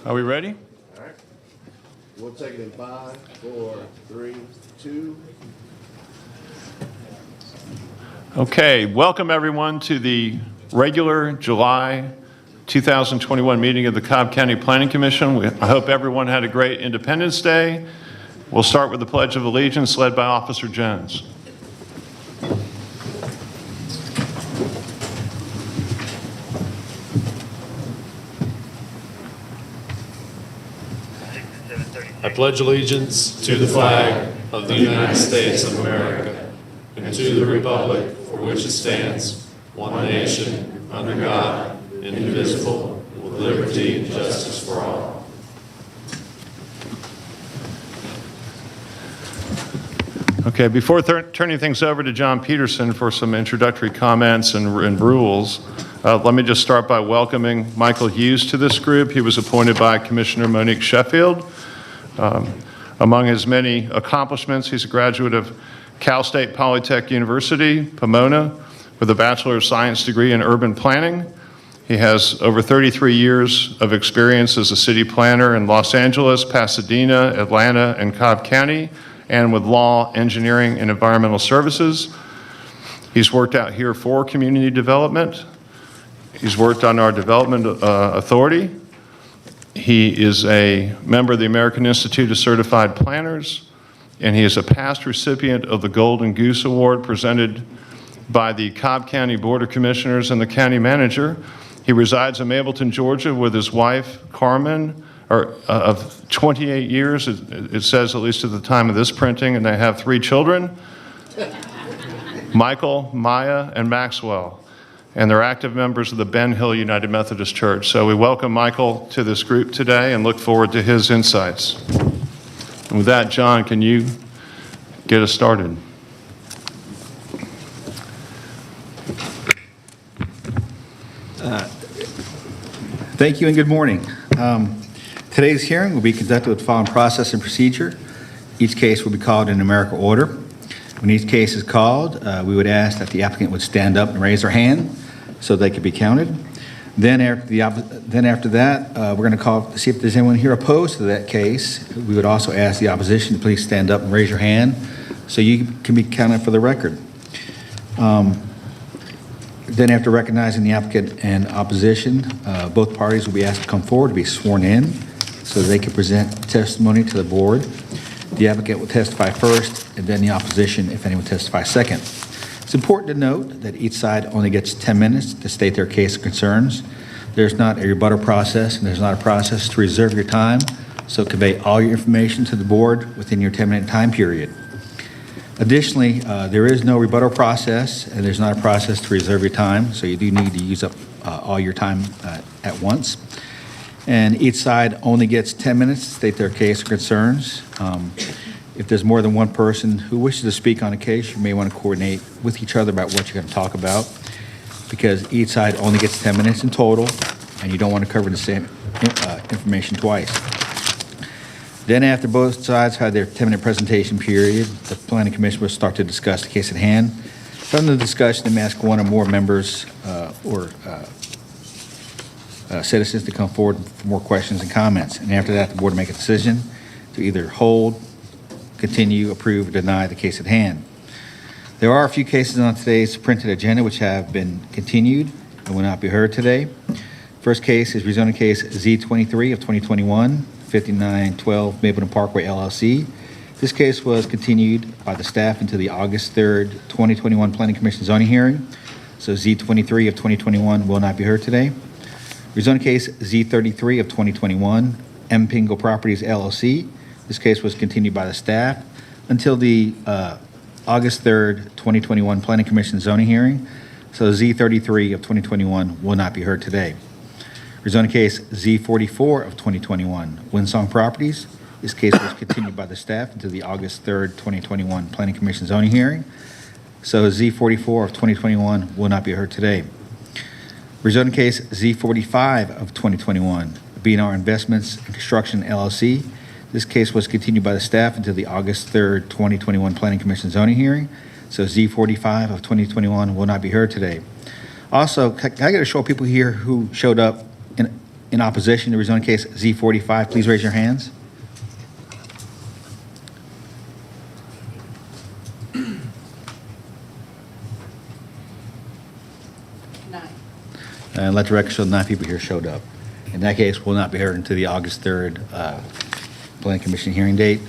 Are we ready? All right. We'll take it in 5, 4, 3, 2. Okay, welcome everyone to the regular July 2021 meeting of the Cobb County Planning Commission. I hope everyone had a great Independence Day. We'll start with the Pledge of Allegiance led by Officer Jones. I pledge allegiance to the flag of the United States of America and to the republic for which it stands, one nation, under God, indivisible, with liberty and justice for all. Okay, before turning things over to John Peterson for some introductory comments and rules, let me just start by welcoming Michael Hughes to this group. He was appointed by Commissioner Monique Sheffield. Among his many accomplishments, he's a graduate of Cal State Polytech University, Pomona, with a Bachelor of Science degree in urban planning. He has over 33 years of experience as a city planner in Los Angeles, Pasadena, Atlanta, and Cobb County, and with law, engineering, and environmental services. He's worked out here for community development. He's worked on our development authority. He is a member of the American Institute of Certified Planners, and he is a past recipient of the Golden Goose Award presented by the Cobb County Board of Commissioners and the county manager. He resides in Mableton, Georgia with his wife, Carmen, of 28 years, it says, at least at the time of this printing, and they have 3 children, Michael, Maya, and Maxwell. And they're active members of the Ben Hill United Methodist Church. So we welcome Michael to this group today and look forward to his insights. And with that, John, can you get us started? Thank you and good morning. Today's hearing will be conducted with the following process and procedure. Each case will be called in numerical order. When each case is called, we would ask that the applicant would stand up and raise their hand so they could be counted. Then after that, we're going to call to see if there's anyone here opposed to that case. We would also ask the opposition to please stand up and raise your hand so you can be counted for the record. Then after recognizing the applicant and opposition, both parties will be asked to come forward to be sworn in so they can present testimony to the board. The applicant will testify first, and then the opposition, if any, will testify second. It's important to note that each side only gets 10 minutes to state their case or concerns. There's not a rebuttal process, and there's not a process to reserve your time, so convey all your information to the board within your 10-minute time period. Additionally, there is no rebuttal process, and there's not a process to reserve your time, so you do need to use up all your time at once. And each side only gets 10 minutes to state their case or concerns. If there's more than one person who wishes to speak on a case, you may want to coordinate with each other about what you're going to talk about, because each side only gets 10 minutes in total, and you don't want to cover the same information twice. Then after both sides had their 10-minute presentation period, the Planning Commission will start to discuss the case at hand. From the discussion, they may ask one or more members or citizens to come forward for more questions and comments. And after that, the board will make a decision to either hold, continue, approve, or deny the case at hand. There are a few cases on today's printed agenda which have been continued and will not be heard today. First case is rezoning case Z-48 of 2021, 5912 Mapleton Parkway, LLC. This case was continued by the staff until the August 3rd, 2021 Planning Commission zoning hearing. So Z-23 of 2021 will not be heard today. Rezoning case Z-33 of 2021, M. Pingle Properties, LLC. This case was continued by the staff until the August 3rd, 2021 Planning Commission zoning hearing. So Z-33 of 2021 will not be heard today. Rezoning case Z-44 of 2021, Windsong Properties. This case was continued by the staff until the August 3rd, 2021 Planning Commission zoning hearing. So Z-44 of 2021 will not be heard today. Rezoning case Z-45 of 2021, B&R Investments and Construction LLC. This case was continued by the staff until the August 3rd, 2021 Planning Commission zoning hearing. So Z-45 of 2021 will not be heard today. Also, can I get a show of people here who showed up in opposition to the rezoning case Z-45? Please raise your hands. And let the record show 9 people here showed up. In that case, will not be heard until the August 3rd Planning Commission hearing date.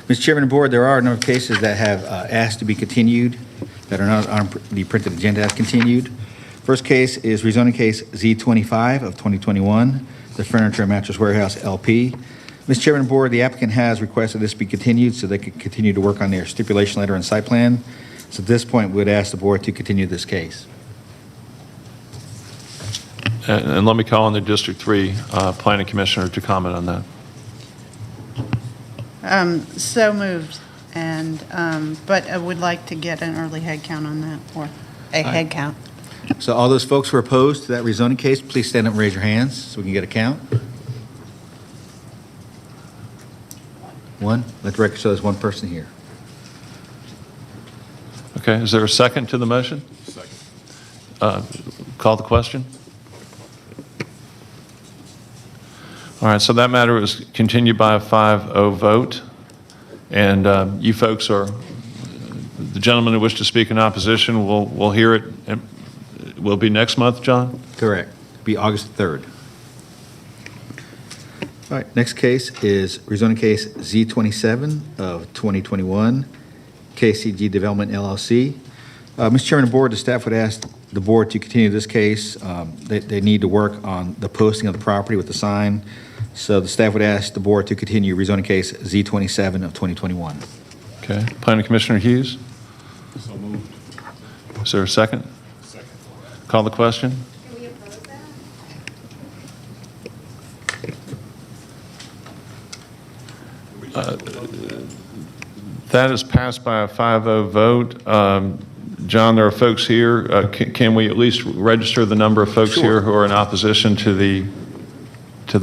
Mr. Chairman of the Board, there are a number of cases that have asked to be continued that are not on the printed agenda as continued. First case is rezoning case Z-25 of 2021, the Furniture and Mattress Warehouse LP. Mr. Chairman of the Board, the applicant has requested this be continued so they can continue to work on their stipulation letter and site plan. So at this point, we would ask the board to continue this case. And let me call on the District 3 Planning Commissioner to comment on that. So moved, and, but I would like to get an early head count on that, or a head count. So all those folks who are opposed to that rezoning case, please stand up and raise your hands so we can get a count. One. Let the record show there's one person here. Okay, is there a second to the motion? Second. Call the question. All right, so that matter is continued by a 5-0 vote. And you folks are, the gentleman who wished to speak in opposition, we'll hear it. Will be next month, John? Correct. Be August 3rd. All right, next case is rezoning case Z-27 of 2021, KCG Development LLC. Mr. Chairman of the Board, the staff would ask the board to continue this case. They need to work on the posting of the property with the sign. So the staff would ask the board to continue rezoning case Z-27 of 2021. Okay. Planning Commissioner Hughes? So moved. Is there a second? Second. Call the question. Can we oppose that? That is passed by a 5-0 vote. John, there are folks here. Can we at least register the number of folks here who are in opposition to the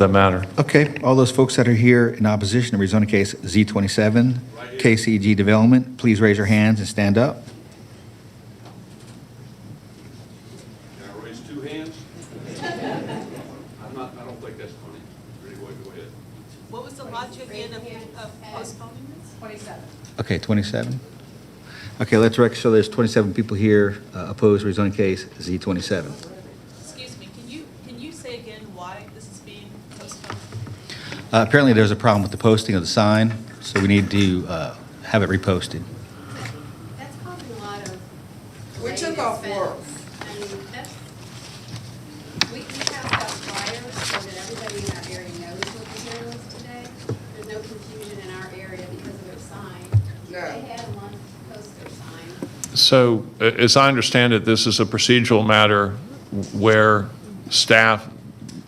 matter? Okay, all those folks that are here in opposition to rezoning case Z-27, KCG Development, please raise your hands and stand up. Can I raise 2 hands? I don't think that's funny. Anyway, go ahead. What was the logic again of postponing this? 27. Okay, 27. Okay, let's record show there's 27 people here opposed to rezoning case Z-27. Excuse me, can you say again why this is being postponed? Apparently there's a problem with the posting of the sign, so we need to have it reposted. That's causing a lot of. We took off work. I mean, we passed out flyers so that everybody in our area knows what the hearing was today. There's no confusion in our area because of their sign. No. They had a month to post their sign. So as I understand it, this is a procedural matter where staffs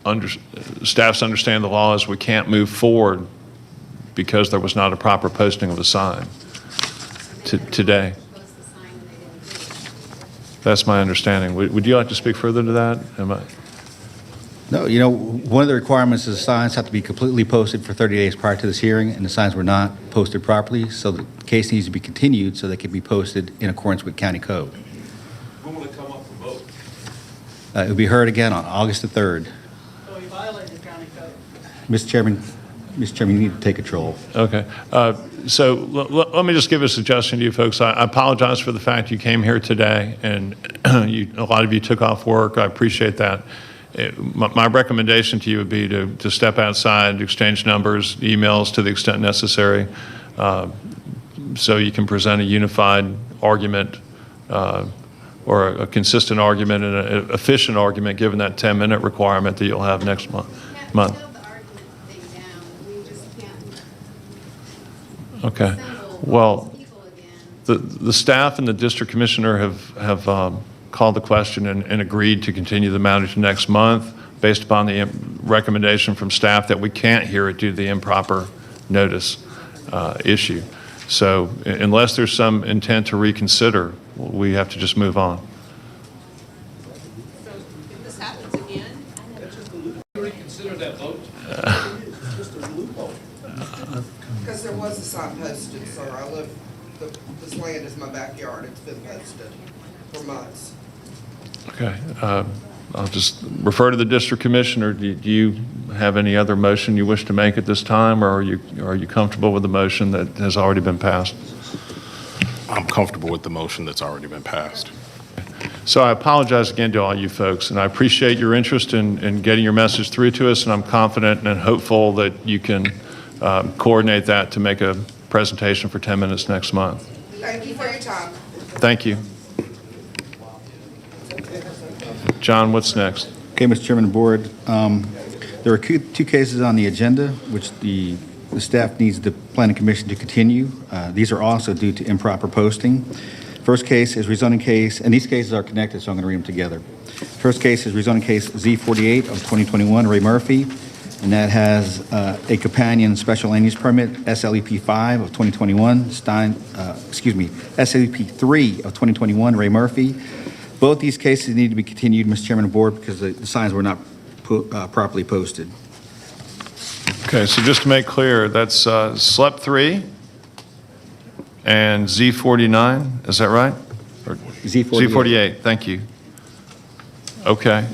understand the law is we can't move forward because there was not a proper posting of the sign today. Post the sign and they didn't do it. That's my understanding. Would you like to speak further to that? No, you know, one of the requirements is the signs have to be completely posted for 30 days prior to this hearing, and the signs were not posted properly, so the case needs to be continued so they can be posted in accordance with county code. Who want to come up for vote? It will be heard again on August the 3rd. So we violated county code. Mr. Chairman, you need to take control. Okay. So let me just give a suggestion to you folks. I apologize for the fact you came here today, and a lot of you took off work. I appreciate that. My recommendation to you would be to step outside, exchange numbers, emails to the extent necessary, so you can present a unified argument or a consistent argument and an efficient argument given that 10-minute requirement that you'll have next month. Until the argument thing down, we just can't Okay. assemble Well, people again. the staff and the district commissioner have called the question and agreed to continue the matter to next month based upon the recommendation from staff that we can't hear it due to the improper notice issue. So unless there's some intent to reconsider, we have to just move on. So if this happens again, Reconsider that vote. It's not posted, sir. This land is my backyard. It's been posted for months. Okay. I'll just refer to the district commissioner. Do you have any other motion you wish to make at this time, or are you comfortable with the motion that has already been passed? I'm comfortable with the motion that's already been passed. So I apologize again to all you folks, and I appreciate your interest in getting your message through to us, and I'm confident and hopeful that you can coordinate that to make a presentation for 10 minutes next month. Thank you for your time. Thank you. John, what's next? Okay, Mr. Chairman and Board, there are two cases on the agenda which the staff needs the Planning Commission to continue. These are also due to improper posting. First case is rezoning case, and these cases are connected, so I'm going to read them together. First case is rezoning case Z-48 of 2021, Ray Murphy, and that has a companion special land use permit, SLEP-5 of 2021, SLEP-3 of 2021, Ray Murphy. Both these cases need to be continued, Mr. Chairman and Board, because the signs were not properly posted. Okay, so just to make clear, that's SLEP 3 and Z49, is that right? Or Z48. Z48, thank you. Okay.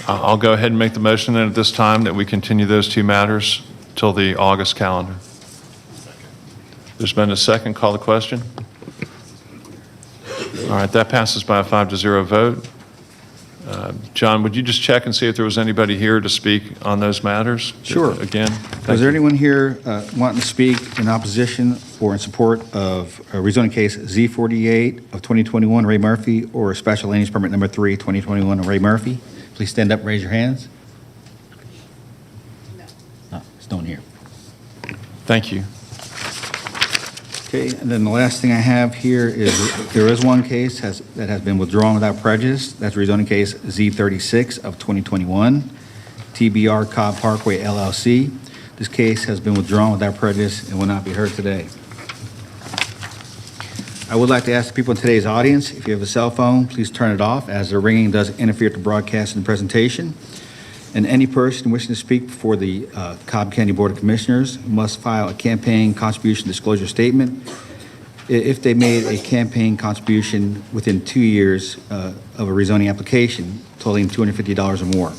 I'll go ahead and make the motion then at this time that we continue those two matters till the August calendar. There's been a second. Call the question. All right, that passes by a 5-0 vote. John, would you just check and see if there was anybody here to speak on those matters? Sure. Again, Was there anyone here wanting to speak in opposition or in support of a rezoning case Z-48 of 2021, Ray Murphy, or special land use permit number 3, 2021, Ray Murphy? Please stand up and raise your hands. No, it's no one here. Thank you. Okay, and then the last thing I have here is there is one case that has been withdrawn without prejudice. That's rezoning case Z36 of 2021, TBR Cobb Parkway LLC. This case has been withdrawn without prejudice and will not be heard today. I would like to ask the people in today's audience, if you have a cell phone, please turn it off, as the ringing does interfere with the broadcast and the presentation. And any person wishing to speak before the Cobb County Board of Commissioners must file a campaign contribution disclosure statement if they made a campaign contribution within 2 years of a rezoning application totaling $250 or more.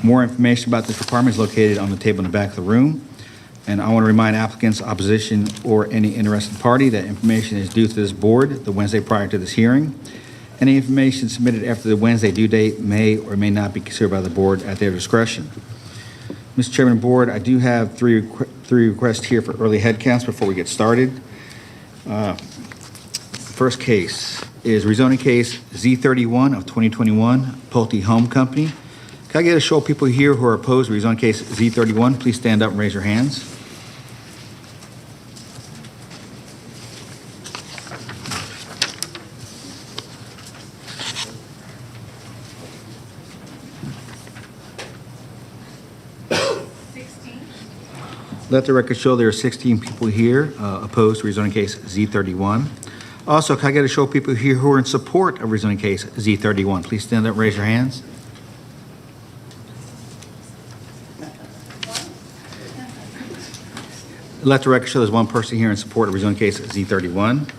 More information about this requirement is located on the table in the back of the room. And I want to remind applicants, opposition, or any interested party that information is due to this board the Wednesday prior to this hearing. Any information submitted after the Wednesday due date may or may not be considered by the board at their discretion. Mr. Chairman and Board, I do have three requests here for early head counts before we get started. First case is rezoning case Z31 of 2021, Pulte Home Company. Can I get a show of people here who are opposed to rezoning case Z31? Please stand up and raise your hands. Let the record show there are 16 people here opposed to rezoning case Z31. Also, can I get a show of people here who are in support of rezoning case Z31? Please stand up and raise your hands. Let the record show there's one person here in support of rezoning case Z31.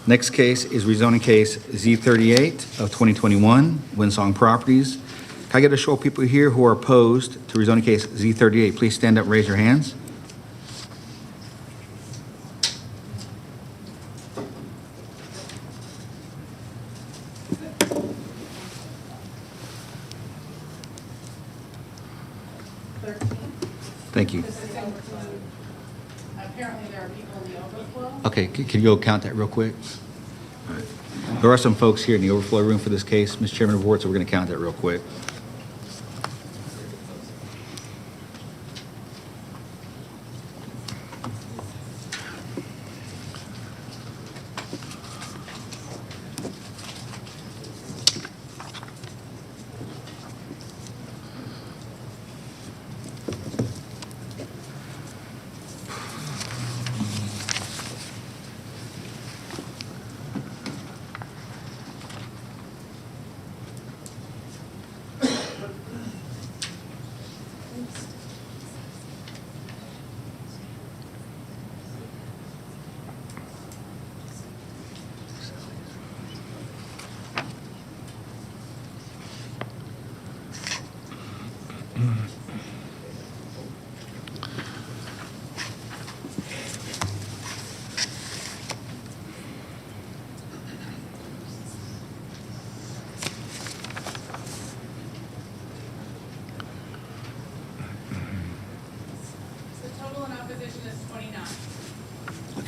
Next case is rezoning case Z38 of 2021, Winsong Properties. Can I get a show of people here who are opposed to rezoning case Z38? Please stand up and raise your hands. Thank you. Apparently there are people in the overflow. Okay, can you go count that real quick? All right. There are some folks here in the overflow room for this case, Mr. Chairman of the Board, so we're going to count that real quick.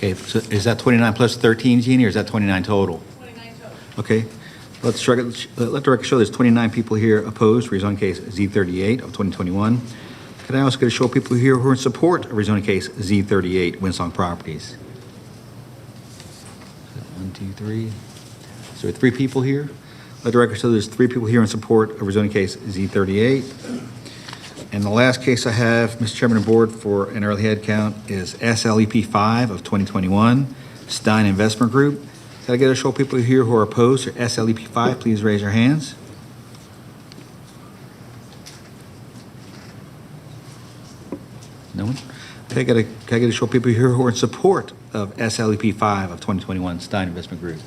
Okay, so is that 29 plus 13, Jeannie, or is that 29 total? 29 total. Okay, let the record show there's 29 people here opposed for rezoning case Z-38 of 2021. Could I also get a show of people here who are in support of rezoning case Z-38, Winsong Properties? 1, 2, 3. So there are 3 people here. Let the record show there's 3 people here in support of rezoning case Z-38. And the last case I have, Mr. Chairman and Board, for an early head count is SLEP-5 of 2021, Stein Investment Group. Can I get a show of people here who are opposed to SLEP-5? Please raise your hands. No one? Can I get a show of people here who are in support of SLEP-5 of 2021, Stein Investment Group?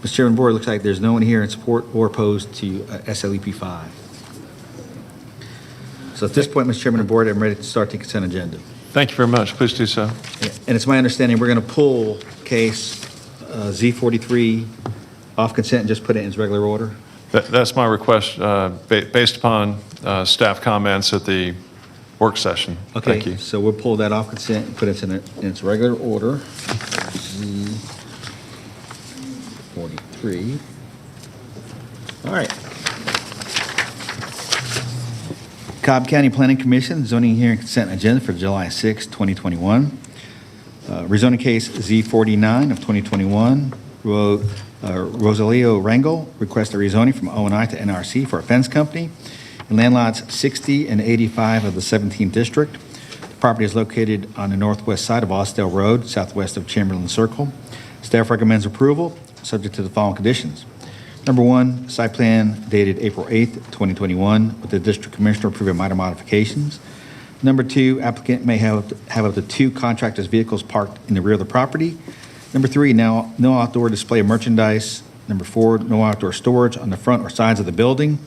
Mr. Chairman and Board, it looks like there's no one here in support or opposed to SLEP-5. So at this point, Mr. Chairman and Board, I'm ready to start the consent agenda. Thank you very much. Please do so. And it's my understanding we're going to pull case Z-43 off consent and just put it in its regular order? That's my request, based upon staff comments at the work session. Thank you. Okay, so we'll pull that off consent and put it in its regular order. Z-43. All right. Cobb County Planning Commission zoning hearing consent agenda for July 6, 2021. Rezoning case Z49 of 2021. Rosalio Rangel requests a rezoning from O&I to NRC for a fence company in land lots 60 and 85 of the 17th district. The property is located on the northwest side of Austell Road, southwest of Chamberlain Circle. Staff recommends approval, subject to the following conditions. Number 1, site plan dated April 8th, 2021, with the district commissioner approving minor modifications. Number 2, applicant may have up to 2 contractors' vehicles parked in the rear of the property. Number 3, no outdoor display of merchandise. Number 4, no outdoor storage on the front or sides of the building.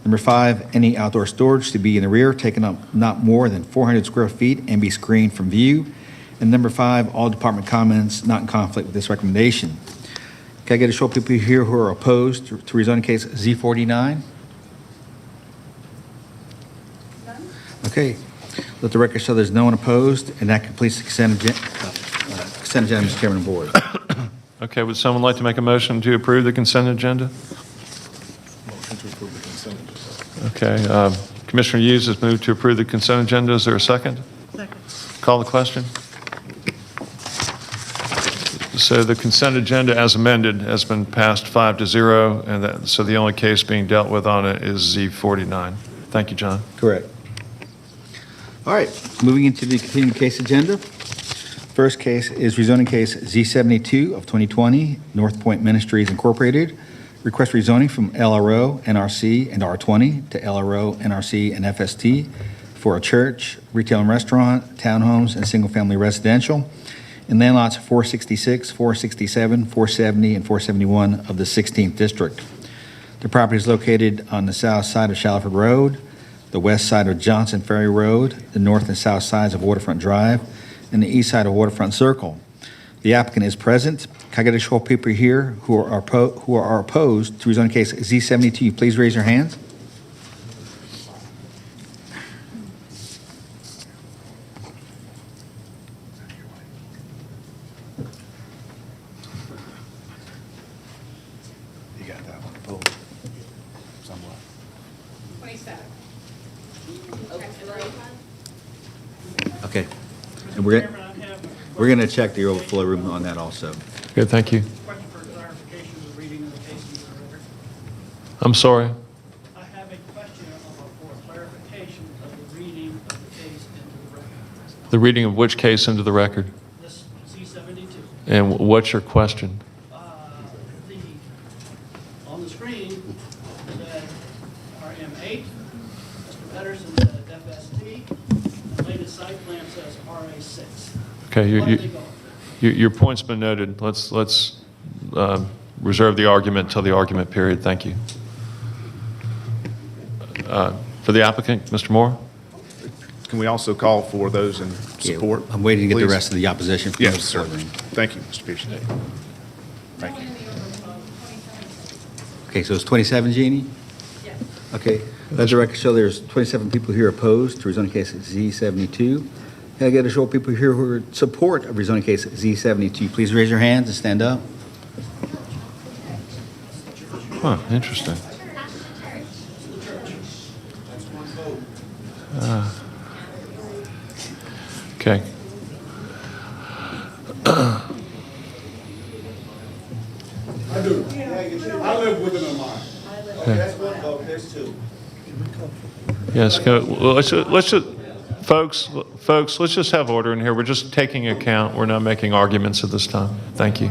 Number 5, any outdoor storage to be in the rear, taking up not more than 400 square feet and be screened from view. And number 5, all department comments not in conflict with this recommendation. Can I get a show of people here who are opposed to rezoning case Z49? None? Okay. Let the record show there's no one opposed, and that completes the consent agenda, Mr. Chairman and Board. Okay, would someone like to make a motion to approve the consent agenda? Motion to approve the consent agenda. Okay, Commissioner Hughes has moved to approve the consent agenda. Is there a second? Second. Call the question. So the consent agenda as amended has been passed 5-0, and so the only case being dealt with on it is Z49. Thank you, John. Correct. All right, moving into the continuing case agenda. First case is rezoning case Z72 of 2020, North Point Ministries Incorporated. Request rezoning from LRO, NRC, and R20 to LRO, NRC, and FST for a church, retail and restaurant, townhomes, and single-family residential in land lots 466, 467, 470, and 471 of the 16th district. The property is located on the south side of Shallowford Road, the west side of Johnson Ferry Road, the north and south sides of Waterfront Drive, and the east side of Waterfront Circle. The applicant is present. Can I get a show of people here who are opposed to rezoning case Z72? Please raise your hands. You got that one pulled somewhat. 27. Okay. And we're going to check the overflow room on that also. Good, thank you. Question for clarification of the reading of the case into the record. I'm sorry. I have a question for clarification of the reading of the case into the record. The reading of which case into the record? This C-72. And what's your question? On the screen said RM8, Mr. Pedersen said FST, the latest site plan says RA6. Okay, What are they going for? your point's been noted. Let's reserve the argument until the argument period. Thank you. For the applicant, Mr. Moore? Can we also call for those in support? I'm waiting to get the please? rest of the opposition. From Yes, the sir. overflow room. Thank you, Mr. Pearson. Thank you. Okay, so it's 27, Jeannie? Yes. Okay. Let the record show there's 27 people here opposed to rezoning case Z72. Can I get a show of people here who support of rezoning case Z-72? Please raise your hands and stand up. Huh, interesting. Okay. I do. I live within a mile. That's one vote, there's two. Yes, go, well, let's just, folks, let's just have order in here. We're just taking account. We're not making arguments at this time. Thank you.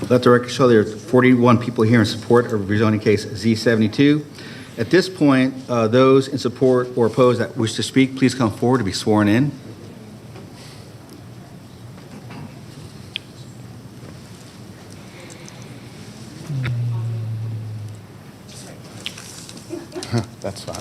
Let the record show there are 41 people here in support of rezoning case Z-72. At this point, those in support or opposed that wish to speak, please come forward to be sworn in. That's fine.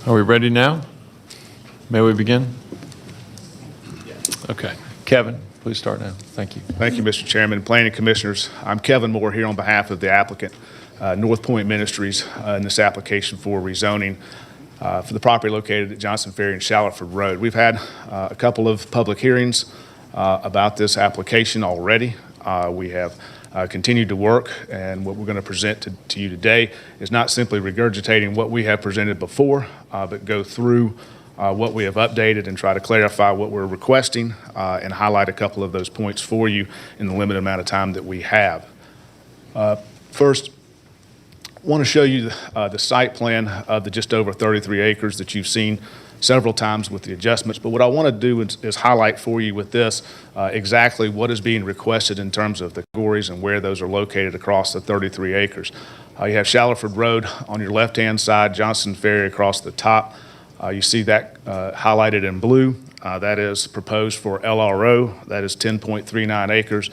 Are we ready now? May we begin? Okay. Kevin, please start now. Thank you. Thank you, Mr. Chairman, Planning Commissioners. I'm Kevin Moore here on behalf of the applicant, North Point Ministries, in this application for rezoning for the property located at Johnson Ferry and Shallowford Road. We've had a couple of public hearings about this application already. We have continued to work, and what we're going to present to you today is not simply regurgitating what we have presented before, but go through what we have updated and try to clarify what we're requesting and highlight a couple of those points for you in the limited amount of time that we have. First, I want to show you the site plan of the just over 33 acres that you've seen several times with the adjustments, but what I want to do is highlight for you with this exactly what is being requested in terms of the categories and where those are located across the 33 acres. You have Shallowford Road on your left-hand side, Johnson Ferry across the top. You see that highlighted in blue. That is proposed for LRO. That is 10.39 acres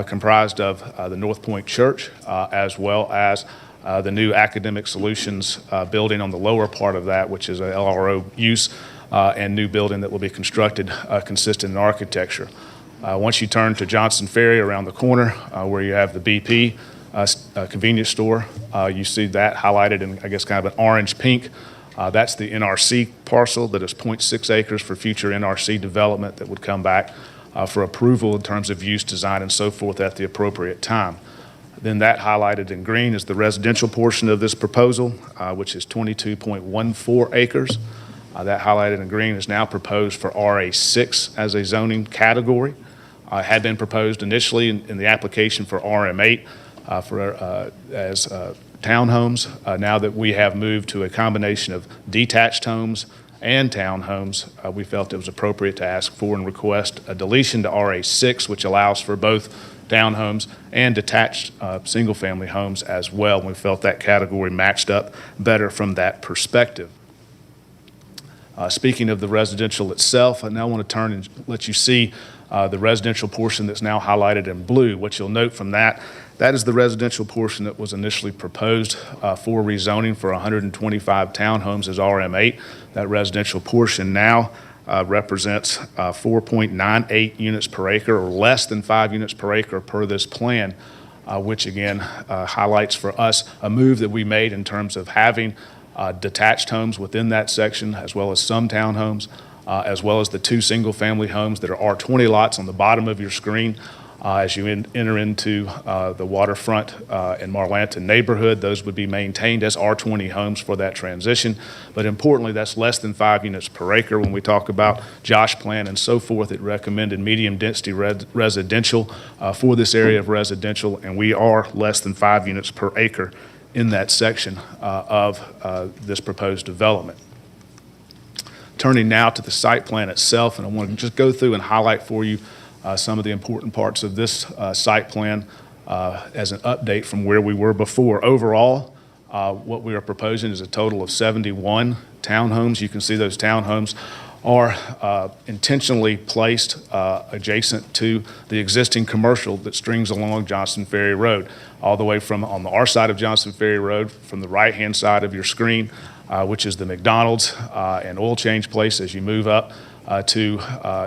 comprised of the North Point Church as well as the new Academic Solutions building on the lower part of that, which is a LRO use and new building that will be constructed consistent in architecture. Once you turn to Johnson Ferry around the corner where you have the BP convenience store, you see that highlighted in, I guess, kind of an orange-pink. That's the NRC parcel that is 0.6 acres for future NRC development that would come back for approval in terms of use, design, and so forth at the appropriate time. Then that highlighted in green is the residential portion of this proposal, which is 22.14 acres. That highlighted in green is now proposed for RA6 as a zoning category. Had been proposed initially in the application for RM8 as townhomes. Now that we have moved to a combination of detached homes and townhomes, we felt it was appropriate to ask for and request a deletion to RA6, which allows for both townhomes and detached single-family homes as well. We felt that category matched up better from that perspective. Speaking of the residential itself, I now want to turn and let you see the residential portion that's now highlighted in blue. What you'll note from that is the residential portion that was initially proposed for rezoning for 125 townhomes as RM8. That residential portion now represents 4.98 units per acre, or less than 5 units per acre per this plan, which again highlights for us a move that we made in terms of having detached homes within that section, as well as some townhomes, as well as the 2 single-family homes that are R20 lots on the bottom of your screen. As you enter into the waterfront and Marlanton neighborhood, those would be maintained as R20 homes for that transition. But importantly, that's less than 5 units per acre. When we talk about Josh Plan and so forth, it recommended medium density residential for this area of residential, and we are less than 5 units per acre in that section of this proposed development. Turning now to the site plan itself, and I want to just go through and highlight for you some of the important parts of this site plan as an update from where we were before. Overall, What we are proposing is a total of 71 townhomes. You can see those townhomes are intentionally placed adjacent to the existing commercial that strings along Johnson Ferry Road, all the way from on our side of Johnson Ferry Road, from the right-hand side of your screen, which is the McDonald's and oil change place as you move up to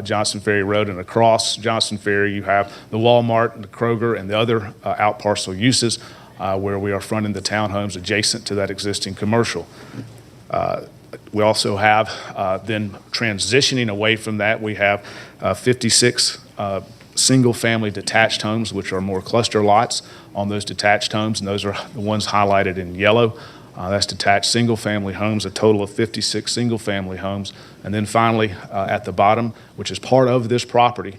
Johnson Ferry Road, and across Johnson Ferry you have the Walmart and the Kroger and the other out parcel uses where we are fronting the townhomes adjacent to that existing commercial. We also have, then transitioning away from that, we have 56 single-family detached homes, which are more cluster lots on those detached homes, and those are the ones highlighted in yellow. That's detached single-family homes, a total of 56 single-family homes. And then finally, at the bottom, which is part of this property,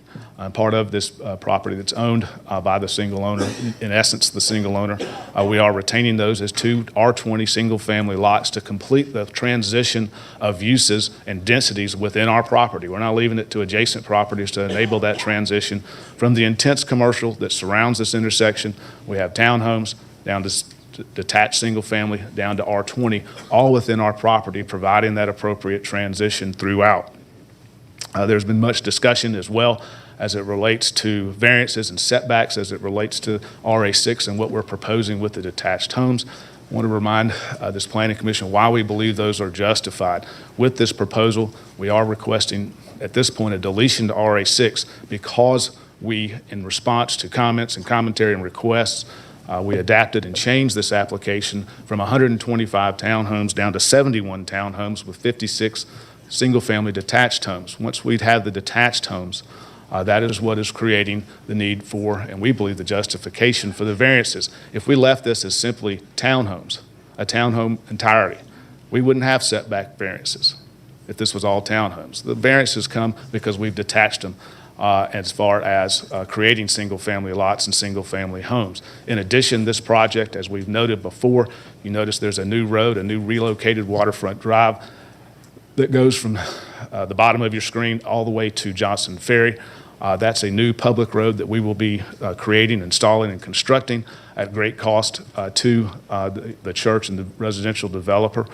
property that's owned by the single owner, in essence, the single owner, we are retaining those as two R20 single-family lots to complete the transition of uses and densities within our property. We're not leaving it to adjacent properties to enable that transition from the intense commercial that surrounds this intersection. We have townhomes down to detached single family down to R20, all within our property, providing that appropriate transition throughout. There's been much discussion as well as it relates to variances and setbacks as it relates to RA6 and what we're proposing with the detached homes. I want to remind this Planning Commission why we believe those are justified. With this proposal, we are requesting at this point a deletion to RA6 because we, in response to comments and commentary and requests, we adapted and changed this application from 125 townhomes down to 71 townhomes with 56 single-family detached homes. Once we'd have the detached homes, that is what is creating the need for, and we believe the justification for the variances. If we left this as simply townhomes, a townhome entirety, we wouldn't have setback variances if this was all townhomes. The variances come because we've detached them as far as creating single-family lots and single-family homes. In addition, this project, as we've noted before, you notice there's a new road, a new relocated waterfront drive that goes from the bottom of your screen all the way to Johnson Ferry. That's a new public road that we will be creating, installing, and constructing at great cost to the church and the residential developer.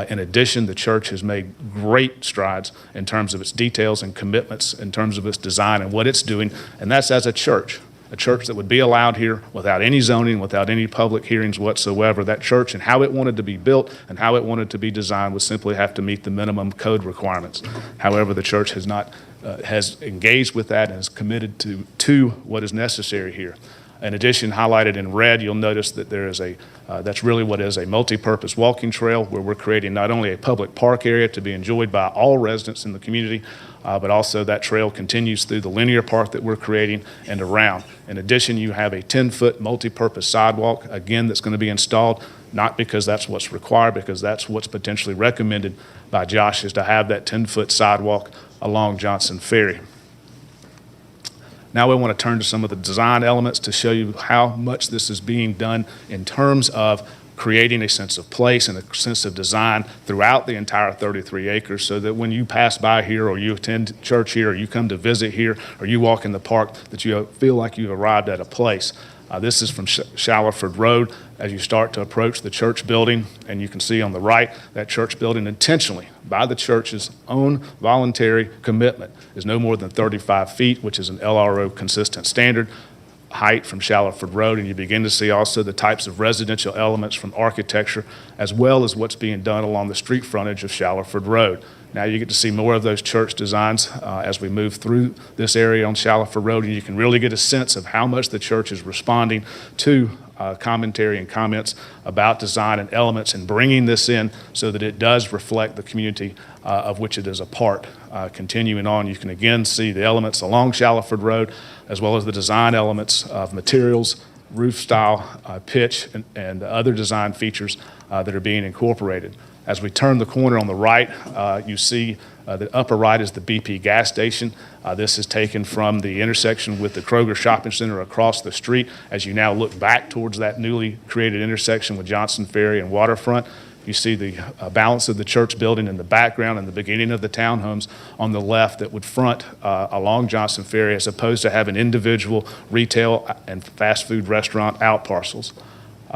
In addition, the church has made great strides in terms of its details and commitments, in terms of its design and what it's doing, and that's as a church that would be allowed here without any zoning, without any public hearings whatsoever. That church and how it wanted to be built and how it wanted to be designed would simply have to meet the minimum code requirements. However, the church has not has engaged with that and is committed to what is necessary here. In addition, highlighted in red, you'll notice that there is that's really what is a multi-purpose walking trail where we're creating not only a public park area to be enjoyed by all residents in the community, but also that trail continues through the linear park that we're creating and around. In addition, you have a 10-foot multi-purpose sidewalk, again, that's going to be installed, not because that's what's required, because that's what's potentially recommended by Josh, is to have that 10-foot sidewalk along Johnson Ferry. Now we want to turn to some of the design elements to show you how much this is being done in terms of creating a sense of place and a sense of design throughout the entire 33 acres so that when you pass by here or you attend church here or you come to visit here or you walk in the park that you feel like you've arrived at a place. This is from Shallowford Road as you start to approach the church building, and you can see on the right that church building intentionally by the church's own voluntary commitment is no more than 35 feet, which is an LRO consistent standard height from Shallowford Road, and you begin to see also the types of residential elements from architecture as well as what's being done along the street frontage of Shallowford Road. Now you get to see more of those church designs as we move through this area on Shallowford Road, and you can really get a sense of how much the church is responding to commentary and comments about design and elements and bringing this in so that it does reflect the community of which it is a part. Continuing on, you can again see the elements along Shallowford Road as well as the design elements of materials, roof style, pitch, and other design features that are being incorporated. As we turn the corner on the right, you see the upper right is the BP gas station. This is taken from the intersection with the Kroger Shopping Center across the street. As you now look back towards that newly created intersection with Johnson Ferry and Waterfront, you see the balance of the church building in the background and the beginning of the townhomes on the left that would front along Johnson Ferry as opposed to having individual retail and fast food restaurant out parcels.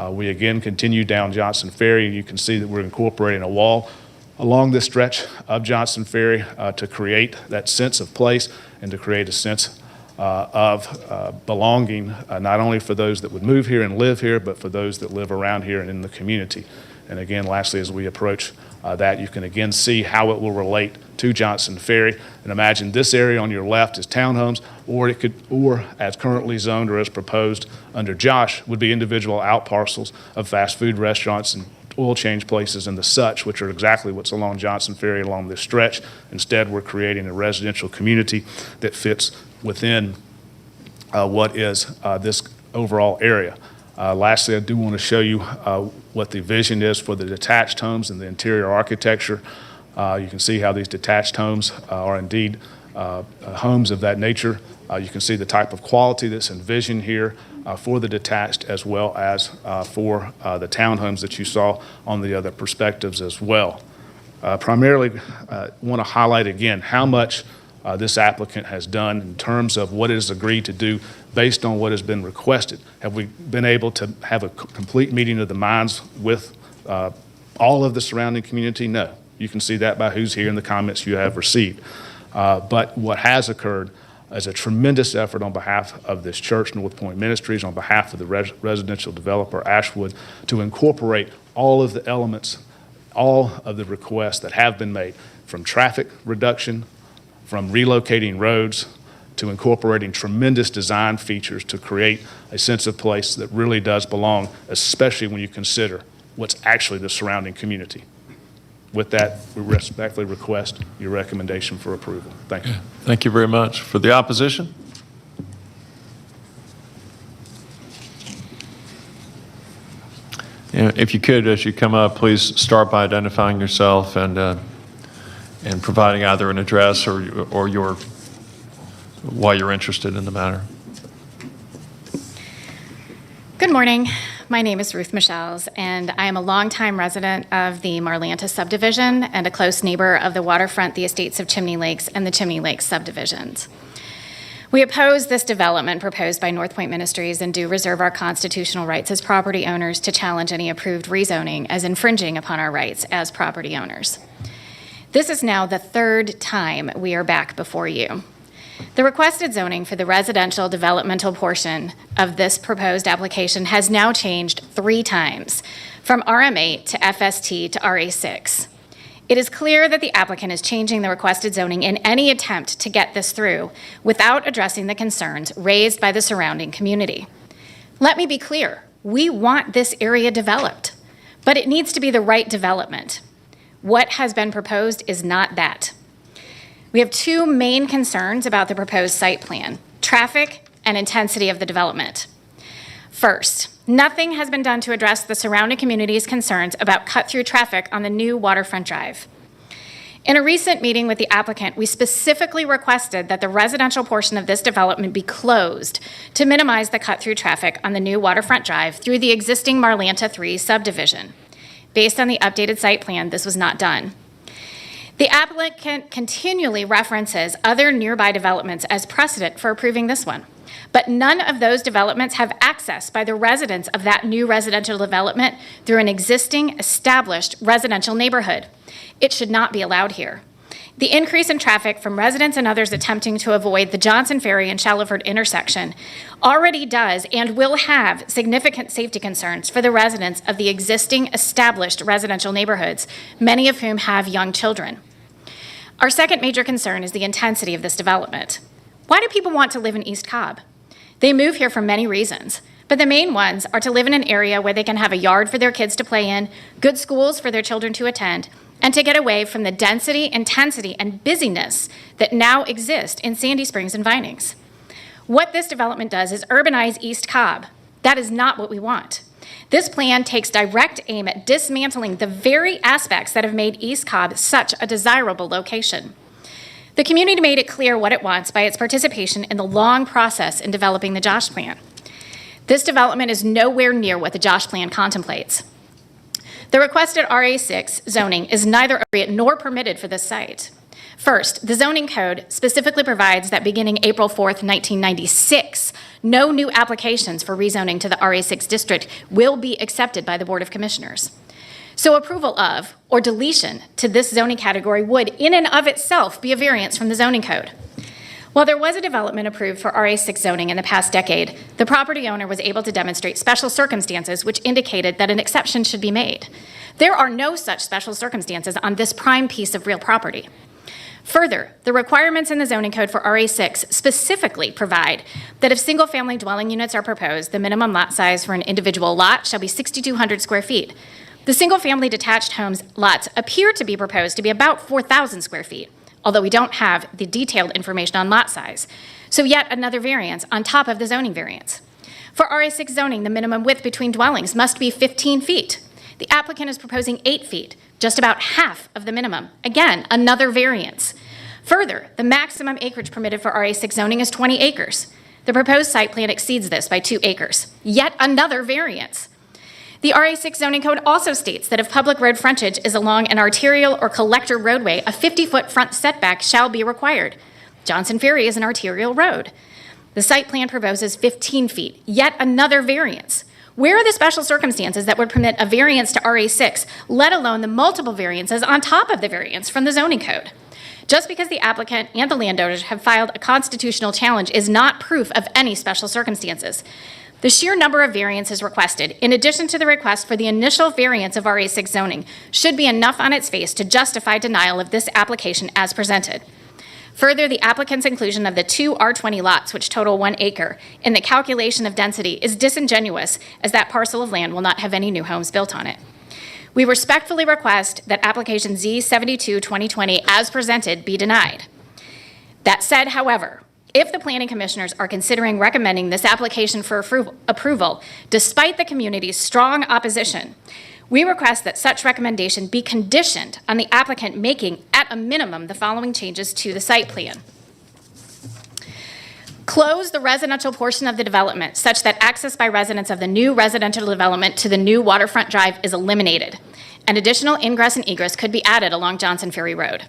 We again continue down Johnson Ferry. You can see that we're incorporating a wall along this stretch of Johnson Ferry to create that sense of place and to create a sense of belonging, not only for those that would move here and live here, but for those that live around here and in the community. And again, lastly, as we approach that, you can again see how it will relate to Johnson Ferry. And imagine this area on your left is townhomes, or as currently zoned or as proposed under Josh, would be individual out parcels of fast food restaurants and oil change places and the such, which are exactly what's along Johnson Ferry along this stretch. Instead, we're creating a residential community that fits within what is this overall area. Lastly, I do want to show you what the vision is for the detached homes and the interior architecture. You can see how these detached homes are indeed homes of that nature. You can see the type of quality that's envisioned here for the detached, as well as for the townhomes that you saw on the other perspectives as well. Primarily, want to highlight again how much this applicant has done in terms of what it has agreed to do based on what has been requested. Have we been able to have a complete meeting of the minds with all of the surrounding community? No. You can see that by who's here and the comments you have received. But what has occurred is a tremendous effort on behalf of this church, North Point Ministries, on behalf of the residential developer, Ashwood, to incorporate all of the elements, all of the requests that have been made, from traffic reduction, from relocating roads, to incorporating tremendous design features to create a sense of place that really does belong, especially when you consider what's actually the surrounding community. With that, we respectfully request your recommendation for approval. Thank you. Thank you very much. For the opposition? If you could, as you come up, please start by identifying yourself and providing either an address or your why you're interested in the matter. Good morning. My name is Ruth Michels, and I am a longtime resident of the Marlanta subdivision and a close neighbor of the waterfront, the estates of Chimney Lakes, and the Chimney Lakes subdivisions. We oppose this development proposed by North Point Ministries and do reserve our constitutional rights as property owners to challenge any approved rezoning as infringing upon our rights as property owners. This is now the third time we are back before you. The requested zoning for the residential developmental portion of this proposed application has now changed 3 times, from RM8 to FST to RA6. It is clear that the applicant is changing the requested zoning in any attempt to get this through without addressing the concerns raised by the surrounding community. Let me be clear, we want this area developed, but it needs to be the right development. What has been proposed is not that. We have 2 main concerns about the proposed site plan: traffic and intensity of the development. First, nothing has been done to address the surrounding community's concerns about cut-through traffic on the new waterfront drive. In a recent meeting with the applicant, we specifically requested that the residential portion of this development be closed to minimize the cut-through traffic on the new waterfront drive through the existing Marlanta 3 subdivision. Based on the updated site plan, this was not done. The applicant continually references other nearby developments as precedent for approving this one, but none of those developments have access by the residents of that new residential development through an existing established residential neighborhood. It should not be allowed here. The increase in traffic from residents and others attempting to avoid the Johnson Ferry and Shallowford intersection already does and will have significant safety concerns for the residents of the existing established residential neighborhoods, many of whom have young children. Our second major concern is the intensity of this development. Why do people want to live in East Cobb? They move here for many reasons, but the main ones are to live in an area where they can have a yard for their kids to play in, good schools for their children to attend, and to get away from the density, intensity, and busyness that now exist in Sandy Springs and Vinings. What this development does is urbanize East Cobb. That is not what we want. This plan takes direct aim at dismantling the very aspects that have made East Cobb such a desirable location. The community made it clear what it wants by its participation in the long process in developing the Josh Plan. This development is nowhere near what the Josh Plan contemplates. The requested RA6 zoning is neither appropriate nor permitted for this site. First, the zoning code specifically provides that beginning April 4th, 1996, no new applications for rezoning to the RA6 district will be accepted by the Board of Commissioners. So approval of or deletion to this zoning category would, in and of itself, be a variance from the zoning code. While there was a development approved for RA6 zoning in the past decade, the property owner was able to demonstrate special circumstances which indicated that an exception should be made. There are no such special circumstances on this prime piece of real property. Further, the requirements in the zoning code for RA6 specifically provide that if single-family dwelling units are proposed, the minimum lot size for an individual lot shall be 6,200 square feet. The single-family detached homes lots appear to be proposed to be about 4,000 square feet, although we don't have the detailed information on lot size. So yet another variance on top of the zoning variance. For RA6 zoning, the minimum width between dwellings must be 15 feet. The applicant is proposing 8 feet, just about half of the minimum. Again, another variance. Further, the maximum acreage permitted for RA6 zoning is 20 acres. The proposed site plan exceeds this by 2 acres. Yet another variance. The RA6 zoning code also states that if public road frontage is along an arterial or collector roadway, a 50-foot front setback shall be required. Johnson Ferry is an arterial road. The site plan proposes 15 feet, yet another variance. Where are the special circumstances that would permit a variance to RA6, let alone the multiple variances on top of the variance from the zoning code? Just because the applicant and the landowners have filed a constitutional challenge is not proof of any special circumstances. The sheer number of variances requested, in addition to the request for the initial variance of RA6 zoning, should be enough on its face to justify denial of this application as presented. Further, the applicant's inclusion of the 2 R20 lots, which total 1 acre, in the calculation of density is disingenuous, as that parcel of land will not have any new homes built on it. We respectfully request that application Z-72-2020 as presented be denied. That said, however, if the planning commissioners are considering recommending this application for approval, despite the community's strong opposition, we request that such recommendation be conditioned on the applicant making, at a minimum, the following changes to the site plan. Close the residential portion of the development such that access by residents of the new residential development to the new waterfront drive is eliminated. An additional ingress and egress could be added along Johnson Ferry Road.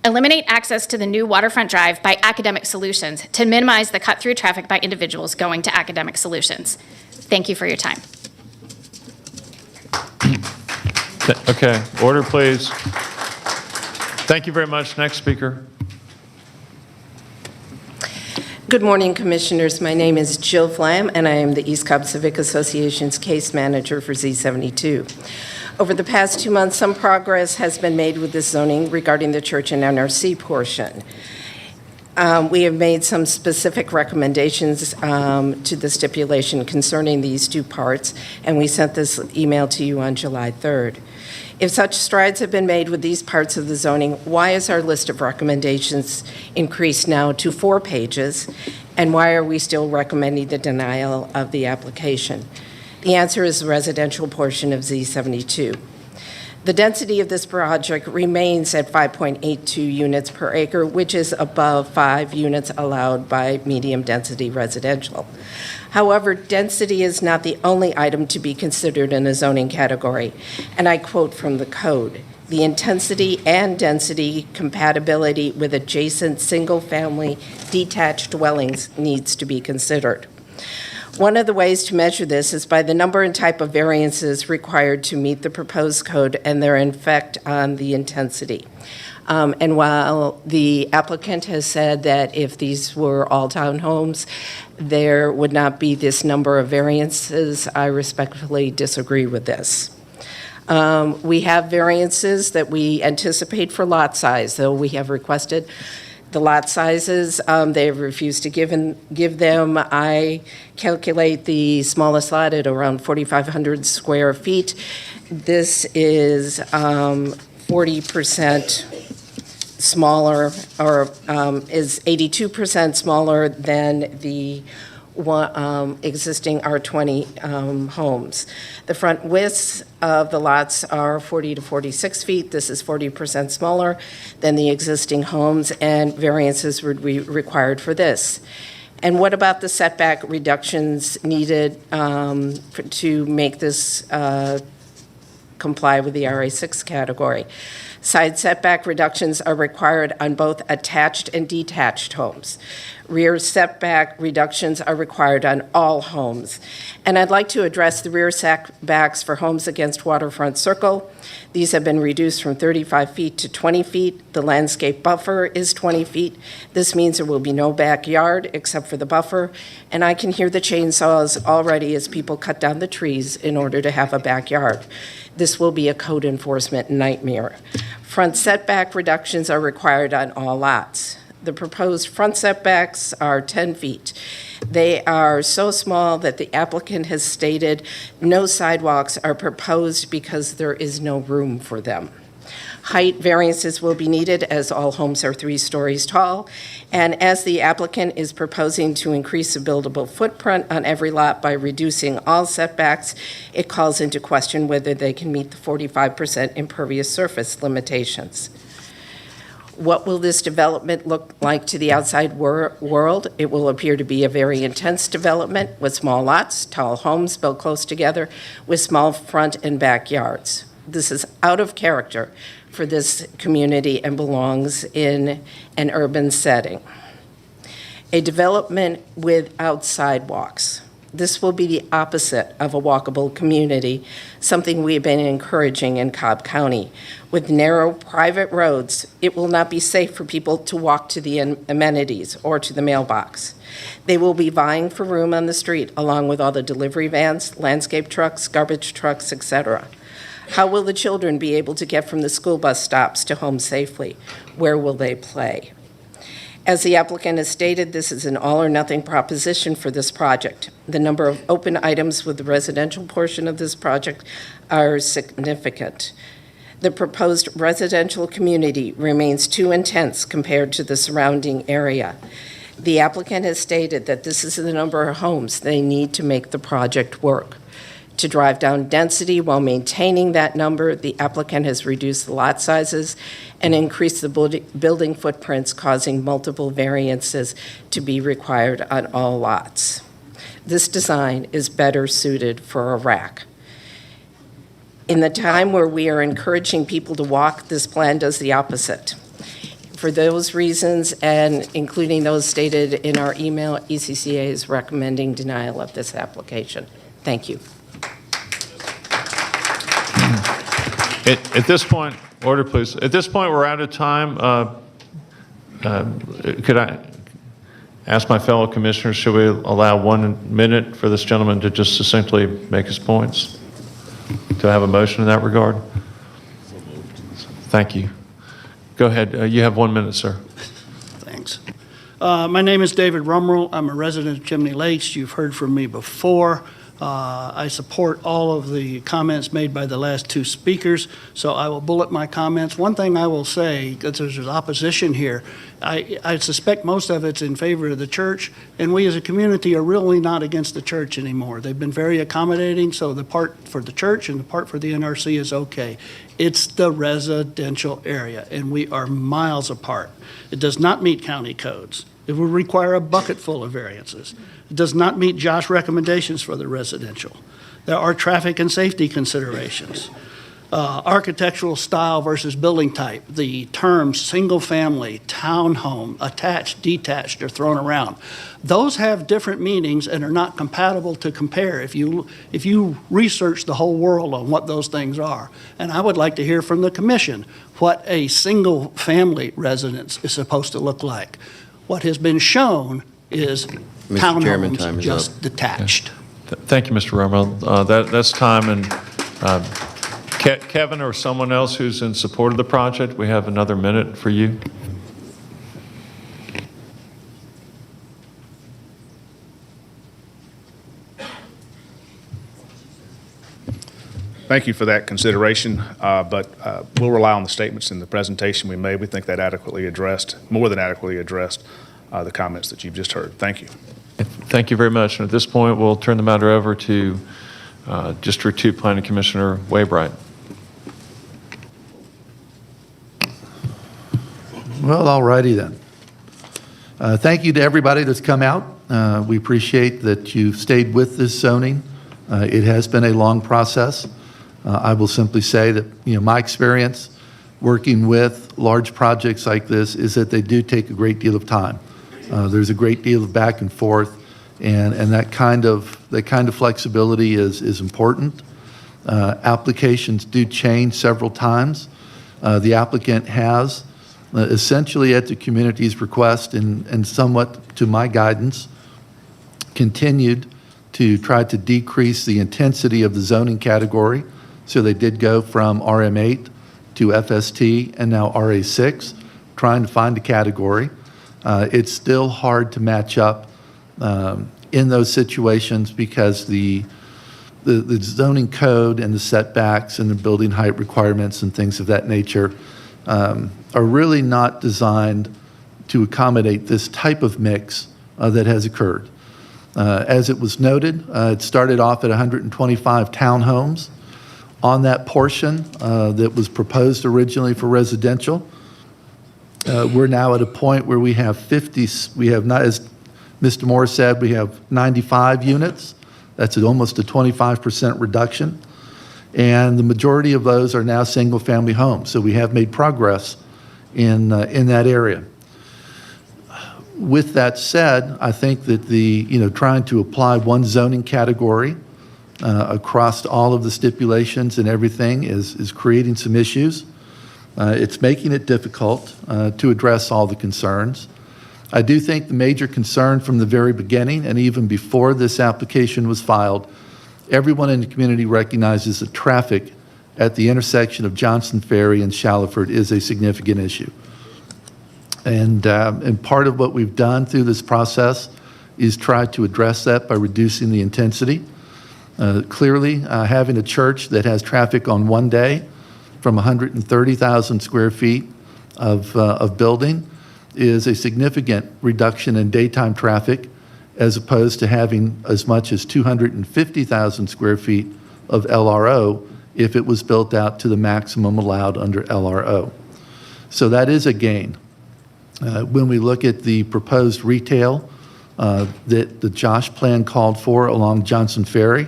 Eliminate access to the new waterfront drive by Academic Solutions to minimize the cut-through traffic by individuals going to Academic Solutions. Thank you for your time. Okay, order, please. Thank you very much. Next speaker. Good morning, Commissioners. My name is Jill Flam, and I am the East Cobb Civic Association's case manager for Z72. Over the past 2 months, some progress has been made with this zoning regarding the church and NRC portion. We have made some specific recommendations to the stipulation concerning these 2 parts, and we sent this email to you on July 3rd. If such strides have been made with these parts of the zoning, why is our list of recommendations increased now to 4 pages, and why are we still recommending the denial of the application? The answer is the residential portion of Z72. The density of this project remains at 5.82 units per acre, which is above 5 units allowed by medium-density residential. However, density is not the only item to be considered in a zoning category, and I quote from the code, "The intensity and density compatibility with adjacent single-family detached dwellings needs to be considered." One of the ways to measure this is by the number and type of variances required to meet the proposed code and their effect on the intensity. And while the applicant has said that if these were all townhomes, there would not be this number of variances, I respectfully disagree with this. We have variances that we anticipate for lot size, though we have requested the lot sizes. They have refused to give them. I calculate the smallest lot at around 4,500 square feet. This is 40% smaller, or is 82% smaller than the existing R20 homes. The front widths of the lots are 40 to 46 feet. This is 40% smaller than the existing homes, and variances would be required for this. And what about the setback reductions needed to make this comply with the RA6 category? Side setback reductions are required on both attached and detached homes. Rear setback reductions are required on all homes. And I'd like to address the rear setbacks for homes against waterfront circle. These have been reduced from 35 feet to 20 feet. The landscape buffer is 20 feet. This means there will be no backyard except for the buffer. And I can hear the chainsaws already as people cut down the trees in order to have a backyard. This will be a code enforcement nightmare. Front setback reductions are required on all lots. The proposed front setbacks are 10 feet. They are so small that the applicant has stated no sidewalks are proposed because there is no room for them. Height variances will be needed as all homes are 3 stories tall, and as the applicant is proposing to increase the buildable footprint on every lot by reducing all setbacks, it calls into question whether they can meet the 45% impervious surface limitations. What will this development look like to the outside world? It will appear to be a very intense development with small lots, tall homes built close together with small front and backyards. This is out of character for this community and belongs in an urban setting. A development without sidewalks. This will be the opposite of a walkable community, something we've been encouraging in Cobb County. With narrow private roads, it will not be safe for people to walk to the amenities or to the mailbox. They will be vying for room on the street along with all the delivery vans, landscape trucks, garbage trucks, etc. How will the children be able to get from the school bus stops to home safely? Where will they play? As the applicant has stated, this is an all-or-nothing proposition for this project. The number of open items with the residential portion of this project are significant. The proposed residential community remains too intense compared to the surrounding area. The applicant has stated that this is the number of homes they need to make the project work. To drive down density while maintaining that number, the applicant has reduced the lot sizes and increased the building footprints, causing multiple variances to be required on all lots. This design is better suited for a rack. In the time where we are encouraging people to walk, this plan does the opposite. For those reasons, and including those stated in our email, ECCA is recommending denial of this application. Thank you. At this point, order please. At this point, we're out of time. Could I ask my fellow commissioners, should we allow 1 minute for this gentleman to just succinctly make his points? Do I have a motion in that regard? Thank you. Go ahead. You have 1 minute, sir. Thanks. My name is David Rumrell. I'm a resident of Chimney Lakes. You've heard from me before. I support all of the comments made by the last 2 speakers, so I will bullet my comments. One thing I will say, because there's opposition here, I suspect most of it's in favor of the church, and we as a community are really not against the church anymore. They've been very accommodating, so the part for the church and the part for the NRC is okay. It's the residential area, and we are miles apart. It does not meet county codes. It will require a bucket full of variances. It does not meet Josh's recommendations for the residential. There are traffic and safety considerations. Architectural style versus building type. The terms single family, townhome, attached, detached are thrown around. Those have different meanings and are not compatible to compare if you research the whole world on what those things are. And I would like to hear from the commission what a single family residence is supposed to look like. What has been shown is Mr. Chairman, time townhomes is just up. detached. Thank you, Mr. Romo. That's time. And Kevin or someone else who's in support of the project, we have another minute for you. Thank you for that consideration, but we'll rely on the statements in the presentation we made. We think that adequately addressed, more than adequately addressed, the comments that you've just heard. Thank you. Thank you very much. And at this point, we'll turn the matter over to District 2 Planning Commissioner Waybright. Well, all righty then. Thank you to everybody that's come out. We appreciate that you've stayed with this zoning. It has been a long process. I will simply say that, my experience working with large projects like this is that they do take a great deal of time. There's a great deal of back and forth, and that kind of flexibility is important. Applications do change several times. The applicant has, essentially at the community's request and somewhat to my guidance, continued to try to decrease the intensity of the zoning category. So they did go from RM8 to FST and now RA6, trying to find a category. It's still hard to match up in those situations because the zoning code and the setbacks and the building height requirements and things of that nature are really not designed to accommodate this type of mix that has occurred. As it was noted, it started off at 125 townhomes. On that portion that was proposed originally for residential, we're now at a point where we have 50, we have not, as Mr. Moore said, we have 95 units. That's almost a 25% reduction. And the majority of those are now single-family homes. So we have made progress in that area. With that said, I think that trying to apply one zoning category across all of the stipulations and everything is creating some issues. It's making it difficult to address all the concerns. I do think the major concern from the very beginning, and even before this application was filed, everyone in the community recognizes that traffic at the intersection of Johnson Ferry and Shallowford is a significant issue. And part of what we've done through this process is try to address that by reducing the intensity. Clearly, having a church that has traffic on one day from 130,000 square feet of building is a significant reduction in daytime traffic, as opposed to having as much as 250,000 square feet of LRO if it was built out to the maximum allowed under LRO. So that is a gain. When we look at the proposed retail that the Josh plan called for along Johnson Ferry,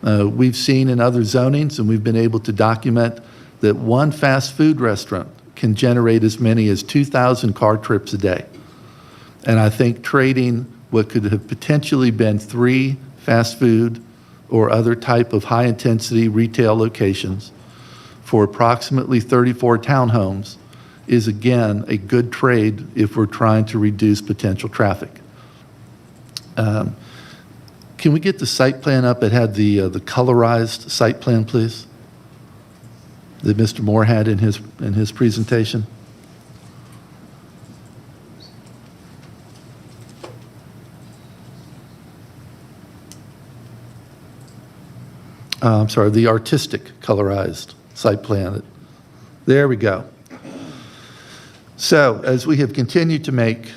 we've seen in other zonings, and we've been able to document that one fast food restaurant can generate as many as 2,000 car trips a day. And I think trading what could have potentially been 3 fast food or other type of high-intensity retail locations for approximately 34 townhomes is, again, a good trade if we're trying to reduce potential traffic. Can we get the site plan up? It had the colorized site plan, please, that Mr. Moore had in his presentation. I'm sorry, the artistic colorized site plan. There we go. So as we have continued to make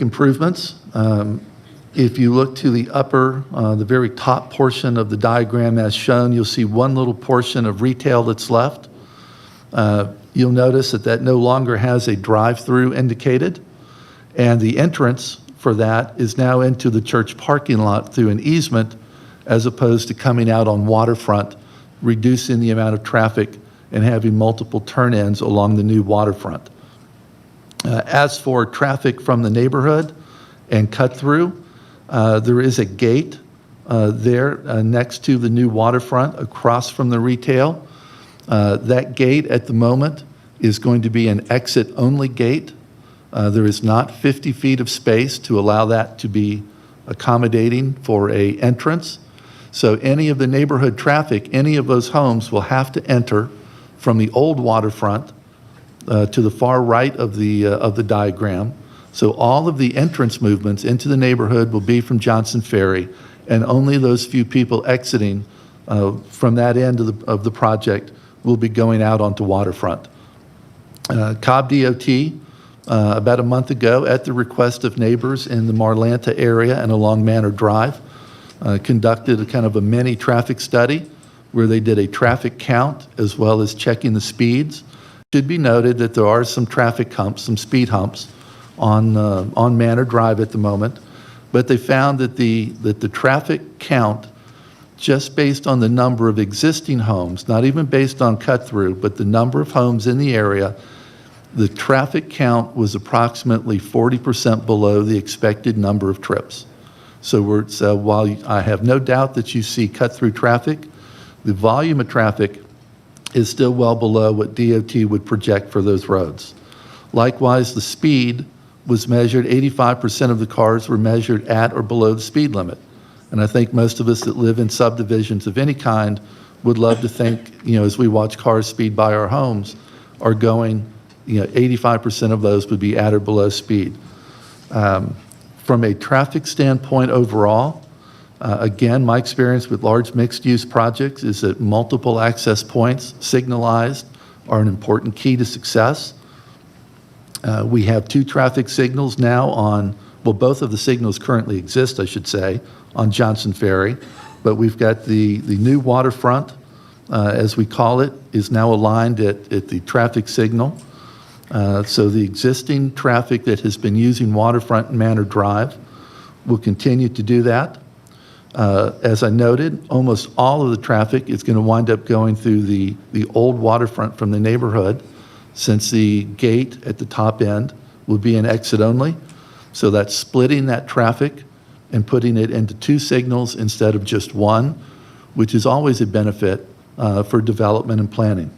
improvements, if you look to the upper, the very top portion of the diagram as shown, you'll see one little portion of retail that's left. You'll notice that no longer has a drive-through indicated, and the entrance for that is now into the church parking lot through an easement, as opposed to coming out on waterfront, reducing the amount of traffic and having multiple turn-ins along the new waterfront. As for traffic from the neighborhood and cut-through, there is a gate there next to the new waterfront across from the retail. That gate at the moment is going to be an exit-only gate. There is not 50 feet of space to allow that to be accommodating for an entrance. So any of the neighborhood traffic, any of those homes will have to enter from the old waterfront to the far right of the diagram. So all of the entrance movements into the neighborhood will be from Johnson Ferry, and only those few people exiting from that end of the project will be going out onto waterfront. Cobb DOT, about a month ago, at the request of neighbors in the Marlanta area and along Manor Drive, conducted a kind of a mini traffic study where they did a traffic count as well as checking the speeds. It should be noted that there are some traffic humps, some speed humps on Manor Drive at the moment, but they found that the traffic count just based on the number of existing homes, not even based on cut-through, but the number of homes in the area, the traffic count was approximately 40% below the expected number of trips. So while I have no doubt that you see cut-through traffic, the volume of traffic is still well below what DOT would project for those roads. Likewise, the speed was measured, 85% of the cars were measured at or below the speed limit. And I think most of us that live in subdivisions of any kind would love to think, as we watch cars speed by our homes, are going, 85% of those would be at or below speed. From a traffic standpoint overall, again, my experience with large mixed-use projects is that multiple access points, signalized, are an important key to success. We have 2 traffic signals now on, well, both of the signals currently exist, I should say, on Johnson Ferry, but we've got the new waterfront, as we call it, is now aligned at the traffic signal. So the existing traffic that has been using waterfront and Manor Drive will continue to do that. As I noted, almost all of the traffic is going to wind up going through the old waterfront from the neighborhood, since the gate at the top end will be an exit only. So that's splitting that traffic and putting it into 2 signals instead of just 1, which is always a benefit for development and planning.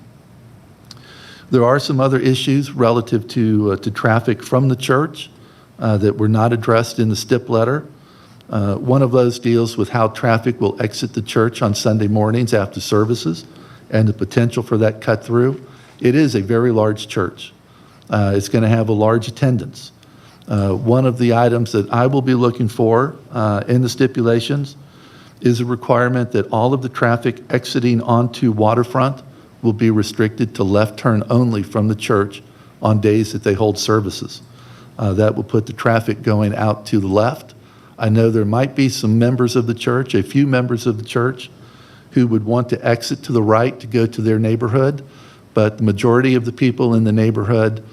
There are some other issues relative to traffic from the church that were not addressed in the STIP letter. One of those deals with how traffic will exit the church on Sunday mornings after services and the potential for that cut through. It is a very large church. It's going to have a large attendance. One of the items that I will be looking for in the stipulations is a requirement that all of the traffic exiting onto waterfront will be restricted to left turn only from the church on days that they hold services. That will put the traffic going out to the left. I know there might be some members of the church, a few members of the church, who would want to exit to the right to go to their neighborhood, but the majority of the people in the neighborhood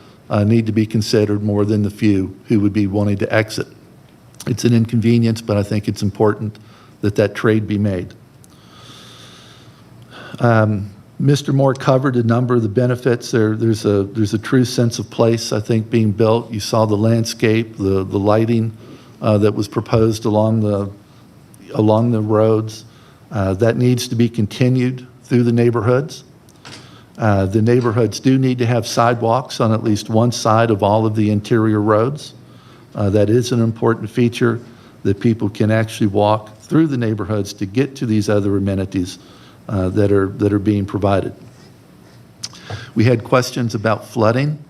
need to be considered more than the few who would be wanting to exit. It's an inconvenience, but I think it's important that that trade be made. Mr. Moore covered a number of the benefits. There's a true sense of place, I think, being built. You saw the landscape, the lighting that was proposed along the roads. That needs to be continued through the neighborhoods. The neighborhoods do need to have sidewalks on at least one side of all of the interior roads. That is an important feature, that people can actually walk through the neighborhoods to get to these other amenities that are being provided. We had questions about flooding.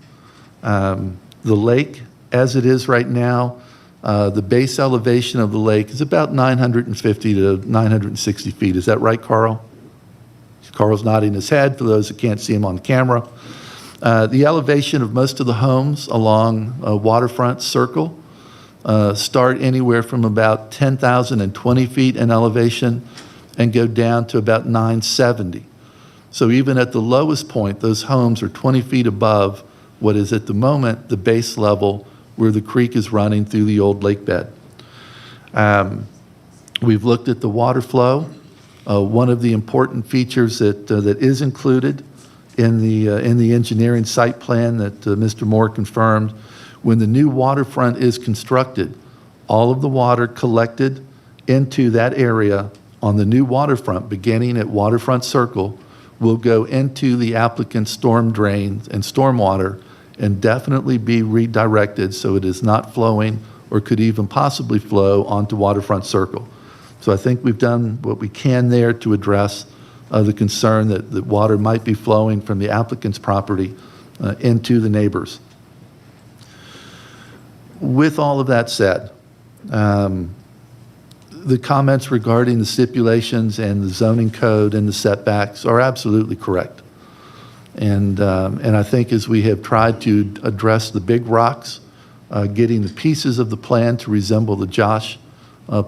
The lake, as it is right now, the base elevation of the lake is about 950 to 960 feet. Is that right, Carl? Carl's nodding his head for those that can't see him on camera. The elevation of most of the homes along Waterfront Circle start anywhere from about 10,020 feet in elevation and go down to about 970. So even at the lowest point, those homes are 20 feet above what is at the moment the base level where the creek is running through the old lake bed. We've looked at the water flow. One of the important features that is included in the engineering site plan that Mr. Moore confirmed, when the new waterfront is constructed, all of the water collected into that area on the new waterfront, beginning at Waterfront Circle, will go into the applicant's storm drains and stormwater and definitely be redirected so it is not flowing or could even possibly flow onto Waterfront Circle. So I think we've done what we can there to address the concern that water might be flowing from the applicant's property into the neighbors. With all of that said, the comments regarding the stipulations and the zoning code and the setbacks are absolutely correct. And I think as we have tried to address the big rocks, getting the pieces of the plan to resemble the Josh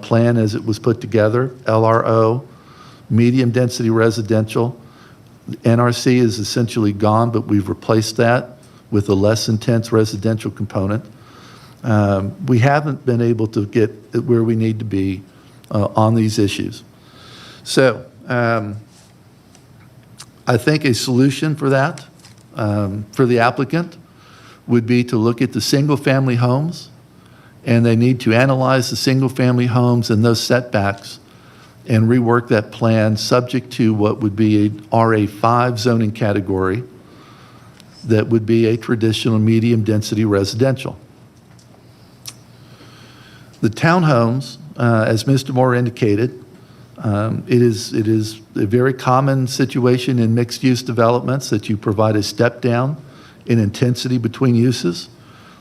plan as it was put together, LRO, medium density residential. NRC is essentially gone, but we've replaced that with a less intense residential component. We haven't been able to get where we need to be on these issues. So I think a solution for that, for the applicant, would be to look at the single-family homes, and they need to analyze the single-family homes and those setbacks and rework that plan subject to what would be a RA5 zoning category that would be a traditional medium-density residential. The townhomes, as Mr. Moore indicated, it is a very common situation in mixed-use developments that you provide a step-down in intensity between uses.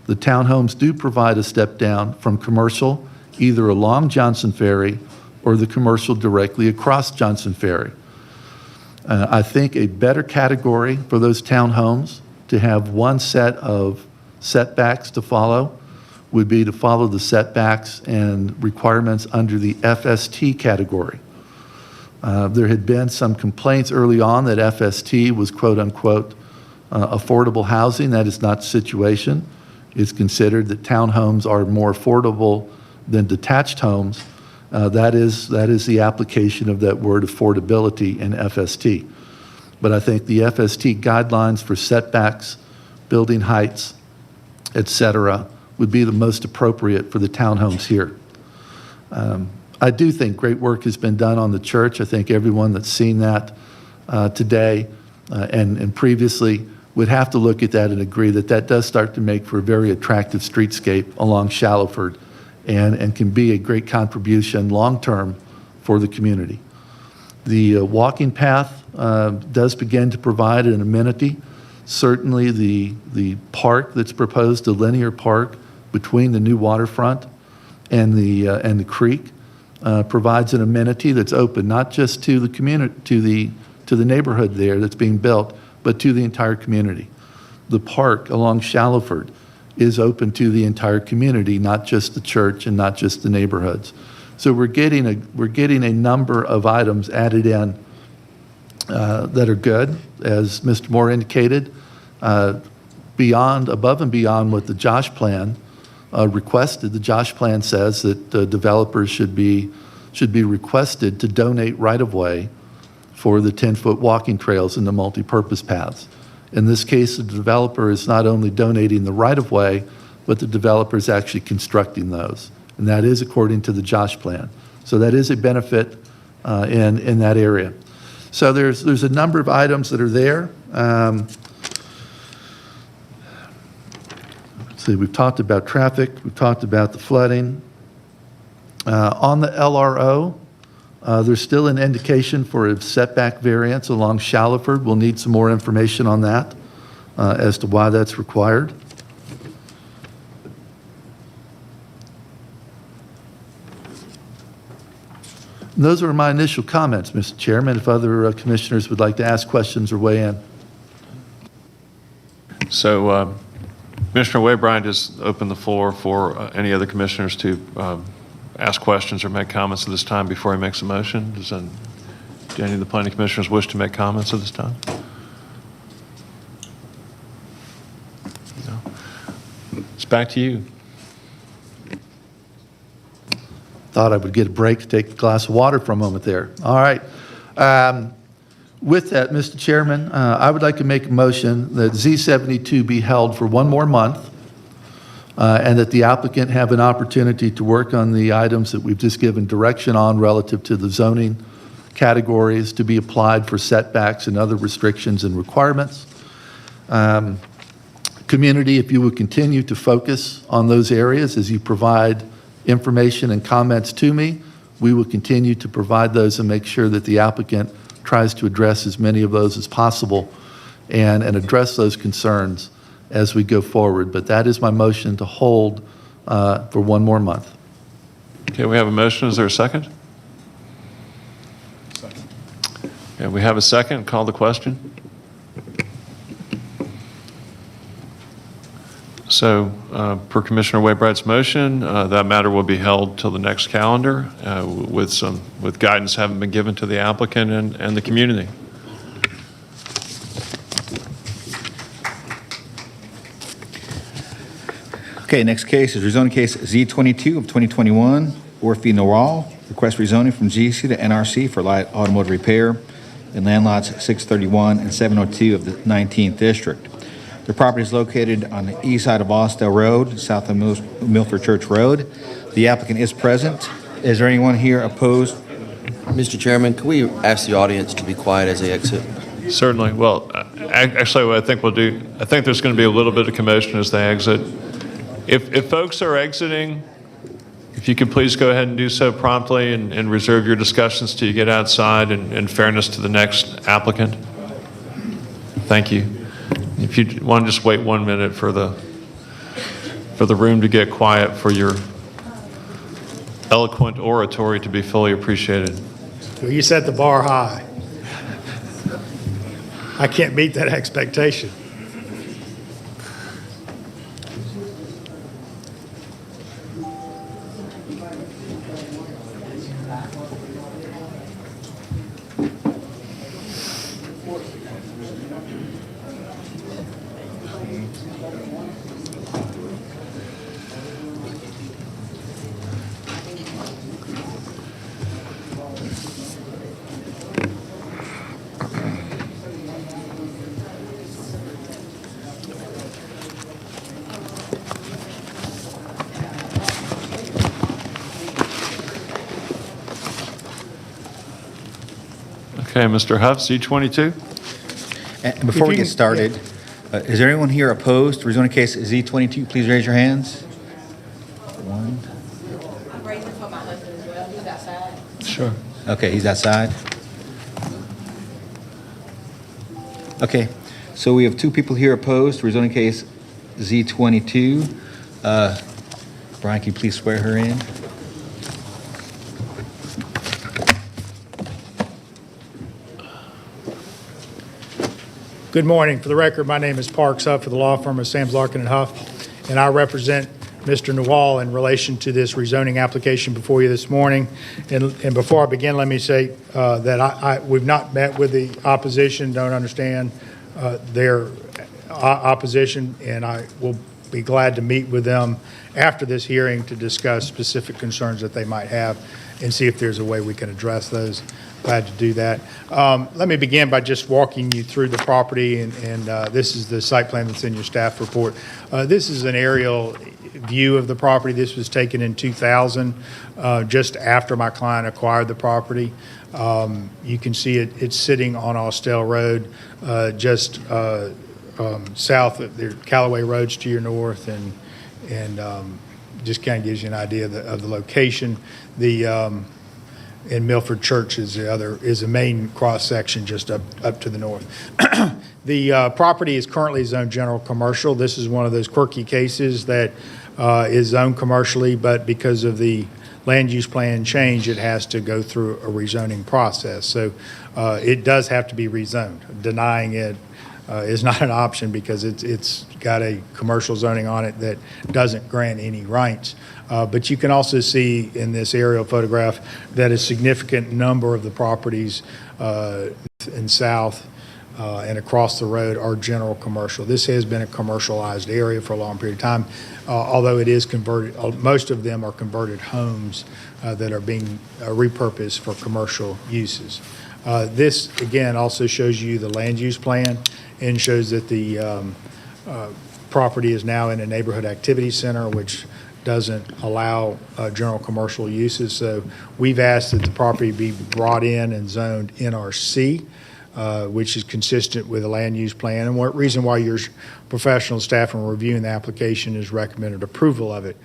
The townhomes do provide a step-down from commercial, either along Johnson Ferry or the commercial directly across Johnson Ferry. I think a better category for those townhomes to have one set of setbacks to follow would be to follow the setbacks and requirements under the FST category. There had been some complaints early on that FST was quote-unquote affordable housing. That is not the situation. It's considered that townhomes are more affordable than detached homes. That is the application of that word affordability in FST. But I think the FST guidelines for setbacks, building heights, et cetera, would be the most appropriate for the townhomes here. I do think great work has been done on the church. I think everyone that's seen that today and previously would have to look at that and agree that that does start to make for a very attractive streetscape along Shallowford and can be a great contribution long-term for the community. The walking path does begin to provide an amenity. Certainly the park that's proposed, a linear park between the new waterfront and the creek, provides an amenity that's open not just to the community, to the neighborhood there that's being built, but to the entire community. The park along Shallowford is open to the entire community, not just the church and not just the neighborhoods. So we're getting a number of items added in that are good, as Mr. Moore indicated, above and beyond what the Josh plan requested. The Josh plan says that developers should be requested to donate right-of-way for the 10-foot walking trails and the multi-purpose paths. In this case, the developer is not only donating the right-of-way, but the developer is actually constructing those. And that is according to the Josh plan. So that is a benefit in that area. So there's a number of items that are there. Let's see, we've talked about traffic, we've talked about the flooding. On the LRO, there's still an indication for a setback variance along Shallowford. We'll need some more information on that as to why that's required. And those are my initial comments, Mr. Chairman. If other commissioners would like to ask questions or weigh in. So Commissioner Waybright has opened the floor for any other commissioners to ask questions or make comments at this time before he makes a motion. Do any of the planning commissioners wish to make comments at this time? No. It's back to you. Thought I would get a break to take a glass of water for a moment there. All right. With that, Mr. Chairman, I would like to make a motion that Z-72 be held for one more month and that the applicant have an opportunity to work on the items that we've just given direction on relative to the zoning categories to be applied for setbacks and other restrictions and requirements. Community, if you would continue to focus on those areas as you provide information and comments to me, we will continue to provide those and make sure that the applicant tries to address as many of those as possible and address those concerns as we go forward. But that is my motion to hold for one more month. Okay, we have a motion. Is there a second? Second. Okay, we have a second. Call the question. So per Commissioner Waybright's motion, that matter will be held till the next calendar with guidance having been given to the applicant and the community. Okay, next case is rezoning case Z-22 of 2021, Orphe Noel, Request rezoning from GC to NRC for light automotive repair in land lots 631 and 702 of the 19th District. The property is located on the east side of Austell Road, south of Milford Church Road. The applicant is present. Is there anyone here opposed? Mr. Chairman, can we ask the audience to be quiet as they exit? Certainly. Well, actually, what I think we'll do, I think there's going to be a little bit of commotion as they exit. If folks are exiting, if you could please go ahead and do so promptly and reserve your discussions till you get outside in fairness to the next applicant. Thank you. If you want to just wait 1 minute for the room to get quiet for your eloquent oratory to be fully appreciated. Well, you set the bar high. I can't meet that expectation. Okay, Mr. Huff, Z-22. And before we get started, is there anyone here opposed to rezoning case Z-22? Please raise your hands. One. I'm raising for my husband as well. He's outside. Sure. Okay, he's outside. Okay, so we have 2 people here opposed to rezoning case Z-22. Brian, can you please swear her in? Good morning. For the record, my name is Parks Huff for the law firm of Sams, Larkin, and Huff, and I represent Mr. Newall in relation to this rezoning application before you this morning. And before I begin, let me say that we've not met with the opposition, don't understand their opposition, and I will be glad to meet with them after this hearing to discuss specific concerns that they might have and see if there's a way we can address those. Glad to do that. Let me begin by just walking you through the property, and this is the site plan that's in your staff report. This is an aerial view of the property. This was taken in 2000, just after my client acquired the property. You can see it's sitting on Austell Road, just south of the Callaway Roads to your north, and just kind of gives you an idea of the location. And Milford Church is the main cross section just up to the north. The property is currently zoned general commercial. This is one of those quirky cases that is zoned commercially, but because of the land use plan change, it has to go through a rezoning process. So it does have to be rezoned. Denying it is not an option because it's got a commercial zoning on it that doesn't grant any rights. But you can also see in this aerial photograph that a significant number of the properties and south and across the road are general commercial. This has been a commercialized area for a long period of time, although it is converted. Most of them are converted homes that are being repurposed for commercial uses. This, again, also shows you the land use plan and shows that the property is now in a neighborhood activity center, which doesn't allow general commercial uses. So we've asked that the property be brought in and zoned NRC, which is consistent with the land use plan. And one reason why your professional staff in reviewing the application has recommended approval of it.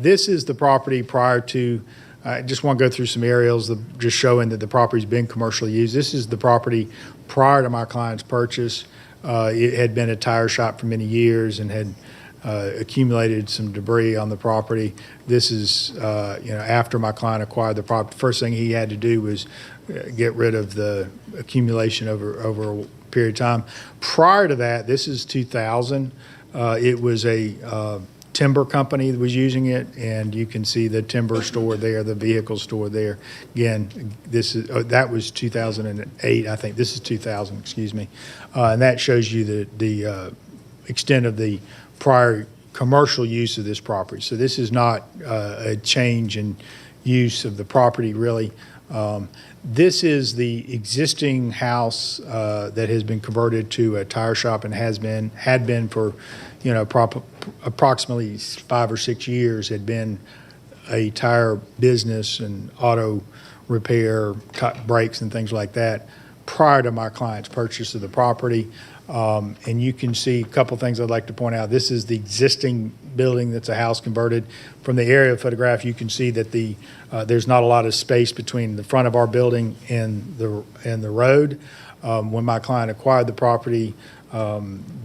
This is the property prior to, I just want to go through some aerials just showing that the property's been commercially used. This is the property prior to my client's purchase. It had been a tire shop for many years and had accumulated some debris on the property. This is, after my client acquired the property, first thing he had to do was get rid of the accumulation over a period of time. Prior to that, this is 2000. It was a timber company that was using it, and you can see the timber store there, the vehicle store there. Again, that was 2008, I think. This is 2000, excuse me. And that shows you the extent of the prior commercial use of this property. So this is not a change in use of the property, really. This is the existing house that has been converted to a tire shop and had been for, approximately 5 or 6 years, had been a tire business and auto repair, brakes and things like that prior to my client's purchase of the property. And you can see a couple things I'd like to point out. This is the existing building that's a house converted. From the aerial photograph, you can see that there's not a lot of space between the front of our building and the road. When my client acquired the property,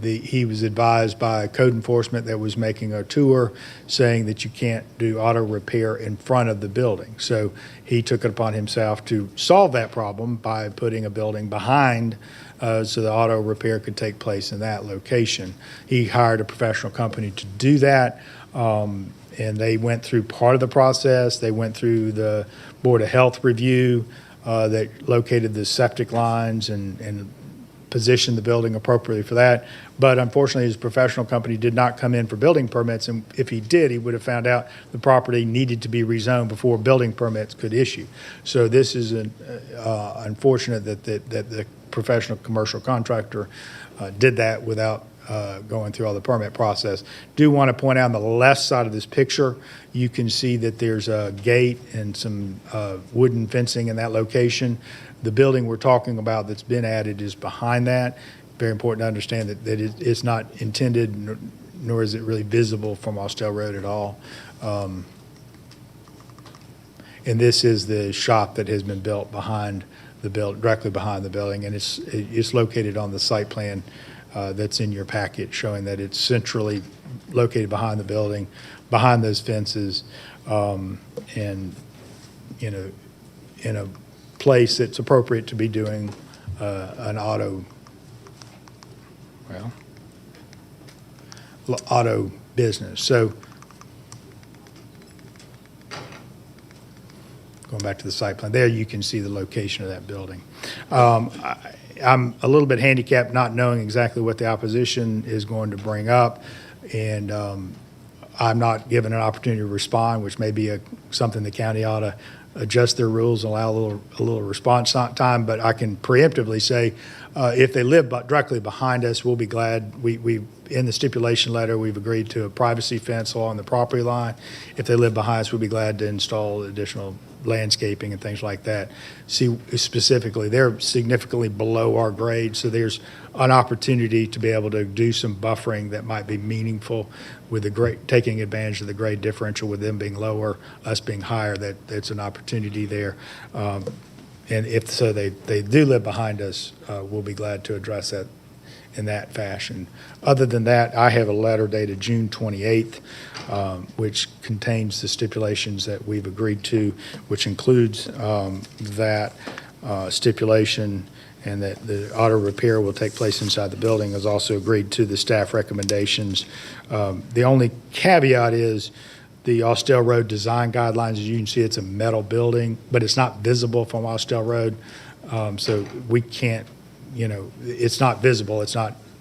he was advised by code enforcement that was making a tour saying that you can't do auto repair in front of the building. So he took it upon himself to solve that problem by putting a building behind so the auto repair could take place in that location. He hired a professional company to do that, and they went through part of the process. They went through the Board of Health review that located the septic lines and positioned the building appropriately for that. But unfortunately, his professional company did not come in for building permits, and if he did, he would have found out the property needed to be rezoned before building permits could issue. So this is unfortunate that the professional commercial contractor did that without going through all the permit process. Do want to point out on the left side of this picture, you can see that there's a gate and some wooden fencing in that location. The building we're talking about that's been added is behind that. Very important to understand that it's not intended, nor is it really visible from Austell Road at all. And this is the shop that has been built behind the directly behind the building, and it's located on the site plan that's in your packet, showing that it's centrally located behind the building, behind those fences, and in a place that's appropriate to be doing an auto business. So going back to the site plan, there you can see the location of that building. I'm a little bit handicapped not knowing exactly what the opposition is going to bring up, and I'm not given an opportunity to respond, which may be something the county ought to adjust their rules and allow a little response time. But I can preemptively say, if they live directly behind us, we'll be glad. We in the stipulation letter, we've agreed to a privacy fence along the property line. If they live behind us, we'll be glad to install additional landscaping and things like that. See, specifically, they're significantly below our grade, so there's an opportunity to be able to do some buffering that might be meaningful with the grade, taking advantage of the grade differential with them being lower, us being higher. That's an opportunity there. And if so, they do live behind us, we'll be glad to address that in that fashion. Other than that, I have a letter dated June 28th, which contains the stipulations that we've agreed to, which includes that stipulation, and that the auto repair will take place inside the building, is also agreed to the staff recommendations. The only caveat is the Austell Road design guidelines. As you can see, it's a metal building, but it's not visible from Austell Road. So we can't, it's not visible.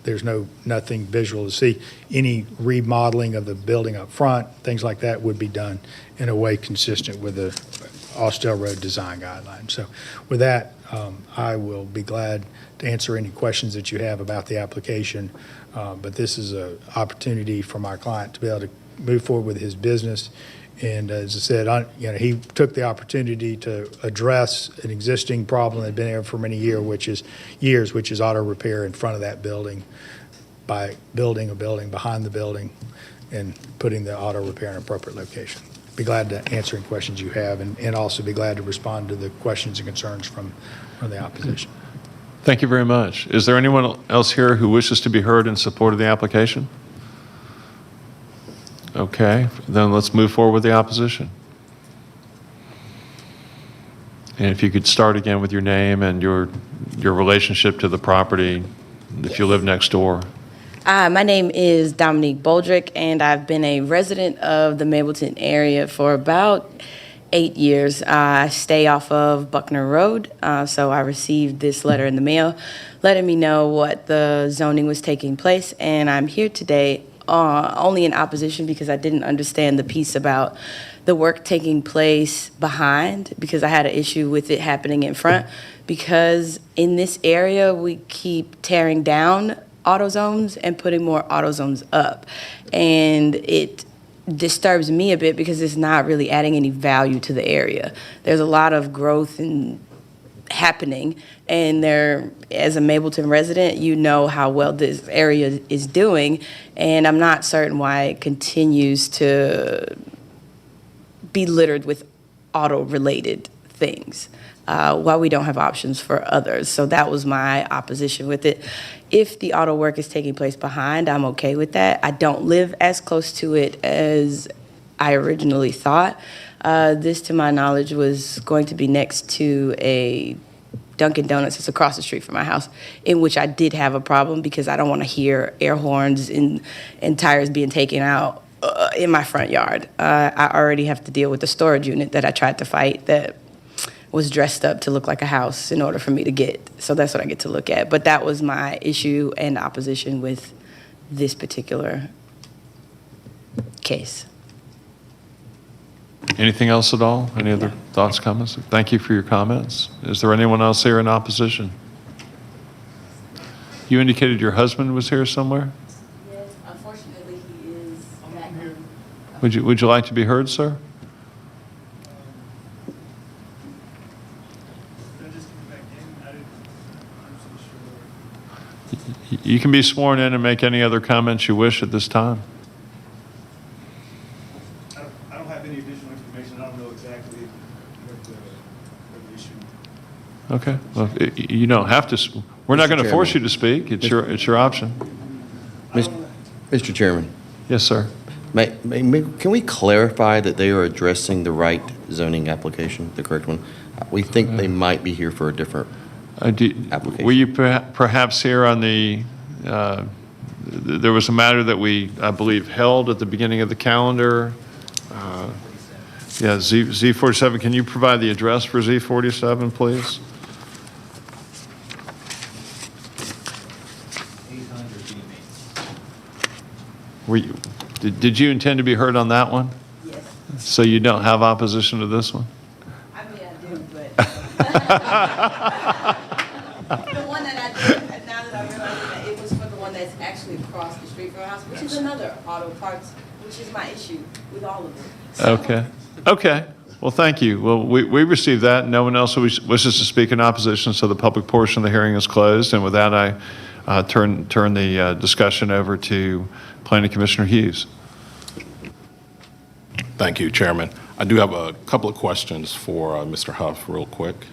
There's nothing visual to see. Any remodeling of the building up front, things like that, would be done in a way consistent with the Austell Road design guidelines. So with that, I will be glad to answer any questions that you have about the application. But this is an opportunity for my client to be able to move forward with his business. And as I said, he took the opportunity to address an existing problem that had been there for many years, which is auto repair in front of that building, by building a building behind the building and putting the auto repair in an appropriate location. Be glad to answer any questions you have, and also be glad to respond to the questions and concerns from the opposition. Thank you very much. Is there anyone else here who wishes to be heard in support of the application? Okay, then let's move forward with the opposition. And if you could start again with your name and your relationship to the property, if you live next door. My name is Dominique Boldrick, and I've been a resident of the Mableton area for about 8 years. I stay off of Buckner Road, so I received this letter in the mail letting me know what the zoning was taking place, and I'm here today only in opposition because I didn't understand the piece about the work taking place behind, because I had an issue with it happening in front. Because in this area, we keep tearing down AutoZones and putting more AutoZones up. And it disturbs me a bit because it's not really adding any value to the area. There's a lot of growth and happening, and there, as a Mableton resident, you know how well this area is doing, and I'm not certain why it continues to be littered with auto-related things, while we don't have options for others. So that was my opposition with it. If the auto work is taking place behind, I'm okay with that. I don't live as close to it as I originally thought. This, to my knowledge, was going to be next to a Dunkin' Donuts that's across the street from my house, in which I did have a problem because I don't want to hear air horns and tires being taken out in my front yard. I already have to deal with the storage unit that I tried to fight that was dressed up to look like a house in order for me to get. So that's what I get to look at. But that was my issue and opposition with this particular case. Anything else at all? Any other thoughts, comments? Thank you for your comments. Is there anyone else here in opposition? You indicated your husband was here somewhere? Yes, unfortunately, he is back here. Would you like to be heard, sir? You can be sworn in and make any other comments you wish at this time. I don't have any additional information. I don't know exactly what the issue. Okay. Well, you don't have to. We're not going to force you to speak. It's your option. Mr. Chairman. Yes, sir. Can we clarify that they are addressing the right zoning application, the correct one? We think they might be here for a different application. Were you perhaps here on the, there was a matter that we, I believe, held at the beginning of the calendar. Yeah, Z47, can you provide the address for Z47, please? 800 Did you intend to be heard on that one? Yes. So you don't have opposition to this one? I mean, I do, but the one that I did, now that I realize that it was for the one that's actually across the street from our house, which is another auto parts, which is my issue with all of it. So, Okay. Well, thank you. Well, we received that. No one else wishes to speak in opposition, so the public portion of the hearing is closed. And with that, I turn the discussion over to Planning Commissioner Hughes. Thank you, Chairman. I do have a couple of questions for Mr. Huff real quick.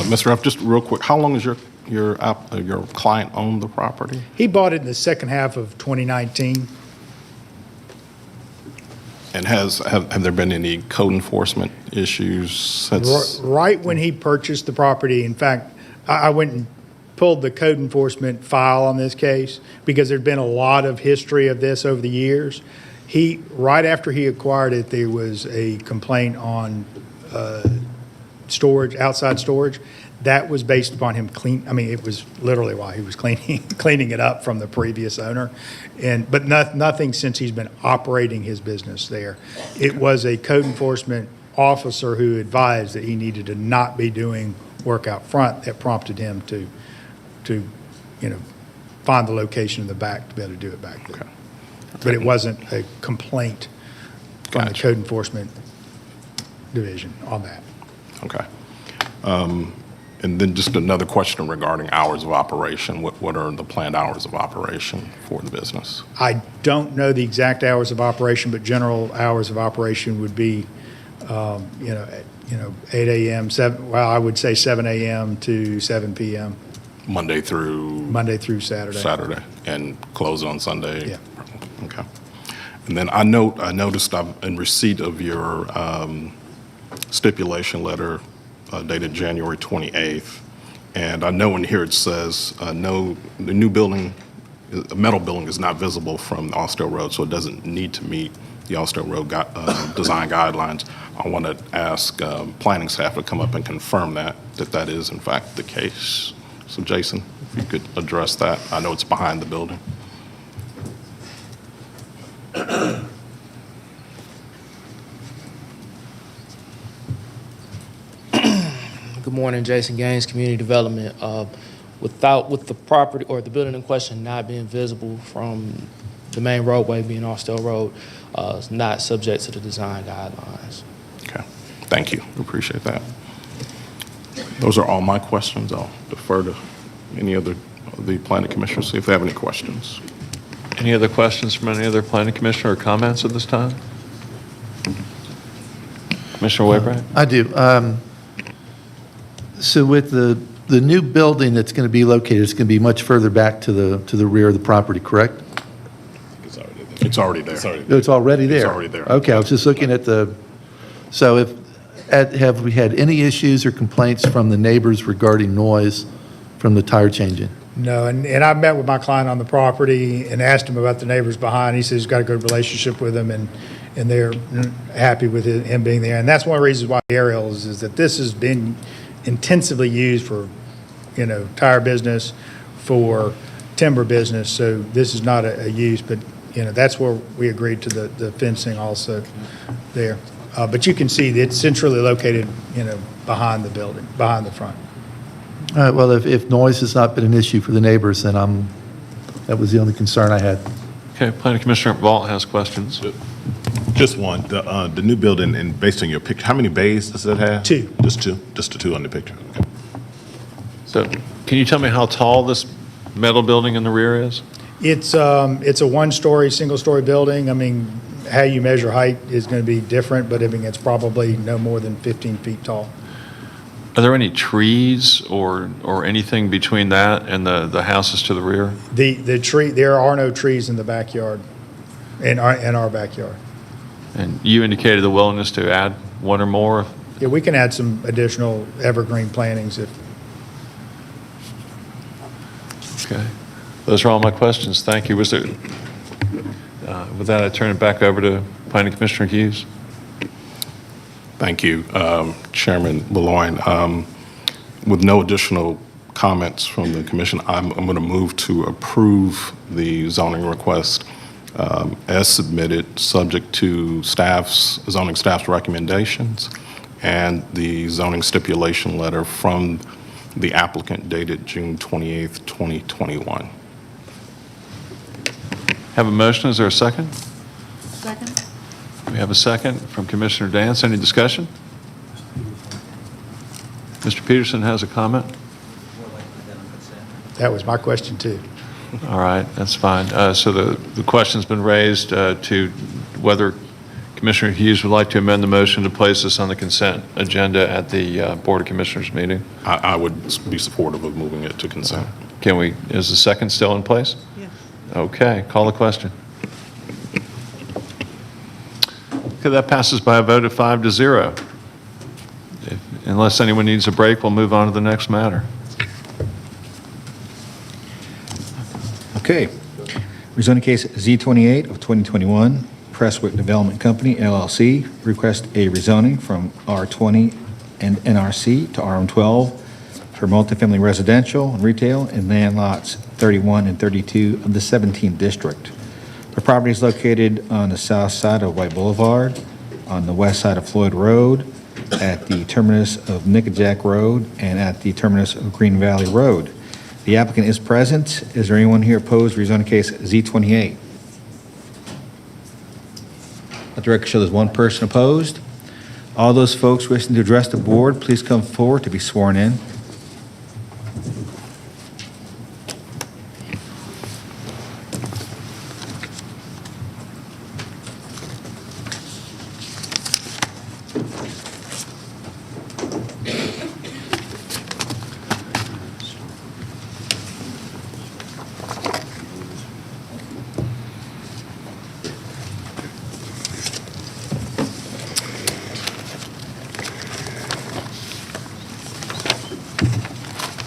Mr. Huff, just real quick, how long has your client owned the property? He bought it in the second half of 2019. And have there been any code enforcement issues since? Right when he purchased the property, in fact, I went and pulled the code enforcement file on this case because there'd been a lot of history of this over the years. Right after he acquired it, there was a complaint on storage, outside storage. That was based upon him it was literally while he was cleaning it up from the previous owner. But nothing since he's been operating his business there. It was a code enforcement officer who advised that he needed to not be doing work out front that prompted him to find the location in the back to be able to do it back there. Okay. But it wasn't a complaint from the code enforcement division on that. Okay. And then just another question regarding hours of operation. What are the planned hours of operation for the business? I don't know the exact hours of operation, but general hours of operation would be, 8 a.m., I would say 7 a.m. to 7 p.m. Monday through Saturday. Saturday, and close on Sunday? Yeah. Okay. And then I noticed I'm in receipt of your stipulation letter dated January 28th. And I know in here it says, no, the new building, a metal building is not visible from Austell Road, so it doesn't need to meet the Austell Road design guidelines. I want to ask planning staff to come up and confirm that is in fact the case. So Jason, if you could address that. I know it's behind the building. Good morning, Jason Gaines, Community Development. With the property or the building in question not being visible from the main roadway being Austell Road, it's not subject to the design guidelines. Okay, thank you. Appreciate that. Those are all my questions. I'll defer to any other of the planning commissioners, see if they have any questions. Any other questions from any other planning commissioner or comments at this time? Commissioner Wainwright? I do. So with the new building that's going to be located, it's going to be much further back to the rear of the property, correct? It's already there. It's already there? It's already there. Okay, I was just looking at so have we had any issues or complaints from the neighbors regarding noise from the tire changing? No, and I met with my client on the property and asked him about the neighbors behind. He says he's got a good relationship with them, and they're happy with him being there. And that's one of the reasons why aerials is that this has been intensively used for, tire business, for timber business. So this is not a use, but, that's where we agreed to the fencing also there. But you can see that it's centrally located, behind the building, behind the front. All right, well, if noise has not been an issue for the neighbors, then that was the only concern I had. Okay, Planning Commissioner Vault has questions. Just one. The new building, and based on your picture, how many bays does it have? Two. Just two? Just the two on the picture? Okay. So can you tell me how tall this metal building in the rear is? It's a one-story, single-story building. I mean, how you measure height is going to be different, but I mean, it's probably no more than 15 feet tall. Are there any trees or anything between that and the houses to the rear? The tree, there are no trees in the backyard, in our backyard. And you indicated the willingness to add one or more? Yeah, we can add some additional evergreen plantings if. Okay. Those are all my questions. Thank you. With that, I turn it back over to Planning Commissioner Hughes. Thank you, Chairman Boulogne. With no additional comments from the commission, I'm going to move to approve the zoning request as submitted, subject to zoning staff's recommendations and the zoning stipulation letter from the applicant dated June 28th, 2021. Have a motion. Is there a second? Second. We have a second from Commissioner Dance. Any discussion? Mr. Peterson has a comment. That was my question too. All right, that's fine. So the question's been raised to whether Commissioner Hughes would like to amend the motion to place this on the consent agenda at the Board of Commissioners meeting. I would be supportive of moving it to consent. Is the second still in place? Yes. Okay, call the question. Okay, that passes by a vote of 5-0. Unless anyone needs a break, we'll move on to the next matter. Okay. Rezoning case Z-48 of 2021, Presswick Development Company, LLC, request a rezoning from R20 and NRC to RM12 for multifamily residential and retail in land lots 31 and 32 of the 17th district. The property is located on the south side of White Boulevard, on the west side of Floyd Road, at the terminus of Nickajack Road, and at the terminus of Green Valley Road. The applicant is present. Is there anyone here opposed to rezoning case Z-28? Let the record show there's one person opposed. All those folks wishing to address the board, please come forward to be sworn in.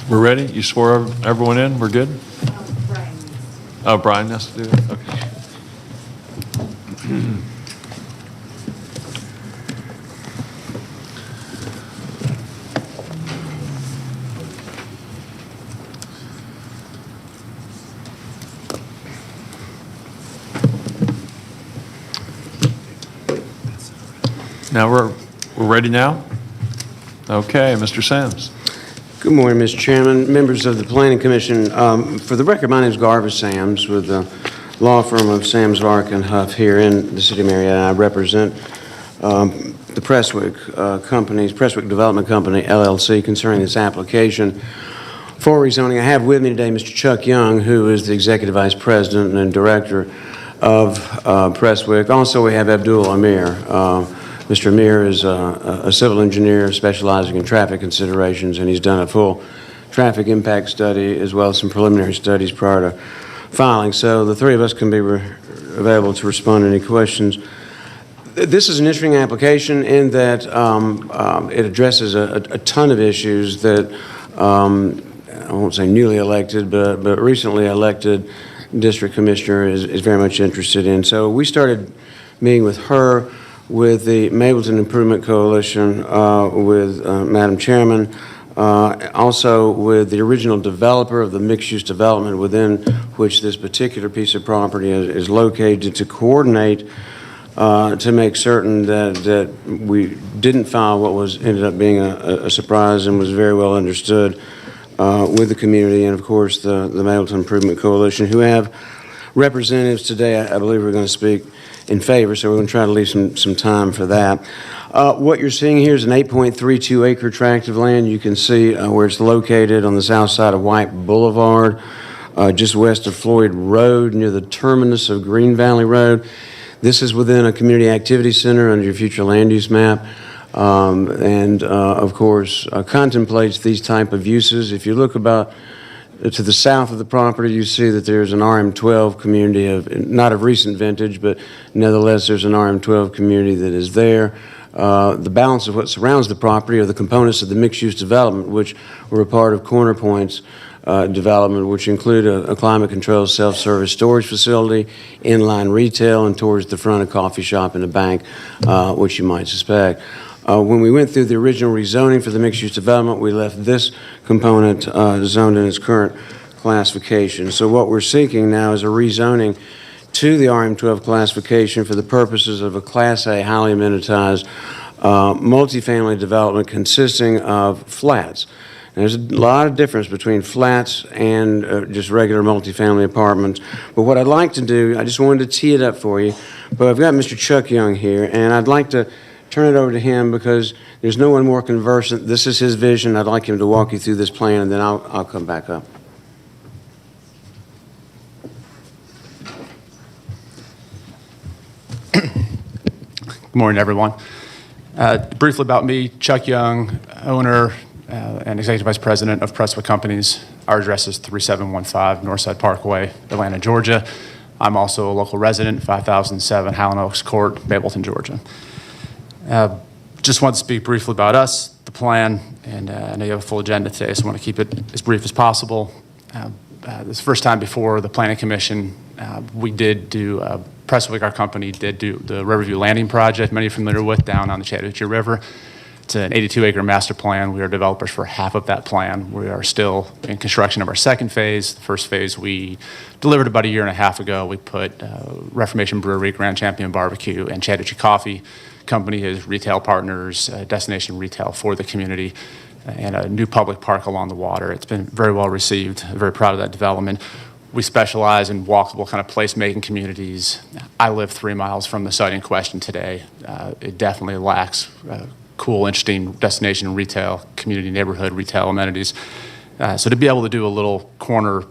We're ready? You swore everyone in? We're good? Oh, Brian has to do it? Okay. Now we're ready now? Okay, Mr. Sams. Good morning, Mr. Chairman, members of the Planning Commission. For the record, my name is Garva Sams with the law firm of Sams, Vark and Huff here in the city of Marietta. I represent the Prestwick Prestwick Development Company, LLC, concerning this application for rezoning. I have with me today Mr. Chuck Young, who is the Executive Vice President and Director of Prestwick. Also, we have Abdul Amir. Mr. Amir is a civil engineer specializing in traffic considerations, and he's done a full traffic impact study as well as some preliminary studies prior to filing. So the three of us can be available to respond to any questions. This is an interesting application in that it addresses a ton of issues that I won't say newly elected, but recently elected district commissioner is very much interested in. So we started meeting with her, with the Mableton Improvement Coalition, with Madam Chairman, also with the original developer of the mixed-use development within which this particular piece of property is located, to coordinate to make certain that we didn't file what ended up being a surprise and was very well understood with the community, and of course the Mableton Improvement Coalition, who have representatives today. I believe we're going to speak in favor, so we're going to try to leave some time for that. What you're seeing here is an 8.32 acre tract of land. You can see where it's located on the south side of White Boulevard, just west of Floyd Road, near the terminus of Green Valley Road. This is within a community activity center under your future land use map, and of course contemplates these type of uses. If you look about to the south of the property, you see that there's an RM12 community, not of recent vintage, but nevertheless there's an RM12 community that is there. The balance of what surrounds the property are the components of the mixed-use development, which were a part of Corner Point's development, which include a climate-controlled self-service storage facility, inline retail, and towards the front, a coffee shop and a bank, which you might suspect. When we went through the original rezoning for the mixed-use development, we left this component zoned in its current classification. So what we're seeking now is a rezoning to the RM12 classification for the purposes of a Class A highly amenitized multifamily development consisting of flats. And there's a lot of difference between flats and just regular multifamily apartments. But what I'd like to do, I just wanted to tee it up for you, but I've got Mr. Chuck Young here, and I'd like to turn it over to him because there's no one more conversant. This is his vision. I'd like him to walk you through this plan, and then I'll come back up. Good morning, everyone. Briefly about me, Chuck Young, owner and Executive Vice President of Prestwick Companies. Our address is 3715 Northside Parkway, Atlanta, Georgia. I'm also a local resident, 5007 Howland Oaks Court, Mableton, Georgia. Just want to speak briefly about us, the plan, and I know you have a full agenda today, so I want to keep it as brief as possible. This is the first time before the Planning Commission. We did do, Prestwick, our company, did do the Riverview Landing project, many are familiar with, down on the Chattahoochee River. It's an 82-acre master plan. We are developers for half of that plan. We are still in construction of our second phase. The first phase we delivered about a year and a half ago. We put Reformation Brewery, Grand Champion Barbecue, and Chattahoochee Coffee Company as retail partners, destination retail for the community, and a new public park along the water. It's been very well received. Very proud of that development. We specialize in walkable kind of place-making communities. I live 3 miles from the site in question today. It definitely lacks cool, interesting destination retail, community neighborhood retail amenities. So to be able to do a little corner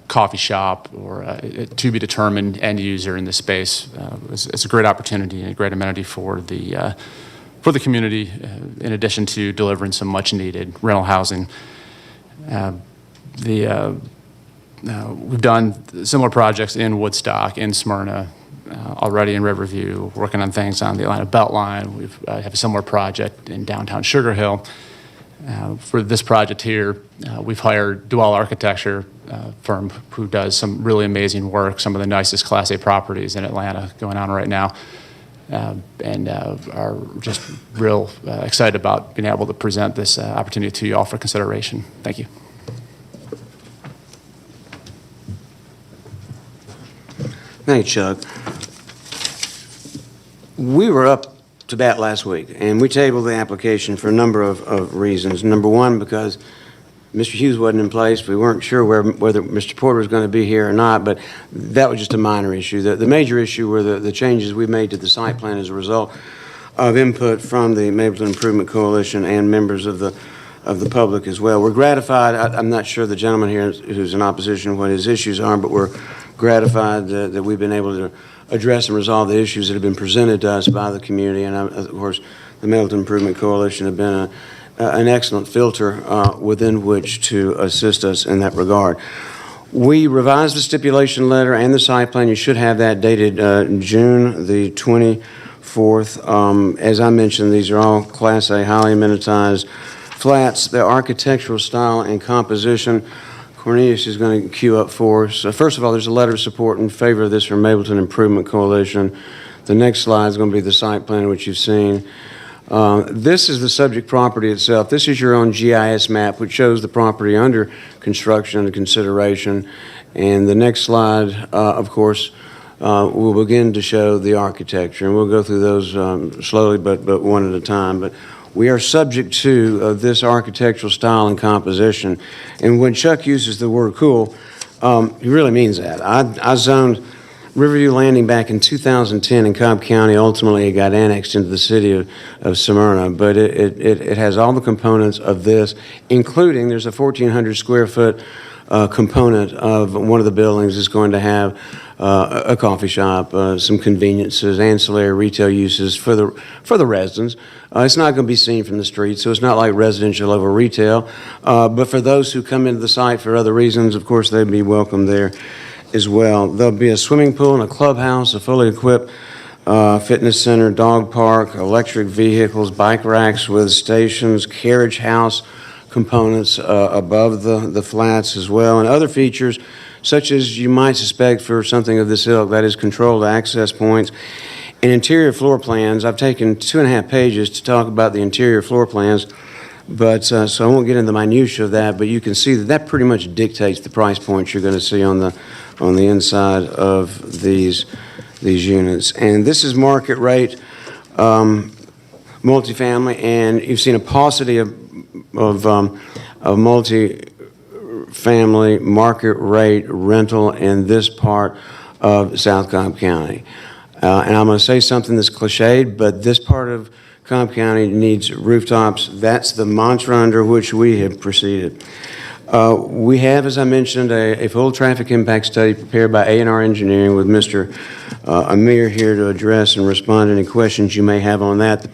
coffee shop or to be determined end user in this space, it's a great opportunity and a great amenity for the community, in addition to delivering some much needed rental housing. We've done similar projects in Woodstock, in Smyrna, already in Riverview, working on things on the Atlanta Beltline. We have a similar project in downtown Sugar Hill. For this project here, we've hired Dual Architecture firm who does some really amazing work, some of the nicest Class A properties in Atlanta going on right now, and are just real excited about being able to present this opportunity to you all for consideration. Thank you. Thanks, Chuck. We were up to bat last week, and we tabled the application for a number of reasons. Number one, because Mr. Hughes wasn't in place. We weren't sure whether Mr. Porter was going to be here or not, but that was just a minor issue. The major issue were the changes we made to the site plan as a result of input from the Mapleton Improvement Coalition and members of the public as well. We're gratified. I'm not sure the gentleman here who's in opposition what his issues are, but we're gratified that we've been able to address and resolve the issues that have been presented to us by the community. And of course, the Mapleton Improvement Coalition have been an excellent filter within which to assist us in that regard. We revised the stipulation letter and the site plan. You should have that dated June the 24th. As I mentioned, these are all Class A, highly amenitized flats. The architectural style and composition, Cornelius is going to queue up for us. First of all, there's a letter of support in favor of this from Mapleton Improvement Coalition. The next slide is going to be the site plan, which you've seen. This is the subject property itself. This is your own GIS map, which shows the property under construction and consideration. And the next slide, of course, will begin to show the architecture. And we'll go through those slowly, but one at a time. But we are subject to this architectural style and composition. And when Chuck uses the word cool, he really means that. I zoned Riverview Landing back in 2010 in Cobb County. Ultimately, it got annexed into the city of Smyrna, but it has all the components of this, including there's a 1,400 square foot component of one of the buildings is going to have a coffee shop, some conveniences, ancillary retail uses for the residents. It's not going to be seen from the street, so it's not like residential over retail. But for those who come into the site for other reasons, of course, they'd be welcome there as well. There'll be a swimming pool and a clubhouse, a fully equipped fitness center, dog park, electric vehicles, bike racks with stations, carriage house components above the flats as well, and other features such as you might suspect for something of this ilk, that is controlled access points and interior floor plans. I've taken 2.5 pages to talk about the interior floor plans, but so I won't get into the minutiae of that, but you can see that pretty much dictates the price points you're going to see on the inside of these units. And this is market rate multifamily, and you've seen a paucity of multifamily market rate rental in this part of South Cobb County. And I'm going to say something that's cliched, but this part of Cobb County needs rooftops. That's the mantra under which we have proceeded. We have, as I mentioned, a full traffic impact study prepared by A&R Engineering with Mr. Amir here to address and respond to any questions you may have on that.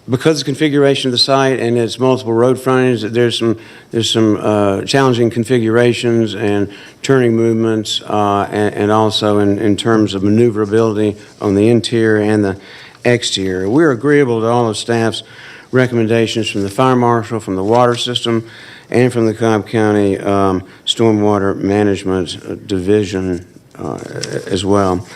Because of the configuration of the site and its multiple road frontage, there's some challenging configurations and turning movements, and also in terms of maneuverability on the interior and the exterior. We're agreeable to all of staff's recommendations from the fire marshal, from the water system, and from the Cobb County Stormwater Management Division as well.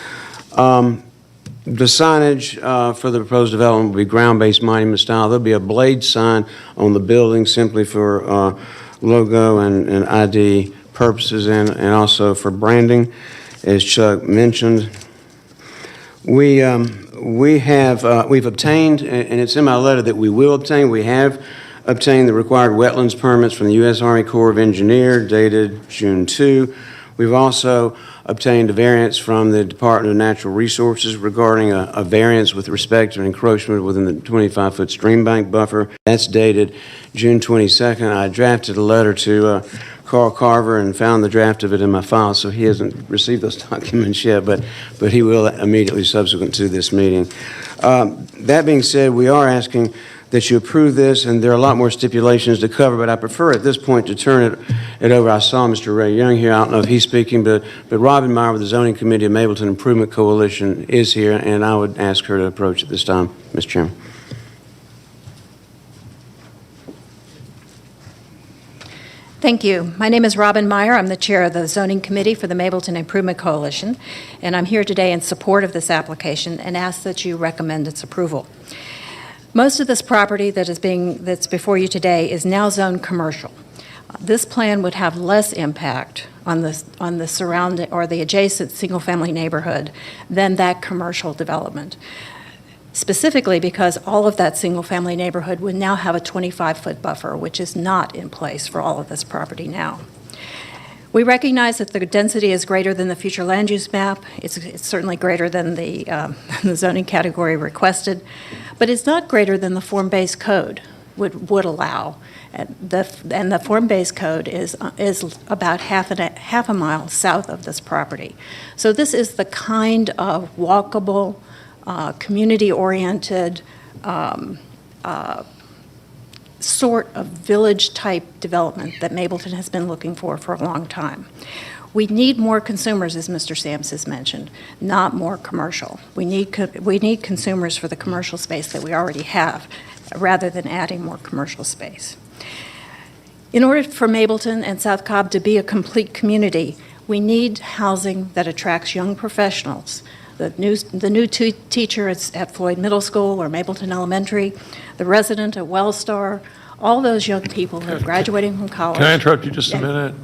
The signage for the proposed development will be ground-based monument style. There'll be a blade sign on the building simply for logo and ID purposes and also for branding, as Chuck mentioned. We've obtained, and it's in my letter that we will obtain, we have obtained the required wetlands permits from the U.S. Army Corps of Engineers dated June 2. We've also obtained a variance from the Department of Natural Resources regarding a variance with respect to an encroachment within the 25-foot stream bank buffer. That's dated June 22nd. I drafted a letter to Carl Carver and found the draft of it in my file, so he hasn't received those documents yet, but he will immediately subsequent to this meeting. That being said, we are asking that you approve this, and there are a lot more stipulations to cover, but I prefer at this point to turn it over. I saw Mr. Ray Young here. I don't know if he's speaking, but Robin Meyer with the Zoning Committee of Mapleton Improvement Coalition is here, and I would ask her to approach at this time, Mr. Chairman. Thank you. My name is Robin Meyer. I'm the chair of the Zoning Committee for the Mapleton Improvement Coalition, and I'm here today in support of this application and ask that you recommend its approval. Most of this property that's before you today is now zoned commercial. This plan would have less impact on the surrounding or the adjacent single-family neighborhood than that commercial development. specifically because all of that single-family neighborhood would now have a 25-foot buffer, which is not in place for all of this property now. We recognize that the density is greater than the future land use map. It's certainly greater than the zoning category requested, but it's not greater than the form-based code would allow. And the form-based code is about half a mile south of this property. So this is the kind of walkable, community-oriented, sort of village-type development that Mableton has been looking for a long time. We need more consumers, as Mr. Sams has mentioned, not more commercial. We need consumers for the commercial space that we already have, rather than adding more commercial space. In order for Mableton and South Cobb to be a complete community, we need housing that attracts young professionals. The new teacher at Floyd Middle School or Mableton Elementary, the resident at Wellstar, all those young people who are graduating from college. Can I interrupt you just a minute?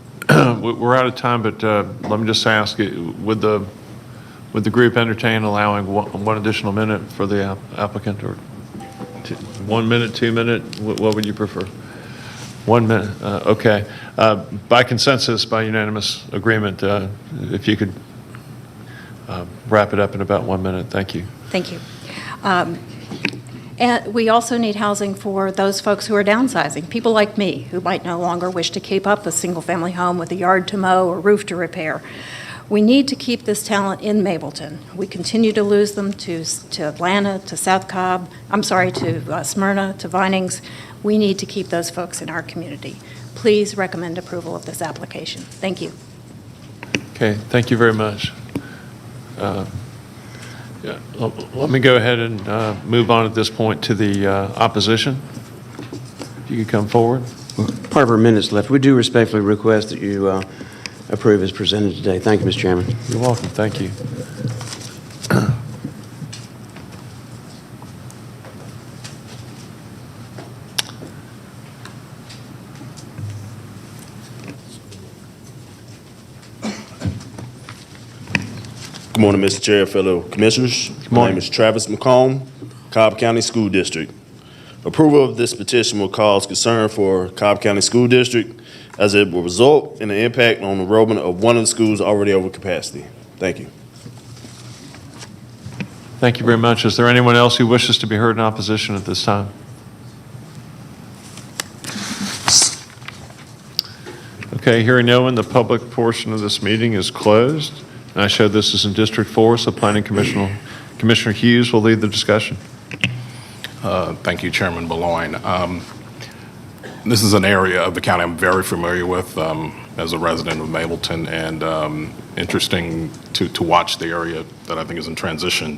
We're out of time, but let me just ask you, would the group entertain allowing one additional minute for the applicant, or 1 minute, 2 minute? What would you prefer? 1 minute, okay. By consensus, by unanimous agreement, if you could wrap it up in about 1 minute. Thank you. Thank you. And we also need housing for those folks who are downsizing, people like me who might no longer wish to keep up a single-family home with a yard to mow or roof to repair. We need to keep this talent in Mableton. We continue to lose them to Atlanta, to South Cobb, to Smyrna, to Vinings. We need to keep those folks in our community. Please recommend approval of this application. Thank you. Okay, thank you very much. Let me go ahead and move on at this point to the opposition. If you could come forward. Part of our minutes left. We do respectfully request that you approve as presented today. Thank you, Mr. Chairman. You're welcome. Thank you. Good morning, Mr. Chair, fellow commissioners. My name is Travis McComb, Cobb County School District. Approval of this petition will cause concern for Cobb County School District as it will result in an impact on enrollment of one of the schools already over capacity. Thank you. Thank you very much. Is there anyone else who wishes to be heard in opposition at this time? Okay, hearing no one, the public portion of this meeting is closed. And I show this is in District 4, so Planning Commissioner Hughes will lead the discussion. Thank you, Chairman Baloin. This is an area of the county I'm very familiar with as a resident of Mableton, and interesting to watch the area that I think is in transition.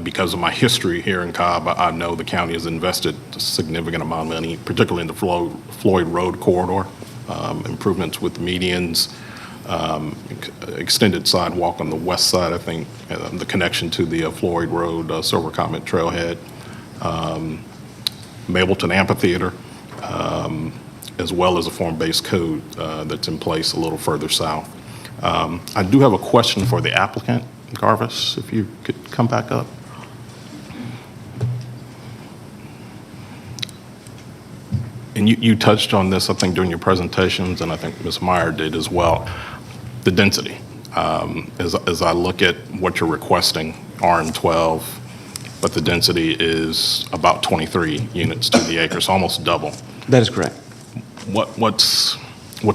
Because of my history here in Cobb, I know the county has invested a significant amount of money, particularly in the Floyd Road corridor, improvements with medians, extended sidewalk on the west side, I think, the connection to the Floyd Road Silver Comet Trailhead, Mableton Amphitheater, as well as a form-based code that's in place a little further south. I do have a question for the applicant, Garvis, if you could come back up. And you touched on this, I think, during your presentations, and I think Ms. Meyer did as well. The density. As I look at what you're requesting, RM12, but the density is about 23 units to the acre, so almost double. That is correct. What's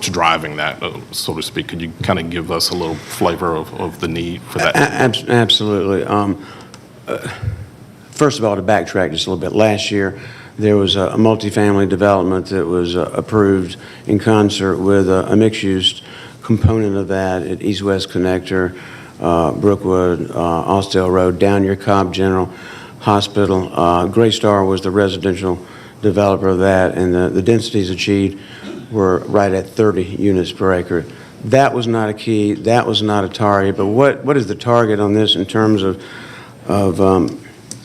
driving that, so to speak? Could you kind of give us a little flavor of the need for that? Absolutely. First of all, to backtrack just a little bit, last year there was a multifamily development that was approved in concert with a mixed-use component of that at East-West Connector, Brookwood, Austell Road, down near Cobb General Hospital. Gray Star was the residential developer of that, and the densities achieved were right at 30 units per acre. That was not a key. That was not a target. But what is the target on this in terms of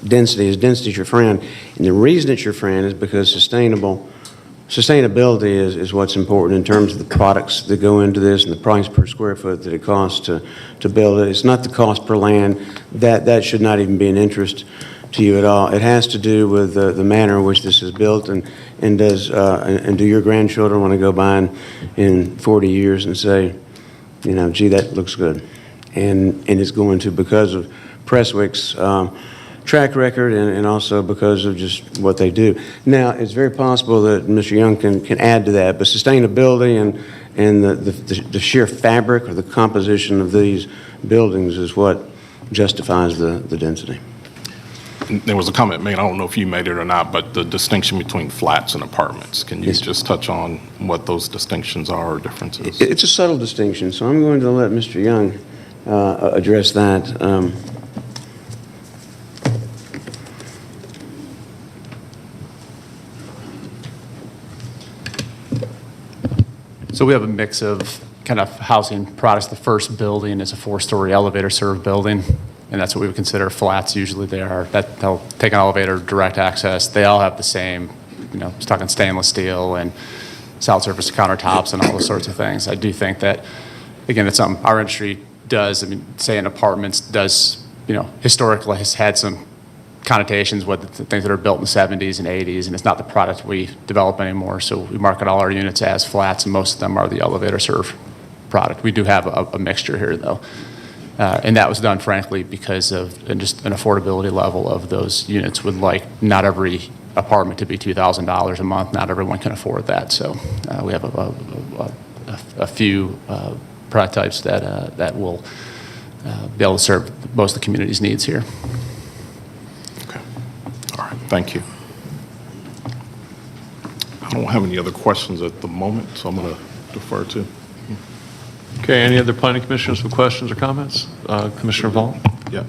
density? Is density your friend? And the reason it's your friend is because sustainable sustainability is what's important in terms of the products that go into this and the price per square foot that it costs to build it. It's not the cost per land. That should not even be an interest to you at all. It has to do with the manner in which this is built, and do your grandchildren want to go by in 40 years and say, gee, that looks good. And it's going to, because of Prestwick's track record and also because of just what they do. Now, it's very possible that Mr. Young can add to that, but sustainability and the sheer fabric or the composition of these buildings is what justifies the density. There was a comment made, I don't know if you made it or not, but the distinction between flats and apartments. Can you just touch on what those distinctions are or differences? It's a subtle distinction, so I'm going to let Mr. Young address that. So we have a mix of kind of housing products. The first building is a 4-story elevator-served building, and that's what we would consider flats. Usually they'll take an elevator, direct access. They all have the same, stuck in stainless steel and solid surface countertops and all those sorts of things. I do think that, again, it's something our industry does. I mean, say in apartments does, historically has had some connotations with the things that are built in the 70s and 80s, and it's not the product we develop anymore. So we market all our units as flats, and most of them are the elevator serve product. We do have a mixture here, though. And that was done, frankly, because of just an affordability level of those units. Would like not every apartment to be $2,000 a month. Not everyone can afford that. So we have a few prototypes that will be able to serve most of the community's needs here. Okay. All right. Thank you. I don't have any other questions at the moment, so I'm going to defer to. Okay, any other planning commissioners with questions or comments? Commissioner Vaughn? Yeah.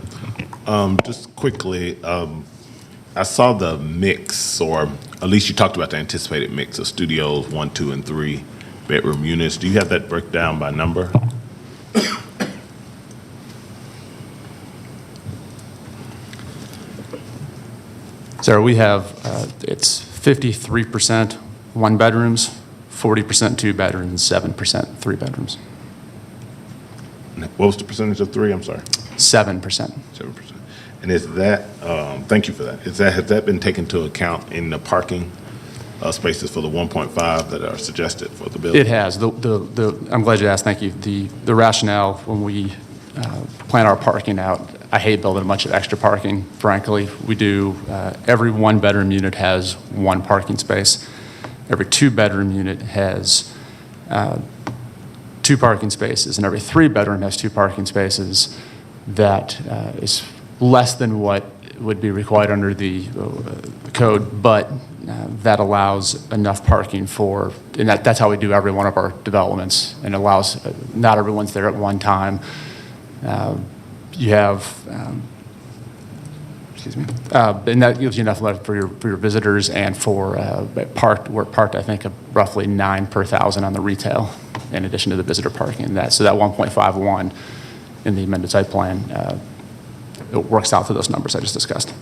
Just quickly, I saw the mix, or at least you talked about the anticipated mix of studios, 1, 2, and 3 bedroom units. Do you have that breakdown by number? Sir, we have, it's 53% 1 bedrooms, 40% 2 bedrooms, 7% 3 bedrooms. What was the percentage of 3? I'm sorry. 7%. 7%. And is that, thank you for that. Has that been taken into account in the parking spaces for the 1.5 that are suggested for the building? It has. I'm glad you asked. Thank you. The rationale when we plan our parking out, I hate building a bunch of extra parking, frankly. We do, every 1 bedroom unit has 1 parking space. Every 2 bedroom unit has 2 parking spaces, and every 3 bedroom has 2 parking spaces. That is less than what would be required under the code, but that allows enough parking for, and that's how we do every one of our developments, and allows, not everyone's there at one time. You have, excuse me, and that gives you enough left for your visitors and for we're parked, I think, roughly 9 per 1,000 on the retail, in addition to the visitor parking. So that 1.51 in the amended site plan, it works out to those numbers I just discussed.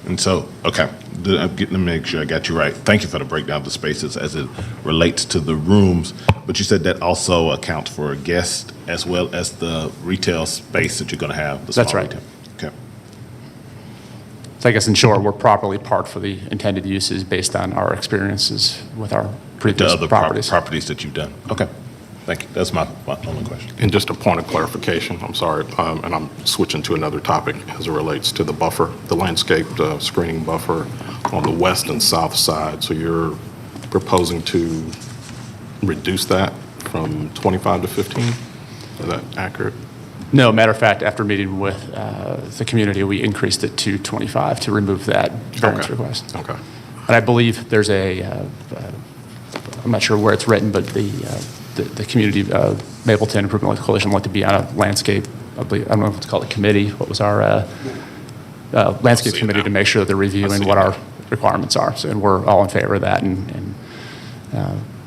And so, okay, I'm getting to make sure I got you right. Thank you for the breakdown of the spaces as it relates to the rooms, but you said that also accounts for guests as well as the retail space that you're going to have. That's right. Retail. Okay. So I guess in short, we're properly parked for the intended uses based on our experiences with our previous the other properties. properties that you've done. Okay. Thank you. That's my only question. And just a point of clarification, I'm sorry, and I'm switching to another topic as it relates to the buffer, the landscape screening buffer on the west and south side. So you're proposing to reduce that from 25 to 15? Is that accurate? No, matter of fact, after meeting with the community, we increased it to 25 to remove that variance request. Okay. And I believe there's I'm not sure where it's written, but the community, Mapleton Improvement Coalition, would like to be on a landscape, I don't know if it's called a committee. What was our landscape committee to make sure that they're reviewing what our requirements are. So, and we're all in favor of that. And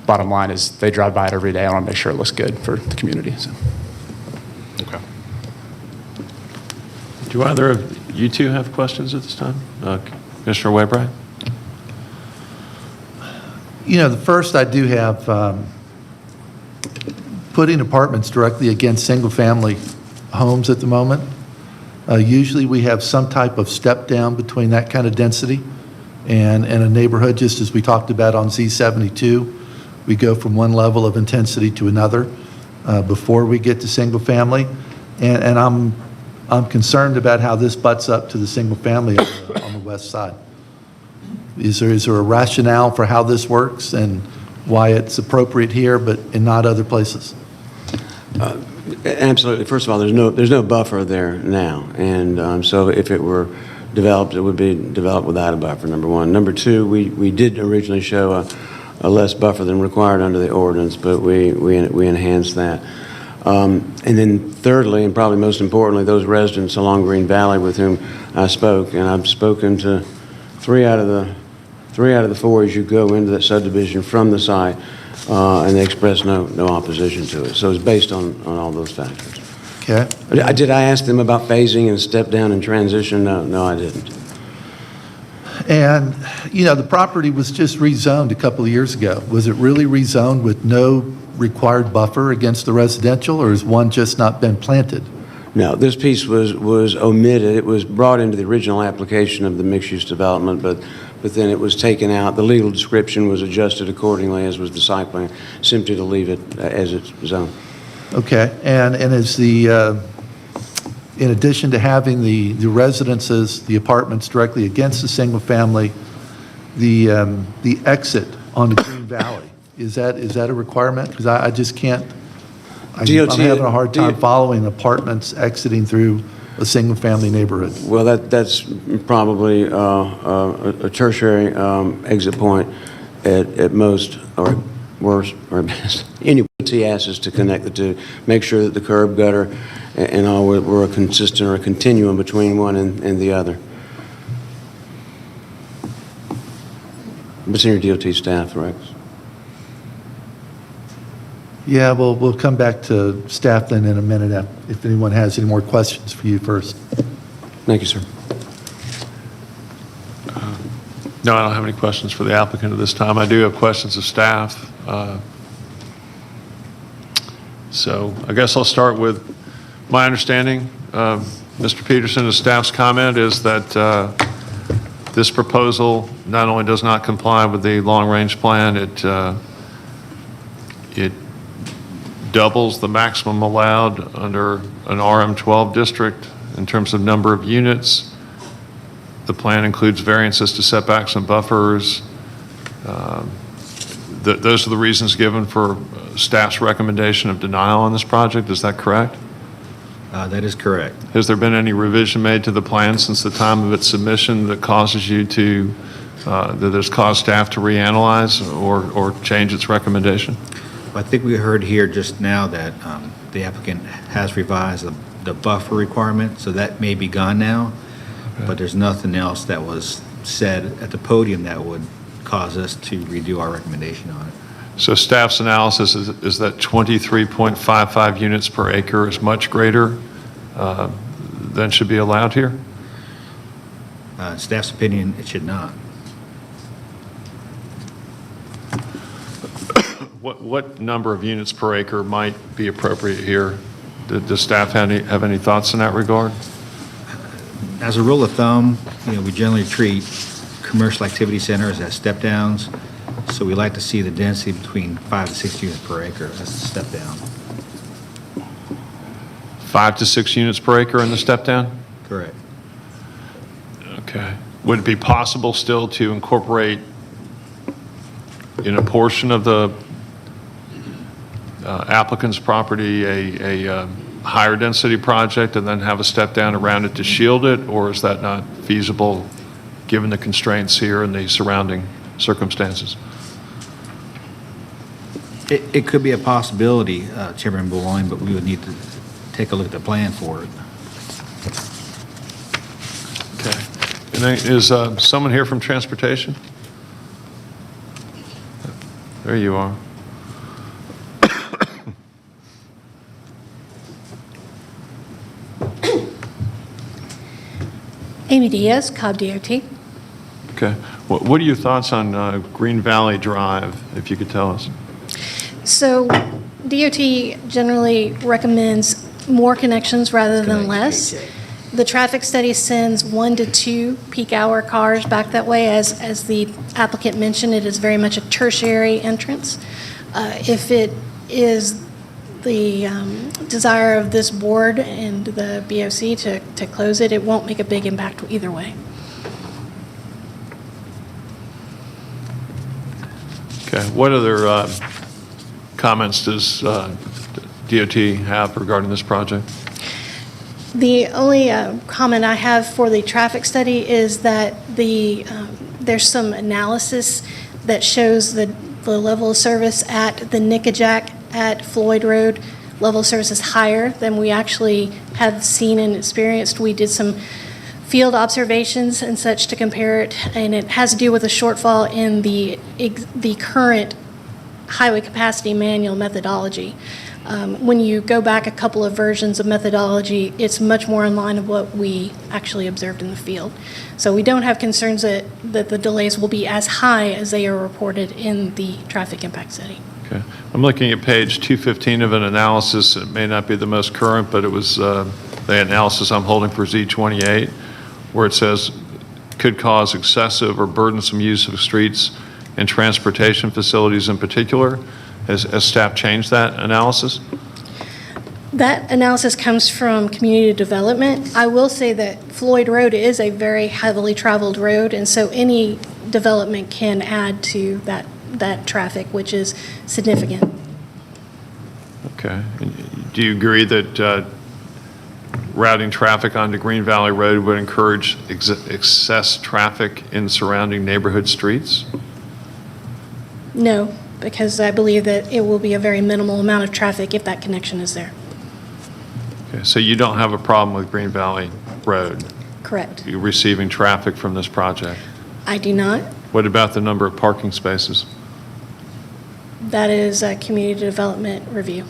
bottom line is they drive by it every day. I want to make sure it looks good for the community. So. Okay. Do either of you two have questions at this time? Commissioner Waybright? The first I do have, putting apartments directly against single-family homes at the moment. Usually we have some type of step down between that kind of density and a neighborhood, just as we talked about on Z-72. We go from one level of intensity to another before we get to single-family. And I'm concerned about how this butts up to the single-family on the west side. Is there a rationale for how this works and why it's appropriate here but and not other places? Absolutely. First of all, there's no buffer there now, and so if it were developed, it would be developed without a buffer, number one. Number two, we did originally show a less buffer than required under the ordinance, but we enhanced that. And then thirdly, and probably most importantly, those residents along Green Valley with whom I spoke, and I've spoken to three out of the four as you go into that subdivision from the site, and they expressed no opposition to it. So it's based on all those factors. Okay. Did I ask them about phasing and step down and transition? No, I didn't. And, the property was just rezoned a couple of years ago. Was it really rezoned with no required buffer against the residential, or has one just not been planted? No, this piece was omitted. It was brought into the original application of the mixed-use development, but then it was taken out. The legal description was adjusted accordingly, as was the site plan, simply to leave it as it's zoned. Okay, and is in addition to having the residences, the apartments directly against the single family, the exit onto Green Valley, is that a requirement? Because I just can't, I'm having a hard time following apartments exiting through a single family neighborhood. Well, that's probably a tertiary exit point at most, or worst, or best. Anyway, he asks us to connect the two, make sure that the curb, gutter, and all were a consistent or a continuum between one and the other. Senior DOT staff, Rex. Yeah, we'll come back to staff then in a minute if anyone has any more questions for you first. Thank you, sir. No, I don't have any questions for the applicant at this time. I do have questions of staff. So I guess I'll start with my understanding. Mr. Peterson, the staff's comment is that this proposal not only does not comply with the long-range plan, it doubles the maximum allowed under an RM12 district in terms of number of units. The plan includes variances to setbacks and buffers. Those are the reasons given for staff's recommendation of denial on this project. Is that correct? That is correct. Has there been any revision made to the plan since the time of its submission that causes you to, that has caused staff to reanalyze or change its recommendation? I think we heard here just now that the applicant has revised the buffer requirement, so that may be gone now, but there's nothing else that was said at the podium that would cause us to redo our recommendation on it. So staff's analysis is that 23.55 units per acre is much greater than should be allowed here? Staff's opinion, it should not. What number of units per acre might be appropriate here? Does staff have any thoughts in that regard? As a rule of thumb, we generally treat commercial activity centers as step downs, so we like to see the density between 5 to 6 units per acre as a step down. 5 to 6 units per acre in the step down? Correct. Okay. Would it be possible still to incorporate in a portion of the applicant's property a higher density project and then have a step down around it to shield it, or is that not feasible given the constraints here and the surrounding circumstances? It could be a possibility, Chairman Boulogne, but we would need to take a look at the plan for it. Okay. And then is someone here from transportation? There you are. Amy Diaz, Cobb DOT. Okay. What are your thoughts on Green Valley Drive, if you could tell us? So DOT generally recommends more connections rather than less. The traffic study sends 1 to 2 peak hour cars back that way. As the applicant mentioned, it is very much a tertiary entrance. If it is the desire of this board and the BOC to close it, it won't make a big impact either way. Okay, what other comments does DOT have regarding this project? The only comment I have for the traffic study is that there's some analysis that shows the level of service at the Nickajack at Floyd Road. Level of service is higher than we actually have seen and experienced. We did some field observations and such to compare it, and it has to do with a shortfall in the current highway capacity manual methodology. When you go back a couple of versions of methodology, it's much more in line of what we actually observed in the field. So we don't have concerns that the delays will be as high as they are reported in the traffic impact study. Okay, I'm looking at page 215 of an analysis. It may not be the most current, but it was the analysis I'm holding for Z-48, where it says could cause excessive or burdensome use of streets and transportation facilities in particular. Has staff changed that analysis? That analysis comes from community development. I will say that Floyd Road is a very heavily traveled road, and so any development can add to that traffic, which is significant. Okay. And do you agree that routing traffic onto Green Valley Road would encourage excess traffic in surrounding neighborhood streets? No, because I believe that it will be a very minimal amount of traffic if that connection is there. Okay, so you don't have a problem with Green Valley Road? Correct. You receiving traffic from this project? I do not. What about the number of parking spaces? That is a community development review.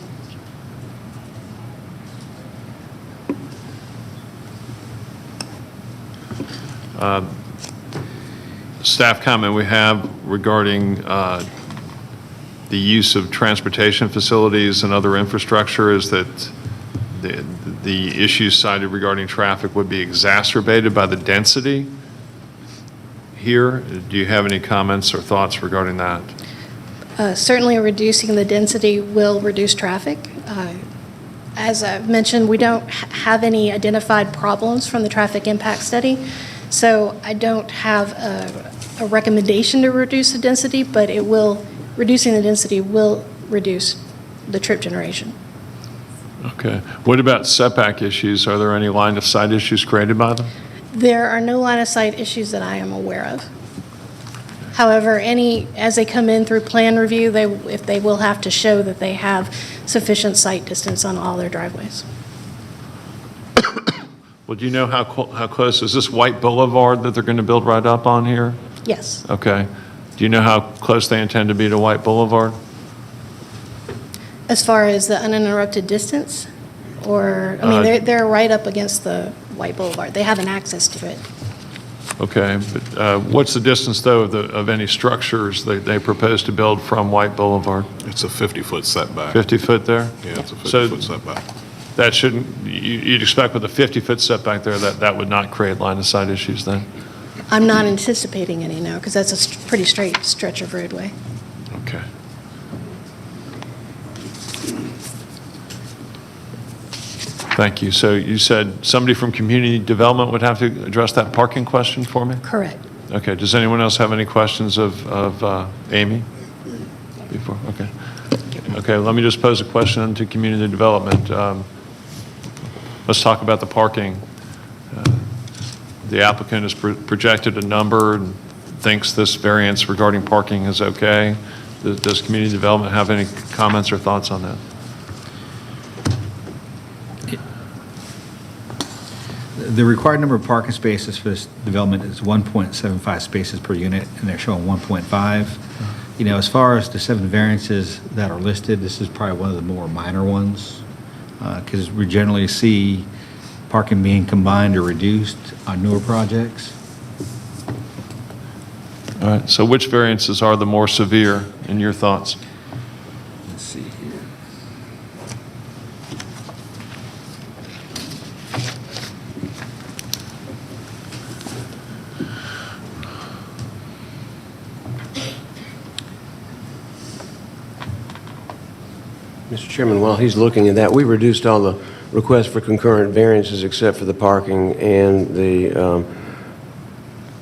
Staff comment we have regarding the use of transportation facilities and other infrastructure is that the issues cited regarding traffic would be exacerbated by the density here. Do you have any comments or thoughts regarding that? Certainly reducing the density will reduce traffic. As I've mentioned, we don't have any identified problems from the traffic impact study, so I don't have a recommendation to reduce the density, but reducing the density will reduce the trip generation. Okay. What about setback issues? Are there any line of sight issues created by them? There are no line of sight issues that I am aware of. However, as they come in through plan review, if they will have to show that they have sufficient sight distance on all their driveways. Well, do you know how close, is this White Boulevard that they're going to build right up on here? Yes. Okay. Do you know how close they intend to be to White Boulevard? As far as the uninterrupted distance? Or, I mean, they're right up against the White Boulevard. They have an access to it. Okay, but what's the distance, though, of any structures that they propose to build from White Boulevard? It's a 50-foot setback. 50 foot there? Yeah, it's a 50-foot setback. That shouldn't, you'd expect with a 50-foot setback there that would not create line of sight issues then? I'm not anticipating any, no, because that's a pretty straight stretch of roadway. Okay. Thank you. So you said somebody from community development would have to address that parking question for me? Correct. Okay. Does anyone else have any questions of Amy? Before? Okay. Okay, let me just pose a question to community development. Let's talk about the parking. The applicant has projected a number and thinks this variance regarding parking is okay. Does community development have any comments or thoughts on that? The required number of parking spaces for this development is 1.75 spaces per unit, and they're showing 1.5. You know, as far as the 7 variances that are listed, this is probably one of the more minor ones, because we generally see parking being combined or reduced on newer projects. All right, so which variances are the more severe in your thoughts? Let's see here. Mr. Chairman, while he's looking at that, we reduced all the requests for concurrent variances except for the parking and the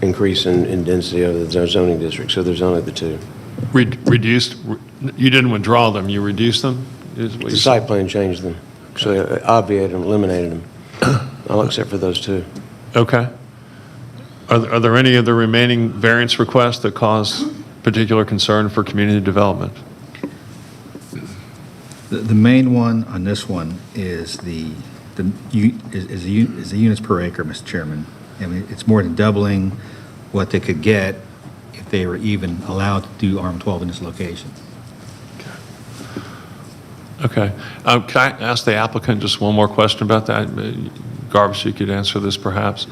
increase in density of the zoning district, so there's only the two. Reduced, you didn't withdraw them, you reduced them? Is what The you're site saying? plan changed them, so it obviated them, eliminated them, all except for those two. Okay. Are there any of the remaining variance requests that cause particular concern for community development? The main one on this one is the units per acre, Mr. Chairman. I mean, it's more than doubling what they could get if they were even allowed to do ARM 12 in this location. Okay. Can I ask the applicant just one more question about that? Garvis, you could answer this perhaps.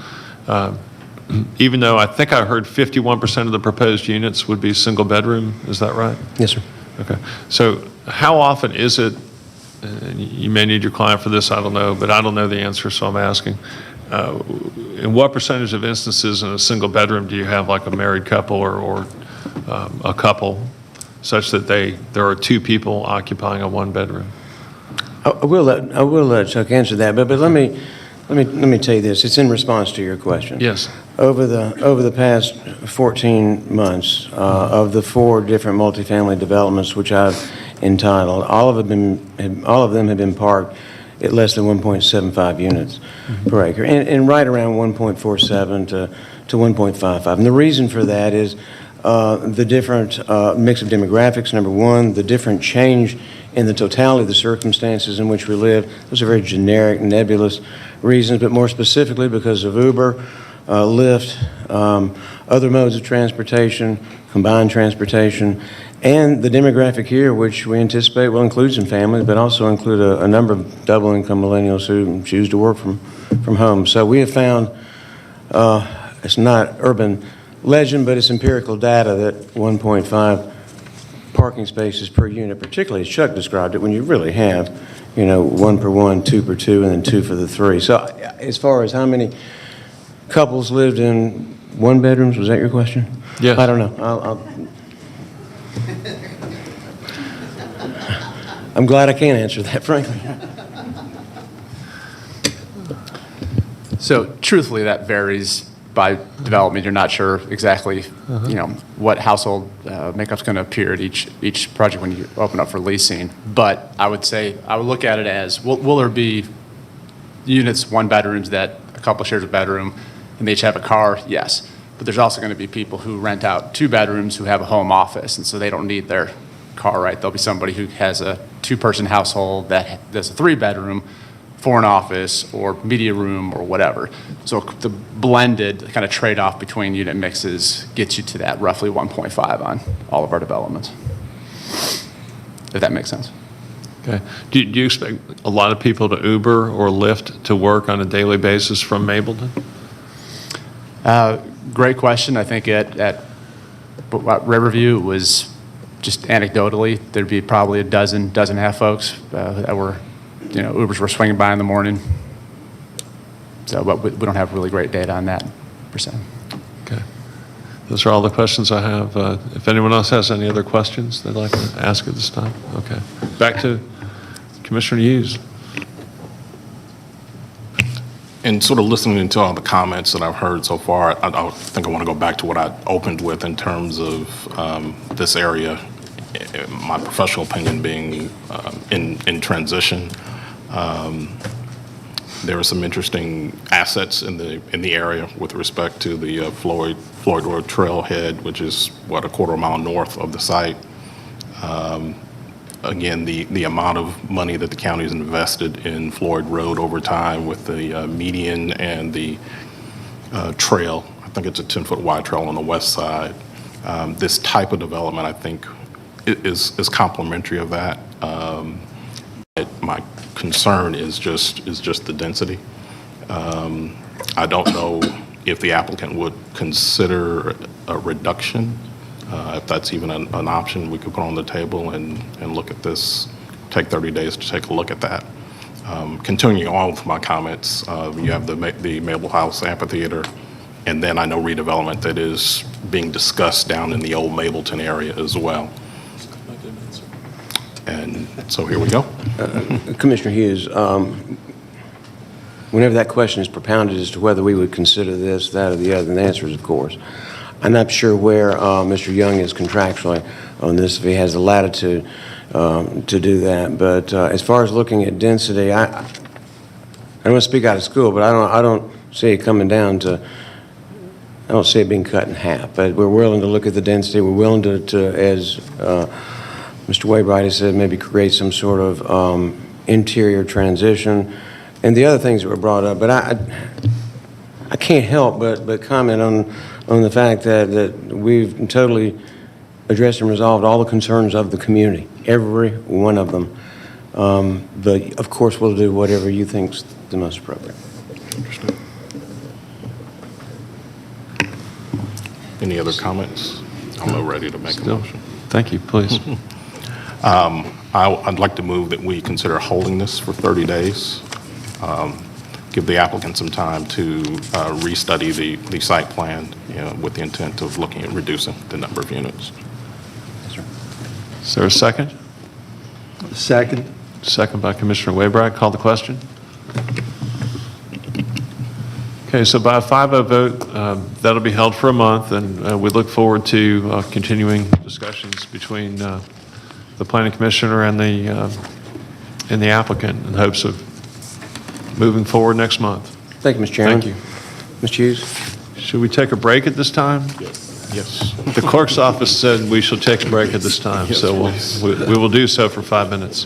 Even though I think I heard 51% of the proposed units would be single bedroom, is that right? Yes, sir. Okay. So how often is it, and you may need your client for this, I don't know, but I don't know the answer, so I'm asking. In what percentage of instances in a single bedroom do you have like a married couple or a couple such that there are two people occupying a one bedroom? I will let Chuck answer that, but let me tell you this. It's in response to your question. Yes. Over the past 14 months, of the 4 different multifamily developments which I've entitled, all of them have been parked at less than 1.75 units per acre, and right around 1.47 to 1.55. And the reason for that is the different mix of demographics, number one, the different change in the totality of the circumstances in which we live. Those are very generic, nebulous reasons, but more specifically because of Uber, Lyft, other modes of transportation, combined transportation, and the demographic here, which we anticipate will include some families, but also include a number of double-income millennials who choose to work from home. So we have found, it's not urban legend, but it's empirical data that 1.5 parking spaces per unit, particularly as Chuck described it, when you really have, 1 per 1, 2 per 2, and then 2 for the 3. So as far as how many couples lived in one bedrooms, was that your question? Yes. I don't know. I'm glad I can't answer that, frankly. So truthfully, that varies by development. You're not sure exactly, what household makeup's going to appear at each project when you open up for leasing. But I would say, I would look at it as, will there be units, one bedrooms that a couple shares a bedroom and they each have a car? Yes. But there's also going to be people who rent out 2 bedrooms who have a home office, and so they don't need their car, right? There'll be somebody who has a 2-person household that's a 3-bedroom for an office or media room or whatever. So the blended kind of trade-off between unit mixes gets you to that roughly 1.5 on all of our developments, if that makes sense. Okay. Do you expect a lot of people to Uber or Lyft to work on a daily basis from Mableton? Great question. I think at Riverview, it was just anecdotally, there'd be probably a dozen and a half folks that were, Ubers were swinging by in the morning. So, but we don't have really great data on that %. Okay. Those are all the questions I have. If anyone else has any other questions they'd like to ask at this time. Okay. Back to Commissioner Hughes. And sort of listening to all the comments that I've heard so far, I think I want to go back to what I opened with in terms of this area, my professional opinion being in transition. There are some interesting assets in the area with respect to the Floyd Road Trailhead, which is, a quarter mile north of the site. Again, the amount of money that the county has invested in Floyd Road over time with the median and the trail. I think it's a 10-foot wide trail on the west side. This type of development, I think, is complementary of that. My concern is just the density. I don't know if the applicant would consider a reduction, if that's even an option we could put on the table and look at this, take 30 days to take a look at that. Continuing on with my comments, you have the Mabel House Amphitheater, and then I know redevelopment that is being discussed down in the old Mableton area as well. And so here we go. Commissioner Hughes, whenever that question is propounded as to whether we would consider this, that, or the other, and the answer is of course. I'm not sure where Mr. Young is contractually on this, if he has the latitude to do that. But as far as looking at density, I don't want to speak out of school, but I don't see it coming down to, I don't see it being cut in half. But we're willing to look at the density. We're willing to as Mr. Waybright has said, maybe create some sort of interior transition and the other things that were brought up. But I can't help but comment on the fact that we've totally addressed and resolved all the concerns of the community, every one of them. But of course, we'll do whatever you think's the most appropriate. Understood. Any other comments? I'm ready to make a motion. Thank you, please. I'd like to move that we consider holding this for 30 days. Give the applicant some time to restudy the site plan, with the intent of looking at reducing the number of units. Is there a second? Second. Second by Commissioner Waybright. Call the question. Okay, so by a 5-0 vote, that'll be held for a month, and we look forward to continuing discussions between the planning commissioner and the applicant in hopes of moving forward next month. Thank you, Mr. Chairman. Thank you. Mr. Hughes? Should we take a break at this time? Yes. The clerk's office said we shall take a break at this time, so we will do so for 5 minutes.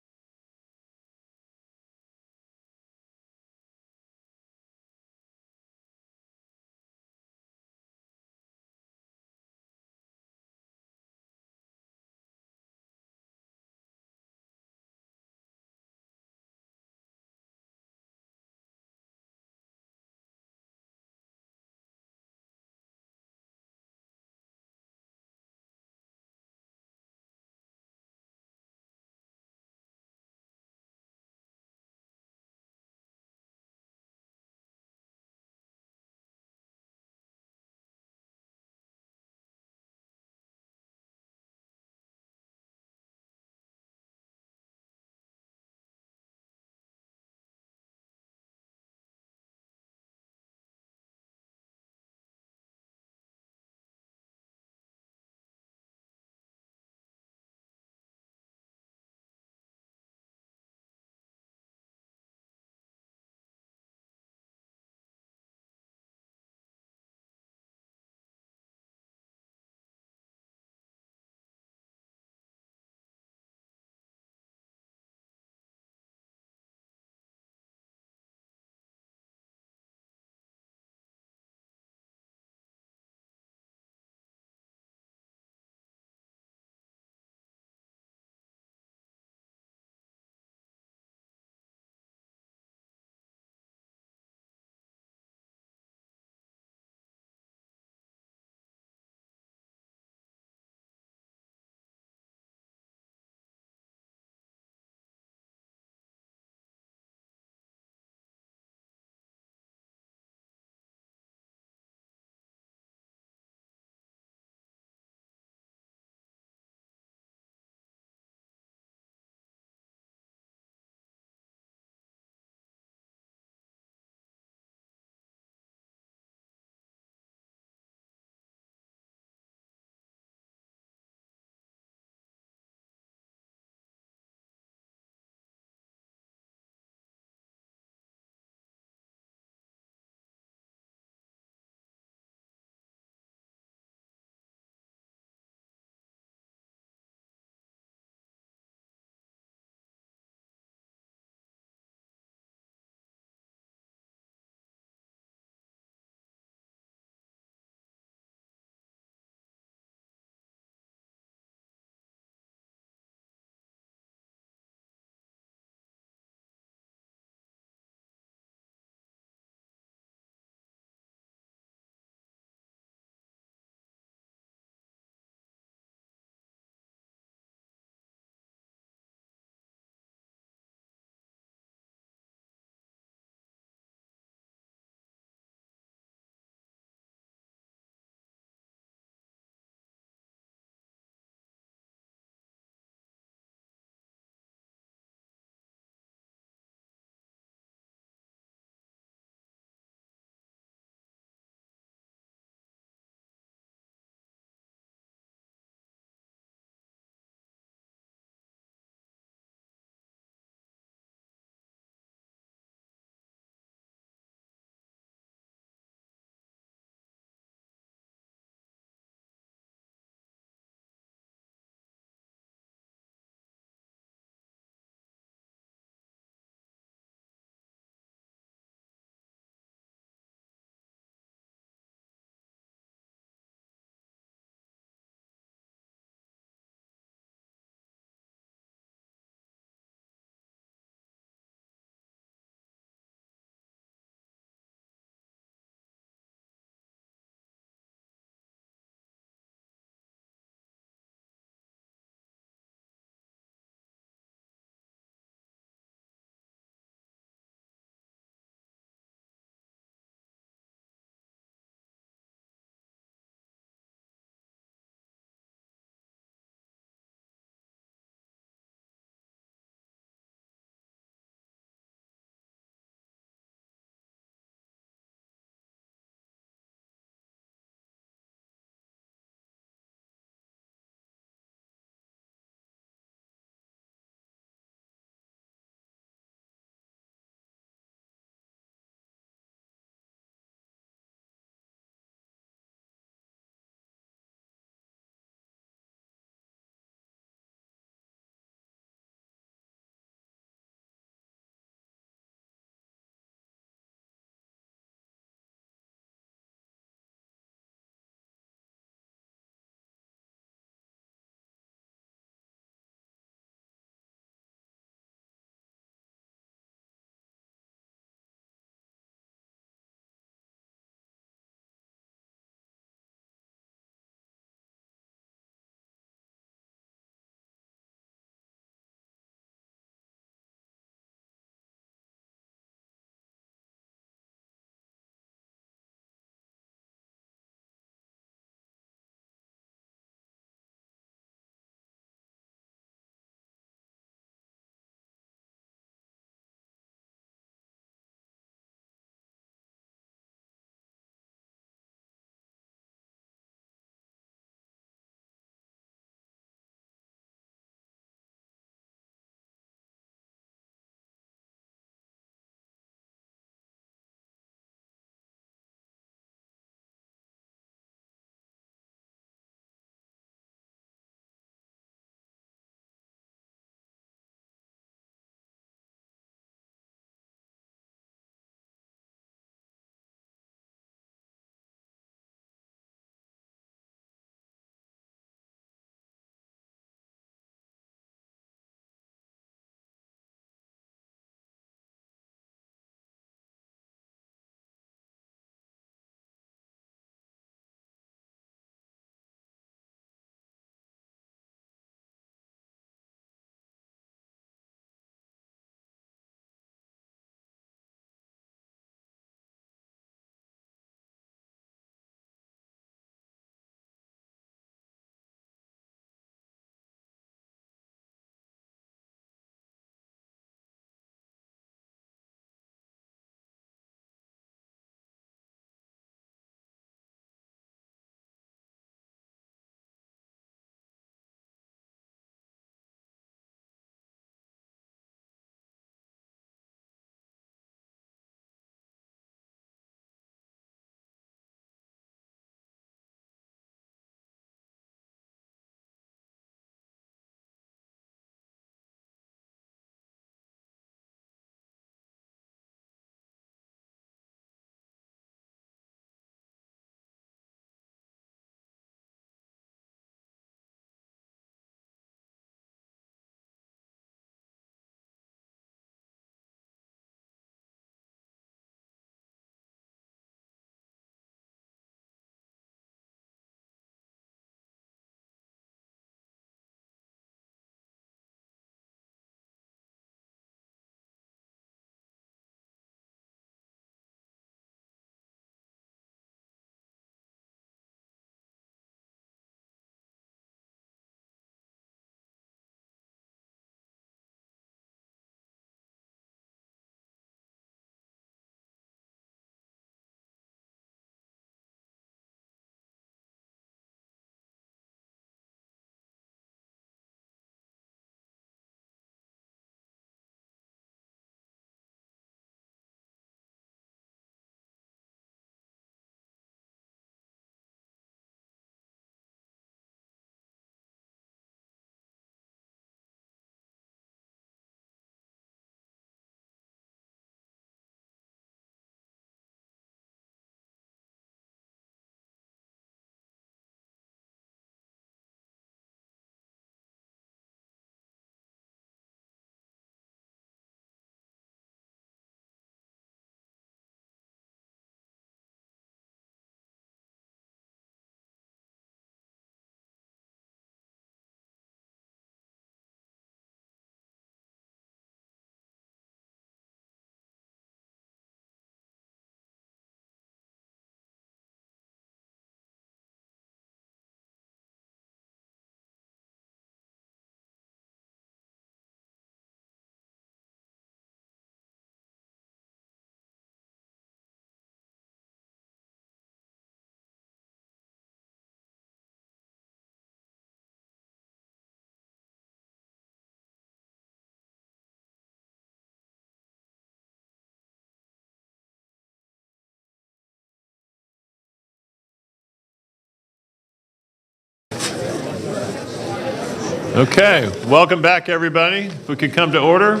Okay, welcome back, everybody. If we could come to order.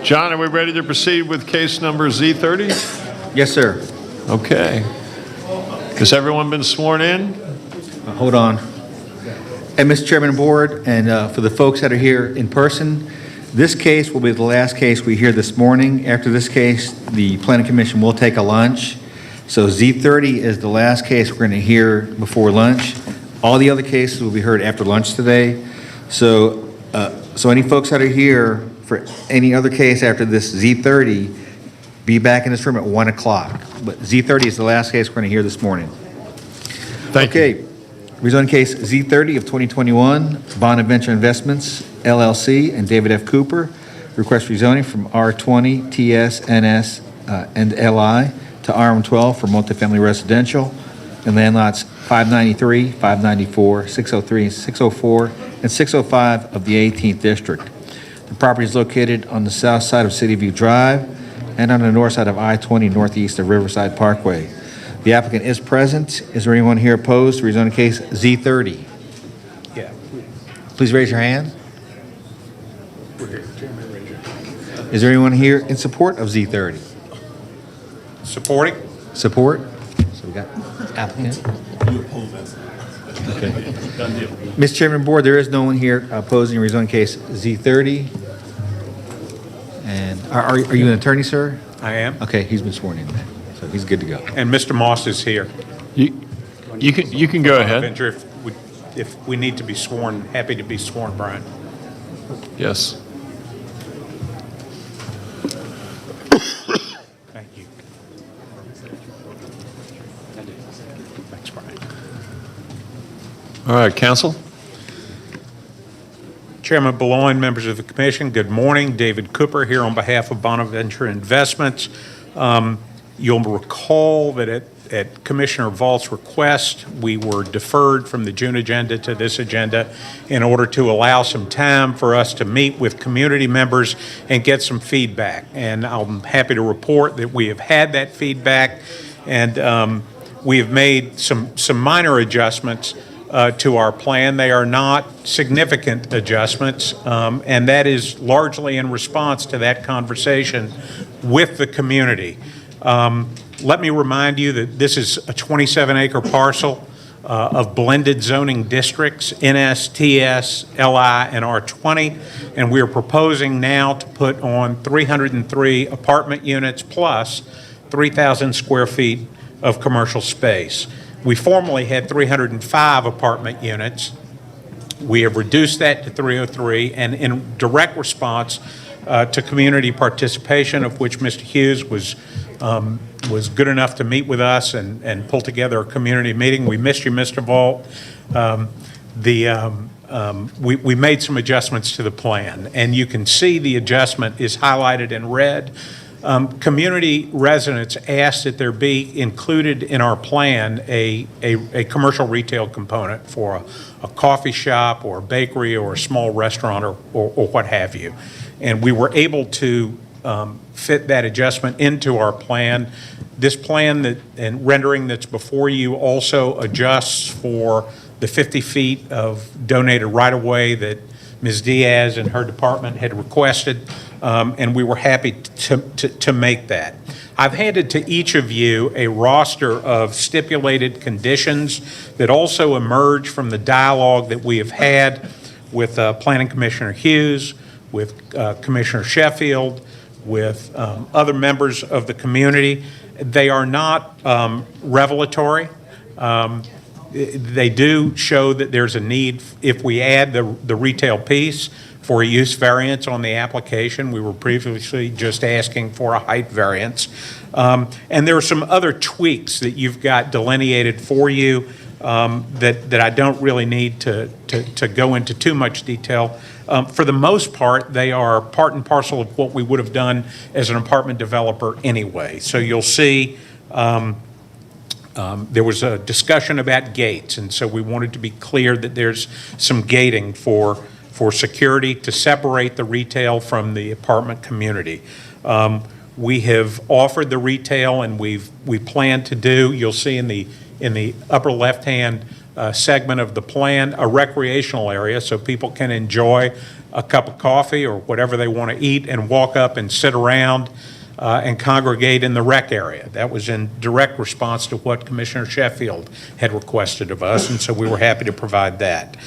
John, are we ready to proceed with case number Z30? Yes, sir. Okay. Has everyone been sworn in? Hold on. And Mr. Chairman and Board, and for the folks that are here in person, this case will be the last case we hear this morning. After this case, the Planning Commission will take a lunch. So Z30 is the last case we're going to hear before lunch. All the other cases will be heard after lunch today. So any folks that are here for any other case after this Z30, be back in this room at 1 o'clock. But Z30 is the last case we're going to hear this morning. Thank you. Rezoning case Z30 of 2021, Bonaventure Investments, LLC, and David F. Cooper. Request rezoning from R20, TS, NS, and LI to RM12 for multifamily residential and land lots 593, 594, 603, 604, and 605 of the 18th District. The property is located on the south side of City View Drive and on the north side of I-20 northeast of Riverside Parkway. The applicant is present. Is there anyone here opposed to rezoning case Z30? Yeah. Please raise your hand. Is there anyone here in support of Z30? Supporting? Support? So we got applicant. You oppose that? Okay. Mr. Chairman and Board, there is no one here opposing rezoning case Z30. And are you an attorney, sir? I am. Okay, he's been sworn in, so he's good to go. And Mr. Moss is here. You can go ahead. Bonaventure, if we need to be sworn, happy to be sworn, Brian. Yes. Thank you. Thanks, Brian. All right, counsel. Chairman Boulogne, members of the commission, good morning. David Cooper here on behalf of Bonaventure Investments. You'll recall that at Commissioner Vault's request, we were deferred from the June agenda to this agenda in order to allow some time for us to meet with community members and get some feedback. And I'm happy to report that we have had that feedback, and we have made some minor adjustments to our plan. They are not significant adjustments, and that is largely in response to that conversation with the community. Let me remind you that this is a 27-acre parcel of blended zoning districts, NS, TS, LI, and R20, and we are proposing now to put on 303 apartment units plus 3,000 square feet of commercial space. We formerly had 305 apartment units. We have reduced that to 303, and in direct response to community participation, of which Mr. Hughes was good enough to meet with us and pull together a community meeting. We missed you, Mr. Vault. We made some adjustments to the plan, and you can see the adjustment is highlighted in red. Community residents asked that there be included in our plan a commercial retail component for a coffee shop or a bakery or a small restaurant or what have you. And we were able to fit that adjustment into our plan. This plan and rendering that's before you also adjusts for the 50 feet of donated right-of-way that Ms. Diaz and her department had requested, and we were happy to make that. I've handed to each of you a roster of stipulated conditions that also emerge from the dialogue that we have had with Planning Commissioner Hughes, with Commissioner Sheffield, with other members of the community. They are not revelatory. They do show that there's a need, if we add the retail piece, for a use variance on the application. We were previously just asking for a height variance. And there are some other tweaks that you've got delineated for you that I don't really need to go into too much detail. For the most part, they are part and parcel of what we would have done as an apartment developer anyway. So you'll see there was a discussion about gates, and so we wanted to be clear that there's some gating for security to separate the retail from the apartment community. We have offered the retail, and we plan to do. You'll see in the upper left-hand segment of the plan a recreational area so people can enjoy a cup of coffee or whatever they want to eat and walk up and sit around and congregate in the rec area. That was in direct response to what Commissioner Sheffield had requested of us, and so we were happy to provide that.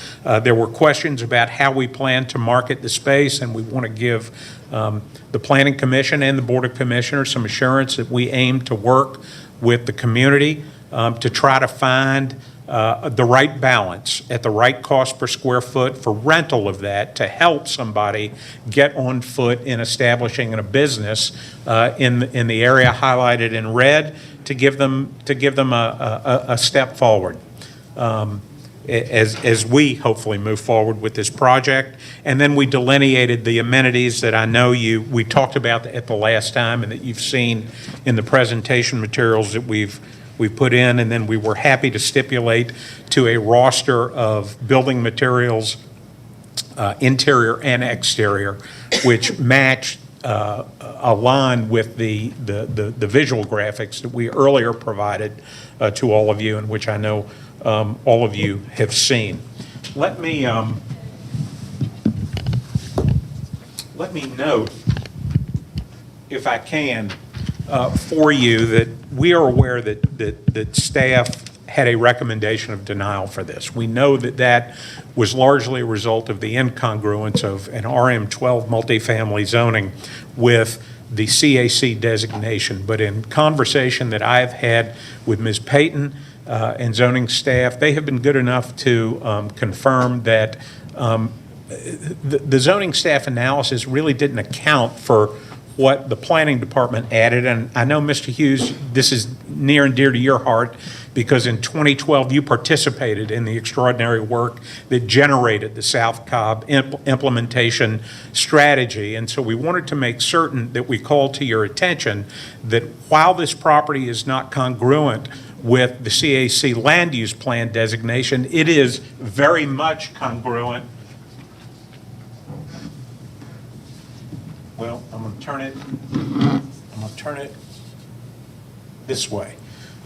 There were questions about how we plan to market the space, and we want to give the Planning Commission and the Board of Commissioners some assurance that we aim to work with the community to try to find the right balance at the right cost per square foot for rental of that to help somebody get on foot in establishing a business in the area highlighted in red to give them a step forward as we hopefully move forward with this project. And then we delineated the amenities that I know we talked about at the last time and that you've seen in the presentation materials that we've put in, and then we were happy to stipulate to a roster of building materials, interior and exterior, which match align with the visual graphics that we earlier provided to all of you, and which I know all of you have seen. Let me note, if I can, for you that we are aware that staff had a recommendation of denial for this. We know that was largely a result of the incongruence of an RM12 multifamily zoning with the CAC designation. But in conversation that I've had with Ms. Payton and zoning staff, they have been good enough to confirm that the zoning staff analysis really didn't account for what the planning department added. And I know, Mr. Hughes, this is near and dear to your heart because in 2012 you participated in the extraordinary work that generated the South Cobb implementation strategy. And so we wanted to make certain that we called to your attention that while this property is not congruent with the CAC land use plan designation, it is very much congruent. Well, I'm going to turn it this way.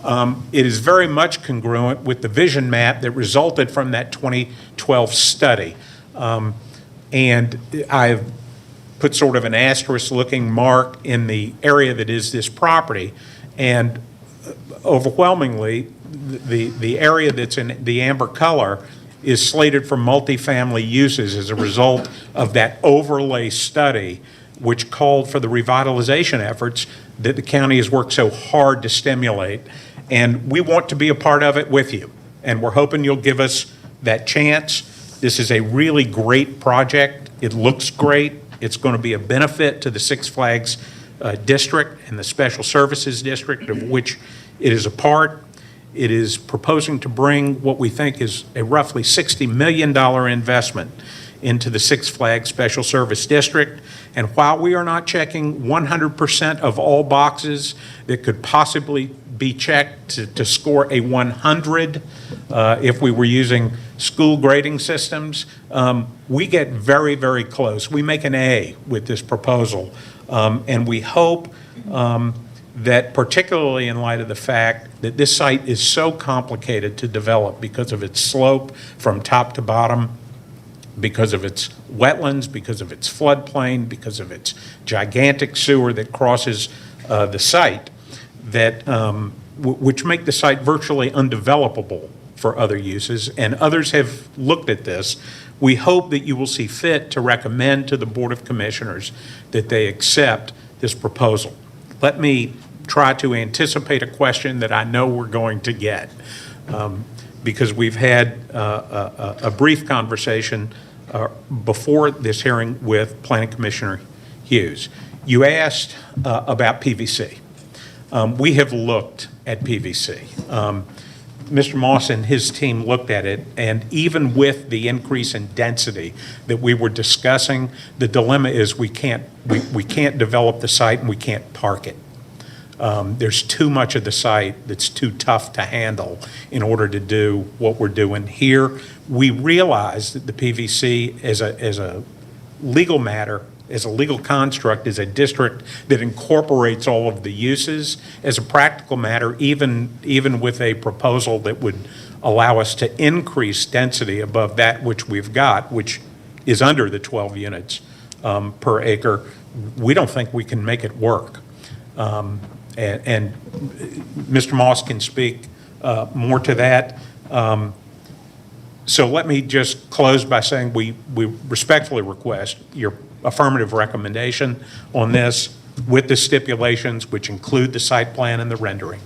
It is very much congruent with the vision map that resulted from that 2012 study. And I've put sort of an asterisk-looking mark in the area that is this property. And overwhelmingly, the area that's in the amber color is slated for multifamily uses as a result of that overlay study, which called for the revitalization efforts that the county has worked so hard to stimulate. And we want to be a part of it with you. And we're hoping you'll give us that chance. This is a really great project. It looks great. It's going to be a benefit to the Six Flags district and the Special Services district of which it is a part. It is proposing to bring what we think is a roughly $60 million investment into the Six Flags Special Service District. And while we are not checking 100% of all boxes that could possibly be checked to score a 100 if we were using school grading systems, we get very, very close. We make an A with this proposal. And we hope that particularly in light of the fact that this site is so complicated to develop because of its slope from top to bottom, because of its wetlands, because of its floodplain, because of its gigantic sewer that crosses the site, that which make the site virtually undevelopable for other uses, and others have looked at this. We hope that you will see fit to recommend to the Board of Commissioners that they accept this proposal. Let me try to anticipate a question that I know we're going to get, because we've had a brief conversation before this hearing with Planning Commissioner Hughes. You asked about PVC. We have looked at PVC. Mr. Moss and his team looked at it, and even with the increase in density that we were discussing, the dilemma is we can't develop the site and we can't park it. There's too much of the site that's too tough to handle in order to do what we're doing here. We realize that the PVC as a legal matter, as a legal construct, is a district that incorporates all of the uses. As a practical matter, even with a proposal that would allow us to increase density above that which we've got, which is under the 12 units per acre, we don't think we can make it work. And Mr. Moss can speak more to that. So let me just close by saying we respectfully request your affirmative recommendation on this with the stipulations, which include the site plan and the rendering,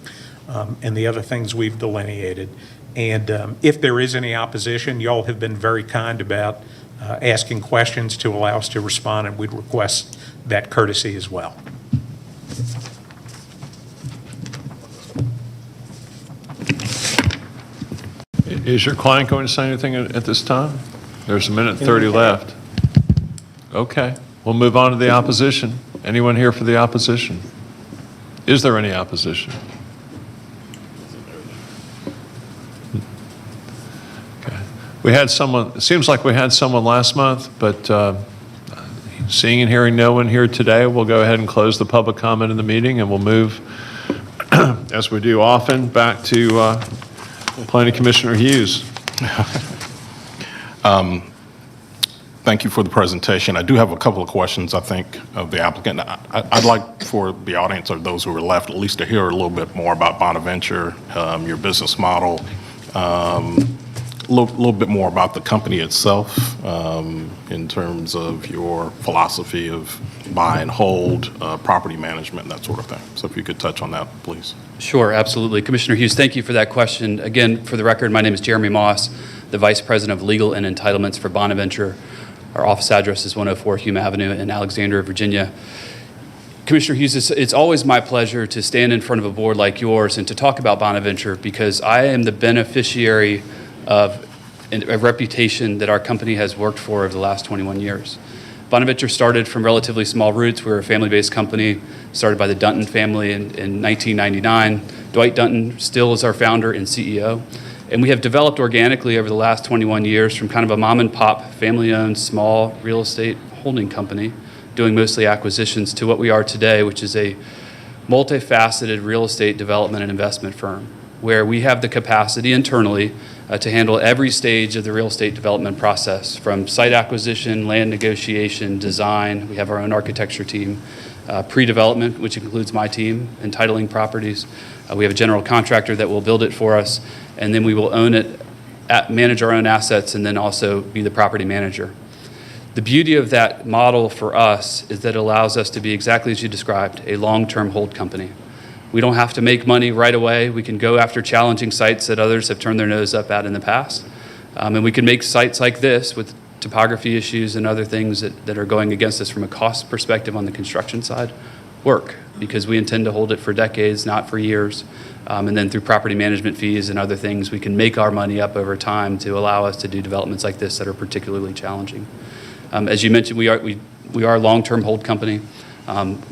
and the other things we've delineated. And if there is any opposition, y'all have been very kind about asking questions to allow us to respond, and we'd request that courtesy as well. Is your client going to say anything at this time? There's a minute 30 left. Okay, we'll move on to the opposition. Anyone here for the opposition? Is there any opposition? Okay. We had someone, it seems like we had someone last month, but seeing and hearing no one here today, we'll go ahead and close the public comment in the meeting, and we'll move, as we do often, back to Planning Commissioner Hughes. Thank you for the presentation. I do have a couple of questions, I think, of the applicant. I'd like for the audience or those who are left at least to hear a little bit more about Bonaventure, your business model, a little bit more about the company itself in terms of your philosophy of buy and hold, property management, that sort of thing. So if you could touch on that, please. Sure, absolutely. Commissioner Hughes, thank you for that question. Again, for the record, my name is Jeremy Moss, the Vice President of Legal and Entitlements for Bonaventure. Our office address is 104 Hume Avenue in Alexandria, Virginia. Commissioner Hughes, it's always my pleasure to stand in front of a board like yours and to talk about Bonaventure, because I am the beneficiary of a reputation that our company has worked for over the last 21 years. Bonaventure started from relatively small roots. We were a family-based company started by the Dunton family in 1999. Dwight Dunton still is our founder and CEO. And we have developed organically over the last 21 years from kind of a mom and pop, family-owned, small real estate holding company, doing mostly acquisitions, to what we are today, which is a multifaceted real estate development and investment firm, where we have the capacity internally to handle every stage of the real estate development process, from site acquisition, land negotiation, design. We have our own architecture team, pre-development, which includes my team, entitling properties. We have a general contractor that will build it for us, and then we will own it, manage our own assets, and then also be the property manager. The beauty of that model for us is that it allows us to be exactly as you described, a long-term hold company. We don't have to make money right away. We can go after challenging sites that others have turned their nose up at in the past. And we can make sites like this with topography issues and other things that are going against us from a cost perspective on the construction side work, because we intend to hold it for decades, not for years. And then through property management fees and other things, we can make our money up over time to allow us to do developments like this that are particularly challenging. As you mentioned, we are a long-term hold company.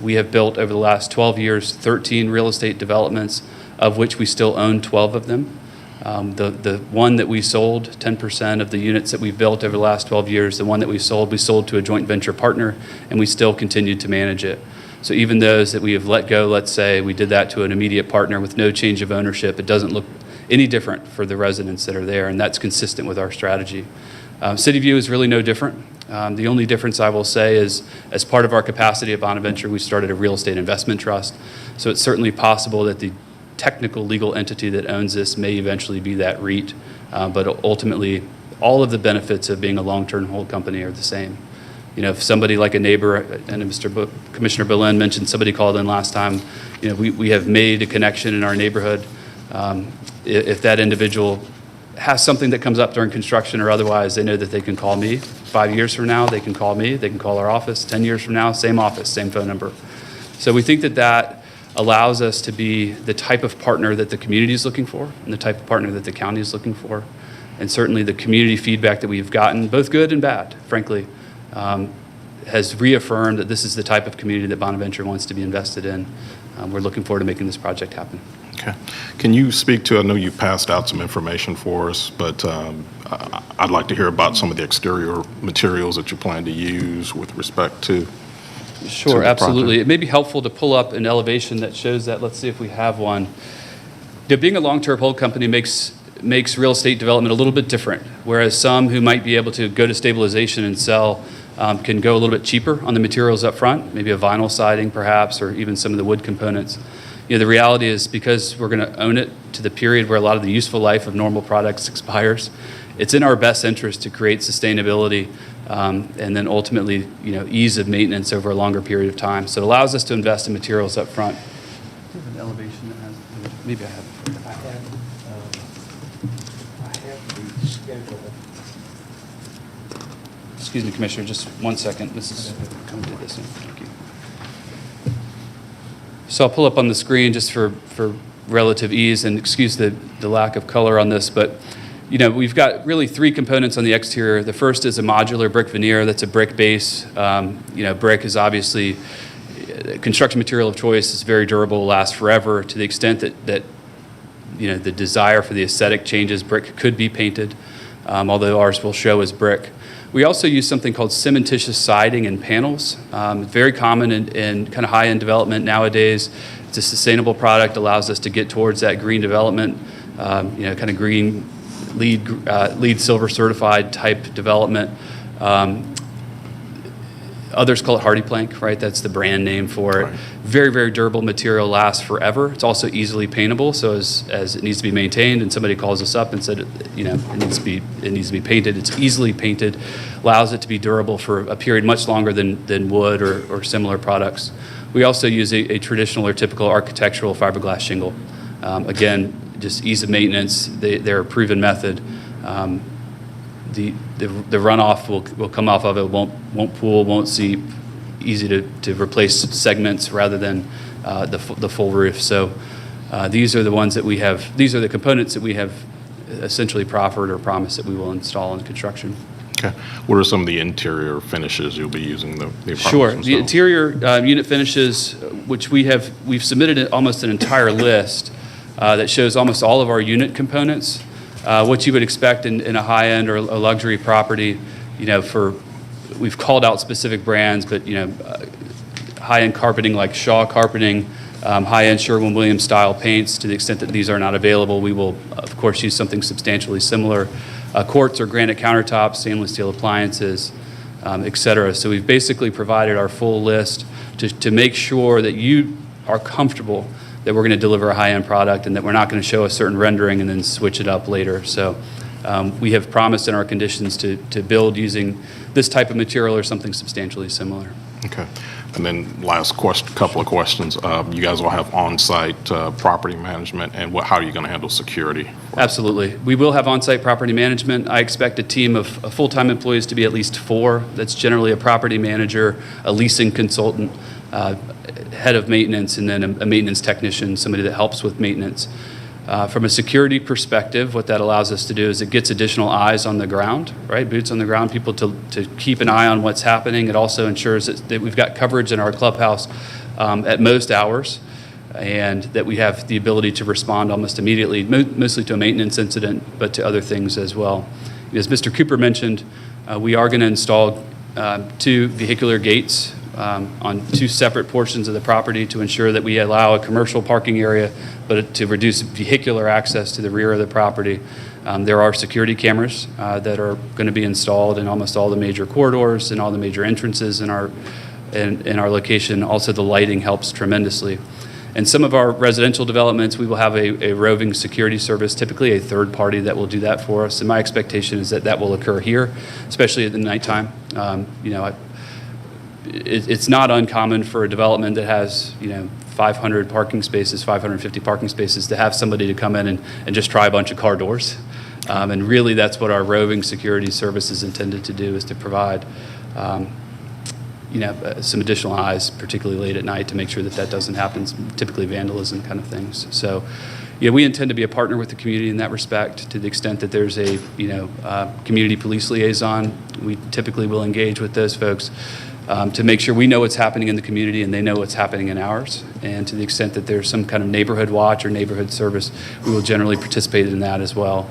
We have built over the last 12 years 13 real estate developments, of which we still own 12 of them. The one that we sold, 10% of the units that we've built over the last 12 years, the one that we sold to a joint venture partner, and we still continue to manage it. So even those that we have let go, let's say we did that to an immediate partner with no change of ownership, it doesn't look any different for the residents that are there, and that's consistent with our strategy. City View is really no different. The only difference I will say is, as part of our capacity at Bonaventure, we started a real estate investment trust. So it's certainly possible that the technical legal entity that owns this may eventually be that REIT, but ultimately, all of the benefits of being a long-term hold company are the same. You know, if somebody like a neighbor, and Commissioner Berlin mentioned somebody called in last time, you know, we have made a connection in our neighborhood. If that individual has something that comes up during construction or otherwise, they know that they can call me. 5 years from now, they can call me, they can call our office. 10 years from now, same office, same phone number. So we think that that allows us to be the type of partner that the community is looking for and the type of partner that the county is looking for. And certainly the community feedback that we've gotten, both good and bad, frankly, has reaffirmed that this is the type of community that Bonaventure wants to be invested in. We're looking forward to making this project happen. Okay. Can you speak to, I know you passed out some information for us, but I'd like to hear about some of the exterior materials that you plan to use with respect to Sure, the absolutely. project. It may be helpful to pull up an elevation that shows that. Let's see if we have one. Being a long-term hold company makes makes real estate development a little bit different. Whereas some who might be able to go to stabilization and sell can go a little bit cheaper on the materials up front, maybe a vinyl siding perhaps, or even some of the wood components. The reality is, because we're going to own it to the period where a lot of the useful life of normal products expires, it's in our best interest to create sustainability and then ultimately, ease of maintenance over a longer period of time. So it allows us to invest in materials up front. Do you have an elevation that has, maybe I have. I have the schedule. Excuse me, Commissioner, just 1 second. This is, come to this. Thank you. So I'll pull up on the screen just for relative ease, and excuse the lack of color on this, but we've got really 3 components on the exterior. The first is a modular brick veneer. That's a brick base. Brick is obviously a construction material of choice. It's very durable, lasts forever. To the extent that the desire for the aesthetic changes, brick could be painted, although ours will show as brick. We also use something called cementitious siding and panels. Very common in kind of high-end development nowadays. It's a sustainable product, allows us to get towards that green development, kind of green LEED Silver certified type development. Others call it Hardy Plank, right? That's the brand name for it. Right. Very, very durable material, lasts forever. It's also easily paintable, so as it needs to be maintained and somebody calls us up and said, it needs to be painted, it's easily painted, allows it to be durable for a period much longer than wood or similar products. We also use a traditional or typical architectural fiberglass shingle. Again, just ease of maintenance. They're a proven method. The runoff will come off of it, won't pool, won't seep, easy to replace segments rather than the full roof. So these are the ones that we have, these are the components that we have essentially proffered or promised that we will install in construction. Okay. What are some of the interior finishes you'll be using the apartments Sure. themselves? The interior unit finishes, which we've submitted almost an entire list that shows almost all of our unit components. What you would expect in a high-end or a luxury property, we've called out specific brands, but high-end carpeting like Shaw Carpeting, high-end Sherwin-Williams style paints. To the extent that these are not available, we will of course use something substantially similar. Quartz or granite countertops, stainless steel appliances, et cetera. So we've basically provided our full list to make sure that you are comfortable that we're going to deliver a high-end product and that we're not going to show a certain rendering and then switch it up later. So we have promised in our conditions to build using this type of material or something substantially similar. Okay. And then last couple of questions. You guys will have on-site property management, and how are you going to handle security? Absolutely. We will have on-site property management. I expect a team of full-time employees to be at least 4. That's generally a property manager, a leasing consultant, head of maintenance, and then a maintenance technician, somebody that helps with maintenance. From a security perspective, what that allows us to do is it gets additional eyes on the ground, right? Boots on the ground, people to keep an eye on what's happening. It also ensures that we've got coverage in our clubhouse at most hours, and that we have the ability to respond almost immediately, mostly to a maintenance incident, but to other things as well. As Mr. Cooper mentioned, we are going to install 2 vehicular gates on 2 separate portions of the property to ensure that we allow a commercial parking area, but to reduce vehicular access to the rear of the property. There are security cameras that are going to be installed in almost all the major corridors and all the major entrances in our location. Also, the lighting helps tremendously. In some of our residential developments, we will have a roving security service, typically a third party that will do that for us. And my expectation is that will occur here, especially at the nighttime. It's not uncommon for a development that has 500 parking spaces, 550 parking spaces, to have somebody to come in and just try a bunch of car doors. And really that's what our roving security service is intended to do, is to provide some additional eyes, particularly late at night, to make sure that doesn't happen, typically vandalism kind of things. So we intend to be a partner with the community in that respect. To the extent that there's a community police liaison, we typically will engage with those folks to make sure we know what's happening in the community and they know what's happening in ours. And to the extent that there's some kind of neighborhood watch or neighborhood service, we will generally participate in that as well.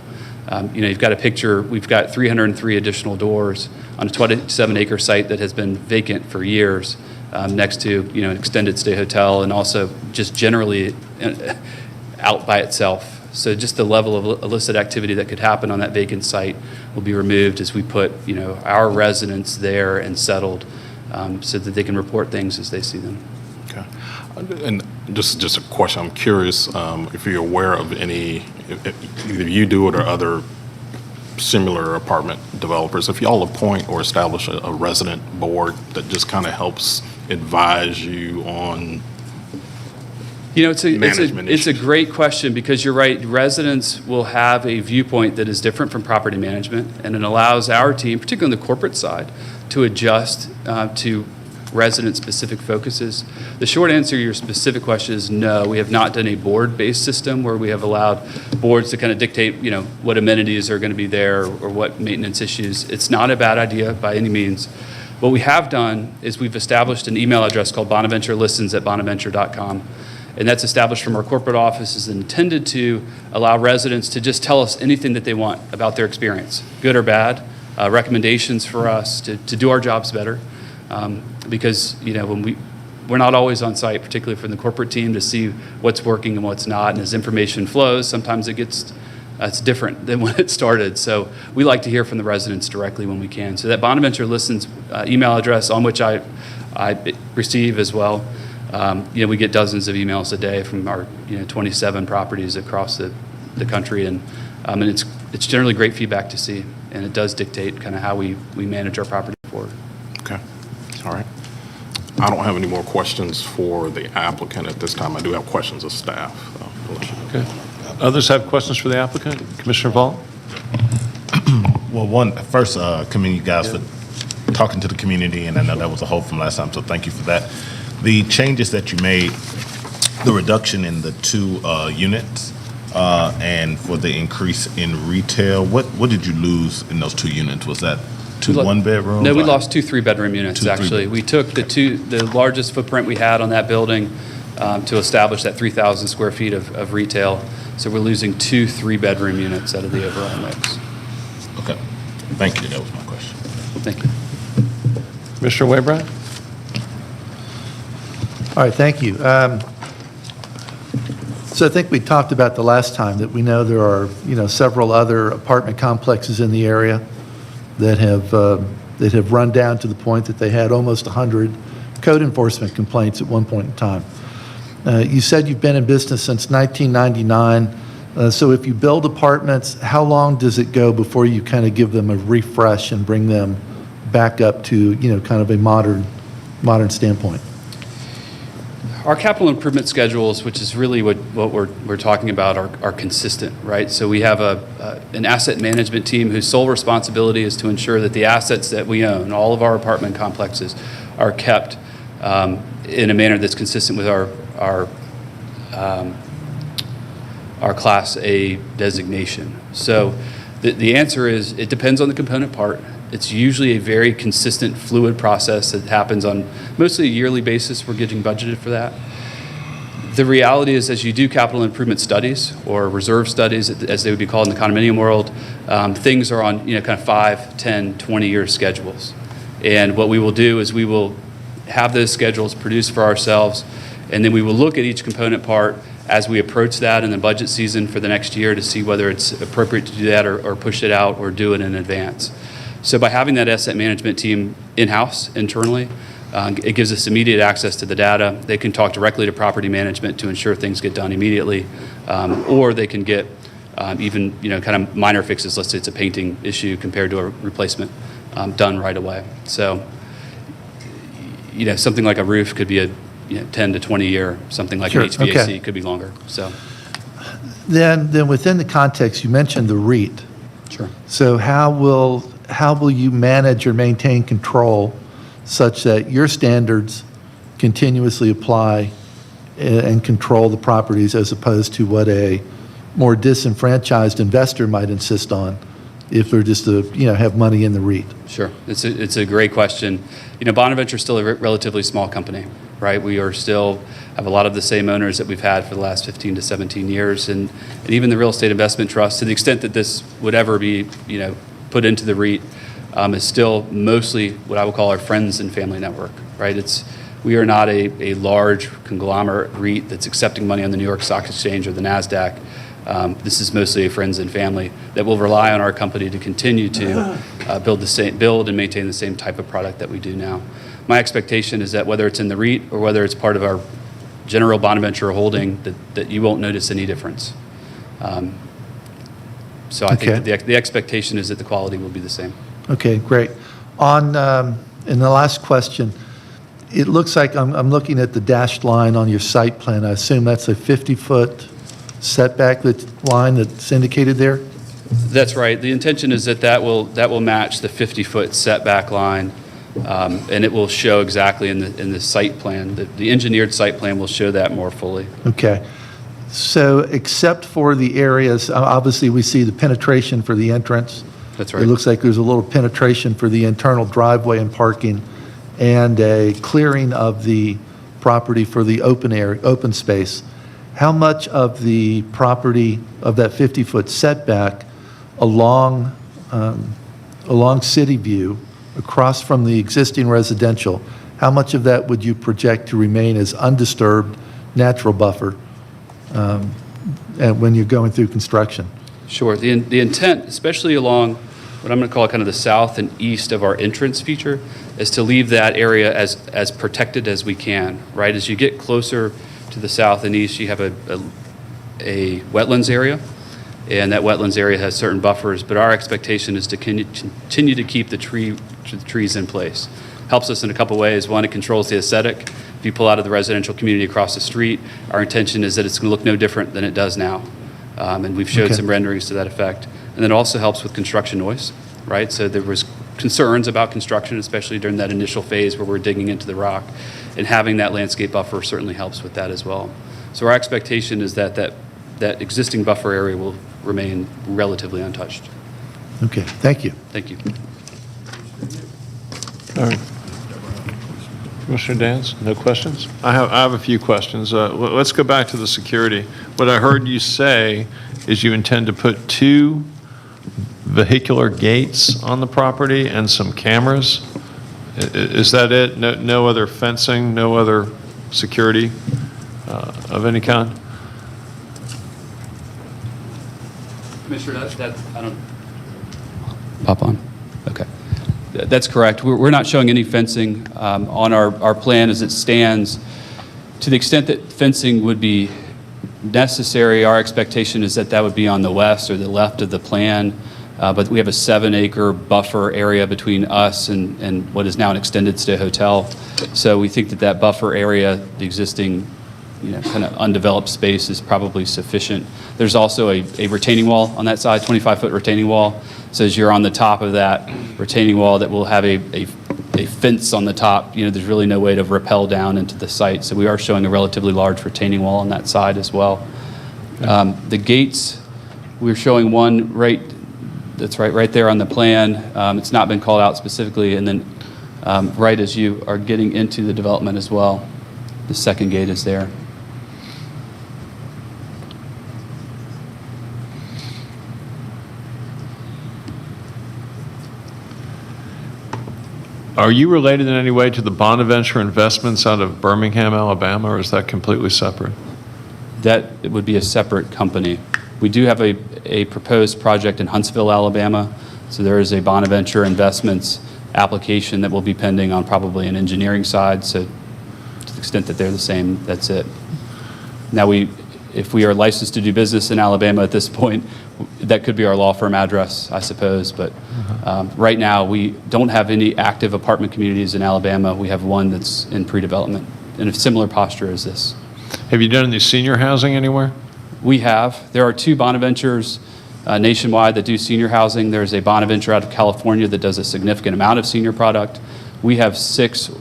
You've got a picture, we've got 303 additional doors on a 27-acre site that has been vacant for years, next to an extended stay hotel, and also just generally out by itself. So just the level of illicit activity that could happen on that vacant site will be removed as we put, our residents there and settled, so that they can report things as they see them. Okay. And just a question, I'm curious if you're aware of any, if either you do it or other similar apartment developers, if y'all appoint or establish a resident board that just kind of helps advise you on management it's a issues. great question, because you're right, residents will have a viewpoint that is different from property management, and it allows our team, particularly on the corporate side, to adjust to resident-specific focuses. The short answer to your specific question is no. We have not done a board-based system where we have allowed boards to kind of dictate, what amenities are going to be there or what maintenance issues. It's not a bad idea by any means. What we have done is we've established an email address called bonaventurelistens@bonaventure.com, and that's established from our corporate offices and intended to allow residents to just tell us anything that they want about their experience, good or bad, recommendations for us to do our jobs better. Because when we're not always on site, particularly from the corporate team, to see what's working and what's not, and as information flows, sometimes it's different than when it started. So we like to hear from the residents directly when we can. So that Bonaventure Listens email address, on which I receive as well, we get dozens of emails a day from our 27 properties across the country, and it's generally great feedback to see, and it does dictate kind of how we manage our property forward. Okay, all right. I don't have any more questions for the applicant at this time. I do have questions of staff. Okay. Others have questions for the applicant? Commissioner Vaughn? Well, first, commend you guys for talking to the community, and I know that was a hope from last time, so thank you for that. The changes that you made, the reduction in the 2 units, and for the increase in retail, what did you lose in those 2 units? Was that 2 one-bedrooms? No, we lost 2 3-bedroom units, actually. We took the largest footprint we had on that building to establish that 3,000 square feet of retail. So we're losing 2 3-bedroom units out of the overall mix. Okay. Thank you. That was my question. Thank you. Commissioner Wainwright? All right, thank you. So I think we talked about the last time that we know there are, several other apartment complexes in the area that have run down to the point that they had almost 100 code enforcement complaints at one point in time. You said you've been in business since 1999. So if you build apartments, how long does it go before you kind of give them a refresh and bring them back up to, kind of a modern standpoint? Our capital improvement schedules, which is really what we're talking about, are consistent, right? So we have an asset management team whose sole responsibility is to ensure that the assets that we own, all of our apartment complexes, are kept in a manner that's consistent with our Class A designation. So the answer is it depends on the component part. It's usually a very consistent, fluid process that happens on mostly a yearly basis. We're getting budgeted for that. The reality is, as you do capital improvement studies or reserve studies, as they would be called in the condominium world, things are on kind of 5, 10, 20-year schedules. And what we will do is we will have those schedules produced for ourselves, and then we will look at each component part as we approach that in the budget season for the next year to see whether it's appropriate to do that or push it out or do it in advance. So by having that asset management team in-house, internally, it gives us immediate access to the data. They can talk directly to property management to ensure things get done immediately, or they can get even kind of minor fixes. Let's say it's a painting issue compared to a replacement done right away. So something like a roof could be a 10 to 20 year. Something like Sure. an HVAC Okay. could be longer. So Then within the context, you mentioned the REIT. Sure. So how will you manage or maintain control such that your standards continuously apply and control the properties as opposed to what a more disenfranchised investor might insist on if they're just to have money in the REIT? Sure. It's a great question. Bonaventure is still a relatively small company, right? We are still have a lot of the same owners that we've had for the last 15 to 17 years. And even the Real Estate Investment Trust, to the extent that this would ever be, put into the REIT, is still mostly what I would call our friends and family network, right? We are not a large conglomerate REIT that's accepting money on the New York Stock Exchange or the NASDAQ. This is mostly a friends and family that will rely on our company to continue to build and maintain the same type of product that we do now. My expectation is that whether it's in the REIT or whether it's part of our general Bonaventure holding, that you won't notice any difference. So I think that the expectation is that the quality will be the same. Okay, great. In the last question, it looks like I'm looking at the dashed line on your site plan. I assume that's a 50-foot setback line that's indicated there? That's right. The intention is that will match the 50-foot setback line, and it will show exactly in the site plan. The engineered site plan will show that more fully. Okay. So except for the areas, obviously we see the penetration for the entrance. That's right. It looks like there's a little penetration for the internal driveway and parking, and a clearing of the property for the open area, open space. How much of the property of that 50-foot setback along City View, across from the existing residential, how much of that would you project to remain as undisturbed natural buffer when you're going through construction? Sure. The intent, especially along what I'm going to call kind of the south and east of our entrance feature, is to leave that area as protected as we can, right? As you get closer to the south and east, you have a wetlands area, and that wetlands area has certain buffers, but our expectation is to continue to keep the trees in place. Helps us in a couple ways. One, it controls the aesthetic. If you pull out of the residential community across the street, our intention is that it's going to look no different than it does now. And we've showed some renderings to that effect. And then it also helps with construction noise, right? So there was concerns about construction, especially during that initial phase where we're digging into the rock. And having that landscape buffer certainly helps with that as well. So our expectation is that existing buffer area will remain relatively untouched. Okay, thank you. Thank you. All right. Commissioner Dance, no questions? I have a few questions. Let's go back to the security. What I heard you say is you intend to put 2 vehicular gates on the property and some cameras. Is that it? No other fencing, no other security of any kind? Commissioner, I don't... Pop on. Okay. That's correct. We're not showing any fencing on our plan as it stands. To the extent that fencing would be necessary, our expectation is that would be on the west or the left of the plan. But we have a 7-acre buffer area between us and what is now an extended stay hotel. So we think that buffer area, the existing kind of undeveloped space, is probably sufficient. There's also a retaining wall on that side, 25-foot retaining wall. So as you're on the top of that retaining wall, that will have a fence on the top. There's really no way to rappel down into the site. So we are showing a relatively large retaining wall on that side as well. The gates, we're showing one that's right there on the plan. It's not been called out specifically. And then right as you are getting into the development as well, the second gate is there. Are you related in any way to the Bonaventure Investments out of Birmingham, Alabama, or is that completely separate? It would be a separate company. We do have a proposed project in Huntsville, Alabama. So there is a Bonaventure Investments application that will be pending on probably an engineering side. So to the extent that they're the same, that's it. Now, if we are licensed to do business in Alabama at this point, that could be our law firm address, I suppose. But right now, we don't have any active apartment communities in Alabama. We have one that's in pre-development in a similar posture as this. Have you done any senior housing anywhere? We have. There are 2 Bonaventures nationwide that do senior housing. There's a Bonaventure out of California that does a significant amount of senior product. We have 6,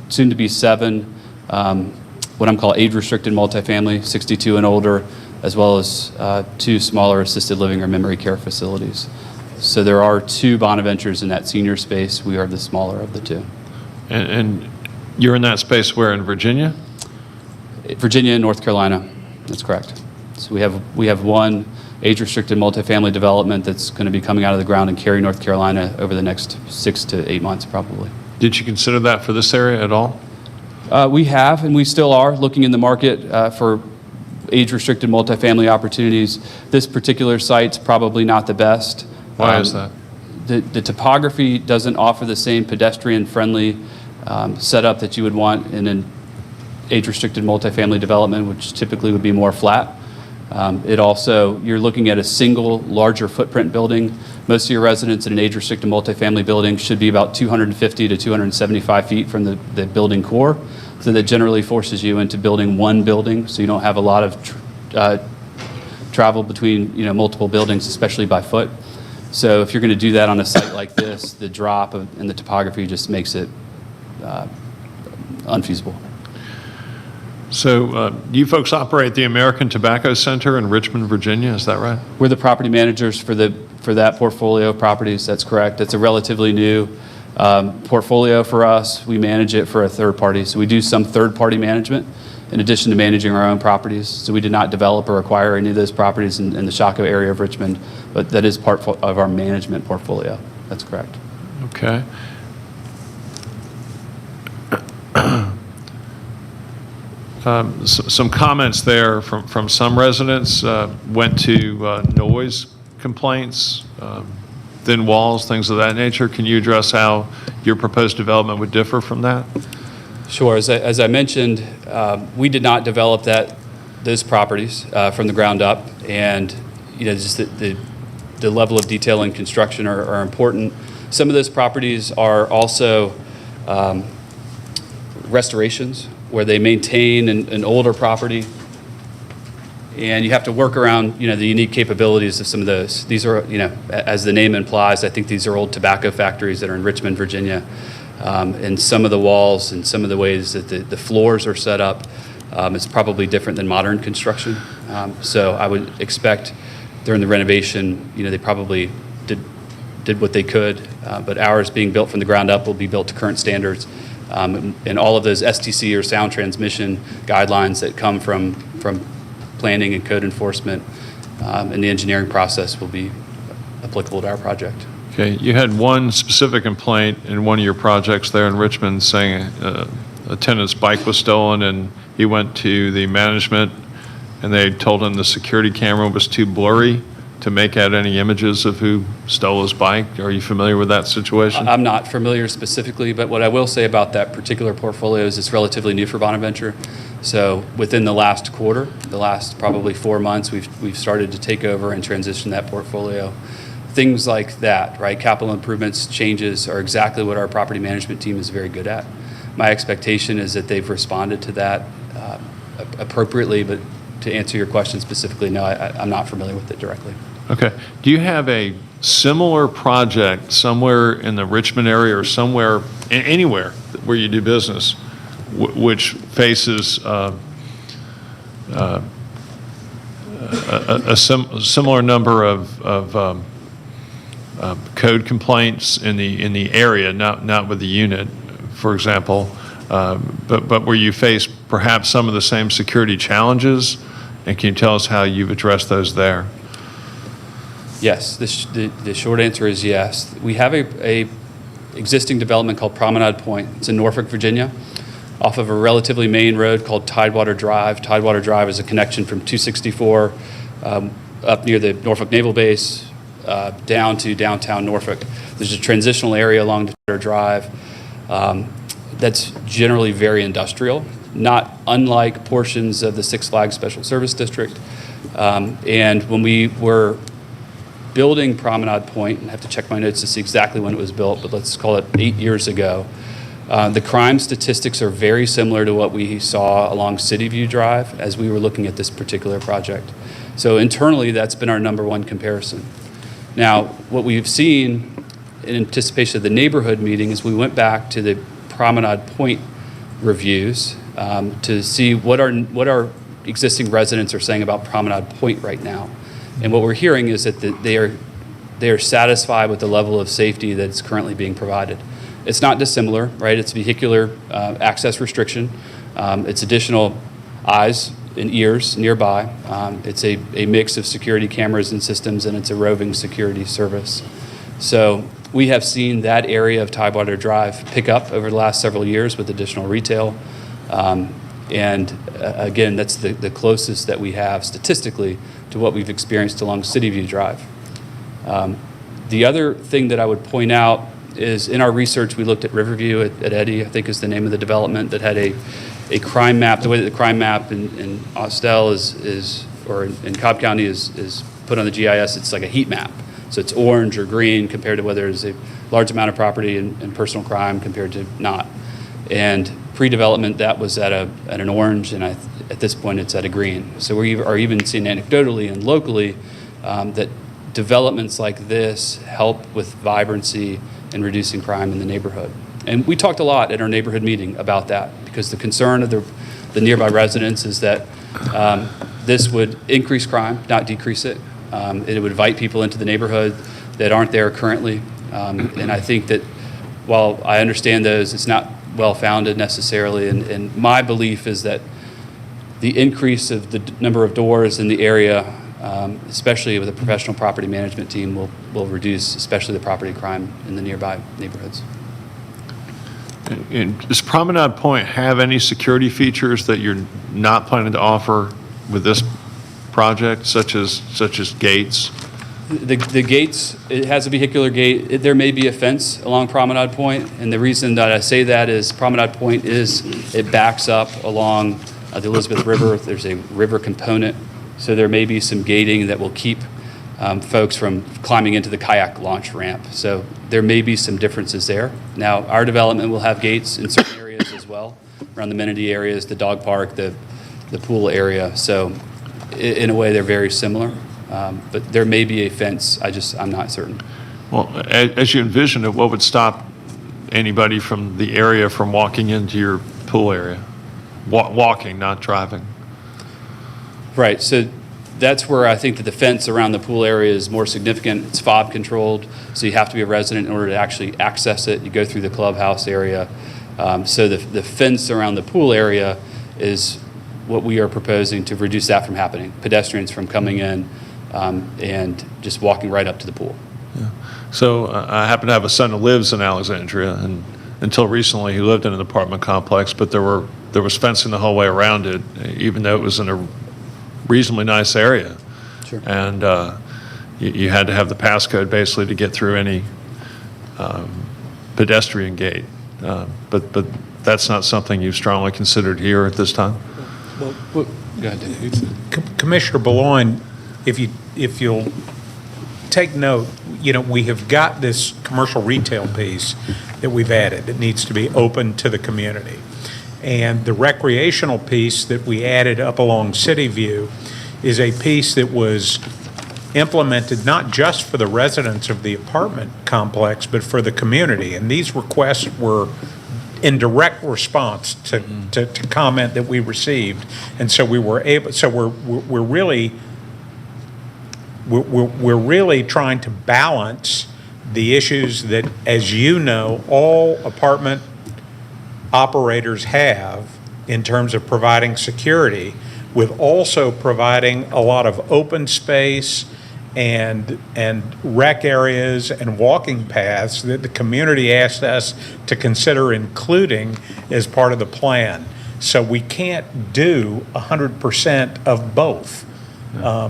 soon to be 7, what I'm calling age-restricted multifamily, 62 and older, as well as 2 smaller assisted living or memory care facilities. So there are 2 Bonaventures in that senior space. We are the smaller of the 2. And you're in that space where, in Virginia? Virginia and North Carolina. That's correct. So we have one age-restricted multifamily development that's going to be coming out of the ground in Cary, North Carolina over the next 6 to 8 months, probably. Did you consider that for this area at all? We have, and we still are looking in the market for age-restricted multifamily opportunities. This particular site's probably not the best. Why is that? The topography doesn't offer the same pedestrian-friendly setup that you would want in an age-restricted multifamily development, which typically would be more flat. It also, you're looking at a single larger footprint building. Most of your residents in an age-restricted multifamily building should be about 250 to 275 feet from the building core. So that generally forces you into building one building, so you don't have a lot of travel between multiple buildings, especially by foot. So if you're going to do that on a site like this, the drop in the topography just makes it unfeasible. So you folks operate the American Tobacco Center in Richmond, Virginia, is that right? We're the property managers for that portfolio of properties, that's correct. It's a relatively new portfolio for us. We manage it for a third party. So we do some third-party management in addition to managing our own properties. So we did not develop or acquire any of those properties in the Shaco area of Richmond, but that is part of our management portfolio. That's correct. Okay. Some comments there from some residents went to noise complaints, thin walls, things of that nature. Can you address how your proposed development would differ from that? Sure. As I mentioned, we did not develop those properties from the ground up, and just the level of detail and construction are important. Some of those properties are also restorations, where they maintain an older property, and you have to work around the unique capabilities of some of those. These are, as the name implies, I think these are old tobacco factories that are in Richmond, Virginia. And some of the walls and some of the ways that the floors are set up is probably different than modern construction. So I would expect during the renovation, they probably did what they could, but ours being built from the ground up will be built to current standards. And all of those STC or sound transmission guidelines that come from planning and code enforcement and the engineering process will be applicable to our project. Okay, you had one specific complaint in one of your projects there in Richmond saying a tenant's bike was stolen, and he went to the management and they told him the security camera was too blurry to make out any images of who stole his bike. Are you familiar with that situation? I'm not familiar specifically, but what I will say about that particular portfolio is it's relatively new for Bonaventure. So within the last quarter, the last probably 4 months, we've started to take over and transition that portfolio. Things like that, right? Capital improvements, changes are exactly what our property management team is very good at. My expectation is that they've responded to that appropriately, but to answer your question specifically, no, I'm not familiar with it directly. Okay. Do you have a similar project somewhere in the Richmond area or somewhere, anywhere where you do business, which faces a similar number of code complaints in the area, not with the unit, for example, but where you face perhaps some of the same security challenges? And can you tell us how you've addressed those there? Yes, the short answer is yes. We have a existing development called Promenade Point. It's in Norfolk, Virginia, off of a relatively main road called Tidewater Drive. Tidewater Drive is a connection from 264 up near the Norfolk Naval Base down to downtown Norfolk. There's a transitional area along Tidewater Drive that's generally very industrial, not unlike portions of the Six Flags Special Service District. And when we were building Promenade Point, and I have to check my notes to see exactly when it was built, but let's call it 8 years ago, the crime statistics are very similar to what we saw along City View Drive as we were looking at this particular project. So internally, that's been our number one comparison. Now, what we've seen in anticipation of the neighborhood meeting is we went back to the Promenade Point reviews to see what our existing residents are saying about Promenade Point right now. And what we're hearing is that they are satisfied with the level of safety that's currently being provided. It's not dissimilar, right? It's vehicular access restriction. It's additional eyes and ears nearby. It's a mix of security cameras and systems, and it's a roving security service. So we have seen that area of Tidewater Drive pick up over the last several years with additional retail. And again, that's the closest that we have statistically to what we've experienced along City View Drive. The other thing that I would point out is in our research, we looked at Riverview at Eddy, I think is the name of the development, that had a crime map. The way that the crime map in Austell or in Cobb County is put on the GIS, it's like a heat map. So it's orange or green compared to whether there's a large amount of property and personal crime compared to not. And pre-development, that was at an orange, and at this point, it's at a green. So we are even seeing anecdotally and locally that developments like this help with vibrancy and reducing crime in the neighborhood. And we talked a lot at our neighborhood meeting about that, because the concern of the nearby residents is that this would increase crime, not decrease it. It would invite people into the neighborhood that aren't there currently. And I think that while I understand those, it's not well-founded necessarily. And my belief is that the increase of the number of doors in the area, especially with a professional property management team, will reduce especially the property crime in the nearby neighborhoods. And does Promenade Point have any security features that you're not planning to offer with this project, such as gates? The gates, it has a vehicular gate. There may be a fence along Promenade Point, and the reason that I say that is Promenade Point it backs up along the Elizabeth River. There's a river component, so there may be some gating that will keep folks from climbing into the kayak launch ramp. So there may be some differences there. Now, our development will have gates in certain areas as well, around the amenity areas, the dog park, the pool area. So in a way, they're very similar. But there may be a fence. I'm not certain. Well, as you envision it, what would stop anybody from the area from walking into your pool area? Walking, not driving. Right. So that's where I think that the fence around the pool area is more significant. It's fob controlled, so you have to be a resident in order to actually access it. You go through the clubhouse area. So the fence around the pool area is what we are proposing to reduce that from happening. Pedestrians from coming in and just walking right up to the pool. Yeah. So I happen to have a son who lives in Alexandria, and until recently he lived in an apartment complex, but there was fencing the whole way around it, even though it was in a reasonably nice area. Sure. And you had to have the passcode basically to get through any pedestrian gate. But that's not something you've strongly considered here at this time? Well, go ahead, Dave. Commissioner Boulogne, if you'll take note, we have got this commercial retail piece that we've added that needs to be open to the community. And the recreational piece that we added up along City View is a piece that was implemented not just for the residents of the apartment complex, but for the community. And these requests were in direct response to comment that we received. And so we're really trying to balance the issues that, as you know, all apartment operators have in terms of providing security, with also providing a lot of open space and rec areas and walking paths that the community asked us to consider including as part of the plan. So we can't do 100% of both. How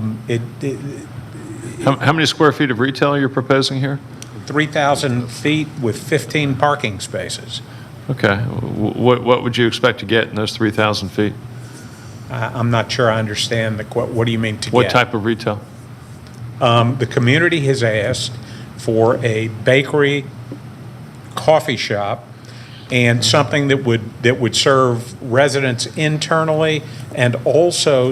many square feet of retail are you proposing here? 3,000 feet with 15 parking spaces. Okay. What would you expect to get in those 3,000 feet? I'm not sure I understand what do you mean to get? What type of retail? The community has asked for a bakery, coffee shop, and something that would serve residents internally, and also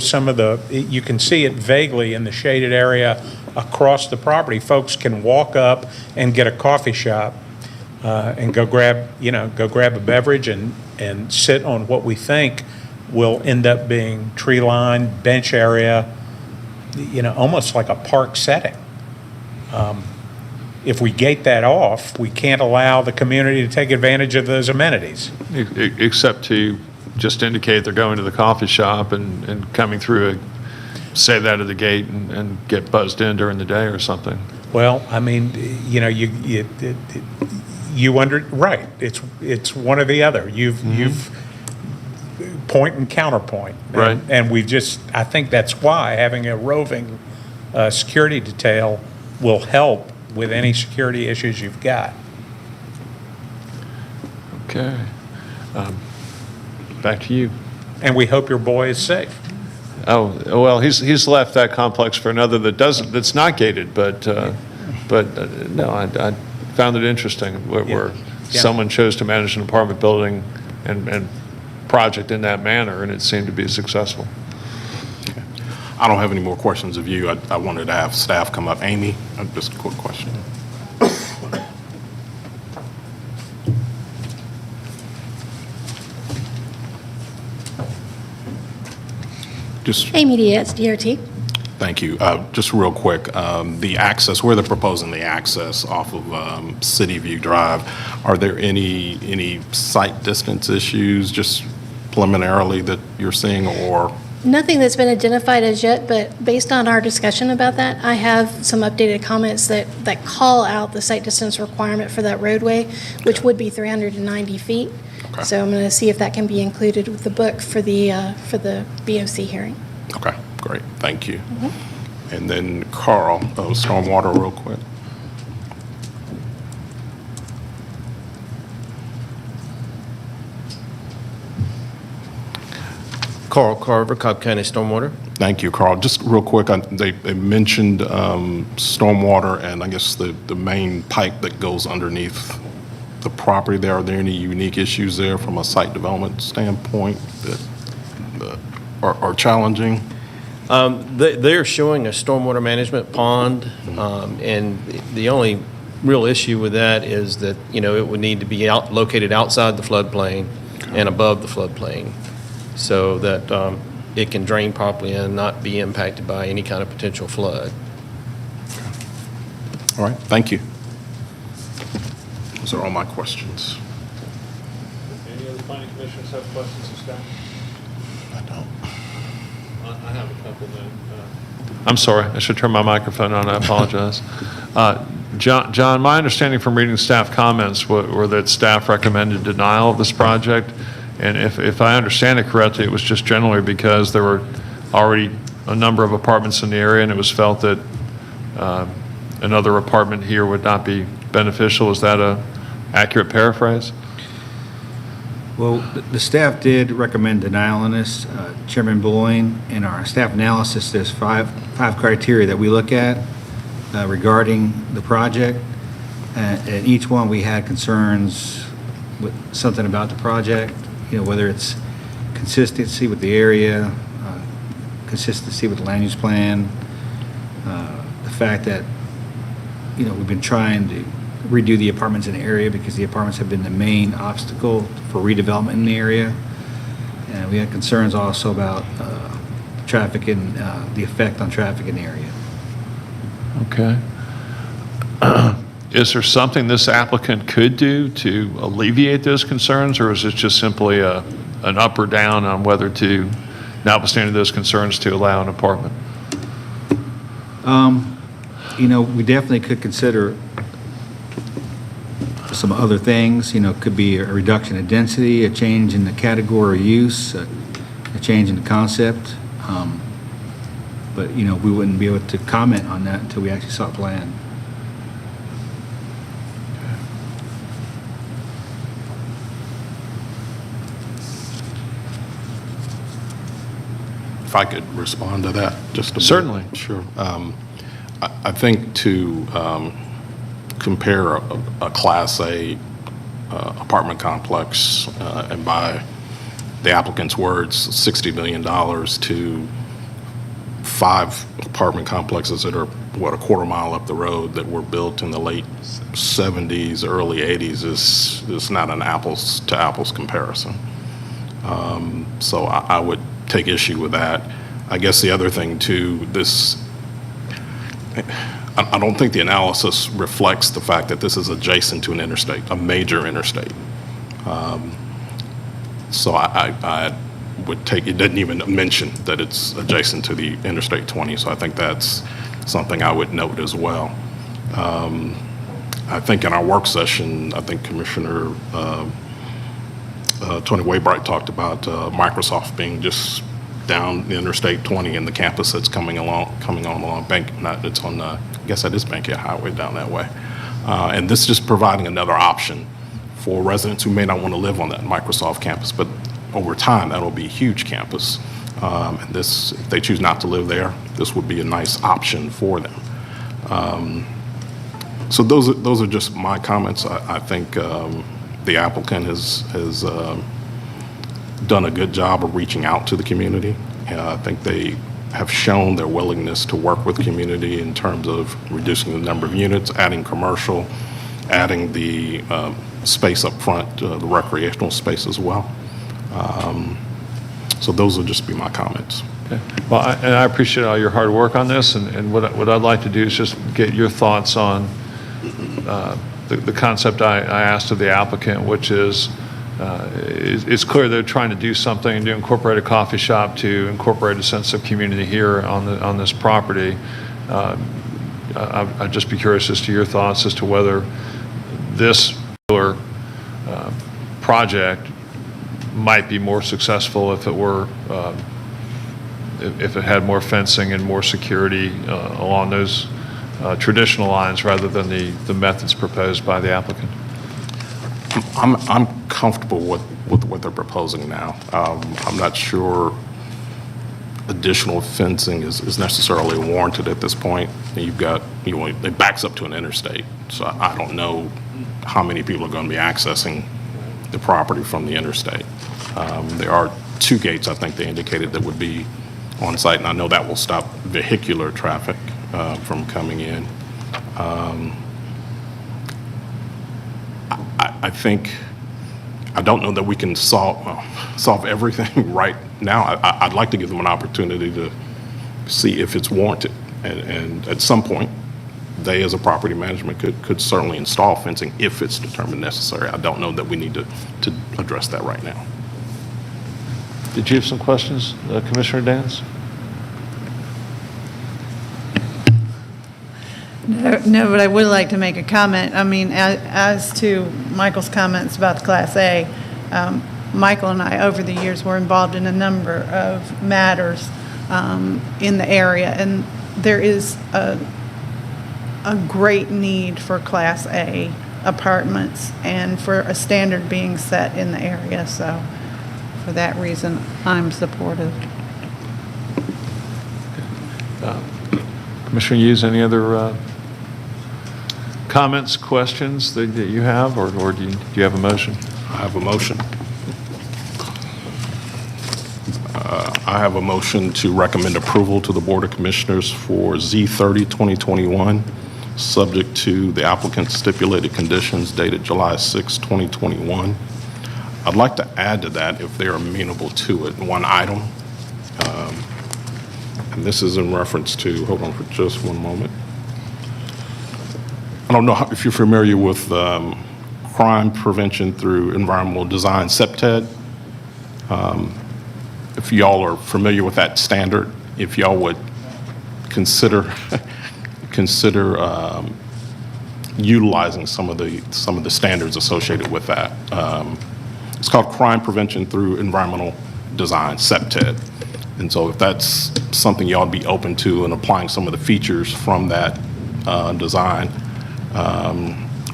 you can see it vaguely in the shaded area across the property. Folks can walk up and get a coffee shop and go grab a beverage and sit on what we think will end up being tree-lined bench area, almost like a park setting. If we gate that off, we can't allow the community to take advantage of those amenities. Except to just indicate they're going to the coffee shop and coming through, say that at the gate and get buzzed in during the day or something. Well, I mean, right. It's one or the other. point and counterpoint. Right. And we've just, I think that's why having a roving security detail will help with any security issues you've got. Okay. Back to you. And we hope your boy is safe. Oh, well, he's left that complex for another that's not gated, but no, I found it interesting where someone chose to manage an apartment building and project in that manner, and it seemed to be successful. I don't have any more questions of you. I wanted to have staff come up. Amy, just a quick question. Just, Amy Diaz, DRT. thank you. Just real quick, the access, where they're proposing the access off of City View Drive, are there any site distance issues just preliminarily that you're seeing, or? Nothing that's been identified as yet, but based on our discussion about that, I have some updated comments that call out the site distance requirement for that roadway, which would be 390 feet. Okay. So I'm going to see if that can be included with the book for the BOC hearing. Okay, great, thank you. And then Carl, stormwater real quick. Carl Carver, Cobb County Stormwater. Thank you, Carl. Just real quick, they mentioned stormwater and I guess the main pipe that goes underneath the property there. Are there any unique issues there from a site development standpoint that are challenging? They're showing a stormwater management pond, and the only real issue with that is that, it would need to be located outside the floodplain and above the floodplain so that it can drain properly and not be impacted by any kind of potential flood. All right, thank you. Those are all my questions. Any other planning commissioners have questions of staff? I don't. I have a couple then. I'm sorry, I should turn my microphone on, I apologize. John, my understanding from reading staff comments were that staff recommended denial of this project, and if I understand it correctly, it was just generally because there were already a number of apartments in the area, and it was felt that another apartment here would not be beneficial. Is that a accurate paraphrase? Well, the staff did recommend denial on this. Chairman Boyne, in our staff analysis, there's five criteria that we look at regarding the project. And each one we had concerns with something about the project, whether it's consistency with the area, consistency with the land use plan, the fact that, we've been trying to redo the apartments in the area because the apartments have been the main obstacle for redevelopment in the area. And we had concerns also about traffic and the effect on traffic in the area. Okay. Is there something this applicant could do to alleviate those concerns, or is it just simply an up or down on whether to, notwithstanding those concerns, to allow an apartment? We definitely could consider some other things. Could be a reduction in density, a change in the category of use, a change in the concept. But, we wouldn't be able to comment on that until we actually saw a plan. If I could respond to that just a bit. Certainly. Sure. I think to compare a Class A apartment complex, and by the applicant's words, $60 million to 5 apartment complexes that are, a quarter mile up the road that were built in the late 70s, early 80s is not an apples to apples comparison. So I would take issue with that. I guess the other thing too, I don't think the analysis reflects the fact that this is adjacent to an interstate, a major interstate. So I would take, it didn't even mention that it's adjacent to the Interstate 20, so I think that's something I would note as well. I think in our work session, I think Commissioner Tony Waybright talked about Microsoft being just down the Interstate 20 and the campus that's coming on along it's on, I guess that is Bankhead Highway down that way. And this is just providing another option for residents who may not want to live on that Microsoft campus, but over time, that'll be a huge campus. And this, if they choose not to live there, this would be a nice option for them. So those are just my comments. I think the applicant has done a good job of reaching out to the community. I think they have shown their willingness to work with community in terms of reducing the number of units, adding commercial, adding the space up front, the recreational space as well. So those will just be my comments. Okay. Well, I appreciate all your hard work on this, and what I'd like to do is just get your thoughts on the concept I asked of the applicant, which is it's clear they're trying to do something to incorporate a coffee shop, to incorporate a sense of community here on this property. I'd just be curious as to your thoughts as to whether this particular project might be more successful if it were if it had more fencing and more security along those traditional lines rather than the methods proposed by the applicant. I'm comfortable with what they're proposing now. I'm not sure additional fencing is necessarily warranted at this point. You've got, it backs up to an interstate, so I don't know how many people are going to be accessing the property from the interstate. There are 2 gates, I think they indicated, that would be on site, and I know that will stop vehicular traffic from coming in. I think, I don't know that we can solve everything right now. I'd like to give them an opportunity to see if it's warranted, and at some point, they as a property management could certainly install fencing if it's determined necessary. I don't know that we need to address that right now. Did you have some questions, Commissioner Dance? No, but I would like to make a comment. I mean, as to Michael's comments about the Class A, Michael and I, over the years, were involved in a number of matters in the area, and there is a great need for Class A apartments and for a standard being set in the area. So for that reason, I'm supportive. Commissioner Hughes, any other comments, questions that you have, or do you have a motion? I have a motion. I have a motion to recommend approval to the Board of Commissioners for Z-30 2021, subject to the applicant's stipulated conditions dated July 6, 2021. I'd like to add to that, if they're amenable to it, one item. And this is in reference to, hold on for just one moment. I don't know if you're familiar with crime prevention through environmental design, SEPTED. If y'all are familiar with that standard, if y'all would consider utilizing some of the standards associated with that. It's called crime prevention through environmental design, SEPTED. And so if that's something y'all would be open to and applying some of the features from that design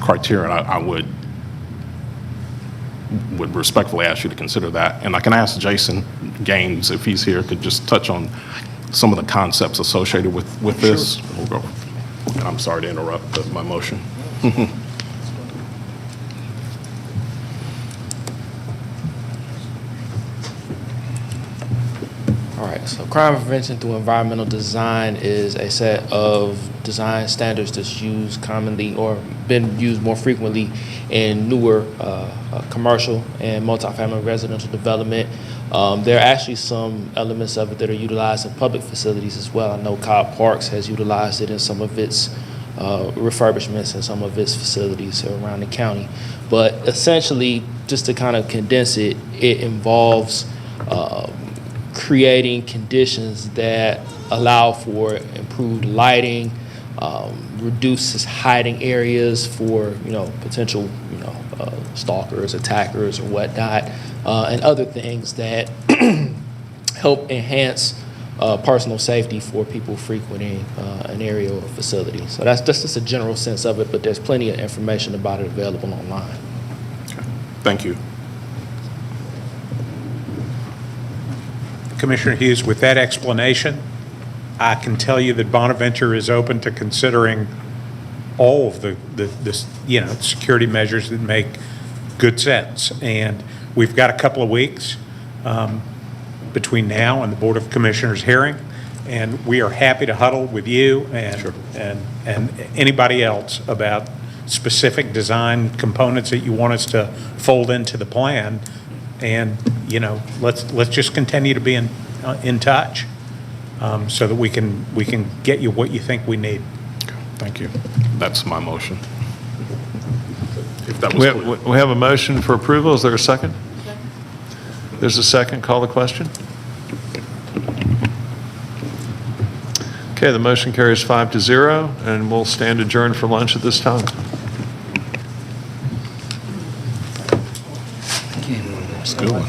criteria, I would respectfully ask you to consider that. And I can ask Jason Gaines, if he's here, could just touch on some of the concepts associated with this. Sure. We'll go. And I'm sorry to interrupt my motion. All right, so crime prevention through environmental design is a set of design standards that's used commonly or been used more frequently in newer commercial and multifamily residential development. There are actually some elements of it that are utilized in public facilities as well. I know Cobb Parks has utilized it in some of its refurbishments and some of its facilities around the county. But essentially, just to kind of condense it, it involves creating conditions that allow for improved lighting, reduces hiding areas for potential stalkers, attackers, or whatnot, and other things that help enhance personal safety for people frequenting an area or facility. So that's just a general sense of it, but there's plenty of information about it available online. Thank you. Commissioner Hughes, with that explanation, I can tell you that Bonaventure is open to considering all of the security measures that make good sense. And we've got a couple of weeks between now and the Board of Commissioners hearing, and we are happy to huddle with you and anybody else about specific design components that you want us to fold into the plan. And let's just continue to be in touch so that we can get you what you think we need. Thank you. That's my motion. If that was clear. We have a motion for approval. Is there a second? There's a second. Call the question. Okay, the motion carries 5-0, and we'll stand adjourned for lunch at this time. It's a good one.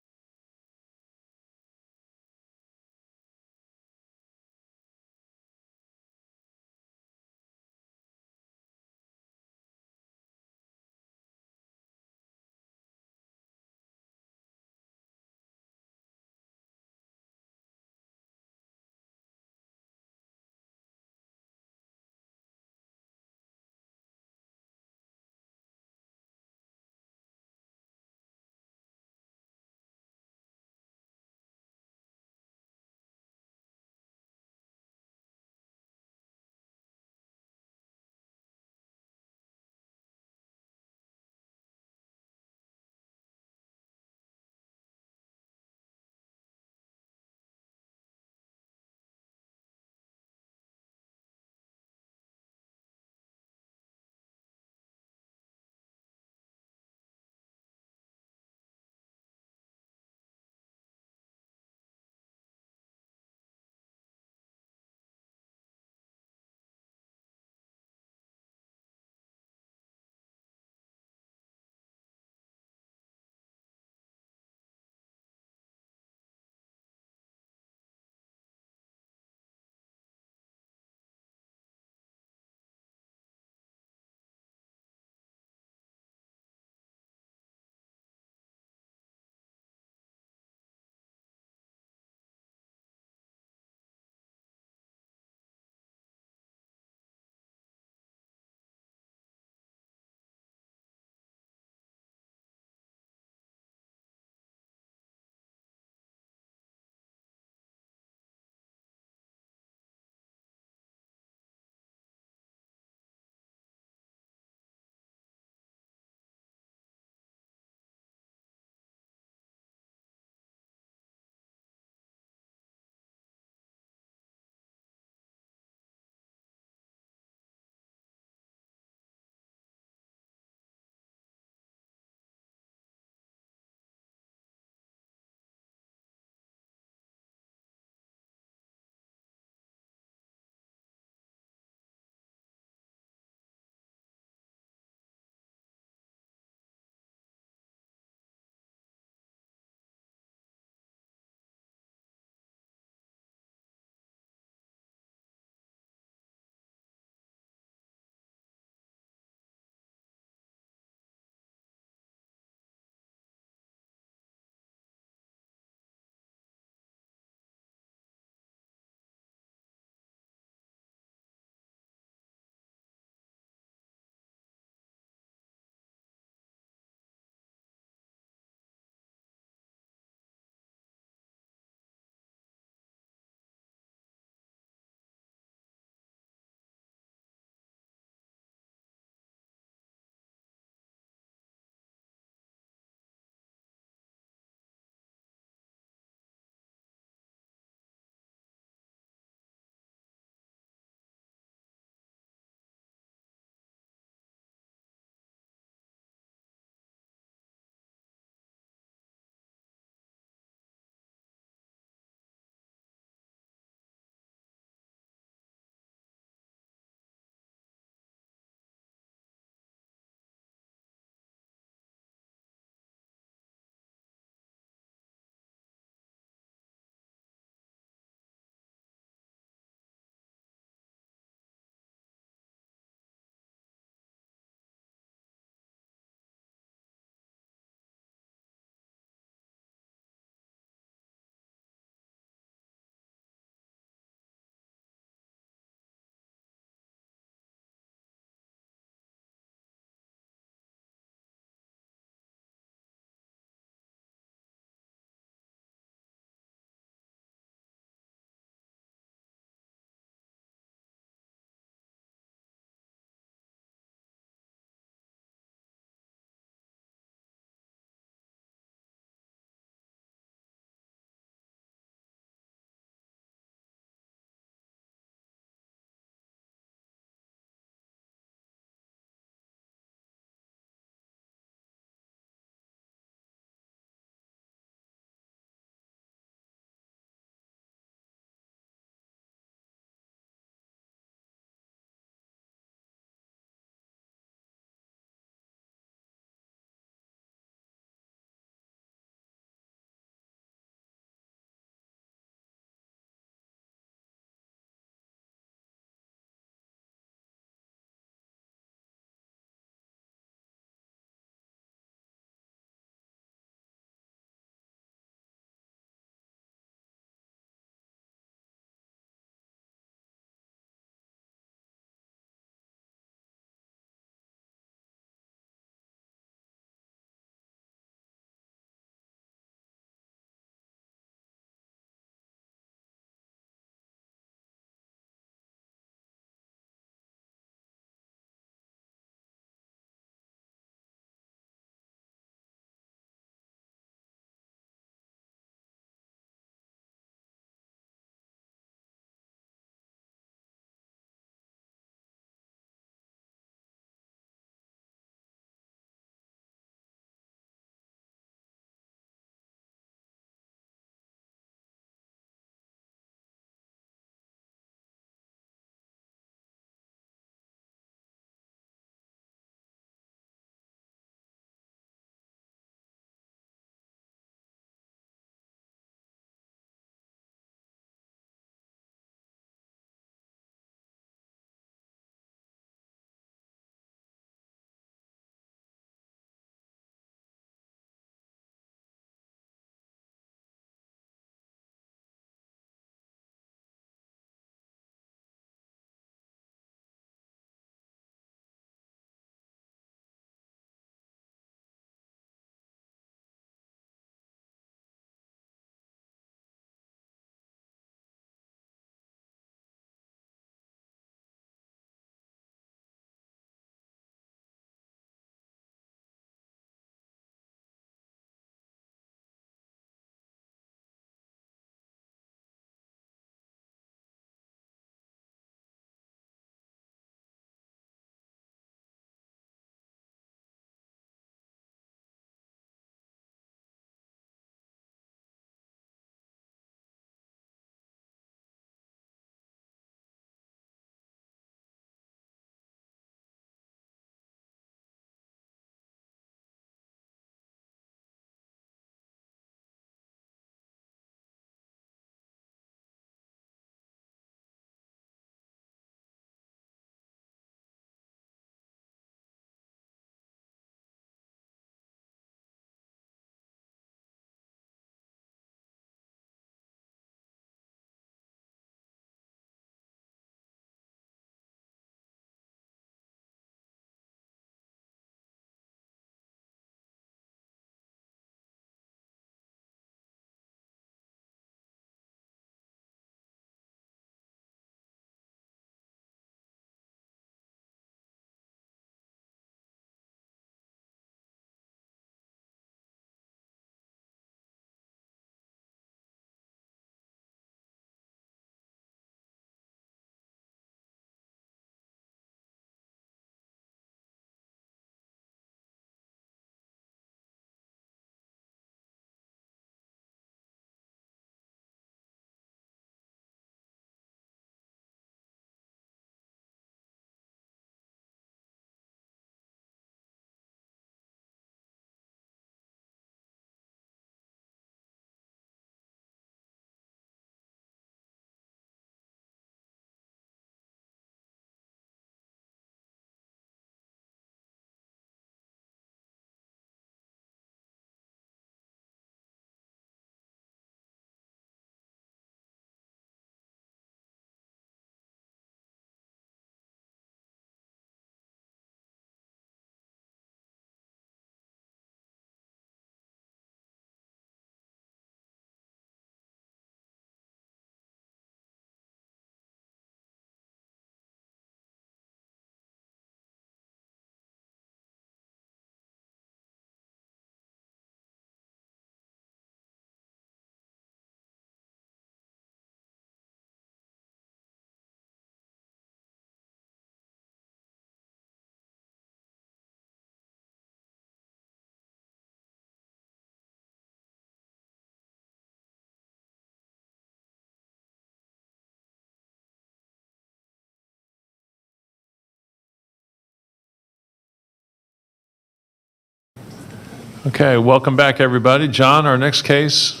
Okay, welcome back, everybody. John, our next case.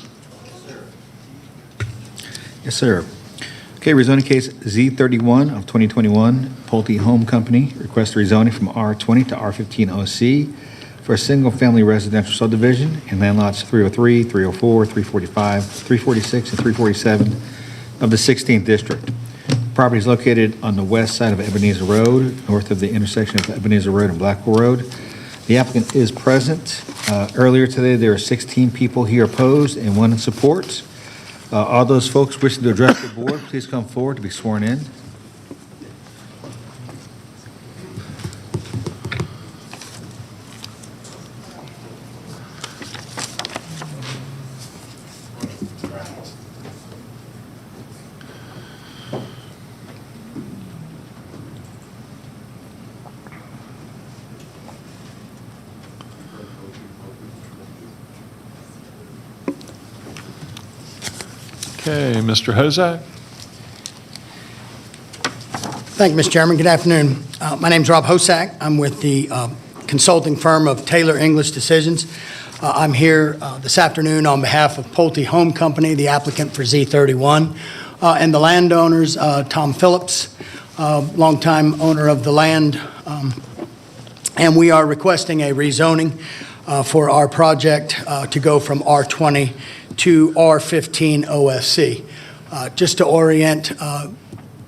Yes, sir. Okay, rezoning case Z-31 of 2021, Pulte Home Company, request rezoning from R20 to R15 OC for a single-family residential subdivision in land lots 303, 304, 345, 346, and 347 of the 16th District. Property is located on the west side of Ebenezer Road, north of the intersection of Ebenezer Road and Blackwell Road. The applicant is present. Earlier today, there are 16 people here opposed and 1 in support. All those folks wishing to address the board, please come forward to be sworn in. Okay, Mr. Hozak. Thank you, Mr. Chairman. Good afternoon. My name's Rob Hosak. I'm with the consulting firm of Taylor English Decisions. I'm here this afternoon on behalf of Pulte Home Company, the applicant for Z31, and the landowners, Tom Phillips, longtime owner of the land, and we are requesting a rezoning for our project to go from R20 to R15 OFC. Just to orient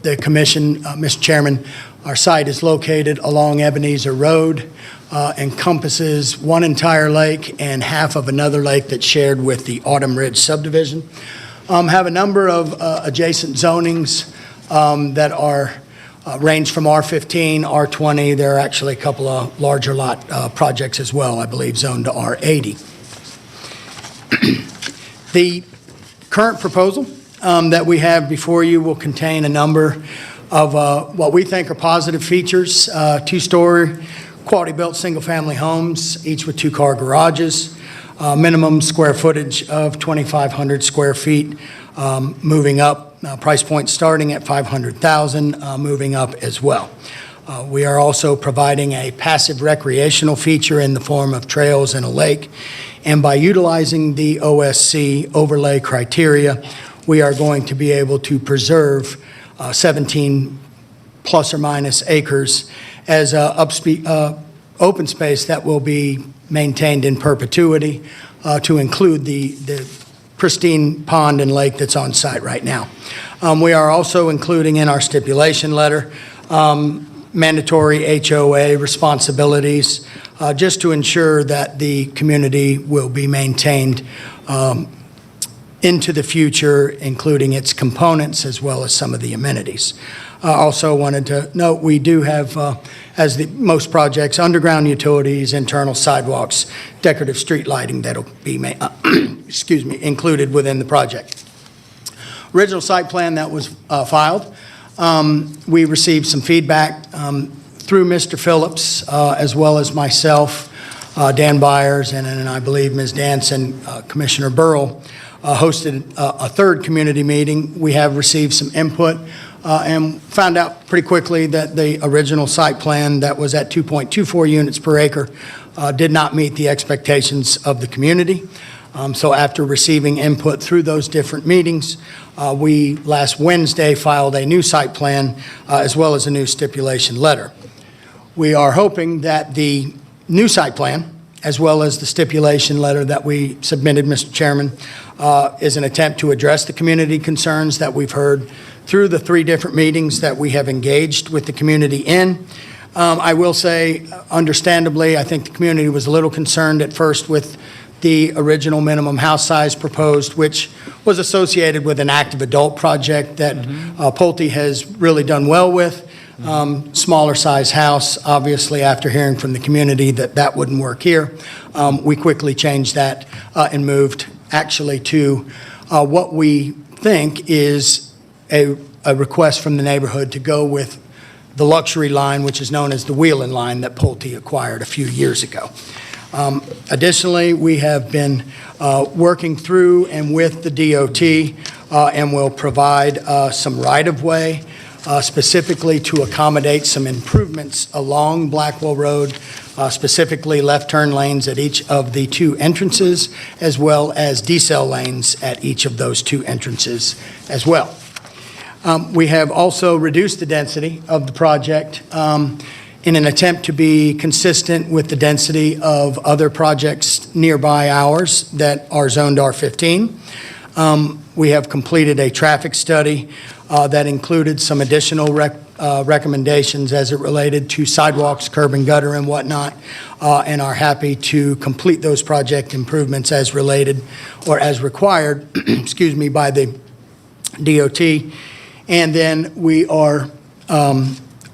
the commission, Mr. Chairman, our site is located along Ebenezer Road, encompasses one entire lake and half of another lake that's shared with the Autumn Ridge subdivision. Have a number of adjacent zonings that are range from R15, R20. There are actually a couple of larger lot projects as well, I believe, zoned to R80. The current proposal that we have before you will contain a number of what we think are positive features, 2-story, quality-built single-family homes, each with 2-car garages, minimum square footage of 2,500 square feet, moving up, price point starting at $500,000, moving up as well. We are also providing a passive recreational feature in the form of trails and a lake. And by utilizing the OSC overlay criteria, we are going to be able to preserve 17 plus or minus acres as open space that will be maintained in perpetuity to include the pristine pond and lake that's on site right now. We are also including in our stipulation letter mandatory HOA responsibilities just to ensure that the community will be maintained into the future, including its components as well as some of the amenities. Also wanted to note we do have, as the most projects, underground utilities, internal sidewalks, decorative street lighting that'll be included within the project. Original site plan that was filed, we received some feedback through Mr. Phillips as well as myself, Dan Byers, and I believe Ms. Danson, Commissioner Burrell, hosted a third community meeting. We have received some input and found out pretty quickly that the original site plan that was at 2.24 units per acre did not meet the expectations of the community. So after receiving input through those different meetings, we last Wednesday filed a new site plan as well as a new stipulation letter. We are hoping that the new site plan, as well as the stipulation letter that we submitted, Mr. Chairman, is an attempt to address the community concerns that we've heard through the 3 different meetings that we have engaged with the community in. I will say, understandably, I think the community was a little concerned at first with the original minimum house size proposed, which was associated with an active adult project that Pulte has really done well with. Smaller size house, obviously after hearing from the community that that wouldn't work here, we quickly changed that and moved actually to what we think is a request from the neighborhood to go with the luxury line, which is known as the Wheeling line that Pulte acquired a few years ago. Additionally, we have been working through and with the DOT and will provide some right-of-way specifically to accommodate some improvements along Blackwell Road specifically left turn lanes at each of the 2 entrances, as well as decel lanes at each of those 2 entrances as well. We have also reduced the density of the project in an attempt to be consistent with the density of other projects nearby ours that are zoned R15. We have completed a traffic study that included some additional recommendations as it related to sidewalks, curb and gutter and whatnot, and are happy to complete those project improvements as related or as required, excuse me, by the DOT. And then we are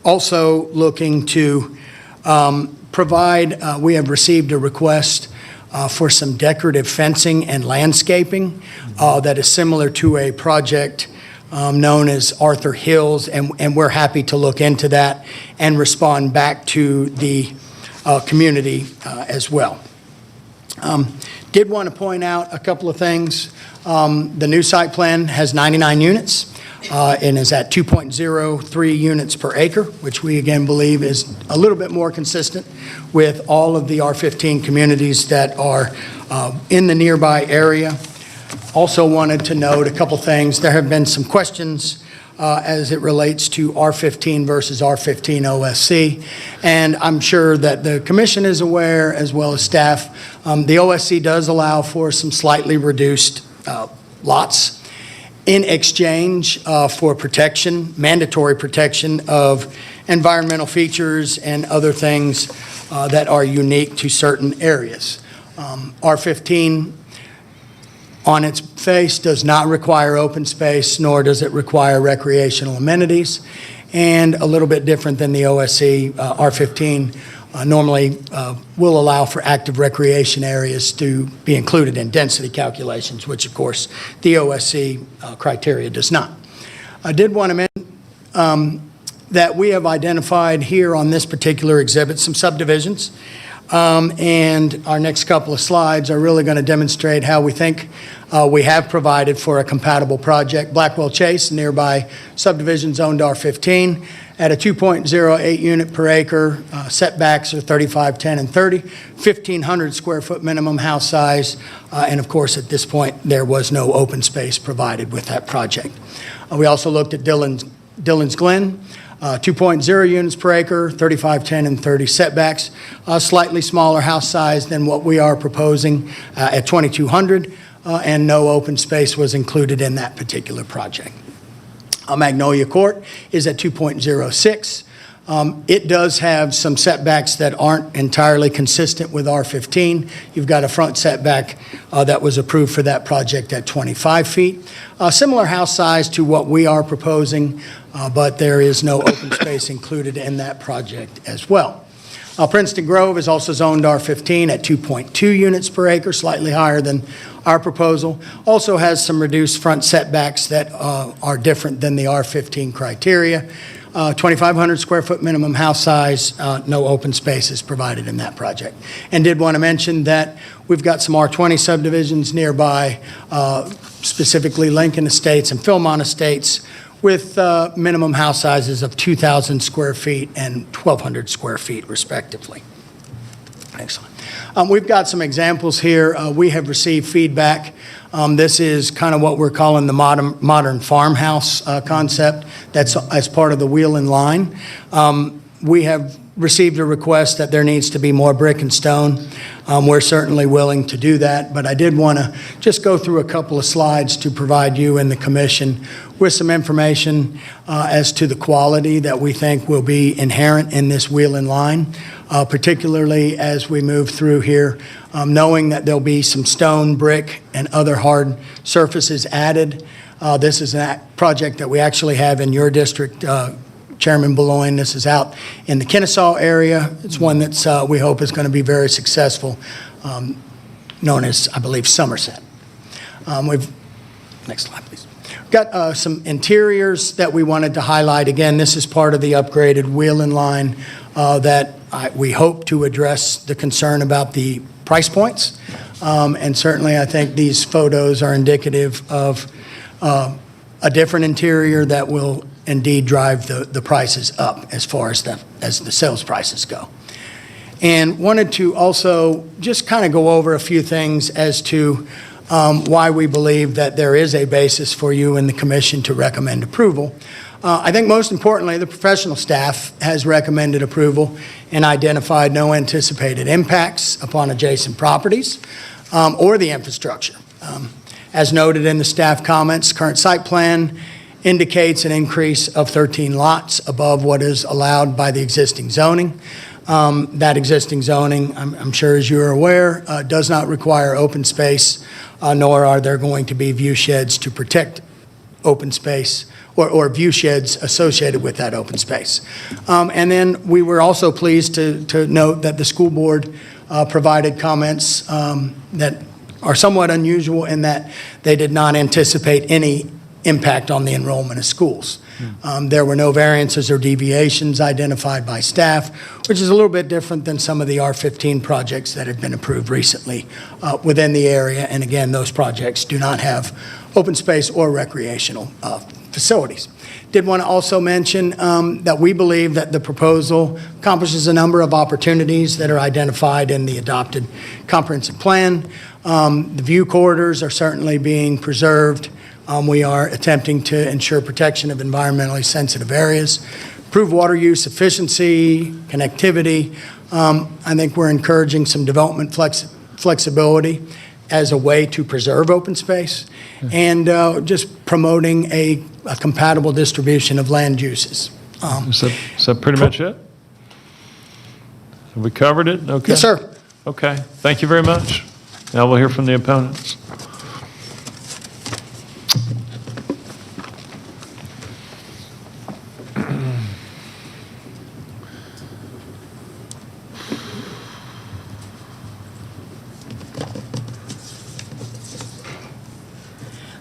also looking to provide, we have received a request for some decorative fencing and landscaping that is similar to a project known as Arthur Hills, and we're happy to look into that and respond back to the community as well. Did want to point out a couple of things. The new site plan has 99 units and is at 2.03 units per acre, which we again believe is a little bit more consistent with all of the R15 communities that are in the nearby area. Also wanted to note a couple things. There have been some questions as it relates to R15 versus R15 OSC, and I'm sure that the commission is aware as well as staff. The OSC does allow for some slightly reduced lots in exchange for protection, mandatory protection of environmental features and other things that are unique to certain areas. R15 on its face does not require open space, nor does it require recreational amenities, and a little bit different than the OSC. R15 normally will allow for active recreation areas to be included in density calculations, which of course the OSC criteria does not. I did want to mention that we have identified here on this particular exhibit some subdivisions, and our next couple of slides are really going to demonstrate how we think we have provided for a compatible project. Blackwell Chase, nearby subdivision zoned R15, at a 2.08 unit per acre. Setbacks are 35, 10, and 30, 1,500 square foot minimum house size, and of course at this point there was no open space provided with that project. We also looked at Dillon's Glen, 2.0 units per acre, 35, 10, and 30 setbacks, a slightly smaller house size than what we are proposing at 2,200, and no open space was included in that particular project. Magnolia Court is at 2.06. It does have some setbacks that aren't entirely consistent with R15. You've got a front setback that was approved for that project at 25 feet. Similar house size to what we are proposing, but there is no open space included in that project as well. Princeton Grove is also zoned R15 at 2.2 units per acre, slightly higher than our proposal. Also has some reduced front setbacks that are different than the R15 criteria. 2,500 square foot minimum house size, no open spaces provided in that project. And did want to mention that we've got some R20 subdivisions nearby, specifically Lincoln Estates and Philmont Estates, with minimum house sizes of 2,000 square feet and 1,200 square feet respectively. Excellent. We've got some examples here. We have received feedback. This is kind of what we're calling the modern farmhouse concept. That's as part of the wheel and line. We have received a request that there needs to be more brick and stone. We're certainly willing to do that, but I did want to just go through a couple of slides to provide you and the commission with some information as to the quality that we think will be inherent in this wheel and line, particularly as we move through here, knowing that there'll be some stone, brick, and other hard surfaces added. This is a project that we actually have in your district, Chairman Boulogne. This is out in the Kennesaw area. It's one that we hope is going to be very successful, known as, I believe, Somerset. Next slide, please. We've got some interiors that we wanted to highlight. Again, this is part of the upgraded wheel and line that we hope to address the concern about the price points. And certainly, I think these photos are indicative of a different interior that will indeed drive the prices up as far as the sales prices go. And wanted to also just kind of go over a few things as to why we believe that there is a basis for you and the commission to recommend approval. I think most importantly, the professional staff has recommended approval and identified no anticipated impacts upon adjacent properties or the infrastructure. As noted in the staff comments, current site plan indicates an increase of 13 lots above what is allowed by the existing zoning. That existing zoning, I'm sure as you're aware, does not require open space, nor are there going to be view sheds to protect open space or view sheds associated with that open space. And then we were also pleased to note that the school board provided comments that are somewhat unusual in that they did not anticipate any impact on the enrollment of schools. There were no variances or deviations identified by staff, which is a little bit different than some of the R15 projects that have been approved recently within the area. And again, those projects do not have open space or recreational facilities. Did want to also mention that we believe that the proposal accomplishes a number of opportunities that are identified in the adopted comprehensive plan. The view corridors are certainly being preserved. We are attempting to ensure protection of environmentally sensitive areas, improve water use efficiency, connectivity. I think we're encouraging some development flexibility as a way to preserve open space and just promoting a compatible distribution of land uses. Is that pretty much it? Have we covered it? Okay. Yes, sir. Okay, thank you very much. Now we'll hear from the opponents.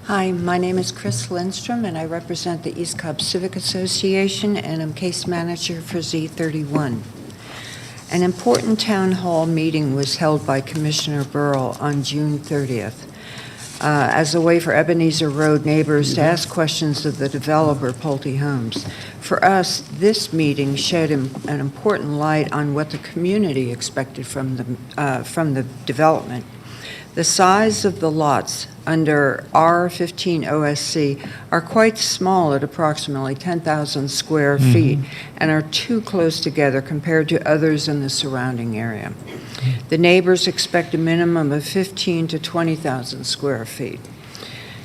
Hi, my name is Chris Lindstrom, and I represent the East Cobb Civic Association, and I'm case manager for Z-31. An important town hall meeting was held by Commissioner Burrell on June 30th as a way for Ebenezer Road neighbors to ask questions of the developer, Pulte Homes. For us, this meeting shed an important light on what the community expected from the development. The size of the lots under R15 OSC are quite small at approximately 10,000 square feet and are too close together compared to others in the surrounding area. The neighbors expect a minimum of 15 to 20,000 square feet.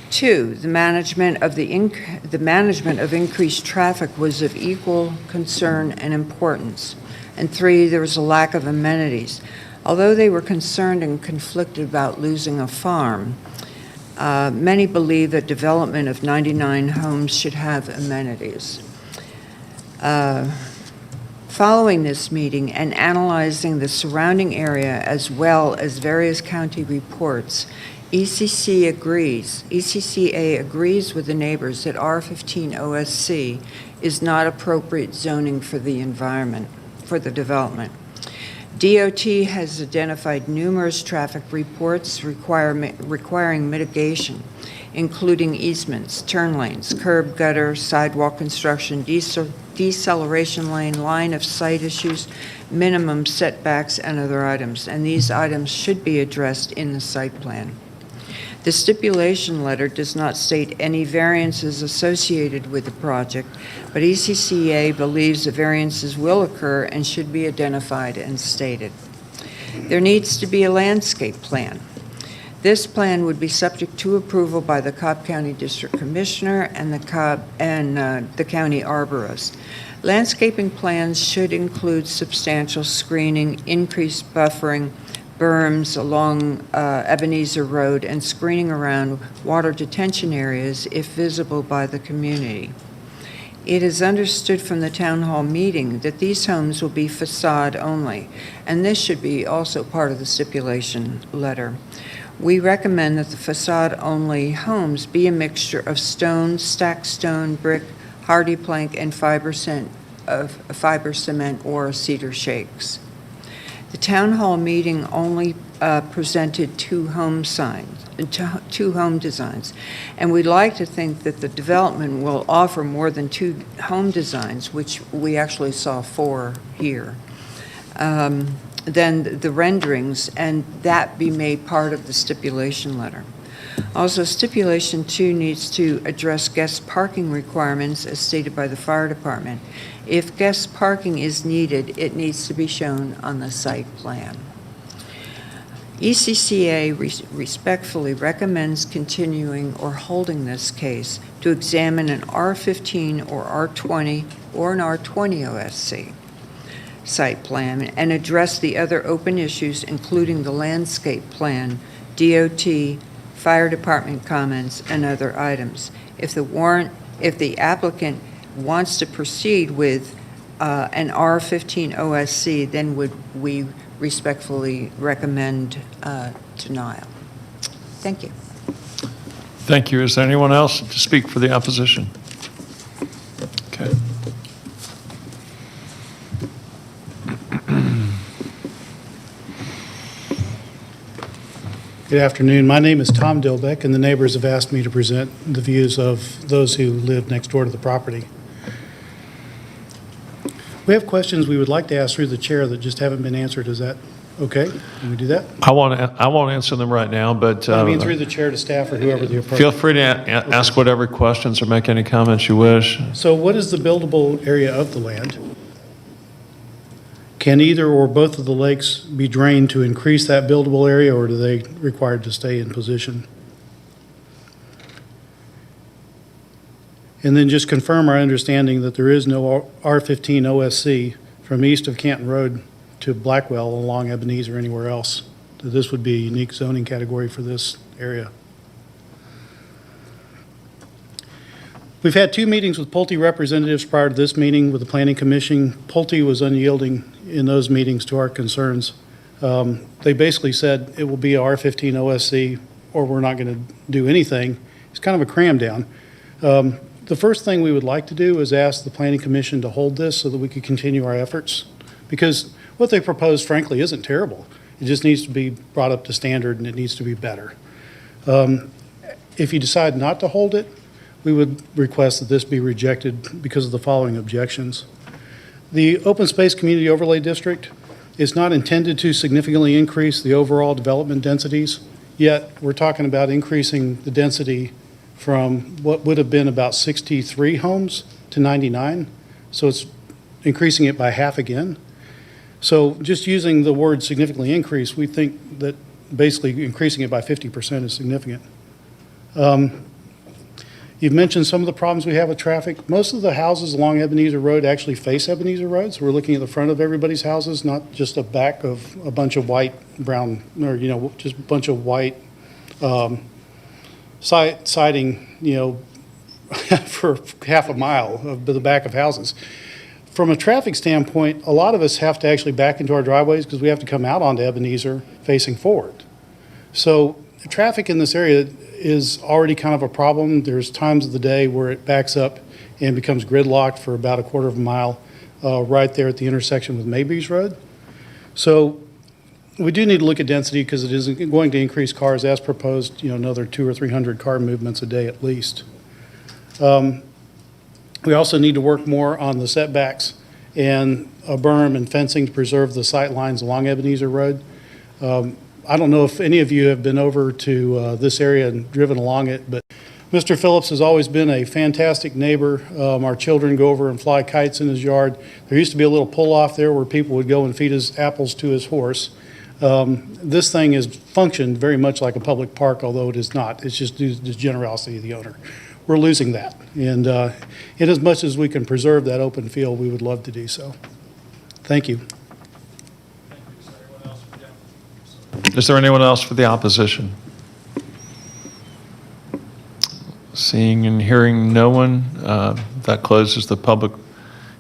Two, the management of increased traffic was of equal concern and importance. And three, there was a lack of amenities. Although they were concerned and conflicted about losing a farm, many believe that development of 99 homes should have amenities. Following this meeting and analyzing the surrounding area as well as various county reports, ECCA agrees with the neighbors that R15 OSC is not appropriate zoning for the environment, for the development. DOT has identified numerous traffic reports requiring mitigation, including easements, turn lanes, curb gutter, sidewalk construction, deceleration lane, line of sight issues, minimum setbacks, and other items. And these items should be addressed in the site plan. The stipulation letter does not state any variances associated with the project, but ECCA believes the variances will occur and should be identified and stated. There needs to be a landscape plan. This plan would be subject to approval by the Cobb County District Commissioner and the county arborist. Landscaping plans should include substantial screening, increased buffering, berms along Ebenezer Road, and screening around water detention areas if visible by the community. It is understood from the town hall meeting that these homes will be facade only, and this should be also part of the stipulation letter. We recommend that the facade-only homes be a mixture of stone, stacked stone, brick, hardy plank, and fiber cement or cedar shakes. The town hall meeting only presented two home designs, and we'd like to think that the development will offer more than two home designs, which we actually saw 4 here. than the renderings, and that be made part of the stipulation letter. Also, stipulation 2 needs to address guest parking requirements as stated by the fire department. If guest parking is needed, it needs to be shown on the site plan. ECCA respectfully recommends continuing or holding this case to examine an R15 or R20 or an R20 OSC site plan and address the other open issues, including the landscape plan, DOT, fire department comments, and other items. If the applicant wants to proceed with an R15 OSC, then we respectfully recommend denial. Thank you. Thank you. Is there anyone else to speak for the opposition? Okay. Good afternoon. My name is Tom Dilbeck, and the neighbors have asked me to present the views of those who live next door to the property. We have questions we would like to ask through the chair that just haven't been answered. Is that okay? Can we do that? I won't answer them right now, but I mean through the chair to staff or whoever the appropriate. feel free to ask whatever questions or make any comments you wish. So what is the buildable area of the land? Can either or both of the lakes be drained to increase that buildable area, or do they required to stay in position? And then just confirm our understanding that there is no R15 OSC from east of Canton Road to Blackwell along Ebenezer or anywhere else. That this would be a unique zoning category for this area. We've had 2 meetings with Pulte representatives prior to this meeting with the Planning Commission. Pulte was unyielding in those meetings to our concerns. They basically said it will be a R15 OSC or we're not going to do anything. It's kind of a cram down. The first thing we would like to do is ask the Planning Commission to hold this so that we could continue our efforts, because what they proposed, frankly, isn't terrible. It just needs to be brought up to standard and it needs to be better. If you decide not to hold it, we would request that this be rejected because of the following objections. The Open Space Community Overlay District is not intended to significantly increase the overall development densities, yet we're talking about increasing the density from what would have been about 63 homes to 99. So it's increasing it by half again. So just using the word significantly increase, we think that basically increasing it by 50% is significant. You've mentioned some of the problems we have with traffic. Most of the houses along Ebenezer Road actually face Ebenezer Road, so we're looking at the front of everybody's houses, not just the back of a bunch of white, brown, or, just a bunch of white siding, for half a mile of the back of houses. From a traffic standpoint, a lot of us have to actually back into our driveways because we have to come out onto Ebenezer facing forward. So the traffic in this area is already kind of a problem. There's times of the day where it backs up and becomes gridlocked for about a quarter of a mile right there at the intersection with Maybes Road. So we do need to look at density because it is going to increase cars as proposed, another 200 or 300 car movements a day at least. We also need to work more on the setbacks and a berm and fencing to preserve the sight lines along Ebenezer Road. I don't know if any of you have been over to this area and driven along it, but Mr. Phillips has always been a fantastic neighbor. Our children go over and fly kites in his yard. There used to be a little pull-off there where people would go and feed his apples to his horse. This thing has functioned very much like a public park, although it is not. It's just due to the generosity of the owner. We're losing that. And in as much as we can preserve that open field, we would love to do so. Thank you. Is there anyone else for the opposition? Seeing and hearing no one, that closes the public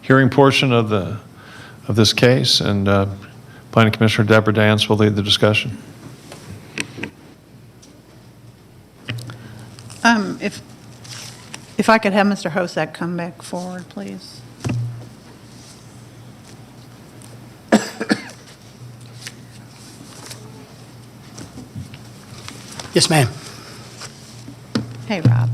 hearing portion of this case, and Planning Commissioner Deborah Dance will lead the discussion. If I could have Mr. Hosek come back forward, please. Yes, ma'am. Hey, Rob.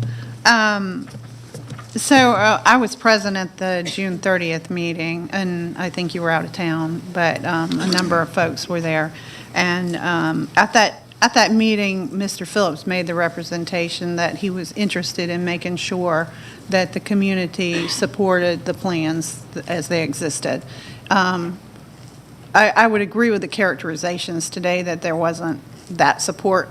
So I was present at the June 30th meeting, and I think you were out of town, but a number of folks were there. And at that meeting, Mr. Phillips made the representation that he was interested in making sure that the community supported the plans as they existed. I would agree with the characterizations today that there wasn't that support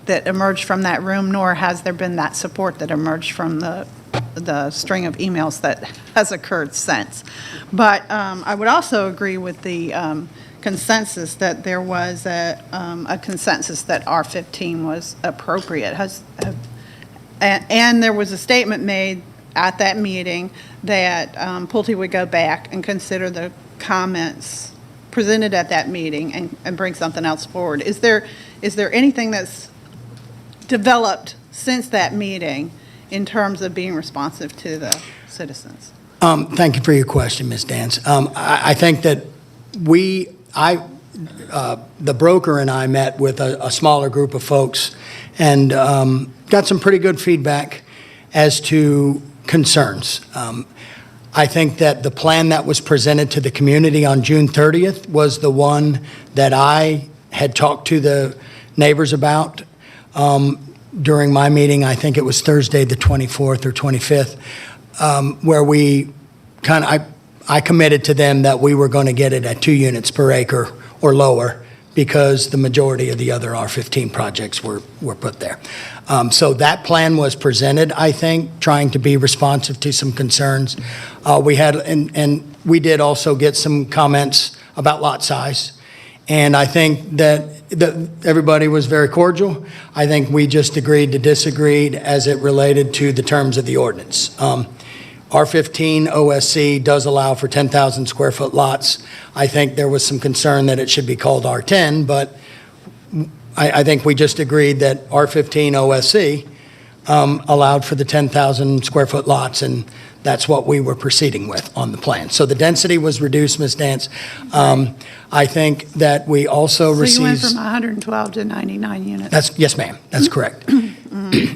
that emerged from that room, nor has there been that support that emerged from the string of emails that has occurred since. But I would also agree with the consensus that there was a consensus that R-15 was appropriate. And there was a statement made at that meeting that Pulte would go back and consider the comments presented at that meeting and bring something else forward. Is there anything that's developed since that meeting in terms of being responsive to the citizens? Thank you for your question, Ms. Dance. I think that the broker and I met with a smaller group of folks and got some pretty good feedback as to concerns. I think that the plan that was presented to the community on June 30th was the one that I had talked to the neighbors about during my meeting. I think it was Thursday, the 24th or 25th, where I committed to them that we were going to get it at 2 units per acre or lower because the majority of the other R-15 projects were put there. So that plan was presented, I think, trying to be responsive to some concerns. We had, and we did also get some comments about lot size. And I think that everybody was very cordial. I think we just agreed to disagree as it related to the terms of the ordinance. R-15 OSC does allow for 10,000 square foot lots. I think there was some concern that it should be called R-10, but I think we just agreed that R-15 OSC allowed for the 10,000 square foot lots, and that's what we were proceeding with on the plan. So the density was reduced, Ms. Dance. I think that we also received... So you went from 112 to 99 units? Yes, ma'am. That's correct.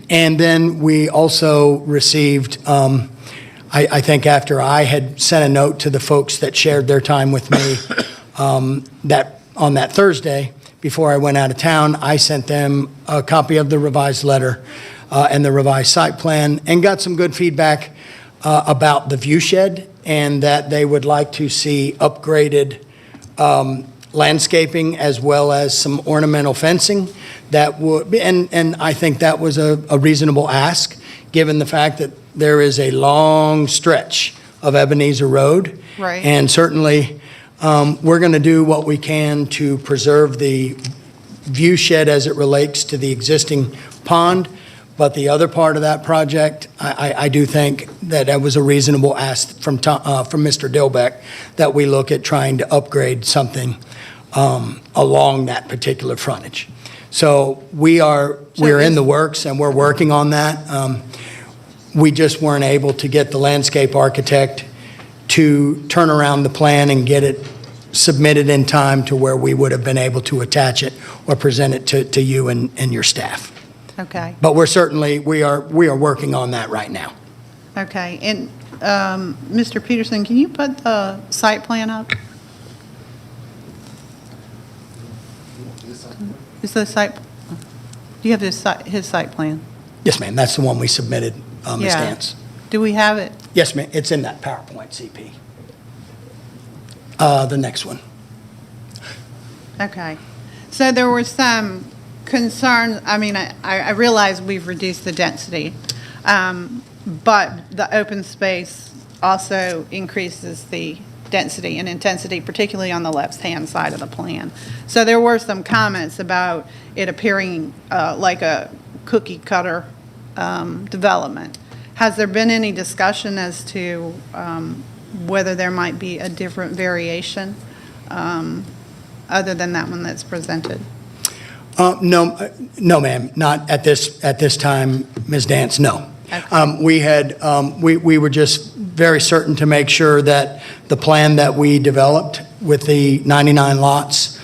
And then we also received... I think after I had sent a note to the folks that shared their time with me, that on that Thursday, before I went out of town, I sent them a copy of the revised letter and the revised site plan, and got some good feedback about the view shed, and that they would like to see upgraded landscaping as well as some ornamental fencing. That would, and I think that was a reasonable ask, given the fact that there is a long stretch of Ebenezer Road. Right. And certainly, we're going to do what we can to preserve the view shed as it relates to the existing pond. But the other part of that project, I do think that that was a reasonable ask from Mr. Dilbeck, that we look at trying to upgrade something along that particular frontage. So we're in the works, and we're working on that. We just weren't able to get the landscape architect to turn around the plan and get it submitted in time to where we would have been able to attach it or present it to you and your staff. Okay. But we are working on that right now. Okay. And Mr. Peterson, can you put the site plan up? Is the site, do you have his site plan? Yes, ma'am. That's the one we submitted, Ms. Yeah. Dance. Do we have it? Yes, ma'am. It's in that PowerPoint, CP. The next one. Okay. So there were some concerns. I mean, I realize we've reduced the density, but the open space also increases the density and intensity, particularly on the left-hand side of the plan. So there were some comments about it appearing like a cookie cutter development. Has there been any discussion as to whether there might be a different variation other than that one that's presented? No, ma'am, not at this time, Ms. Dance, no. Okay. We were just very certain to make sure that the plan that we developed with the 99 lots,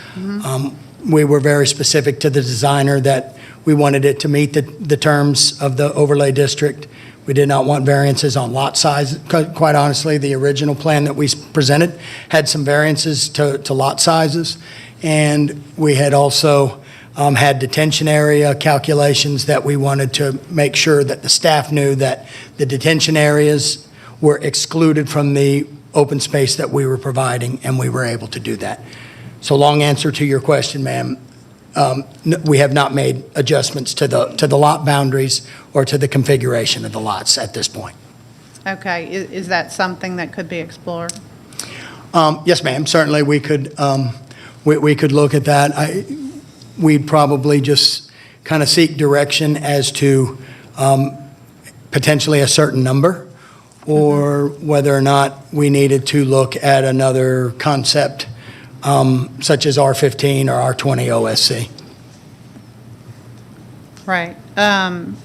we were very specific to the designer that we wanted it to meet the terms of the overlay district. We did not want variances on lot size. Quite honestly, the original plan that we presented had some variances to lot sizes. And we had also had detention area calculations that we wanted to make sure that the staff knew that the detention areas were excluded from the open space that we were providing, and we were able to do that. So long answer to your question, ma'am. We have not made adjustments to the lot boundaries or to the configuration of the lots at this point. Okay, is that something that could be explored? Yes, ma'am. Certainly, we could look at that. We'd probably just kind of seek direction as to potentially a certain number, or whether or not we needed to look at another concept such as R15 or R20 OSC. Right.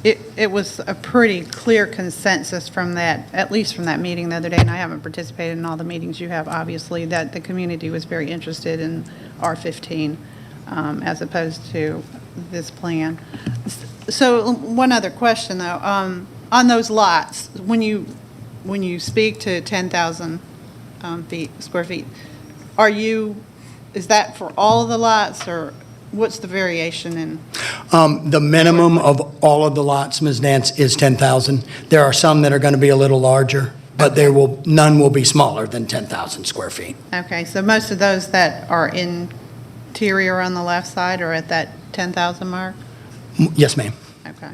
It was a pretty clear consensus from that, at least from that meeting the other day, and I haven't participated in all the meetings you have, obviously, that the community was very interested in R15 as opposed to this plan. So one other question, though. On those lots, when you speak to 10,000 square feet, is that for all of the lots, or what's the variation in? The minimum of all of the lots, Ms. Nance, is 10,000. There are some that are going to be a little larger, but none will be smaller than 10,000 square feet. Okay, so most of those that are interior on the left side are at that 10,000 mark? Yes, ma'am. Okay.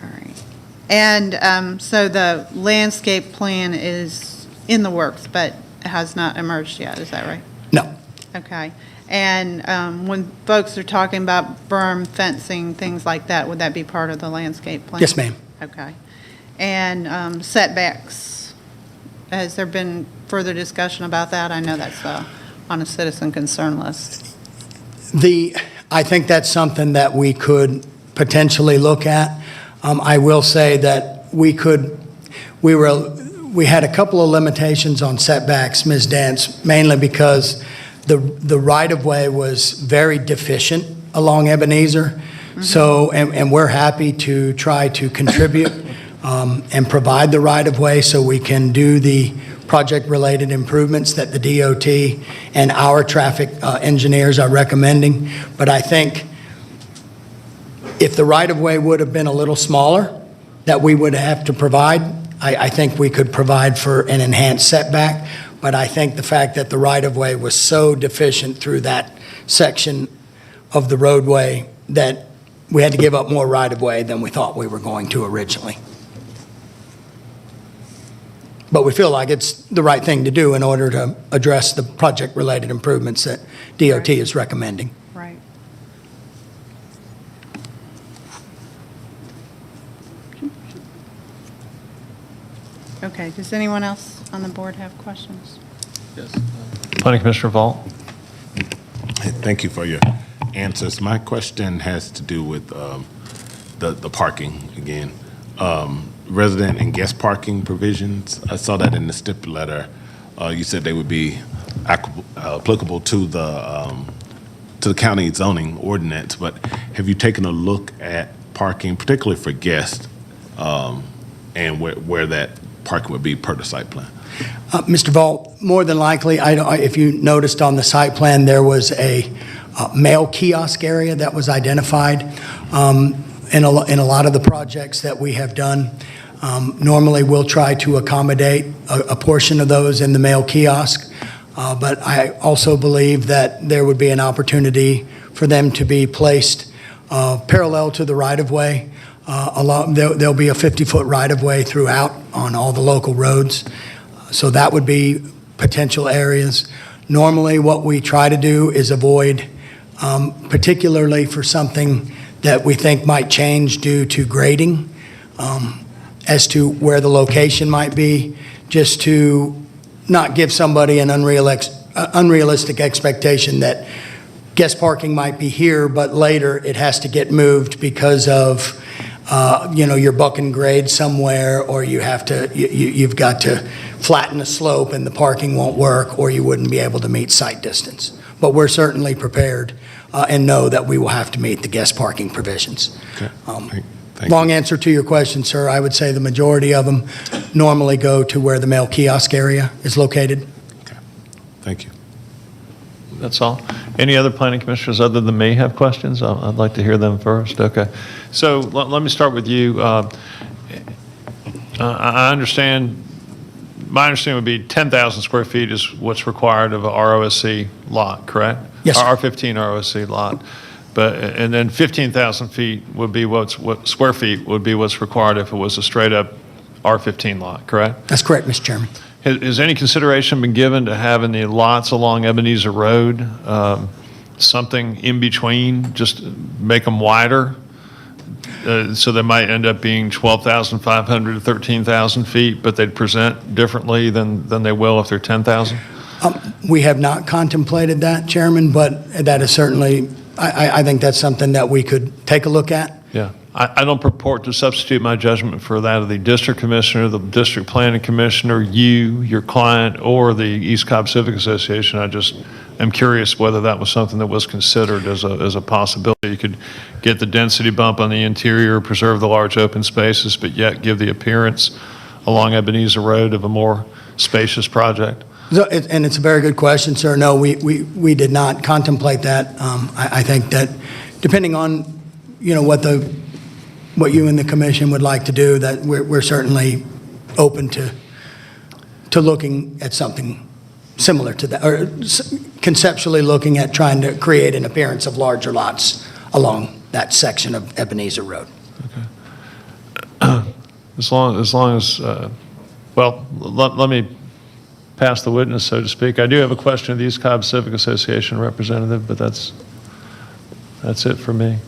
All right. And so the landscape plan is in the works, but has not emerged yet, is that right? No. Okay. And when folks are talking about berm, fencing, things like that, would that be part of the landscape plan? Yes, ma'am. Okay. And setbacks, has there been further discussion about that? I know that's on a citizen concern list. I think that's something that we could potentially look at. I will say that we had a couple of limitations on setbacks, Ms. Dance, mainly because the right-of-way was very deficient along Ebenezer. So, and we're happy to try to contribute and provide the right-of-way so we can do the project-related improvements that the DOT and our traffic engineers are recommending. But I think if the right-of-way would have been a little smaller, that we would have to provide, I think we could provide for an enhanced setback. But I think the fact that the right-of-way was so deficient through that section of the roadway that we had to give up more right-of-way than we thought we were going to originally. But we feel like it's the right thing to do in order to address the project-related improvements that DOT is recommending. Right. Okay, does anyone else on the board have questions? Yes. Planning Commissioner Vaught. Thank you for your answers. My question has to do with the parking again. Resident and guest parking provisions. I saw that in the STIP letter. You said they would be applicable to the county zoning ordinance, but have you taken a look at parking, particularly for guests, and where that parking would be per the site plan? Mr. Vaught, more than likely, if you noticed on the site plan, there was a mail kiosk area that was identified in a lot of the projects that we have done. Normally, we'll try to accommodate a portion of those in the mail kiosk, but I also believe that there would be an opportunity for them to be placed parallel to the right-of-way. There'll be a 50-foot right-of-way throughout on all the local roads, so that would be potential areas. Normally, what we try to do is avoid, particularly for something that we think might change due to grading, as to where the location might be, just to not give somebody an unrealistic expectation that guest parking might be here, but later it has to get moved because of you're bucking grade somewhere, or you've got to flatten a slope and the parking won't work, or you wouldn't be able to meet site distance. But we're certainly prepared and know that we will have to meet the guest parking provisions. Thank Long answer to your question, sir. I would say the majority of them normally go to where the mail kiosk area is located. Thank you. That's all. Any other planning commissioners other than me have questions? I'd like to hear them first. Okay. So let me start with you. I understand, my understanding would be 10,000 square feet is what's required of a ROSC lot, correct? Yes, sir. R15 ROSC lot. And then 15,000 feet would be square feet would be what's required if it was a straight up R15 lot, correct? That's correct, Mr. Chairman. Has any consideration been given to having the lots along Ebenezer Road, something in between, just make them wider? So they might end up being 12,500 to 13,000 feet, but they'd present differently than they will if they're 10,000? We have not contemplated that, Chairman, but that is certainly, I think that's something that we could take a look at. Yeah. I don't purport to substitute my judgment for that of the district commissioner, the district planning commissioner, you, your client, or the East Cobb Civic Association. I just am curious whether that was something that was considered as a possibility. You could get the density bump on the interior, preserve the large open spaces, but yet give the appearance along Ebenezer Road of a more spacious project. And it's a very good question, sir. No, we did not contemplate that. I think that depending on, what you and the commission would like to do, that we're certainly open to looking at something similar to that, or conceptually looking at trying to create an appearance of larger lots along that section of Ebenezer Road. Okay. As long as, well, let me pass the witness, so to speak. I do have a question of the East Cobb Civic Association representative, but that's it for me.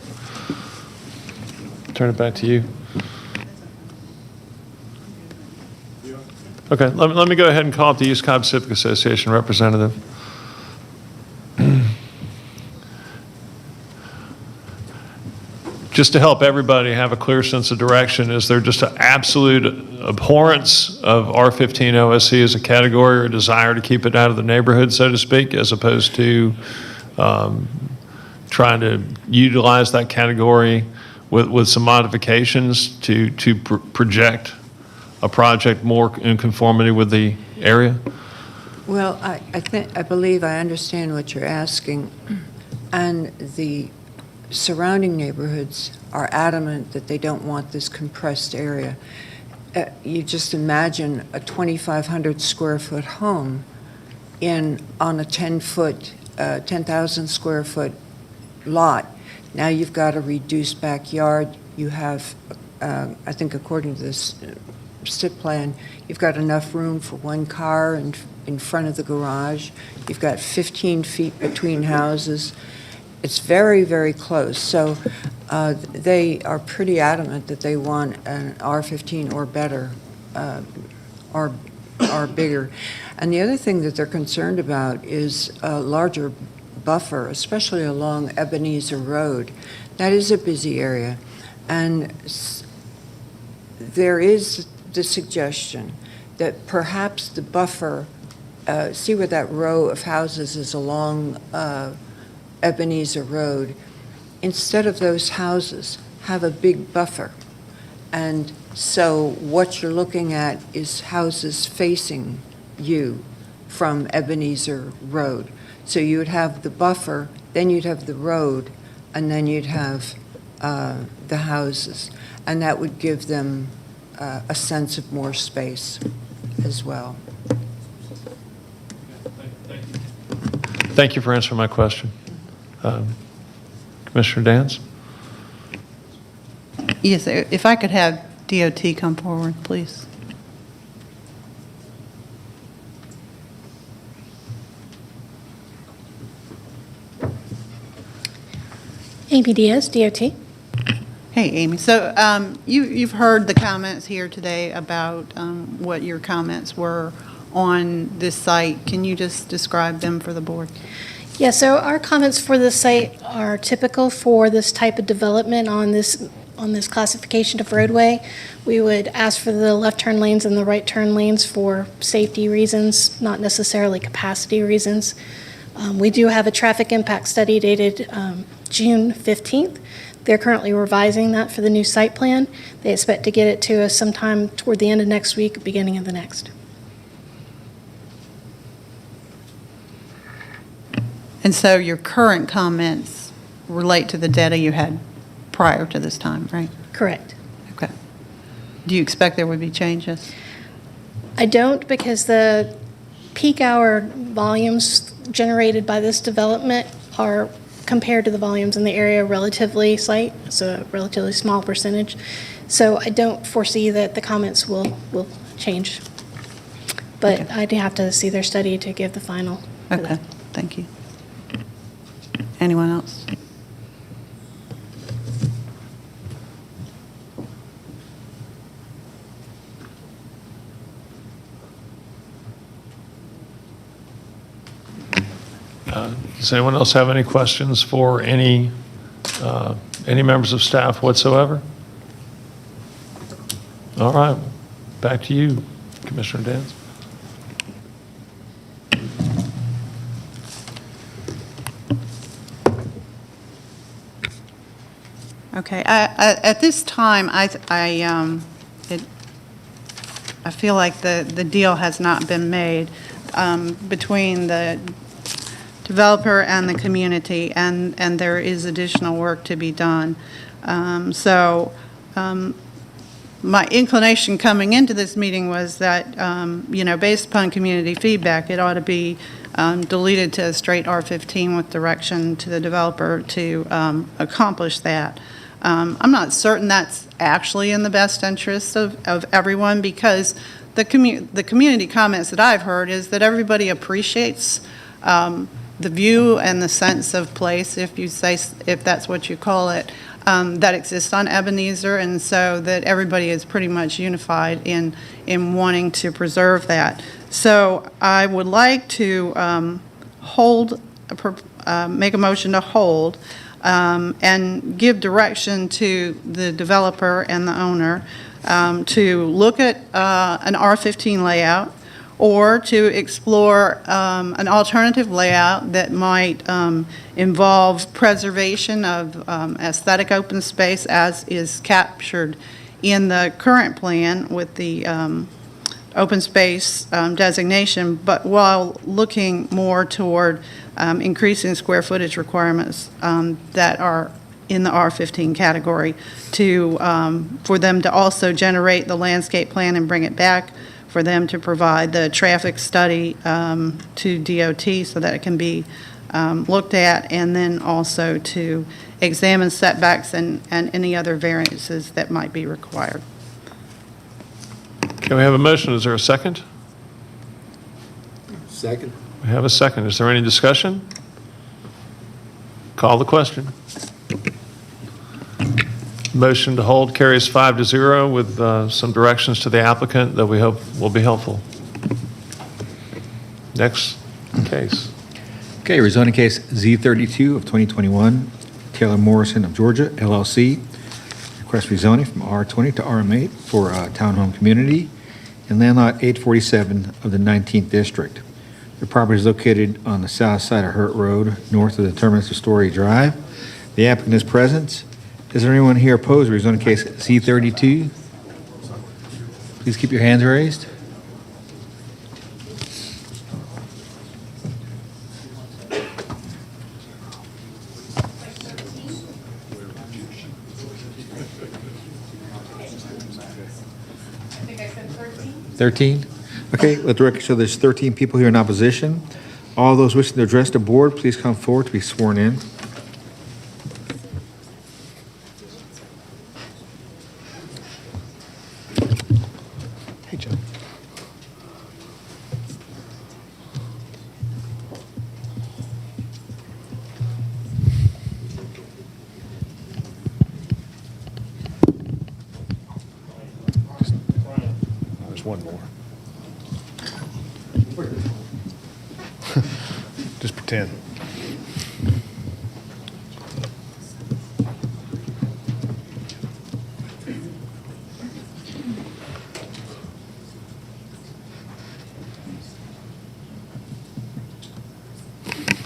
Turn it back to you. Okay, let me go ahead and call up the East Cobb Civic Association representative. Just to help everybody have a clear sense of direction, is there just an absolute abhorrence of R15 OSC as a category, or a desire to keep it out of the neighborhood, so to speak, as opposed to trying to utilize that category with some modifications to project a project more in conformity with the area? Well, I believe I understand what you're asking, and the surrounding neighborhoods are adamant that they don't want this compressed area. You just imagine a 2,500 square foot home on a 10,000 square foot lot. Now you've got a reduced backyard. You have, I think according to this SIP plan, you've got enough room for one car in front of the garage. You've got 15 feet between houses. It's very, very close. So they are pretty adamant that they want an R15 or better, or bigger. And the other thing that they're concerned about is a larger buffer, especially along Ebenezer Road. That is a busy area. And there is the suggestion that perhaps the buffer, see where that row of houses is along Ebenezer Road, instead of those houses, have a big buffer. And so what you're looking at is houses facing you from Ebenezer Road. So you would have the buffer, then you'd have the road, and then you'd have the houses. And that would give them a sense of more space as well. Thank you for answering my question. Commissioner Dance? Yes, if I could have DOT come forward, please. Amy Diaz, DOT. Hey, Amy. So you've heard the comments here today about what your comments were on this site. Can you just describe them for the board? Yeah, so our comments for this site are typical for this type of development on this classification of roadway. We would ask for the left turn lanes and the right turn lanes for safety reasons, not necessarily capacity reasons. We do have a traffic impact study dated June 15th. They're currently revising that for the new site plan. They expect to get it to us sometime toward the end of next week, beginning of the next. And so your current comments relate to the data you had prior to this time, right? Correct. Okay. Do you expect there would be changes? I don't, because the peak hour volumes generated by this development are, compared to the volumes in the area, relatively slight. It's a relatively small percentage. So I don't foresee that the comments will change. But Okay. I'd have to see their study to give the final. Okay, thank you. Anyone else? Does anyone else have any questions for any members of staff whatsoever? All right, back to you, Commissioner Dance. Okay, at this time, I feel like the deal has not been made between the developer and the community, and there is additional work to be done. My inclination coming into this meeting was that, based upon community feedback, it ought to be deleted to a straight R15 with direction to the developer to accomplish that. I'm not certain that's actually in the best interest of everyone, because the community comments that I've heard is that everybody appreciates the view and the sense of place, if that's what you call it, that exists on Ebenezer, and so that everybody is pretty much unified in wanting to preserve that. So I would like to make a motion to hold and give direction to the developer and the owner to look at an R15 layout, or to explore an alternative layout that might involve preservation of aesthetic open space as is captured in the current plan with the open space designation, but while looking more toward increasing square footage requirements that are in the R15 category for them to also generate the landscape plan and bring it back, for them to provide the traffic study to DOT so that it can be looked at, and then also to examine setbacks and any other variances that might be required. Can we have a motion? Is there a second? Second. We have a second. Is there any discussion? Call the question. Motion to hold carries 5-0 with some directions to the applicant that we hope will be helpful. Next case. Okay, rezoning case Z-32 of 2021, Taylor Morrison of Georgia, LLC. Request rezoning from R20 to RM8 for a townhome community in land lot 847 of the 19th District. The property is located on the south side of Hurt Road, north of the terminus of Story Drive. The applicant is present. Is there anyone here opposed to rezoning case Z-32? Please keep your hands raised. I think I said 13. 13? Okay, let the record show there's 13 people here in opposition. All those wishing to address the board, please come forward to be sworn in. Hey, Joe. There's one more. Just pretend.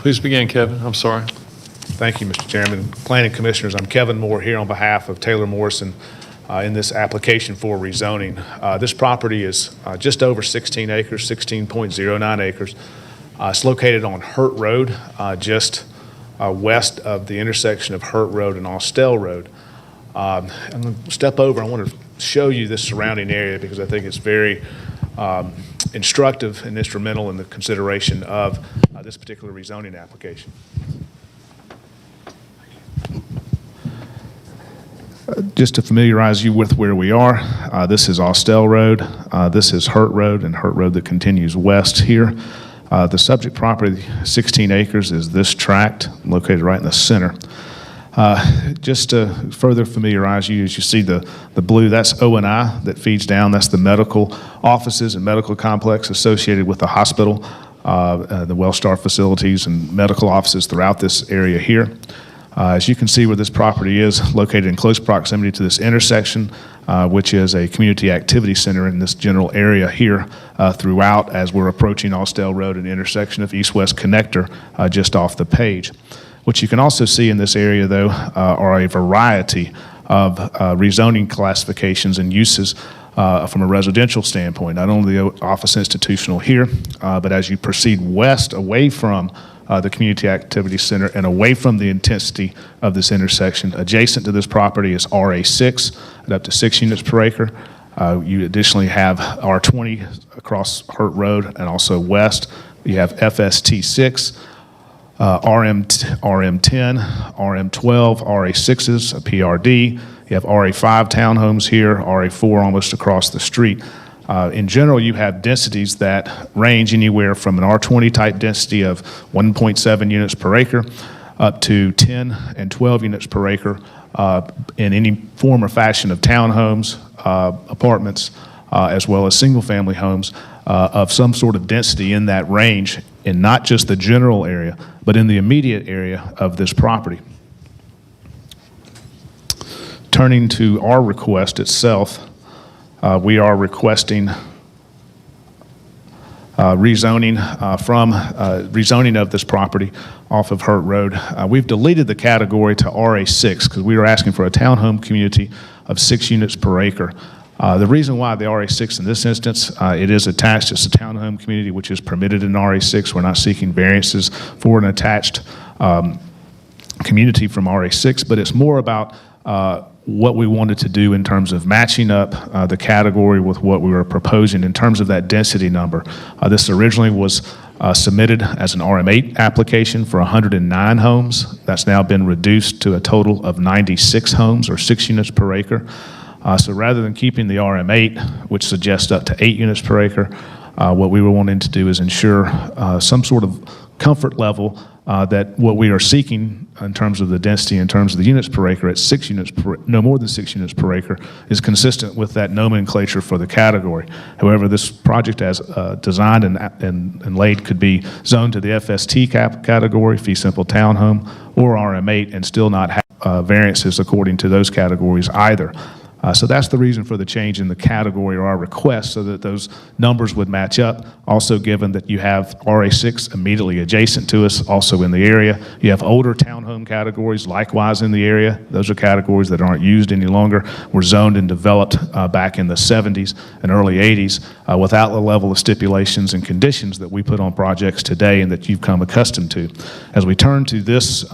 Please begin, Kevin. I'm sorry. Thank you, Mr. Chairman. Planning Commissioners, I'm Kevin Moore here on behalf of Taylor Morrison in this application for rezoning. This property is just over 16 acres, 16.09 acres. It's located on Hurt Road, just west of the intersection of Hurt Road and Austell Road. I'm going to step over. I want to show you this surrounding area because I think it's very instructive and instrumental in the consideration of this particular rezoning application. Just to familiarize you with where we are, this is Austell Road, this is Hurt Road, and Hurt Road that continues west here. The subject property, 16 acres, is this tract located right in the center. Just to further familiarize you, as you see the blue, that's O&I that feeds down. That's the medical offices and medical complex associated with the hospital, the Wellstar facilities and medical offices throughout this area here. As you can see where this property is, located in close proximity to this intersection, which is a community activity center in this general area here throughout as we're approaching Austell Road and intersection of East-West Connector just off the page. What you can also see in this area, though, are a variety of rezoning classifications and uses from a residential standpoint, not only the office institutional here, but as you proceed west away from the Community Activity Center and away from the intensity of this intersection. Adjacent to this property is RA6 at up to 6 units per acre. You additionally have R20 across Hurt Road and also west. You have FST6, RM10, RM12, RA6s, a PRD. You have RA5 townhomes here, RA4 almost across the street. In general, you have densities that range anywhere from an R20 type density of 1.7 units per acre up to 10 and 12 units per acre in any form or fashion of townhomes, apartments, as well as single-family homes of some sort of density in that range in not just the general area, but in the immediate area of this property. Turning to our request itself, we are requesting rezoning rezoning of this property off of Hurt Road. We've deleted the category to RA6 because we were asking for a townhome community of 6 units per acre. The reason why the RA6 in this instance, it is attached. It's a townhome community which is permitted in RA6. We're not seeking variances for an attached community from RA6, but it's more about what we wanted to do in terms of matching up the category with what we were proposing in terms of that density number. This originally was submitted as an RM8 application for 109 homes. That's now been reduced to a total of 96 homes or 6 units per acre. So rather than keeping the RM8, which suggests up to 8 units per acre, what we were wanting to do is ensure some sort of comfort level that what we are seeking in terms of the density, in terms of the units per acre at 6 units per, no more than 6 units per acre, is consistent with that nomenclature for the category. However, this project as designed and laid could be zoned to the FST category, fee simple townhome, or RM8 and still not have variances according to those categories either. So that's the reason for the change in the category or our request, so that those numbers would match up. Also, given that you have RA6 immediately adjacent to us, also in the area. You have older townhome categories likewise in the area. Those are categories that aren't used any longer, were zoned and developed back in the 70s and early 80s without the level of stipulations and conditions that we put on projects today and that you've come accustomed to. As we turn to this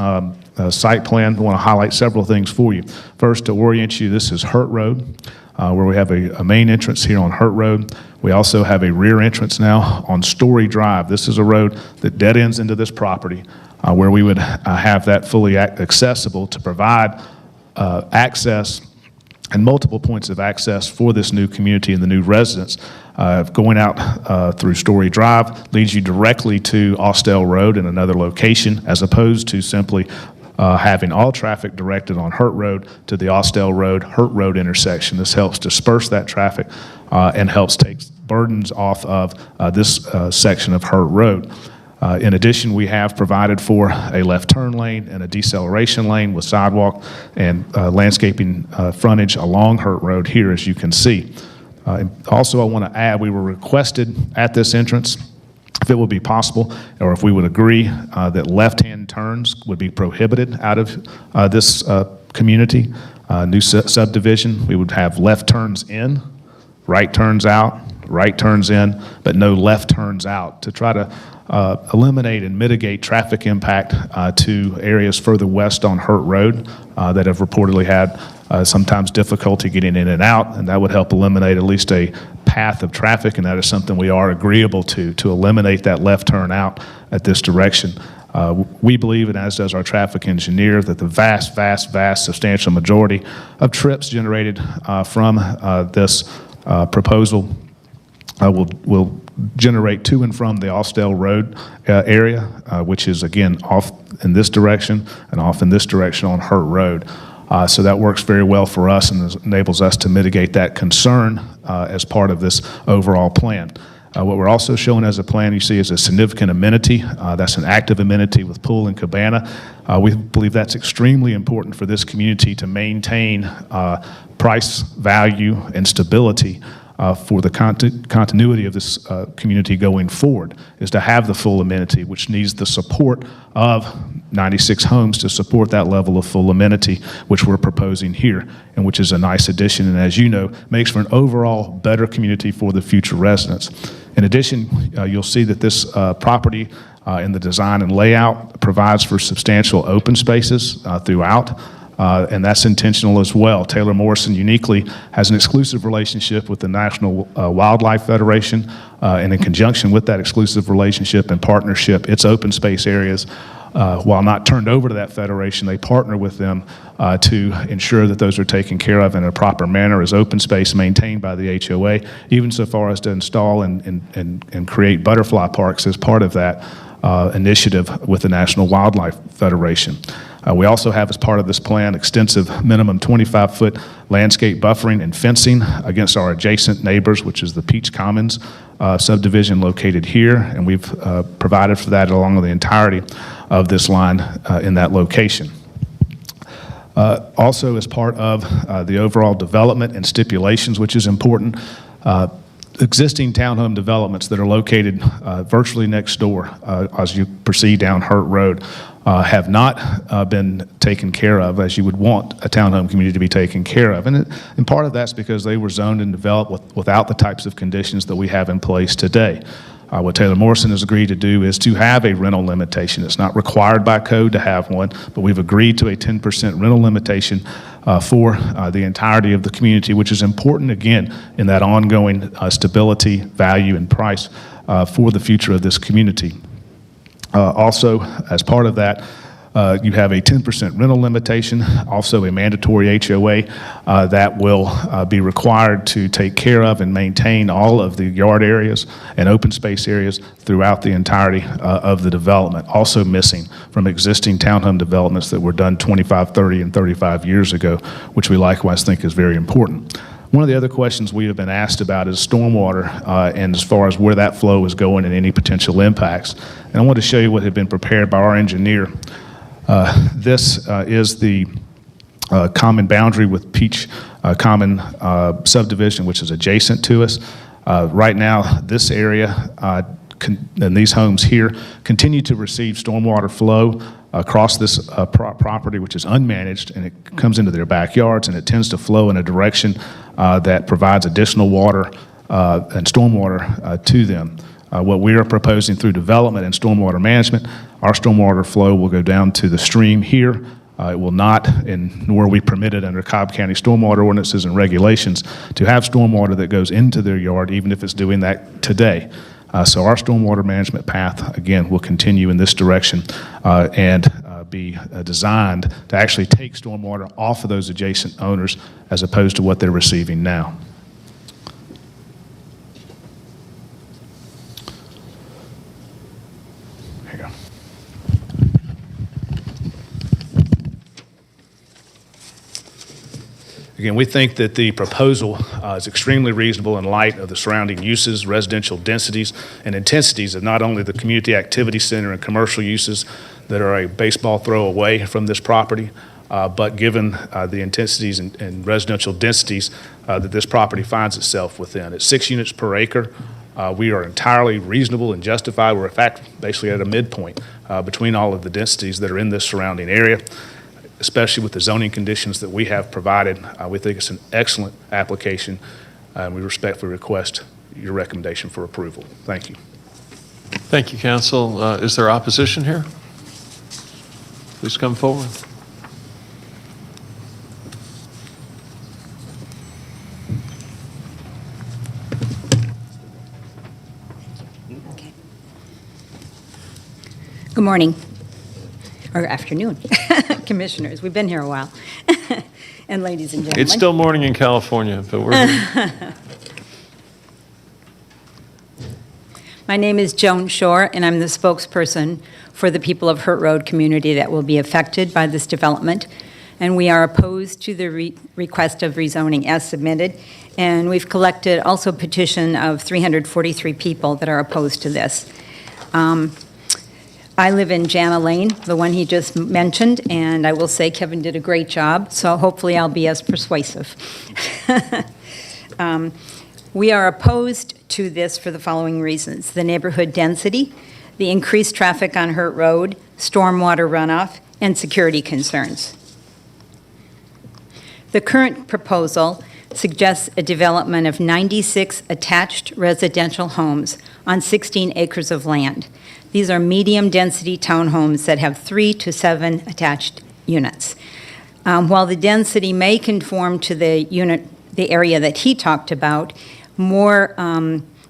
site plan, I want to highlight several things for you. First, to orient you, this is Hurt Road, where we have a main entrance here on Hurt Road. We also have a rear entrance now on Story Drive. This is a road that dead ends into this property, where we would have that fully accessible to provide access and multiple points of access for this new community and the new residents. Going out through Story Drive leads you directly to Austell Road in another location, as opposed to simply having all traffic directed on Hurt Road to the Austell Road, Hurt Road intersection. This helps disperse that traffic and helps take burdens off of this section of Hurt Road. In addition, we have provided for a left turn lane and a deceleration lane with sidewalk and landscaping frontage along Hurt Road here, as you can see. Also, I want to add, we were requested at this entrance if it would be possible, or if we would agree that left-hand turns would be prohibited out of this community, new subdivision. We would have left turns in, right turns out, right turns in, but no left turns out to try to eliminate and mitigate traffic impact to areas further west on Hurt Road that have reportedly had sometimes difficulty getting in and out, and that would help eliminate at least a path of traffic, and that is something we are agreeable to eliminate that left turn out at this direction. We believe, and as does our traffic engineer, that the vast substantial majority of trips generated from this proposal will generate to and from the Austell Road area, which is again off in this direction and off in this direction on Hurt Road. So that works very well for us and enables us to mitigate that concern as part of this overall plan. What we're also showing as a plan, you see, is a significant amenity. That's an active amenity with pool and cabana. We believe that's extremely important for this community to maintain price, value, and stability for the continuity of this community going forward, is to have the full amenity, which needs the support of 96 homes to support that level of full amenity, which we're proposing here, and which is a nice addition, and as you know, makes for an overall better community for the future residents. In addition, you'll see that this property in the design and layout provides for substantial open spaces throughout. And that's intentional as well. Taylor Morrison uniquely has an exclusive relationship with the National Wildlife Federation, and in conjunction with that exclusive relationship and partnership, its open space areas, while not turned over to that federation, they partner with them to ensure that those are taken care of in a proper manner as open space maintained by the HOA, even so far as to install and create butterfly parks as part of that initiative with the National Wildlife Federation. We also have, as part of this plan, extensive minimum 25-foot landscape buffering and fencing against our adjacent neighbors, which is the Peach Commons subdivision located here, and we've provided for that along the entirety of this line in that location. Also, as part of the overall development and stipulations, which is important, existing townhome developments that are located virtually next door as you proceed down Hurt Road have not been taken care of as you would want a townhome community to be taken care of. And part of that's because they were zoned and developed without the types of conditions that we have in place today. What Taylor Morrison has agreed to do is to have a rental limitation. It's not required by code to have one, but we've agreed to a 10% rental limitation for the entirety of the community, which is important, again, in that ongoing stability, value, and price for the future of this community. Also, as part of that, you have a 10% rental limitation, also a mandatory HOA that will be required to take care of and maintain all of the yard areas and open space areas throughout the entirety of the development, also missing from existing townhome developments that were done 25, 30, and 35 years ago, which we likewise think is very important. One of the other questions we have been asked about is stormwater and as far as where that flow is going and any potential impacts. And I want to show you what had been prepared by our engineer. This is the common boundary with Peach Common subdivision, which is adjacent to us. Right now, this area and these homes here continue to receive stormwater flow across this property, which is unmanaged, and it comes into their backyards, and it tends to flow in a direction that provides additional water and stormwater to them. What we are proposing through development and stormwater management, our stormwater flow will go down to the stream here. It will not, and nor are we permitted under Cobb County stormwater ordinances and regulations to have stormwater that goes into their yard, even if it's doing that today. So our stormwater management path, again, will continue in this direction and be designed to actually take stormwater off of those adjacent owners as opposed to what they're receiving now. Here you go. Again, we think that the proposal is extremely reasonable in light of the surrounding uses, residential densities, and intensities of not only the community activity center and commercial uses that are a baseball throw away from this property, but given the intensities and residential densities that this property finds itself within. At 6 units per acre, We are entirely reasonable and justified. We're, in fact, basically at a midpoint between all of the densities that are in this surrounding area, especially with the zoning conditions that we have provided. We think it's an excellent application, and we respectfully request your recommendation for approval. Thank you. Thank you, counsel. Is there opposition here? Please come forward. Good morning, or afternoon, commissioners. We've been here a while. And ladies and gentlemen. It's still morning in California, but we're here. My name is Joan Shore, and I'm the spokesperson for the people of Hurt Road community that will be affected by this development. And we are opposed to the request of rezoning as submitted. And we've collected also a petition of 343 people that are opposed to this. I live in Jana Lane, the one he just mentioned, and I will say Kevin did a great job, so hopefully I'll be as persuasive. We are opposed to this for the following reasons: the neighborhood density, the increased traffic on Hurt Road, stormwater runoff, and security concerns. The current proposal suggests a development of 96 attached residential homes on 16 acres of land. These are medium-density townhomes that have 3 to 7 attached units. While the density may conform to the area that he talked about, more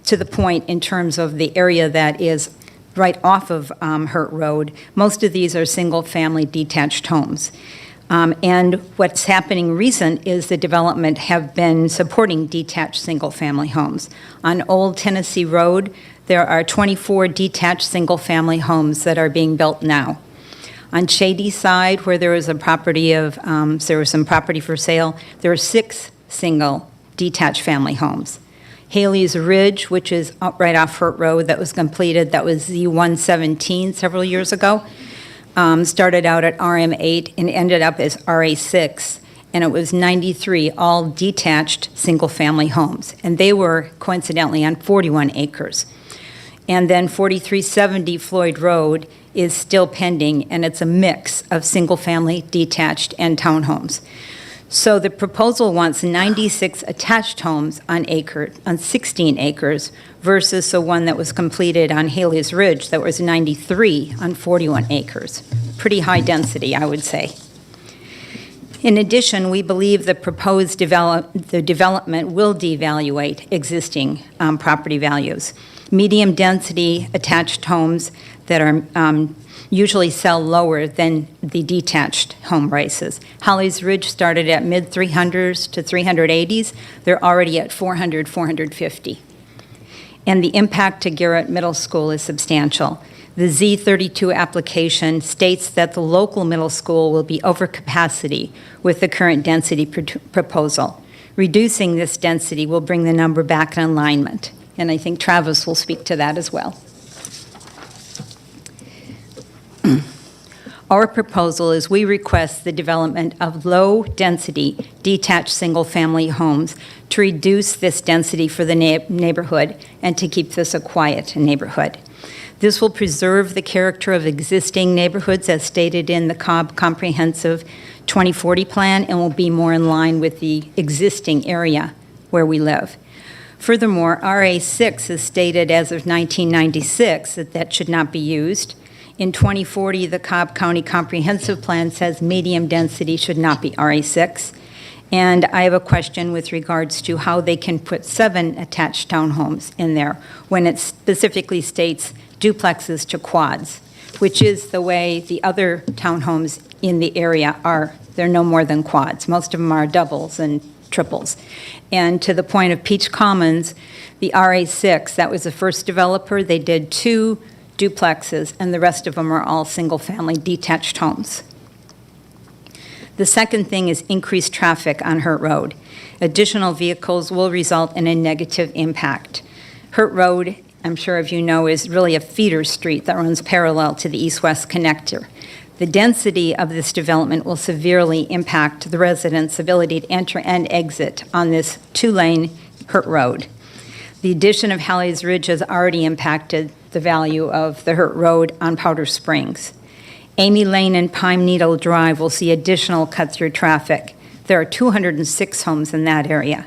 to the point in terms of the area that is right off of Hurt Road, most of these are single-family detached homes. And what's happening recent is the development have been supporting detached single-family homes. On Old Tennessee Road, there are 24 detached single-family homes that are being built now. On Shady Side, where there was a property there was some property for sale, there are 6 single detached family homes. Haley's Ridge, which is right off Hurt Road, that was completed, that was Z-117 several years ago, started out at RM8 and ended up as RA6, and it was 93 all detached single-family homes, and they were coincidentally on 41 acres. And then 4370 Floyd Road is still pending, and it's a mix of single-family, detached, and townhomes. So the proposal wants 96 attached homes on 16 acres versus the one that was completed on Haley's Ridge that was 93 on 41 acres. Pretty high density, I would say. In addition, we believe the proposed development will devaluate existing property values. Medium-density attached homes that are usually sell lower than the detached home prices. Holly's Ridge started at mid-300s to 380s. They're already at 400, 450. And the impact to Garrett Middle School is substantial. The Z-32 application states that the local middle school will be over capacity with the current density proposal. Reducing this density will bring the number back in alignment. And I think Travis will speak to that as well. Our proposal is we request the development of low-density detached single-family homes to reduce this density for the neighborhood and to keep this a quiet neighborhood. This will preserve the character of existing neighborhoods as stated in the Cobb Comprehensive 2040 Plan and will be more in line with the existing area where we live. Furthermore, RA6 is stated as of 1996 that should not be used. In 2040, the Cobb County Comprehensive Plan says medium density should not be RA6. And I have a question with regards to how they can put 7 attached townhomes in there when it specifically states duplexes to quads, which is the way the other townhomes in the area are. They're no more than quads. Most of them are doubles and triples. And to the point of Peach Commons, the RA6, that was the first developer. They did 2 duplexes, and the rest of them are all single-family detached homes. The second thing is increased traffic on Hurt Road. Additional vehicles will result in a negative impact. Hurt Road, I'm sure if you know, is really a feeder street that runs parallel to the east-west connector. The density of this development will severely impact the residents' ability to enter and exit on this 2-lane Hurt Road. The addition of Halley's Ridge has already impacted the value of the Hurt Road on Powder Springs. Amy Lane and Pine Needle Drive will see additional cut-through traffic. There are 206 homes in that area.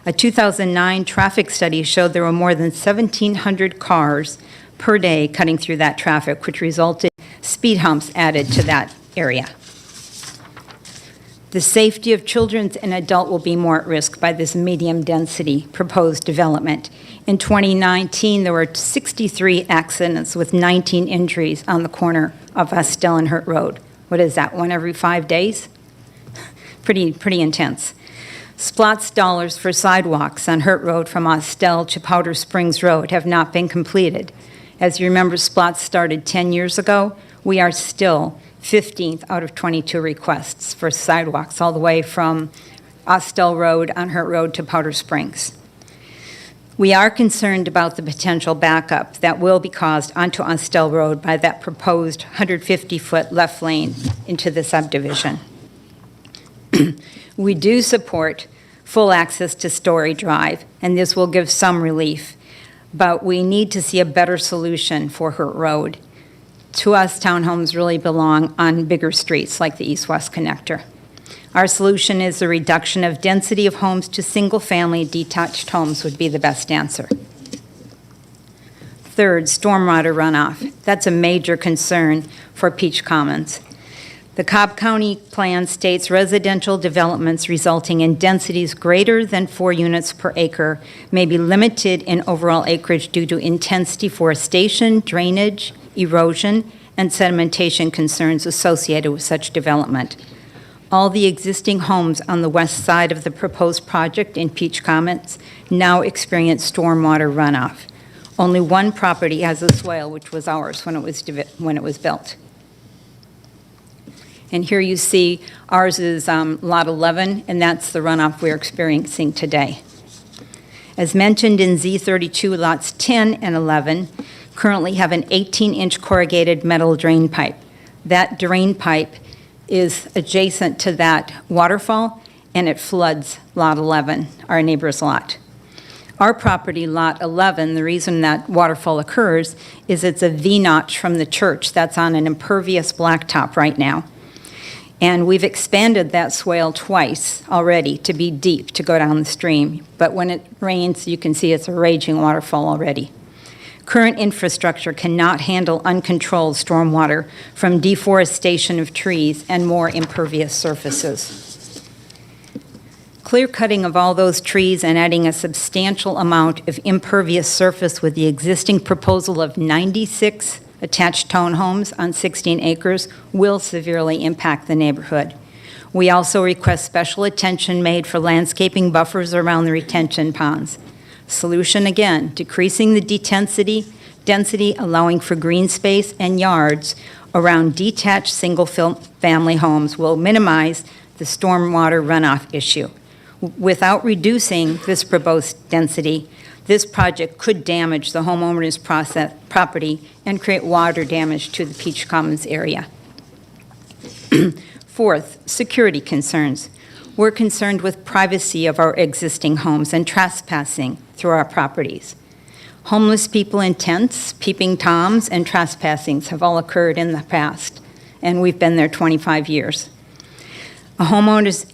A 2009 traffic study showed there were more than 1,700 cars per day cutting through that traffic, which resulted in speed humps added to that area. The safety of children and adults will be more at risk by this medium-density proposed development. In 2019, there were 63 accidents with 19 injuries on the corner of Estelle and Hurt Road. What is that, one every 5 days? Pretty intense. Splot's dollars for sidewalks on Hurt Road from Estelle to Powder Springs Road have not been completed. As you remember, Splot's started 10 years ago. We are still 15th out of 22 requests for sidewalks all the way from Estelle Road on Hurt Road to Powder Springs. We are concerned about the potential backup that will be caused onto Estelle Road by that proposed 150-foot left lane into the subdivision. We do support full access to Story Drive, and this will give some relief, but we need to see a better solution for Hurt Road. To us, townhomes really belong on bigger streets like the east-west connector. Our solution is the reduction of density of homes to single-family detached homes would be the best answer. Third, stormwater runoff. That's a major concern for Peach Commons. The Cobb County plan states residential developments resulting in densities greater than 4 units per acre may be limited in overall acreage due to intense deforestation, drainage, erosion, and sedimentation concerns associated with such development. All the existing homes on the west side of the proposed project in Peach Commons now experience stormwater runoff. Only one property has a swale, which was ours when it was built. And here you see ours is Lot 11, and that's the runoff we're experiencing today. As mentioned in Z-32, lots 10 and 11 currently have an 18-inch corrugated metal drain pipe. That drain pipe is adjacent to that waterfall, and it floods Lot 11, our neighbor's lot. Our property, Lot 11, the reason that waterfall occurs is it's a V-notch from the church that's on an impervious blacktop right now. And we've expanded that swale twice already to be deep, to go down the stream. But when it rains, you can see it's a raging waterfall already. Current infrastructure cannot handle uncontrolled stormwater from deforestation of trees and more impervious surfaces. Clear cutting of all those trees and adding a substantial amount of impervious surface with the existing proposal of 96 attached townhomes on 16 acres will severely impact the neighborhood. We also request special attention made for landscaping buffers around the retention ponds. Solution again, decreasing the density, allowing for green space and yards around detached single-family homes will minimize the stormwater runoff issue. Without reducing this proposed density, this project could damage the homeowner's property and create water damage to the Peach Commons area. Fourth, security concerns. We're concerned with privacy of our existing homes and trespassing through our properties. Homeless people in tents, peeping toms, and trespassings have all occurred in the past, and we've been there 25 years. A homeowners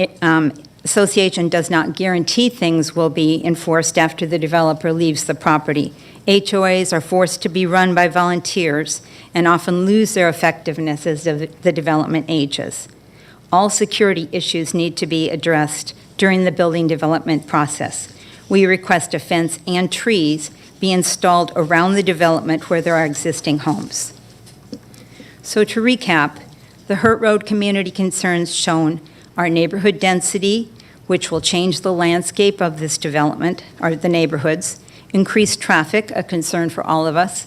association does not guarantee things will be enforced after the developer leaves the property. HOAs are forced to be run by volunteers and often lose their effectiveness as the development ages. All security issues need to be addressed during the building development process. We request a fence and trees be installed around the development where there are existing homes. So to recap, the Hurt Road community concerns shown are neighborhood density, which will change the landscape of this development, or the neighborhoods, increased traffic, a concern for all of us,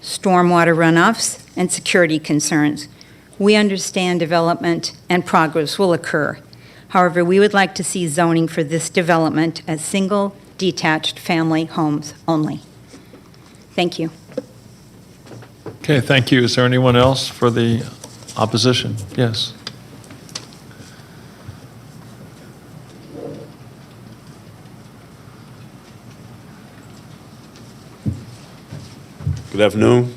stormwater runoffs, and security concerns. We understand development and progress will occur. However, we would like to see zoning for this development as single, detached family homes only. Thank you. Okay, thank you. Is there anyone else for the opposition? Yes. Good afternoon.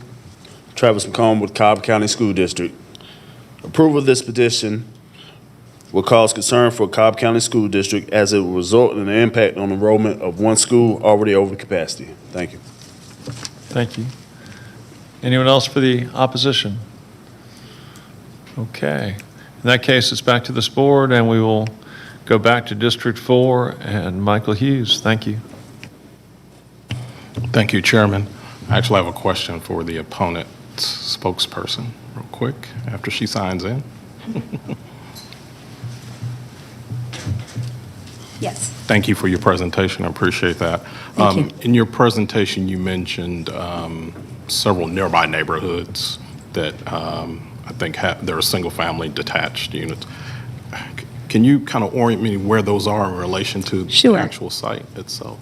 Travis McComb with Cobb County School District. Approval of this petition will cause concern for Cobb County School District as it will result in an impact on enrollment of one school already over capacity. Thank you. Thank you. Anyone else for the opposition? Okay. In that case, it's back to this board, and we will go back to District 4 and Michael Hughes. Thank you. Thank you, Chairman. I actually have a question for the opponent's spokesperson, real quick, after she signs in. Yes. Thank you for your presentation. I appreciate that. In your presentation, you mentioned several nearby neighborhoods that I think there are single-family detached units. Can you kind of orient me where those are in relation to the actual site itself?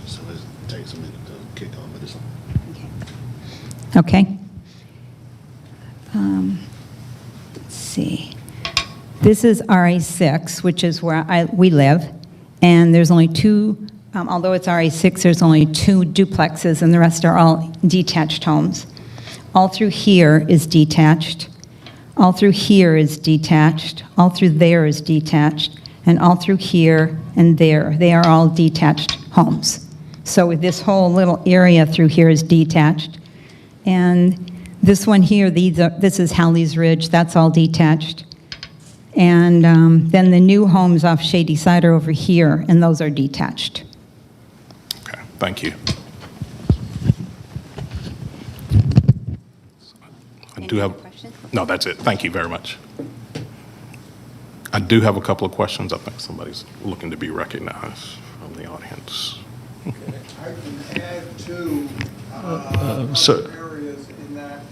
So it takes a minute to kick on, but it's Okay. Let's see. This is RA6, which is where we live, and there's only two, although it's RA6, there's only two duplexes, and the rest are all detached homes. All through here is detached. All through here is detached. All through there is detached. And all through here and there, they are all detached homes. So this whole little area through here is detached. And this one here, this is Howley's Ridge, that's all detached. And then the new homes off Shady Side are over here, and those are detached. Okay, thank you. I do have, no, that's it. Thank you very much. I do have a couple of questions. I think somebody's looking to be recognized from the audience. I can add two areas in that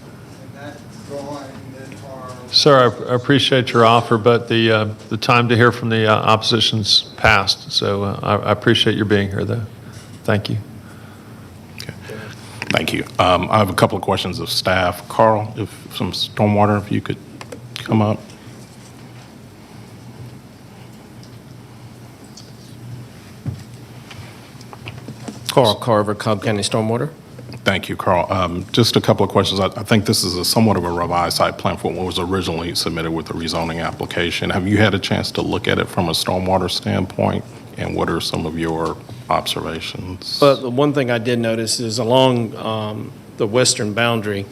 drawing that are... Sir, I appreciate your offer, but the time to hear from the opposition's passed, so I appreciate your being here, though. Thank you. Okay. Thank you. I have a couple of questions of staff. Carl, if some stormwater, if you could come up. Carl Carver, Cobb County Stormwater. Thank you, Carl. Just a couple of questions. I think this is somewhat of a revised site plan for what was originally submitted with the rezoning application. Have you had a chance to look at it from a stormwater standpoint, and what are some of your observations? But the one thing I did notice is along the western boundary,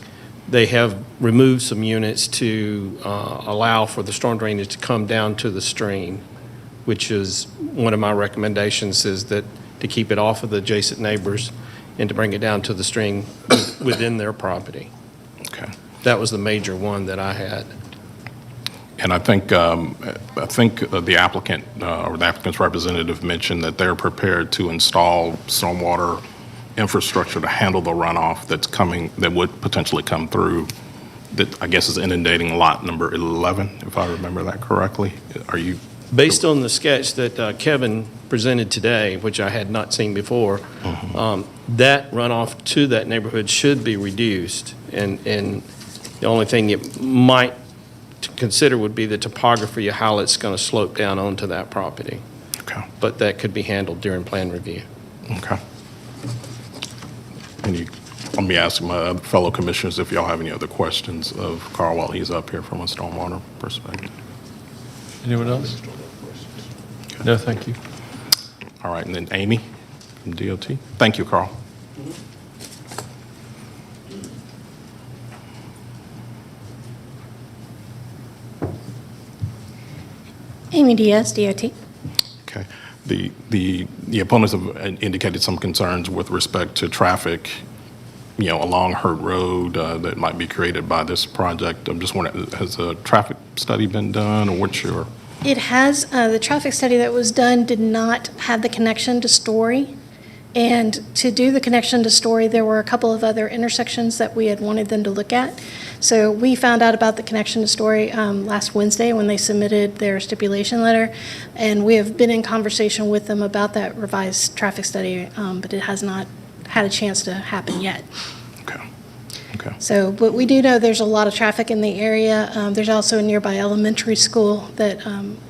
they have removed some units to allow for the storm drainage to come down to the stream, which is one of my recommendations, is that to keep it off of the adjacent neighbors and to bring it down to the stream within their property. Okay. That was the major one that I had. And I think the applicant or the applicant's representative mentioned that they're prepared to install stormwater infrastructure to handle the runoff that would potentially come through, that I guess is inundating lot number 11, if I remember that correctly. Are you? Based on the sketch that Kevin presented today, which I had not seen before, that runoff to that neighborhood should be reduced. And the only thing it might consider would be the topography of how it's going to slope down onto that property. Okay. But that could be handled during plan review. Okay. Let me ask my other fellow commissioners if y'all have any other questions of Carl while he's up here from a stormwater perspective. Anyone else? No, thank you. All right, and then Amy from DOT. Thank you, Carl. Amy Diaz, DOT. Okay. The opponents have indicated some concerns with respect to traffic, along Hurt Road that might be created by this project. I'm just wondering, has a traffic study been done, or what's your? It has, the traffic study that was done did not have the connection to Story. And to do the connection to Story, there were a couple of other intersections that we had wanted them to look at. So we found out about the connection to Story last Wednesday when they submitted their stipulation letter. And we have been in conversation with them about that revised traffic study, but it has not had a chance to happen yet. Okay. Okay. So, but we do know there's a lot of traffic in the area. There's also a nearby elementary school that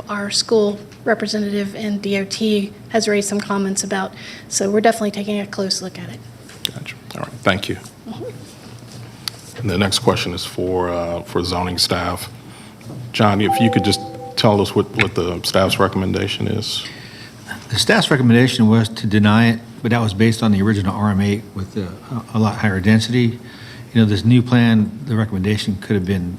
our school representative and DOT has raised some comments about. So we're definitely taking a close look at it. Gotcha. All right, thank you. And the next question is for zoning staff. John, if you could just tell us what the staff's recommendation is. The staff's recommendation was to deny it, but that was based on the original RM8 with a lot higher density. You know, this new plan, the recommendation could have been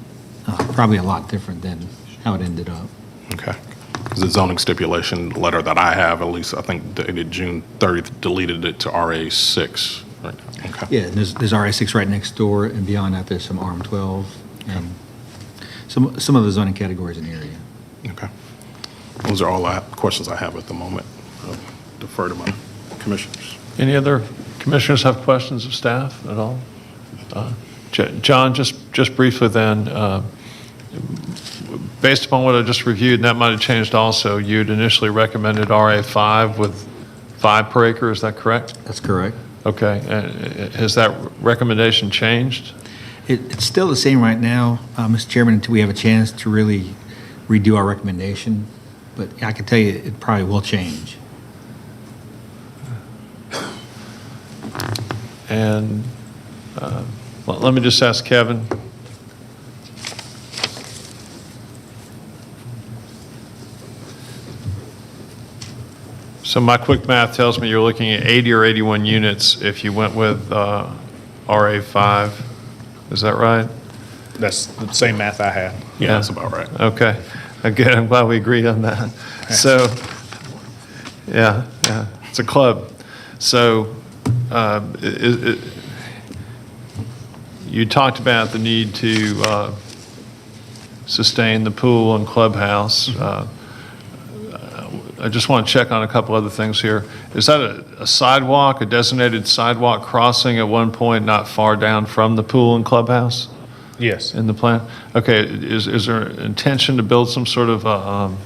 probably a lot different than how it ended up. Okay. Because the zoning stipulation letter that I have, at least I think dated June 30th, deleted it to RA6. Right. Okay. Yeah, and there's RA6 right next door, and beyond that, there's some RM12 and some of the zoning categories in the area. Okay. Those are all the questions I have at the moment. I'll defer to my commissioners. Any other commissioners have questions of staff at all? John, just briefly then, based upon what I just reviewed, and that might have changed also, you'd initially recommended RA5 with 5 per acre, is that correct? That's correct. Okay. Has that recommendation changed? It's still the same right now, Mr. Chairman, until we have a chance to really redo our recommendation. But I can tell you it probably will change. And well, let me just ask Kevin. So my quick math tells me you're looking at 80 or 81 units if you went with RA5. Is that right? That's the same math I have. Yeah, that's about right. Okay. Good. I'm glad we agreed on that. So, yeah, it's a club. So, you talked about the need to sustain the pool and clubhouse. I just want to check on a couple other things here. Is that a sidewalk, a designated sidewalk crossing at one point not far down from the pool and clubhouse? Yes. In the plan? Okay, is there intention to build some sort of,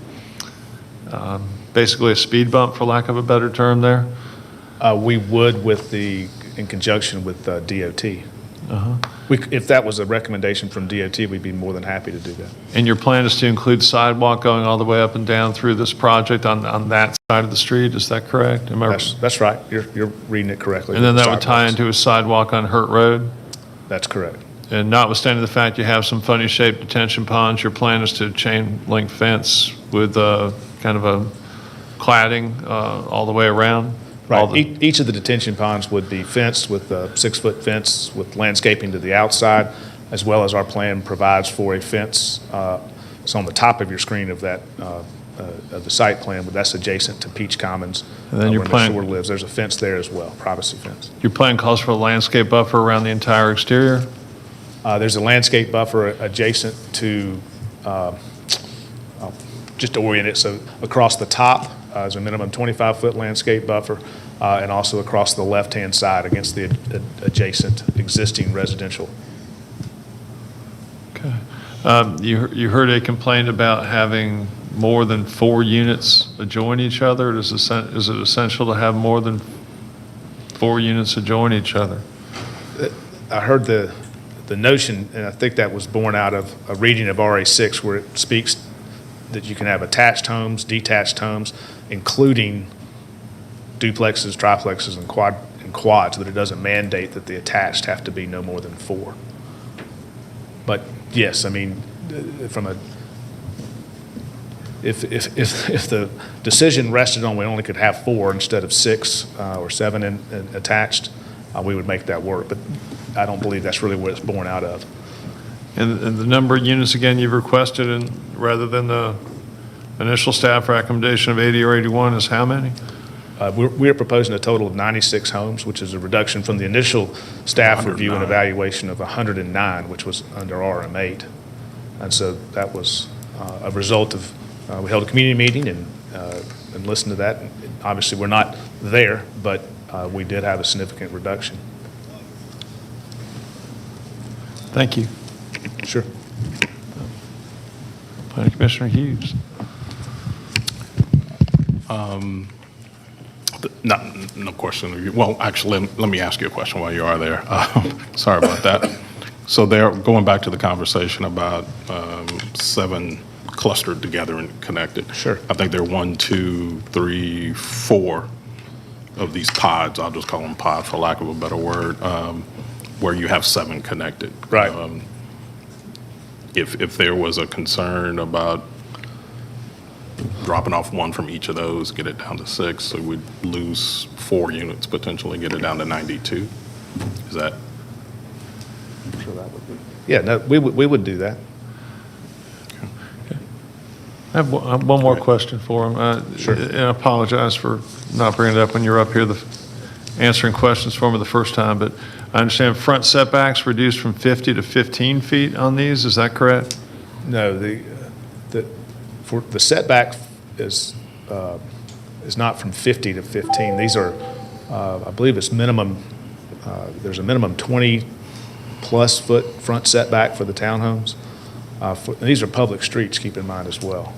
basically a speed bump, for lack of a better term there? We would in conjunction with DOT. Uh-huh. If that was a recommendation from DOT, we'd be more than happy to do that. And your plan is to include sidewalk going all the way up and down through this project on that side of the street, is that correct? That's right, you're reading it correctly. And then that would tie into a sidewalk on Hurt Road? That's correct. And notwithstanding the fact you have some funny shaped detention ponds, your plan is to chain link fence with kind of a cladding all the way around? Right, each of the detention ponds would be fenced with a 6-foot fence with landscaping to the outside, as well as our plan provides for a fence. It's on the top of your screen of that, of the site plan, but that's adjacent to Peach Commons, And then your where plan- the shore lives. There's a fence there as well, privacy fence. Your plan calls for a landscape buffer around the entire exterior? There's a landscape buffer adjacent to, just to orient it, so across the top is a minimum 25-foot landscape buffer, and also across the left-hand side against the adjacent existing residential. Okay. You heard a complaint about having more than 4 units adjoin each other? Is it essential to have more than 4 units adjoin each other? I heard the notion, and I think that was born out of a reading of RA6 where it speaks that you can have attached homes, detached homes, including duplexes, triplexes, and quads, but it doesn't mandate that the attached have to be no more than 4. But yes, I mean, if the decision rested on we only could have 4 instead of 6 or 7 in attached, we would make that work. But I don't believe that's really what it's born out of. And the number of units, again, you've requested, and rather than the initial staff recommendation of 80 or 81, is how many? We're proposing a total of 96 homes, which is a reduction from the initial staff review and evaluation of 109, which was under RM8. And so that was a result of, we held a community meeting and listened to that. And obviously, we're not there, but we did have a significant reduction. Thank you. Sure. Planning Commissioner Hughes. No question. Well, actually, let me ask you a question while you are there. Sorry about that. So they're going back to the conversation about 7 clustered together and connected. Sure. I think there are 1, 2, 3, 4 of these pods. I'll just call them pod for lack of a better word, where you have 7 connected. Right. If there was a concern about dropping off 1 from each of those, get it down to 6, so we'd lose 4 units, potentially get it down to 92. Is that? Yeah, no, we would do that. I have one more question for him. Sure. And I apologize for not bringing it up when you were up here answering questions for me the first time, but I understand front setbacks reduced from 50 to 15 feet on these. Is that correct? No, for the setback is not from 50 to 15. These are, I believe it's minimum, there's a minimum 20-plus foot front setback for the townhomes. These are public streets, keep in mind as well.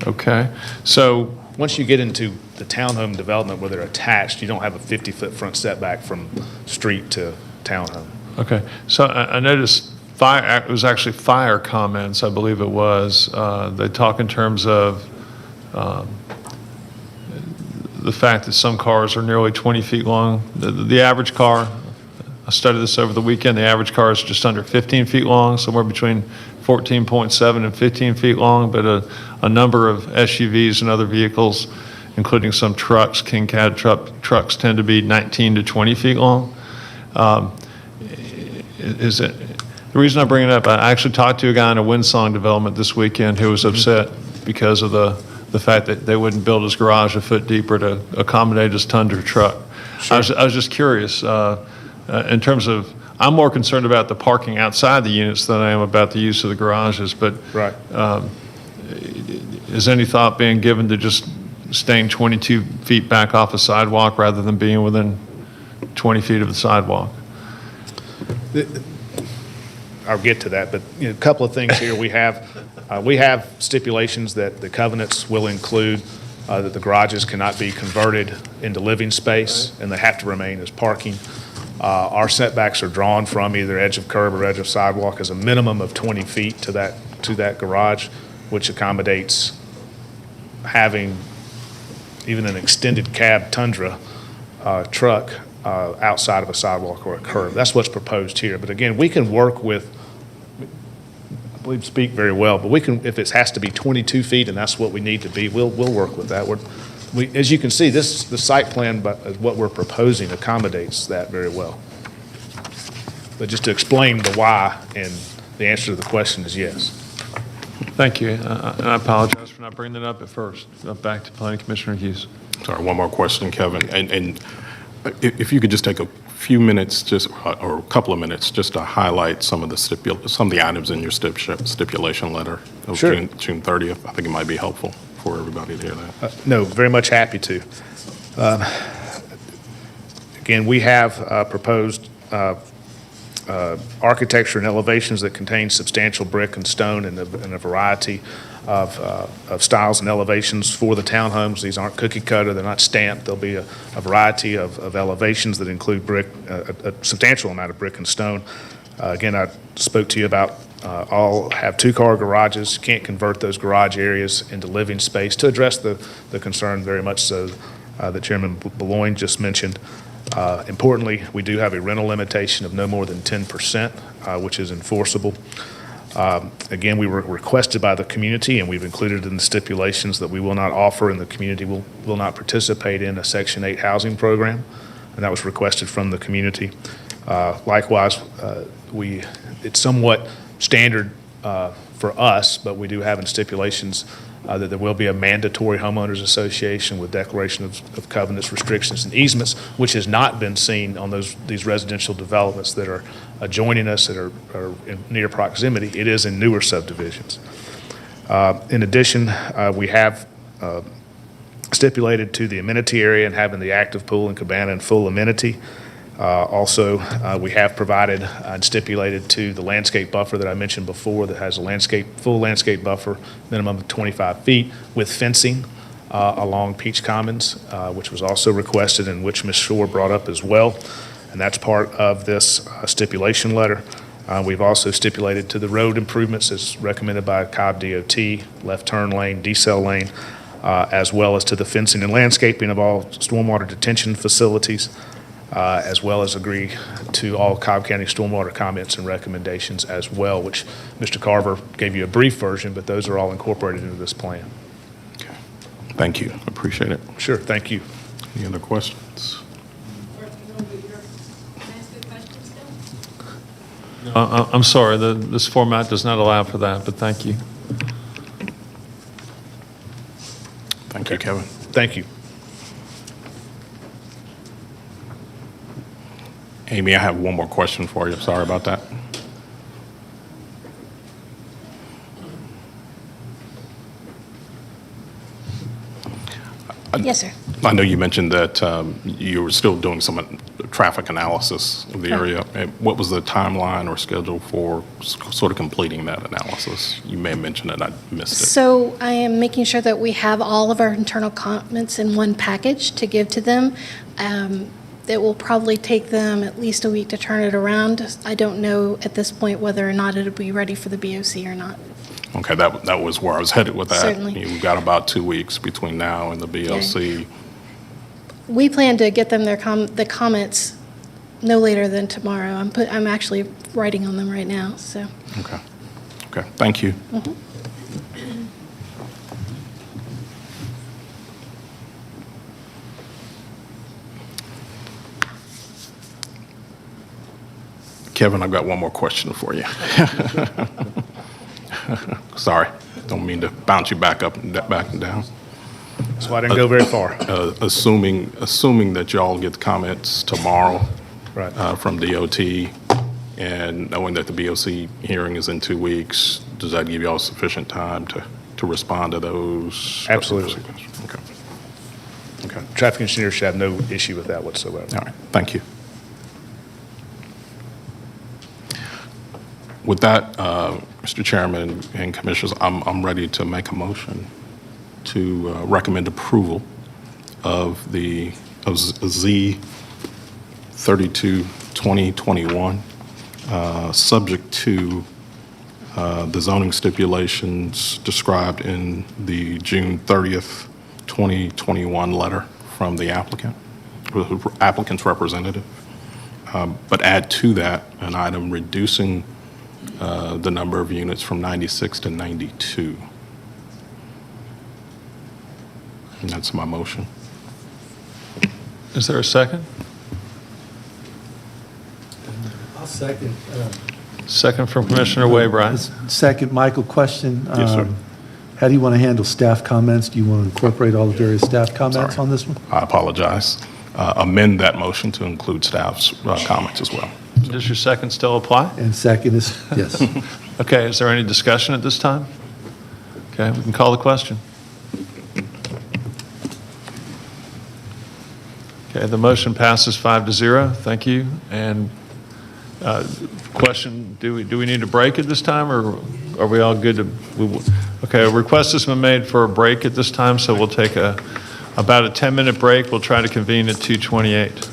Okay. So once you get into the townhome development where they're attached, you don't have a 50-foot front setback from street to townhome. Okay, so I noticed it was actually fire comments, I believe it was. They talk in terms of the fact that some cars are nearly 20 feet long. The average car, I studied this over the weekend, the average car is just under 15 feet long, somewhere between 14.7 and 15 feet long, but a number of SUVs and other vehicles, including some trucks, King Cab trucks, tend to be 19 to 20 feet long. The reason I bring it up, I actually talked to a guy in a Windsong development this weekend who was upset because of the fact that they wouldn't build his garage a foot deeper to accommodate his Tundra truck. Sure. I was just curious, in terms of, I'm more concerned about the parking outside the units than I am about the use of the garages, but right. Is any thought being given to just staying 22 feet back off a sidewalk rather than being within 20 feet of the sidewalk? I'll get to that, but a couple of things here. We have stipulations that the covenants will include that the garages cannot be converted into living space, and they have to remain as parking. Our setbacks are drawn from either edge of curb or edge of sidewalk as a minimum of 20 feet to that garage, which accommodates having even an extended cab Tundra truck outside of a sidewalk or a curb. That's what's proposed here. But again, we can work with, I believe speak very well, but we can, if it has to be 22 feet and that's what we need to be, we'll work with that. As you can see, the site plan, but what we're proposing accommodates that very well. But just to explain the why, and the answer to the question is yes. Thank you. And I apologize for not bringing that up at first. Back to Planning Commissioner Hughes. Sorry, one more question, Kevin. And if you could just take a few minutes, or a couple of minutes, just to highlight some of the items in your stipulation letter of Sure. June 30th. I think it might be helpful for everybody to hear that. No, very much happy to. Again, we have proposed architecture and elevations that contain substantial brick and stone and a variety of styles and elevations for the townhomes. These aren't cookie cutter, they're not stamped. There'll be a variety of elevations that include brick, a substantial amount of brick and stone. Again, I spoke to you about all have 2-car garages, can't convert those garage areas into living space to address the concern very much so that Chairman Boulogne just mentioned. Importantly, we do have a rental limitation of no more than 10%, which is enforceable. Again, we were requested by the community, and we've included in the stipulations that we will not offer and the community will not participate in a Section 8 housing program, and that was requested from the community. Likewise, it's somewhat standard for us, but we do have in stipulations that there will be a mandatory homeowners association with declaration of covenants, restrictions, and easements, which has not been seen on these residential developments that are adjoining us, that are in near proximity. It is in newer subdivisions. In addition, we have stipulated to the amenity area and having the active pool and cabana in full amenity. Also, we have provided and stipulated to the landscape buffer that I mentioned before that has a full landscape buffer, minimum of 25 feet with fencing along Peach Commons, which was also requested and which Ms. Shore brought up as well. and that's part of this stipulation letter. We've also stipulated to the road improvements as recommended by Cobb DOT, left turn lane, decel lane, as well as to the fencing and landscaping of all stormwater detention facilities, as well as agree to all Cobb County stormwater comments and recommendations as well, which Mr. Carver gave you a brief version, but those are all incorporated into this plan. Thank you. Appreciate it. Sure, thank you. Any other questions? I'm sorry, this format does not allow for that, but thank you. Thank you, Kevin. Thank you. Amy, I have one more question for you. Sorry about that. Yes, sir. I know you mentioned that you were still doing some traffic analysis of the area. What was the timeline or schedule for sort of completing that analysis? You may have mentioned it, I missed it. So I am making sure that we have all of our internal comments in one package to give to them. It will probably take them at least a week to turn it around. I don't know at this point whether or not it'll be ready for the BOC or not. Okay, that was where I was headed with that. Certainly. You've got about 2 weeks between now and the BLC. We plan to get them the comments no later than tomorrow. I'm actually writing on them right now, so. Okay. Okay, thank you. Mhm. Kevin, I've got one more question for you. Sorry, don't mean to bounce you back and down. So I didn't go very far. Assuming that y'all get the comments tomorrow from DOT, and knowing that the BOC hearing is in 2 weeks, does that give y'all sufficient time to respond to those? Absolutely. Okay. Okay. Traffic engineer should have no issue with that whatsoever. All right, thank you. With that, Mr. Chairman and Commissioners, I'm ready to make a motion to recommend approval of Z-32 2021, subject to the zoning stipulations described in the June 30th, 2021 letter from the applicant's representative, but add to that an item reducing the number of units from 96 to 92. And that's my motion. Is there a second? I'll second. Second from Commissioner Waybright. Second, Michael, question. Yes, sir. How do you want to handle staff comments? Do you want to incorporate all the various staff comments on this one? I apologize. Amend that motion to include staff's comments as well. Does your second still apply? And second is, yes. Okay, is there any discussion at this time? Okay, we can call the question. Okay, the motion passes 5-0. Thank you. And question, do we need a break at this time, or are we all good to? Okay, a request has been made for a break at this time, so we'll take about a 10-minute break. We'll try to convene at 2:28.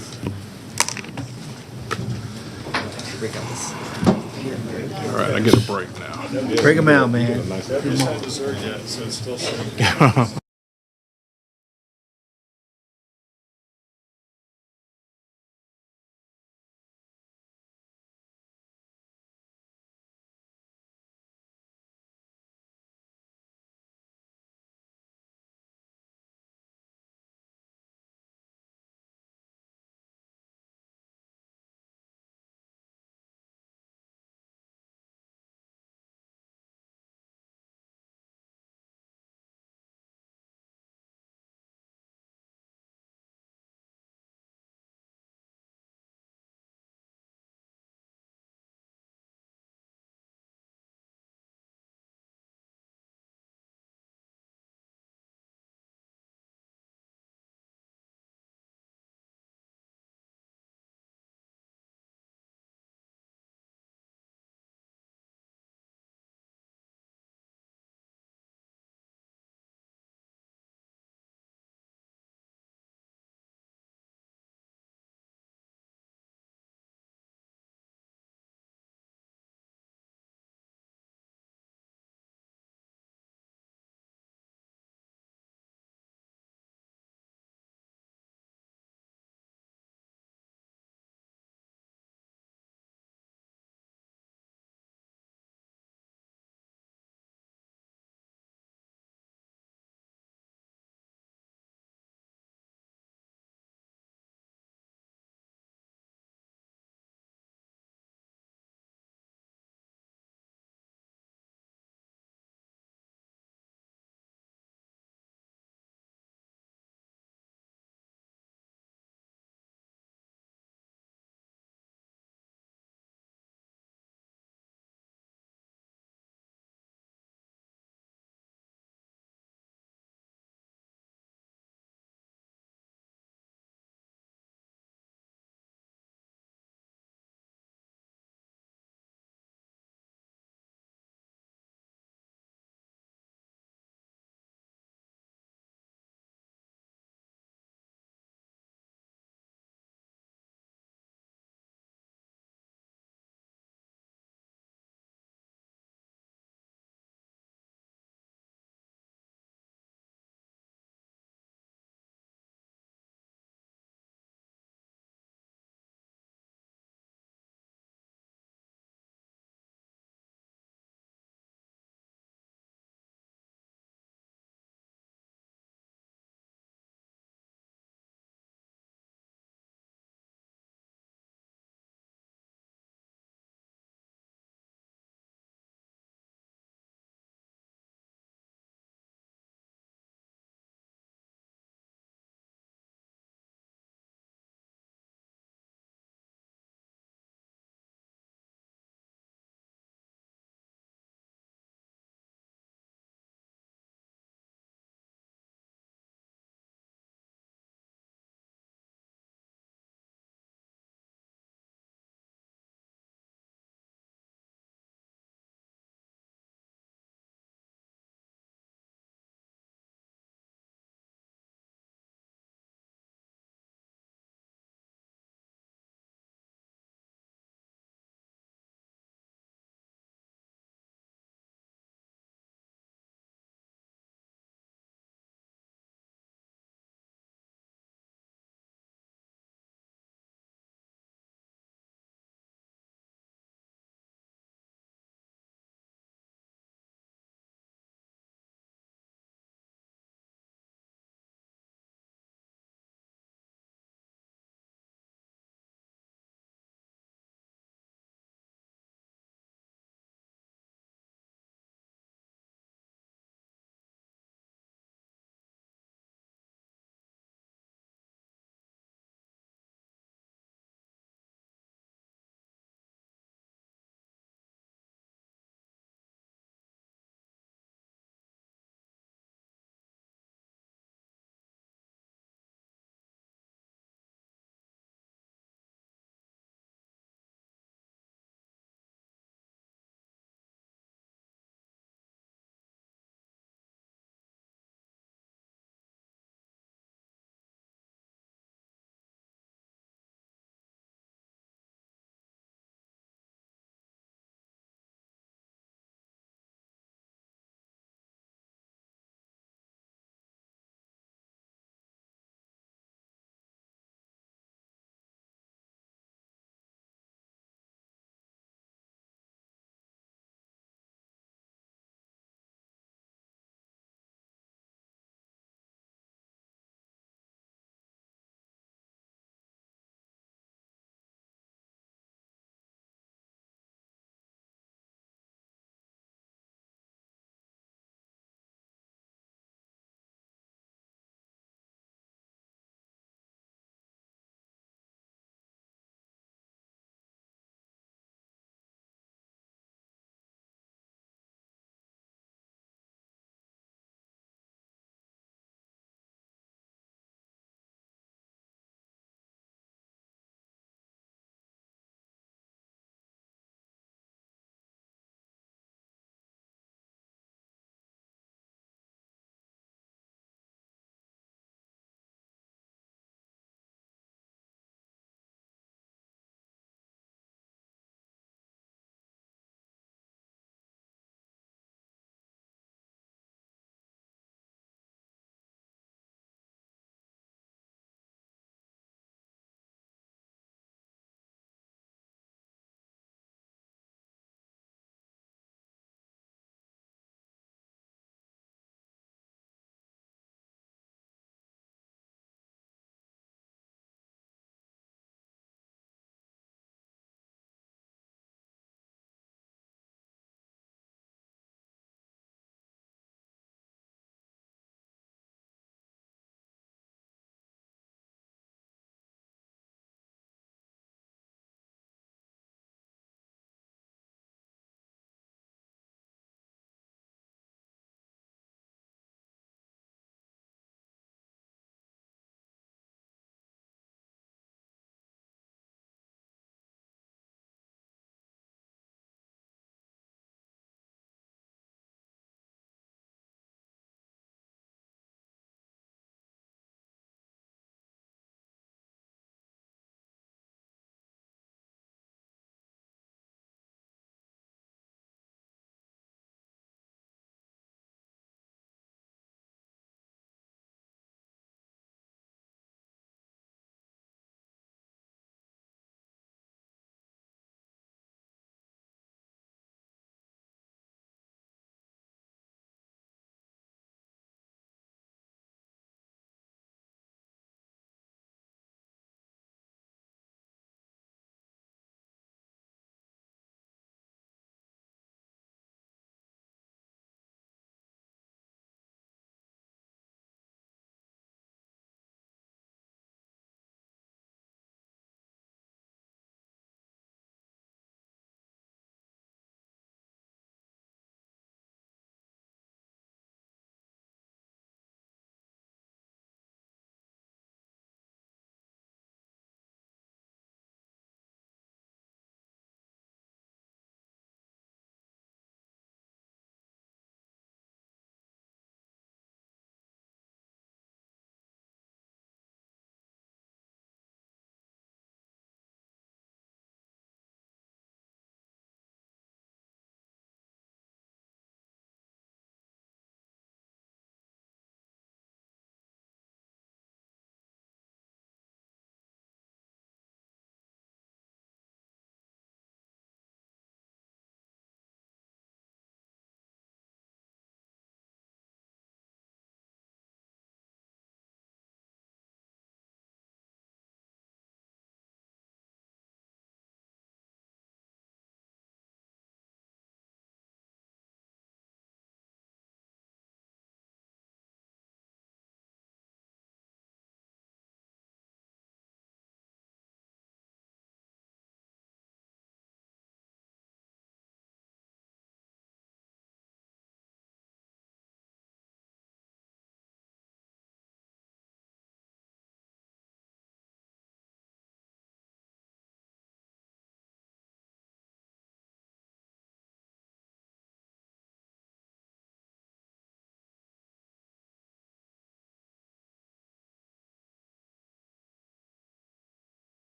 All right, I get a break now. Break them out, man.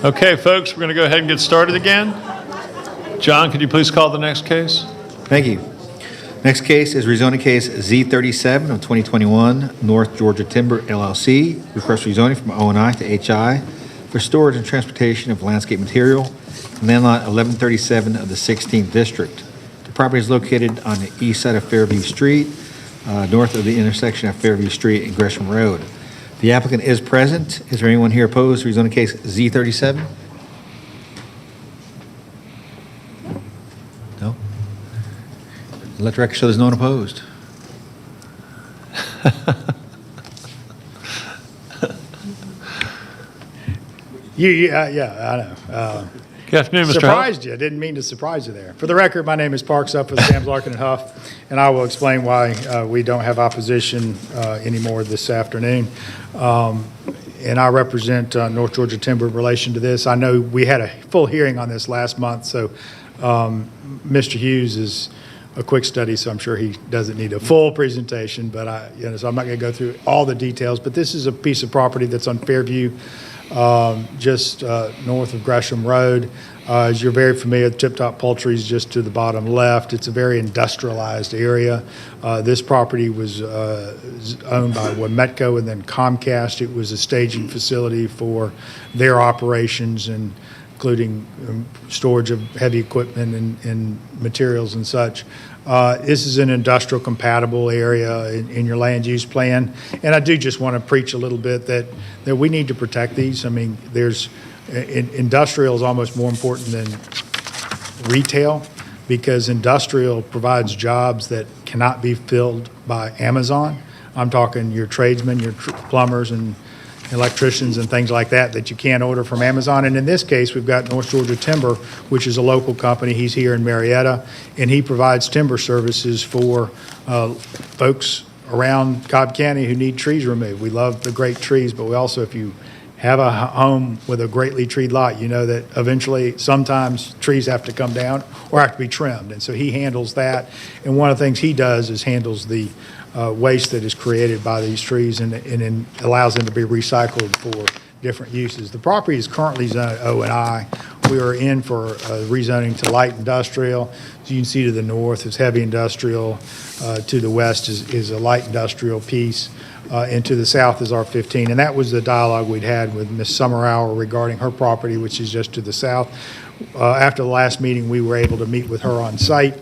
Okay, folks, we're going to go ahead and get started again. John, could you please call the next case? Thank you. Next case is rezoning case Z-37 of 2021, North Georgia Timber LLC. Request rezoning from O&I to HI for storage and transportation of landscape material, land lot 1137 of the 16th District. The property is located on the east side of Fairview Street, north of the intersection of Fairview Street and Gresham Road. The applicant is present. Is there anyone here opposed to rezoning case Z-37? No? Let the record show there's no one opposed. Yeah, I know. Good afternoon, Mr. Surprised you. Didn't mean to surprise you there. For the record, my name is Parks Up with Sams Larkin and Huff, and I will explain why we don't have opposition anymore this afternoon. And I represent North Georgia Timber in relation to this. I know we had a full hearing on this last month, so Mr. Hughes is a quick study, so I'm sure he doesn't need a full presentation, but so I'm not going to go through all the details. But this is a piece of property that's on Fairview, just north of Gresham Road. As you're very familiar, Tip Top Poultry is just to the bottom left. It's a very industrialized area. This property was owned by Wametco and then Comcast. It was a staging facility for their operations, and including storage of heavy equipment and materials and such. This is an industrial compatible area in your land use plan. And I do just want to preach a little bit that we need to protect these. I mean, industrial is almost more important than retail, because industrial provides jobs that cannot be filled by Amazon. I'm talking your tradesmen, your plumbers and electricians and things like that you can't order from Amazon. And in this case, we've got North Georgia Timber, which is a local company. He's here in Marietta, and he provides timber services for folks around Cobb County who need trees removed. We love the great trees, but we also, if you have a home with a greatly treed lot, you know that eventually sometimes trees have to come down or have to be trimmed. And so he handles that. And one of the things he does is handles the waste that is created by these trees and allows them to be recycled for different uses. The property is currently zoned O&I. We are in for rezoning to light industrial. As you can see to the north is heavy industrial. To the west is a light industrial piece. And to the south is R15. And that was the dialogue we'd had with Ms. Summerhour regarding her property, which is just to the south. After the last meeting, we were able to meet with her on site,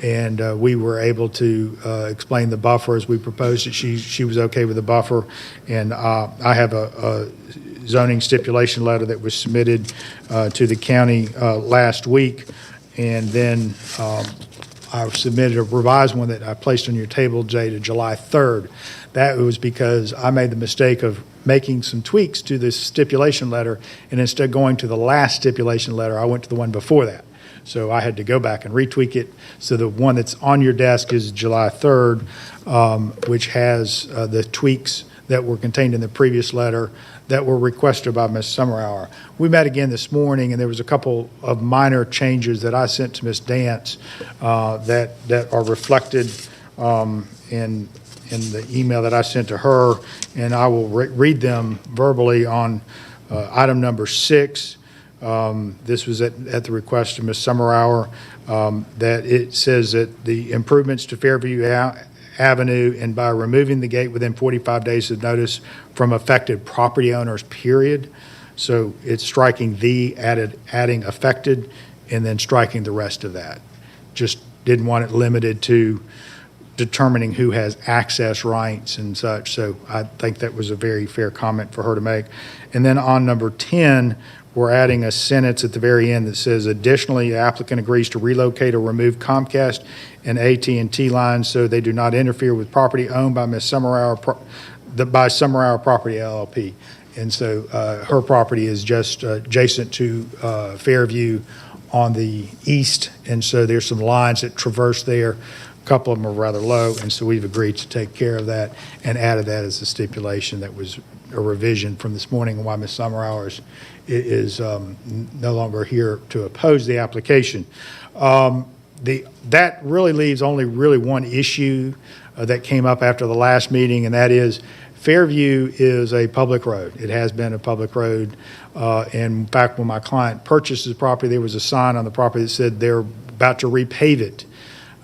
and we were able to explain the buffer as we proposed it. She was okay with the buffer, and I have a zoning stipulation letter that was submitted to the county last week, and then I submitted a revised one that I placed on your table, Jay, to July 3rd. That was because I made the mistake of making some tweaks to this stipulation letter, and instead of going to the last stipulation letter, I went to the one before that. So I had to go back and retweak it. So the one that's on your desk is July 3rd, which has the tweaks that were contained in the previous letter that were requested by Ms. Summerhour. We met again this morning, and there was a couple of minor changes that I sent to Ms. Dance that are reflected in the email that I sent to her, and I will read them verbally on item number 6. This was at the request of Ms. Summerhour, that it says that the improvements to Fairview Avenue, and by removing the gate within 45 days of notice from affected property owners, period. So it's striking adding affected, and then striking the rest of that. Just didn't want it limited to determining who has access rights and such. So I think that was a very fair comment for her to make. And then on number 10, we're adding a sentence at the very end that says, additionally, the applicant agrees to relocate or remove Comcast and AT&T lines so they do not interfere with property owned by Ms. Summerhour, by Summerhour Property LLP. And so her property is just adjacent to Fairview on the east, and so there's some lines that traverse there. A couple of them are rather low, and so we've agreed to take care of that and added that as a stipulation. That was a revision from this morning, and why Ms. Summerhour is no longer here to oppose the application. That really leaves only really one issue that came up after the last meeting, and that is Fairview is a public road. It has been a public road. In fact, when my client purchased the property, there was a sign on the property that said they're about to repave it.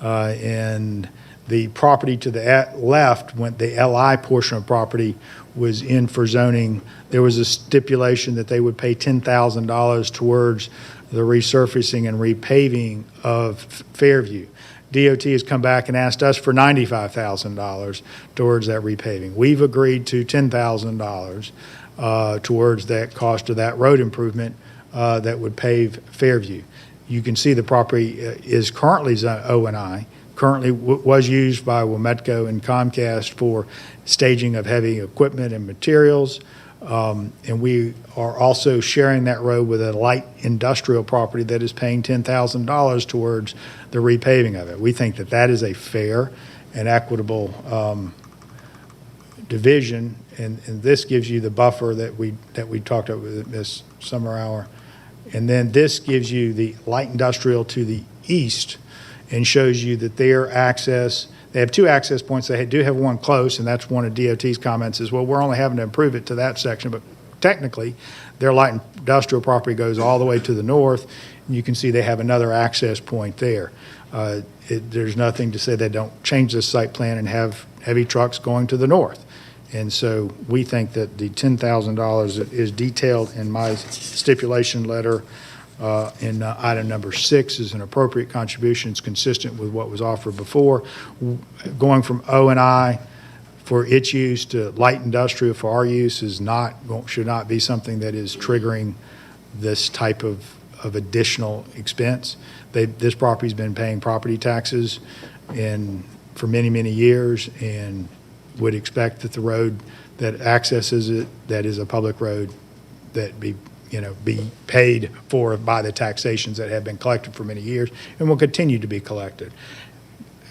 And the property to the left, when the LI portion of property was in for zoning, there was a stipulation that they would pay $10,000 towards the resurfacing and repaving of Fairview. DOT has come back and asked us for $95,000 towards that repaving. We've agreed to $10,000 towards that cost of that road improvement that would pave Fairview. You can see the property is currently O&I, currently was used by Wometco and Comcast for staging of heavy equipment and materials. And we are also sharing that road with a light industrial property that is paying $10,000 towards the repaving of it. We think that that is a fair and equitable division, and this gives you the buffer that we talked about with Ms. Summerhour. And then this gives you the light industrial to the east and shows you that their access, they have two access points. They do have one close, and that's one of DOT's comments is, well, we're only having to improve it to that section, but technically their light industrial property goes all the way to the north, and you can see they have another access point there. There's nothing to say they don't change this site plan and have heavy trucks going to the north. And so we think that the $10,000 is detailed in my stipulation letter in item number 6 is an appropriate contribution. It's consistent with what was offered before. Going from O&I for its use to light industrial for our use should not be something that is triggering this type of additional expense. This property's been paying property taxes for many, many years, and would expect that the road that accesses it, that is a public road, that be paid for by the taxations that have been collected for many years and will continue to be collected.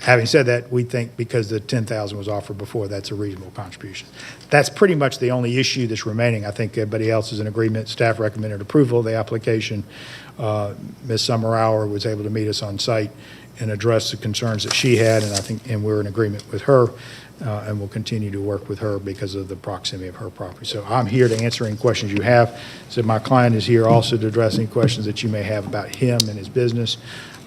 Having said that, we think because the $10,000 was offered before, that's a reasonable contribution. That's pretty much the only issue that's remaining. I think everybody else is in agreement. Staff recommended approval of the application. Ms. Summerhour was able to meet us on site and address the concerns that she had, and we're in agreement with her. And we'll continue to work with her because of the proximity of her property. So I'm here to answer any questions you have. So my client is here also to address any questions that you may have about him and his business.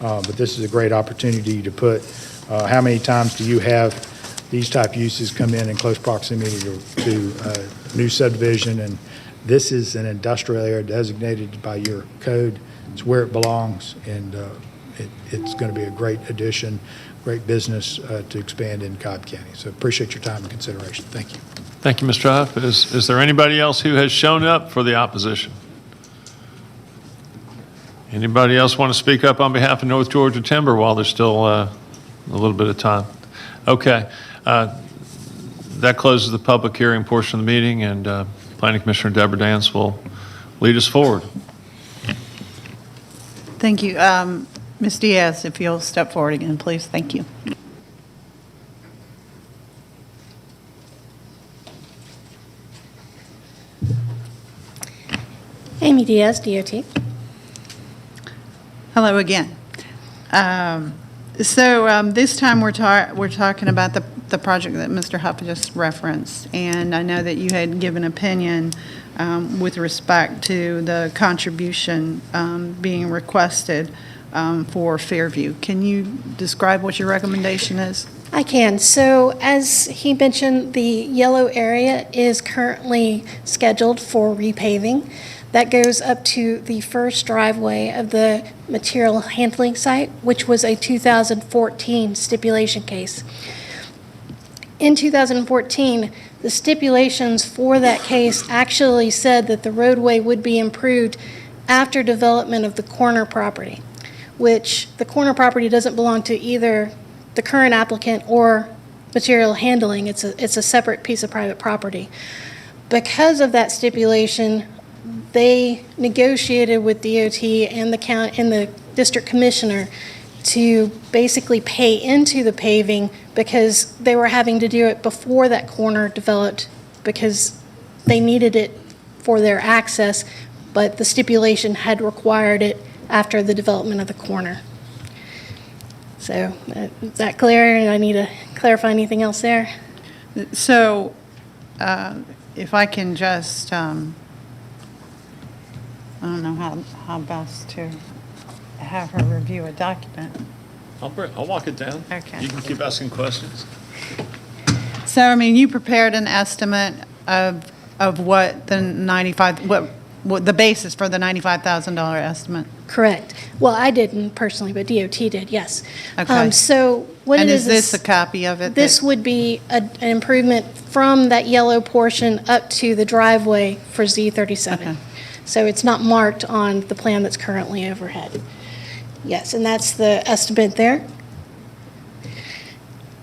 But this is a great opportunity to put, how many times do you have these type uses come in close proximity to new subdivision? And this is an industrial area designated by your code. It's where it belongs, and it's going to be a great addition, great business to expand in Cobb County. So appreciate your time and consideration. Thank you. Thank you, Mr. Huff. Is there anybody else who has shown up for the opposition? Anybody else want to speak up on behalf of North Georgia Timber while there's still a little bit of time? Okay. That closes the public hearing portion of the meeting, and Planning Commissioner Deborah Dance will lead us forward. Thank you. Ms. Diaz, if you'll step forward again, please. Thank you. Amy Diaz, DOT. Hello again. This time we're talking about the project that Mr. Huff just referenced, and I know that you had given opinion with respect to the contribution being requested for Fairview. Can you describe what your recommendation is? I can. So as he mentioned, the yellow area is currently scheduled for repaving. That goes up to the first driveway of the material handling site, which was a 2014 stipulation case. In 2014, the stipulations for that case actually said that the roadway would be improved after development of the corner property, which the corner property doesn't belong to either the current applicant or material handling. It's a separate piece of private property. Because of that stipulation, they negotiated with DOT and the county and the district commissioner to basically pay into the paving because they were having to do it before that corner developed because they needed it for their access, but the stipulation had required it after the development of the corner. So is that clear? I need to clarify anything else there? So if I can just, I don't know how best to have her review a document. I'll walk it down. Okay. You can keep asking questions. So, I mean, you prepared an estimate of what the 95, what the basis for the $95,000 estimate? Correct. Well, I didn't personally, but DOT did, yes. Okay. So what And it is this a copy of it? This would be an improvement from that yellow portion up to the driveway for Z-37. Okay. So it's not marked on the plan that's currently overhead. Yes, and that's the estimate there.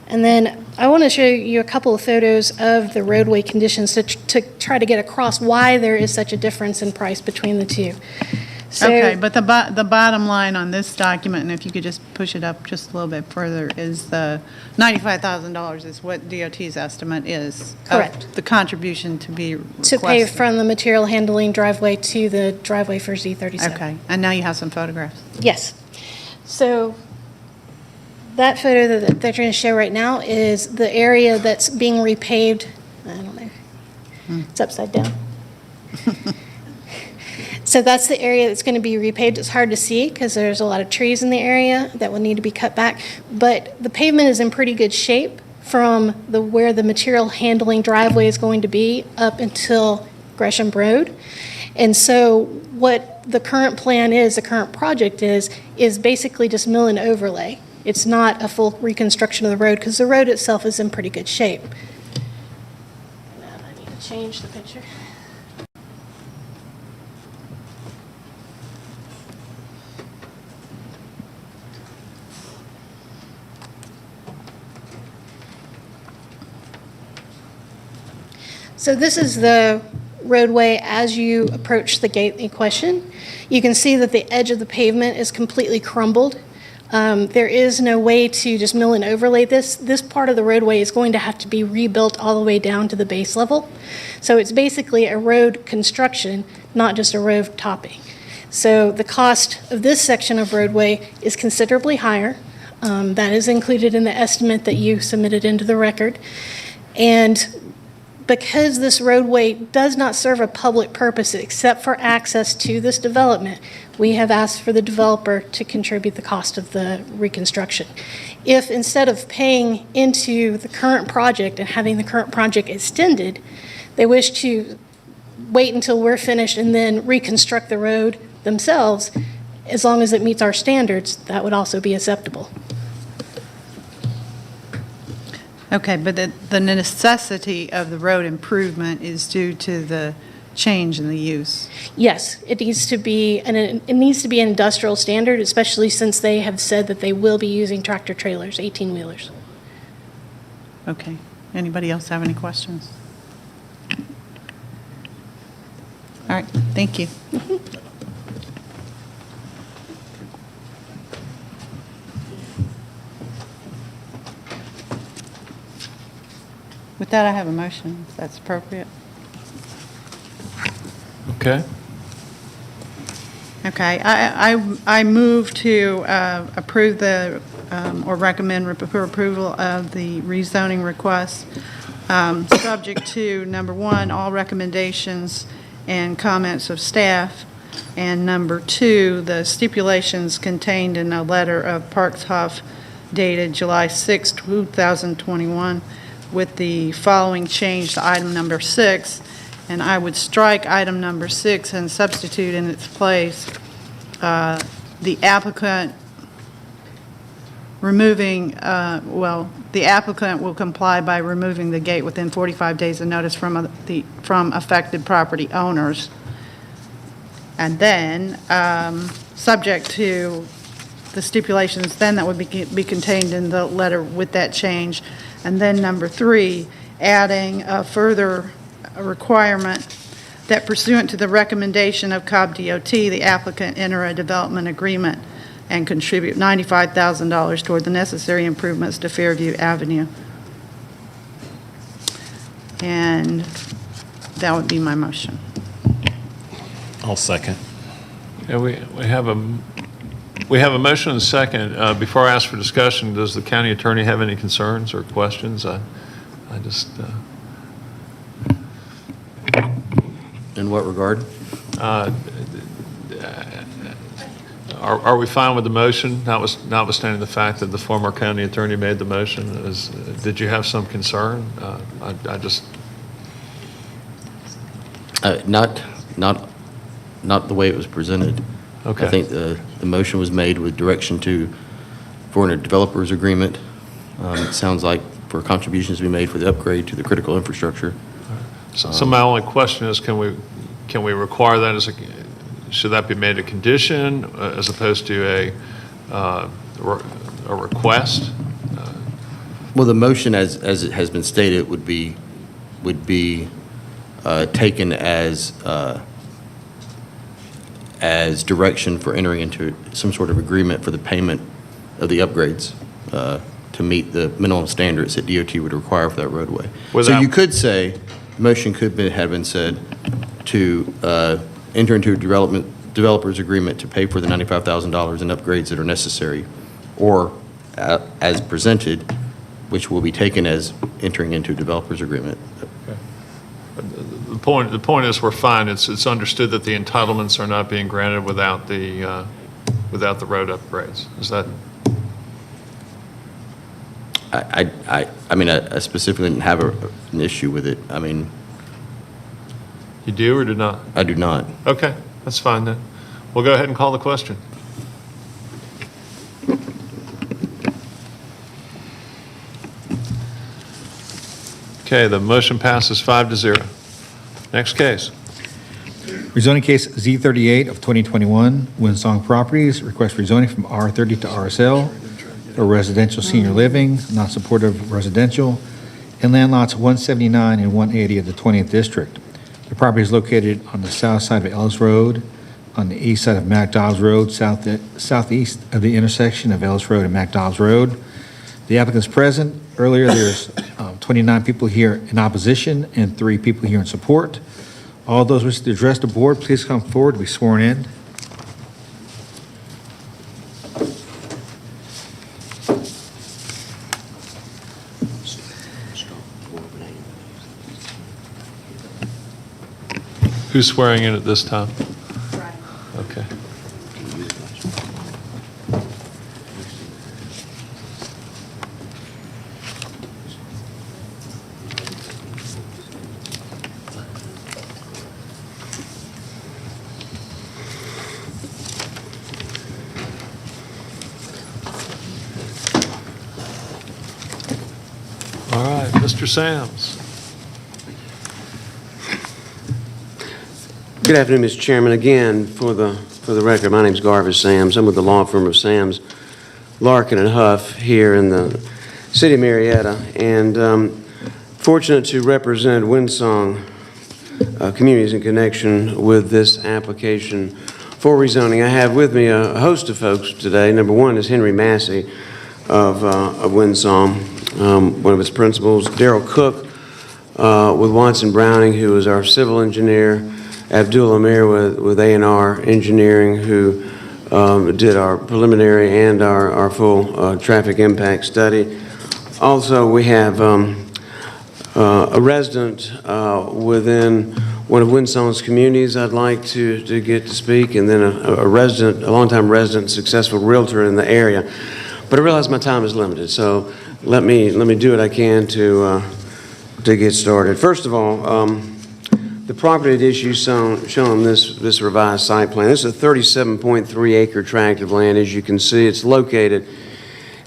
And then I want to show you a couple of photos of the roadway conditions to try to get across why there is such a difference in price between the two. So, Okay, but the bottom line on this document, and if you could just push it up just a little bit further, is the $95,000 is what DOT's estimate is. Correct. Of the contribution to be requested. to pay from the material handling driveway to the driveway for Z-37. Okay, and now you have some photographs. Yes. So that photo that they're trying to show right now is the area that's being repaved. I don't know. It's upside down. So that's the area that's going to be repaved. It's hard to see because there's a lot of trees in the area that will need to be cut back. But the pavement is in pretty good shape from where the material handling driveway is going to be up until Gresham Road. And so what the current plan is, the current project is basically just mill and overlay. It's not a full reconstruction of the road because the road itself is in pretty good shape. Now I need to change the picture. So this is the roadway as you approach the gate in question. You can see that the edge of the pavement is completely crumbled. There is no way to just mill and overlay this. This part of the roadway is going to have to be rebuilt all the way down to the base level. So it's basically a road construction, not just a road topping. So the cost of this section of roadway is considerably higher. That is included in the estimate that you submitted into the record. And because this roadway does not serve a public purpose except for access to this development, we have asked for the developer to contribute the cost of the reconstruction. If instead of paying into the current project and having the current project extended, they wish to wait until we're finished and then reconstruct the road themselves, as long as it meets our standards, that would also be acceptable. Okay, but the necessity of the road improvement is due to the change in the use. Yes, it needs to be an industrial standard, especially since they have said that they will be using tractor trailers, 18-wheelers. Okay. Anybody else have any questions? All right, thank you. With that, I have a motion, if that's appropriate. Okay. Okay, I move to approve or recommend for approval of the rezoning request, subject to, number one, all recommendations and comments of staff, and number two, the stipulations contained in a letter of Parks Huff dated July 6, 2021, with the following change to item number 6, and I would strike item number 6 and substitute in its place the applicant removing, the applicant will comply by removing the gate within 45 days of notice from affected property owners. And then, subject to the stipulations then that would be contained in the letter with that change. And then number 3, adding a further requirement that pursuant to the recommendation of Cobb DOT, the applicant enter a development agreement and contribute $95,000 toward the necessary improvements to Fairview Avenue. And that would be my motion. I'll second. Yeah, we have a motion and a second. Before I ask for discussion, does the county attorney have any concerns or questions? I just, In what regard? Are we fine with the motion, notwithstanding the fact that the former county attorney made the motion? Did you have some concern? I just... Not the way it was presented. Okay. I think the motion was made with direction for a developer's agreement. It sounds like for contributions to be made for the upgrade to the critical infrastructure. So my only question is, can we require that should that be made a condition as opposed to a request? Well, the motion as it has been stated would be taken as direction for entering into some sort of agreement for the payment of the upgrades to meet the minimum standards that DOT would require for that roadway. So you could say, the motion could have been said to enter into a developer's agreement to pay for the $95,000 in upgrades that are necessary, or as presented, which will be taken as entering into a developer's agreement. Okay. The point is, we're fine. It's understood that the entitlements are not being granted without the road upgrades. Is that? I mean, I specifically didn't have an issue with it. I mean. You do or do not? I do not. Okay, that's fine then. We'll go ahead and call the question. Okay, the motion passes 5-0. Next case. Rezoning case Z-38 of 2021, Windsong Properties, request rezoning from R30 to RSL for residential senior living, not supportive residential, in land lots 179 and 180 of the 20th District. The property is located on the south side of Ellis Road, on the east side of McDobbs Road, southeast of the intersection of Ellis Road and McDobbs Road. The applicant is present. Earlier, there's 29 people here in opposition and 3 people here in support. All those wishing to address the board, please come forward to be sworn in. Who's swearing in at this time? Okay. All right, Mr. Sams. Good afternoon, Mr. Chairman. Again, for the record, my name is Garvis Sams. I'm with the law firm of Sams, Larkin and Huff here in the city of Marietta, and fortunate to represent Windsong communities in connection with this application for rezoning. I have with me a host of folks today. Number one is Henry Massey of Windsong, one of its principals. Darrell Cook with Watson Browning, who is our civil engineer. Abdul Amir with A&R Engineering, who did our preliminary and our full traffic impact study. Also, we have a resident within one of Windsong's communities I'd like to get to speak, and then a resident, a longtime resident, successful realtor in the area. But I realize my time is limited, so let me do what I can to get started. First of all, the property at issue shown on this revised site plan, this is a 37.3 acre tract of land. As you can see, it's located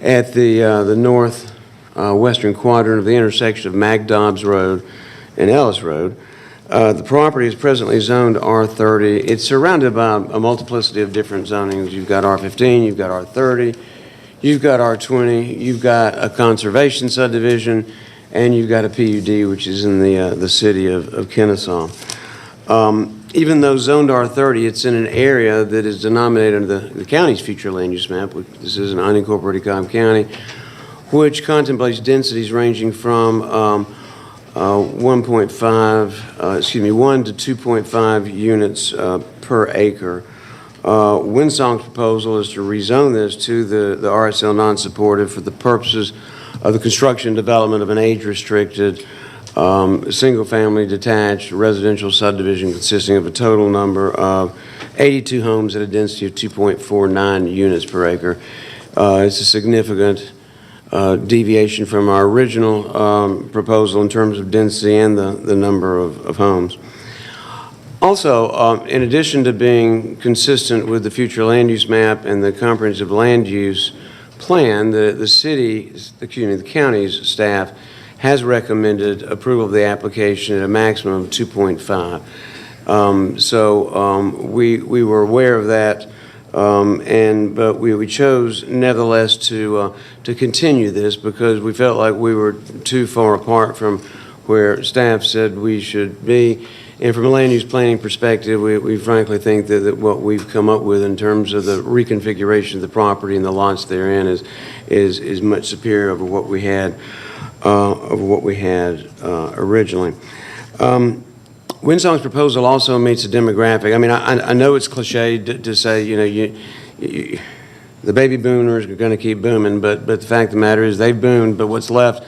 at the north western quadrant of the intersection of McDobbs Road and Ellis Road. The property is presently zoned R30. It's surrounded by a multiplicity of different zonings. You've got R15, you've got R30, you've got R20, you've got a conservation subdivision, and you've got a PUD, which is in the city of Kennesaw. Even though zoned R30, it's in an area that is denominated under the county's future land use map. This is an unincorporated Cobb County, which contemplates densities ranging from 1 to 2.5 units per acre. Windsong's proposal is to rezone this to the RSL non-supportive for the purposes of the construction and development of an age-restricted single-family detached residential subdivision consisting of a total number of 82 homes at a density of 2.49 units per acre. It's a significant deviation from our original proposal in terms of density and the number of homes. Also, in addition to being consistent with the future land use map and the comprehensive land use plan, the county's staff has recommended approval of the application at a maximum of 2.5. We were aware of that, but we chose nevertheless to continue this because we felt like we were too far apart from where staff said we should be. And from a land use planning perspective, we frankly think that what we've come up with in terms of the reconfiguration of the property and the lots therein is much superior over what we had originally. Winsong's proposal also meets a demographic. I mean, I know it's cliche to say, the baby boomers are going to keep booming, but the fact of the matter is they've boomed, but what's left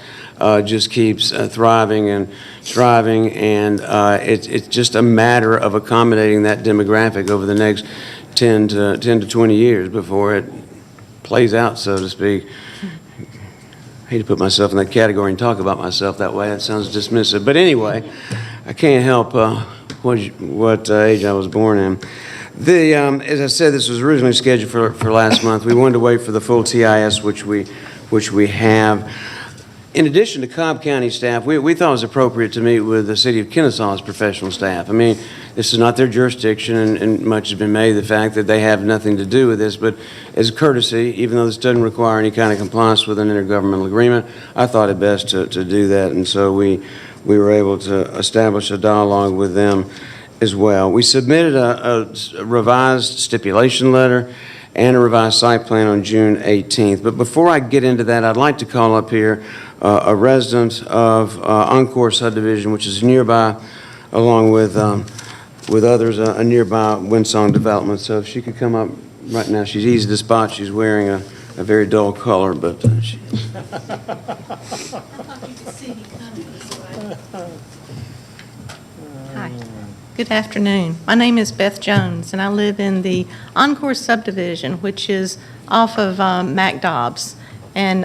just keeps thriving and striving, and it's just a matter of accommodating that demographic over the next 10 to 20 years before it plays out, so to speak. I hate to put myself in that category and talk about myself that way. That sounds dismissive. But anyway, I can't help what age I was born in. As I said, this was originally scheduled for last month. We wanted to wait for the full TIS, which we have. In addition to Cobb County staff, we thought it was appropriate to meet with the City of Kennesaw's professional staff. I mean, this is not their jurisdiction, and much has been made of the fact that they have nothing to do with this, but as a courtesy, even though this doesn't require any kind of compliance with an intergovernmental agreement, I thought it best to do that, and so we were able to establish a dialogue with them as well. We submitted a revised stipulation letter and a revised site plan on June 18th. But before I get into that, I'd like to call up here a resident of Encore subdivision, which is nearby, along with others, a nearby Winsong development. So if she could come up right now. She's easy to spot. She's wearing a very dull color, but she... Hi. Good afternoon. My name is Beth Jones, and I live in the Encore subdivision, which is off of Mac Dobbs. And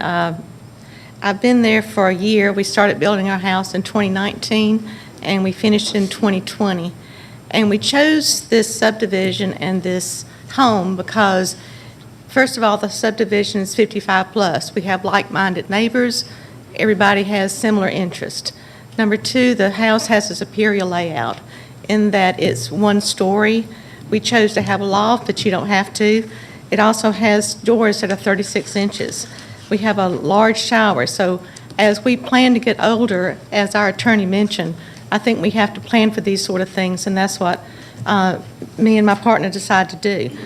I've been there for a year. We started building our house in 2019, and we finished in 2020. And we chose this subdivision and this home because, first of all, the subdivision is 55 plus. We have like-minded neighbors. Everybody has similar interest. Number two, the house has a superior layout in that it's one story. We chose to have a loft, but you don't have to. It also has doors that are 36 inches. We have a large shower, so as we plan to get older, as our attorney mentioned, I think we have to plan for these sort of things, and that's what me and my partner decided to do.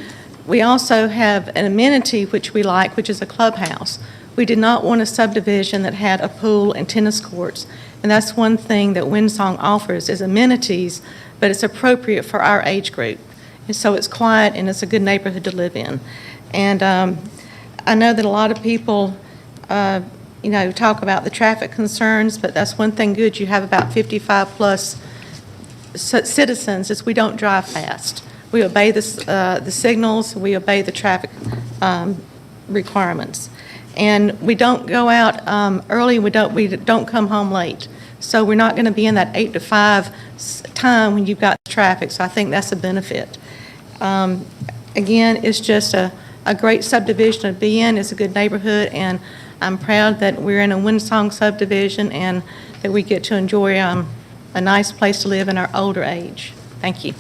We also have an amenity which we like, which is a clubhouse. We did not want a subdivision that had a pool and tennis courts, and that's one thing that Winsong offers is amenities, but it's appropriate for our age group. And so it's quiet and it's a good neighborhood to live in. And I know that a lot of people, talk about the traffic concerns, but that's one thing good. You have about 55 plus citizens is we don't drive fast. We obey the signals, we obey the traffic requirements. And we don't go out early, we don't come home late. So we're not going to be in that 8 to 5 time when you've got traffic, so I think that's a benefit. Again, it's just a great subdivision to be in. It's a good neighborhood, and I'm proud that we're in a Winsong subdivision and that we get to enjoy a nice place to live in our older age. Thank you.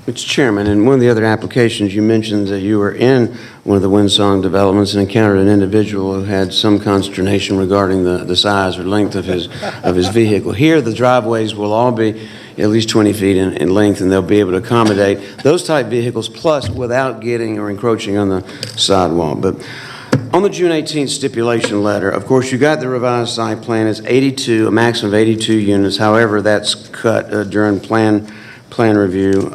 Mr. Chairman, in one of the other applications, you mentioned that you were in one of the Winsong developments and encountered an individual who had some consternation regarding the size or length of his vehicle. Here, the driveways will all be at least 20 feet in length, and they'll be able to accommodate those type vehicles, plus without getting or encroaching on the sidewalk. But on the June 18th stipulation letter, of course, you got the revised site plan. It's 82, a maximum of 82 units. However, that's cut during plan plan review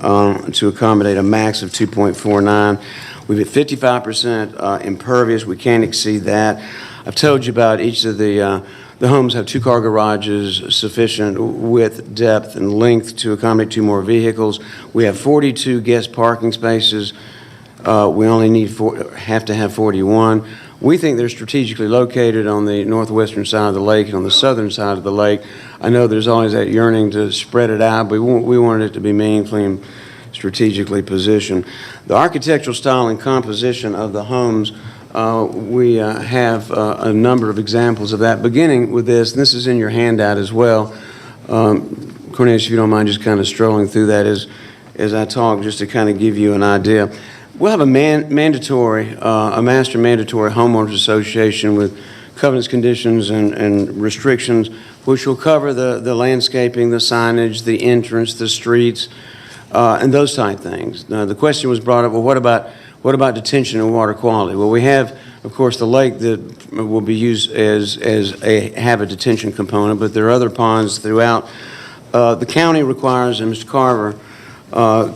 to accommodate a max of 2.49. We've hit 55% impervious. We can't exceed that. I've told you about each of the homes have 2-car garages, sufficient width, depth, and length to accommodate 2 more vehicles. We have 42 guest parking spaces. We only have to have 41. We think they're strategically located on the northwestern side of the lake and on the southern side of the lake. I know there's always that yearning to spread it out, but we wanted it to be meaningfully and strategically positioned. The architectural style and composition of the homes, we have a number of examples of that, beginning with this, and this is in your handout as well. Cornelius, if you don't mind just kind of strolling through that as I talk, just to kind of give you an idea. We'll have a master mandatory homeowners association with covenants, conditions, and restrictions, which will cover the landscaping, the signage, the entrance, the streets, and those type things. Now, the question was brought up, well, what about detention and water quality? Well, we have, of course, the lake that will be used have a detention component, but there are other ponds throughout. The county requires, and Mr. Carver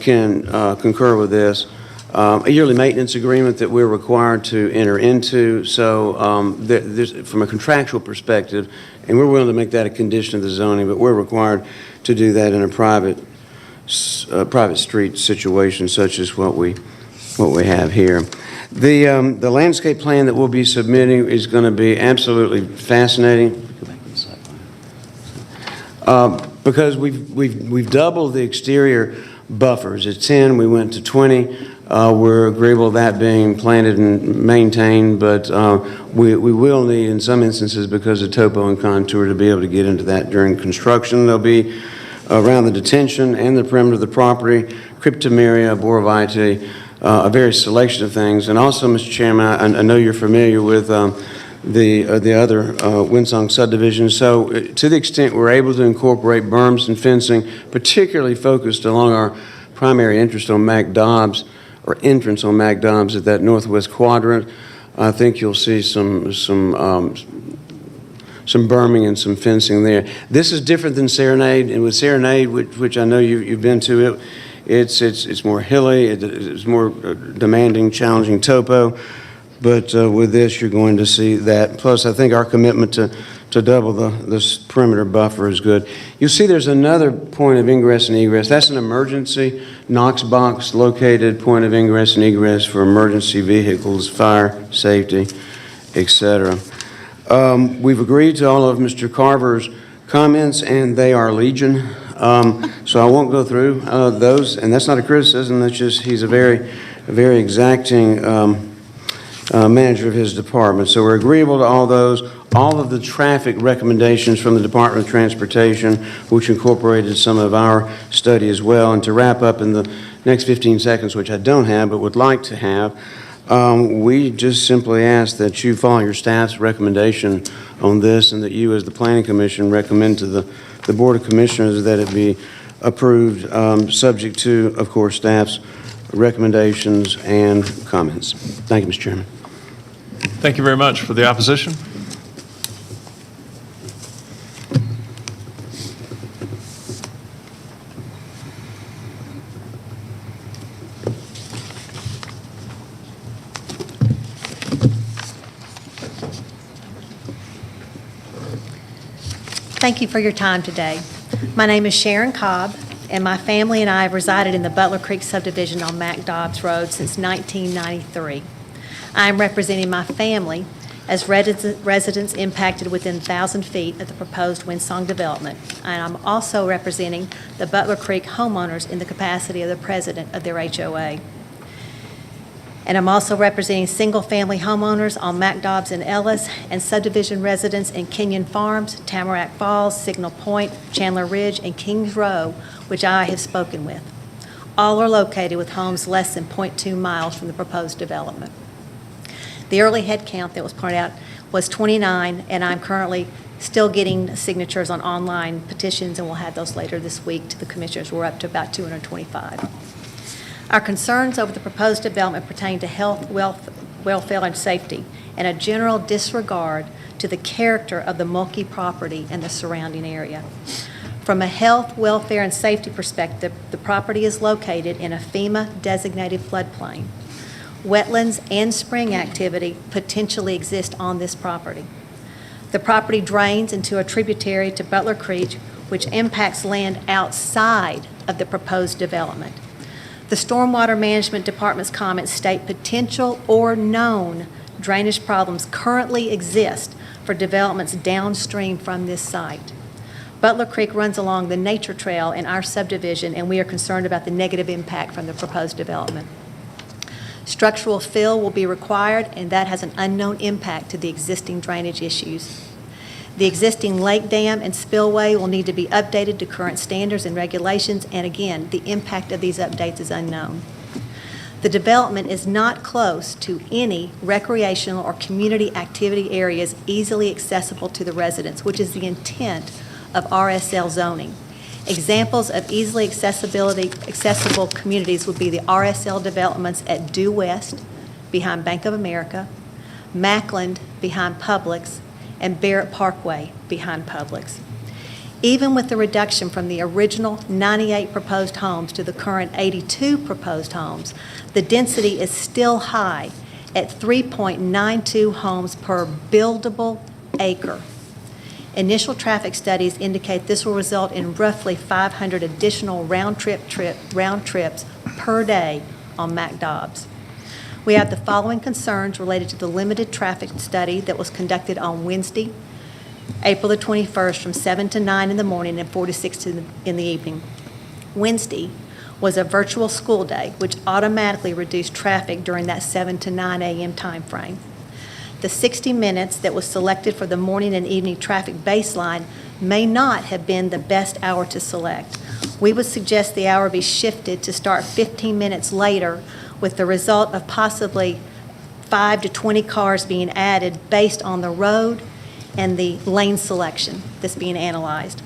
can concur with this, a yearly maintenance agreement that we're required to enter into. So from a contractual perspective, and we're willing to make that a condition of the zoning, but we're required to do that in a private street situation such as what we have here. The landscape plan that we'll be submitting is going to be absolutely fascinating. Because we've doubled the exterior buffers. At 10, we went to 20. We're agreeable to that being planted and maintained, but we will need, in some instances, because of topo and contour, to be able to get into that during construction. There'll be around the detention and the perimeter of the property, cryptomeria, borovitae, a various selection of things. And also, Mr. Chairman, I know you're familiar with the other Winsong subdivision. So to the extent we're able to incorporate berms and fencing, particularly focused along our primary interest on McDobbs, or entrance on McDobbs at that northwest quadrant, I think you'll see some berming and some fencing there. This is different than Serenade, and with Serenade, which I know you've been to, it's more hilly, it's more demanding, challenging topo. But with this, you're going to see that. Plus, I think our commitment to double this perimeter buffer is good. You'll see there's another point of ingress and egress. That's an emergency Knox box located point of ingress and egress for emergency vehicles, fire, safety, etc. We've agreed to all of Mr. Carver's comments, and they are legion. So I won't go through those, and that's not a criticism. That's just he's a very exacting manager of his department. So we're agreeable to all those. All of the traffic recommendations from the Department of Transportation, which incorporated some of our study as well. And to wrap up in the next 15 seconds, which I don't have but would like to have, we just simply ask that you follow your staff's recommendation on this, and that you, as the Planning Commission, recommend to the Board of Commissioners that it be approved, subject to, of course, staff's recommendations and comments. Thank you, Mr. Chairman. Thank you very much. For the opposition? Thank you for your time today. My name is Sharon Cobb, and my family and I have resided in the Butler Creek subdivision on McDobbs Road since 1993. I am representing my family as residents impacted within 1,000 feet of the proposed Winsong development, and I'm also representing the Butler Creek homeowners in the capacity of the president of their HOA. And I'm also representing single-family homeowners on McDobbs and Ellis, and subdivision residents in Kenyon Farms, Tamarack Falls, Signal Point, Chandler Ridge, and Kings Row, which I have spoken with. All are located with homes less than 0.2 miles from the proposed development. The early head count that was pointed out was 29, and I'm currently still getting signatures on online petitions, and we'll have those later this week to the commissioners. We're up to about 225. Our concerns over the proposed development pertain to health, wealth, welfare, and safety, and a general disregard to the character of the Mulkey property and the surrounding area. From a health, welfare, and safety perspective, the property is located in a FEMA-designated floodplain. Wetlands and spring activity potentially exist on this property. The property drains into a tributary to Butler Creek, which impacts land outside of the proposed development. The Stormwater Management Department's comments state potential or known drainage problems currently exist for developments downstream from this site. Butler Creek runs along the nature trail in our subdivision, and we are concerned about the negative impact from the proposed development. Structural fill will be required, and that has an unknown impact to the existing drainage issues. The existing lake dam and spillway will need to be updated to current standards and regulations, and again, the impact of these updates is unknown. The development is not close to any recreational or community activity areas easily accessible to the residents, which is the intent of RSL zoning. Examples of easily accessible communities would be the RSL developments at Due West, behind Bank of America, Mackland, behind Publix, and Barrett Parkway, behind Publix. Even with the reduction from the original 98 proposed homes to the current 82 proposed homes, the density is still high at 3.92 homes per buildable acre. Initial traffic studies indicate this will result in roughly 500 additional round trips per day on McDobbs. We have the following concerns related to the limited traffic study that was conducted on Wednesday, April the 21st, from 7 to 9 in the morning and 4 to 6 in the evening. Wednesday was a virtual school day, which automatically reduced traffic during that 7 to 9 a.m. time frame. The 60 minutes that was selected for the morning and evening traffic baseline may not have been the best hour to select. We would suggest the hour be shifted to start 15 minutes later, with the result of possibly 5 to 20 cars being added based on the road and the lane selection that's being analyzed.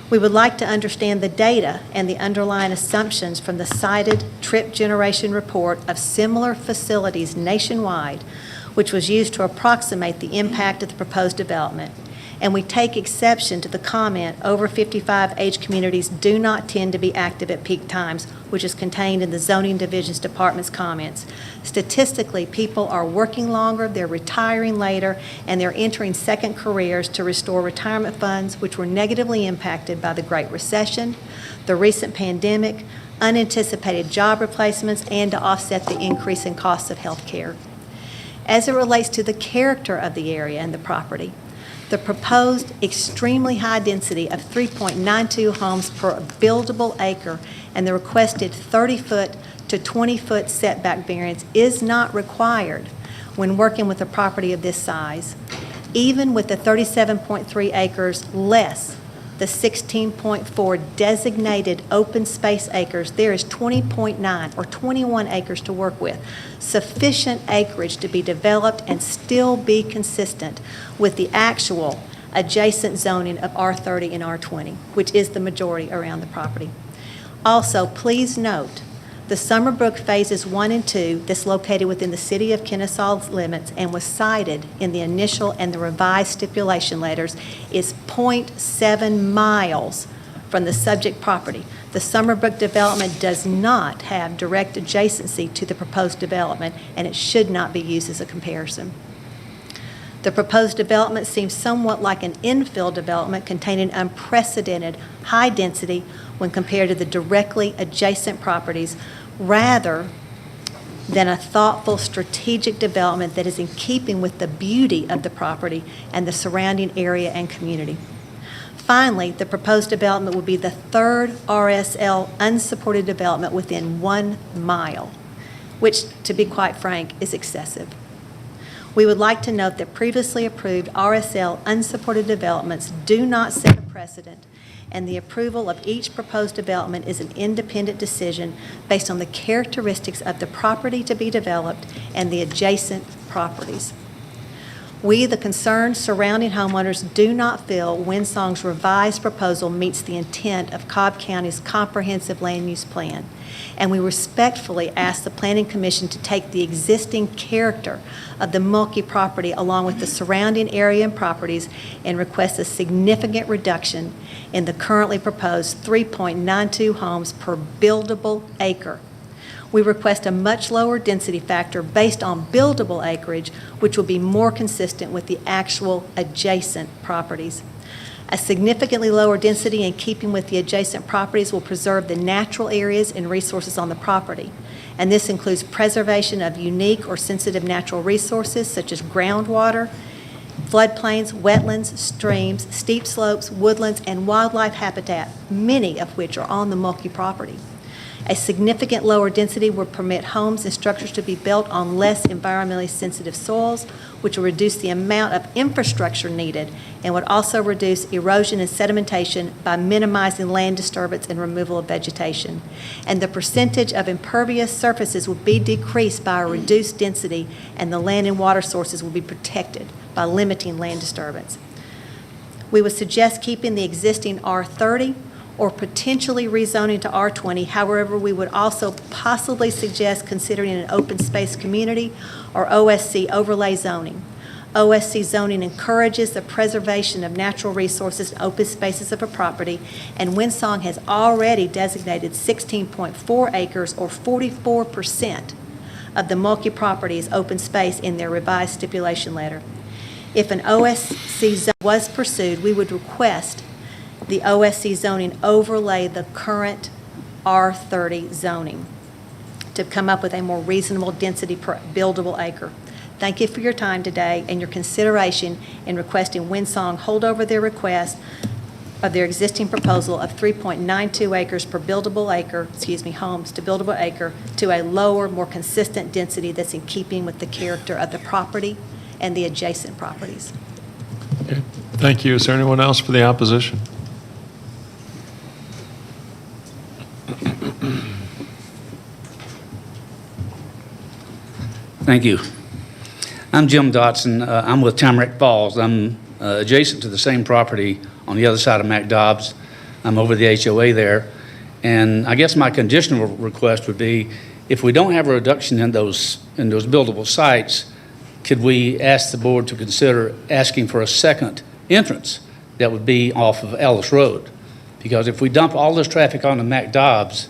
We would like to understand the data and the underlying assumptions from the cited trip generation report of similar facilities nationwide, which was used to approximate the impact of the proposed development. And we take exception to the comment, over 55 age communities do not tend to be active at peak times, which is contained in the Zoning Division's Department's comments. Statistically, people are working longer, they're retiring later, and they're entering second careers to restore retirement funds, which were negatively impacted by the Great Recession, the recent pandemic, unanticipated job replacements, and to offset the increase in costs of health care. As it relates to the character of the area and the property, the proposed extremely high density of 3.92 homes per buildable acre and the requested 30-foot to 20-foot setback variance is not required when working with a property of this size. Even with the 37.3 acres less the 16.4 designated open space acres, there is 20.9 or 21 acres to work with. Sufficient acreage to be developed and still be consistent with the actual adjacent zoning of R30 and R20, which is the majority around the property. Also, please note, the Summerbrook Phases 1 and 2 that's located within the City of Kennesaw's limits and was cited in the initial and the revised stipulation letters is 0.7 miles from the subject property. The Summerbrook development does not have direct adjacency to the proposed development, and it should not be used as a comparison. The proposed development seems somewhat like an infill development containing unprecedented high density when compared to the directly adjacent properties, rather than a thoughtful strategic development that is in keeping with the beauty of the property and the surrounding area and community. Finally, the proposed development will be the third RSL unsupported development within 1 mile, which, to be quite frank, is excessive. We would like to note that previously approved RSL unsupported developments do not set a precedent, and the approval of each proposed development is an independent decision based on the characteristics of the property to be developed and the adjacent properties. We, the concerned surrounding homeowners, do not feel Windsong's revised proposal meets the intent of Cobb County's comprehensive land use plan, and we respectfully ask the Planning Commission to take the existing character of the Mulkey property along with the surrounding area and properties and request a significant reduction in the currently proposed 3.92 homes per buildable acre. We request a much lower density factor based on buildable acreage, which will be more consistent with the actual adjacent properties. A significantly lower density in keeping with the adjacent properties will preserve the natural areas and resources on the property, and this includes preservation of unique or sensitive natural resources such as groundwater, floodplains, wetlands, streams, steep slopes, woodlands, and wildlife habitat, many of which are on the Mulkey property. A significant lower density would permit homes and structures to be built on less environmentally sensitive soils, which will reduce the amount of infrastructure needed and would also reduce erosion and sedimentation by minimizing land disturbance and removal of vegetation. And the percentage of impervious surfaces would be decreased by a reduced density, and the land and water sources will be protected by limiting land disturbance. We would suggest keeping the existing R30 or potentially rezoning to R20. However, we would also possibly suggest considering an open space community or OSC overlay zoning. OSC zoning encourages the preservation of natural resources and open spaces of a property, and Windsong has already designated 16.4 acres or 44% of the Mulkey property as open space in their revised stipulation letter. If an OSC zone was pursued, we would request the OSC zoning overlay the current R30 zoning to come up with a more reasonable density per buildable acre. Thank you for your time today and your consideration in requesting Windsong hold over their request of their existing proposal of 3.92 acres per buildable acre, homes to buildable acre, to a lower, more consistent density that's in keeping with the character of the property and the adjacent properties. Okay. Thank you. Is there anyone else for the opposition? Thank you. I'm Jim Dotson. I'm with Tamarack Falls. I'm adjacent to the same property on the other side of McDobbs. I'm over the HOA there. And I guess my conditional request would be, if we don't have a reduction in those buildable sites, could we ask the board to consider asking for a second entrance that would be off of Ellis Road? Because if we dump all this traffic onto McDobbs,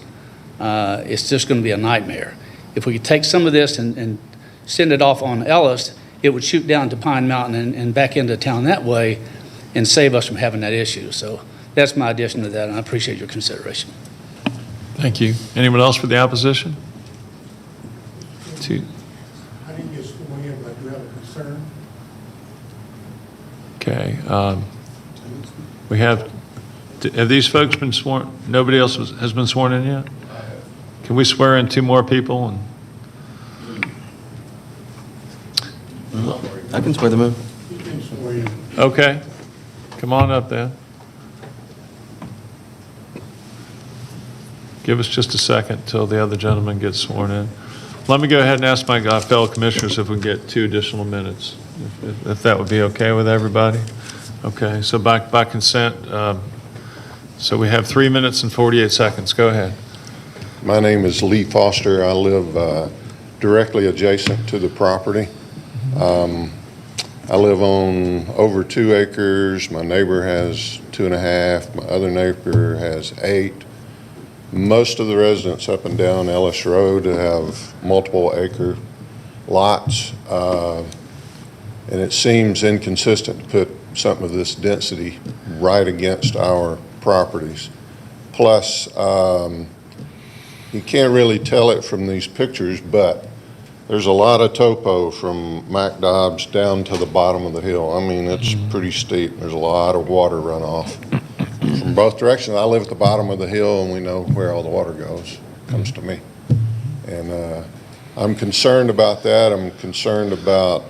it's just going to be a nightmare. If we could take some of this and send it off on Ellis, it would shoot down to Pine Mountain and back into town that way and save us from having that issue. So that's my addition to that, and I appreciate your consideration. Thank you. Anyone else for the opposition? Two. I didn't get sworn in, but I do have a concern. Okay. We have these folks been sworn? Nobody else has been sworn in yet? Can we swear in two more people? And I can swear them in. You can swear in. okay. Come on up then. Give us just a second till the other gentleman gets sworn in. Let me go ahead and ask my fellow commissioners if we can get 2 additional minutes, if that would be okay with everybody. Okay, so by consent, so we have 3 minutes and 48 seconds. Go ahead. My name is Lee Foster. I live directly adjacent to the property. I live on over 2 acres. My neighbor has 2.5. My other neighbor has 8. Most of the residents up and down Ellis Road have multiple acre lots, and it seems inconsistent to put something of this density right against our properties. Plus, you can't really tell it from these pictures, but there's a lot of topo from McDobbs down to the bottom of the hill. I mean, it's pretty steep. There's a lot of water runoff from both directions. I live at the bottom of the hill, and we know where all the water goes. It comes to me. And I'm concerned about that. I'm concerned about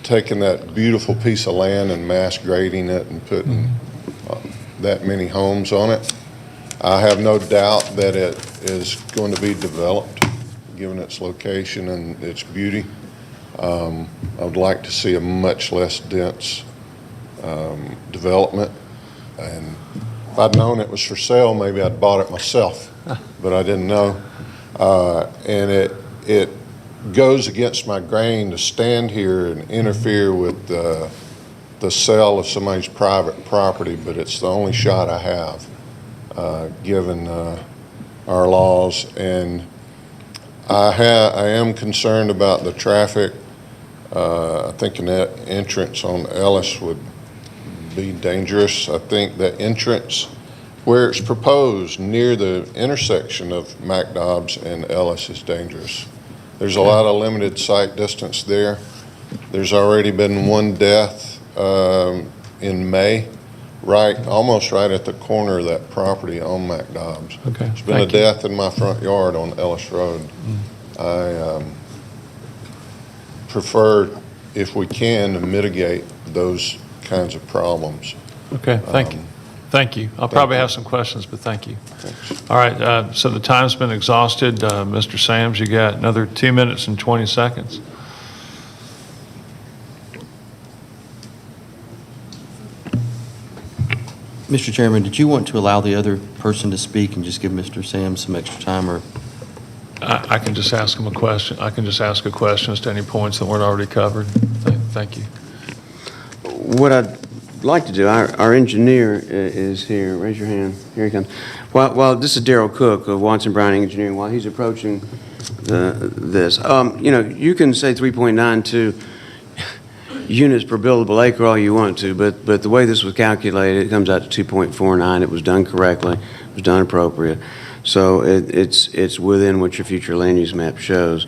taking that beautiful piece of land and mass grading it and putting that many homes on it. I have no doubt that it is going to be developed, given its location and its beauty. I would like to see a much less dense development. And if I'd known it was for sale, maybe I'd bought it myself, but I didn't know. And it goes against my grain to stand here and interfere with the sale of somebody's private property, but it's the only shot I have, given our laws. And I am concerned about the traffic. I think an entrance on Ellis would be dangerous. I think the entrance where it's proposed near the intersection of McDobbs and Ellis is dangerous. There's a lot of limited sight distance there. There's already been one death in May, almost right at the corner of that property on McDobbs. Okay. There's been a death in my front yard on Ellis Road. I prefer, if we can, to mitigate those kinds of problems. Okay, thank you. Thank you. I'll probably have some questions, but thank you. All right, so the time's been exhausted. Mr. Sams, you got another 2 minutes and 20 seconds. Mr. Chairman, did you want to allow the other person to speak and just give Mr. Sams some extra time, or? I can just ask him a question. I can just ask a question as to any points that weren't already covered. Thank you. What I'd like to do, our engineer is here. Raise your hand. Here he comes. While this is Darrell Cook of Watson Brown Engineering. While he's approaching this, you can say 3.92 units per buildable acre all you want to, but the way this was calculated, it comes out to 2.49. It was done correctly. It was done appropriate. So it's within what your future land use map shows.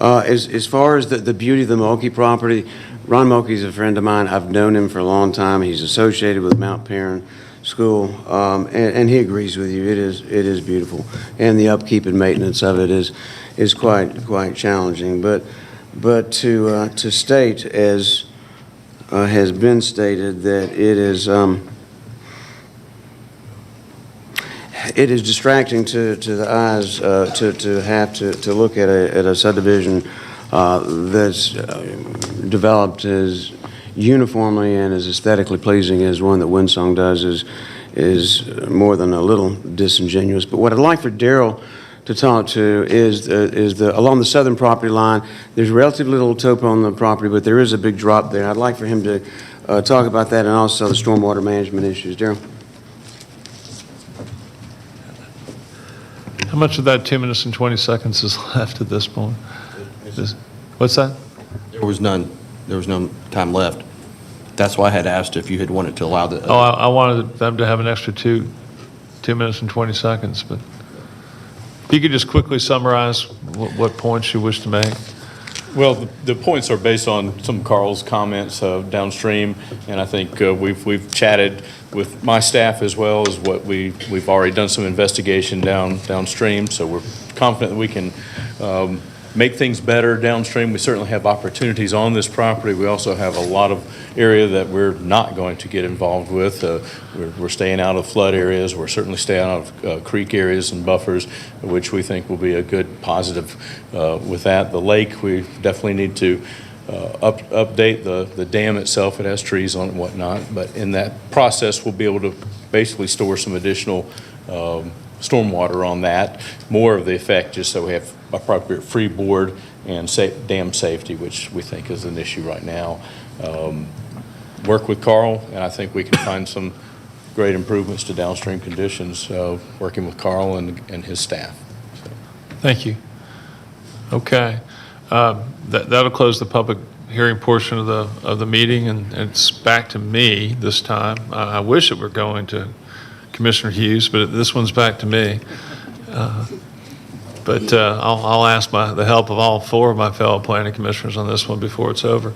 As far as the beauty of the Mulkey property, Ron Mulkey's a friend of mine. I've known him for a long time. He's associated with Mount Perrin School, and he agrees with you. It is beautiful, and the upkeep and maintenance of it is quite challenging. But to state, as has been stated, that it is distracting to the eyes to have to look at a subdivision that's developed as uniformly and as aesthetically pleasing as one that Windsong does is more than a little disingenuous. But what I'd like for Darrell to talk to is along the southern property line. There's relatively little topo on the property, but there is a big drop there. I'd like for him to talk about that and also the stormwater management issues. Darrell? How much of that 2 minutes and 20 seconds is left at this point? What's that? There was none. There was no time left. That's why I had asked if you had wanted to allow the. Oh, I wanted them to have an extra 2 minutes and 20 seconds, but if you could just quickly summarize what points you wish to make. Well, the points are based on some of Carl's comments downstream, and I think we've chatted with my staff as well as what we've already done some investigation downstream, so we're confident that we can make things better downstream. We certainly have opportunities on this property. We also have a lot of area that we're not going to get involved with. We're staying out of flood areas. We're certainly staying out of creek areas and buffers, which we think will be a good positive with that. The lake, we definitely need to update the dam itself. It has trees on it and whatnot, but in that process, we'll be able to basically store some additional stormwater on that, more of the effect, just so we have appropriate freeboard and dam safety, which we think is an issue right now. Work with Carl, and I think we can find some great improvements to downstream conditions, working with Carl and his staff. So. Thank you. Okay. That'll close the public hearing portion of the meeting, and it's back to me this time. I wish it were going to Commissioner Hughes, but this one's back to me. But I'll ask the help of all 4 of my fellow planning commissioners on this one before it's over.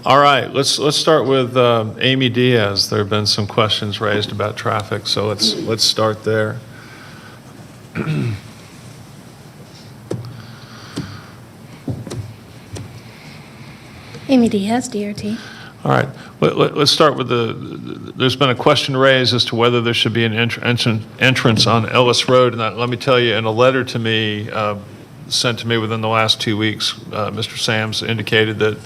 All right, let's start with Amy Diaz. There have been some questions raised about traffic, so let's start there. Amy Diaz, DRT. All right, let's start with there's been a question raised as to whether there should be an entrance on Ellis Road. And let me tell you, in a letter to me, sent to me within the last 2 weeks. Mr. Sams indicated that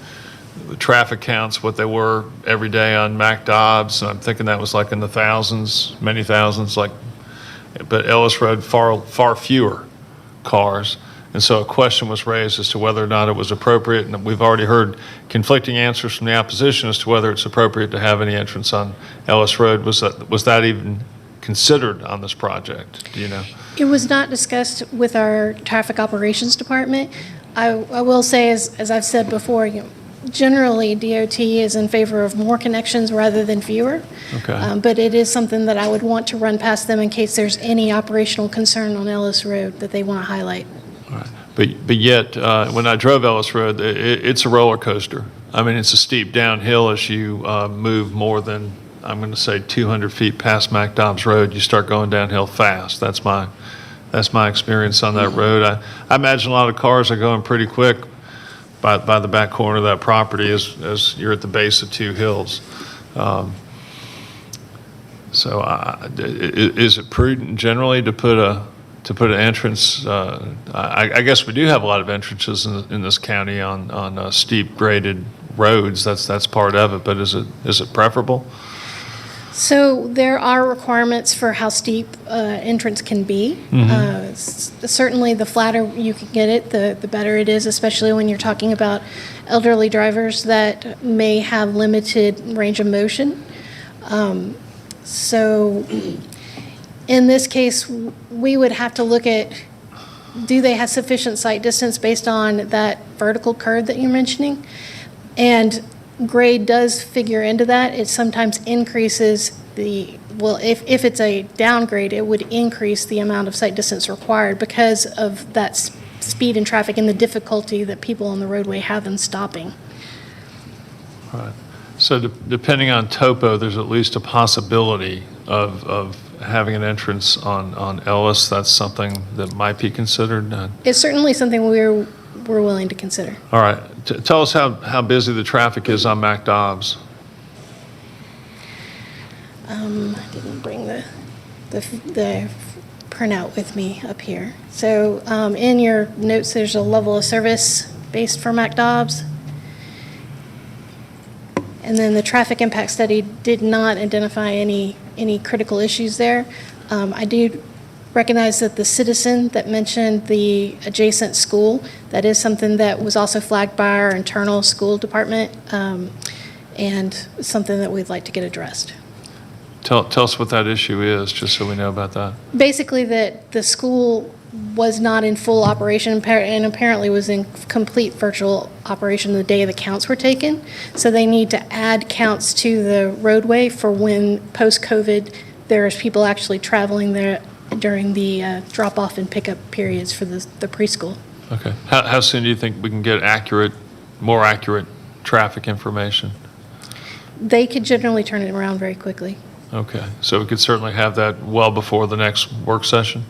the traffic counts, what they were every day on Mac Dobbs, and I'm thinking that was like in the thousands, many thousands, but Ellis Road, far fewer cars. And so a question was raised as to whether or not it was appropriate, and we've already heard conflicting answers from the opposition as to whether it's appropriate to have any entrance on Ellis Road. Was that even considered on this project? Do you know? It was not discussed with our traffic operations department. I will say, as I've said before, generally DOT is in favor of more connections rather than fewer. Okay. But it is something that I would want to run past them in case there's any operational concern on Ellis Road that they want to highlight. All right. But yet, when I drove Ellis Road, it's a roller coaster. I mean, it's a steep downhill as you move more than, I'm going to say, 200 feet past Mac Dobbs Road. You start going downhill fast. That's my experience on that road. I imagine a lot of cars are going pretty quick by the back corner of that property as you're at the base of two hills. Is it prudent generally to put an entrance? I guess we do have a lot of entrances in this county on steep graded roads. That's part of it. But is it preferable? So there are requirements for how steep entrance can be. Certainly, the flatter you can get it, the better it is, especially when you're talking about elderly drivers that may have limited range of motion. So in this case, we would have to look at, do they have sufficient sight distance based on that vertical curve that you're mentioning? And grade does figure into that. It sometimes increases if it's a downgrade, it would increase the amount of sight distance required because of that speed and traffic and the difficulty that people on the roadway have in stopping. Right. So depending on topo, there's at least a possibility of having an entrance on Ellis. That's something that might be considered. It's certainly something we're willing to consider. All right. Tell us how busy the traffic is on Mac Dobbs. I didn't bring the printout with me up here. So in your notes, there's a level of service based for Mac Dobbs. And then the traffic impact study did not identify any critical issues there. I do recognize that the citizen that mentioned the adjacent school, that is something that was also flagged by our internal school department and something that we'd like to get addressed. Tell us what that issue is, just so we know about that. Basically that the school was not in full operation and apparently was in complete virtual operation the day the counts were taken. So they need to add counts to the roadway for when post-COVID there's people actually traveling there during the drop-off and pickup periods for the preschool. Okay. How soon do you think we can get more accurate traffic information? They could generally turn it around very quickly. Okay. So we could certainly have that well before the next work session?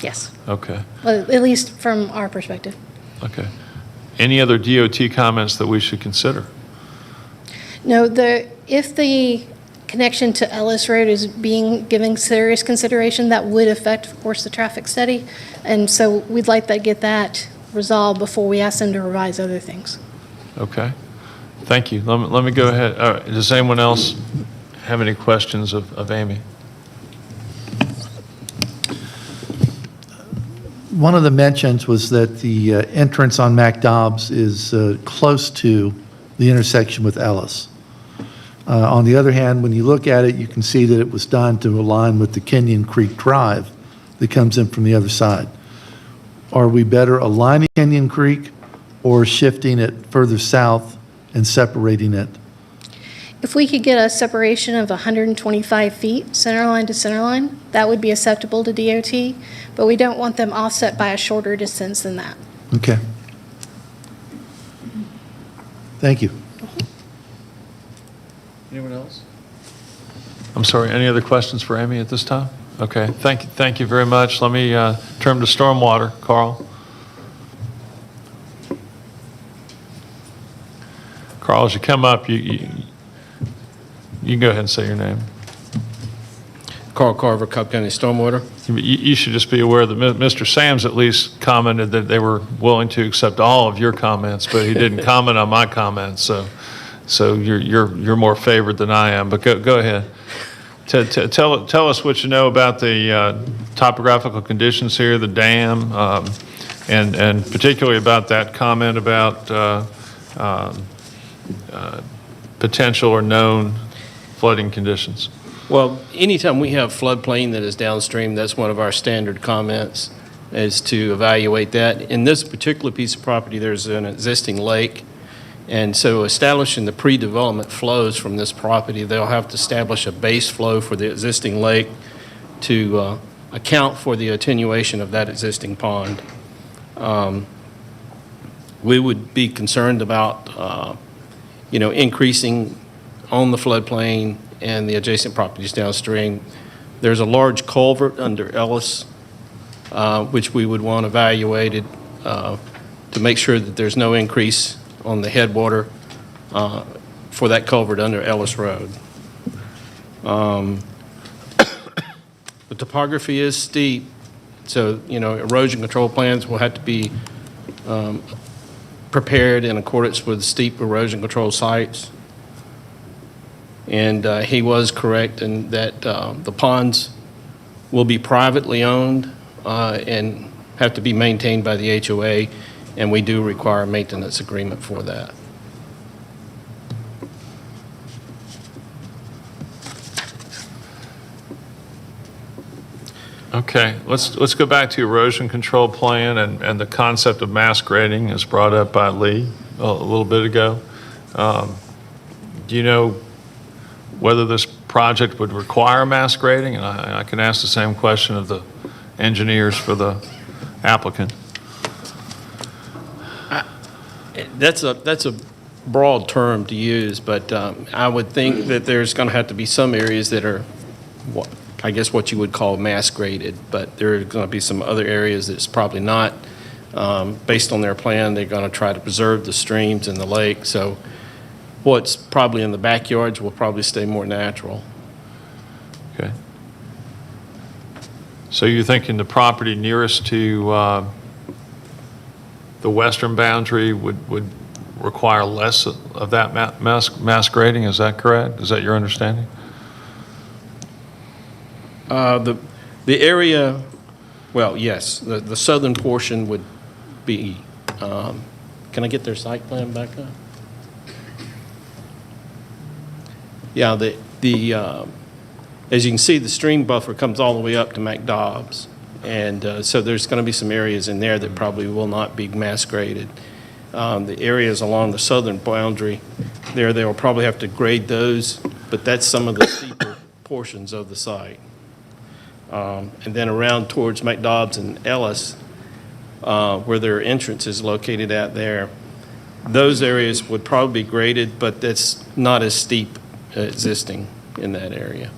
Yes. Okay. Well, at least from our perspective. Okay. Any other DOT comments that we should consider? No, if the connection to Ellis Road is being given serious consideration, that would affect, of course, the traffic study. And so we'd like to get that resolved before we ask them to revise other things. Okay. Thank you. Let me go ahead. All right. Does anyone else have any questions of Amy? One of the mentions was that the entrance on Mac Dobbs is close to the intersection with Ellis. On the other hand, when you look at it, you can see that it was done to align with the Kenyon Creek Drive that comes in from the other side. Are we better aligning Kenyon Creek or shifting it further south and separating it? If we could get a separation of 125 feet, center line to center line, that would be acceptable to DOT, but we don't want them offset by a shorter distance than that. Okay. Thank you. Anyone else? I'm sorry, any other questions for Amy at this time? Okay, thank you very much. Let me turn to stormwater. Carl? Carl, as you come up, you can go ahead and say your name. Carl Carver, Cobb County Stormwater. You should just be aware that Mr. Sams at least commented that they were willing to accept all of your comments, but he didn't comment on my comments, so you're more favored than I am, but go ahead. Tell us what you know about the topographical conditions here, the dam, and particularly about that comment about potential or known flooding conditions. Well, anytime we have floodplain that is downstream, that's one of our standard comments, is to evaluate that. In this particular piece of property, there's an existing lake, and so establishing the pre-development flows from this property, they'll have to establish a base flow for the existing lake to account for the attenuation of that existing pond. We would be concerned about, increasing on the floodplain and the adjacent properties downstream. There's a large culvert under Ellis, which we would want evaluated to make sure that there's no increase on the headwater for that culvert under Ellis Road. The topography is steep, so, erosion control plans will have to be prepared in accordance with steep erosion control sites. And he was correct in that the ponds will be privately owned and have to be maintained by the HOA, and we do require a maintenance agreement for that. Okay, let's go back to erosion control plan and the concept of mass grading as brought up by Lee a little bit ago. Do you know whether this project would require mass grading? And I can ask the same question of the engineers for the applicant. That's a broad term to use, but I would think that there's going to have to be some areas that are, what you would call mass graded, but there are going to be some other areas that's probably not. Based on their plan, they're going to try to preserve the streams and the lake, so what's probably in the backyards will probably stay more natural. Okay. So you're thinking the property nearest to the western boundary would require less of that mass grading, is that correct? Is that your understanding? The area, well, yes, the southern portion would be, can I get their site plan back up? Yeah, as you can see, the stream buffer comes all the way up to McDobbs. And so there's going to be some areas in there that probably will not be mass graded. The areas along the southern boundary, they will probably have to grade those, but that's some of the steeper portions of the site. And then around towards McDobbs and Ellis, where their entrance is located at there, those areas would probably be graded, but that's not as steep existing in that area.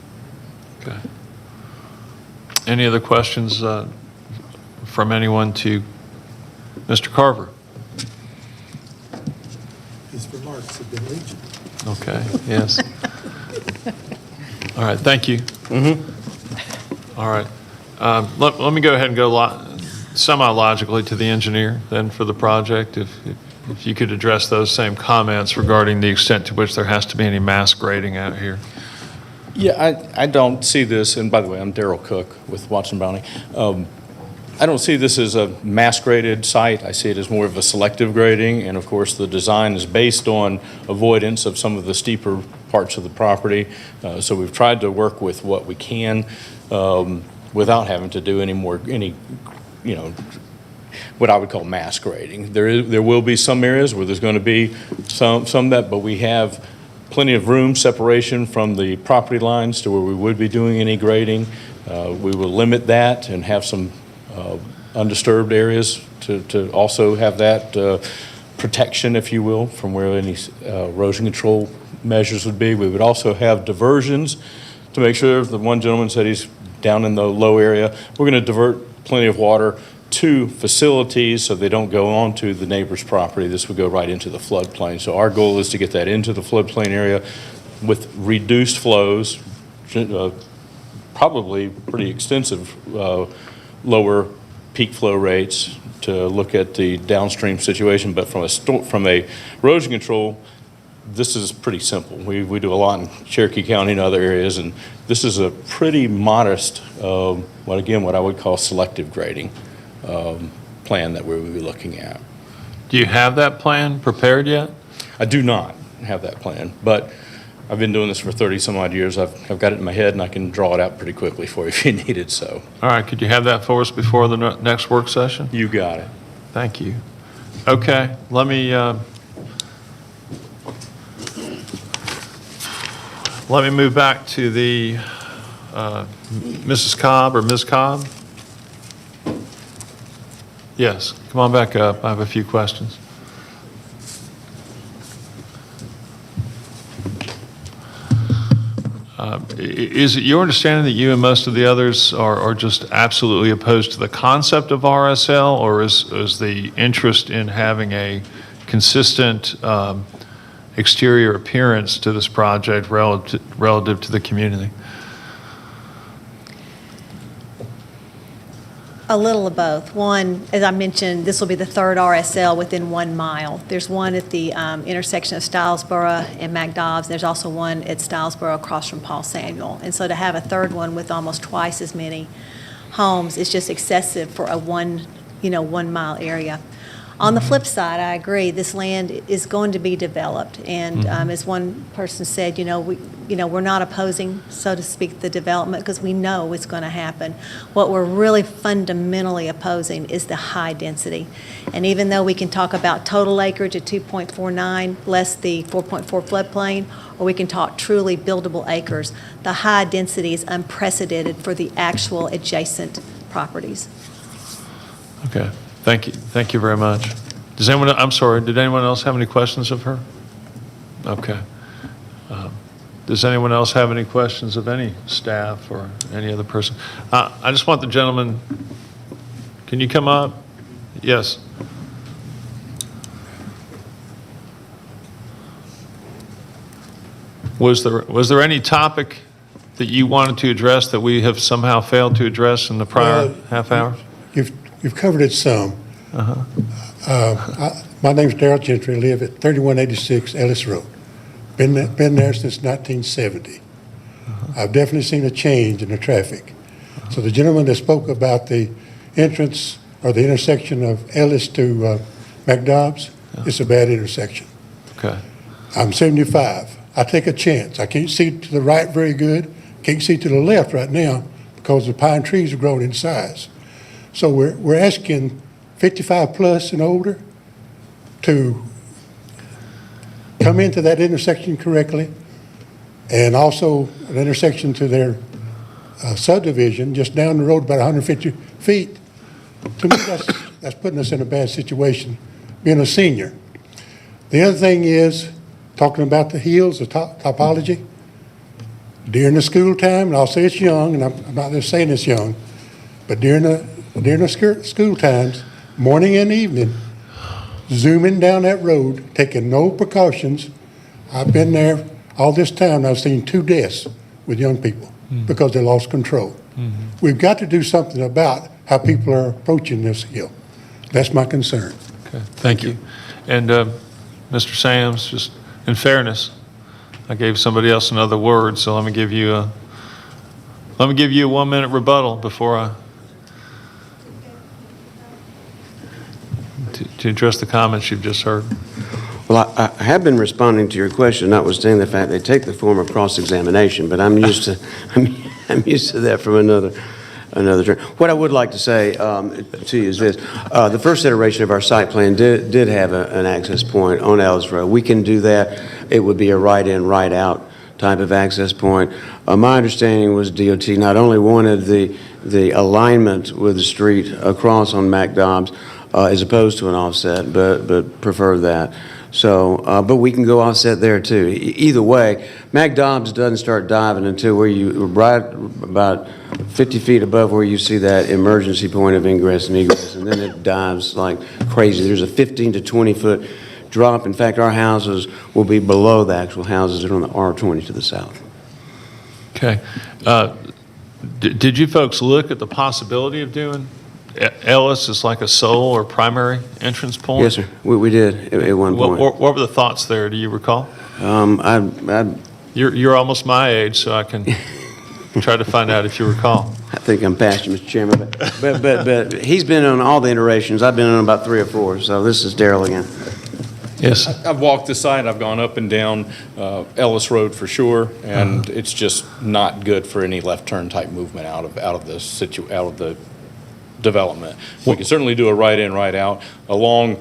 Okay. Any other questions from anyone to Mr. Carver? His remarks have been legion. Okay, yes. All right, thank you. All right. Let me go ahead and go semi-logically to the engineer then for the project. If you could address those same comments regarding the extent to which there has to be any mass grading out here. Yeah, I don't see this, and by the way, I'm Darrell Cook with Watson Browning. I don't see this as a mass graded site. I see it as more of a selective grading, and of course the design is based on avoidance of some of the steeper parts of the property. So we've tried to work with what we can without having to do any what I would call mass grading. There will be some areas where there's going to be some that, but we have plenty of room separation from the property lines to where we would be doing any grading. We will limit that and have some undisturbed areas to also have that protection, if you will, from where any erosion control measures would be. We would also have diversions to make sure, the one gentleman said he's down in the low area, we're going to divert plenty of water to facilities so they don't go onto the neighbor's property. This would go right into the floodplain. So our goal is to get that into the floodplain area with reduced flows, probably pretty extensive lower peak flow rates to look at the downstream situation, but from a erosion control, this is pretty simple. We do a lot in Cherokee County and other areas, and this is a pretty modest, what I would call selective grading plan that we would be looking at. Do you have that plan prepared yet? I do not have that plan, but I've been doing this for 30-some-odd years. I've got it in my head, and I can draw it out pretty quickly for you if you need it, so. All right, could you have that for us before the next work session? You got it. Thank you. Okay, let me move back to the Mrs. Cobb or Ms. Cobb. Yes, come on back up. I have a few questions. Is it your understanding that you and most of the others are just absolutely opposed to the concept of RSL, or is the interest in having a consistent exterior appearance to this project relative to the community? A little of both. One, as I mentioned, this will be the third RSL within 1 mile. There's one at the intersection of Stylesboro and McDobbs. There's also one at Stylesboro across from Paul Samuel. And so to have a third one with almost twice as many homes is just excessive for a 1 mile area. On the flip side, I agree, this land is going to be developed. And as one person said, we're not opposing, so to speak, the development because we know it's going to happen. What we're really fundamentally opposing is the high density. And even though we can talk about total acreage at 2.49 less the 4.4 floodplain, or we can talk truly buildable acres, the high density is unprecedented for the actual adjacent properties. Okay, thank you. Thank you very much. I'm sorry, did anyone else have any questions of her? Okay. Does anyone else have any questions of any staff or any other person? I just want the gentleman, can you come up? Yes. Was there any topic that you wanted to address that we have somehow failed to address in the prior half hour? You've covered it some. My name's Darrell Gentry, I live at 3186 Ellis Road. Been there since 1970. I've definitely seen a change in the traffic. So the gentleman that spoke about the entrance or the intersection of Ellis to McDobbs, it's a bad intersection. Okay. I'm 75. I take a chance. I can't see to the right very good. Can't see to the left right now because the pine trees have grown in size. So we're asking 55 plus and older to come into that intersection correctly, and also an intersection to their subdivision just down the road about 150 feet. To me, that's putting us in a bad situation, being a senior. The other thing is, talking about the hills, the topology, during the school time, and I'll say it's young, and I'm not just saying it's young, but during the school times, morning and evening, zooming down that road, taking no precautions. I've been there all this time, and I've seen 2 deaths with young people because they lost control. We've got to do something about how people are approaching this hill. That's my concern. Okay, thank you. And Mr. Sams, just in fairness, I gave somebody else another word, so let me give you a 1-minute rebuttal before to address the comments you've just heard. Well, I have been responding to your question, notwithstanding the fact they take the form of cross-examination, but I'm used to I'm used to that from another term. What I would like to say to you is this: the first iteration of our site plan did have an access point on Ellis Road. We can do that. It would be a right-in, right-out type of access point. My understanding was DOT not only wanted the alignment with the street across on McDobbs, as opposed to an offset, but prefer that. So, but we can go offset there too. Either way, McDobbs doesn't start diving until where you, right about 50 feet above where you see that emergency point of ingress and egress, and then it dives like crazy. There's a 15 to 20 foot drop. In fact, our houses will be below the actual houses that are on the R20 to the south. Okay. Did you folks look at the possibility of doing Ellis as like a sole or primary entrance point? Yes, sir. We did at one point. What were the thoughts there? Do you recall? I You're almost my age, so I can try to find out if you recall. I think I'm past you, Mr. Chairman, but he's been on all the iterations. I've been on about 3 or 4, so this is Darrell again. Yes. I've walked the site, I've gone up and down Ellis Road for sure, and it's just not good for any left turn type movement out of the development. We can certainly do a right in, right out. Along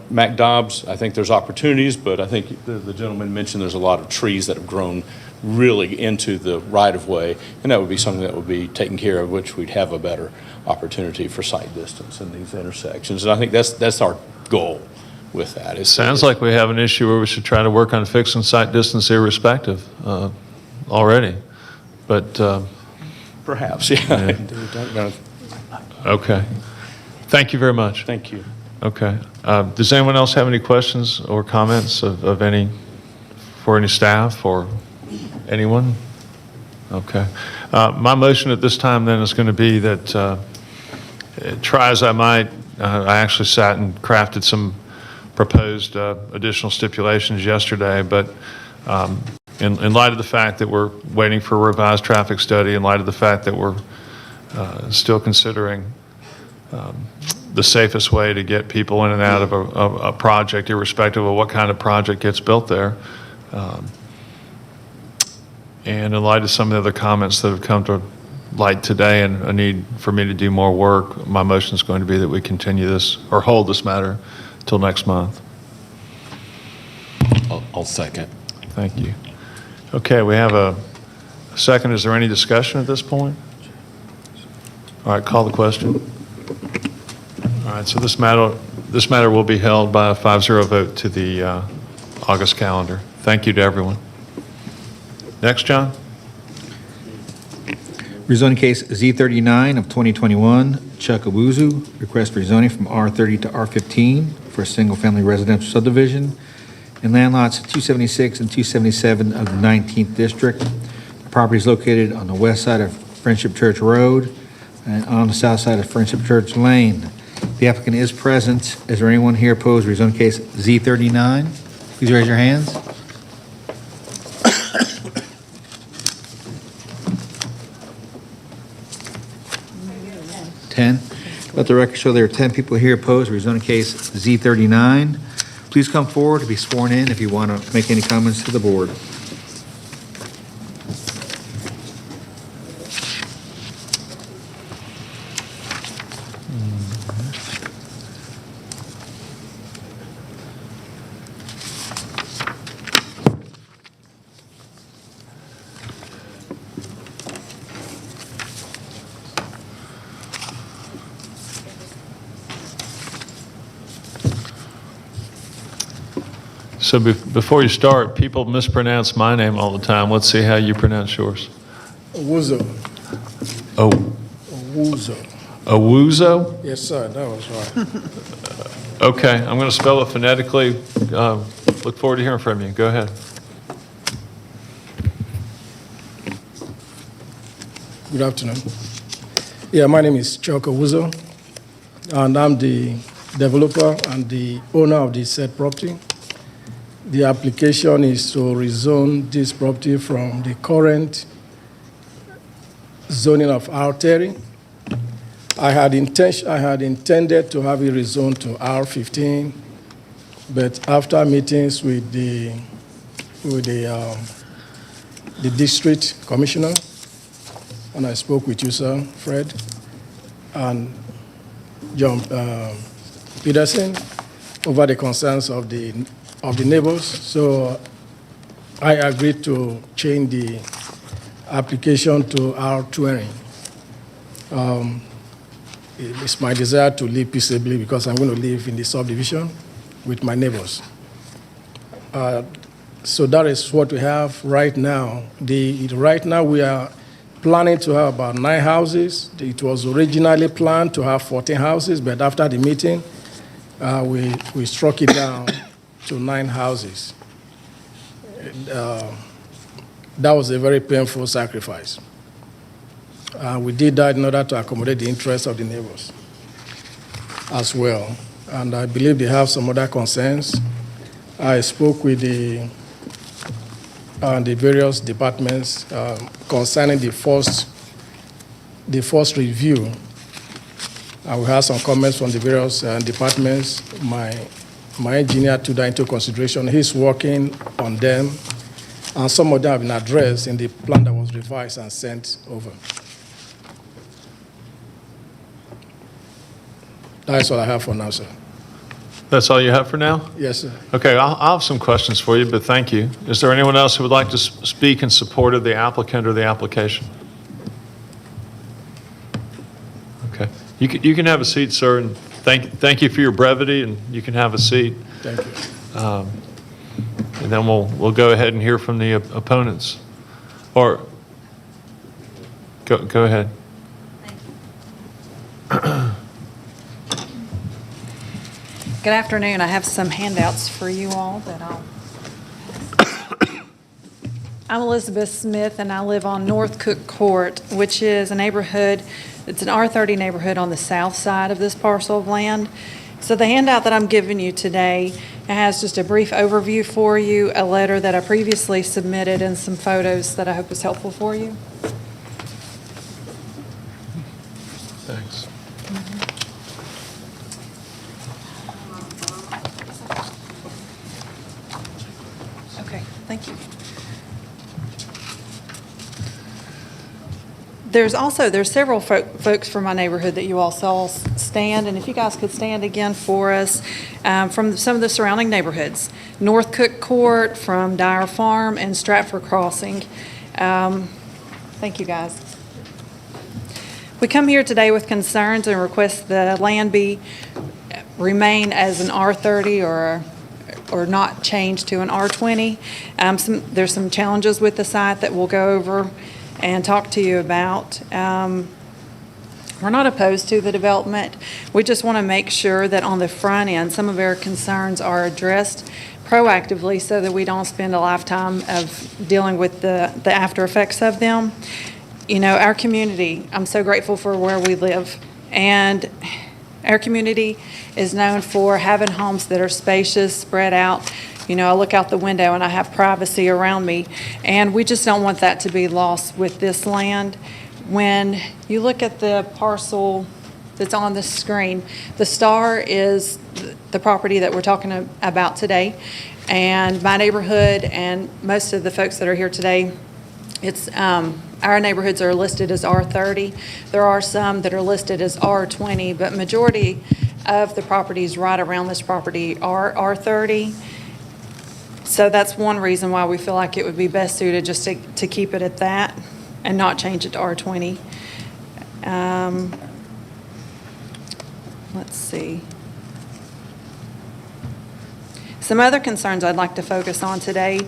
Mac Dobbs, I think there's opportunities, but I think the gentleman mentioned there's a lot of trees that have grown really into the right-of-way, and that would be something that would be taken care of, which we'd have a better opportunity for sight distance in these intersections. And I think that's our goal with that. Sounds like we have an issue where we should try to work on fixing sight distance irrespective already, but perhaps, yeah. Okay. Thank you very much. Thank you. Okay. Does anyone else have any questions or comments of any, for any staff or anyone? Okay. My motion at this time then is going to be that, try as I might, I actually sat and crafted some proposed additional stipulations yesterday, but in light of the fact that we're waiting for a revised traffic study, in light of the fact that we're still considering the safest way to get people in and out of a project, irrespective of what kind of project gets built there. And in light of some of the other comments that have come to light today and a need for me to do more work, my motion is going to be that we continue this or hold this matter till next month. I'll second. Thank you. Okay, we have a second. Is there any discussion at this point? All right, call the question. All right, so this matter will be held by a 5-0 vote to the August calendar. Thank you to everyone. Next, John. Rezoning case Z39 of 2021, Chuck Owuzu, request for rezoning from R30 to R15 for a single-family residential subdivision in land lots 276 and 277 of the 19th District. The property is located on the west side of Friendship Church Road and on the south side of Friendship Church Lane. The applicant is present. Is there anyone here opposed to rezoning case Z39? Please raise your hands. Let the record show there are 10 people here opposed to rezoning case Z39. Please come forward to be sworn in if you want to make any comments to the board. So before you start, people mispronounce my name all the time. Let's see how you pronounce yours. Owuzo. Oh. Owuzo. Owuzo? Yes, sir, that was right. Okay, I'm going to spell it phonetically. Look forward to hearing from you. Go ahead. Good afternoon. Yeah, my name is Chuck Owuzo, and I'm the developer and the owner of the said property. The application is to rezone this property from the current zoning of R30. I had intended to have it rezoned to R15, but after meetings with the district commissioner, and I spoke with you, sir, Fred, and John Peterson, over the concerns of the neighbors. So I agreed to change the application to R20. It's my desire to live peaceably because I'm going to live in the subdivision with my neighbors. So that is what we have right now. Right now we are planning to have about 9 houses. It was originally planned to have 14 houses, but after the meeting, we struck it down to 9 houses. That was a very painful sacrifice. We did that in order to accommodate the interests of the neighbors as well. And I believe they have some other concerns. I spoke with the various departments concerning the first review. We have some comments from the various departments. My engineer took that into consideration. He's working on them, and some of them have been addressed in the plan that was revised and sent over. That's all I have for now, sir. That's all you have for now? Yes, sir. Okay, I'll have some questions for you, but thank you. Is there anyone else who would like to speak in support of the applicant or the application? Okay. You can have a seat, sir, and thank you for your brevity, and you can have a seat. Thank you. And then we'll go ahead and hear from the opponents. Or, go ahead. Good afternoon. I have some handouts for you all that I'm Elizabeth Smith, and I live on North Cook Court, which is a neighborhood, it's an R30 neighborhood on the south side of this parcel of land. So the handout that I'm giving you today has just a brief overview for you, a letter that I previously submitted, and some photos that I hope is helpful for you. Thanks. Okay, thank you. There's several folks from my neighborhood that you all saw stand, and if you guys could stand again for us, from some of the surrounding neighborhoods. North Cook Court, from Dyer Farm, and Stratford Crossing. Thank you, guys. We come here today with concerns and request the land remain as an R30 or not changed to an R20. There's some challenges with the site that we'll go over and talk to you about. We're not opposed to the development. We just want to make sure that on the front end, some of our concerns are addressed proactively so that we don't spend a lifetime of dealing with the after effects of them. You know, our community, I'm so grateful for where we live. And our community is known for having homes that are spacious, spread out. You know, I look out the window and I have privacy around me, and we just don't want that to be lost with this land. When you look at the parcel that's on the screen, the star is the property that we're talking about today, and my neighborhood and most of the folks that are here today, our neighborhoods are listed as R30. There are some that are listed as R20, but majority of the properties right around this property are R30. So that's one reason why we feel like it would be best suited just to keep it at that and not change it to R20. Let's see. Some other concerns I'd like to focus on today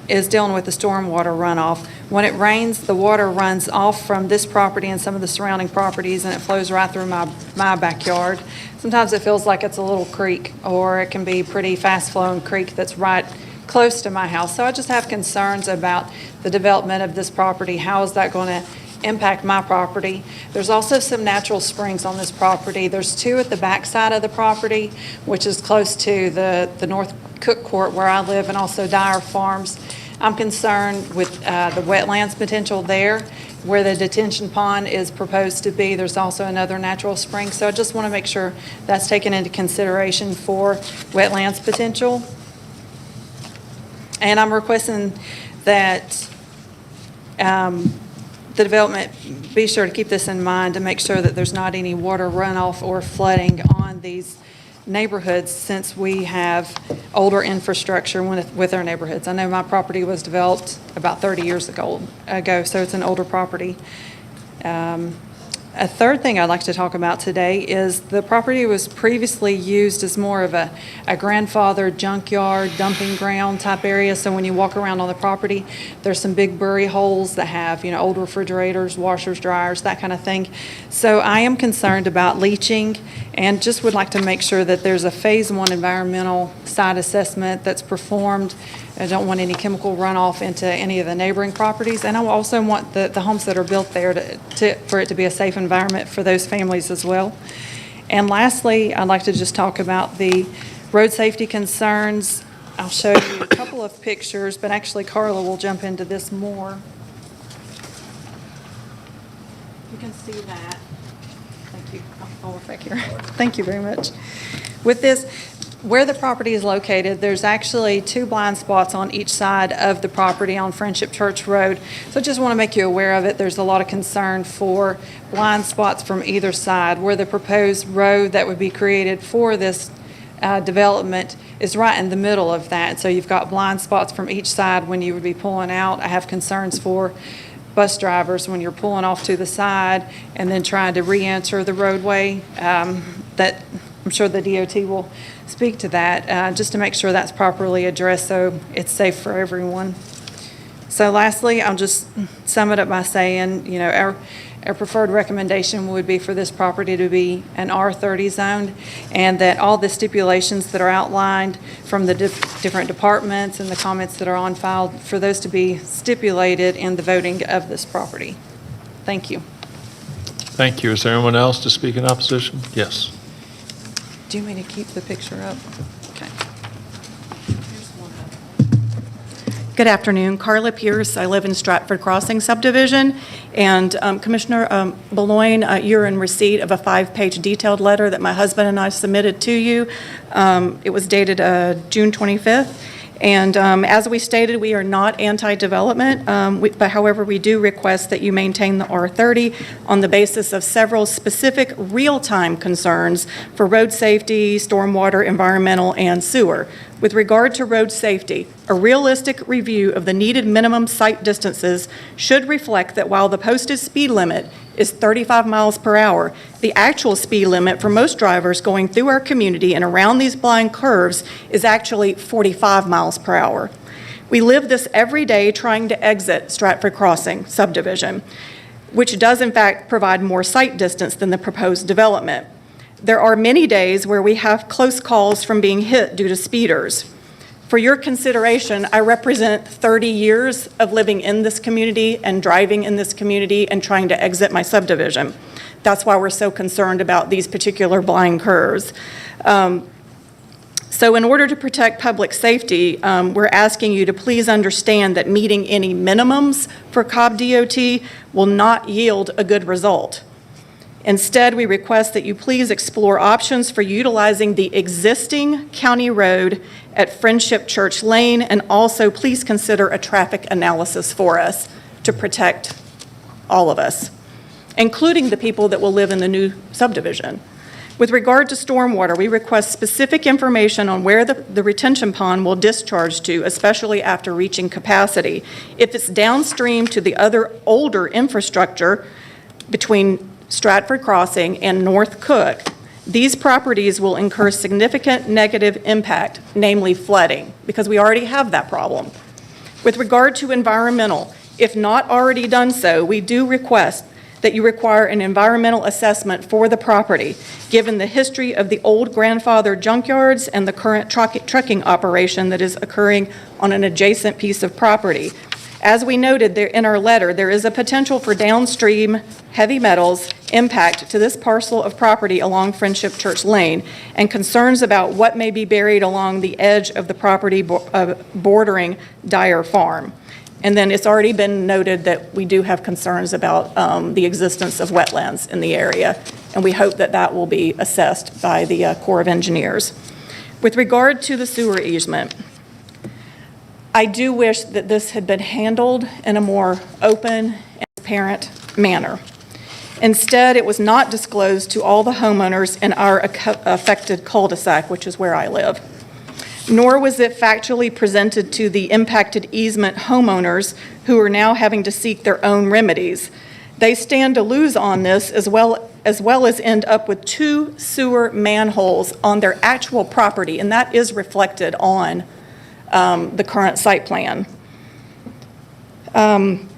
is dealing with the stormwater runoff. When it rains, the water runs off from this property and some of the surrounding properties, and it flows right through my backyard. Sometimes it feels like it's a little creek, or it can be pretty fast-flowing creek that's right close to my house. So I just have concerns about the development of this property. How is that going to impact my property? There's also some natural springs on this property. There's two at the back side of the property, which is close to the North Cook Court where I live, and also Dyer Farms. I'm concerned with the wetlands potential there. Where the detention pond is proposed to be, there's also another natural spring. So I just want to make sure that's taken into consideration for wetlands potential. And I'm requesting that the development be sure to keep this in mind to make sure that there's not any water runoff or flooding on these neighborhoods, since we have older infrastructure with our neighborhoods. I know my property was developed about 30 years ago, so it's an older property. A third thing I'd like to talk about today is the property was previously used as more of a grandfather junkyard, dumping ground type area. So when you walk around on the property, there's some big bury holes that have, old refrigerators, washers, dryers, that kind of thing. So I am concerned about leaching, and just would like to make sure that there's a phase 1 environmental site assessment that's performed I don't want any chemical runoff into any of the neighboring properties, and I also want the homes that are built there for it to be a safe environment for those families as well. And lastly, I'd like to just talk about the road safety concerns. I'll show you a couple of pictures, but actually Carla will jump into this more. You can see that. Thank you. I'll work back here. Thank you very much. With this, where the property is located, there's actually 2 blind spots on each side of the property on Friendship Church Road. So I just want to make you aware of it. There's a lot of concern for blind spots from either side, where the proposed road that would be created for this development is right in the middle of that. So you've got blind spots from each side when you would be pulling out. I have concerns for bus drivers when you're pulling off to the side and then trying to re-enter the roadway. That I'm sure the DOT will speak to that, just to make sure that's properly addressed so it's safe for everyone. So lastly, I'll just sum it up by saying, you know, our preferred recommendation would be for this property to be an R30 zone, and that all the stipulations that are outlined from the different departments and the comments that are on file, for those to be stipulated in the voting of this property. Thank you. Thank you. Is there anyone else to speak in opposition? Yes. Do you mean to keep the picture up? Okay. Good afternoon. Carla Pierce. I live in Stratford Crossing subdivision. And Commissioner Boulogne, you're in receipt of a 5-page detailed letter that my husband and I submitted to you. It was dated June 25th. And as we stated, we are not anti-development, but however, we do request that you maintain the R30 on the basis of several specific real-time concerns for road safety, stormwater, environmental, and sewer. With regard to road safety, a realistic review of the needed minimum site distances should reflect that while the posted speed limit is 35 miles per hour, the actual speed limit for most drivers going through our community and around these blind curves is actually 45 miles per hour. We live this every day trying to exit Stratford Crossing subdivision, which does in fact provide more site distance than the proposed development. There are many days where we have close calls from being hit due to speeders. For your consideration, I represent 30 years of living in this community and driving in this community and trying to exit my subdivision. That's why we're so concerned about these particular blind curves. So in order to protect public safety, we're asking you to please understand that meeting any minimums for Cobb DOT will not yield a good result. Instead, we request that you please explore options for utilizing the existing county road at Friendship Church Lane, and also please consider a traffic analysis for us to protect all of us, including the people that will live in the new subdivision. With regard to stormwater, we request specific information on where the retention pond will discharge to, especially after reaching capacity. If it's downstream to the other older infrastructure between Stratford Crossing and North Cook, these properties will incur significant negative impact, namely flooding, because we already have that problem. With regard to environmental, if not already done so, we do request that you require an environmental assessment for the property, given the history of the old grandfather junkyards and the current trucking operation that is occurring on an adjacent piece of property. As we noted there in our letter, there is a potential for downstream heavy metals impact to this parcel of property along Friendship Church Lane, and concerns about what may be buried along the edge of the property bordering Dyer Farm. And then it's already been noted that we do have concerns about the existence of wetlands in the area, and we hope that that will be assessed by the Corps of Engineers. With regard to the sewer easement, I do wish that this had been handled in a more open and transparent manner. Instead, it was not disclosed to all the homeowners in our affected cul-de-sac, which is where I live. Nor was it factually presented to the impacted easement homeowners, who are now having to seek their own remedies. They stand to lose on this, as well as end up with 2 sewer manholes on their actual property, and that is reflected on the current site plan. And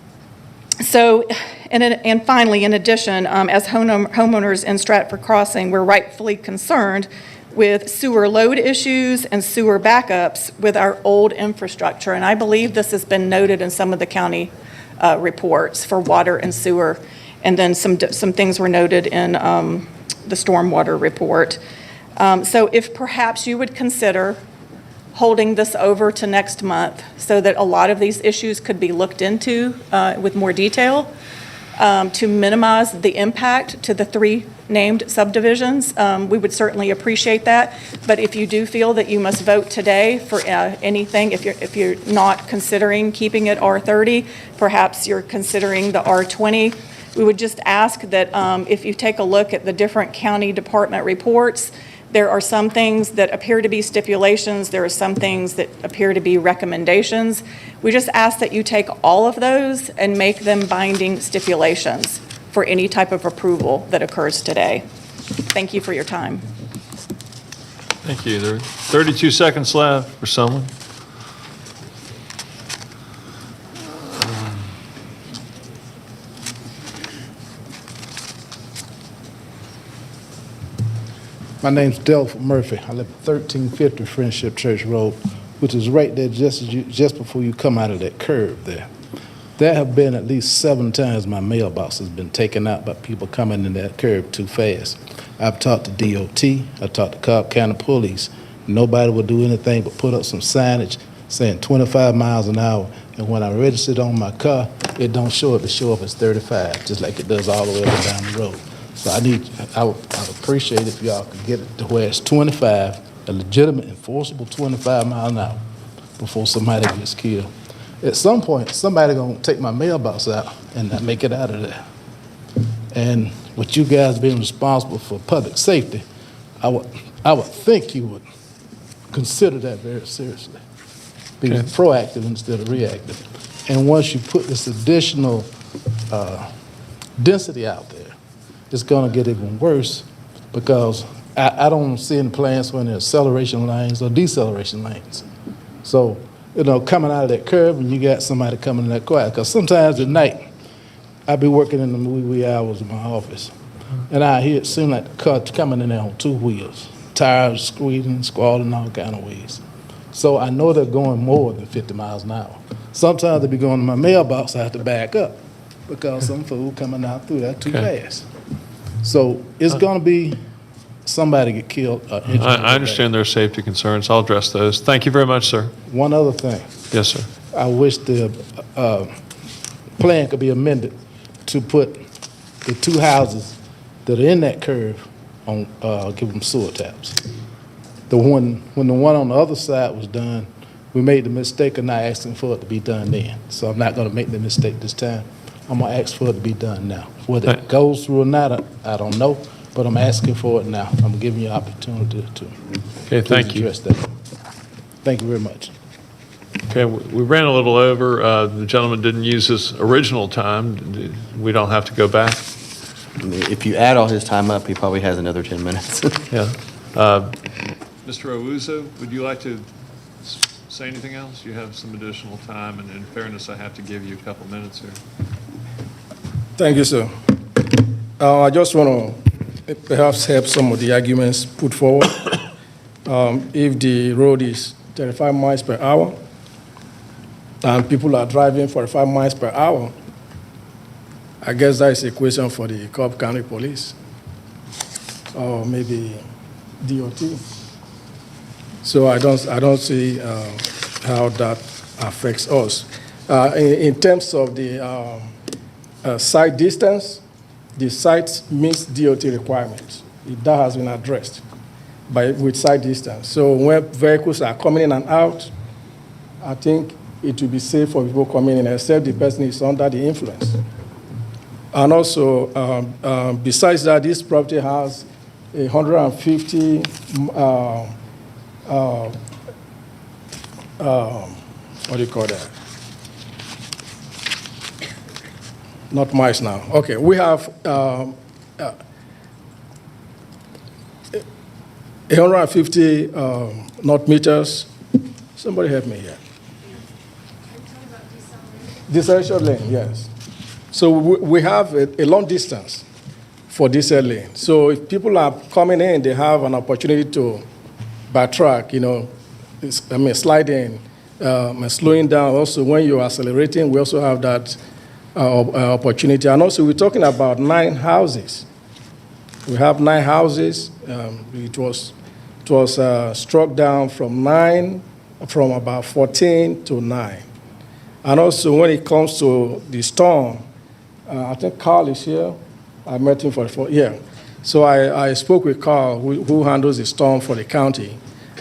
finally, in addition, as homeowners in Stratford Crossing, we're rightfully concerned with sewer load issues and sewer backups with our old infrastructure. And I believe this has been noted in some of the county reports for water and sewer. And then some things were noted in the stormwater report. So if perhaps you would consider holding this over to next month so that a lot of these issues could be looked into with more detail to minimize the impact to the 3 named subdivisions, we would certainly appreciate that. But if you do feel that you must vote today for anything, if you're not considering keeping it R30, perhaps you're considering the R20, we would just ask that if you take a look at the different county department reports, there are some things that appear to be stipulations. There are some things that appear to be recommendations. We just ask that you take all of those and make them binding stipulations for any type of approval that occurs today. Thank you for your time. Thank you. There are 32 seconds left for someone. My name's Delph Murphy. I live at 1350 Friendship Church Road, which is right there just before you come out of that curve there. There have been at least 7 times my mailbox has been taken out by people coming in that curve too fast. I've talked to DOT, I've talked to Cobb County Police. Nobody will do anything but put up some signage saying 25 miles an hour. And when I registered on my car, it don't show up. It show up as 35, just like it does all the way up and down the road. So I would appreciate if y'all could get it to where it's 25, a legitimate, enforceable 25 miles an hour before somebody gets killed. At some point, somebody gonna take my mailbox out and not make it out of there. And with you guys being responsible for public safety, I would think you would consider that very seriously. Be proactive instead of reactive. And once you put this additional density out there, it's going to get even worse because I don't see any plans for any acceleration lanes or deceleration lanes. So, coming out of that curve and you got somebody coming in that quiet, because sometimes at night, I be working in the wee hours of my office, and I hear it seem like the car coming in there on 2 wheels, tires squealing, squalling, all kind of ways. So I know they're going more than 50 miles an hour. Sometimes they be going to my mailbox, I have to back up because some fool coming out through that too fast. So it's going to be somebody get killed. I understand there are safety concerns. I'll address those. Thank you very much, sir. One other thing. Yes, sir. I wish the plan could be amended to put the 2 houses that are in that curve on, give them sewer taps. When the one on the other side was done, we made the mistake of not asking for it to be done then. So I'm not going to make the mistake this time. I'm going to ask for it to be done now. Whether it goes through or not, I don't know, but I'm asking for it now. I'm giving you an opportunity to thank you. address that. Thank you very much. Okay, we ran a little over. The gentleman didn't use his original time. We don't have to go back. If you add all his time up, he probably has another 10 minutes. Yeah. Mr. Owuzo, would you like to say anything else? You have some additional time, and in fairness, I have to give you a couple minutes here. Thank you, sir. I just want to perhaps help some of the arguments put forward. If the road is 35 miles per hour and people are driving 45 miles per hour, I guess that is a question for the Cobb County Police or maybe DOT. So I don't see how that affects us. In terms of the site distance, the site meets DOT requirements. That has been addressed with site distance. So when vehicles are coming in and out, I think it will be safe for people coming in, except the person is under the influence. And also, besides that, this property has 150 what do you call that? Not miles now. Okay, we have 150 knot meters. Somebody help me here. Deceleration lane, yes. So we have a long distance for descent lane. So if people are coming in, they have an opportunity to backtrack, slide in, and slowing down. Also, when you're accelerating, we also have that opportunity. And also, we're talking about 9 houses. We have 9 houses. It was struck down from about 14 to 9. And also, when it comes to the storm, I think Carl is here. I met him So I spoke with Carl, who handles the storm for the county,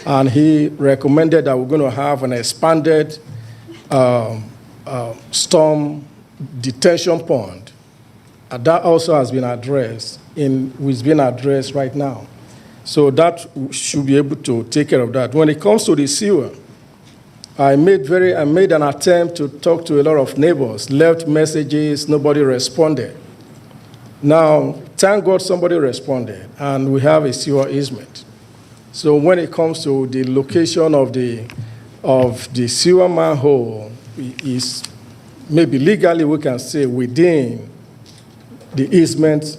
and he recommended that we're going to have an expanded storm detention pond. And that also has been addressed, is being addressed right now. So that should be able to take care of that. When it comes to the sewer, I made an attempt to talk to a lot of neighbors, left messages, nobody responded. Now, thank God somebody responded, and we have a sewer easement. So when it comes to the location of the sewer manhole, is maybe legally we can say within the easement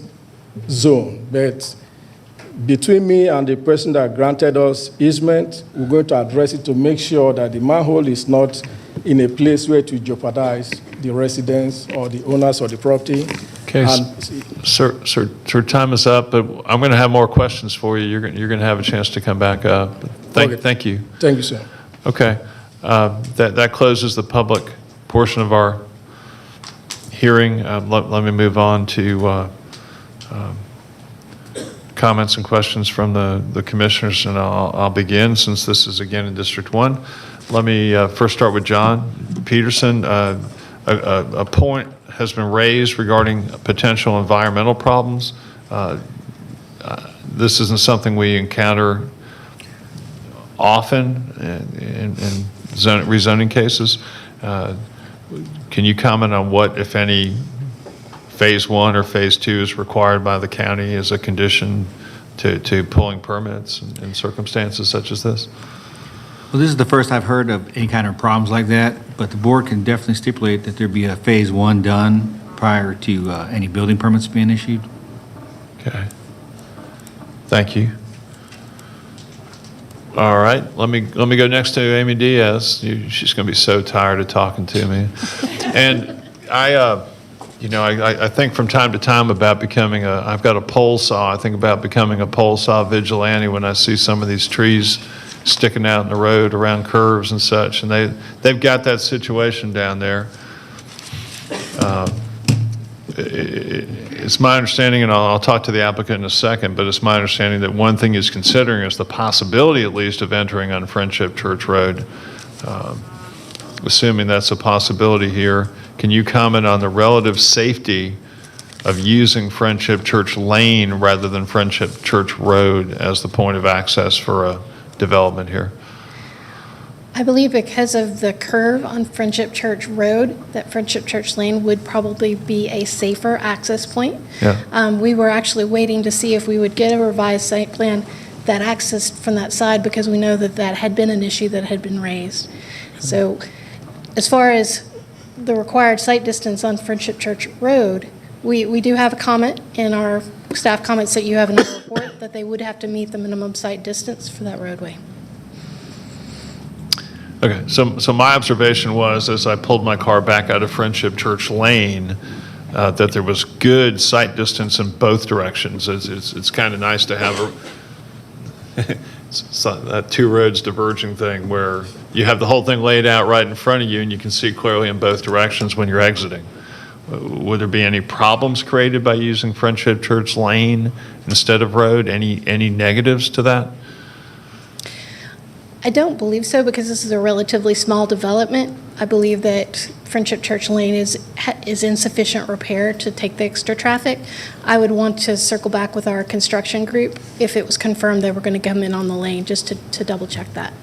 zone, but between me and the person that granted us easement, we're going to address it to make sure that the manhole is not in a place where to jeopardize the residents or the owners of the property. Okay, sir, time is up, but I'm going to have more questions for you. You're going to have a chance to come back up. Thank you. Thank you, sir. Okay, that closes the public portion of our hearing. Let me move on to comments and questions from the commissioners, and I'll begin since this is again in District 1. Let me first start with John Peterson. A point has been raised regarding potential environmental problems. This isn't something we encounter often in rezoning cases. Can you comment on what, if any, Phase 1 or Phase 2 is required by the county as a condition to pulling permits in circumstances such as this? Well, this is the first I've heard of any kind of problems like that, but the board can definitely stipulate that there be a Phase 1 done prior to any building permits being issued. Okay. Thank you. All right, let me go next to Amy Diaz. She's going to be so tired of talking to me. And I think from time to time about becoming I've got a pole saw. I think about becoming a pole saw vigilante when I see some of these trees sticking out in the road around curves and such, and they've got that situation down there. It's my understanding, and I'll talk to the applicant in a second, but it's my understanding that one thing he's considering is the possibility, at least, of entering on Friendship Church Road. Assuming that's a possibility here, can you comment on the relative safety of using Friendship Church Lane rather than Friendship Church Road as the point of access for a development here? I believe because of the curve on Friendship Church Road, that Friendship Church Lane would probably be a safer access point. Yeah. We were actually waiting to see if we would get a revised site plan that accessed from that side, because we know that had been an issue that had been raised. So as far as the required site distance on Friendship Church Road, we do have a comment in our staff comments that you have in the report that they would have to meet the minimum site distance for that roadway. Okay, so my observation was, as I pulled my car back out of Friendship Church Lane, that there was good sight distance in both directions. It's kind of nice to have that two roads diverging thing where you have the whole thing laid out right in front of you and you can see clearly in both directions when you're exiting. Would there be any problems created by using Friendship Church Lane instead of road? Any negatives to that? I don't believe so, because this is a relatively small development. I believe that Friendship Church Lane is in sufficient repair to take the extra traffic. I would want to circle back with our construction group if it was confirmed they were going to come in on the lane, just to double check that.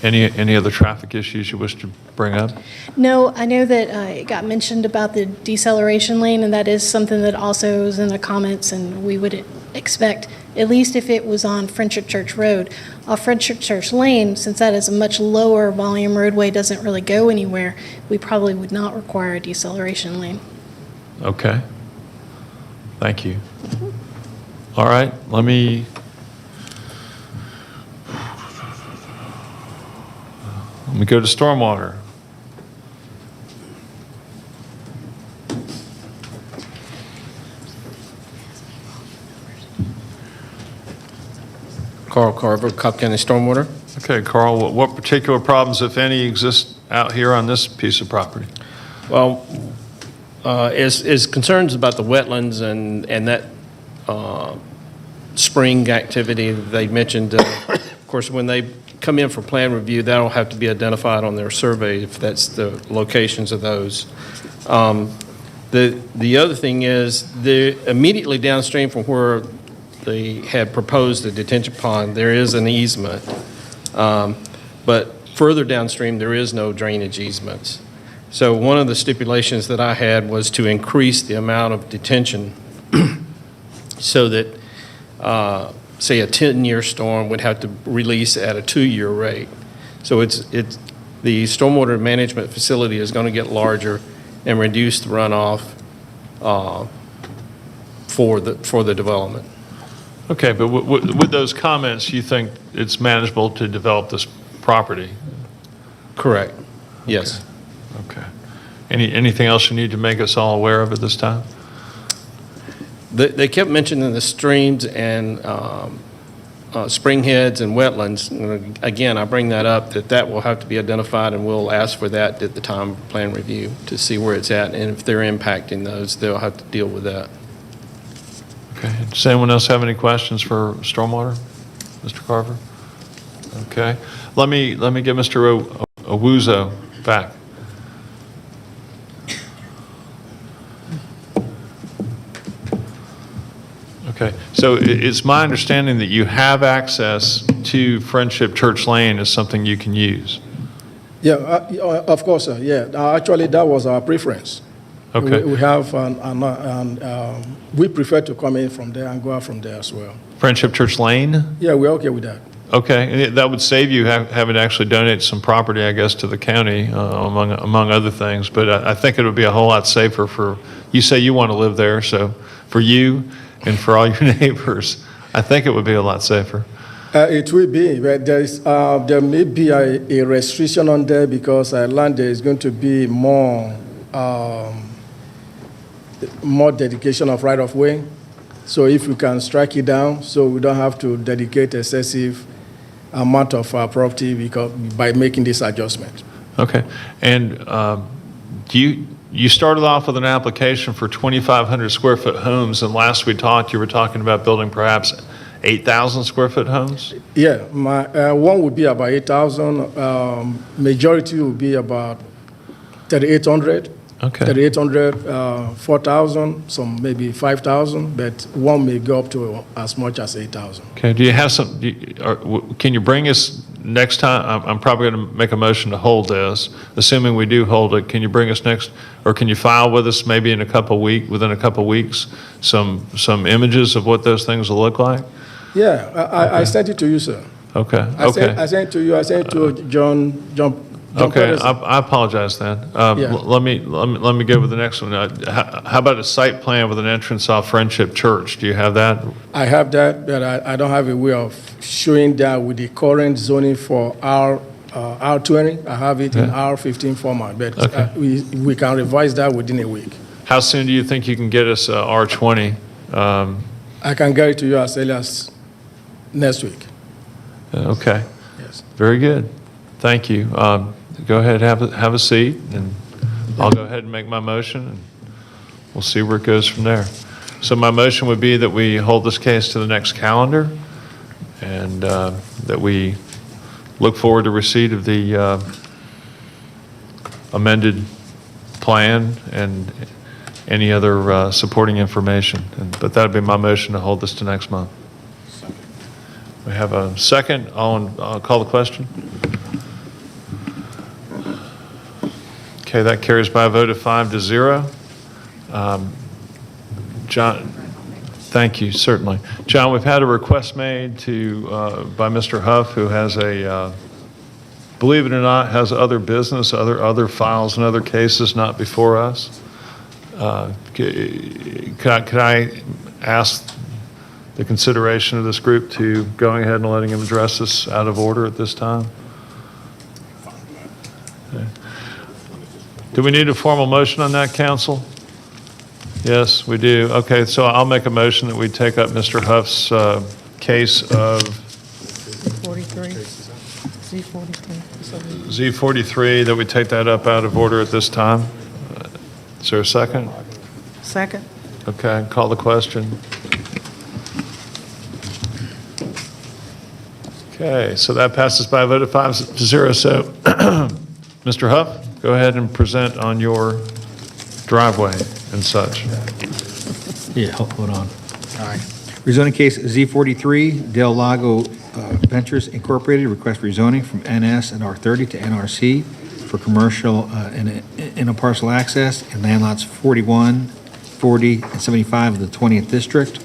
Okay. Any other traffic issues you wish to bring up? No, I know that it got mentioned about the deceleration lane, and that is something that also is in the comments, and we would expect, at least if it was on Friendship Church Road. Off Friendship Church Lane, since that is a much lower volume roadway, doesn't really go anywhere, we probably would not require a deceleration lane. Okay. Thank you. All right, let me go to stormwater. Carl Carver, Cobb County Stormwater. Okay, Carl, what particular problems, if any, exist out here on this piece of property? Well, is concerns about the wetlands and that spring activity that they mentioned. Of course, when they come in for plan review, that'll have to be identified on their survey if that's the locations of those. The other thing is, immediately downstream from where they had proposed a detention pond, there is an easement. But further downstream, there is no drainage easements. So one of the stipulations that I had was to increase the amount of detention so that, say, a 10-year storm would have to release at a 2-year rate. So the stormwater management facility is going to get larger and reduce the runoff for the development. Okay, but with those comments, you think it's manageable to develop this property? Correct. Yes. Okay. Anything else you need to make us all aware of at this time? They kept mentioning the streams and spring heads and wetlands. And again, I bring that up, that will have to be identified, and we'll ask for that at the time of plan review to see where it's at, and if they're impacting those, they'll have to deal with that. Okay. Does anyone else have any questions for stormwater? Mr. Carver? Okay. Let me get Mr. Owuzo back. Okay. So it's my understanding that you have access to Friendship Church Lane as something you can use. Yeah, of course, sir. Yeah, actually, that was our preference. Okay. We have, we prefer to come in from there and go out from there as well. Friendship Church Lane? Yeah, we're okay with that. Okay, that would save you having to actually donate some property, I guess, to the county, among other things. But I think it would be a whole lot safer for, you say you want to live there, so for you and for all your neighbors, I think it would be a lot safer. It will be, but there may be a restriction on there because land there is going to be more dedication of right-of-way. So if we can strike it down, so we don't have to dedicate excessive amount of property by making this adjustment. Okay. And you started off with an application for 2,500 square foot homes, and last we talked, you were talking about building perhaps 8,000 square foot homes? Yeah, my one would be about 8,000. Majority would be about 3,800. Okay. 3,800, 4,000, some maybe 5,000, but one may go up to as much as 8,000. Okay. Do you have some? Can you bring us next time? I'm probably going to make a motion to hold this. Assuming we do hold it, can you bring us next, or can you file with us maybe within a couple weeks, some images of what those things will look like? Yeah, I sent it to you, sir. Okay. I sent it to you. I sent it to John. Okay, I apologize then. Yeah. Let me go with the next one. How about a site plan with an entrance off Friendship Church? Do you have that? I have that, but I don't have a way of showing that with the current zoning for R20. I have it in R15 format, but Okay. We can revise that within a week. How soon do you think you can get us R20? I can get it to you as early as next week. Okay. Yes. Very good. Thank you. Go ahead, have a seat, and I'll go ahead and make my motion, and we'll see where it goes from there. So my motion would be that we hold this case to the next calendar, and that we look forward to receipt of the amended plan and any other supporting information. But that would be my motion to hold this to next month. We have a second. I'll call the question. Okay, that carries by a vote of 5-0. John, thank you, certainly. John, we've had a request made by Mr. Huff, who has believe it or not, has other business, other files and other cases not before us. Could I ask the consideration of this group to going ahead and letting him address this out of order at this time? Okay. Do we need a formal motion on that, council? Yes, we do. Okay, so I'll make a motion that we take up Mr. Huff's case of Z-43, that we take that up out of order at this time. Is there a second? Second. Okay, call the question. Okay, so that passes by a vote of 5-0. So, Mr. Huff, go ahead and present on your driveway and such. Yeah, hold on. All right. Rezoning case Z43, Del Lago Ventures Incorporated, request rezoning from NS and R30 to NRC for commercial and parcel access in land lots 41, 40, and 75 of the 20th District.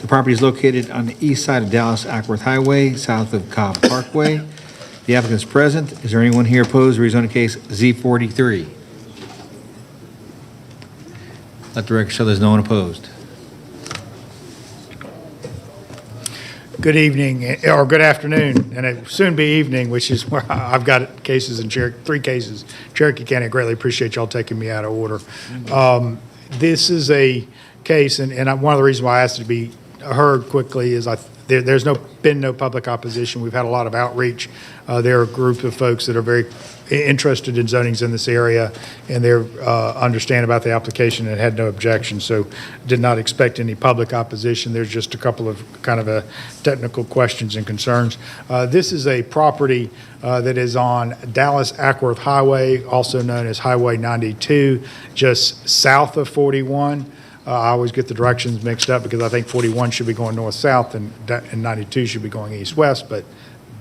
The property is located on the east side of Dallas Ackworth Highway, south of Cobb Parkway. The applicant is present. Is there anyone here opposed to rezoning case Z43? Let the record show there's no one opposed. Good evening, or good afternoon, and it will soon be evening, which is where I've got cases in three cases. Cherokee County, I greatly appreciate y'all taking me out of order. This is a case, and one of the reasons why I asked it to be heard quickly is there's been no public opposition. We've had a lot of outreach. There are a group of folks that are very interested in zonings in this area, and they understand about the application and had no objection, so did not expect any public opposition. There's just a couple of kind of technical questions and concerns. This is a property that is on Dallas Ackworth Highway, also known as Highway 92, just south of 41. I always get the directions mixed up because I think 41 should be going north-south and 92 should be going east-west, but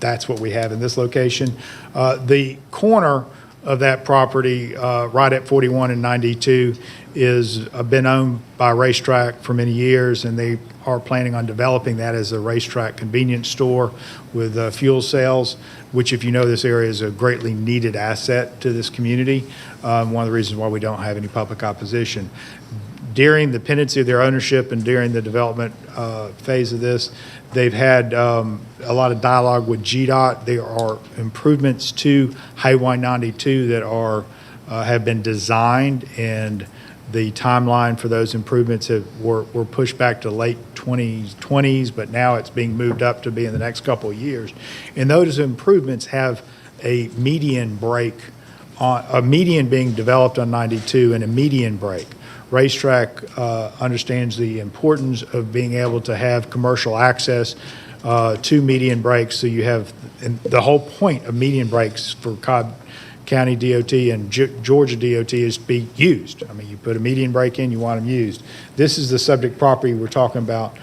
that's what we have in this location. The corner of that property, right at 41 and 92, is been owned by Racetrack for many years, and they are planning on developing that as a Racetrack convenience store with fuel sales, which, if you know this area, is a greatly needed asset to this community. One of the reasons why we don't have any public opposition. During the pendency of their ownership and during the development phase of this, they've had a lot of dialogue with GDOT. There are improvements to Highway 92 that have been designed, and the timeline for those improvements were pushed back to late 2020s, but now it's being moved up to be in the next couple of years. And those improvements have a median break, a median being developed on 92 and a median break. Racetrack understands the importance of being able to have commercial access to median breaks. So you have, and the whole point of median breaks for Cobb County DOT and Georgia DOT is to be used. I mean, you put a median break in, you want them used. This is the subject property we're talking about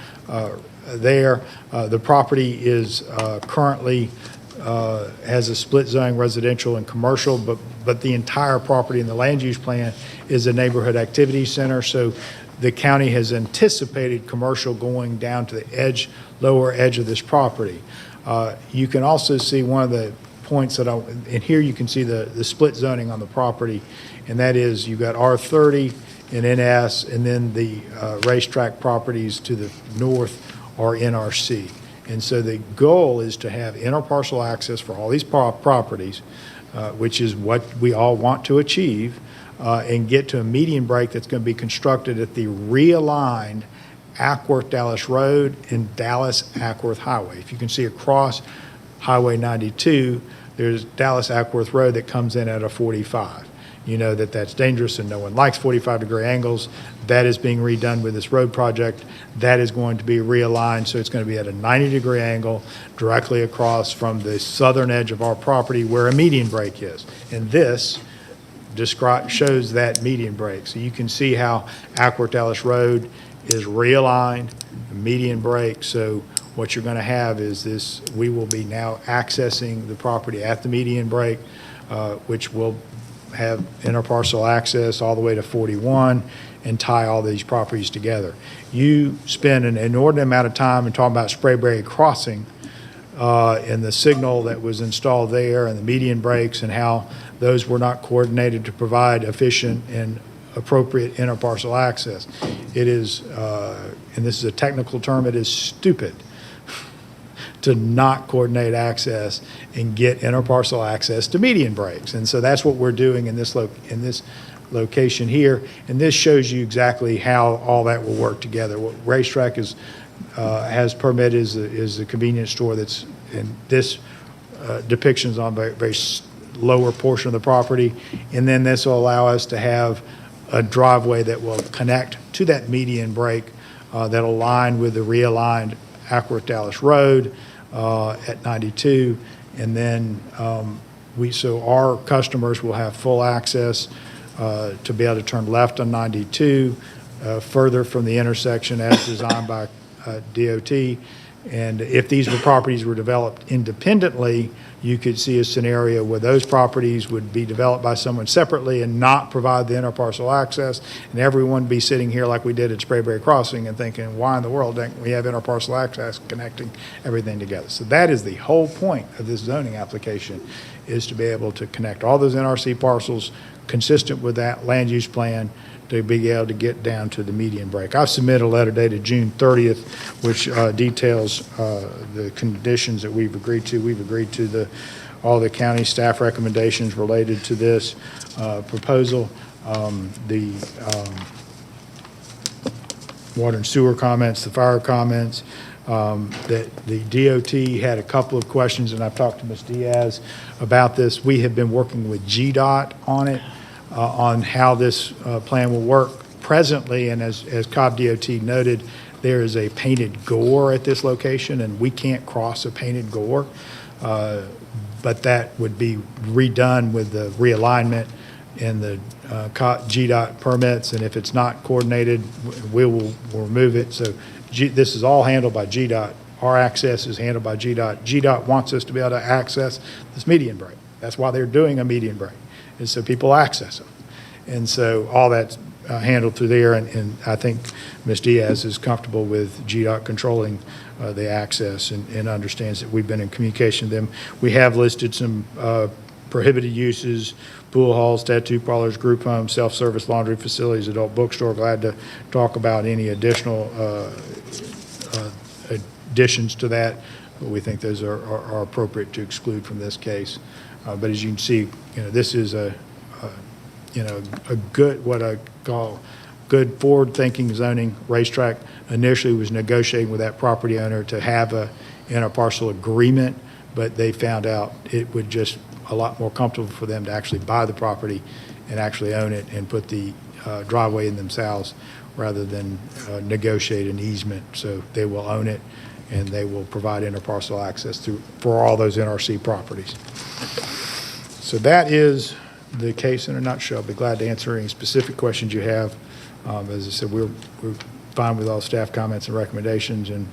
there. The property is currently has a split zoning residential and commercial, but the entire property in the land use plan is a neighborhood activity center. So the county has anticipated commercial going down to the lower edge of this property. You can also see one of the points and here you can see the split zoning on the property, and that is you've got R30 and NS, and then the Racetrack properties to the north are NRC. And so the goal is to have interparcel access for all these properties, which is what we all want to achieve, and get to a median break that's going to be constructed at the realigned Ackworth Dallas Road and Dallas Ackworth Highway. If you can see across Highway 92, there's Dallas Ackworth Road that comes in at a 45. You know that that's dangerous and no one likes 45-degree angles. That is being redone with this road project. That is going to be realigned, so it's going to be at a 90-degree angle directly across from the southern edge of our property where a median break is. And this shows that median break. So you can see how Ackworth Dallas Road is realigned, median break. So what you're going to have is this, we will be now accessing the property at the median break, which will have interparcel access all the way to 41 and tie all these properties together. You spend an inordinate amount of time in talking about Sprayberry Crossing and the signal that was installed there and the median breaks and how those were not coordinated to provide efficient and appropriate interparcel access. It is, and this is a technical term, it is stupid to not coordinate access and get interparcel access to median breaks. And so that's what we're doing in this location here. And this shows you exactly how all that will work together. What Racetrack has permitted is a convenience store that's, and this depiction is on a very lower portion of the property. And then this will allow us to have a driveway that will connect to that median break that'll align with the realigned Ackworth Dallas Road at 92. And then so our customers will have full access to be able to turn left on 92 further from the intersection as designed by DOT. And if these properties were developed independently, you could see a scenario where those properties would be developed by someone separately and not provide the interparcel access, and everyone be sitting here like we did at Sprayberry Crossing and thinking, why in the world don't we have interparcel access connecting everything together? So that is the whole point of this zoning application, is to be able to connect all those NRC parcels consistent with that land use plan to be able to get down to the median break. I've submitted a letter dated June 30th, which details the conditions that we've agreed to. We've agreed to all the county staff recommendations related to this proposal. The water and sewer comments, the fire comments, that the DOT had a couple of questions, and I've talked to Ms. Diaz about this. We have been working with GDOT on it, on how this plan will work presently, and as Cobb DOT noted, there is a painted gore at this location, and we can't cross a painted gore, but that would be redone with the realignment and the GDOT permits, and if it's not coordinated, we'll remove it. So this is all handled by GDOT. Our access is handled by GDOT. GDOT wants us to be able to access this median break. That's why they're doing a median break, is so people access them. And so all that's handled through there, and I think Ms. Diaz is comfortable with GDOT controlling the access and understands that we've been in communication with them. We have listed some prohibited uses: pool halls, tattoo parlors, group homes, self-service laundry facilities, adult bookstore. Glad to talk about any additional additions to that. We think those are appropriate to exclude from this case. But as you can see, this is a good, what I call good forward-thinking zoning. Racetrack initially was negotiating with that property owner to have a interparcel agreement, but they found out it would just a lot more comfortable for them to actually buy the property and actually own it and put the driveway in themselves rather than negotiate an easement. So they will own it, and they will provide interparcel access for all those NRC properties. So that is the case in a nutshell. I'll be glad to answer any specific questions you have. As I said, we're fine with all staff comments and recommendations and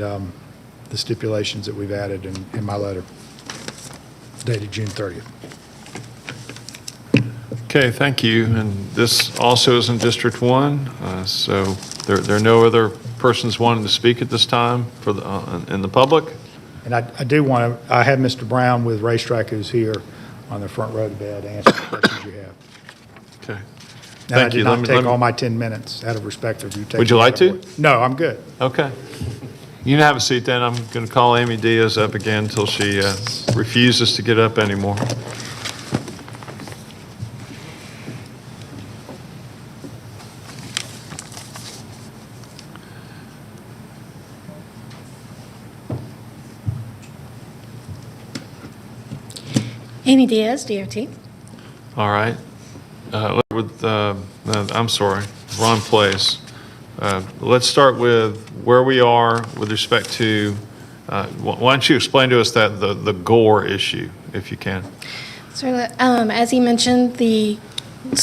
the stipulations that we've added in my letter dated June 30th. Okay, thank you. And this also is in District 1, so there are no other persons wanting to speak at this time for in the public? And I do want to, I have Mr. Brown with Racetrack, who's here on the front row to be able to answer the questions you have. Okay. And Thank I you. did not take all my 10 minutes out of respect of you taking. Would you like to? No, I'm good. Okay. You can have a seat then. I'm going to call Amy Diaz up again until she refuses to get up anymore. Amy Diaz, DOT. All right. I'm sorry, wrong place. Let's start with where we are with respect to, why don't you explain to us that the gore issue, if you can. So, as he mentioned, the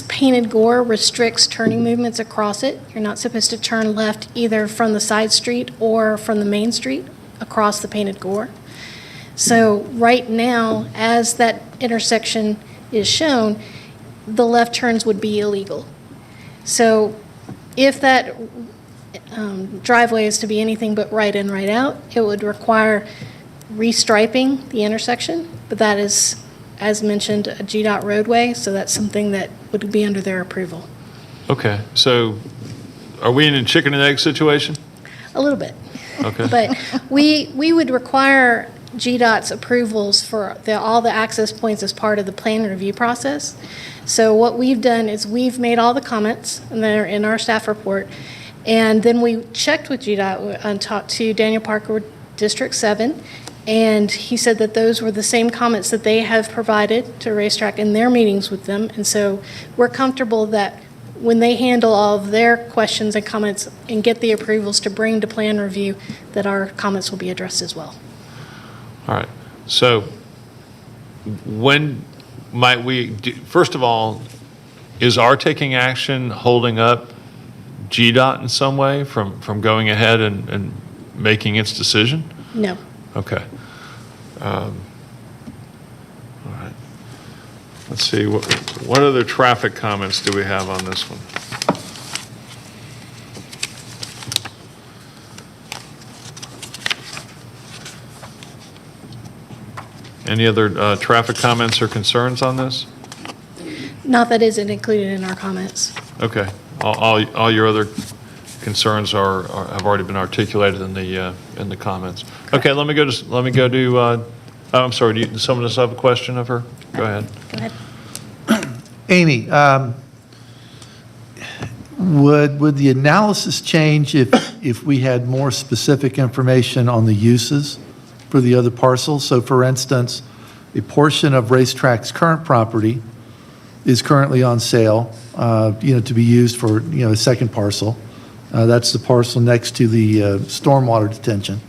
painted gore restricts turning movements across it. You're not supposed to turn left either from the side street or from the main street across the painted gore. So right now, as that intersection is shown, the left turns would be illegal. So if that driveway is to be anything but right in, right out, it would require restriping the intersection, but that is, as mentioned, a GDOT roadway, so that's something that would be under their approval. Okay, so are we in a chicken and egg situation? A little bit. Okay. But we would require GDOT's approvals for all the access points as part of the plan review process. So what we've done is we've made all the comments, and they're in our staff report, and then we checked with GDOT and talked to Daniel Parker with District 7, and he said that those were the same comments that they have provided to Racetrack in their meetings with them, and so we're comfortable that when they handle all of their questions and comments and get the approvals to bring to plan review, that our comments will be addressed as well. All right, so when might we, first of all, is our taking action holding up GDOT in some way from going ahead and making its decision? No. Okay. All right. Let's see, what other traffic comments do we have on this one? Any other traffic comments or concerns on this? Not that isn't included in our comments. Okay. All your other concerns have already been articulated in the comments. Okay, let me go to, I'm sorry, does someone else have a question of her? Go ahead. Go ahead. Amy, would the analysis change if we had more specific information on the uses for the other parcels? So for instance, a portion of Racetrack's current property is currently on sale, to be used for, a second parcel. That's the parcel next to the stormwater detention.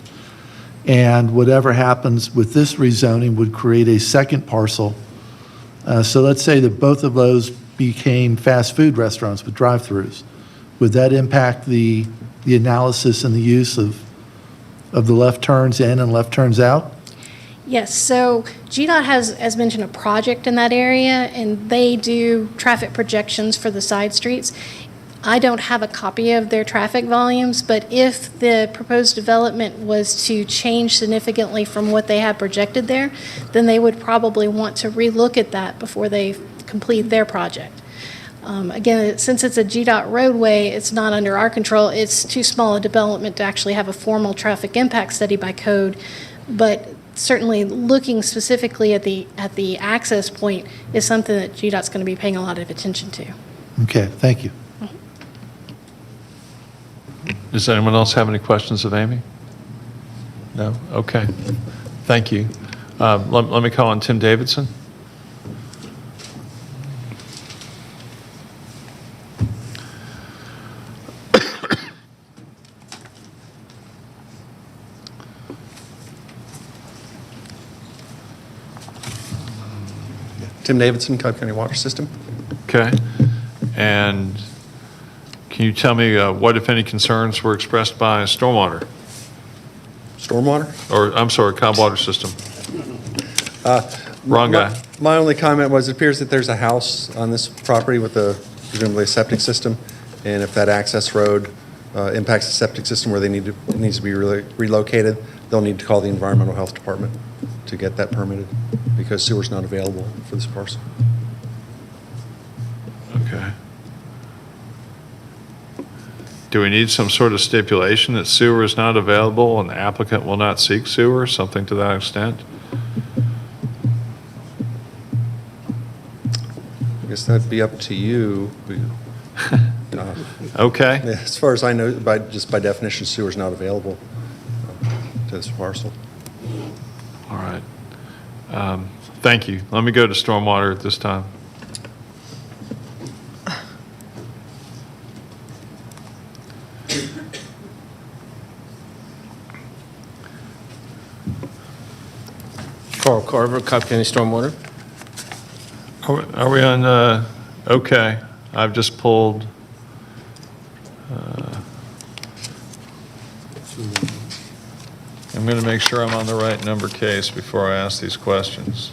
And whatever happens with this rezoning would create a second parcel. So let's say that both of those became fast food restaurants with drive-throughs. Would that impact the analysis and the use of the left turns in and left turns out? Yes, so GDOT has, as mentioned, a project in that area, and they do traffic projections for the side streets. I don't have a copy of their traffic volumes, but if the proposed development was to change significantly from what they have projected there, then they would probably want to relook at that before they complete their project. Again, since it's a GDOT roadway, it's not under our control. It's too small a development to actually have a formal traffic impact study by code, but certainly looking specifically at the access point is something that GDOT's going to be paying a lot of attention to. Okay, thank you. Does anyone else have any questions of Amy? No? Okay. Thank you. Let me call on Tim Davidson. Tim Davidson, Cobb County Water System. Okay. And can you tell me what, if any, concerns were expressed by Stormwater? Stormwater? Or, I'm sorry, Cobb Water System. Wrong guy. My only comment was it appears that there's a house on this property with presumably a septic system, and if that access road impacts the septic system where it needs to be relocated, they'll need to call the Environmental Health Department to get that permitted because sewer's not available for this parcel. Okay. Do we need some sort of stipulation that sewer is not available and the applicant will not seek sewer, something to that extent? I guess that'd be up to you. Okay. As far as I know, just by definition, sewer's not available to this parcel. All right. Thank you. Let me go to Stormwater at this time. Carl Carver, Cobb County Stormwater. Are we on, okay, I've just pulled, I'm going to make sure I'm on the right number case before I ask these questions.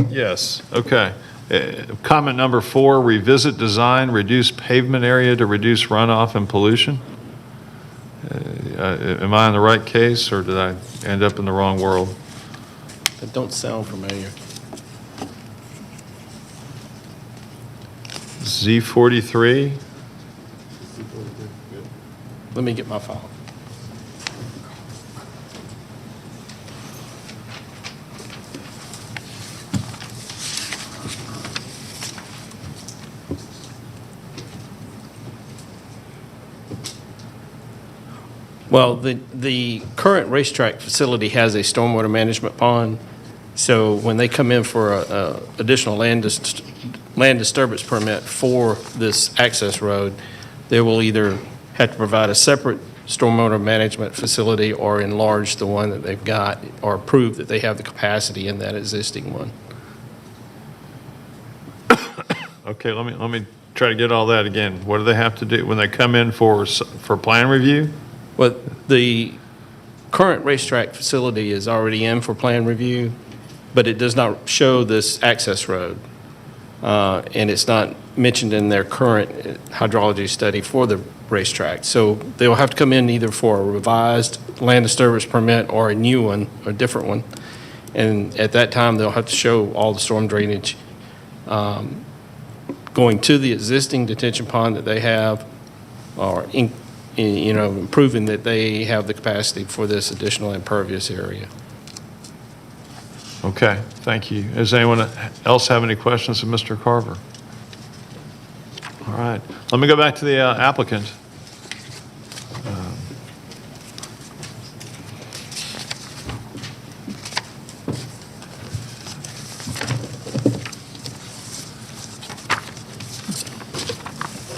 Yes, okay. Comment number 4, revisit design, reduce pavement area to reduce runoff and pollution. Am I in the right case, or did I end up in the wrong world? That don't sound familiar. Z-43. Let me get my file. Well, the current racetrack facility has a stormwater management pond, so when they come in for a additional land disturbance permit for this access road, they will either have to provide a separate stormwater management facility or enlarge the one that they've got, or prove that they have the capacity in that existing one. Okay, let me try to get all that again. What do they have to do when they come in for plan review? Well, the current racetrack facility is already in for plan review, but it does not show this access road. And it's not mentioned in their current hydrology study for the racetrack. So they'll have to come in either for a revised land disturbance permit or a new one, or a different one. And at that time, they'll have to show all the storm drainage going to the existing detention pond that they have, or proving that they have the capacity for this additional impervious area. Okay, thank you. Does anyone else have any questions of Mr. Carver? All right, let me go back to the applicant.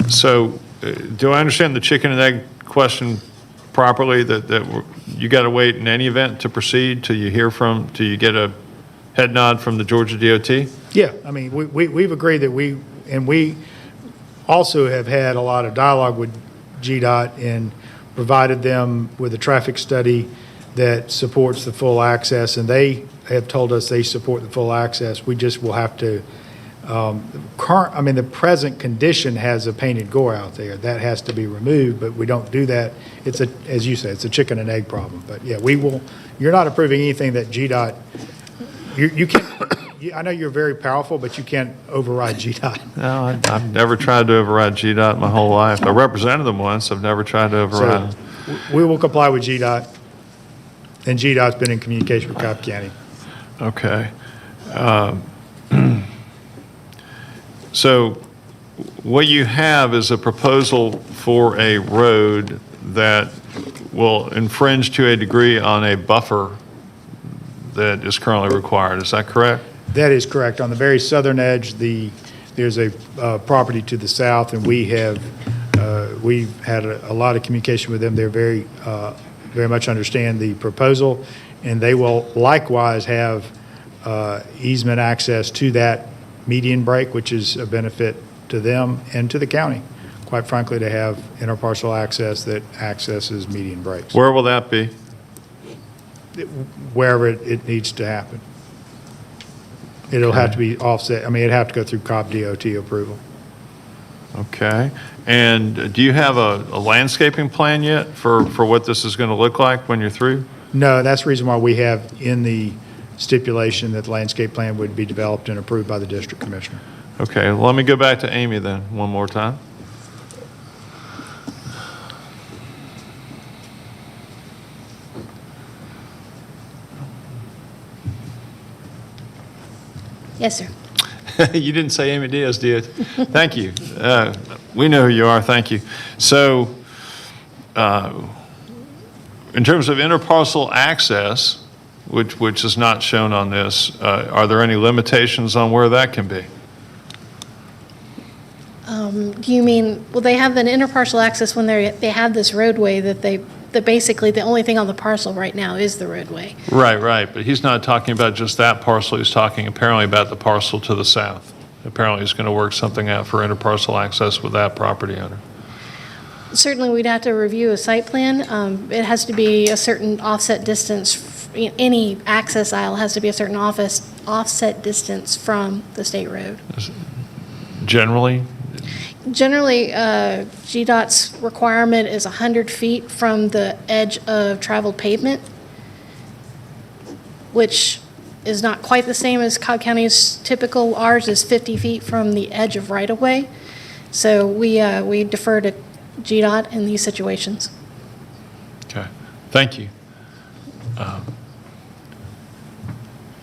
So, do I understand the chicken and egg question properly, that you got to wait in any event to proceed till you till you get a head nod from the Georgia DOT? Yeah, I mean, we've agreed that we also have had a lot of dialogue with GDOT and provided them with a traffic study that supports the full access, and they have told us they support the full access. We just will have to, the present condition has a painted gore out there. That has to be removed, but we don't do that. As you said, it's a chicken and egg problem. But yeah, you're not approving anything that GDOT, you can't, I know you're very powerful, but you can't override GDOT. No, I've never tried to override GDOT my whole life. I represented them once. I've never tried to override them. We will comply with GDOT, and GDOT's been in communication with Cobb County. Okay. So what you have is a proposal for a road that will infringe to a degree on a buffer that is currently required. Is that correct? That is correct. On the very southern edge, there's a property to the south, and we've had a lot of communication with them. They're very much understand the proposal, and they will likewise have easement access to that median break, which is a benefit to them and to the county, quite frankly, to have interparcel access that accesses median breaks. Where will that be? Wherever it needs to happen. It'll have to be offset. I mean, it'd have to go through Cobb DOT approval. Okay. And do you have a landscaping plan yet for what this is going to look like when you're through? No, that's the reason why we have in the stipulation that the landscape plan would be developed and approved by the district commissioner. Okay, well, let me go back to Amy then one more time. Yes, sir. You didn't say Amy Diaz, did you? Thank you. We know who you are. Thank you. So, in terms of interparcel access, which is not shown on this, are there any limitations on where that can be? Do you mean, well, they have an interparcel access when they have this roadway that basically the only thing on the parcel right now is the roadway. Right. But he's not talking about just that parcel. He's talking apparently about the parcel to the south. Apparently he's going to work something out for interparcel access with that property owner. Certainly, we'd have to review a site plan. It has to be a certain offset distance. Any access aisle has to be a certain offset distance from the state road. Generally? Generally, GDOT's requirement is 100 feet from the edge of traveled pavement, which is not quite the same as Cobb County's typical. Ours is 50 feet from the edge of right-of-way. So we defer to GDOT in these situations. Okay, thank you.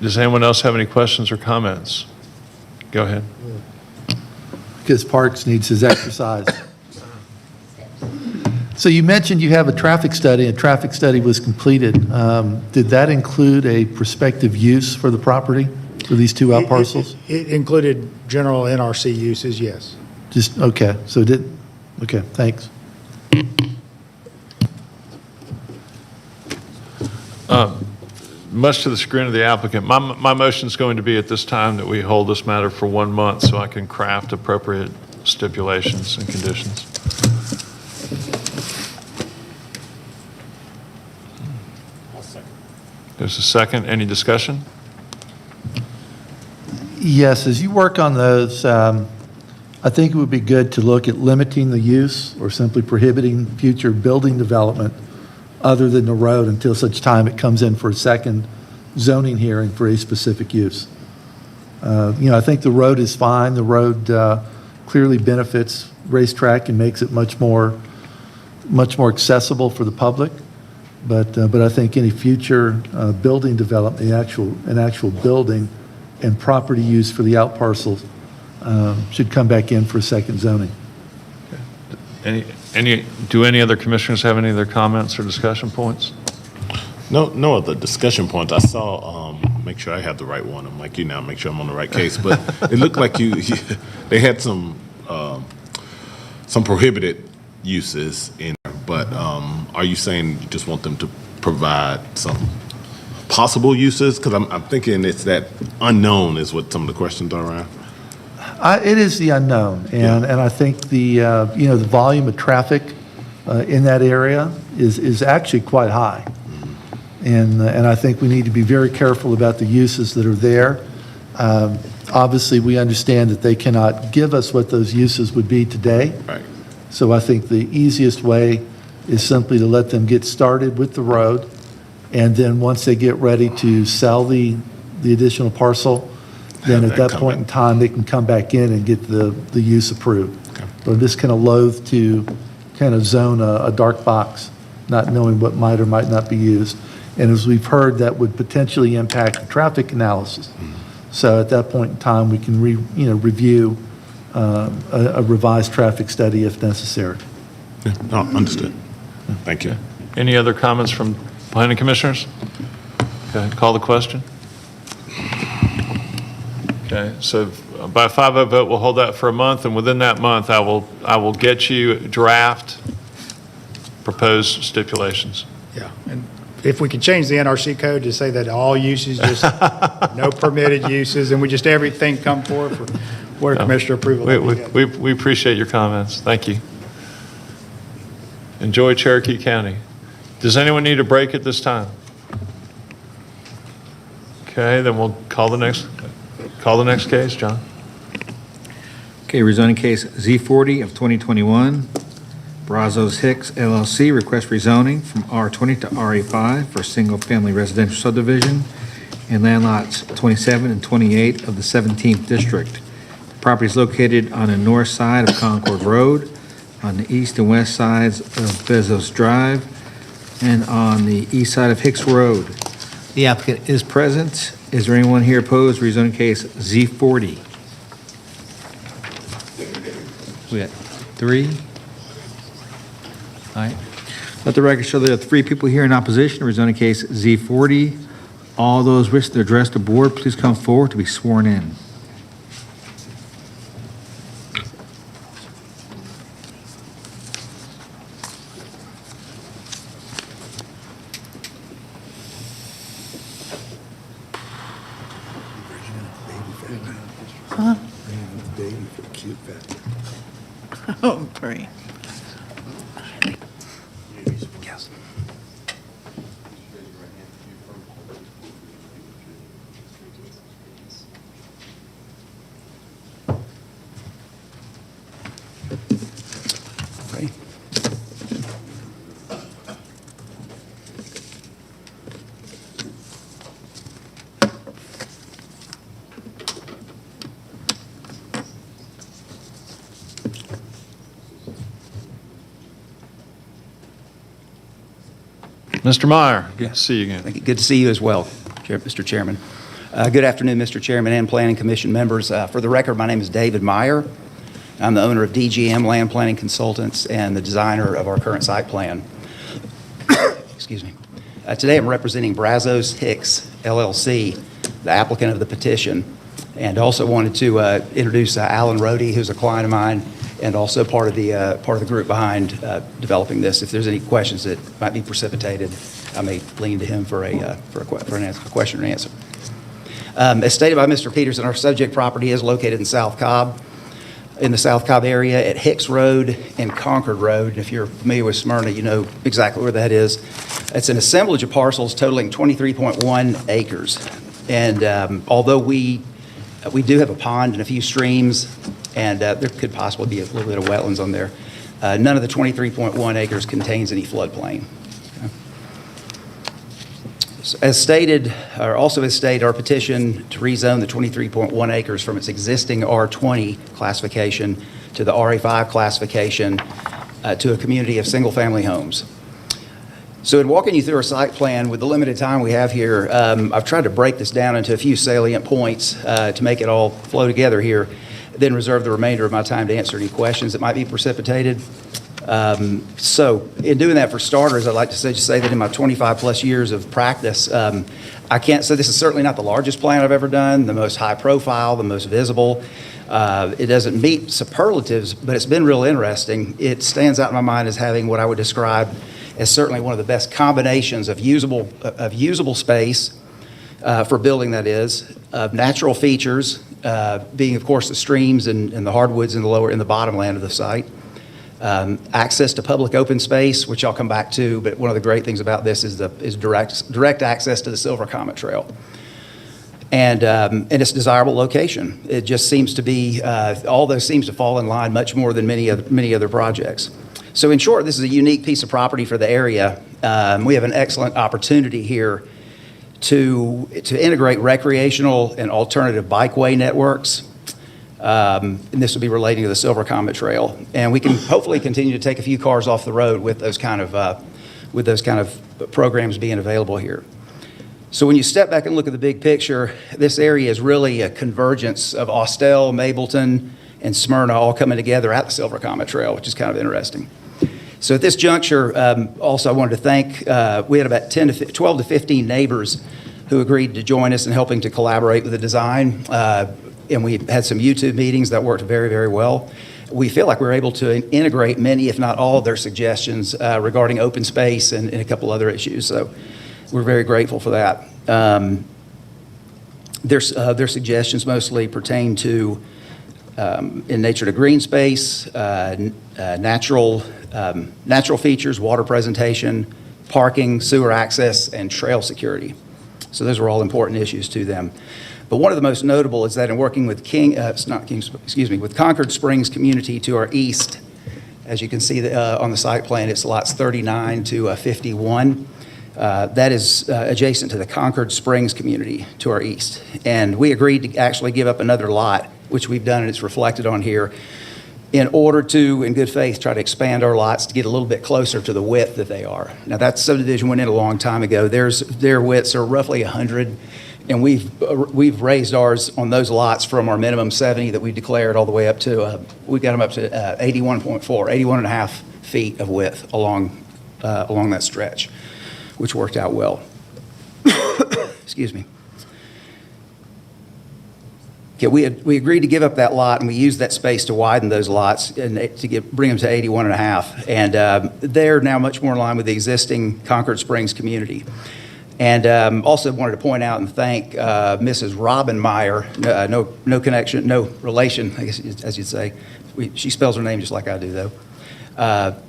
Does anyone else have any questions or comments? Go ahead. Because Parks needs his exercise. So you mentioned you have a traffic study. A traffic study was completed. Did that include a prospective use for the property, for these two out parcels? It included general NRC uses, yes. Just, okay, so okay, thanks. Much to the chagrin of the applicant, my motion is going to be at this time that we hold this matter for 1 month so I can craft appropriate stipulations and conditions. There's a second. Any discussion? Yes, as you work on those, I think it would be good to look at limiting the use or simply prohibiting future building development other than the road until such time it comes in for a second zoning hearing for a specific use. I think the road is fine. The road clearly benefits racetrack and makes it much more accessible for the public. But I think any future building development, an actual building and property use for the out parcels should come back in for a second zoning. Do any other commissioners have any other comments or discussion points? No other discussion points. I saw, make sure I have the right one. I'm like you now, make sure I'm on the right case. But it looked like they had some prohibited uses in there. But are you saying you just want them to provide some possible uses? Because I'm thinking it's that unknown is what some of the questions are around. It is the unknown, and I think the volume of traffic in that area is actually quite high, and I think we need to be very careful about the uses that are there. Obviously, we understand that they cannot give us what those uses would be today. Right. So I think the easiest way is simply to let them get started with the road, and then once they get ready to sell the additional parcel, then at that point in time, they can come back in and get the use approved. Okay. But I'm just kind of loath to kind of zone a dark box, not knowing what might or might not be used. And as we've heard, that would potentially impact the traffic analysis. So at that point in time, we can review a revised traffic study if necessary. Yeah, no, understood. Thank you. Any other comments from planning commissioners? Okay, call the question. Okay, so by a 5-0 vote, we'll hold that for a month, and within that month, I will get you draft proposed stipulations. Yeah, and if we could change the NRC code to say that all uses, just no permitted uses, and we just everything come forward for Board of Commissioner approval. We appreciate your comments. Thank you. Enjoy Cherokee County. Does anyone need a break at this time? Okay, then we'll call the next case, John. Okay, rezoning case Z-40 of 2021. Brazos Hicks LLC request rezoning from R20 to RA5 for single-family residential subdivision in land lots 27 and 28 of the 17th district. The property is located on the north side of Concord Road, on the east and west sides of Bezos Drive, and on the east side of Hicks Road. The applicant is present. Is there anyone here opposed to rezoning case Z-40? We got 3. All right. Let the record show there are 3 people here in opposition to rezoning case Z-40. All those wishing to address the board, please come forward to be sworn in. Huh? Oh, great. Yes. Okay. Mr. Meyer, good to see you again. Good to see you as well, Mr. Chairman. Good afternoon, Mr. Chairman and Planning Commission members. For the record, my name is David Meyer. I'm the owner of DGM Land Planning Consultants and the designer of our current site plan. Excuse me. Today I'm representing Brazos Hicks LLC, the applicant of the petition, and also wanted to introduce Alan Rohde, who's a client of mine and also part of the group behind developing this. If there's any questions that might be precipitated, I may lean to him for a question and answer. As stated by Mr. Peterson, our subject property is located in South Cobb, in the South Cobb area at Hicks Road and Concord Road. And if you're familiar with Smyrna, you know exactly where that is. It's an assemblage of parcels totaling 23.1 acres. And although we do have a pond and a few streams, and there could possibly be a little bit of wetlands on there, none of the 23.1 acres contains any floodplain. As stated, or also as stated, our petition to rezone the 23.1 acres from its existing R20 classification to the RA5 classification to a community of single-family homes. So in walking you through our site plan with the limited time we have here, I've tried to break this down into a few salient points to make it all flow together here, then reserve the remainder of my time to answer any questions that might be precipitated. So in doing that, for starters, I'd like to just say that in my 25 plus years of practice, I can't say this is certainly not the largest plan I've ever done, the most high profile, the most visible. It doesn't meet superlatives, but it's been real interesting. It stands out in my mind as having what I would describe as certainly one of the best combinations of usable space for building, that is, of natural features, being of course the streams and the hardwoods in the bottomland of the site. Access to public open space, which I'll come back to, but one of the great things about this is direct access to the Silver Comet Trail. And its desirable location. It just seems to be, all those seems to fall in line much more than many other projects. So in short, this is a unique piece of property for the area. We have an excellent opportunity here to integrate recreational and alternative bikeway networks. And this will be relating to the Silver Comet Trail. And we can hopefully continue to take a few cars off the road with those kind of programs being available here. So when you step back and look at the big picture, this area is really a convergence of Austell, Mableton, and Smyrna all coming together at the Silver Comet Trail, which is kind of interesting. So at this juncture, also I wanted to thank, we had about 12 to 15 neighbors who agreed to join us in helping to collaborate with the design. And we had some YouTube meetings that worked very, very well. We feel like we were able to integrate many, if not all, of their suggestions regarding open space and a couple other issues. So we're very grateful for that. Their suggestions mostly pertain to, in nature, to green space, natural features, water presentation, parking, sewer access, and trail security. So those are all important issues to them. But one of the most notable is that in working with with Concord Springs community to our east, as you can see on the site plan, it's lots 39 to 51. That is adjacent to the Concord Springs community to our east. And we agreed to actually give up another lot, which we've done and it's reflected on here, in order to, in good faith, try to expand our lots to get a little bit closer to the width that they are. Now that subdivision went in a long time ago. Their widths are roughly 100. And we've raised ours on those lots from our minimum 70 that we declared all the way up to, we got them up to 81.4, 81 and a half feet of width along that stretch, which worked out well. Excuse me. Okay, we agreed to give up that lot, and we used that space to widen those lots and to bring them to 81 and a half. And they're now much more in line with the existing Concord Springs community. And also wanted to point out and thank Mrs. Robin Meyer, no connection, no relation, I guess as you'd say. She spells her name just like I do, though.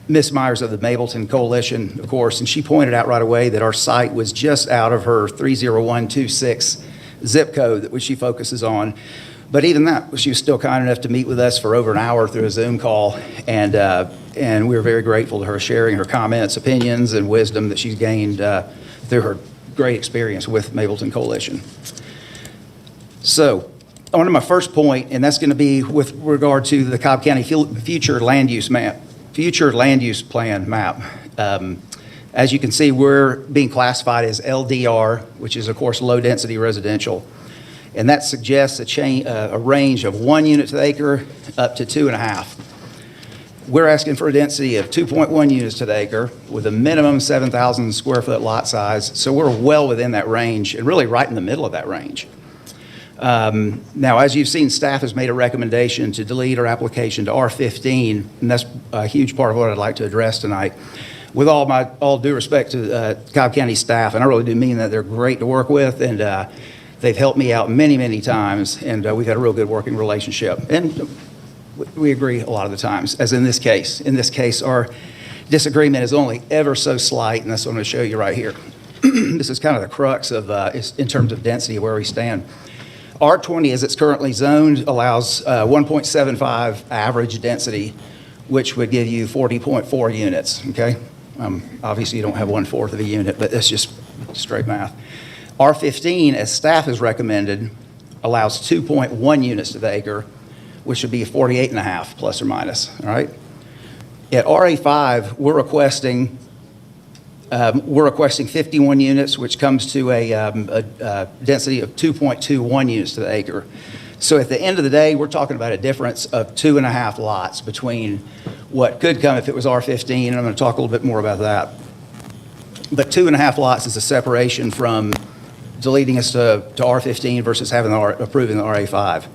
Miss Myers of the Mableton Coalition, of course, and she pointed out right away that our site was just out of her 30126 zip code, which she focuses on. But even that, she was still kind enough to meet with us for over an hour through a Zoom call, and we were very grateful to her sharing her comments, opinions, and wisdom that she's gained through her great experience with Mableton Coalition. So, on to my first point, and that's going to be with regard to the Cobb County future land use plan map. As you can see, we're being classified as LDR, which is, of course, low-density residential. And that suggests a range of 1 unit to the acre up to 2.5. We're asking for a density of 2.1 units to the acre with a minimum 7,000 square foot lot size. So we're well within that range and really right in the middle of that range. Now, as you've seen, staff has made a recommendation to delete our application to R15, and that's a huge part of what I'd like to address tonight. With all due respect to Cobb County staff, and I really do mean that, they're great to work with, and they've helped me out many, many times, and we've had a real good working relationship. And we agree a lot of the times, as in this case. In this case, our disagreement is only ever so slight, and that's what I'm going to show you right here. This is kind of the crux of, in terms of density of where we stand. R20, as it's currently zoned, allows 1.75 average density, which would give you 40.4 units, okay? Obviously, you don't have 1/4 of a unit, but that's just straight math. R15, as staff has recommended, allows 2.1 units to the acre, which would be 48.5 plus or minus, all right? At RA5, we're requesting 51 units, which comes to a density of 2.21 units to the acre. So at the end of the day, we're talking about a difference of 2.5 lots between what could come if it was R15, and I'm going to talk a little bit more about that. But 2.5 lots is a separation from deleting us to R15 versus having approving the RA5.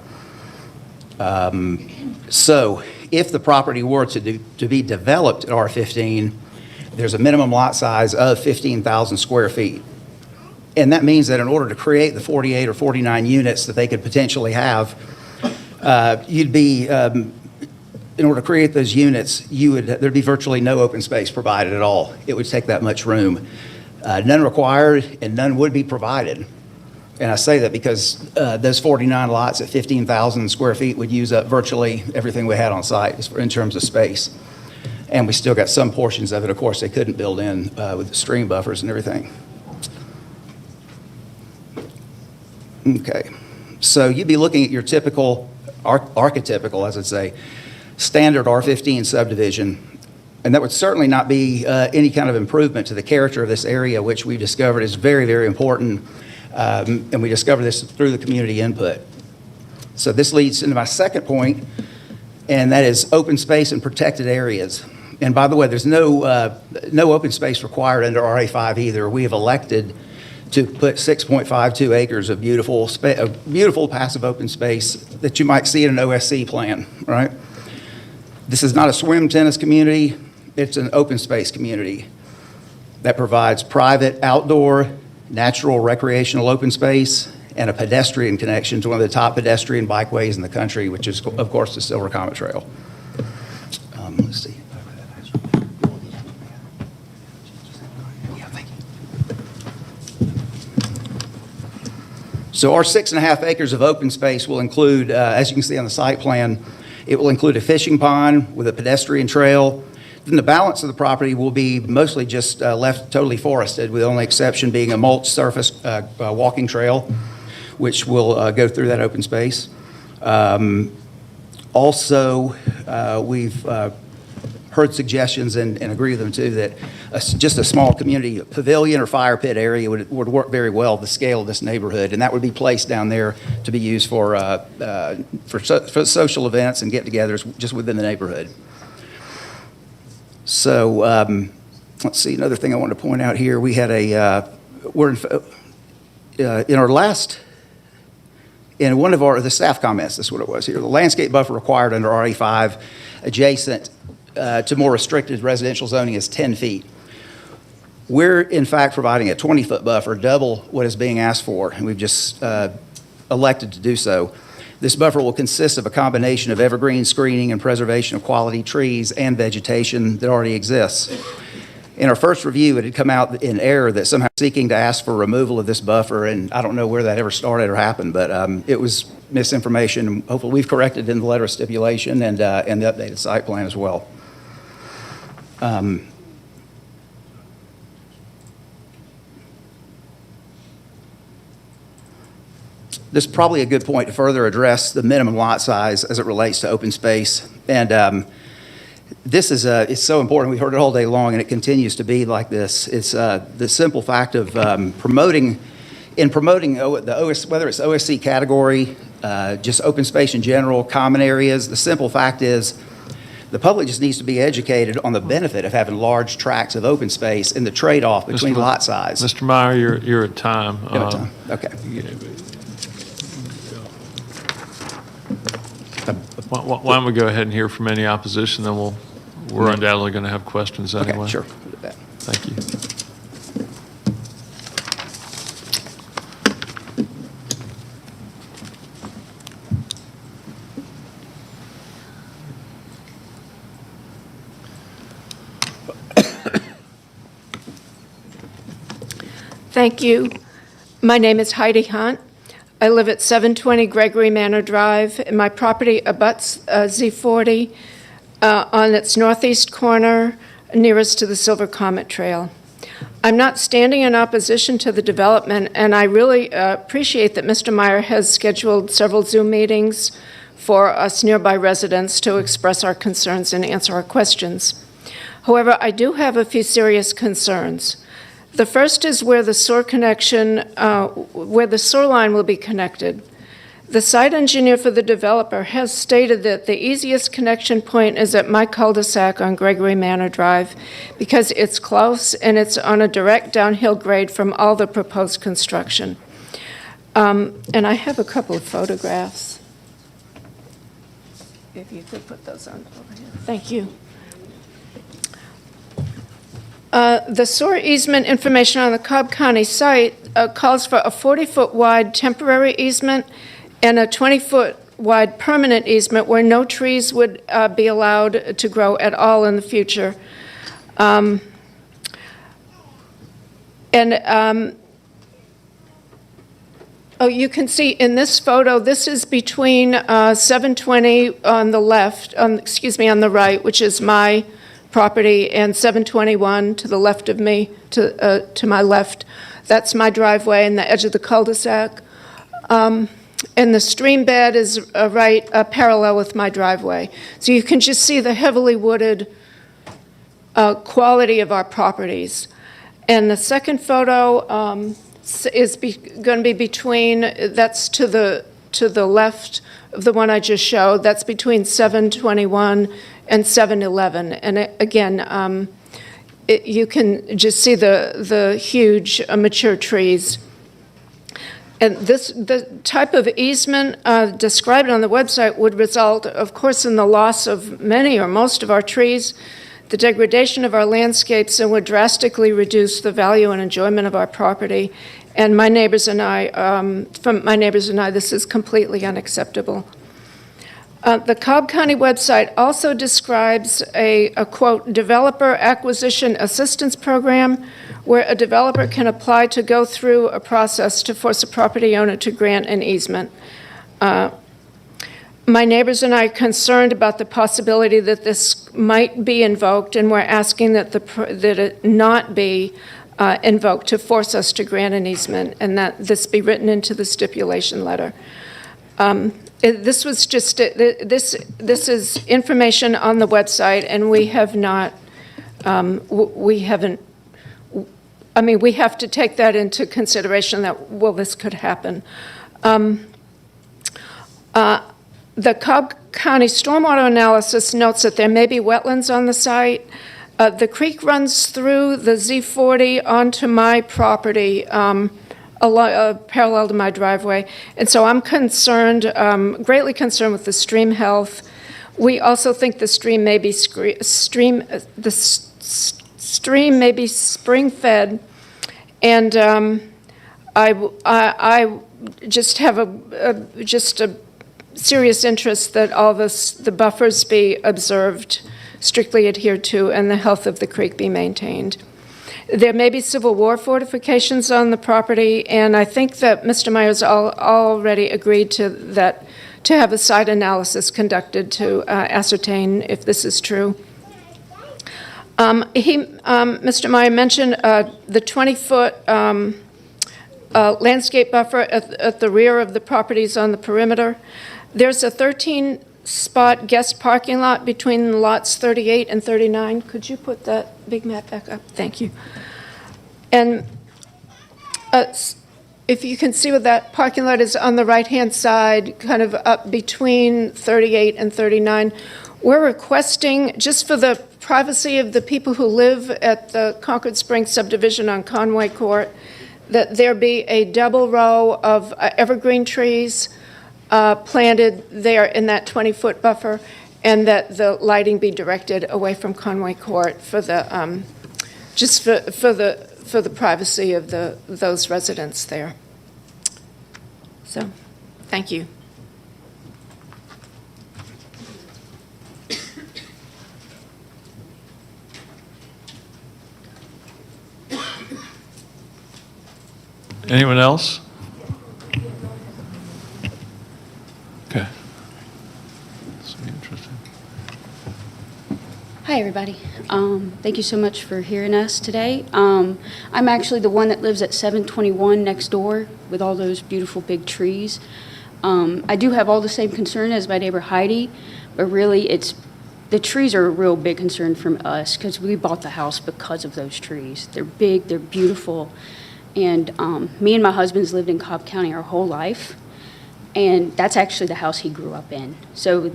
So if the property were to be developed at R15, there's a minimum lot size of 15,000 square feet. And that means that in order to create the 48 or 49 units that they could potentially have, in order to create those units, there'd be virtually no open space provided at all. It would take that much room. None required and none would be provided. And I say that because those 49 lots at 15,000 square feet would use up virtually everything we had on site in terms of space. And we still got some portions of it, of course, they couldn't build in with the stream buffers and everything. Okay, so you'd be looking at your typical, archetypical, as I'd say, standard R15 subdivision, and that would certainly not be any kind of improvement to the character of this area, which we've discovered is very, very important, and we discovered this through the community input. So this leads into my second point, and that is open space and protected areas. And by the way, there's no open space required under RA5 either. We have elected to put 6.52 acres of beautiful passive open space that you might see in an OSC plan, right? This is not a swim tennis community, it's an open space community that provides private, outdoor, natural, recreational open space and a pedestrian connection to one of the top pedestrian bikeways in the country, which is, of course, the Silver Comet Trail. Let's see. So our 6.5 acres of open space will include, as you can see on the site plan, it will include a fishing pond with a pedestrian trail. Then the balance of the property will be mostly just left totally forested, with the only exception being a mulch surface walking trail, which will go through that open space. Also, we've heard suggestions and agree with them too that just a small community pavilion or fire pit area would work very well the scale of this neighborhood, and that would be placed down there to be used for social events and get-togethers just within the neighborhood. So let's see, another thing I wanted to point out here, we had in one of the staff comments, this is what it was here, the landscape buffer required under RA5 adjacent to more restricted residential zoning is 10 feet. We're in fact providing a 20-foot buffer, double what is being asked for, and we've just elected to do so. This buffer will consist of a combination of evergreen screening and preservation of quality trees and vegetation that already exists. In our first review, it had come out in error that somehow seeking to ask for removal of this buffer, and I don't know where that ever started or happened, but it was misinformation. Hopefully we've corrected in the letter of stipulation and the updated site plan as well. This is probably a good point to further address the minimum lot size as it relates to open space. And this is it's so important. We heard it all day long, and it continues to be like this. It's the simple fact of promoting the OS, whether it's OSC category, just open space in general, common areas. The simple fact is the public just needs to be educated on the benefit of having large tracts of open space and the trade-off between lot size. Mr. Meyer, you're at time. You're at time. Okay. Why don't we go ahead and hear from any opposition, then we're undoubtedly going to have questions anyway. Okay, sure. Thank you. Thank you. My name is Heidi Hunt. I live at 720 Gregory Manor Drive, and my property abuts Z-40 on its northeast corner, nearest to the Silver Comet Trail. I'm not standing in opposition to the development, and I really appreciate that Mr. Meyer has scheduled several Zoom meetings for us nearby residents to express our concerns and answer our questions. However, I do have a few serious concerns. The first is where the sewer connection, where the sewer line will be connected. The site engineer for the developer has stated that the easiest connection point is at my cul-de-sac on Gregory Manor Drive because it's close and it's on a direct downhill grade from all the proposed construction. And I have a couple of photographs. If you could put those on over here. Thank you. The sewer easement information on the Cobb County site calls for a 40-foot wide temporary easement and a 20-foot wide permanent easement where no trees would be allowed to grow at all in the future. Oh, you can see in this photo, this is between 720 on the left, on the right, which is my property, and 721 to the left of me, to my left. That's my driveway and the edge of the cul-de-sac. And the stream bed is right parallel with my driveway. So you can just see the heavily wooded quality of our properties. And the second photo is going to be between, that's to the left of the one I just showed. That's between 721 and 711. And again, you can just see the huge mature trees. And the type of easement described on the website would result, of course, in the loss of many or most of our trees, the degradation of our landscapes, and would drastically reduce the value and enjoyment of our property. And my neighbors and I, this is completely unacceptable. The Cobb County website also describes a quote, developer acquisition assistance program where a developer can apply to go through a process to force a property owner to grant an easement. My neighbors and I are concerned about the possibility that this might be invoked, and we're asking that it not be invoked to force us to grant an easement, and that this be written into the stipulation letter. This was just, this is information on the website, and we have not, we haven't, I mean, we have to take that into consideration that, well, this could happen. The Cobb County Stormwater Analysis notes that there may be wetlands on the site. The creek runs through the Z-40 onto my property, parallel to my driveway. And so I'm concerned, greatly concerned with the stream health. We also think the stream may be stream may be spring-fed. And I just have a serious interest that all the buffers be observed, strictly adhered to, and the health of the creek be maintained. There may be Civil War fortifications on the property, and I think that Mr. Myers already agreed to have a site analysis conducted to ascertain if this is true. Mr. Meyer mentioned the 20-foot landscape buffer at the rear of the properties on the perimeter. There's a 13 spot guest parking lot between lots 38 and 39. Could you put that big map back up? Thank you. And if you can see what that parking lot is on the right-hand side, kind of up between 38 and 39, we're requesting, just for the privacy of the people who live at the Concord Springs subdivision on Conway Court, that there be a double row of evergreen trees planted there in that 20-foot buffer, and that the lighting be directed away from Conway Court for the, just for the privacy of those residents there. So, thank you. Anyone else? Okay. This will be interesting. Hi, everybody. Thank you so much for hearing us today. I'm actually the one that lives at 721 next door with all those beautiful big trees. I do have all the same concern as my neighbor Heidi, but really the trees are a real big concern from us because we bought the house because of those trees. They're big, they're beautiful, and me and my husband's lived in Cobb County our whole life, and that's actually the house he grew up in. So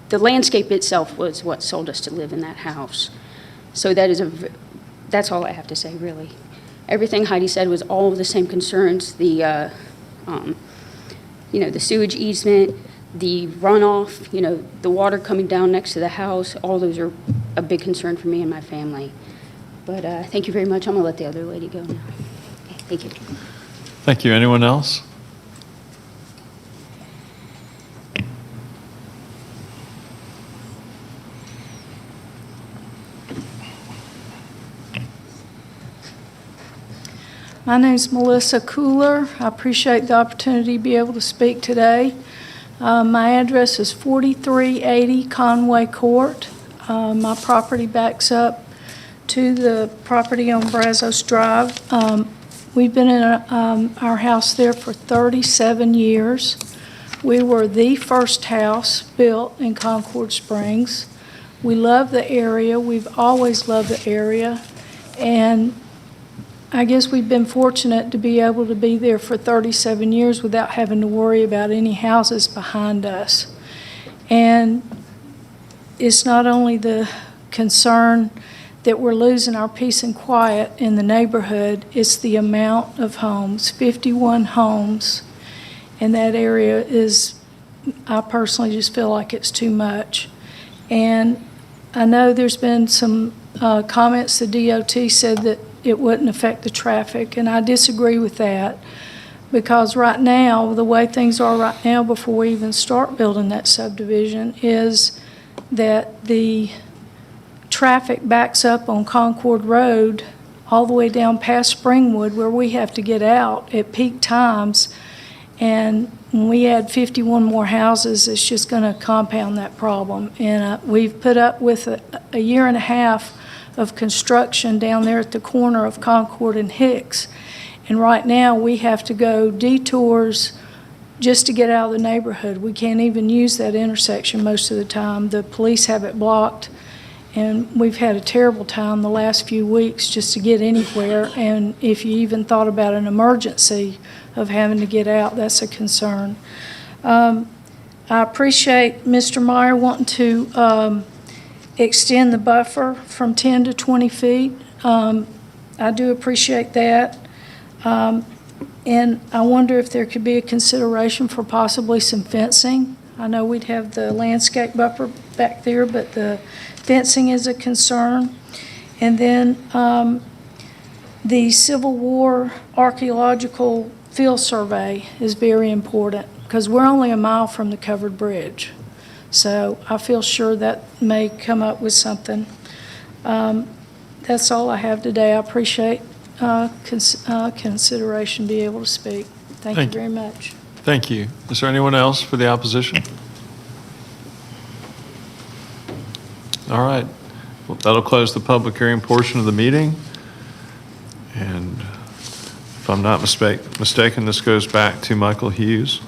the landscape itself was what sold us to live in that house. So that's all I have to say, really. Everything Heidi said was all of the same concerns. The the sewage easement, the runoff, the water coming down next to the house, all those are a big concern for me and my family. But thank you very much. I'm going to let the other lady go now. Okay, thank you. Thank you. Anyone else? My name's Melissa Cooler. I appreciate the opportunity to be able to speak today. My address is 4380 Conway Court. My property backs up to the property on Brazos Drive. We've been in our house there for 37 years. We were the first house built in Concord Springs. We love the area. We've always loved the area. And I guess we've been fortunate to be able to be there for 37 years without having to worry about any houses behind us. And it's not only the concern that we're losing our peace and quiet in the neighborhood, it's the amount of homes, 51 homes. And that area is, I personally just feel like it's too much. And I know there's been some comments, the DOT said that it wouldn't affect the traffic, and I disagree with that, because right now, the way things are right now before we even start building that subdivision is that the traffic backs up on Concord Road all the way down past Springwood, where we have to get out at peak times, and when we add 51 more houses, it's just going to compound that problem. And we've put up with a year and a half of construction down there at the corner of Concord and Hicks. And right now, we have to go detours just to get out of the neighborhood. We can't even use that intersection most of the time. The police have it blocked, and we've had a terrible time the last few weeks just to get anywhere. And if you even thought about an emergency of having to get out, that's a concern. I appreciate Mr. Meyer wanting to extend the buffer from 10 to 20 feet. I do appreciate that. And I wonder if there could be a consideration for possibly some fencing. I know we'd have the landscape buffer back there, but the fencing is a concern. And then the Civil War archaeological field survey is very important, because we're only a mile from the covered bridge. So I feel sure that may come up with something. That's all I have today. I appreciate consideration to be able to speak. Thank you very much. Thank you. Is there anyone else for the opposition? All right. Well, that'll close the public hearing portion of the meeting. And if I'm not mistaken, this goes back to Michael Hughes.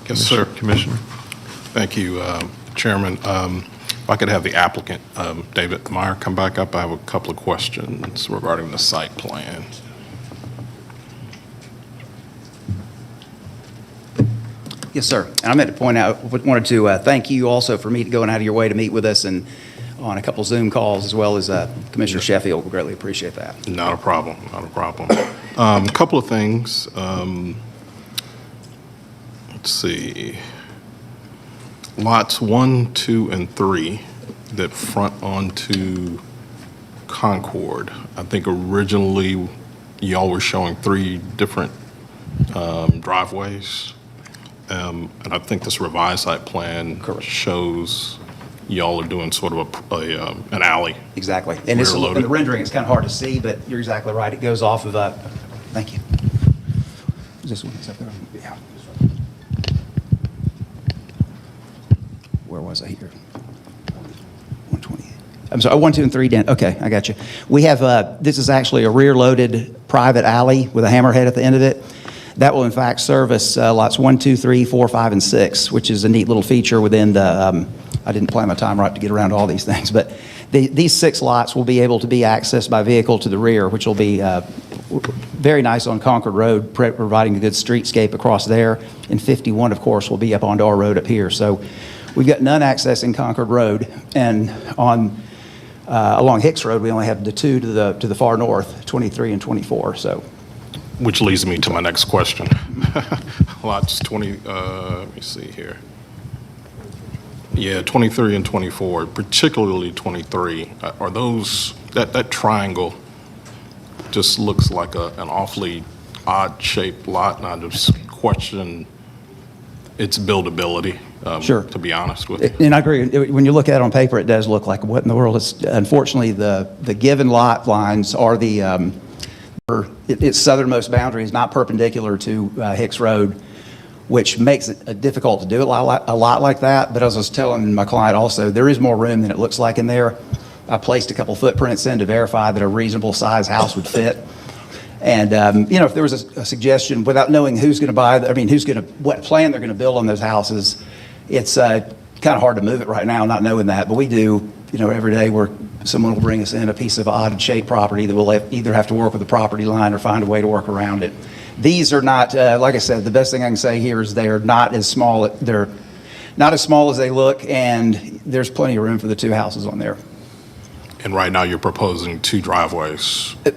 Yes, sir. Commissioner. Thank you, Chairman. If I could have the applicant, David Meyer, come back up. I have a couple of questions regarding the site plan. Yes, sir. And I meant to point out, wanted to thank you also for going out of your way to meet with us and on a couple Zoom calls, as well as Commissioner Sheffield. We greatly appreciate that. Not a problem, not a problem. A couple of things. Let's see. Lots 1, 2, and 3 that front onto Concord. I think originally y'all were showing 3 different driveways. And I think this revised site plan shows y'all are doing sort of an alley. Exactly. And in the rendering, it's kind of hard to see, but you're exactly right. It goes off of thank you. Is this one? Is that there? Yeah. Where was I here? 128. I'm sorry, 1, 2, and 3, Dan. Okay, I got you. We have, this is actually a rear-loaded private alley with a hammerhead at the end of it. That will, in fact, service lots 1, 2, 3, 4, 5, and 6, which is a neat little feature within the, I didn't plan my time right to get around to all these things, but these 6 lots will be able to be accessed by vehicle to the rear, which will be very nice on Concord Road, providing a good streetscape across there. And 51, of course, will be up onto our road up here. So we've got none accessing Concord Road, and on along Hicks Road, we only have the 2 to the far north, 23 and 24. So. Which leads me to my next question. Lots 20, let me see here. Yeah, 23 and 24, particularly 23. Are those, that triangle just looks like an awfully odd-shaped lot, and I just question its buildability, Sure. to be honest with you. And I agree. When you look at it on paper, it does look like what in the world. Unfortunately, the given lot lines are its southernmost boundary is not perpendicular to Hicks Road, which makes it difficult to do a lot like that. But as I was telling my client also, there is more room than it looks like in there. I placed a couple footprints in to verify that a reasonable size house would fit. And, if there was a suggestion, without knowing who's going to buy, what plan they're going to build on those houses, it's kind of hard to move it right now, not knowing that. But we do, every day where someone will bring us in a piece of odd-shaped property that we'll either have to work with the property line or find a way to work around it. These are not, like I said, the best thing I can say here is they're not as small. They're not as small as they look, and there's plenty of room for the 2 houses on there. And right now, you're proposing 2 driveways. We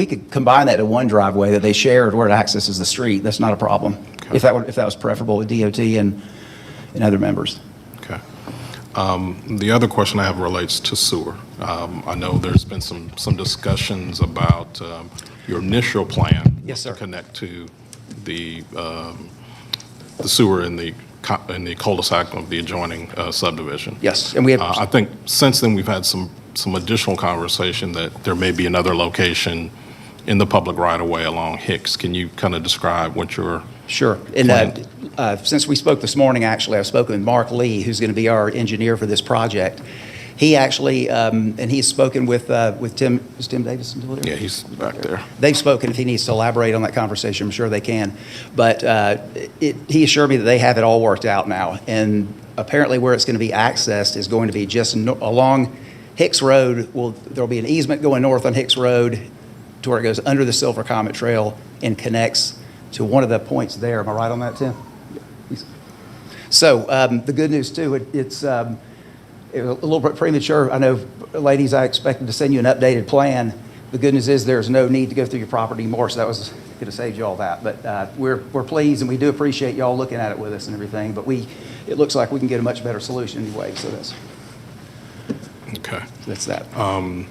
could combine that to one driveway that they shared where it accesses the street. That's not a problem. Okay. If that was preferable with DOT and other members. Okay. The other question I have relates to sewer. I know there's been some discussions about your initial plan. Yes, sir. To connect to the sewer in the cul-de-sac of the adjoining subdivision. Yes, and we have. I think since then we've had some additional conversation that there may be another location in the public right-of-way along Hicks. Can you kind of describe what your Sure. And since we spoke this morning, actually, I've spoken with Mark Lee, who's going to be our engineer for this project. He actually, and he's spoken with Tim. Is Tim Davis still there? Yeah, he's back there. They've spoken. If he needs to elaborate on that conversation, I'm sure they can. But he assured me that they have it all worked out now. And apparently where it's going to be accessed is going to be just along Hicks Road. There'll be an easement going north on Hicks Road to where it goes under the Silver Comet Trail and connects to one of the points there. Am I right on that, Tim? So the good news, too, it's a little bit premature. I know, ladies, I expected to send you an updated plan. The good news is there's no need to go through your property anymore, so that was going to save you all that. But we're pleased, and we do appreciate y'all looking at it with us and everything. But it looks like we can get a much better solution anyway, so that's okay. That's that. A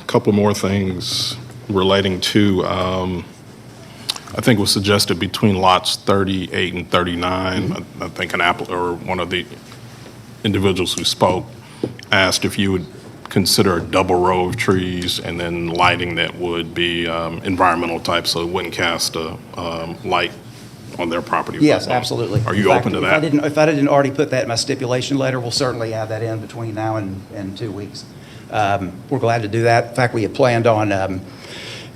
couple more things relating to, I think it was suggested between lots 38 and 39. I think one of the individuals who spoke asked if you would consider a double row of trees and then lighting that would be environmental type, so it wouldn't cast a light on their property. Yes, absolutely. Are you open to that? If I didn't already put that in my stipulation letter, we'll certainly add that in between now and 2 weeks. We're glad to do that. In fact, we had planned on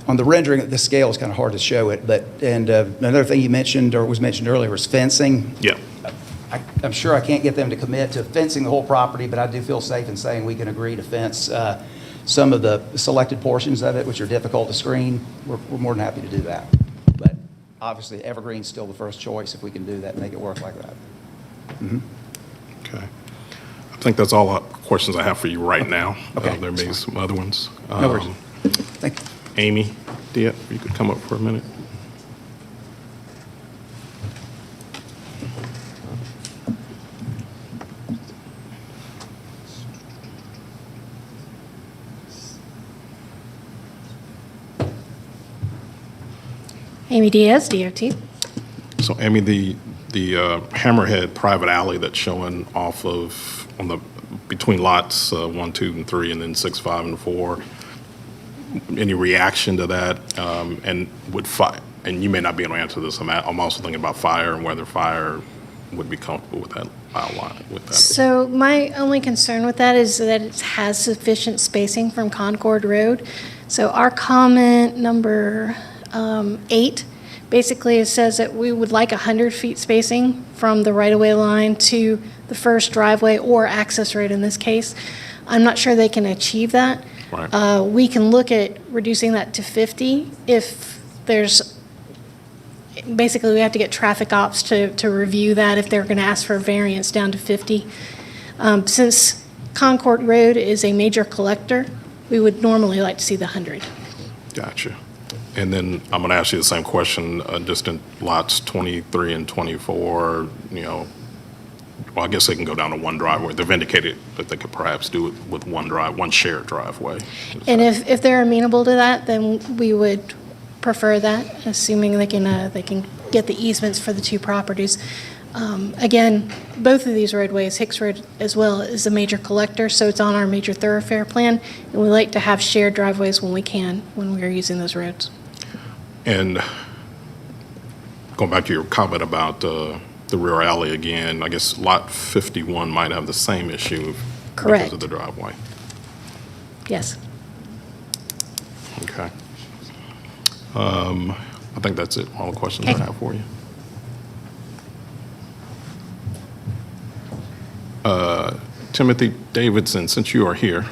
On the rendering, the scale is kind of hard to show it, but, and another thing you mentioned, or was mentioned earlier, was fencing. Yeah. I'm sure I can't get them to commit to fencing the whole property, but I do feel safe in saying we can agree to fence some of the selected portions of it, which are difficult to screen. We're more than happy to do that. But obviously, evergreen's still the first choice if we can do that and make it work like that. Okay. I think that's all the questions I have for you right now. Okay. There may be some other ones. No worries. Thank you. Amy, Diet, you could come up for a minute. Amy Diaz, DOT. So Amy, the Hammerhead private alley that's showing off of, between lots 1, 2, and 3, and then 6, 5, and 4, any reaction to that? And would fire, and you may not be able to answer this, I'm also thinking about fire and whether fire would be comfortable with that outline, with that. So my only concern with that is that it has sufficient spacing from Concord Road. So our comment number 8, basically it says that we would like 100 feet spacing from the right-of-way line to the first driveway or access road in this case. I'm not sure they can achieve that. Right. We can look at reducing that to 50 if there's, basically we have to get traffic ops to review that if they're going to ask for a variance down to 50. Since Concord Road is a major collector, we would normally like to see the 100. Gotcha. And then I'm going to ask you the same question, just in lots 23 and 24, well, I guess they can go down to one driveway. They've indicated that they could perhaps do it with one shared driveway. And if they're amenable to that, then we would prefer that, assuming they can get the easements for the two properties. Again, both of these roadways, Hicks Road as well, is a major collector, so it's on our major thoroughfare plan, and we like to have shared driveways when we can, when we are using those roads. And going back to your comment about the rear alley again, I guess lot 51 might have the same issue Correct. because of the driveway. Yes. Okay. I think that's it, all the questions I have for you. Timothy Davidson, since you are here.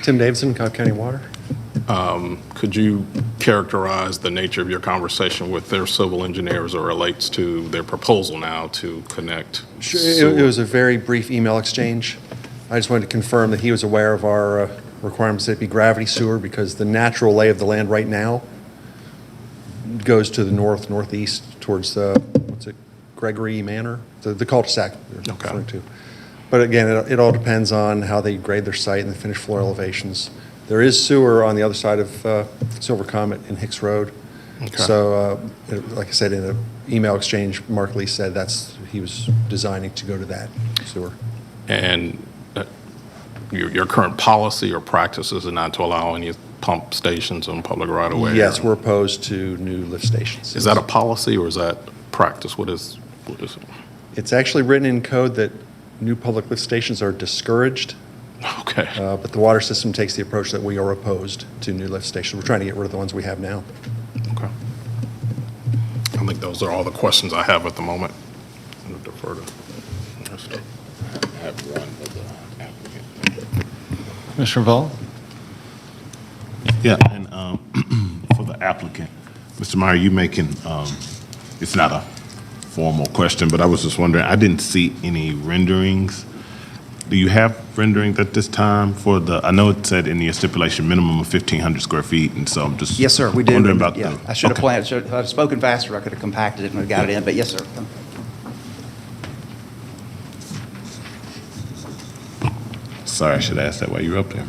Tim Davidson, Cobb County Water. Could you characterize the nature of your conversation with their civil engineer as it relates to their proposal now to connect? Sure, it was a very brief email exchange. I just wanted to confirm that he was aware of our requirements that it be gravity sewer because the natural lay of the land right now goes to the northeast towards Gregory Manor, the cul-de-sac they're referring to. But again, it all depends on how they grade their site and the finished floor elevations. There is sewer on the other side of Silver Comet in Hicks Road. Okay. So, like I said, in an email exchange, Mark Lee said he was designing to go to that sewer. And your current policy or practice is not to allow any pump stations on public right-of-way? Yes, we're opposed to new lift stations. Is that a policy or is that practice? What is it? It's actually written in code that new public lift stations are discouraged. Okay. But the water system takes the approach that we are opposed to new lift stations. We're trying to get rid of the ones we have now. Okay. I think those are all the questions I have at the moment. I'm going to defer to I have one for the applicant. Commissioner Vol? Yeah, and for the applicant, Mr. Meyer, you making, it's not a formal question, but I was just wondering, I didn't see any renderings. Do you have renderings at this time for I know it said in the stipulation minimum of 1,500 square feet, and so I'm just Yes, sir, we do. wondering about Yeah, I should have planned, if I'd spoken faster, I could have compacted it and got it in, but yes, sir. Sorry, I should have asked that while you were up there.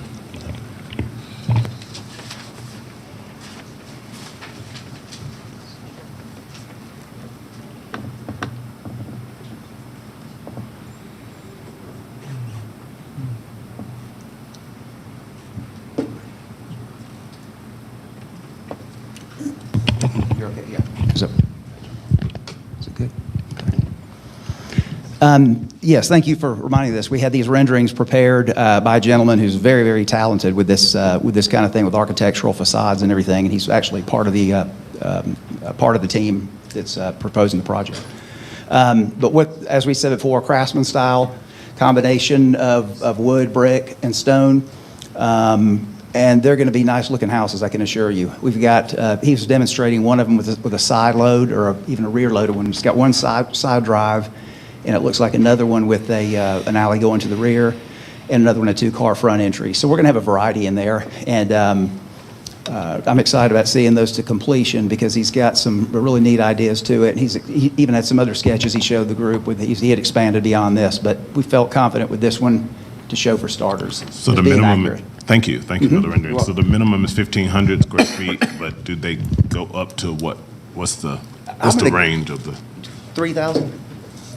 Yes, thank you for reminding us. We had these renderings prepared by a gentleman who's very, very talented with this kind of thing, with architectural facades and everything, and he's actually part of the team that's proposing the project. But as we said before, craftsman style combination of wood, brick, and stone. And they're going to be nice-looking houses, I can assure you. We've got, he was demonstrating one of them with a side load or even a rear loaded one. It's got one side drive, and it looks like another one with an alley going to the rear, and another one a two-car front entry. So we're going to have a variety in there, and I'm excited about seeing those to completion because he's got some really neat ideas to it. He even had some other sketches he showed the group with. He had expanded beyond this, but we felt confident with this one to show for starters. So the minimum. Thank you for the rendering. So the minimum is 1,500 square feet, but do they go up to what? What's the range of the? 3,000?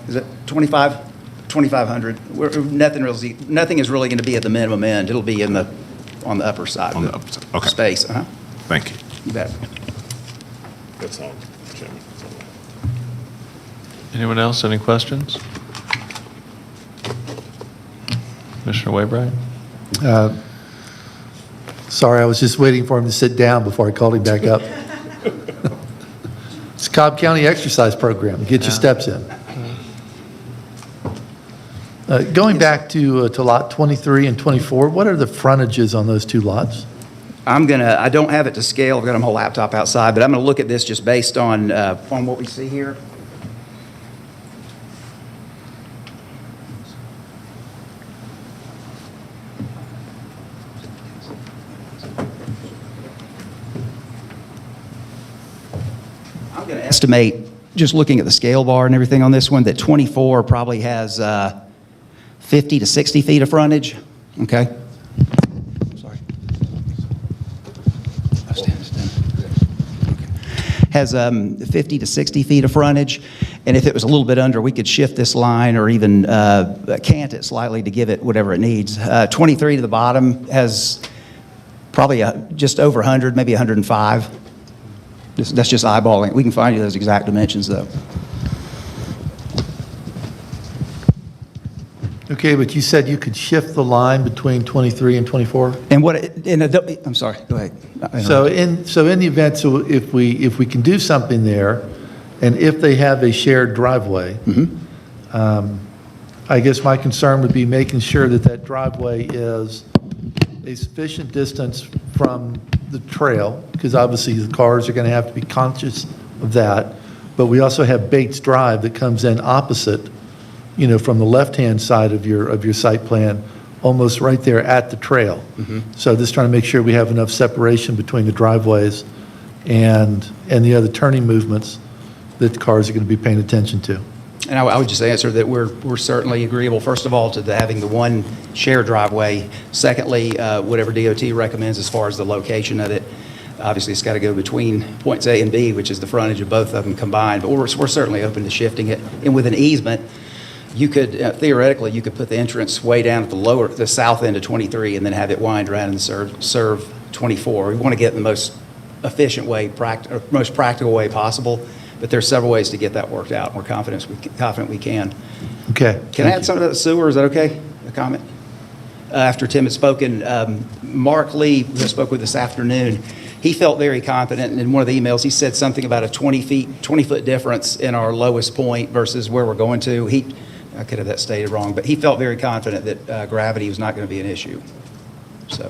Is it 2,500? Nothing is really going to be at the minimum end. It'll be on the upper side. On the upper side. Okay. Space. Thank you. You bet. That's all, Chairman. Anyone else? Any questions? Commissioner Waybright? Sorry, I was just waiting for him to sit down before I called him back up. It's Cobb County Exercise Program. Get your steps in. Going back to lot 23 and 24, what are the frontages on those two lots? I don't have it to scale. I've got my whole laptop outside, but I'm going to look at this just based on what we see here. I'm going to estimate, just looking at the scale bar and everything on this one, that 24 probably has 50 to 60 feet of frontage, okay? Sorry. Has 50 to 60 feet of frontage, and if it was a little bit under, we could shift this line or even cant it slightly to give it whatever it needs. 23 to the bottom has probably just over 100, maybe 105. That's just eyeballing. We can find you those exact dimensions, though. Okay, but you said you could shift the line between 23 and 24? And I'm sorry, go ahead. So in the event, if we can do something there, and if they have a shared driveway, I guess my concern would be making sure that driveway is a sufficient distance from the trail, because obviously the cars are going to have to be conscious of that. But we also have Bates Drive that comes in opposite, from the left-hand side of your site plan, almost right there at the trail. So just trying to make sure we have enough separation between the driveways and the other turning movements that the cars are going to be paying attention to. And I would just answer that we're certainly agreeable, first of all, to having the one shared driveway. Secondly, whatever DOT recommends as far as the location of it. Obviously, it's got to go between points A and B, which is the frontage of both of them combined. But we're certainly open to shifting it. And with an easement, you could, theoretically, you could put the entrance way down at the south end of 23 and then have it wind around and serve 24. We want to get the most efficient way, most practical way possible. But there's several ways to get that worked out. We're confident we can. Okay. Can I add something about the sewer? Is that okay? A comment? After Tim had spoken, Mark Lee, who I spoke with this afternoon, he felt very confident. And in one of the emails, he said something about a 20-foot difference in our lowest point versus where we're going to. I could have that stated wrong, but he felt very confident that gravity was not going to be an issue. So.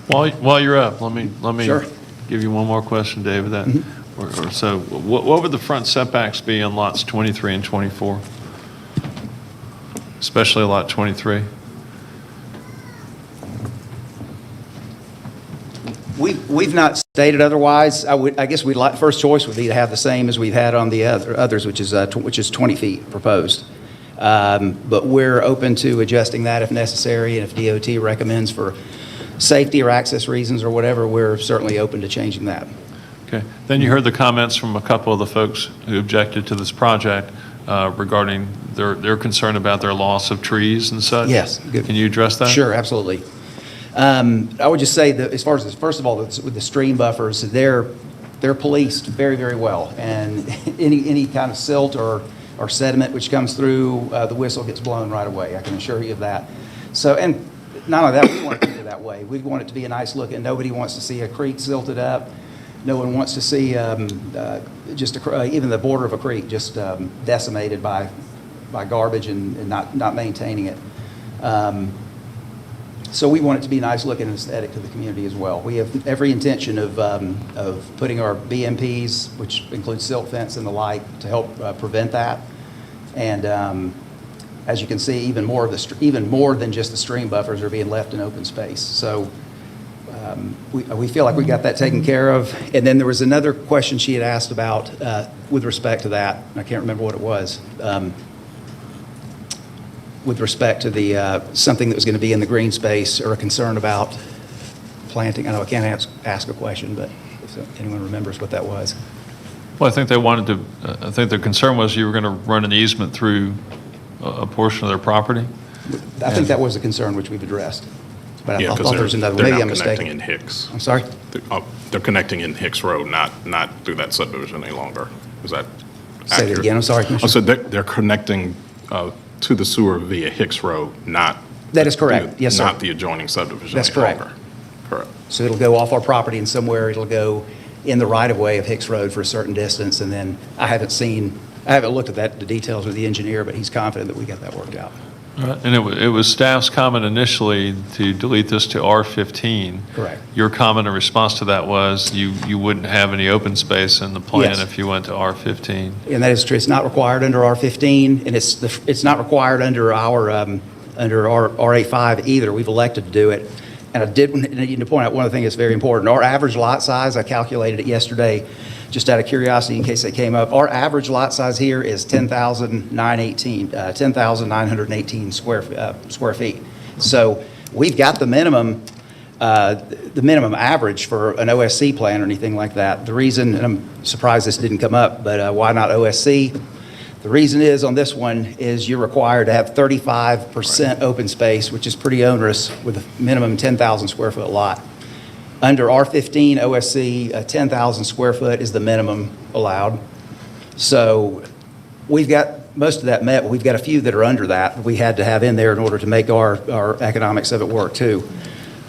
While you're up, let me Sure. give you one more question, David. So what would the front setbacks be on lots 23 and 24? Especially lot 23? We've not stated otherwise. I guess first choice would be to have the same as we've had on the others, which is 20 feet proposed. But we're open to adjusting that if necessary, and if DOT recommends for safety or access reasons or whatever, we're certainly open to changing that. Okay. Then you heard the comments from a couple of the folks who objected to this project regarding their concern about their loss of trees and such. Yes. Good. Can you address that? Sure, absolutely. I would just say that as far as, first of all, with the stream buffers, they're policed very, very well. And any kind of silt or or sediment which comes through, the whistle gets blown right away. I can assure you of that. So, and not only that, we want it to be that way. We want it to be a nice looking. Nobody wants to see a creek silted up. No one wants to see even the border of a creek just decimated by garbage and not maintaining it. So we want it to be nice looking and aesthetic to the community as well. We have every intention of putting our BMPs, which includes silt fence and the like, to help prevent that. And as you can see, even more than just the stream buffers are being left in open space. So we feel like we got that taken care of. And then there was another question she had asked about with respect to that. I can't remember what it was. With respect to the something that was going to be in the green space, or a concern about planting. I know I can't ask a question, but if anyone remembers what that was. Well, I think they wanted to, I think their concern was you were going to run an easement through a portion of their property. I think that was a concern which we've addressed. But I Yeah, thought there was another. they're Maybe now I'm mistaken. connecting in Hicks. I'm sorry? They're connecting in Hicks Road, not through that subdivision any longer. Is that accurate? Say that again, I'm sorry, Commissioner. So they're connecting to the sewer via Hicks Road, not. That is correct. Yes, sir. Not the adjoining subdivision That's any correct. longer. Correct. So it'll go off our property and somewhere it'll go in the right-of-way of Hicks Road for a certain distance, and then I haven't looked at the details with the engineer, but he's confident that we got that worked out. And it was staff's comment initially to delete this to R15. Correct. Your comment in response to that was you wouldn't have any open space in the plan Yes. if you went to R15. And that is true. It's not required under R15, and it's not required under our RA5 either. We've elected to do it. And I did need to point out one other thing that's very important. Our average lot size, I calculated it yesterday, just out of curiosity in case it came up. Our average lot size here is 10,918 square feet. So we've got the minimum average for an OSC plan or anything like that. The reason, and I'm surprised this didn't come up, but why not OSC? The reason is on this one is you're required to have 35% open space, which is pretty onerous with a minimum 10,000 square foot lot. Under R15 OSC, 10,000 square foot is the minimum allowed. So we've got most of that met. We've got a few that are under that we had to have in there in order to make our economics of it work too.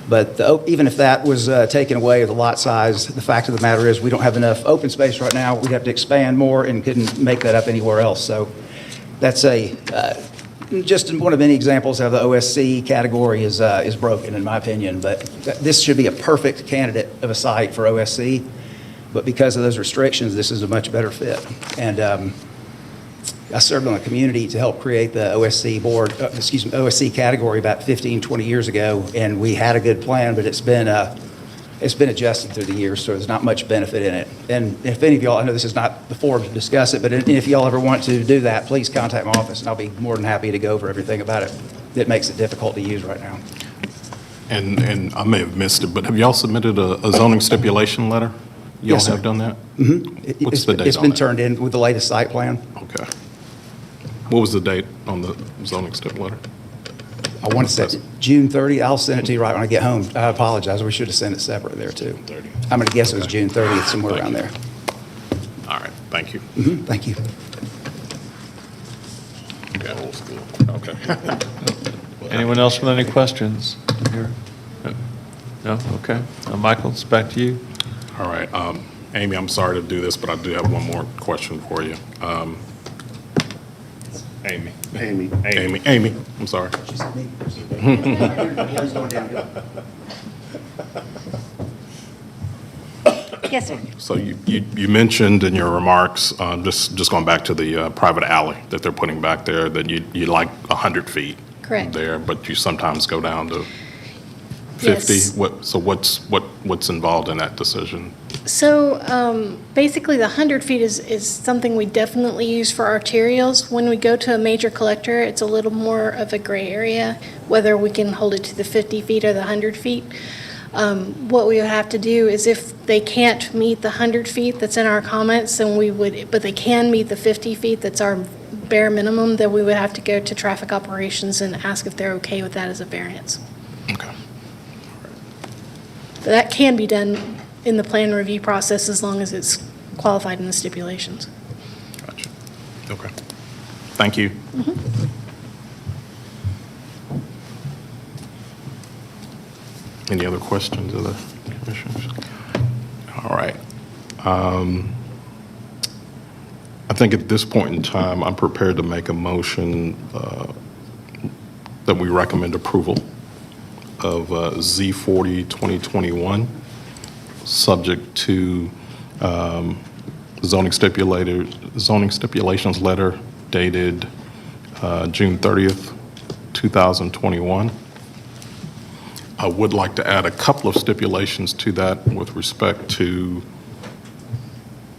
But even if that was taken away, the lot size, the fact of the matter is we don't have enough open space right now. We'd have to expand more and couldn't make that up anywhere else. So that's just one of many examples how the OSC category is broken, in my opinion. But this should be a perfect candidate of a site for OSC. But because of those restrictions, this is a much better fit. And I served on a community to help create the OSC category about 15, 20 years ago, and we had a good plan, but it's been adjusted through the years, so there's not much benefit in it. And if any of y'all, I know this is not the forum to discuss it, but if y'all ever want to do that, please contact my office, and I'll be more than happy to go over everything about it that makes it difficult to use right now. And I may have missed it, but have y'all submitted a zoning stipulation letter? Y'all Yes, sir. have done that? Mm-hmm. What's the date It's on been that? turned in with the latest site plan. Okay. What was the date on the zoning stip letter? I want to say June 30. I'll send it to you right when I get home. I apologize. We should have sent it separate there, too. I'm going to guess it was June 30th, somewhere around there. All right, thank you. Mhm, thank you. Okay, old school. Okay. Anyone else with any questions here? No? Okay. Michael, it's back to you. All right, Amy, I'm sorry to do this, but I do have one more question for you. Amy, I'm sorry. Yes, sir. So you mentioned in your remarks, just going back to the private alley that they're putting back there, that you like 100 feet. Correct. There, but you sometimes go down to 50. Yes. What's involved in that decision? So basically, the 100 feet is something we definitely use for arterials. When we go to a major collector, it's a little more of a gray area, whether we can hold it to the 50 feet or the 100 feet. What we would have to do is if they can't meet the 100 feet that's in our comments, then but they can meet the 50 feet that's our bare minimum, then we would have to go to traffic operations and ask if they're okay with that as a variance. Okay. But that can be done in the plan review process as long as it's qualified in the stipulations. Gotcha. Okay. Thank you. Any other questions of the commissioners? All right. I think at this point in time, I'm prepared to make a motion that we recommend approval of Z-40 2021, subject to zoning stipulations letter dated June 30th, 2021. I would like to add a couple of stipulations to that with respect to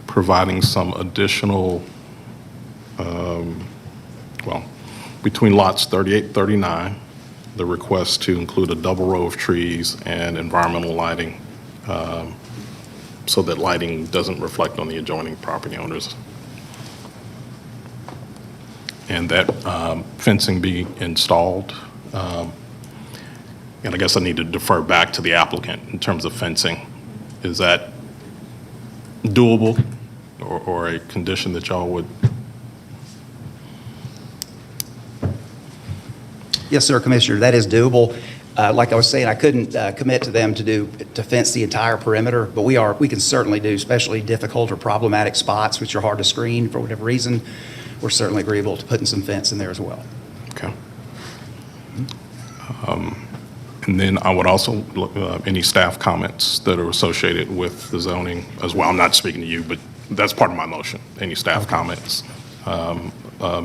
providing some additional, between lots 38, 39, the request to include a double row of trees and environmental lighting so that lighting doesn't reflect on the adjoining property owners. And that fencing be installed. And I guess I need to defer back to the applicant in terms of fencing. Is that doable or a condition that y'all would? Yes, sir, Commissioner, that is doable. Like I was saying, I couldn't commit to them to fence the entire perimeter, but we can certainly do especially difficult or problematic spots which are hard to screen for whatever reason. We're certainly agreeable to putting some fence in there as well. Okay. And then I would also look any staff comments that are associated with the zoning as well. I'm not speaking to you, but that's part of my motion. Any staff comments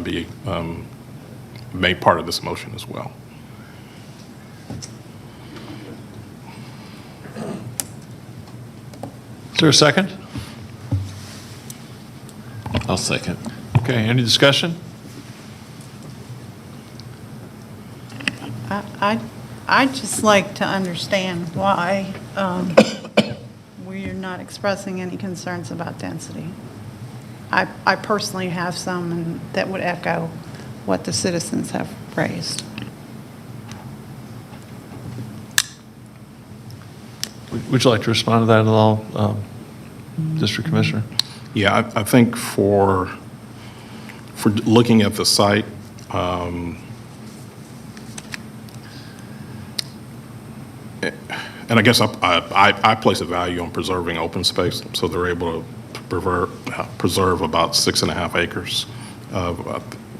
be made part of this motion as well. Is there a second? I'll second. Okay, any discussion? I'd just like to understand why we're not expressing any concerns about density. I personally have some, and that would echo what the citizens have raised. Would you like to respond to that at all, District Commissioner? Yeah, I think for looking at the site, and I guess I place a value on preserving open space, so they're able to preserve about 6.5 acres of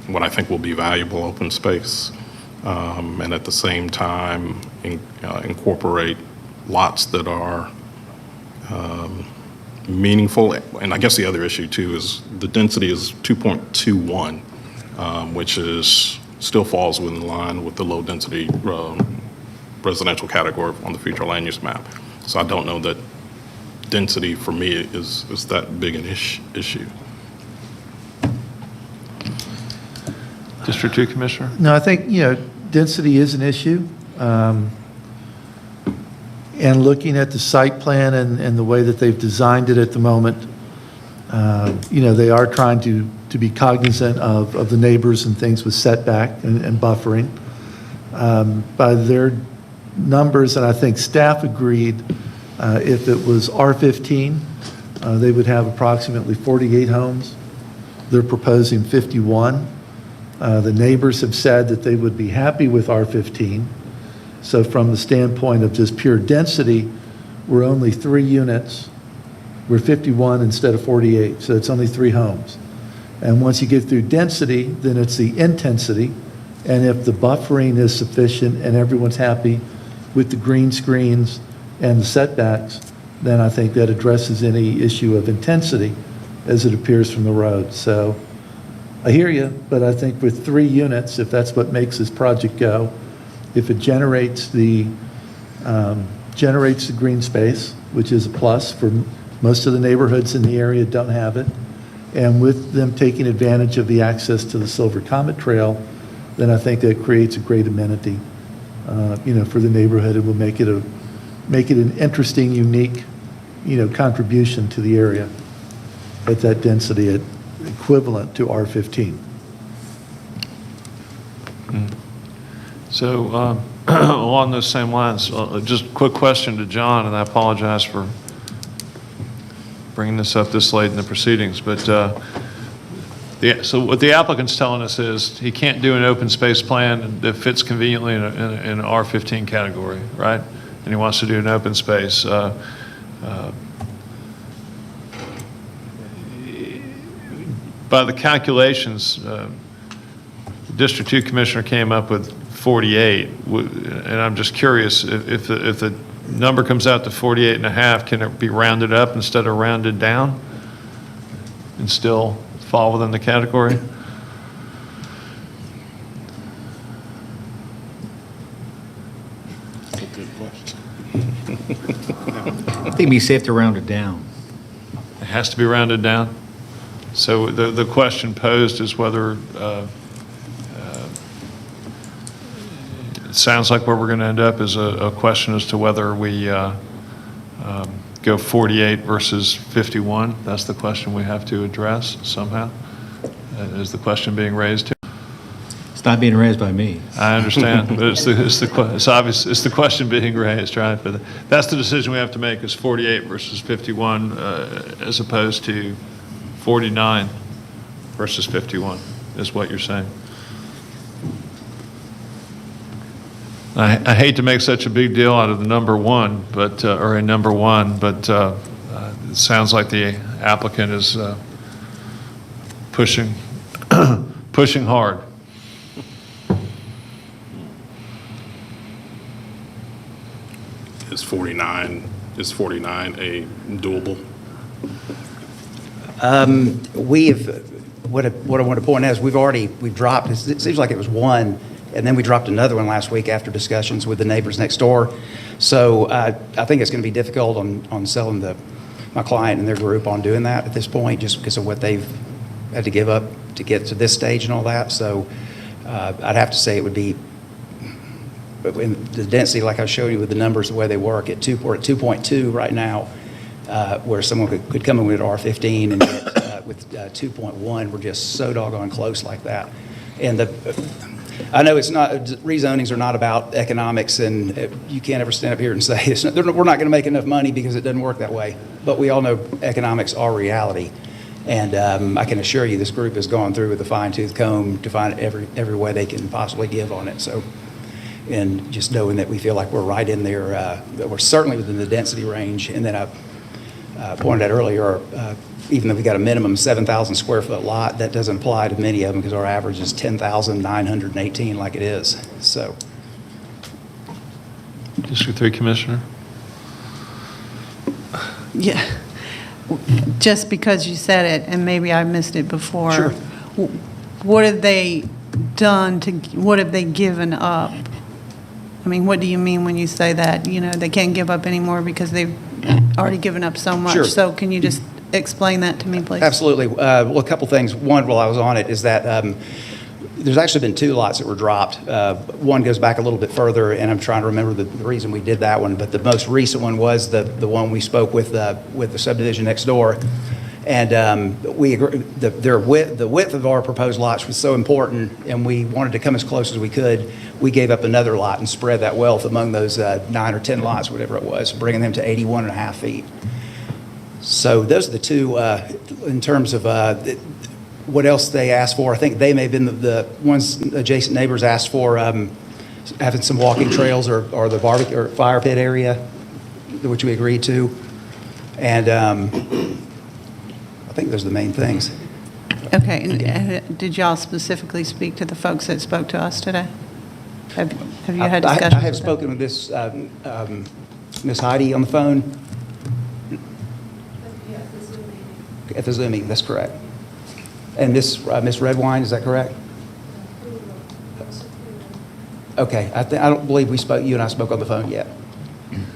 what I think will be valuable open space, and at the same time incorporate lots that are meaningful. And I guess the other issue too is the density is 2.21, which still falls within line with the low density residential category on the future land use map. So I don't know that density for me is that big an issue. District 2 Commissioner? No, I think, density is an issue. And looking at the site plan and the way that they've designed it at the moment, they are trying to be cognizant of the neighbors and things with setback and buffering. By their numbers, and I think staff agreed, if it was R15, they would have approximately 48 homes. They're proposing 51. The neighbors have said that they would be happy with R15. So from the standpoint of just pure density, we're only 3 units. We're 51 instead of 48, so it's only 3 homes. And once you get through density, then it's the intensity. And if the buffering is sufficient and everyone's happy with the green screens and the setbacks, then I think that addresses any issue of intensity as it appears from the road. So I hear you, but I think with 3 units, if that's what makes this project go, if it generates the green space, which is a plus for most of the neighborhoods in the area don't have it, and with them taking advantage of the access to the Silver Comet Trail, then I think that creates a great amenity, for the neighborhood. It will make it an interesting, unique, contribution to the area at that density equivalent to R15. So along those same lines, just a quick question to John, and I apologize for bringing this up this late in the proceedings, but So what the applicant's telling us is he can't do an open space plan that fits conveniently in an R15 category, right? And he wants to do an open space. By the calculations, the District 2 Commissioner came up with 48, and I'm just curious, if the number comes out to 48 and a half, can it be rounded up instead of rounded down and still fall within the category? That's a good question. I think it'd be safe to round it down. It has to be rounded down? So the question posed is whether, it sounds like where we're going to end up is a question as to whether we go 48 versus 51. That's the question we have to address somehow. Is the question being raised here? It's not being raised by me. I understand, but it's obvious, it's the question being raised, right? But that's the decision we have to make, is 48 versus 51, as opposed to 49 versus 51, is what you're saying. I hate to make such a big deal out of the number one, but or a number one, but it sounds like the applicant is pushing pushing hard. Is 49 a doable? What I want to point out is we've dropped, it seems like it was one, and then we dropped another one last week after discussions with the neighbors next door. So I think it's going to be difficult on selling my client and their group on doing that at this point, just because of what they've had to give up to get to this stage and all that. So I'd have to say it would be, in the density, like I showed you with the numbers, the way they work, we're at 2.2 right now, where someone could come in with R15 and get with 2.1. We're just so doggone close like that. And I know it's not, rezonings are not about economics, and you can't ever stand up here and say we're not going to make enough money, because it doesn't work that way. But we all know economics are reality. And I can assure you this group has gone through with a fine-tooth comb to find every way they can possibly give on it. So, and just knowing that we feel like we're right in there, that we're certainly within the density range. And then I pointed out earlier, even though we got a minimum 7,000 square foot lot, that doesn't apply to many of them, because our average is 10,918 like it is. So. District 3 Commissioner? Yeah. Just because you said it, and maybe I missed it before. Sure. What have they done what have they given up? I mean, what do you mean when you say that? They can't give up anymore because they've already given up so much. Sure. So can you just explain that to me, please? Absolutely. Well, a couple things. One, while I was on it, is that there's actually been 2 lots that were dropped. One goes back a little bit further, and I'm trying to remember the reason we did that one, but the most recent one was the one we spoke with the subdivision next door. And we agree, the width of our proposed lots was so important, and we wanted to come as close as we could. We gave up another lot and spread that wealth among those 9 or 10 lots, whatever it was, bringing them to 81 and a half feet. So those are the 2 in terms of what else they asked for. I think they may have been the ones adjacent neighbors asked for, having some walking trails or the barbecue or fire pit area, which we agreed to. And I think those are the main things. Okay. And did y'all specifically speak to the folks that spoke to us today? Have you had discussions? I have spoken with this Miss Heidi on the phone. At the Zoom meeting, that's correct. And Miss Redwine, is that correct? Okay, I don't believe you and I spoke on the phone yet.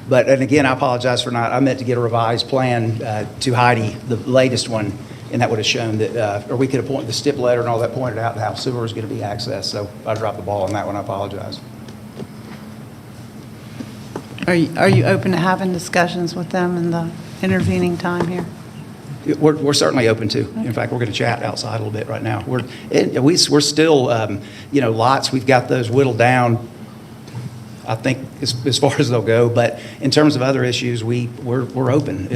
But, and again, I apologize for not, I meant to get a revised plan to Heidi, the latest one, and that would have shown that, or we could have pointed the STIP letter and all that pointed out how sewer is going to be accessed. So I dropped the ball on that one, I apologize. Are you open to having discussions with them in the intervening time here? We're certainly open to. In fact, we're going to chat outside a little bit right now. We're still, lots, we've got those whittled down, I think, as far as they'll go. But in terms of other issues, we're open.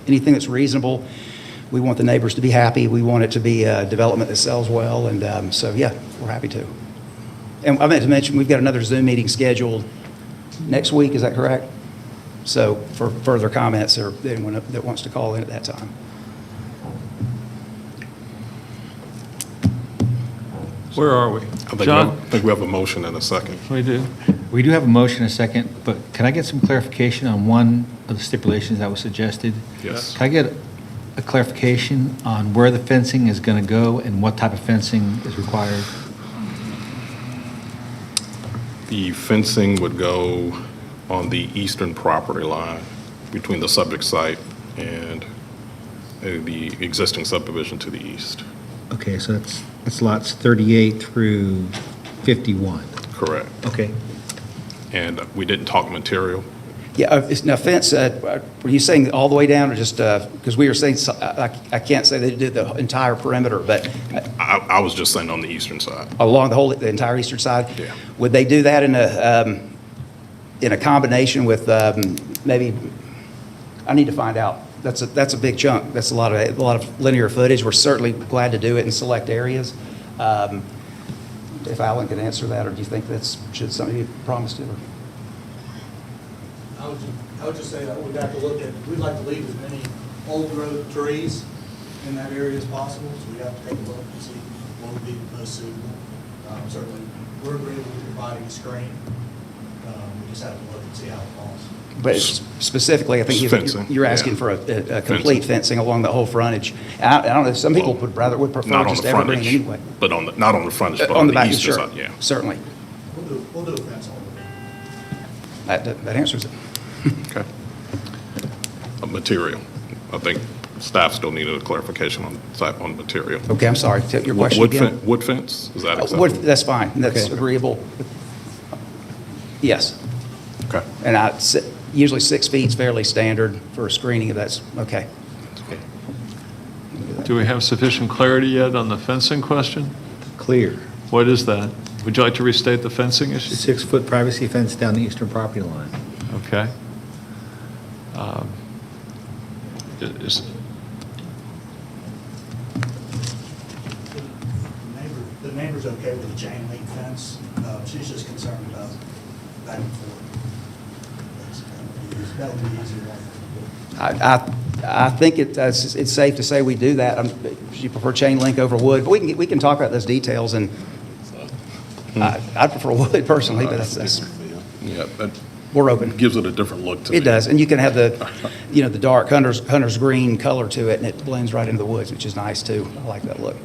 Anything that's reasonable. We want the neighbors to be happy. We want it to be a development that sells well, and so, yeah, we're happy to. And I meant to mention, we've got another Zoom meeting scheduled next week, is that correct? So for further comments or anyone that wants to call in at that time. Where are we? I think we have a motion and a second. We do. We do have a motion and a second, but can I get some clarification on one of the stipulations that was suggested? Yes. Can I get a clarification on where the fencing is going to go and what type of fencing is required? The fencing would go on the eastern property line between the subject site and the existing subdivision to the east. Okay, so it's lots 38 through 51. Correct. Okay. And we didn't talk material. Yeah, now fence, were you saying all the way down or just, because we were saying, I can't say they did the entire perimeter, but I was just saying on the eastern side. along the entire eastern side? Yeah. Would they do that in a combination with maybe, I need to find out. That's a big chunk. That's a lot of linear footage. We're certainly glad to do it in select areas. If Alan can answer that, or do you think should somebody be promised it? Or? I would just say that we'd have to look at, we'd like to leave as many old growth trees in that area as possible, so we have to take a look and see what would be most suitable. Certainly, we're agreeable to providing a screen. We just have to look and see how it falls. But specifically, I think you're asking for a complete fencing along the whole frontage. I don't know, some people would prefer Not on just the evergreen frontage, anyway. but not on the frontage, but On the back, eastern sure, side, yeah. certainly. We'll do a fence all the way. That answers it. Okay. Material. I think staff still needed a clarification on material. Okay, I'm sorry, take your question again. Wood fence, is that acceptable? Wood, that's fine, that's Okay. agreeable. Yes. Okay. And usually 6 feet is fairly standard for screening, if that's, okay. Do we have sufficient clarity yet on the fencing question? Clear. What is that? Would you like to restate the fencing issue? 6-foot privacy fence down the eastern property line. Okay. Is- The neighbor's okay with the chain link fence. She's just concerned about back and forth. That would be easier. I think it's safe to say we do that. You prefer chain link over wood, but we can talk about those details, and I'd prefer wood personally, but that's Yeah, that we're open. gives it a different look to me. It does, and you can have the dark hunter's green color to it, and it blends right into the woods, which is nice too. I like that look.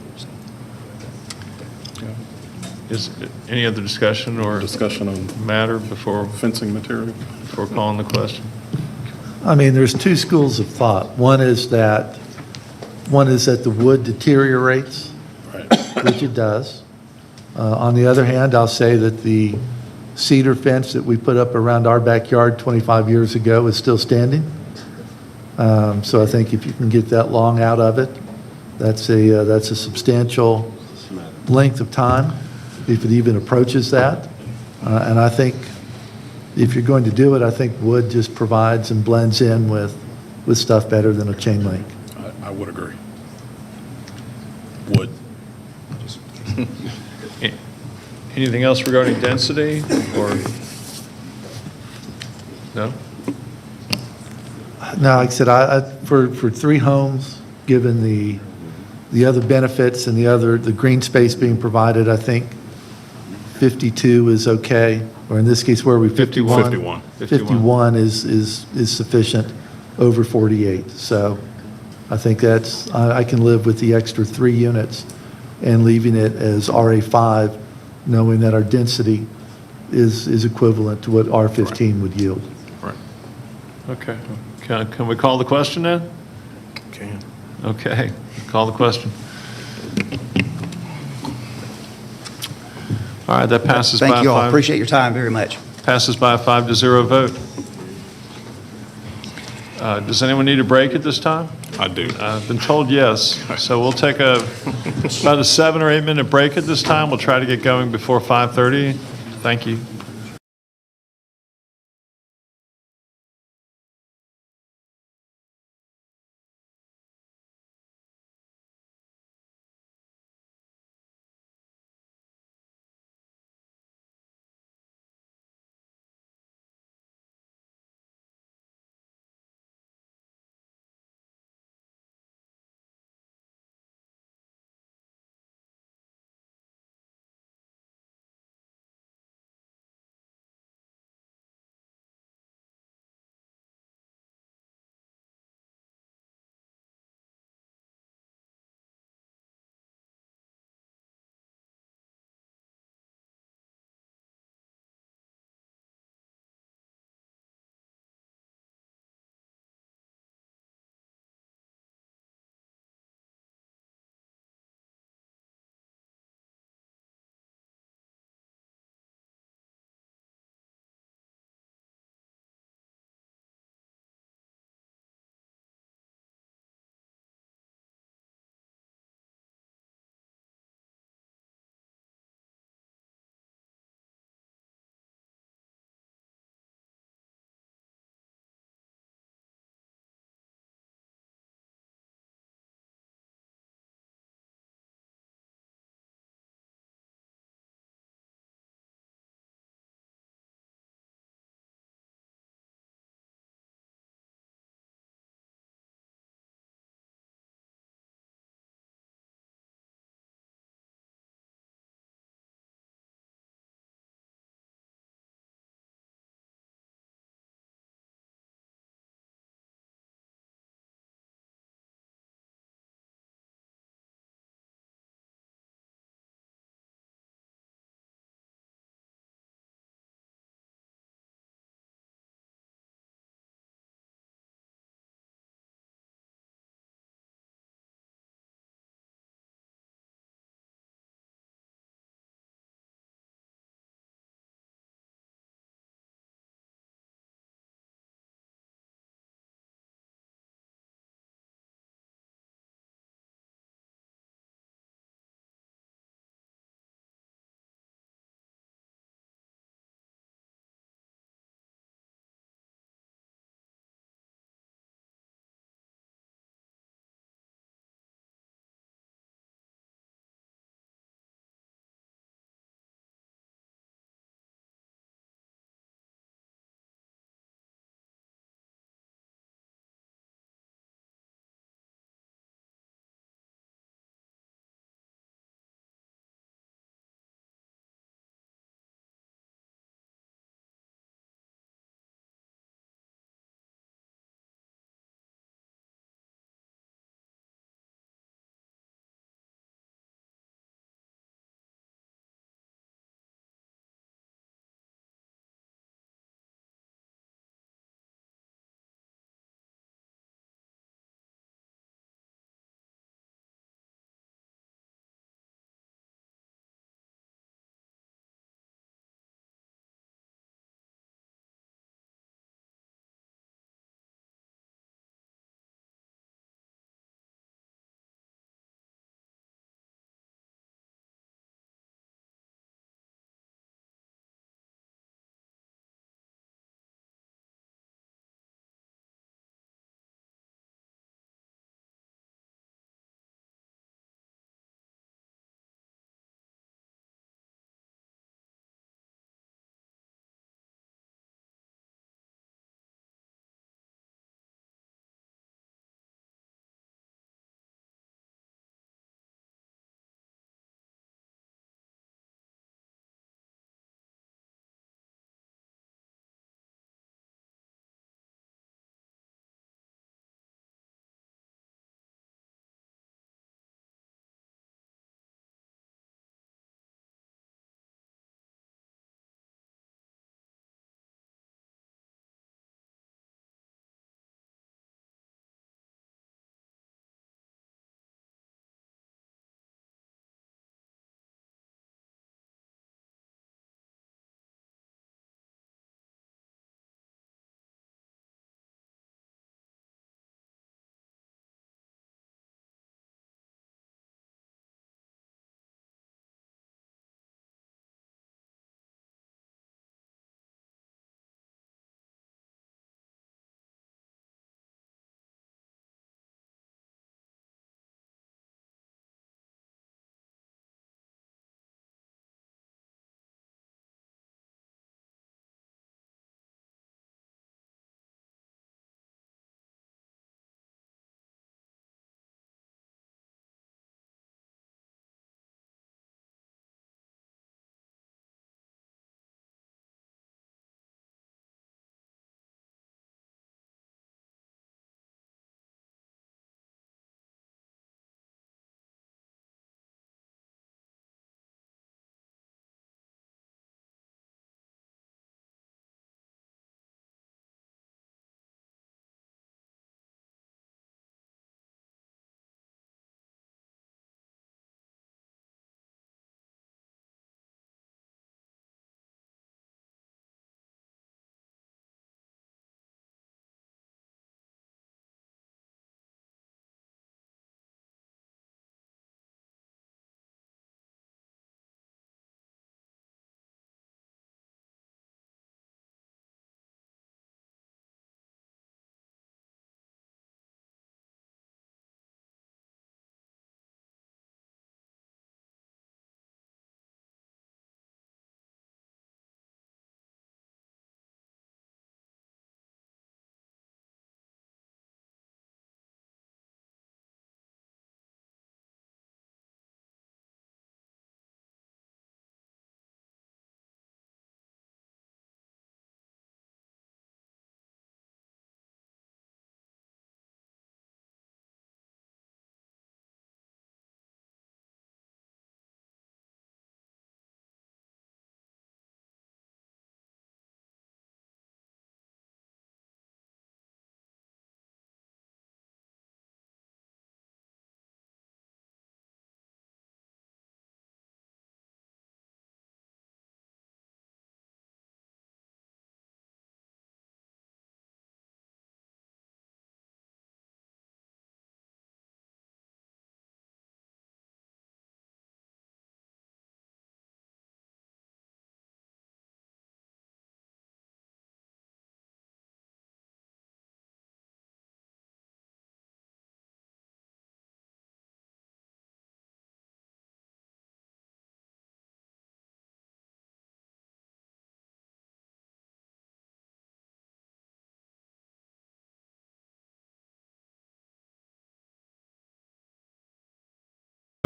Is any other discussion or on matter before fencing material? Before calling the question? I mean, there's two schools of thought. One is that the wood deteriorates, which it does. On the other hand, I'll say that the cedar fence that we put up around our backyard 25 years ago is still standing. So I think if you can get that long out of it, that's a substantial length of time, if it even approaches that. And I think if you're going to do it, I think wood just provides and blends in with stuff better than a chain link. I would agree. Wood. Anything else regarding density or? No? No, like I said, for 3 homes, given the other benefits and the green space being provided, I think 52 is okay, or in this case, where are we, 51? 51. 51 is sufficient over 48. So I think I can live with the extra 3 units and leaving it as RA5, knowing that our density is equivalent to what R15 would yield. Right. Okay. Can we call the question then? Can. Okay, call the question. All right, that passes by 5. Thank you all. Appreciate your time very much. Passes by a 5-0 vote. Does anyone need a break at this time? I do. I've been told yes. So we'll take about a 7 or 8 minute break at this time. We'll try to get going before 5:30. Thank you.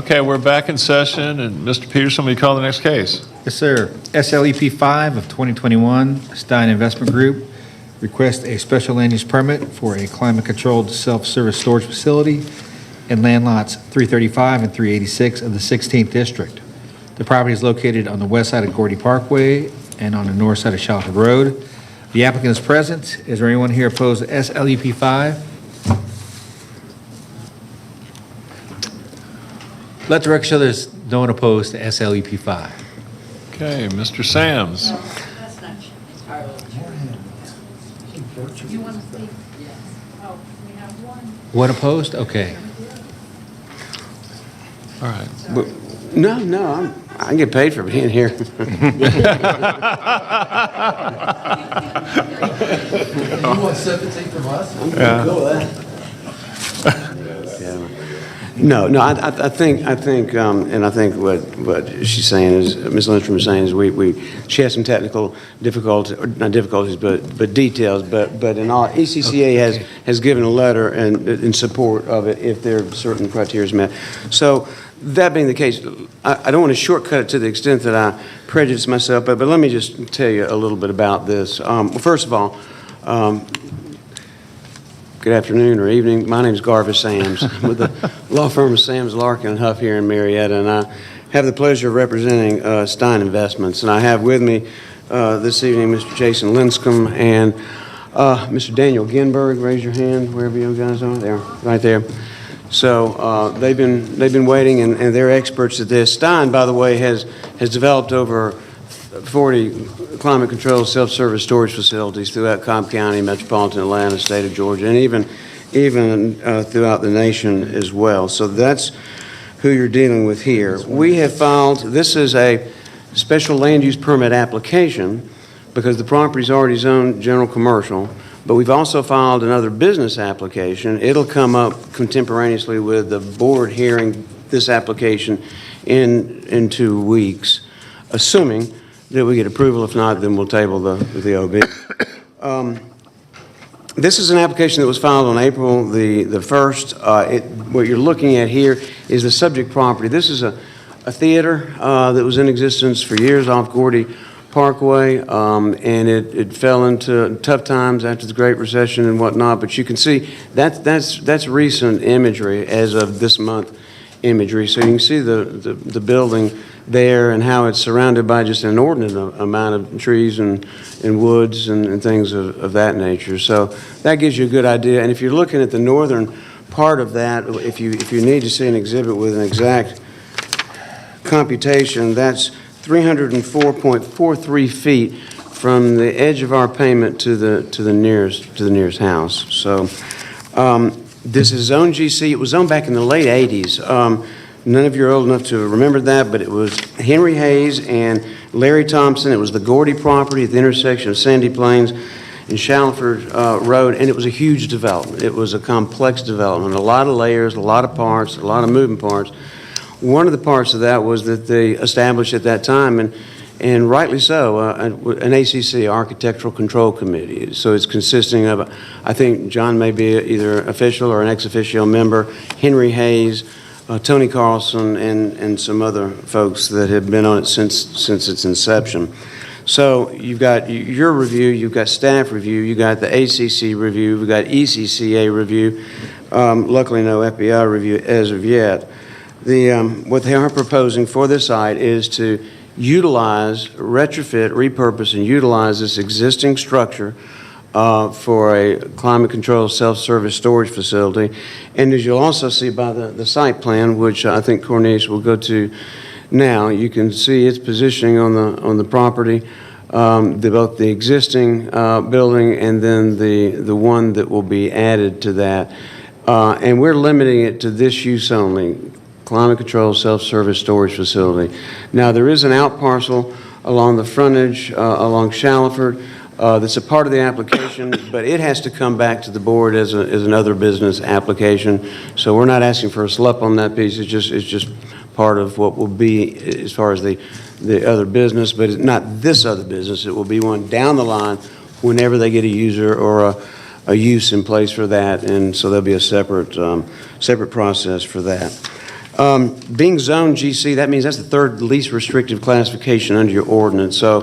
Okay, we're back in session, and Mr. Peterson, will you call the next case? Yes, sir. SLEP-5 of 2021, Stein Investment Group, request a special land use permit for a climate-controlled self-service storage facility in land lots 335 and 386 of the 16th District. The property is located on the west side of Gordy Parkway and on the north side of Shelford Road. The applicant is present. Is there anyone here opposed to SLEP-5? Let the record show there's no one opposed to SLEP-5. Okay, Mr. Sams. You want to speak? Yes. Oh, we have one. One opposed? Okay. All right. No, I get paid for being here. You want sympathy from us? I'm cool with that. No, I think, and I think what she's saying is, Ms. Lindstrom is saying is she has some technical difficulties, or not difficulties, but details, but in all, ECCA has given a letter in support of it if there are certain criteria met. So that being the case, I don't want to shortcut it to the extent that I prejudice myself, but let me just tell you a little bit about this. Well, first of all, good afternoon or evening. My name is Garvis Sams. I'm with the law firm of Sams, Larkin & Huff here in Marietta, and I have the pleasure of representing Stein Investments. And I have with me this evening Mr. Jason Linscomb and Mr. Daniel Ginberg. Raise your hand wherever you guys are. There, right there. So they've been waiting, and they're experts at this. Stein, by the way, has developed over 40 climate-controlled self-service storage facilities throughout Cobb County, metropolitan Atlanta, state of Georgia, and even throughout the nation as well. So that's who you're dealing with here. We have filed, this is a special land use permit application because the property is already zoned general commercial, but we've also filed another business application. It'll come up contemporaneously with the board hearing this application in 2 weeks, assuming that we get approval. If not, then we'll table the OB. This is an application that was filed on April the 1st. What you're looking at here is the subject property. This is a theater that was in existence for years off Gordy Parkway, and it fell into tough times after the Great Recession and whatnot. But you can see that's recent imagery as of this month imagery. So you can see the building there and how it's surrounded by just an inordinate amount of trees and woods and things of that nature. So that gives you a good idea. And if you're looking at the northern part of that, if you need to see an exhibit with an exact computation, that's 304.43 feet from the edge of our pavement to the nearest house. So this is Zone GC. It was zoned back in the late 80s. None of you are old enough to remember that, but it was Henry Hayes and Larry Thompson. It was the Gordy property at the intersection of Sandy Plains and Shalford Road, and it was a huge development. It was a complex development, a lot of layers, a lot of parts, a lot of moving parts. One of the parts of that was that they established at that time, and rightly so, an ACC, Architectural Control Committee. So it's consisting of, I think John may be either official or an ex officio member, Henry Hayes, Tony Carlson, and some other folks that have been on it since its inception. So you've got your review, you've got staff review, you've got the ACC review, we've got ECCA review, luckily no FBI review as of yet. What they are proposing for this site is to utilize, retrofit, repurpose, and utilize this existing structure for a climate-controlled self-service storage facility. And as you'll also see by the site plan, which I think Cornelius will go to now, you can see its positioning on the property, both the existing building and then the one that will be added to that. And we're limiting it to this use only, climate-controlled self-service storage facility. Now, there is an out parcel along the frontage, along Shalford, that's a part of the application, but it has to come back to the board as another business application. So we're not asking for a slup on that piece. It's just part of what will be as far as the other business, but it's not this other business. It will be one down the line whenever they get a user or a use in place for that, and so there'll be a separate process for that. Being zone GC, that means that's the third least restrictive classification under your ordinance. So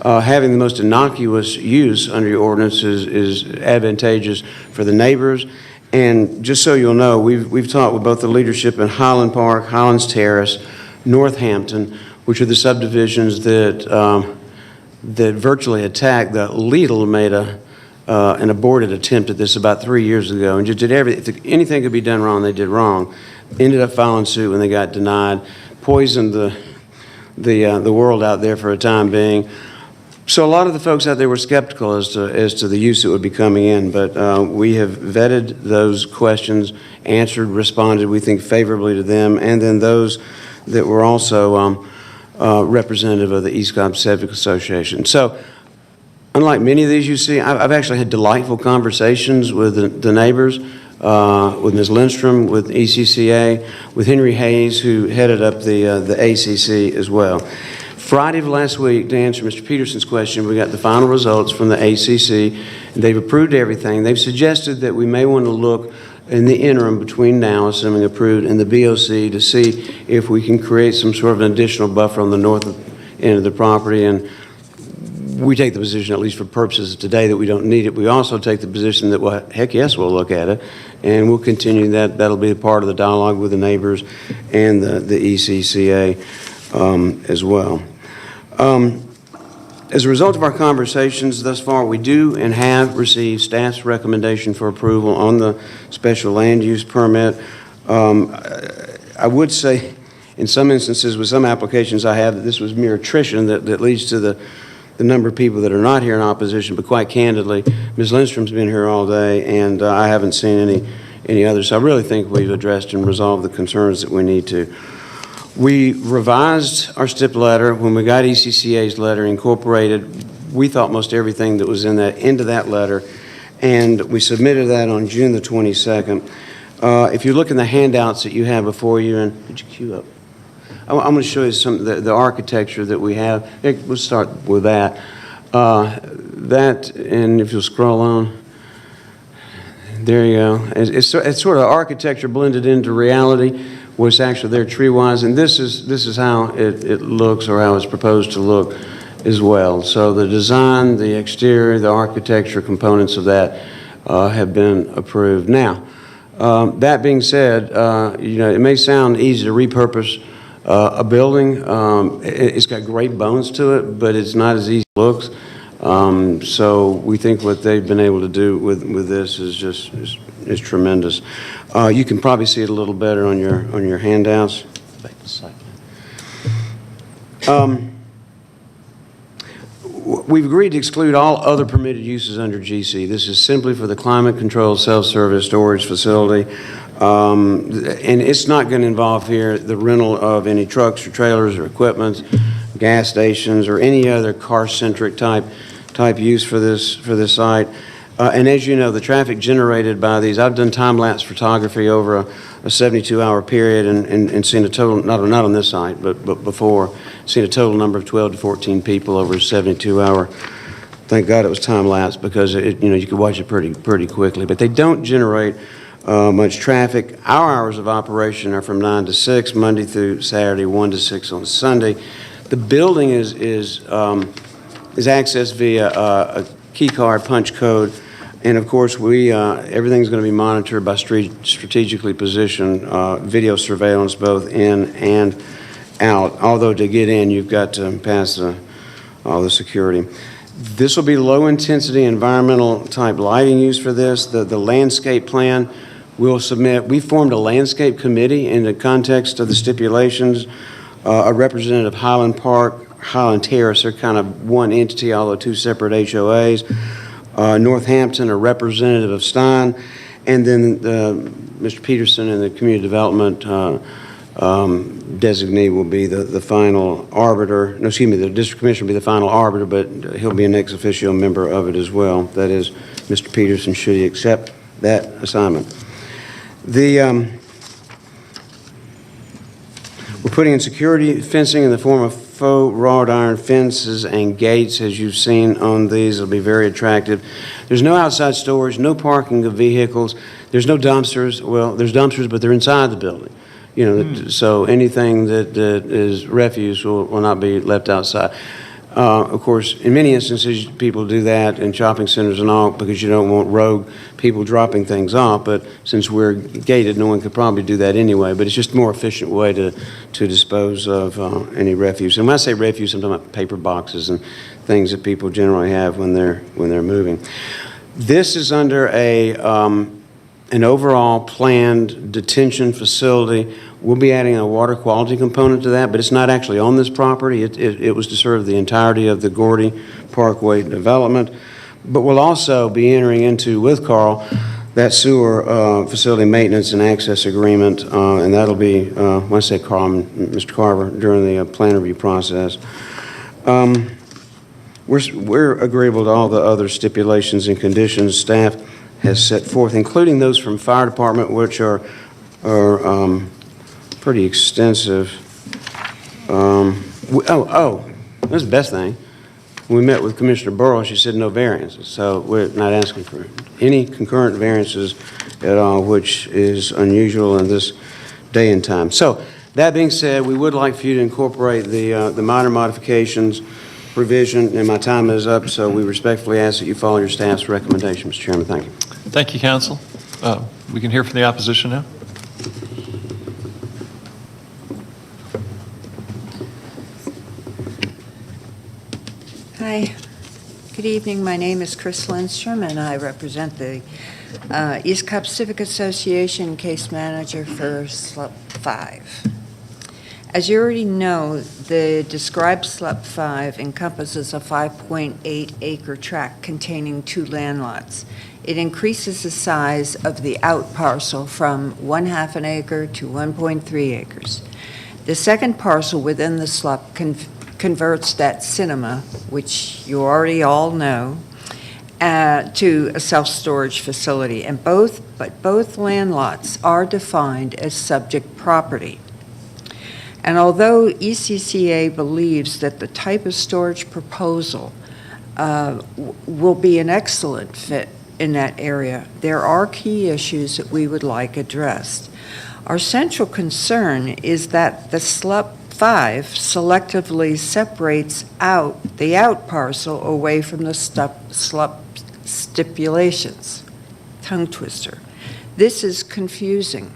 having the most innocuous use under your ordinance is advantageous for the neighbors. And just so you'll know, we've talked with both the leadership in Highland Park, Highlands Terrace, Northampton, which are the subdivisions that virtually attacked. The Lidl made an aborted attempt at this about 3 years ago and just did everything. If anything could be done wrong, they did wrong. Ended up filing suit when they got denied, poisoned the world out there for a time being. So a lot of the folks out there were skeptical as to the use that would be coming in, but we have vetted those questions, answered, responded, we think, favorably to them, and then those that were also representative of the East Cobb Civic Association. So unlike many of these you see, I've actually had delightful conversations with the neighbors, with Ms. Lindstrom, with ECCA, with Henry Hayes, who headed up the ACC as well. Friday of last week, to answer Mr. Peterson's question, we got the final results from the ACC, and they've approved everything. They've suggested that we may want to look in the interim between now, assuming approved, and the BOC to see if we can create some sort of an additional buffer on the north end of the property. And we take the position, at least for purposes of today, that we don't need it. We also take the position that, well, heck yes, we'll look at it, and we'll continue that. That'll be a part of the dialogue with the neighbors and the ECCA as well. As a result of our conversations thus far, we do and have received staff's recommendation for approval on the special land use permit. I would say in some instances with some applications I have that this was mere attrition that leads to the number of people that are not here in opposition, but quite candidly, Ms. Lindstrom's been here all day and I haven't seen any others. So I really think we've addressed and resolved the concerns that we need to. We revised our STIP letter when we got ECCA's letter incorporated. We thought most everything that was into that letter, and we submitted that on June the 22nd. If you look in the handouts that you have before you, and did you queue up? I'm going to show you some of the architecture that we have. We'll start with that. And if you'll scroll on, there you go. It's sort of architecture blended into reality. What's actually there tree-wise, and this is how it looks, or how it's proposed to look as well. So the design, the exterior, the architecture components of that have been approved. Now, that being said, it may sound easy to repurpose a building. It's got great bones to it, but it's not as easy as it looks. So we think what they've been able to do with this is tremendous. You can probably see it a little better on your handouts. We've agreed to exclude all other permitted uses under GC. This is simply for the climate-controlled self-service storage facility. And it's not going to involve here the rental of any trucks or trailers or equipment, gas stations, or any other car-centric type use for this site. And as you know, the traffic generated by these, I've done time-lapse photography over a 72-hour period and seen a total, not on this site, but before, seen a total number of 12 to 14 people over a 72-hour. Thank God it was time-lapse because you could watch it pretty quickly. But they don't generate much traffic. Our hours of operation are from 9 to 6, Monday through Saturday, 1 to 6 on Sunday. The building is accessed via a key card punch code. And of course, everything's going to be monitored by strategically positioned video surveillance, both in and out. Although to get in, you've got to pass all the security. This will be low-intensity environmental type lighting used for this. The landscape plan we'll submit. We formed a landscape committee in the context of the stipulations. A representative of Highland Park, Highland Terrace are kind of one entity, although two separate HOAs. Northampton, a representative of Stein, and then Mr. Peterson and the community development designee will be the final arbiter. No, excuse me, the district commissioner will be the final arbiter, but he'll be an ex officio member of it as well. That is, Mr. Peterson, should he accept that assignment. We're putting in security fencing in the form of faux wrought iron fences and gates, as you've seen on these. It'll be very attractive. There's no outside storage, no parking of vehicles. There's no dumpsters. Well, there's dumpsters, but they're inside the building. So anything that is refuse will not be left outside. Of course, in many instances, people do that in shopping centers and all because you don't want rogue people dropping things off. But since we're gated, no one could probably do that anyway. But it's just a more efficient way to dispose of any refuse. And when I say refuse, I'm talking about paper boxes and things that people generally have when they're moving. This is under an overall planned detention facility. We'll be adding a water quality component to that, but it's not actually on this property. It was to serve the entirety of the Gordy Parkway development. But we'll also be entering into, with Carl, that sewer facility maintenance and access agreement, and that'll be, when I say Carl, Mr. Carver, during the plan review process. We're agreeable to all the other stipulations and conditions staff has set forth, including those from fire department, which are pretty extensive. That's the best thing. We met with Commissioner Burrow, she said no variances, so we're not asking for any concurrent variances at all, which is unusual in this day and time. So that being said, we would like for you to incorporate the minor modifications provision, and my time is up, so we respectfully ask that you follow your staff's recommendation, Mr. Chairman. Thank you. Thank you, counsel. We can hear from the opposition now. Hi. Good evening. My name is Chris Lindstrom, and I represent the East Cobb Civic Association case manager for SLUP 5. As you already know, the described SLUP 5 encompasses a 5.8 acre tract containing 2 land lots. It increases the size of the out parcel from 1/2 an acre to 1.3 acres. The second parcel within the SLUP converts that cinema, which you already all know, to a self-storage facility. But both land lots are defined as subject property. And although ECCA believes that the type of storage proposal will be an excellent fit in that area, there are key issues that we would like addressed. Our central concern is that the SLUP 5 selectively separates out the out parcel away from the SLUP stipulations. Tongue twister. This is confusing.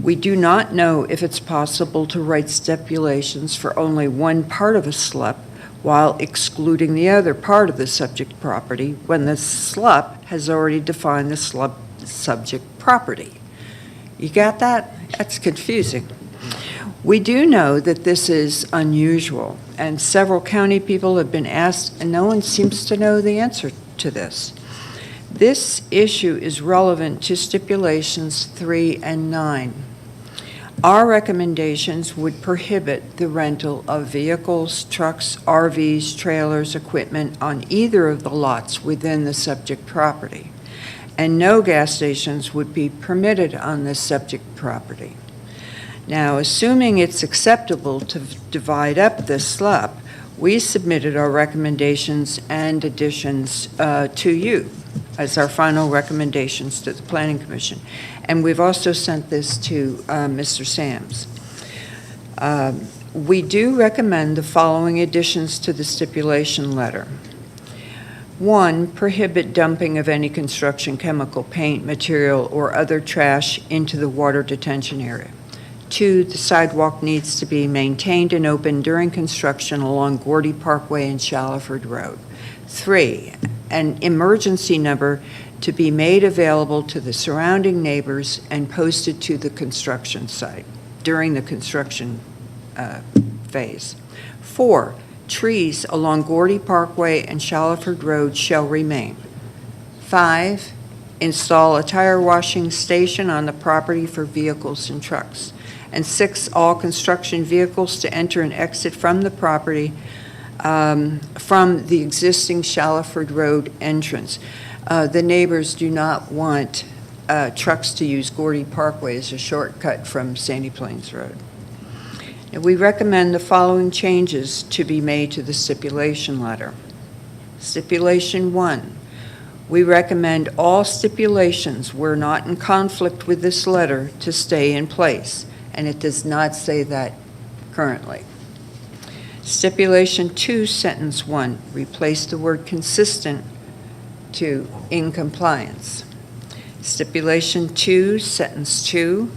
We do not know if it's possible to write stipulations for only one part of a SLUP while excluding the other part of the subject property when the SLUP has already defined the SLUP subject property. You got that? That's confusing. We do know that this is unusual, and several county people have been asked, and no one seems to know the answer to this. This issue is relevant to stipulations 3 and 9. Our recommendations would prohibit the rental of vehicles, trucks, RVs, trailers, equipment on either of the lots within the subject property, and no gas stations would be permitted on this subject property. Now, assuming it's acceptable to divide up this SLUP, we submitted our recommendations and additions to you as our final recommendations to the Planning Commission. And we've also sent this to Mr. Sams. We do recommend the following additions to the stipulation letter. 1, prohibit dumping of any construction chemical, paint, material, or other trash into the water detention area. 2, the sidewalk needs to be maintained and open during construction along Gordy Parkway and Shallowford Road. 3, an emergency number to be made available to the surrounding neighbors and posted to the construction site during the construction phase. 4, trees along Gordy Parkway and Shallowford Road shall remain. 5, install a tire washing station on the property for vehicles and trucks. And 6, all construction vehicles to enter and exit from the property from the existing Shallowford Road entrance. The neighbors do not want trucks to use Gordy Parkway as a shortcut from Sandy Plains Road. And we recommend the following changes to be made to the stipulation letter. Stipulation 1, we recommend all stipulations where not in conflict with this letter to stay in place, and it does not say that currently. Stipulation 2, sentence 1, replace the word consistent to in compliance. Stipulation 2, sentence 2,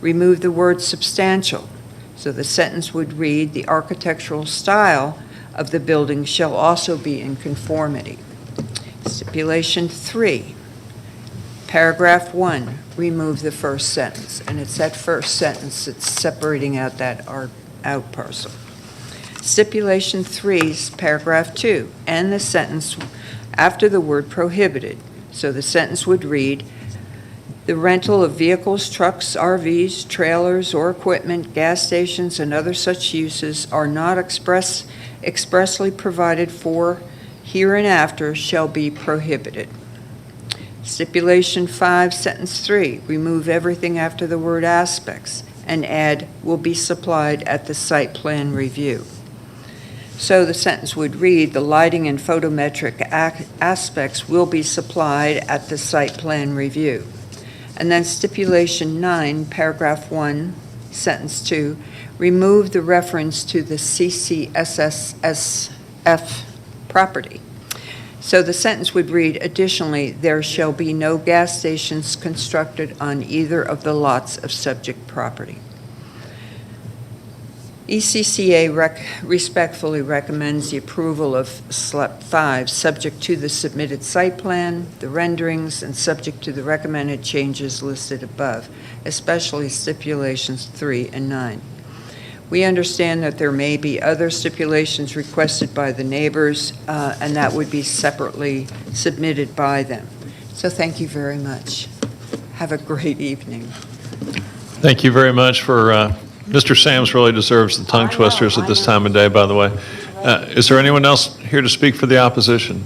remove the word substantial. So the sentence would read, the architectural style of the building shall also be in conformity. Stipulation 3, paragraph 1, remove the first sentence. And it's that first sentence that's separating out that out parcel. Stipulation 3, paragraph 2, and the sentence after the word prohibited. So the sentence would read, the rental of vehicles, trucks, RVs, trailers, or equipment, gas stations, and other such uses are not expressly provided for hereinafter shall be prohibited. Stipulation 5, sentence 3, remove everything after the word aspects and add will be supplied at the site plan review. So the sentence would read, the lighting and photometric aspects will be supplied at the site plan review. And then stipulation 9, paragraph 1, sentence 2, remove the reference to the CCSSF property. So the sentence would read, additionally, there shall be no gas stations constructed on either of the lots of subject property. ECCA respectfully recommends the approval of SLEP 5, subject to the submitted site plan, the renderings, and subject to the recommended changes listed above, especially stipulations 3 and 9. We understand that there may be other stipulations requested by the neighbors, and that would be separately submitted by them. So thank you very much. Have a great evening. Thank you very much for, Mr. Sams really deserves the tongue twisters at this time of day, by the way. Is there anyone else here to speak for the opposition?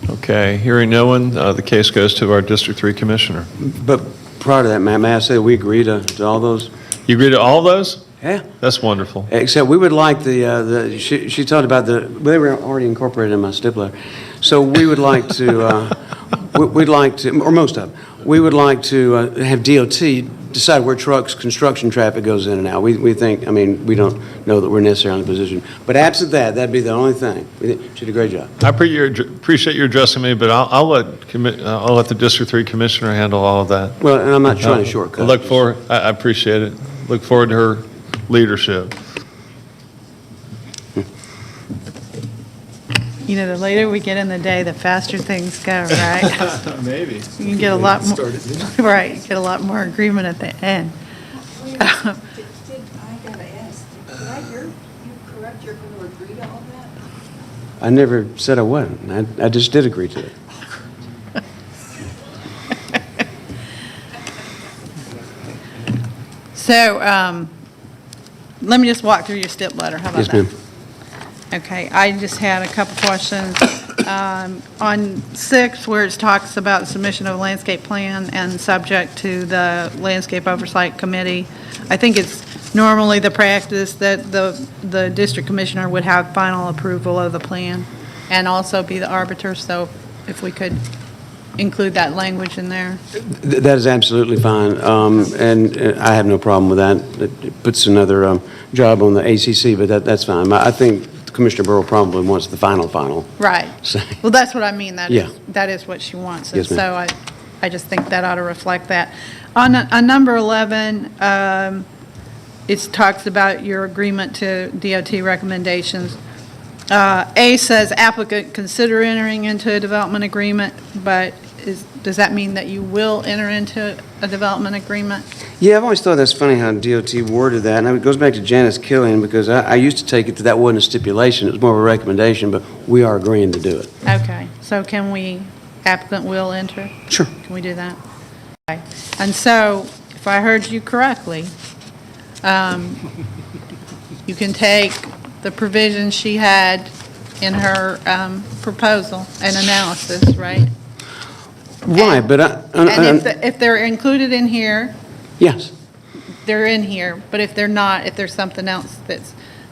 Okay, hearing no one, the case goes to our District 3 Commissioner. But prior to that, may I say we agree to all those? You agree to all those? Yeah. That's wonderful. Except we would like she talked about they were already incorporated in my stipulator. So we would like to, we'd like to, or most of them, we would like to have DOT decide where trucks, construction traffic goes in and out. We think, I mean, we don't know that we're necessarily in a position. But absent that, that'd be the only thing. She did a great job. I appreciate you addressing me, but I'll let the District 3 Commissioner handle all of that. Well, and I'm not trying to shortcut. I appreciate it. Look forward to her leadership. You know, the later we get in the day, the faster things go, right? Maybe. You can get a lot more, right, get a lot more agreement at the end. I gotta ask, did I hear you correct, you're going to agree to all that? I never said I wasn't. I just did agree to it. So, let me just walk through your stip letter, how about that? Yes, ma'am. Okay, I just had a couple questions. On 6, where it talks about submission of a landscape plan and subject to the Landscape Oversight Committee, I think it's normally the practice that the district commissioner would have final approval of the plan and also be the arbiter, so if we could include that language in there. That is absolutely fine, and I have no problem with that. It puts another job on the ACC, but that's fine. I think Commissioner Burrow probably wants the final. Right. So, Well, that's what I mean. Yeah. That is what she wants. Yes, And ma'am. so I just think that ought to reflect that. On number 11, it talks about your agreement to DOT recommendations. A says applicant consider entering into a development agreement, but does that mean that you will enter into a development agreement? yeah, I've always thought that's funny how DOT worded that, and it goes back to Janice Killian, because I used to take it that wasn't a stipulation, it was more of a recommendation, but we are agreeing to do it. Okay, so applicant will enter? Sure. Can we do that? Okay. And so, if I heard you correctly, you can take the provisions she had in her proposal and analysis, right? Right, but And if they're included in here, yes. they're in here, but if they're not, if there's something else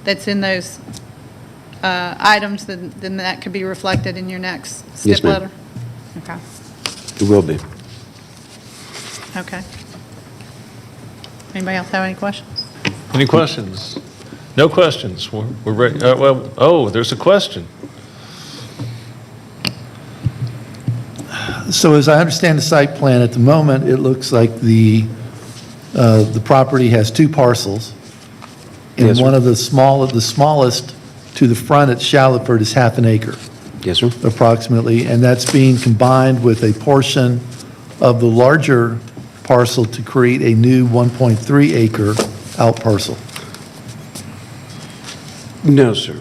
that's in those items, then that could be reflected in your next Yes, stip ma'am. letter? Okay. It will be. Okay. Anybody else have any questions? Any questions? No questions. We're ready. There's a question. So as I understand the site plan, at the moment, it looks like the property has two parcels. And Yes, sir. one of the smallest to the front at Shallowford is half an acre. Yes, sir. Approximately, and that's being combined with a portion of the larger parcel to create a new 1.3 acre out parcel. No, sir.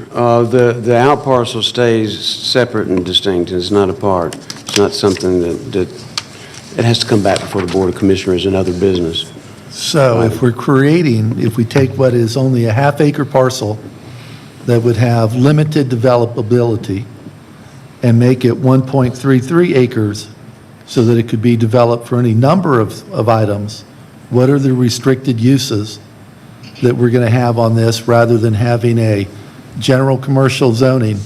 The out parcel stays separate and distinct. It's not a part. It's not something that it has to come back before the Board of Commissioners and other business. So if we take what is only a half acre parcel that would have limited developability and make it 1.33 acres so that it could be developed for any number of items, what are the restricted uses that we're going to have on this rather than having a general commercial zoning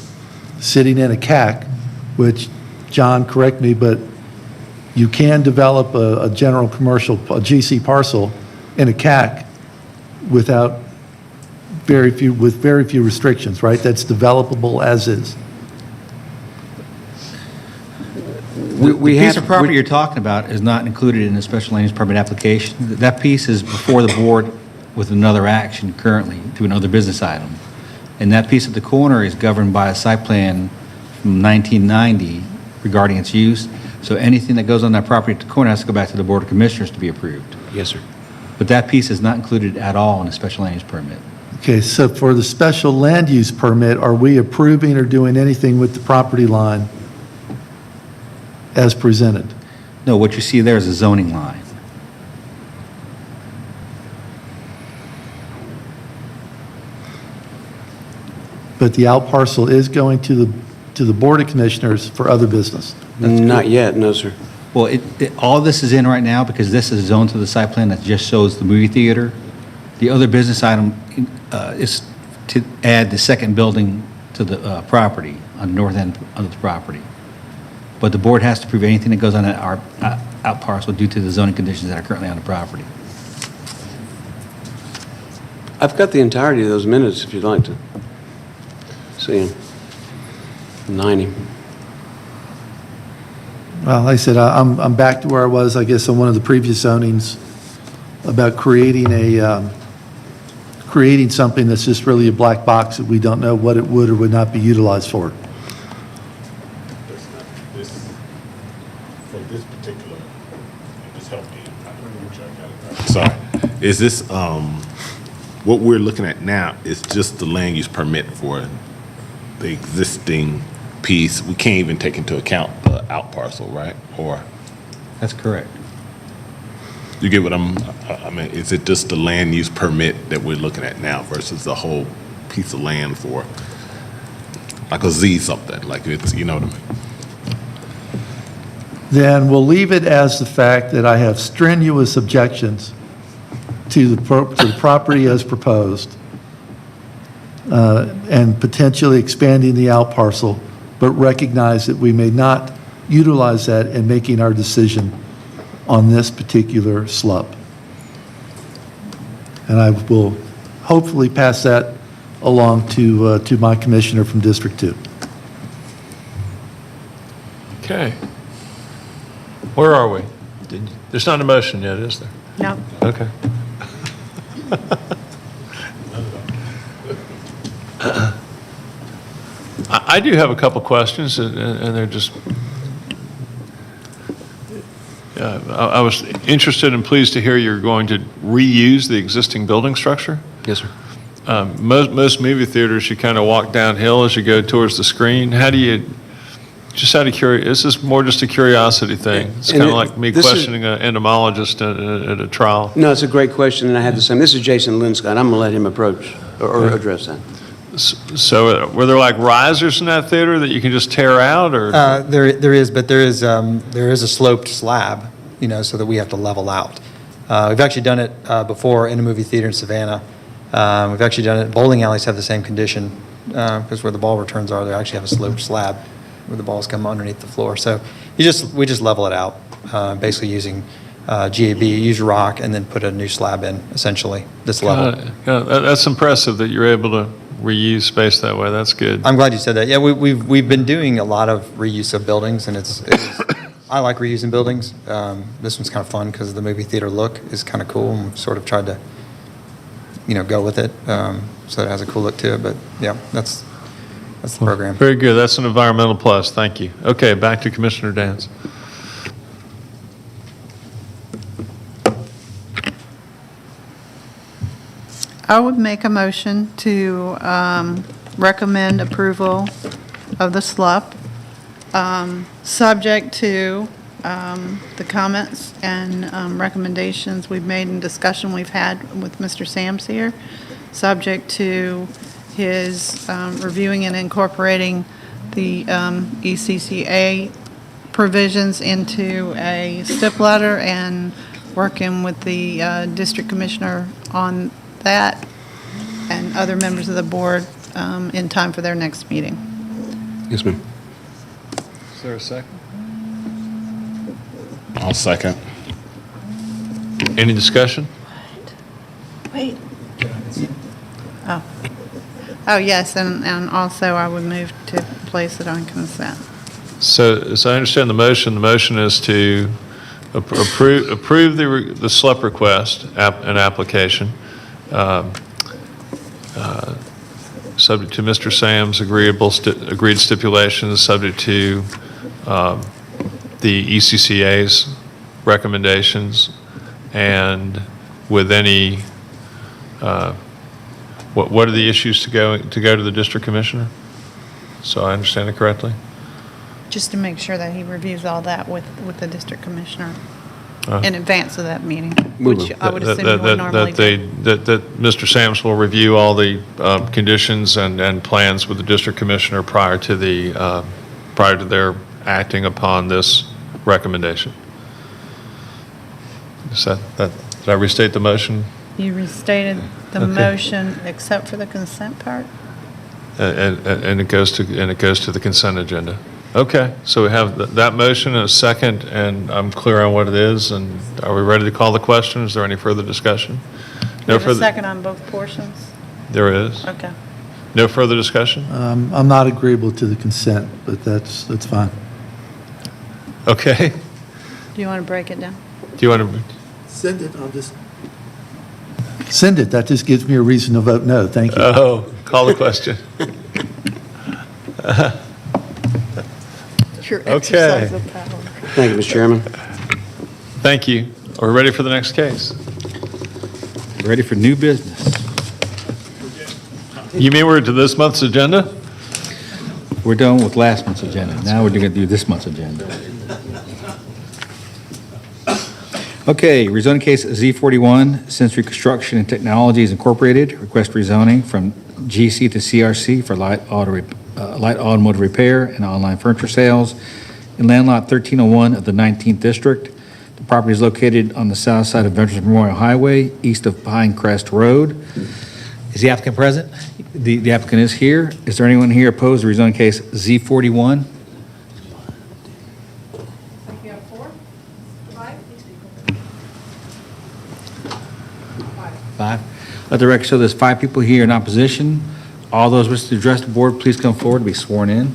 sitting in a CAC, which, John, correct me, but you can develop a general commercial, a GC parcel in a CAC with very few restrictions, right? That's developable as is. The piece of property you're talking about is not included in the special land use permit application. That piece is before the board with another action currently through another business item. And that piece at the corner is governed by a site plan from 1990 regarding its use. So anything that goes on that property at the corner has to go back to the Board of Commissioners to be approved. Yes, sir. But that piece is not included at all in the special land use permit. Okay, so for the special land use permit, are we approving or doing anything with the property line as presented? No, what you see there is a zoning line. But the out parcel is going to the Board of Commissioners for other business. Not yet, no, sir. Well, all this is in right now because this is zoned to the site plan that just shows the movie theater. The other business item is to add the second building to the property, on the north end of the property. But the board has to approve anything that goes on our out parcel due to the zoning conditions that are currently on the property. I've got the entirety of those minutes if you'd like to see them. 90. Well, like I said, I'm back to where I was, I guess, on one of the previous zonings about creating something that's just really a black box that we don't know what it would or would not be utilized for. For this particular, this help me. Sorry, is this what we're looking at now? Is just the land use permit for the existing piece? We can't even take into account the out parcel, right? Or That's correct. you get what I mean, is it just the land use permit that we're looking at now versus the whole piece of land for like a Z something, like it's, you know what I mean? Then we'll leave it as the fact that I have strenuous objections to the property as proposed, and potentially expanding the out parcel, but recognize that we may not utilize that in making our decision on this particular slub. And I will hopefully pass that along to my commissioner from District 2. Okay. Where are we? There's not a motion yet, is there? No. Okay. I do have a couple questions, and they're just, I was interested and pleased to hear you're going to reuse the existing building structure. Yes, sir. Most movie theaters, you kind of walk downhill as you go towards the screen. How do you, just out of curiosity, is this more just a curiosity thing? It's kind of like me questioning an entomologist at a trial. No, it's a great question, and I have the same. This is Jason Linscott. I'm going to let him approach or address that. So were there like risers in that theater that you can just tear out, or? There is, but there is a sloped slab, so that we have to level out. We've actually done it before in a movie theater in Savannah. We've actually done it, bowling alleys have the same condition, because where the ball returns are, they actually have a sloped slab where the balls come underneath the floor. So we just level it out, basically using GAB, use rock, and then put a new slab in, essentially, this level. That's impressive that you're able to reuse space that way. That's good. I'm glad you said that. Yeah, we've been doing a lot of reuse of buildings, and I like reusing buildings. This one's kind of fun because the movie theater look is kind of cool, and we've sort of tried to, go with it, so it has a cool look to it. But yeah, that's the program. Very good. That's an environmental plus. Thank you. Okay, back to Commissioner Dance. I would make a motion to recommend approval of the SLUP, subject to the comments and recommendations we've made and discussion we've had with Mr. Sams here, subject to his reviewing and incorporating the ECCA provisions into a STIP letter and working with the district commissioner on that and other members of the board in time for their next meeting. Yes, ma'am. Is there a second? I'll second. Any discussion? Wait. Oh, yes, and also I would move to place it on consent. So as I understand the motion is to approve the SLUP request and application, subject to Mr. Sam's agreed stipulations, subject to the ECCA's recommendations, and with any, what are the issues to go to the district commissioner? So I understand it correctly? Just to make sure that he reviews all that with the district commissioner in advance of that meeting, which I would assume you would normally do. That Mr. Sams will review all the conditions and plans with the district commissioner prior to their acting upon this recommendation. Did I restate the motion? You restated the motion except for the consent part? And it goes to the consent agenda. Okay, so we have that motion and a second, and I'm clear on what it is. And are we ready to call the question? Is there any further discussion? No further. A second on both portions? There is. Okay. No further discussion? I'm not agreeable to the consent, but that's fine. Okay. Do you want to break it down? Do you want to? Send it, I'll just. Send it. That just gives me a reason to vote no. Thank you. Oh, call the question. Your Okay. exercise of power. Thank you, Mr. Chairman. Thank you. Are we ready for the next case? Ready for new business. You mean we're to this month's agenda? We're done with last month's agenda. Now we're going to do this month's agenda. Okay, rezoning case Z-41, Century Construction and Technologies Incorporated, request rezoning from GC to CRC for light automotive repair and online furniture sales in land lot 1301 of the 19th District. The property is located on the south side of Veterans Memorial Highway, east of Pinecrest Road. Is the applicant present? The applicant is here. Is there anyone here opposed to rezoning case Z-41? Five. Let the record show there's 5 people here in opposition. All those wishing to address the board, please come forward to be sworn in.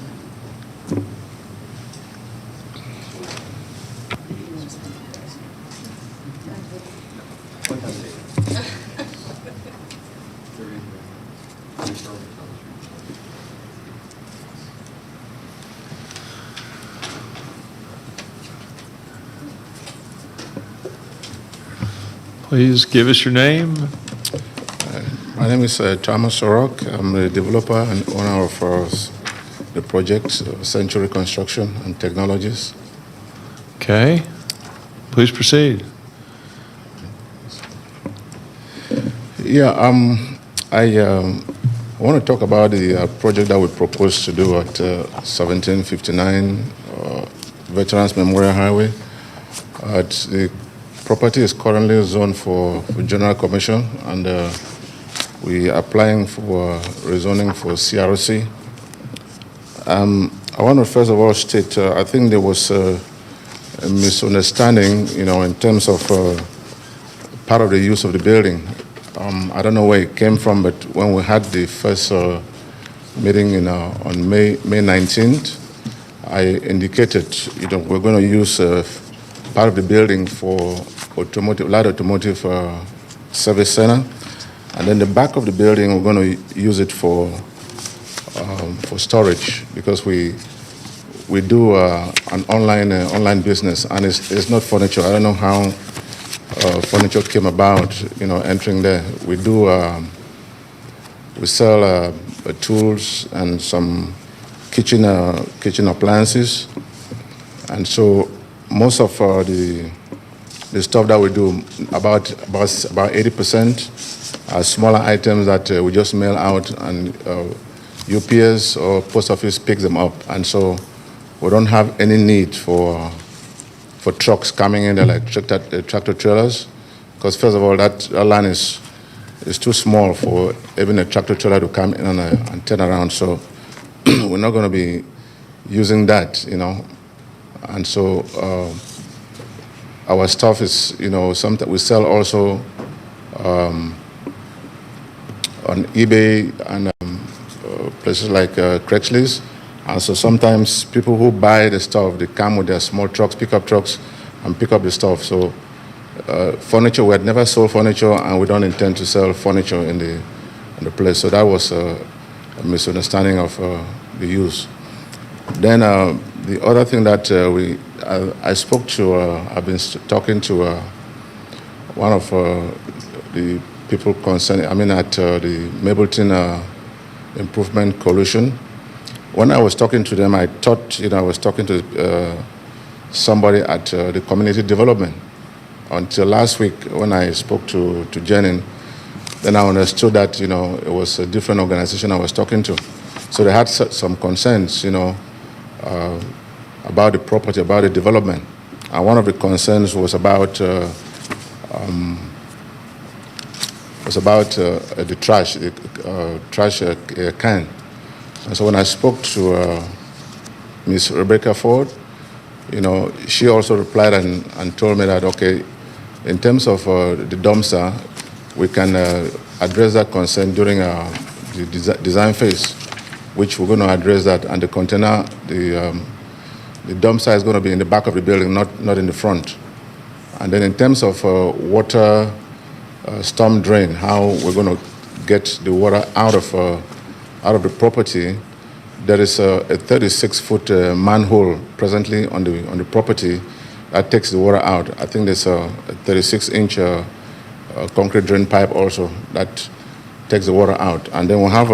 Please give us your name. My name is Thomas Orok. I'm the developer and owner of the project, Century Construction and Technologies. Okay. Please proceed. Yeah, I want to talk about the project that we propose to do at 1759 Veterans Memorial Highway. The property is currently zoned for general commercial, and we are applying for rezoning for CRC. I want to first of all state, I think there was a misunderstanding, in terms of part of the use of the building. I don't know where it came from, but when we had the first meeting on May 19th, I indicated, we're going to use part of the building for light automotive service center, and then the back of the building we're going to use it for storage, because we do an online business, and it's not furniture. I don't know how furniture came about, entering there. We sell tools and some kitchen appliances, and so most of the stuff that we do, about 80%, are smaller items that we just mail out, and UPS or post office picks them up, and so we don't have any need for trucks coming in there like tractor trailers, because first of all, that line is too small for even a tractor trailer to come in and turn around. So we're not going to be using that, and so our stuff is, something we sell also on eBay and places like Craigslist. And so sometimes people who buy the stuff, they come with their small trucks, pickup trucks, and pick up the stuff. So furniture, we had never sold furniture, and we don't intend to sell furniture in the place. So that was a misunderstanding of the use. Then the other thing that I spoke to, I've been talking to one of the people concerned, at the Mableton Improvement Coalition. When I was talking to them, I thought, I was talking to somebody at the community development. Until last week, when I spoke to Jenin, then I understood that, it was a different organization I was talking to. So they had some concerns, about the property, about the development. And one of the concerns was about the trash, can. And so when I spoke to Ms. Rebecca Ford, she also replied and told me that, okay, in terms of the dumpster, we can address that concern during the design phase, which we're going to address that. And the container, the dumpster is going to be in the back of the building, not in the front. And then in terms of water storm drain, how we're going to get the water out of the property, there is a 36-foot manhole presently on the property that takes the water out. I think there's a 36-inch concrete drain pipe also that takes the water out. And then we have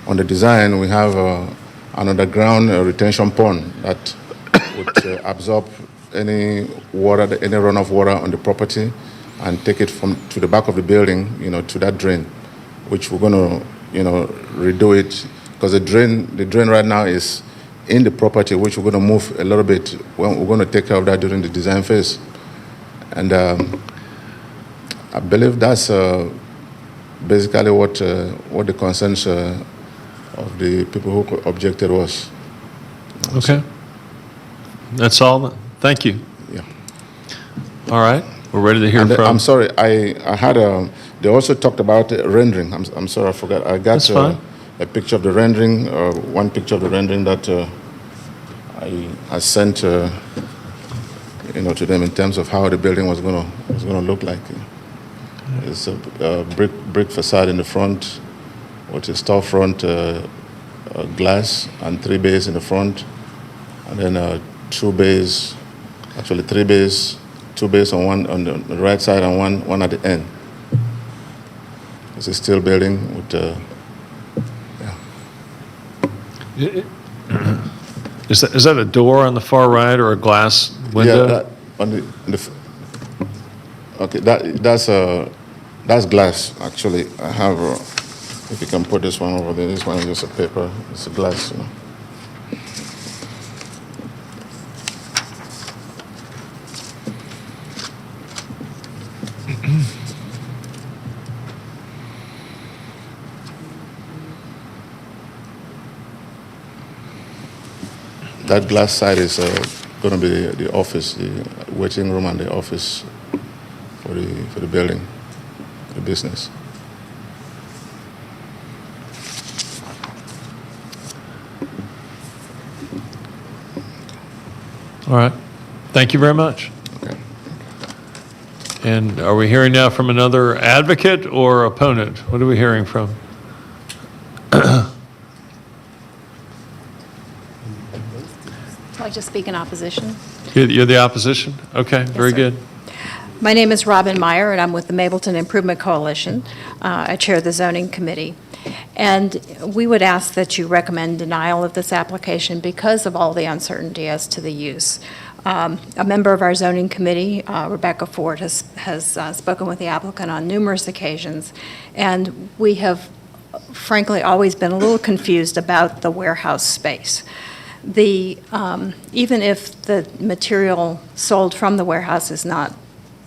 on the design, we have an underground retention pond that would absorb any water, any runoff water on the property, and take it to the back of the building, to that drain, which we're going to redo it, because the drain right now is in the property, which we're going to move a little bit. We're going to take care of that during the design phase. And I believe that's basically what the concerns of the people who objected was. Okay. That's all? Thank you. Yeah. All right. We're ready to hear from... I'm sorry, I had they also talked about rendering. I'm sorry, I forgot. I got a picture of the rendering, one picture of the rendering that I sent, to them in terms of how the building was going to look like. It's a brick facade in the front, with a storefront glass, and 3 bays in the front, and then 2 bays, actually 3 bays. 2 bays on the right side and one at the end. It's a steel building with, Is that a door on the far right or a glass window? Yeah, okay, that's glass actually. I have, if you can put this one over there, this one is just a paper, it's a glass, That glass side is going to be the office, the waiting room and the office for the building, the business. All right. Thank you very much. And are we hearing now from another advocate or opponent? What are we hearing from? I'd like to speak in opposition. You're the opposition? Okay, very good. My name is Robin Meyer, and I'm with the Mableton Improvement Coalition. I chair the zoning committee. And we would ask that you recommend denial of this application because of all the uncertainty as to the use. A member of our zoning committee, Rebecca Ford, has spoken with the applicant on numerous occasions, and we have frankly always been a little confused about the warehouse space. Even if the material sold from the warehouse is not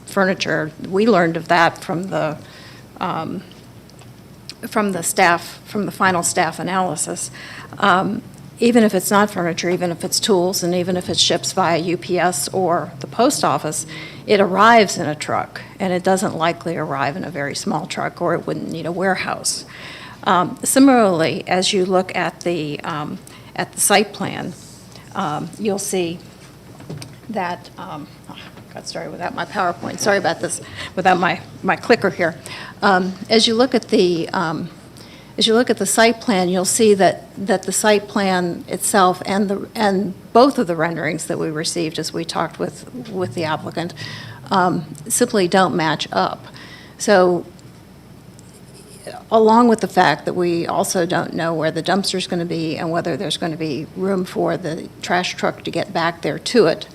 furniture, we learned of that from the final staff analysis. Even if it's not furniture, even if it's tools, and even if it ships via UPS or the post office, it arrives in a truck, and it doesn't likely arrive in a very small truck, or it wouldn't need a warehouse. Similarly, as you look at the site plan, you'll see that, got started without my PowerPoint, sorry about this, without my clicker here. As you look at the site plan, you'll see that the site plan itself and both of the renderings that we received as we talked with the applicant simply don't match up. So along with the fact that we also don't know where the dumpster is going to be and whether there's going to be room for the trash truck to get back there to it,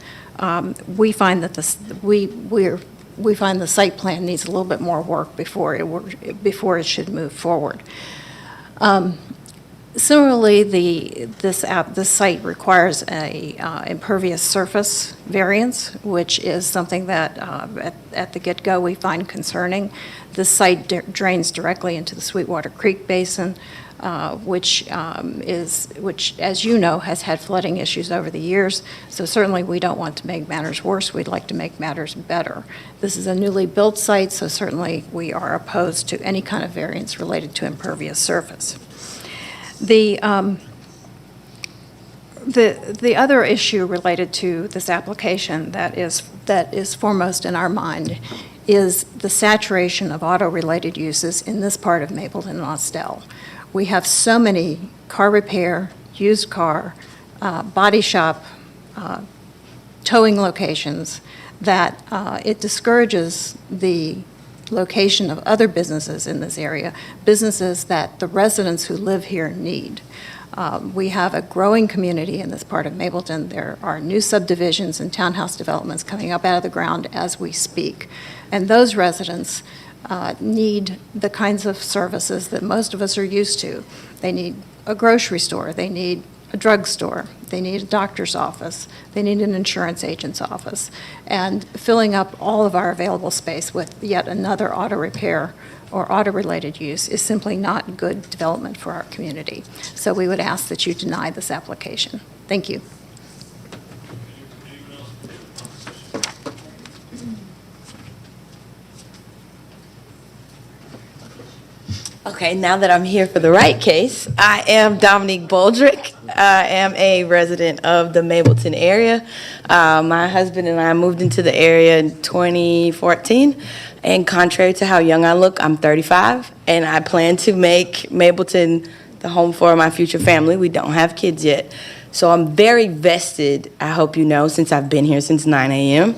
we find that we find the site plan needs a little bit more work before it should move forward. Similarly, this site requires a impervious surface variance, which is something that at the get-go we find concerning. This site drains directly into the Sweetwater Creek Basin, which, as you know, has had flooding issues over the years. So certainly we don't want to make matters worse. We'd like to make matters better. This is a newly built site, so certainly we are opposed to any kind of variance related to impervious surface. The other issue related to this application that is foremost in our mind is the saturation of auto-related uses in this part of Mapleton and Austell. We have so many car repair, used car, body shop, towing locations that it discourages the location of other businesses in this area, businesses that the residents who live here need. We have a growing community in this part of Mapleton. There are new subdivisions and townhouse developments coming up out of the ground as we speak. And those residents need the kinds of services that most of us are used to. They need a grocery store, they need a drugstore, they need a doctor's office, they need an insurance agent's office. And filling up all of our available space with yet another auto repair or auto-related use is simply not good development for our community. So we would ask that you deny this application. Thank you. Okay, now that I'm here for the right case, I am Dominique Boldrick. I am a resident of the Mapleton area. My husband and I moved into the area in 2014, and contrary to how young I look, I'm 35, and I plan to make Mapleton the home for my future family. We don't have kids yet. So I'm very vested, I hope you know, since I've been here since 9 a.m.,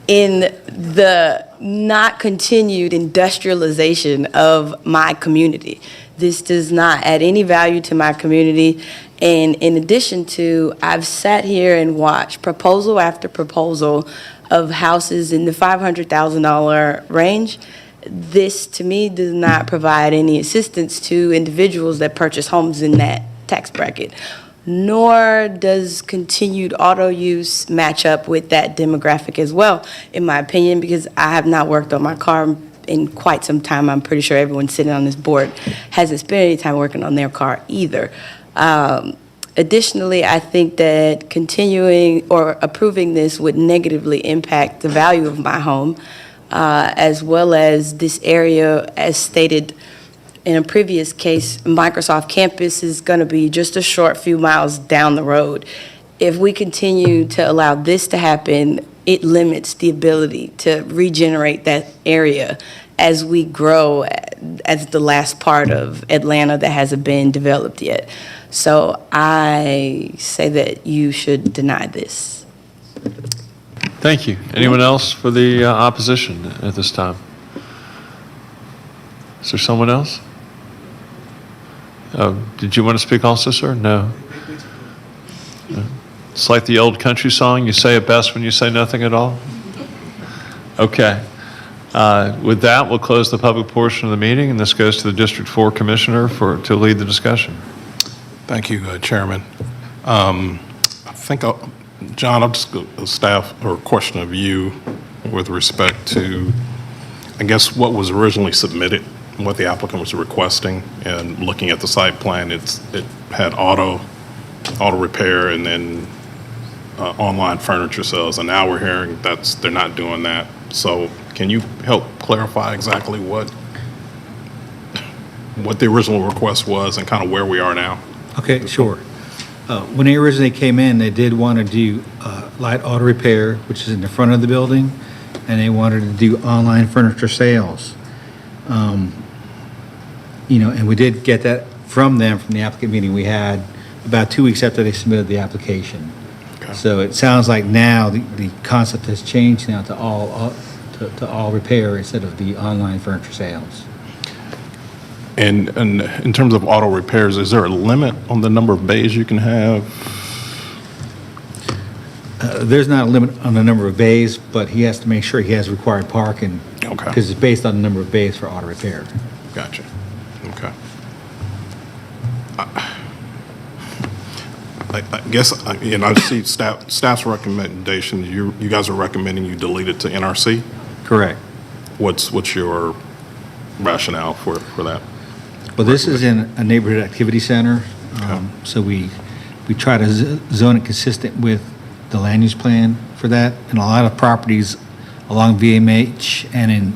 in the not continued industrialization of my community. This does not add any value to my community. And in addition to, I've sat here and watched proposal after proposal of houses in the $500,000 range. This, to me, does not provide any assistance to individuals that purchase homes in that tax bracket. Nor does continued auto use match up with that demographic as well, in my opinion, because I have not worked on my car in quite some time. I'm pretty sure everyone sitting on this board hasn't spent any time working on their car either. Additionally, I think that continuing or approving this would negatively impact the value of my home, as well as this area, as stated in a previous case, Microsoft campus is going to be just a short few miles down the road. If we continue to allow this to happen, it limits the ability to regenerate that area as we grow as the last part of Atlanta that hasn't been developed yet. So I say that you should deny this. Thank you. Anyone else for the opposition at this time? Is there someone else? Did you want to speak also, sir? No. No. It's like the old country song, you say it best when you say nothing at all? Okay. With that, we'll close the public portion of the meeting, and this goes to the District 4 Commissioner to lead the discussion. Thank you, Chairman. I think, John, I'll just go staff or a question of you with respect to, I guess, what was originally submitted, what the applicant was requesting, and looking at the site plan, it had auto repair and then online furniture sales, and now we're hearing they're not doing that. So can you help clarify exactly what the original request was and kind of where we are now? Okay, sure. When they originally came in, they did want to do light auto repair, which is in the front of the building, and they wanted to do online furniture sales. And we did get that from them, from the applicant meeting we had about 2 weeks after they submitted the application. Okay. So it sounds like now the concept has changed now to all repair instead of the online furniture sales. And in terms of auto repairs, is there a limit on the number of bays you can have? There's not a limit on the number of bays, but he has to make sure he has required parking. Okay. Because it's based on the number of bays for auto repair. Gotcha. Okay. I guess, I see staff's recommendation, you guys are recommending you delete it to NRC? Correct. What's your rationale for that? Well, this is in a neighborhood activity center, so we try to zone it consistent with the land use plan for that. And a lot of properties along VMH and in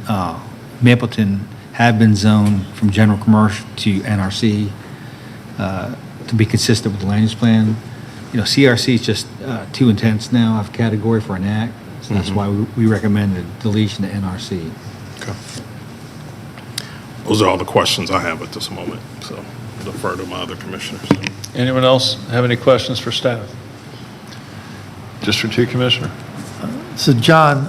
Mapleton have been zoned from general commercial to NRC to be consistent with the land use plan. CRC is just too intense now of a category for an act, so that's why we recommend the deletion to NRC. Okay. Those are all the questions I have at this moment, so I'll defer to my other commissioners. Anyone else have any questions for staff? District 2 Commissioner. So John,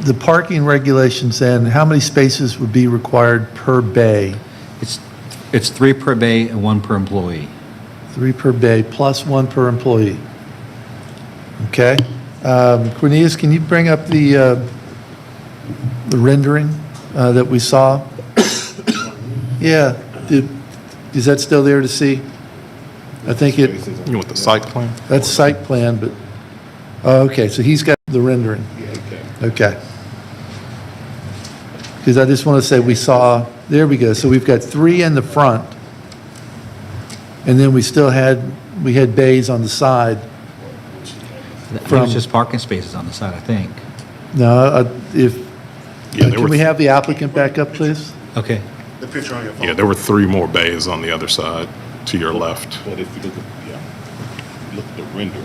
the parking regulations then, how many spaces would be required per bay? It's 3 per bay and 1 per employee. 3 per bay plus 1 per employee. Okay. Cornelius, can you bring up the rendering that we saw? Yeah. Is that still there to see? I think it. You want the site plan? That's site plan, but, okay, so he's got the rendering. Okay. Because I just want to say we saw, there we go. So we've got 3 in the front. And then we had bays on the side. It was just parking spaces on the side, I think. No, Yeah, can we have the applicant back up, please? Okay. The picture on your phone. Yeah, there were 3 more bays on the other side to your left. But if you look at the rendering,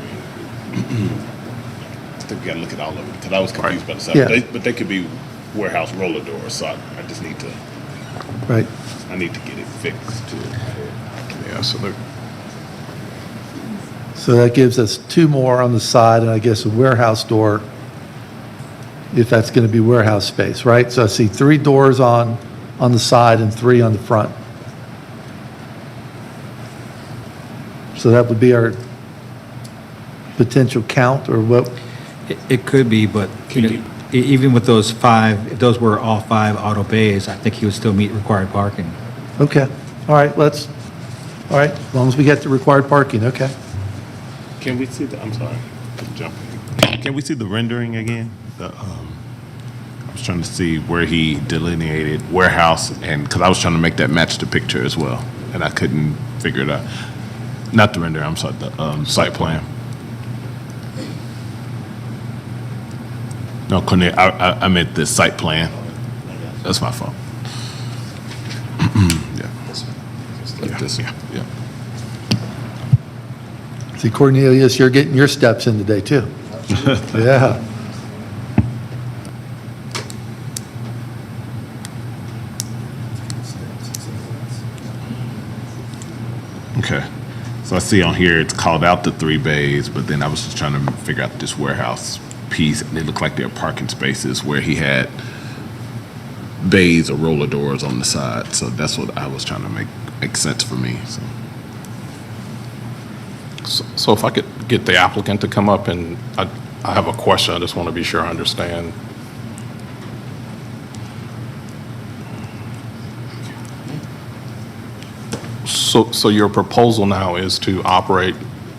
I think we gotta look at all of it, because I was confused by the side. Yeah. But they could be warehouse roller doors, so I just need to, Right. I need to get it fixed too. Yeah, So that gives us 2 more on the side, and I guess a warehouse door, if that's going to be warehouse space, right? So I see 3 doors on the side and 3 on the front. So that would be our potential count, or what? It could be, but even with those 5, if those were all 5 auto bays, I think he would still meet required parking. Okay, all right, all right, as long as we get the required parking, okay. Can we see I'm sorry, jumping. Can we see the rendering again? I was trying to see where he delineated warehouse, and because I was trying to make that match the picture as well, and I couldn't figure it out. Not the render, I'm sorry, the site plan. No, Cornell, I meant the site plan. That's my fault. Yeah. Like this, yeah. See, Cornelius, you're getting your steps in today, too. Yeah. Okay. So I see on here it's called out the 3 bays, but then I was just trying to figure out this warehouse piece. And it looked like there are parking spaces where he had bays or roller doors on the side. So that's what I was trying to make sense for me. So if I could get the applicant to come up, and I have a question, I just want to be sure I understand. So your proposal now is to operate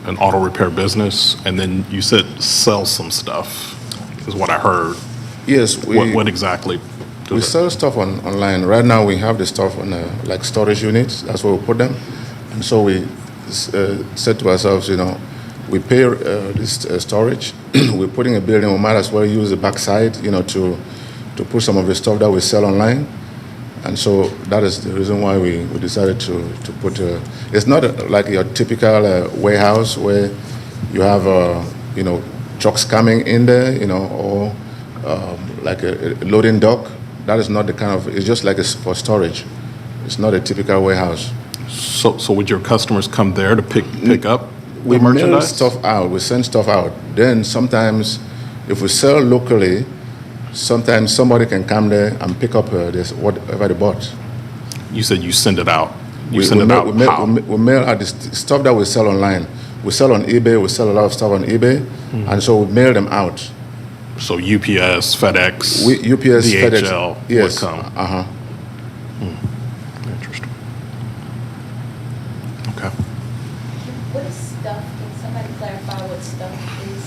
an auto repair business, and then you said sell some stuff, is what I heard. Yes. What exactly? We sell stuff online. Right now, we have the stuff on like storage units. That's where we put them. And so we said to ourselves, we pay this storage. We're putting a building. We might as well use the backside, to put some of the stuff that we sell online. And so that is the reason why we decided to put. It's not like your typical warehouse where you have trucks coming in there, or like a loading dock. That is not the kind of. It's just like it's for storage. It's not a typical warehouse. So would your customers come there to pick up We the mail merchandise? stuff out. We send stuff out. Then sometimes, if we sell locally, sometimes somebody can come there and pick up this whatever they bought. You said you send it out. We mail out the stuff that we sell online. We sell on eBay. We sell a lot of stuff on eBay, and so we mail them out. So UPS, FedEx, UPS, DHL FedEx, yes. would come. Interesting. Okay. What is stuff? Can somebody clarify what stuff is?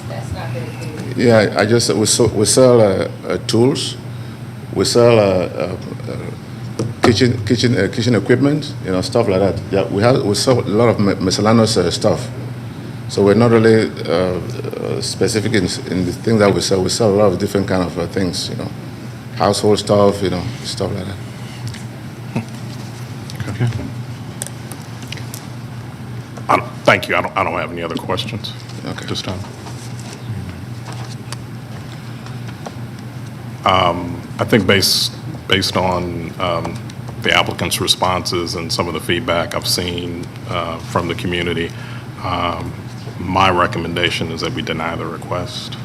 That's not very clear. Yeah, we sell tools. We sell kitchen equipment, stuff like that. Yeah, we sell a lot of miscellaneous stuff. So we're not really specific in the things that we sell. We sell a lot of different kind of things, household stuff, stuff like that. Okay. Thank you. I don't have any other questions at this time. I think based on the applicant's responses and some of the feedback I've seen from the community, my recommendation is that we deny the request.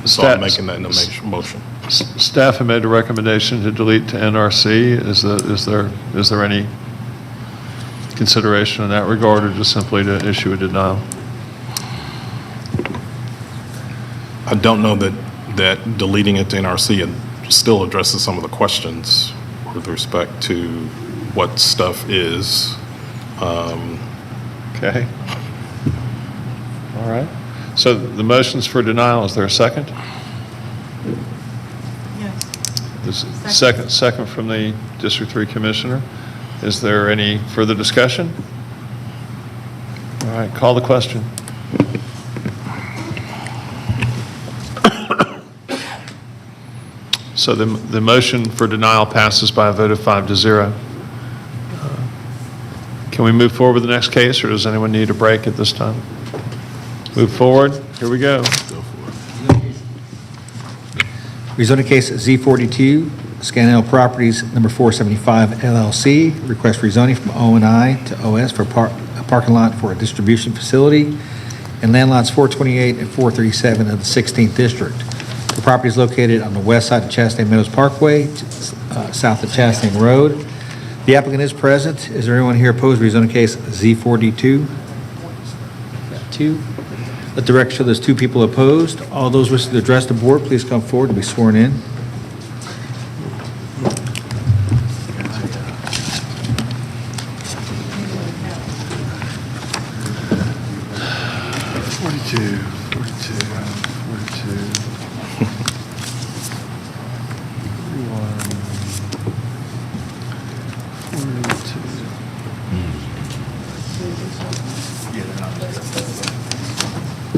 So I'm making that in the motion. Staff have made a recommendation to delete to NRC. Is there any consideration in that regard, or just simply to issue a denial? I don't know that deleting it to NRC still addresses some of the questions with respect to what stuff is. Okay. All right. So the motion's for denial. Is there a second? Yes. Second from the District 3 Commissioner. Is there any further discussion? All right, call the question. So the motion for denial passes by a vote of 5-0. Can we move forward with the next case, or does anyone need a break at this time? Move forward. Here we go. Rezoning case Z-42, Scannell Properties, number 475 LLC. Request rezoning from O&I to OS for a parking lot for a distribution facility in land lots 428 and 437 of the 16th District. The property is located on the west side of Chastain Meadows Parkway, south of Chastain Road. The applicant is present. Is there anyone here opposed to rezoning case Z-42? Got two. Let the record show there's two people opposed. All those wishing to address the board, please come forward to be sworn in.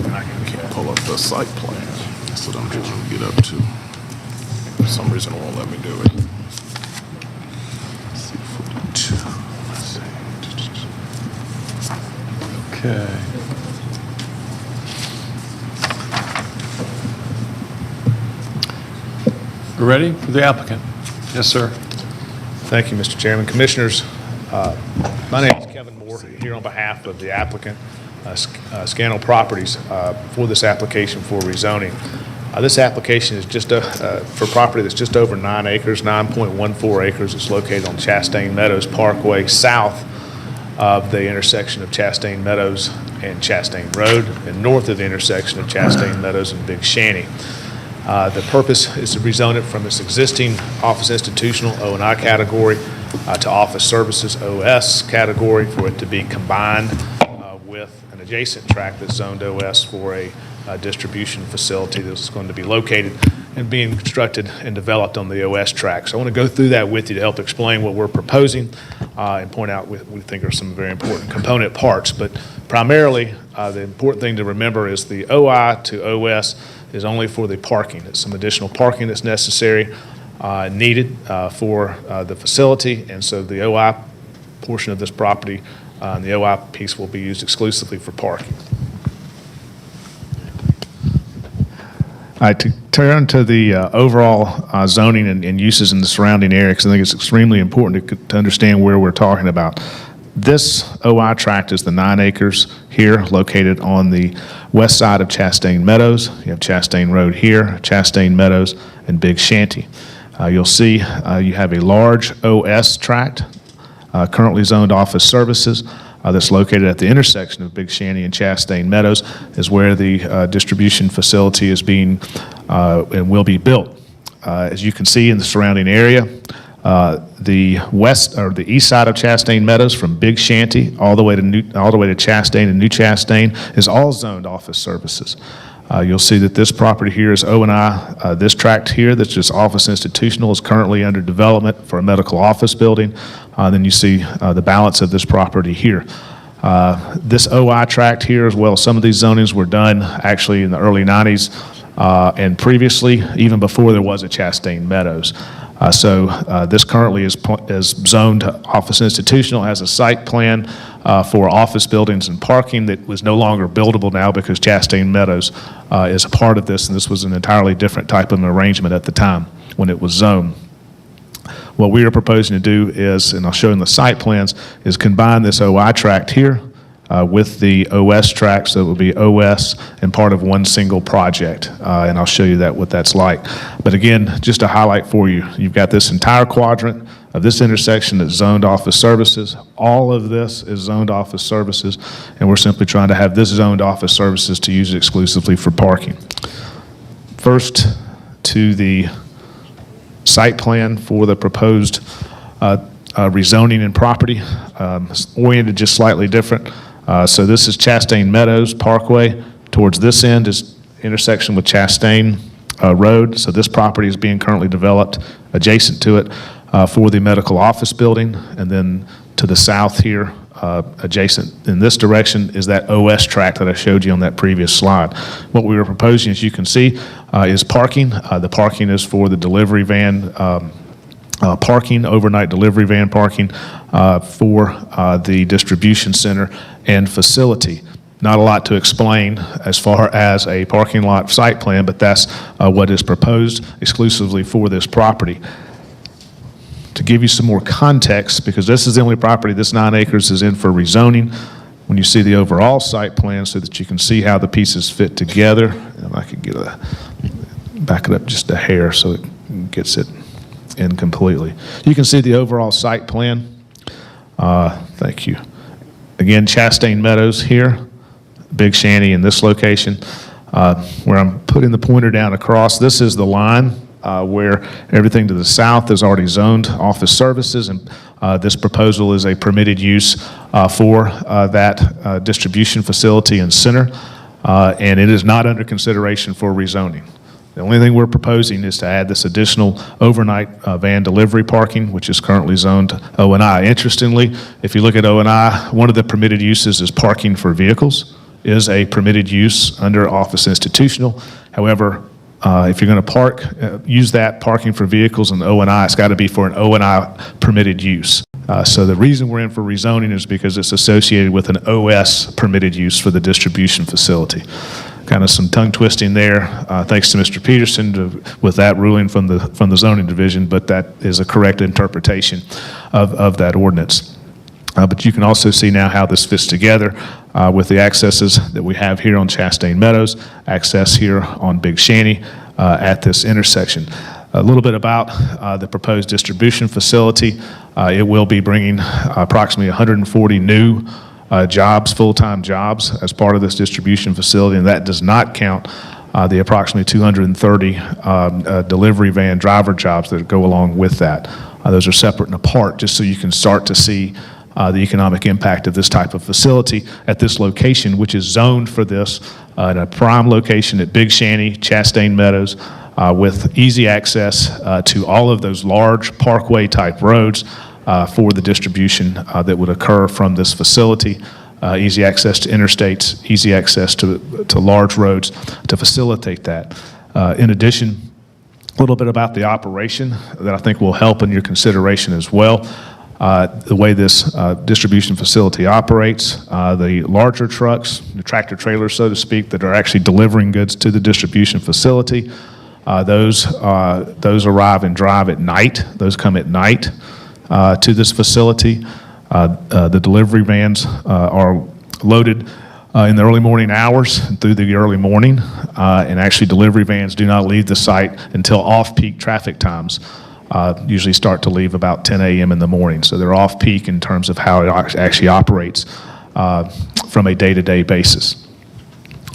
I can't pull up the site plan. That's what I'm trying to get up to. For some reason, it won't let me do it. Okay. We're ready for the applicant? Yes, sir. Thank you, Mr. Chairman. Commissioners, my name is Kevin Moore, here on behalf of the applicant, Scannell Properties, for this application for rezoning. This application is just for property that's just over 9 acres, 9.14 acres. It's located on Chastain Meadows Parkway, south of the intersection of Chastain Meadows and Chastain Road, and north of the intersection of Chastain Meadows and Big Shanty. The purpose is to rezone it from its existing office institutional O&I category to office services OS category, for it to be combined with an adjacent tract that's zoned OS for a distribution facility that's going to be located and being constructed and developed on the OS tract. So I want to go through that with you to help explain what we're proposing and point out what we think are some very important component parts. But primarily, the important thing to remember is the OI to OS is only for the parking. It's some additional parking that's necessary, needed for the facility, and so the OI portion of this property, the OI piece will be used exclusively for parking. All right, to turn to the overall zoning and uses in the surrounding area, because I think it's extremely important to understand where we're talking about. This OI tract is the 9 acres here, located on the west side of Chastain Meadows. You have Chastain Road here, Chastain Meadows, and Big Shanty. You'll see you have a large OS tract, currently zoned office services, that's located at the intersection of Big Shanty and Chastain Meadows, is where the distribution facility is being and will be built. As you can see in the surrounding area, the west or the east side of Chastain Meadows, from Big Shanty all the way to Chastain and New Chastain, is all zoned office services. You'll see that this property here is O&I. This tract here, that's just office institutional, is currently under development for a medical office building. Then you see the balance of this property here. This OI tract here, as well as some of these zonings, were done actually in the early 90s and previously, even before there was a Chastain Meadows. This currently is zoned office institutional, has a site plan for office buildings and parking that was no longer buildable now because Chastain Meadows is a part of this, and this was an entirely different type of an arrangement at the time when it was zoned. What we are proposing to do is, and I'll show in the site plans, is combine this OI tract here with the OS tract, so it will be OS and part of one single project, and I'll show you what that's like. But again, just to highlight for you, you've got this entire quadrant of this intersection that's zoned office services. All of this is zoned office services, and we're simply trying to have this zoned office services to use it exclusively for parking. First, to the site plan for the proposed rezoning and property, oriented just slightly different. So this is Chastain Meadows Parkway. Towards this end is intersection with Chastain Road. So this property is being currently developed adjacent to it for the medical office building. And then to the south here, adjacent in this direction, is that OS tract that I showed you on that previous slide. What we were proposing, as you can see, is parking. The parking is for the delivery van parking, overnight delivery van parking for the distribution center and facility. Not a lot to explain as far as a parking lot site plan, but that's what is proposed exclusively for this property. To give you some more context, because this is the only property this 9 acres is in for rezoning, when you see the overall site plan so that you can see how the pieces fit together, and I could back it up just a hair so it gets it in completely. You can see the overall site plan. Thank you. Again, Chastain Meadows here, Big Shanty in this location, where I'm putting the pointer down across. This is the line where everything to the south is already zoned office services, and this proposal is a permitted use for that distribution facility and center, and it is not under consideration for rezoning. The only thing we're proposing is to add this additional overnight van delivery parking, which is currently zoned O&I. Interestingly, if you look at O&I, one of the permitted uses is parking for vehicles, is a permitted use under office institutional. However, if you're going to use that parking for vehicles in O&I, it's got to be for an O&I permitted use. So the reason we're in for rezoning is because it's associated with an OS permitted use for the distribution facility. Kind of some tongue twisting there, thanks to Mr. Peterson with that ruling from the zoning division, but that is a correct interpretation of that ordinance. But you can also see now how this fits together with the accesses that we have here on Chastain Meadows, access here on Big Shanty at this intersection. A little bit about the proposed distribution facility. It will be bringing approximately 140 new jobs, full-time jobs, as part of this distribution facility, and that does not count the approximately 230 delivery van driver jobs that go along with that. Those are separate and apart, just so you can start to see the economic impact of this type of facility at this location, which is zoned for this in a prime location at Big Shanty, Chastain Meadows, with easy access to all of those large parkway-type roads for the distribution that would occur from this facility. Easy access to interstates, easy access to large roads to facilitate that. In addition, a little bit about the operation that I think will help in your consideration as well. The way this distribution facility operates, the larger trucks, the tractor trailers, so to speak, that are actually delivering goods to the distribution facility, those arrive and drive at night. Those come at night to this facility. The delivery vans are loaded in the early morning hours through the early morning, and actually delivery vans do not leave the site until off-peak traffic times. Usually start to leave about 10 a.m. in the morning. So they're off-peak in terms of how it actually operates from a day-to-day basis.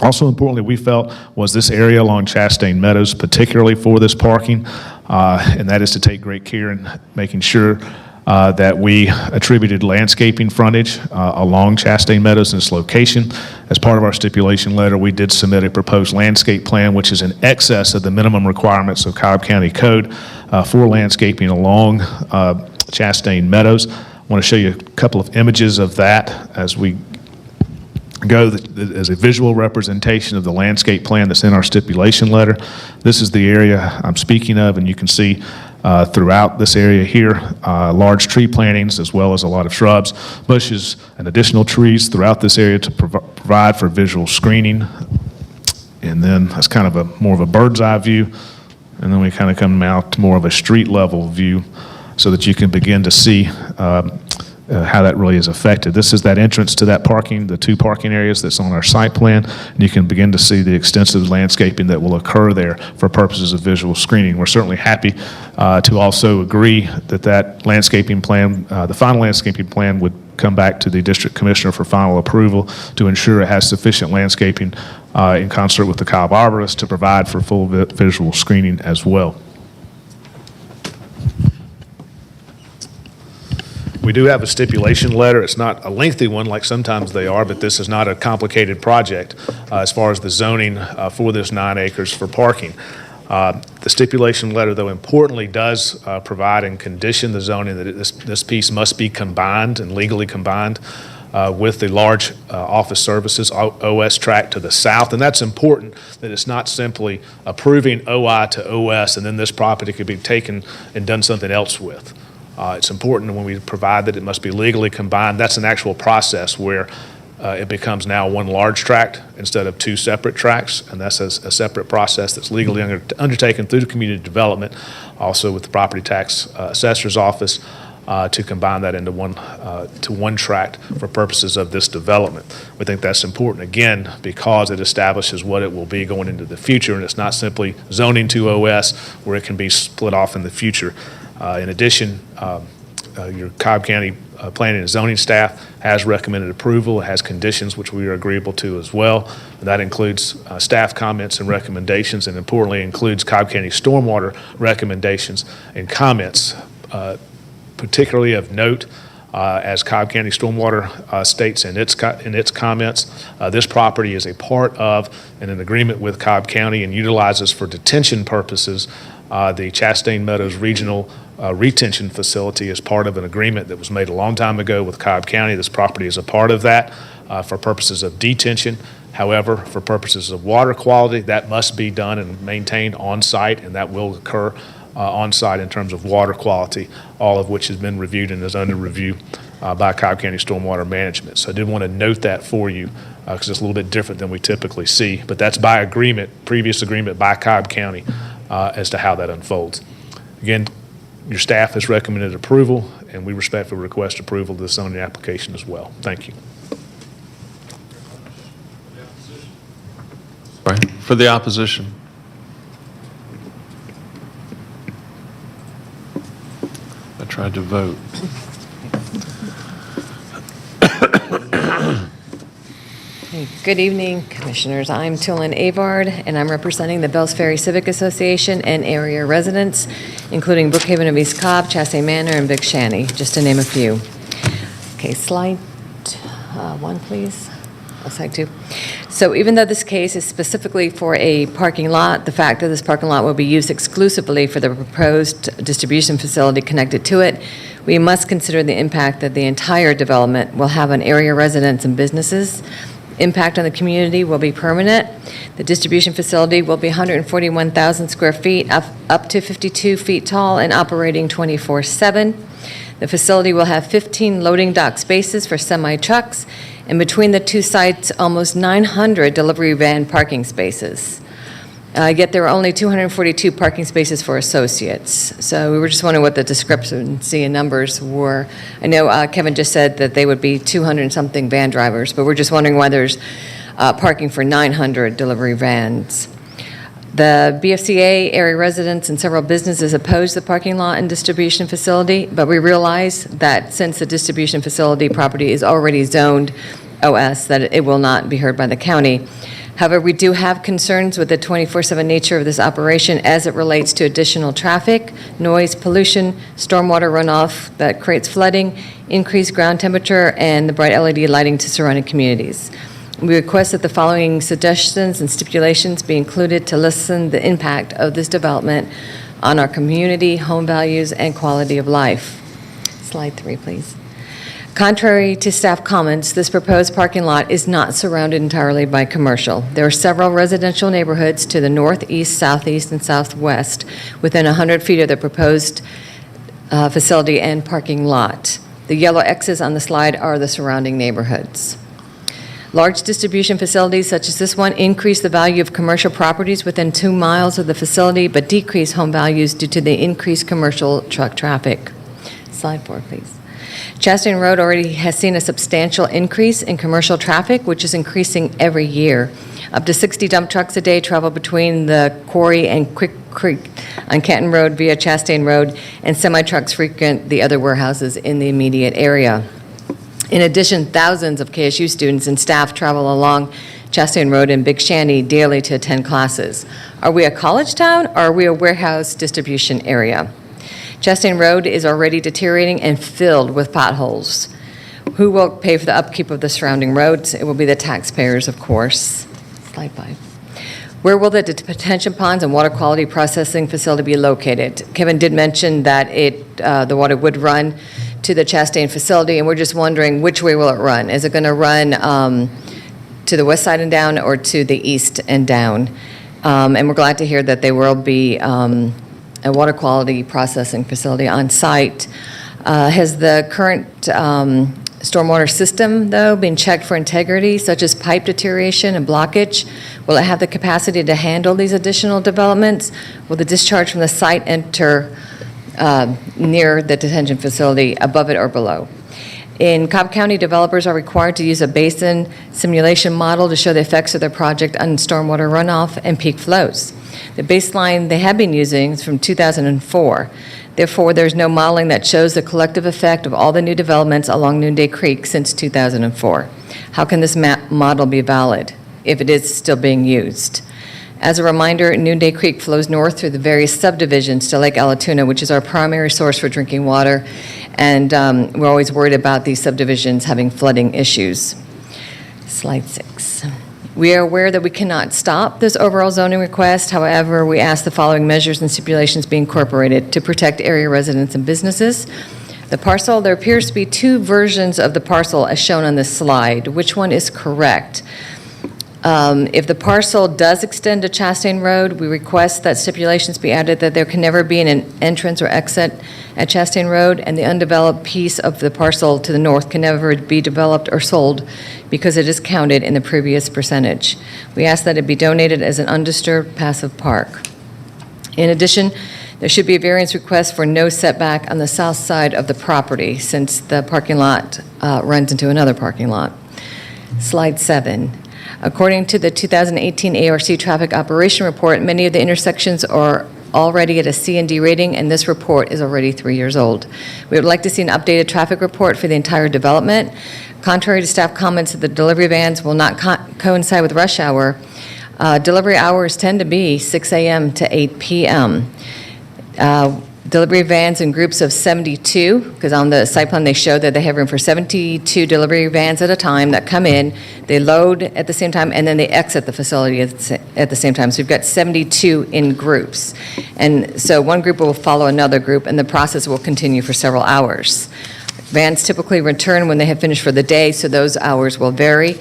Also importantly, we felt was this area along Chastain Meadows, particularly for this parking, and that is to take great care in making sure that we attributed landscaping frontage along Chastain Meadows in this location. As part of our stipulation letter, we did submit a proposed landscape plan, which is in excess of the minimum requirements of Cobb County Code for landscaping along Chastain Meadows. I want to show you a couple of images of that as we go as a visual representation of the landscape plan that's in our stipulation letter. This is the area I'm speaking of, and you can see throughout this area here, large tree plantings as well as a lot of shrubs, bushes, and additional trees throughout this area to provide for visual screening. And then that's kind of more of a bird's eye view. And then we kind of come out to more of a street level view so that you can begin to see how that really is affected. This is that entrance to that parking, the two parking areas that's on our site plan, and you can begin to see the extensive landscaping that will occur there for purposes of visual screening. We're certainly happy to also agree that landscaping plan, the final landscaping plan would come back to the district commissioner for final approval to ensure it has sufficient landscaping in concert with the Cobb arborist to provide for full visual screening as well. We do have a stipulation letter. It's not a lengthy one like sometimes they are, but this is not a complicated project as far as the zoning for this 9 acres for parking. The stipulation letter, though, importantly does provide and condition the zoning that this piece must be combined and legally combined with the large office services OS tract to the south. And that's important, that it's not simply approving OI to OS and then this property could be taken and done something else with. It's important when we provide that it must be legally combined. That's an actual process where it becomes now one large tract instead of two separate tracts, and that's a separate process that's legally undertaken through the community development, also with the property tax assessor's office, to combine that into one tract for purposes of this development. We think that's important, again, because it establishes what it will be going into the future, and it's not simply zoning to OS where it can be split off in the future. In addition, your Cobb County Planning and Zoning staff has recommended approval. It has conditions which we are agreeable to as well. And that includes staff comments and recommendations, and importantly includes Cobb County stormwater recommendations and comments. Particularly of note As Cobb County Stormwater states in its comments, this property is a part of and an agreement with Cobb County and utilizes for detention purposes the Chastain Meadows Regional Retention Facility as part of an agreement that was made a long time ago with Cobb County. This property is a part of that for purposes of detention. However, for purposes of water quality, that must be done and maintained on-site, and that will occur on-site in terms of water quality, all of which has been reviewed and is under review by Cobb County Stormwater Management. So I did want to note that for you because it's a little bit different than we typically see, but that's by agreement, previous agreement by Cobb County as to how that unfolds. Again, your staff has recommended approval, and we respectfully request approval of this zoning application as well. Thank you. Right. For the opposition. I tried to vote. Good evening, Commissioners. I'm Tulin Avard, and I'm representing the Bells Ferry Civic Association and area residents, including Brookhaven of East Cobb, Chastain Manor, and Big Shanty, just to name a few. Okay, slide 1, please. Oh, slide 2. So even though this case is specifically for a parking lot, the fact that this parking lot will be used exclusively for the proposed distribution facility connected to it, we must consider the impact that the entire development will have on area residents and businesses. Impact on the community will be permanent. The distribution facility will be 141,000 square feet, up to 52 feet tall, and operating 24/7. The facility will have 15 loading dock spaces for semi-trucks, and between the two sites, almost 900 delivery van parking spaces. Yet there are only 242 parking spaces for associates. So we were just wondering what the discrepancy in numbers were. I know Kevin just said that they would be 200-something van drivers, but we're just wondering why there's parking for 900 delivery vans. The BFCA area residents and several businesses oppose the parking lot and distribution facility, but we realize that since the distribution facility property is already zoned OS, that it will not be heard by the county. However, we do have concerns with the 24/7 nature of this operation as it relates to additional traffic, noise, pollution, stormwater runoff that creates flooding, increased ground temperature, and the bright LED lighting to surrounding communities. We request that the following suggestions and stipulations be included to lessen the impact of this development on our community, home values, and quality of life. Slide 3, please. Contrary to staff comments, this proposed parking lot is not surrounded entirely by commercial. There are several residential neighborhoods to the northeast, southeast, and southwest within 100 feet of the proposed facility and parking lot. The yellow X's on the slide are the surrounding neighborhoods. Large distribution facilities such as this one increase the value of commercial properties within 2 miles of the facility, but decrease home values due to the increased commercial truck traffic. Slide 4, please. Chastain Road already has seen a substantial increase in commercial traffic, which is increasing every year. Up to 60 dump trucks a day travel between the quarry and Quick Creek on Canton Road via Chastain Road, and semi-trucks frequent the other warehouses in the immediate area. In addition, thousands of KSU students and staff travel along Chastain Road and Big Shanty daily to attend classes. Are we a college town, or are we a warehouse distribution area? Chastain Road is already deteriorating and filled with potholes. Who will pay for the upkeep of the surrounding roads? It will be the taxpayers, of course. Slide 5. Where will the detention ponds and water quality processing facility be located? Kevin did mention that the water would run to the Chastain facility, and we're just wondering which way will it run? Is it going to run to the west side and down, or to the east and down? And we're glad to hear that there will be a water quality processing facility on site. Has the current stormwater system, though, been checked for integrity, such as pipe deterioration and blockage? Will it have the capacity to handle these additional developments? Will the discharge from the site enter near the detention facility, above it or below? In Cobb County, developers are required to use a basin simulation model to show the effects of their project on stormwater runoff and peak flows. The baseline they have been using is from 2004. Therefore, there's no modeling that shows the collective effect of all the new developments along Noonday Creek since 2004. How can this model be valid if it is still being used? As a reminder, Noonday Creek flows north through the various subdivisions to Lake Allatoona, which is our primary source for drinking water, And we're always worried about these subdivisions having flooding issues. Slide 6. We are aware that we cannot stop this overall zoning request. However, we ask the following measures and stipulations be incorporated to protect area residents and businesses. The parcel, there appears to be two versions of the parcel as shown on this slide. Which one is correct? If the parcel does extend to Chastain Road, we request that stipulations be added that there can never be an entrance or exit at Chastain Road, and the undeveloped piece of the parcel to the north can never be developed or sold because it is counted in the previous percentage. We ask that it be donated as an undisturbed passive park. In addition, there should be a variance request for no setback on the south side of the property since the parking lot runs into another parking lot. Slide 7. According to the 2018 ARC Traffic Operation Report, many of the intersections are already at a C and D rating, and this report is already 3 years old. We would like to see an updated traffic report for the entire development. Contrary to staff comments that the delivery vans will not coincide with rush hour, delivery hours tend to be 6 a.m. to 8 p.m. Delivery vans in groups of 72, because on the site plan they show that they have room for 72 delivery vans at a time that come in, they load at the same time, and then they exit the facility at the same time. So we've got 72 in groups. And so one group will follow another group, and the process will continue for several hours. Vans typically return when they have finished for the day, so those hours will vary.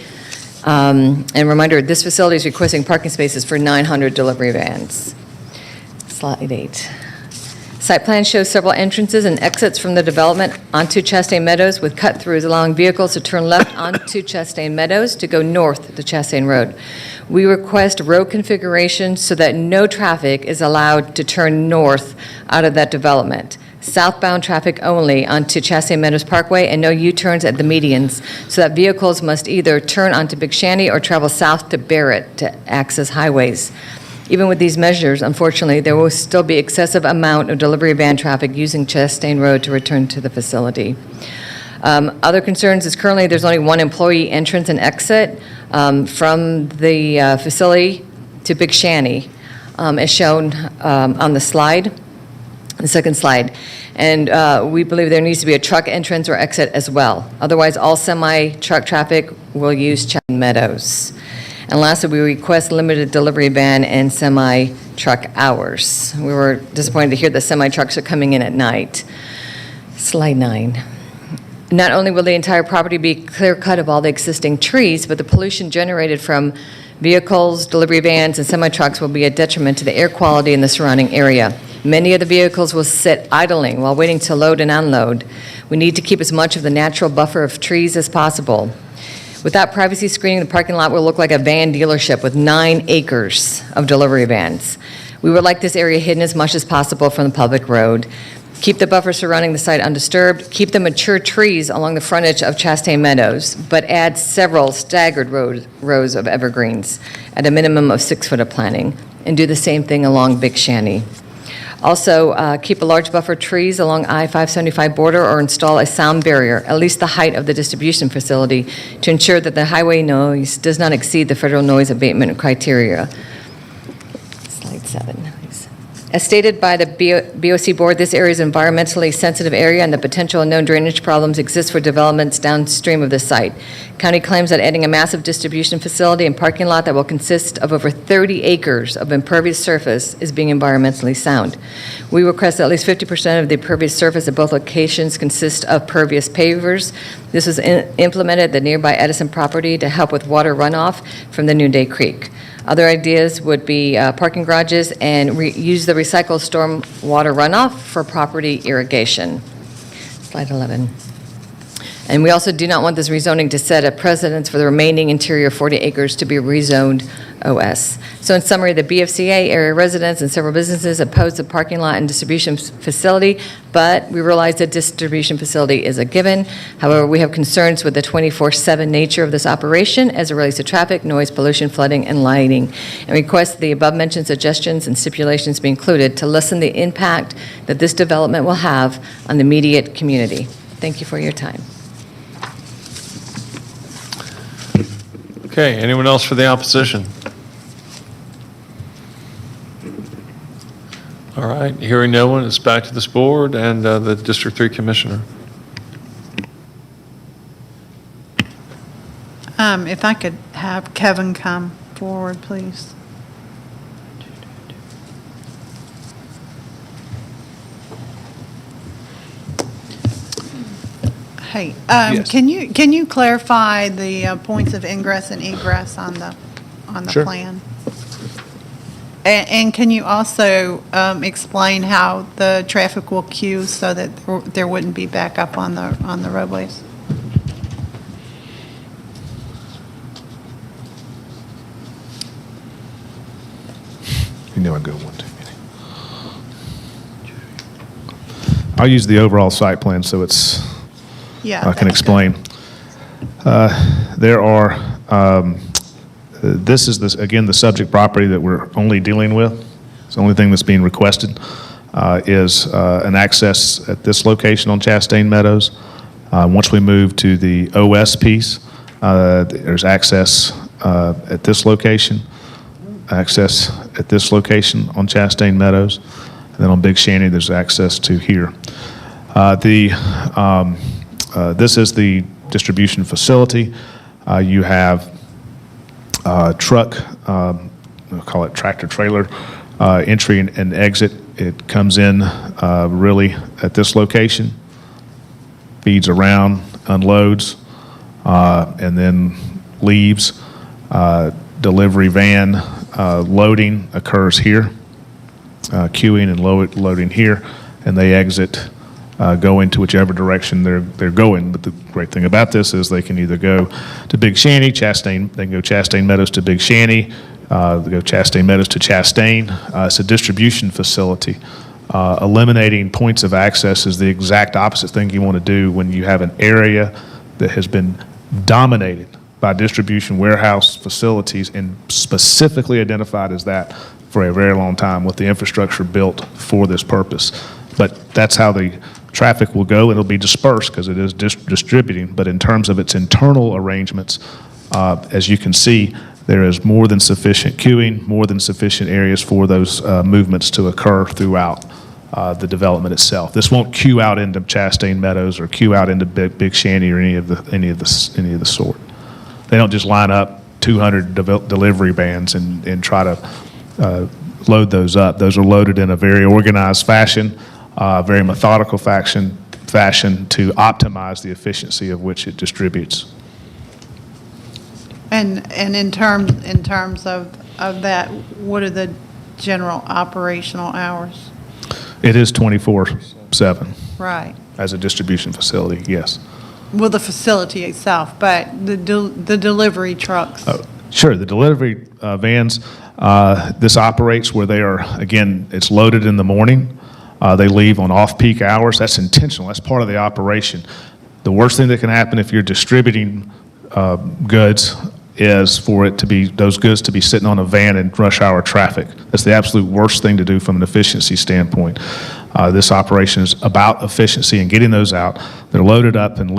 And reminder, this facility is requesting parking spaces for 900 delivery vans. Slide 8. Site plan shows several entrances and exits from the development onto Chastain Meadows with cut-throughs allowing vehicles to turn left onto Chastain Meadows to go north to Chastain Road. We request road configuration so that no traffic is allowed to turn north out of that development. Southbound traffic only onto Chastain Meadows Parkway and no U-turns at the medians so that vehicles must either turn onto Big Shanty or travel south to Barrett to access highways. Even with these measures, unfortunately, there will still be excessive amount of delivery van traffic using Chastain Road to return to the facility. Other concerns is currently there's only one employee entrance and exit from the facility to Big Shanty, as shown on the slide, the second slide. And we believe there needs to be a truck entrance or exit as well. Otherwise, all semi-truck traffic will use Chastain Meadows. And lastly, we request limited delivery van and semi-truck hours. We were disappointed to hear the semi-trucks are coming in at night. Slide 9. Not only will the entire property be clear-cut of all the existing trees, but the pollution generated from vehicles, delivery vans, and semi-trucks will be a detriment to the air quality in the surrounding area. Many of the vehicles will sit idling while waiting to load and unload. We need to keep as much of the natural buffer of trees as possible. Without privacy screening, the parking lot will look like a van dealership with 9 acres of delivery vans. We would like this area hidden as much as possible from the public road. Keep the buffer surrounding the site undisturbed. Keep the mature trees along the frontage of Chastain Meadows, but add several staggered rows of evergreens at a minimum of 6 foot of planting. And do the same thing along Big Shanty. Also, keep a large buffer of trees along I-575 border or install a sound barrier, at least the height of the distribution facility, to ensure that the highway noise does not exceed the federal noise abatement criteria. Slide 7, please. As stated by the BOC board, this area is an environmentally sensitive area and the potential unknown drainage problems exist for developments downstream of the site. County claims that adding a massive distribution facility and parking lot that will consist of over 30 acres of impervious surface is being environmentally sound. We request that at least 50% of the impervious surface at both locations consist of pervious pavers. This was implemented at the nearby Edison property to help with water runoff from the Noonday Creek. Other ideas would be parking garages and use the recycled storm water runoff for property irrigation. Slide 11. And we also do not want this rezoning to set a precedence for the remaining interior 40 acres to be rezoned OS. So in summary, the BFCA area residents and several businesses oppose the parking lot and distribution facility, but we realize that distribution facility is a given. However, we have concerns with the 24/7 nature of this operation as it relates to traffic, noise, pollution, flooding, and lighting, and request the above-mentioned suggestions and stipulations be included to lessen the impact that this development will have on the immediate community. Thank you for your time. Okay, anyone else for the opposition? All right, hearing no one, it's back to this board and the District 3 Commissioner. If I could have Kevin come forward, please. Hey, Yes. can you clarify the points of ingress and egress on the Sure. plan? And can you also explain how the traffic will queue so that there wouldn't be backup on the roadways? You know I go one too many. I'll use the overall site plan so it's, Yeah. I can that's explain. There are, this is, again, the subject property that we're only dealing with. It's the only thing that's being requested is an access at this location on Chastain Meadows. Once we move to the OS piece, there's access at this location, access at this location on Chastain Meadows, and then on Big Shanty, there's access to here. This is the distribution facility. You have truck, we'll call it tractor trailer, entry and exit. It comes in really at this location, feeds around, unloads, and then leaves. Delivery van loading occurs here, queuing and loading here, and they exit, go into whichever direction they're going. But the great thing about this is they can either go to Big Shanty, Chastain, they can go Chastain Meadows to Big Shanty, they go Chastain Meadows to Chastain. It's a distribution facility. Eliminating points of access is the exact opposite thing you want to do when you have an area that has been dominated by distribution warehouse facilities and specifically identified as that for a very long time with the infrastructure built for this purpose. But that's how the traffic will go. It'll be dispersed because it is distributing. But in terms of its internal arrangements, as you can see, there is more than sufficient queuing, more than sufficient areas for those movements to occur throughout the development itself. This won't queue out into Chastain Meadows or queue out into Big Shanty or any of the sort. They don't just line up 200 delivery vans and try to load those up. Those are loaded in a very organized fashion, very methodical fashion to optimize the efficiency of which it distributes. And in terms of that, what are the general operational hours? It is 24/7 Right. as a distribution facility, yes. Well, the facility itself, but the delivery trucks. Sure, the delivery vans, this operates where they are, again, it's loaded in the morning. They leave on off-peak hours. That's intentional. That's part of the operation. The worst thing that can happen if you're distributing goods is for it to be, those goods to be sitting on a van in rush hour traffic. That's the absolute worst thing to do from an efficiency standpoint. This operation is about efficiency and getting those out. They're loaded up and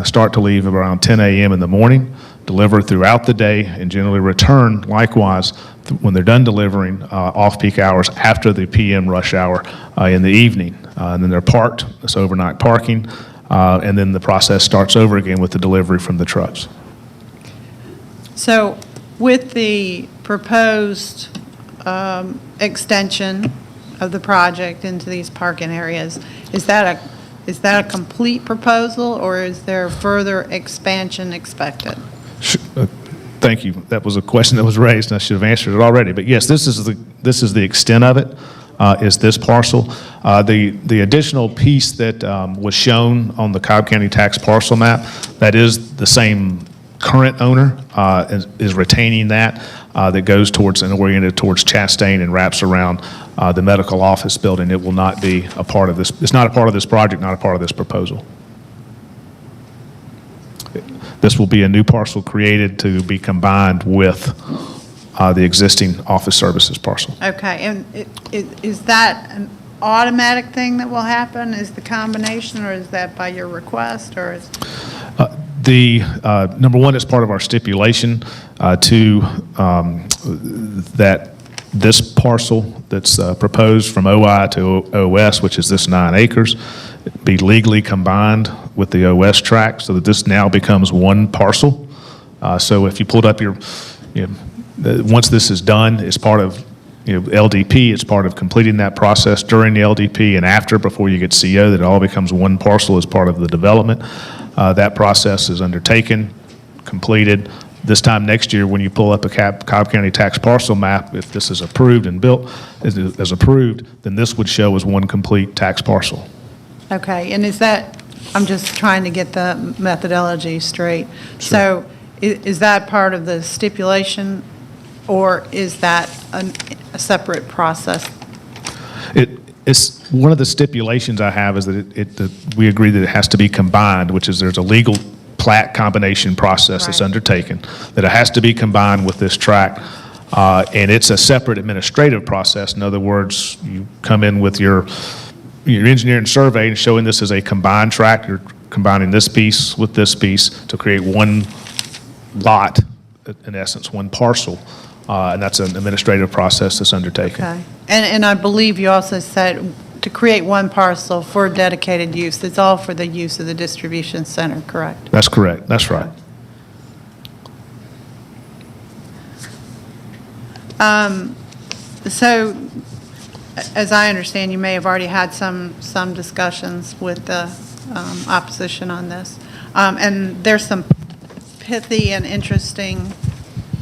start to leave around 10 a.m. in the morning, deliver throughout the day, and generally return likewise when they're done delivering off-peak hours after the PM rush hour in the evening. And then they're parked, it's overnight parking, and then the process starts over again with the delivery from the trucks. So with the proposed extension of the project into these parking areas, is that a complete proposal, or is there further expansion expected? Thank you. That was a question that was raised, and I should have answered it already. But yes, this is the extent of it, is this parcel. The additional piece that was shown on the Cobb County tax parcel map, that is the same current owner, is retaining that goes towards and oriented towards Chastain and wraps around the medical office building. It will not be a part of this. It's not a part of this project, not a part of this proposal. This will be a new parcel created to be combined with the existing office services parcel. Okay, and is that an automatic thing that will happen? Is the combination, or is that by your request, or is? Number one, it's part of our stipulation that this parcel that's proposed from OI to OS, which is this 9 acres, be legally combined with the OS tract so that this now becomes one parcel. So if you pulled up your, once this is done, it's part of LDP, it's part of completing that process during the LDP and after, before you get CO, that it all becomes one parcel as part of the development. That process is undertaken, completed. This time next year, when you pull up a Cobb County tax parcel map, if this is approved and built as approved, then this would show as one complete tax parcel. Okay, and is that, I'm just trying to get the methodology straight. So is that part of the stipulation, or is that a separate process? It's one of the stipulations I have is that we agree that it has to be combined, which is there's a legal plat combination process that's undertaken, that it has to be combined with this tract, and it's a separate administrative process. In other words, you come in with your engineering survey and showing this as a combined tract. You're combining this piece with this piece to create one lot, in essence, one parcel, and that's an administrative process that's undertaken. Okay. And I believe you also said to create one parcel for dedicated use. It's all for the use of the distribution center, correct? That's correct. That's right. So, as I understand, you may have already had some discussions with the opposition on this. And there's some pithy and interesting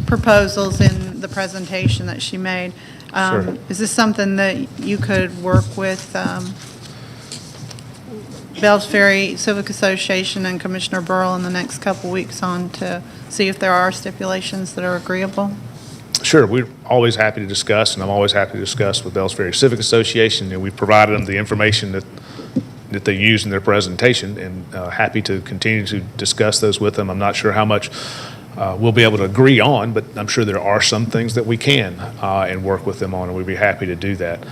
proposals in the presentation that she made. Sure. Is this something that you could work with Bells Ferry Civic Association and Commissioner Burrell in the next couple weeks on to see if there are stipulations that are agreeable? Sure, we're always happy to discuss, and I'm always happy to discuss with Bells Ferry Civic Association, and we've provided them the information that they use in their presentation, and happy to continue to discuss those with them. I'm not sure how much we'll be able to agree on, but I'm sure there are some things that we can and work with them on, and we'd be happy to do that.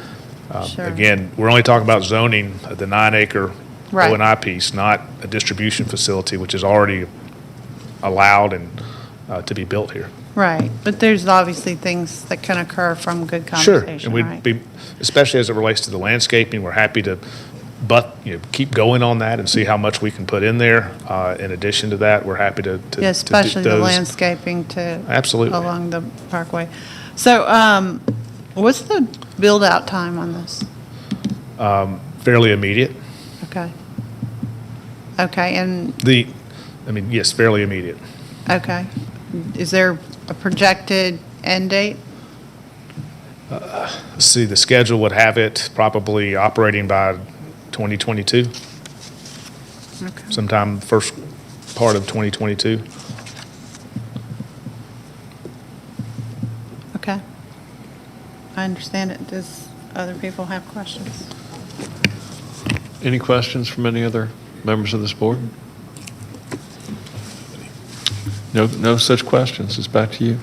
Sure. Again, we're only talking about zoning the 9-acre Right. O&I piece, not a distribution facility, which is already allowed and to be built here. Right, but there's obviously things that can occur from good Sure, conversation, and right? we'd be, especially as it relates to the landscaping, we're happy to keep going on that and see how much we can put in there. In addition to that, we're happy to Yeah, especially the those. landscaping to. Absolutely. Along the parkway. So, what's the build-out time on this? Fairly immediate. Okay. Okay, and, Yes, fairly immediate. okay. Is there a projected end date? Let's see, the schedule would have it probably operating by 2022. Okay. Sometime first part of 2022. Okay. I understand it. Does other people have questions? Any questions from any other members of this board? No such questions. It's back to you.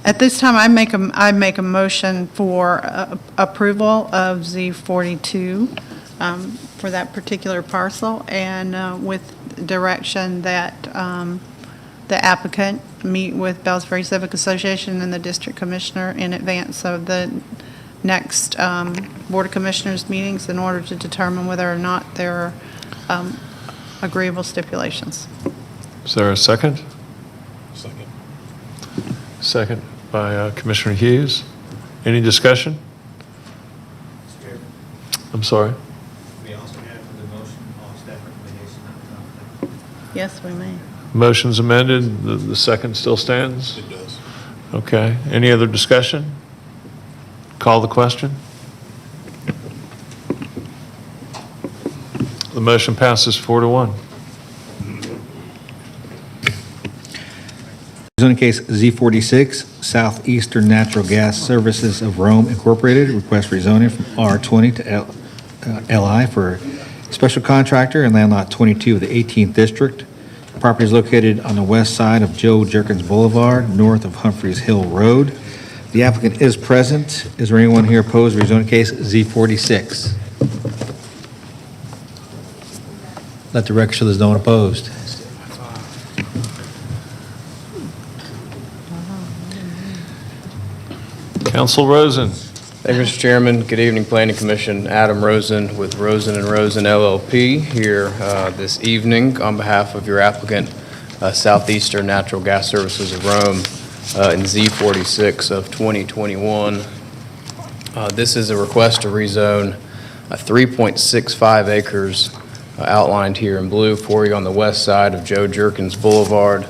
At this time, I make a motion for approval of Z-42 for that particular parcel, and with direction that the applicant meet with Bells Ferry Civic Association and the district commissioner in advance of the next Board of Commissioners meetings in order to determine whether or not there are agreeable stipulations. Is there a second? Second by Commissioner Hughes. Any discussion? I'm sorry. We also have for the motion on staff recommendation not to conflict. Yes, we may. Motion's amended. The second still stands? It does. Okay. Any other discussion? Call the question. The motion passes 4-1. Zoning case Z46, Southeastern Natural Gas Services of Rome Incorporated, request rezoning from R20 to LI for special contractor and land lot 22 of the 18th District. The property is located on the west side of Joe Jerkins Boulevard, north of Humphreys Hill Road. The applicant is present. Is there anyone here opposed to rezoning case Z46? Let the record show there's no one opposed. Council Rosen. Thank you, Mr. Chairman. Good evening, Planning Commission. Adam Rosen with Rosen and Rosen LLP here this evening on behalf of your applicant, Southeastern Natural Gas Services of Rome, in Z-46 of 2021. This is a request to rezone 3.65 acres outlined here in blue for you on the west side of Joe Jerkins Boulevard.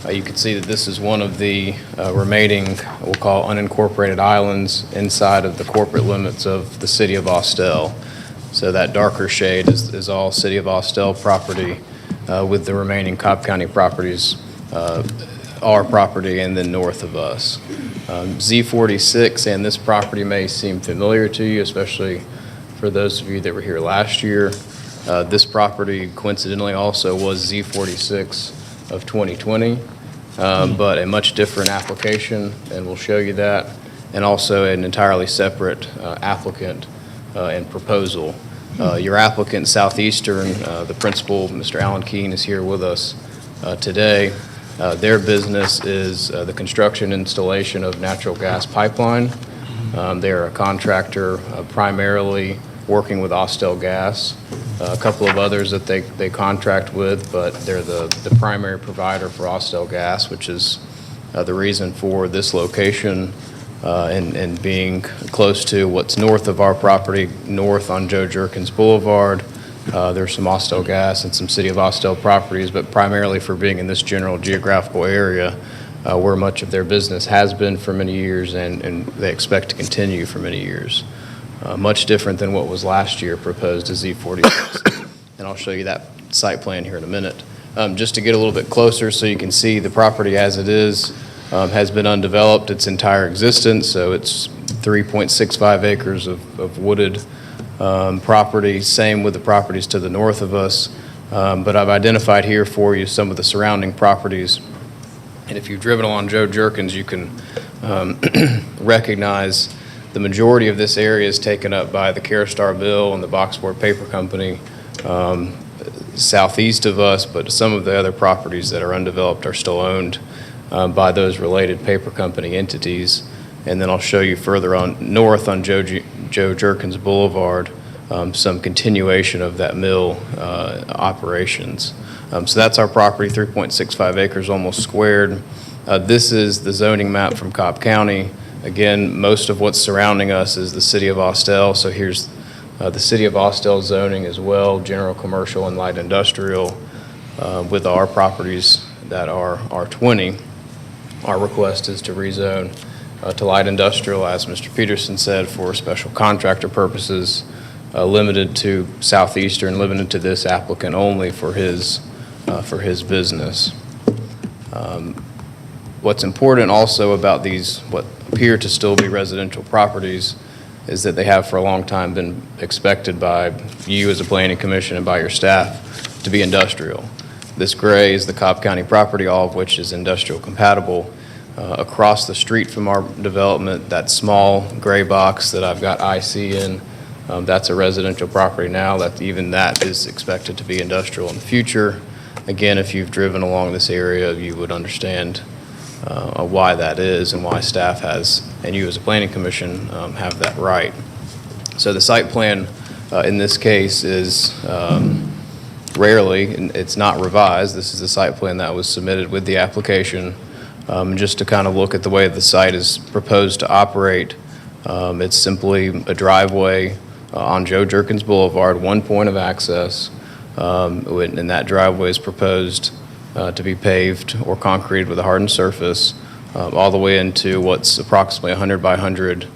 You can see that this is one of the remaining, we'll call unincorporated islands inside of the corporate limits of the city of Austell. So that darker shade is all city of Austell property, with the remaining Cobb County properties, our property, and then north of us. Z46 and this property may seem familiar to you, especially for those of you that were here last year. This property coincidentally also was Z46 of 2020, but a much different application, and we'll show you that, and also an entirely separate applicant and proposal. Your applicant, Southeastern, the principal, Mr. Alan Keene, is here with us today. Their business is the construction installation of natural gas pipeline. They're a contractor primarily working with Austell Gas, a couple of others that they contract with, but they're the primary provider for Austell Gas, which is the reason for this location and being close to what's north of our property, north on Joe Jerkins Boulevard. There's some Austell Gas and some City of Austell properties, but primarily for being in this general geographical area where much of their business has been for many years and they expect to continue for many years. Much different than what was last year proposed as Z46. And I'll show you that site plan here in a minute. Just to get a little bit closer so you can see the property as it is, has been undeveloped its entire existence, so it's 3.65 acres of wooded property, same with the properties to the north of us. But I've identified here for you some of the surrounding properties. And if you've driven along Joe Jerkins, you can recognize the majority of this area is taken up by the Caraustar Mill and the Boxboard Paper Company southeast of us, but some of the other properties that are undeveloped are still owned by those related paper company entities. And then I'll show you further on north on Joe Jerkins Boulevard some continuation of that mill operations. So that's our property, 3.65 acres, almost squared. This is the zoning map from Cobb County. Again, most of what's surrounding us is the city of Austell. So here's the city of Austell zoning as well, general commercial and light industrial, with our properties that are R20. Our request is to rezone to light industrial, as Mr. Peterson said, for special contractor purposes, limited to Southeastern, limited to this applicant only for his business. What's important also about these, what appear to still be residential properties, is that they have for a long time been expected by you as a planning commission and by your staff to be industrial. This gray is the Cobb County property, all of which is industrial compatible. Across the street from our development, that small gray box that I've got IC in, that's a residential property now. Even that is expected to be industrial in the future. Again, if you've driven along this area, you would understand why that is and why staff has, and you as a planning commission have that right. So the site plan in this case is rarely, and it's not revised. This is the site plan that was submitted with the application. Just to kind of look at the way the site is proposed to operate, it's simply a driveway on Joe Jerkins Boulevard, one point of access, and that driveway is proposed to be paved or concreted with a hardened surface all the way into what's approximately 100 by 100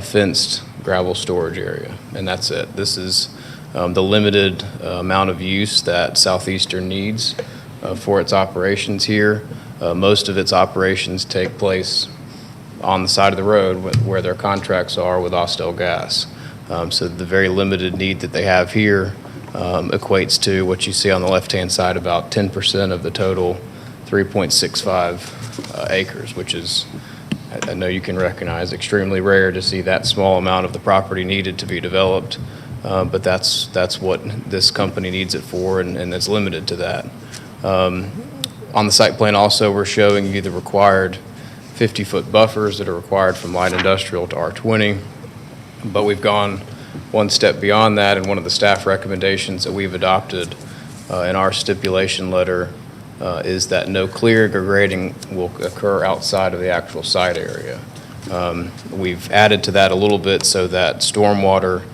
fenced gravel storage area, and that's it. This is the limited amount of use that Southeastern needs for its operations here. Most of its operations take place on the side of the road where their contracts are with Austell Gas. So the very limited need that they have here equates to what you see on the left-hand side, about 10% of the total 3.65 acres, which is, I know you can recognize, extremely rare to see that small amount of the property needed to be developed. But that's what this company needs it for, and it's limited to that. On the site plan also, we're showing you the required 50-foot buffers that are required from light industrial to R20. But we've gone one step beyond that, and one of the staff recommendations that we've adopted in our stipulation letter is that no clearing or grading will occur outside of the actual site area. We've added to that a little bit so that stormwater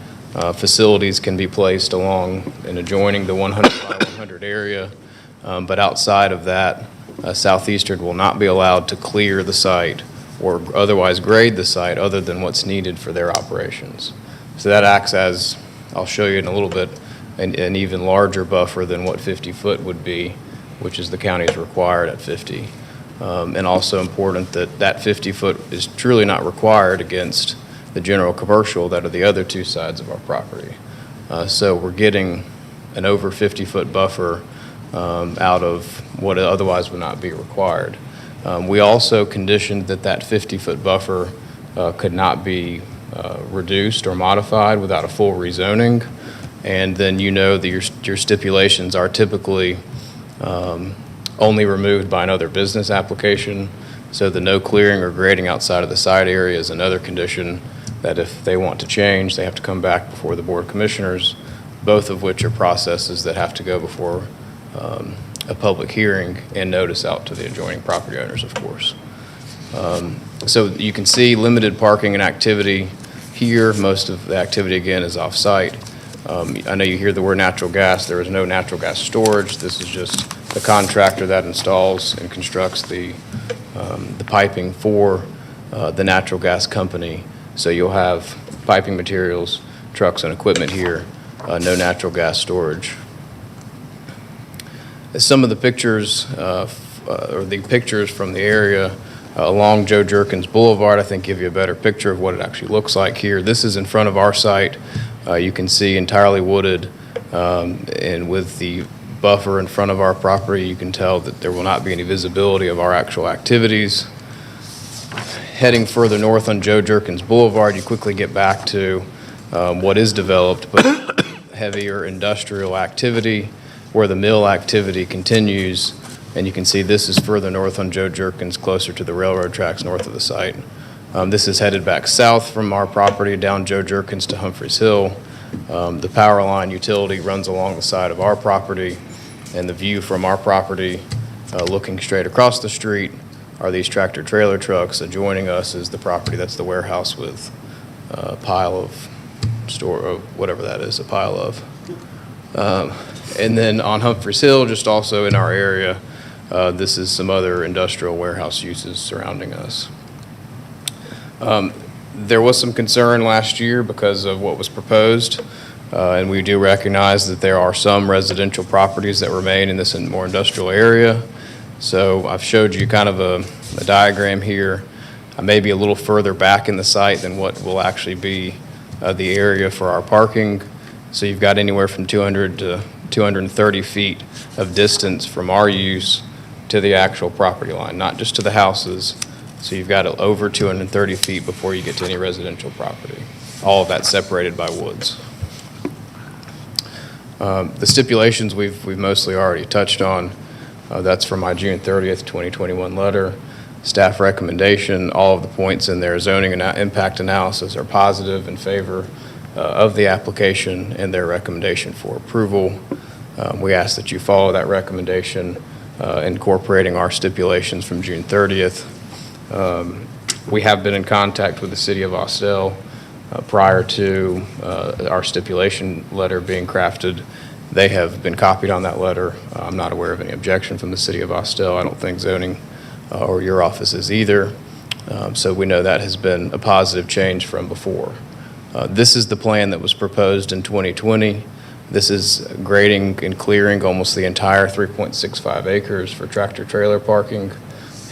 facilities can be placed along and adjoining the 100 by 100 area, but outside of that, Southeastern will not be allowed to clear the site or otherwise grade the site other than what's needed for their operations. So that acts as, I'll show you in a little bit, an even larger buffer than what 50 foot would be, which is the county's required at 50. And also important that that 50 foot is truly not required against the general commercial that are the other two sides of our property. So we're getting an over 50 foot buffer out of what otherwise would not be required. We also conditioned that that 50 foot buffer could not be reduced or modified without a full rezoning. And then you know that your stipulations are typically only removed by another business application. So the no clearing or grading outside of the site area is another condition that if they want to change, they have to come back before the Board of Commissioners, both of which are processes that have to go before a public hearing and notice out to the adjoining property owners, of course. So you can see limited parking and activity here. Most of the activity, again, is off-site. I know you hear the word natural gas. There is no natural gas storage. This is just the contractor that installs and constructs the piping for the natural gas company. So you'll have piping materials, trucks, and equipment here, no natural gas storage. Some of the pictures, or the pictures from the area along Joe Jerkins Boulevard, I think give you a better picture of what it actually looks like here. This is in front of our site. You can see entirely wooded, and with the buffer in front of our property, you can tell that there will not be any visibility of our actual activities. Heading further north on Joe Jerkins Boulevard, you quickly get back to what is developed, but heavier industrial activity, where the mill activity continues. And you can see this is further north on Joe Jerkins, closer to the railroad tracks north of the site. This is headed back south from our property down Joe Jerkins to Humphreys Hill. The power line utility runs along the side of our property, and the view from our property looking straight across the street are these tractor trailer trucks. Adjoining us is the property, that's the warehouse with a pile of store, or whatever that is, a pile of. And then on Humphreys Hill, just also in our area, this is some other industrial warehouse uses surrounding us. There was some concern last year because of what was proposed, and we do recognize that there are some residential properties that remain in this more industrial area. So I've showed you kind of a diagram here. I may be a little further back in the site than what will actually be the area for our parking. So you've got anywhere from 200 to 230 feet of distance from our use to the actual property line, not just to the houses. So you've got over 230 feet before you get to any residential property. All of that separated by woods. The stipulations we've mostly already touched on. That's from my June 30th, 2021 letter. Staff recommendation, all of the points in their zoning and impact analysis are positive in favor of the application and their recommendation for approval. We ask that you follow that recommendation, incorporating our stipulations from June 30th. We have been in contact with the City of Austell prior to our stipulation letter being crafted. They have been copied on that letter. I'm not aware of any objection from the City of Austell. I don't think zoning or your office is either. So we know that has been a positive change from before. This is the plan that was proposed in 2020. This is grading and clearing almost the entire 3.65 acres for tractor trailer parking,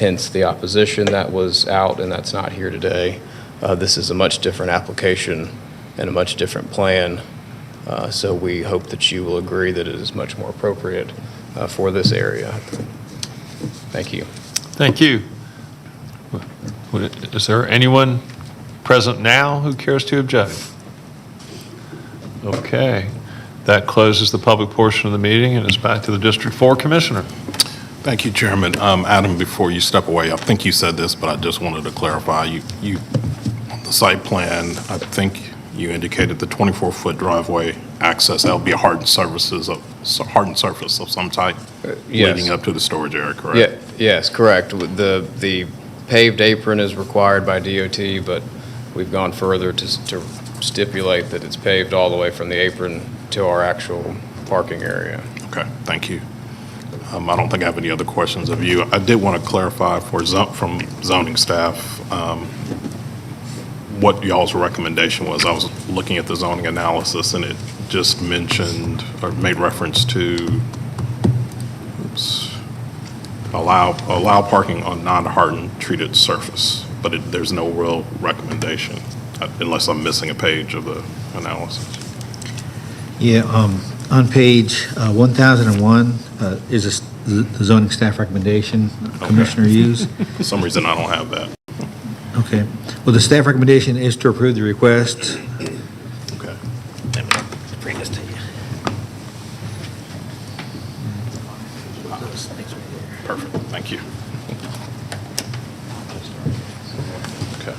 hence the opposition that was out, and that's not here today. This is a much different application and a much different plan. So we hope that you will agree that it is much more appropriate for this area. Thank you. Thank you. Is there anyone present now who cares to object? Okay. That closes the public portion of the meeting and is back to the District 4 Commissioner. Thank you, Chairman. Adam, before you step away, I think you said this, but I just wanted to clarify. You on the site plan, I think you indicated the 24-foot driveway access, that would be a hardened surface of some type Yes. leading up to the storage area, correct? Yes, correct. The paved apron is required by DOT, but we've gone further to stipulate that it's paved all the way from the apron to our actual parking area. Okay, thank you. I don't think I have any other questions of you. I did want to clarify from zoning staff what y'all's recommendation was. I was looking at the zoning analysis, and it just mentioned or made reference to allow parking on non-hardened treated surface, but there's no real recommendation, unless I'm missing a page of the analysis. Yeah, on page 1001 is the zoning staff recommendation Commissioner used. For some reason, I don't have that. Okay. Well, the staff recommendation is to approve the request. Okay. Let me bring this to you. Perfect, thank you. Okay.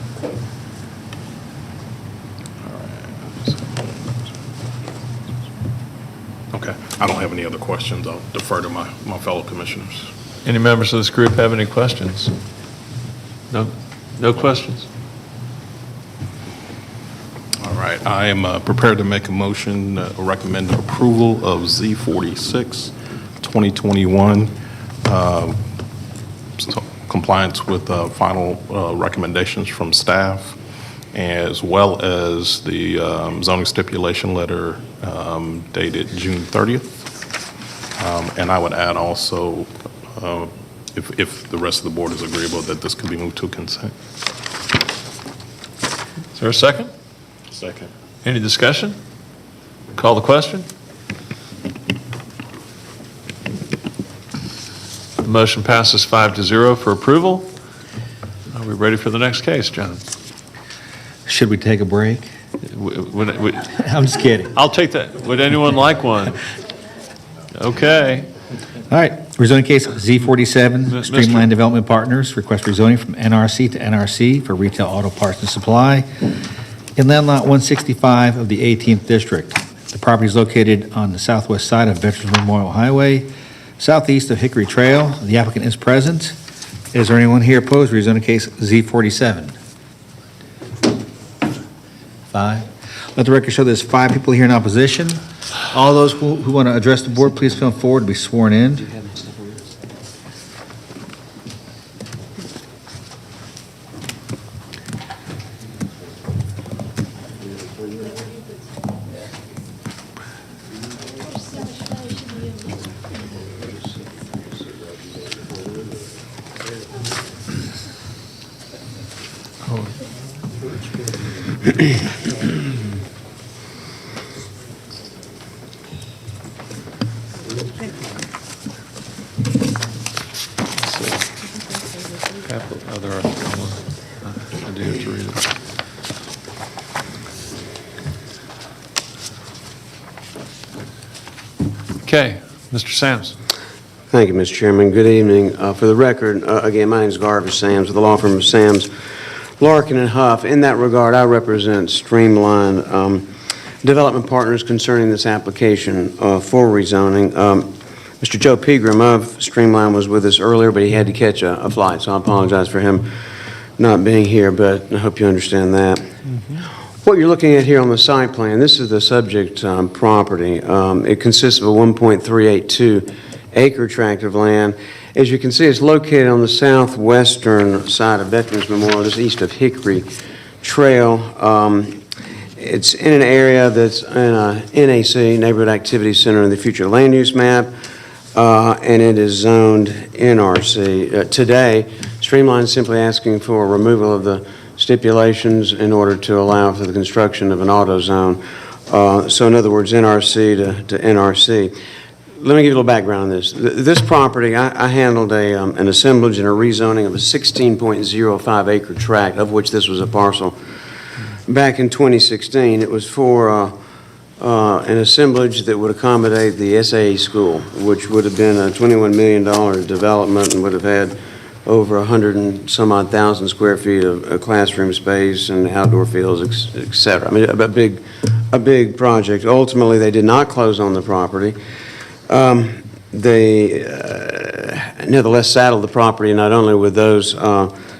Okay, I don't have any other questions. I'll defer to my fellow commissioners. Any members of this group have any questions? No? No questions? All right, I am prepared to make a motion, recommend approval of Z-46, 2021, compliance with final recommendations from staff, as well as the zoning stipulation letter dated June 30th. And I would add also, if the rest of the board is agreeable, that this could be moved to consent. Is there a second? Second. Any discussion? Call the question? The motion passes 5-0 for approval. Are we ready for the next case, John? Should we take a break? I'm just kidding. I'll take that. Would anyone like one? Okay. All right, rezoning case Z47, Streamline Development Partners, request rezoning from NRC to NRC for retail auto parts and supply in land lot 165 of the 18th District. The property is located on the southwest side of Veterans Memorial Highway, southeast of Hickory Trail. The applicant is present. Is there anyone here opposed to rezoning case Z47? 5. Let the record show there's 5 people here in opposition. All those who want to address the board, please come forward to be sworn in. I do have to read it. Okay, Mr. Sams. Thank you, Mr. Chairman. Good evening. For the record, again, my name is Garvis Sams with the law firm of Sams, Larkin and Huff. In that regard, I represent Streamline Development Partners concerning this application for rezoning. Mr. Joe Pegram of Streamline was with us earlier, but he had to catch a flight, so I apologize for him not being here, but I hope you understand that. What you're looking at here on the site plan, this is the subject property. It consists of a 1.382 acre tract of land. As you can see, it's located on the southwestern side of Veterans Memorial, just east of Hickory Trail. It's in an area that's in a NAC, Neighborhood Activity Center, in the future land use map, and it is zoned NRC. Today, Streamline is simply asking for removal of the stipulations in order to allow for the construction of an auto zone. So in other words, NRC to NRC. Let me give you a little background on this. This property, I handled an assemblage and a rezoning of a 16.05 acre tract, of which this was a parcel. Back in 2016, it was for an assemblage that would accommodate the SAE school, which would have been a $21 million development and would have had over 100 and some odd thousand square feet of classroom space and outdoor fields, et cetera. I mean, a big project. Ultimately, they did not close on the property. They nevertheless saddled the property not only with those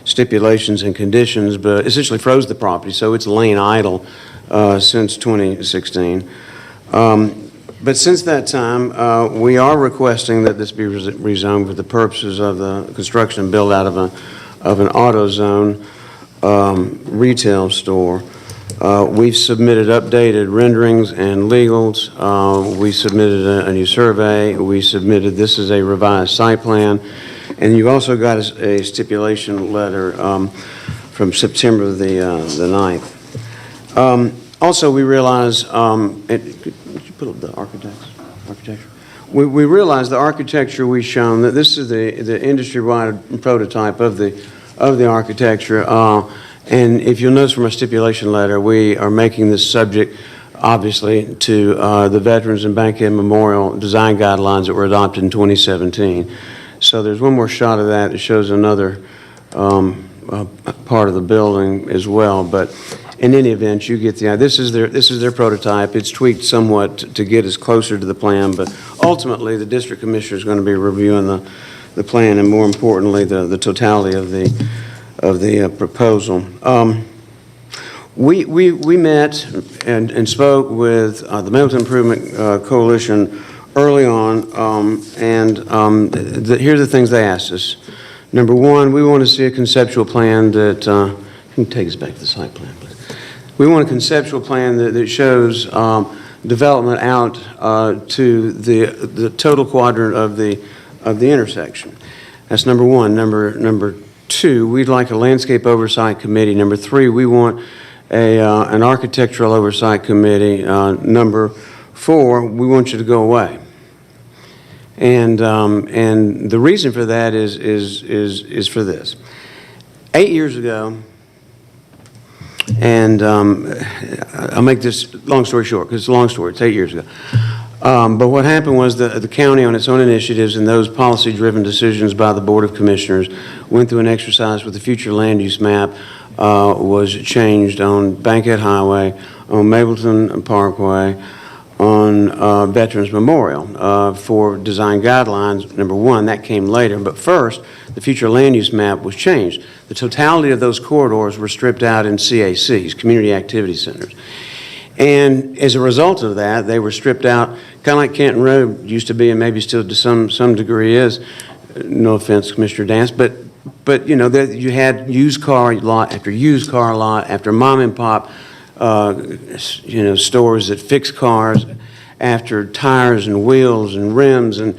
stipulations and conditions, but essentially froze the property, so it's lain idle since 2016. But since that time, we are requesting that this be rezoned for the purposes of the construction and build out of an AutoZone retail store. We've submitted updated renderings and legals. We submitted a new survey. We submitted, this is a revised site plan. And you've also got a stipulation letter from September the 9th. Also, we realize, could you put up the architecture? We realize the architecture we've shown, that this is the industry-wide prototype of the architecture. And if you'll notice from our stipulation letter, we are making this subject, obviously, to the Veterans and Bankhead Memorial Design Guidelines that were adopted in 2017. So there's one more shot of that that shows another part of the building as well. But in any event, you get the idea. This is their prototype. It's tweaked somewhat to get us closer to the plan, but ultimately the district commissioner is going to be reviewing the plan and, more importantly, the totality of the proposal. We met and spoke with the Mental Improvement Coalition early on, here are the things they asked us. Number one, we want to see a conceptual plan that, can you take us back to the site plan, please? We want a conceptual plan that shows development out to the total quadrant of the intersection. That's number one. Number two, we'd like a landscape oversight committee. Number three, we want an architectural oversight committee. Number four, we want you to go away. And the reason for that is for this. 8 years ago, and I'll make this long story short because it's a long story. It's 8 years ago. But what happened was the county, on its own initiatives and those policy-driven decisions by the Board of Commissioners, went through an exercise with the future land use map was changed on Bankhead Highway, on Mapleton Parkway, on Veterans Memorial for design guidelines. Number one, that came later. But first, the future land use map was changed. The totality of those corridors were stripped out in CACs, Community Activity Centers. And as a result of that, they were stripped out, kind of like Canton Road used to be, and maybe still to some degree is. No offense, Commissioner Dance, but you know, you had used car lot after used car lot after mom and pop, you know, stores that fix cars, after tires and wheels and rims. And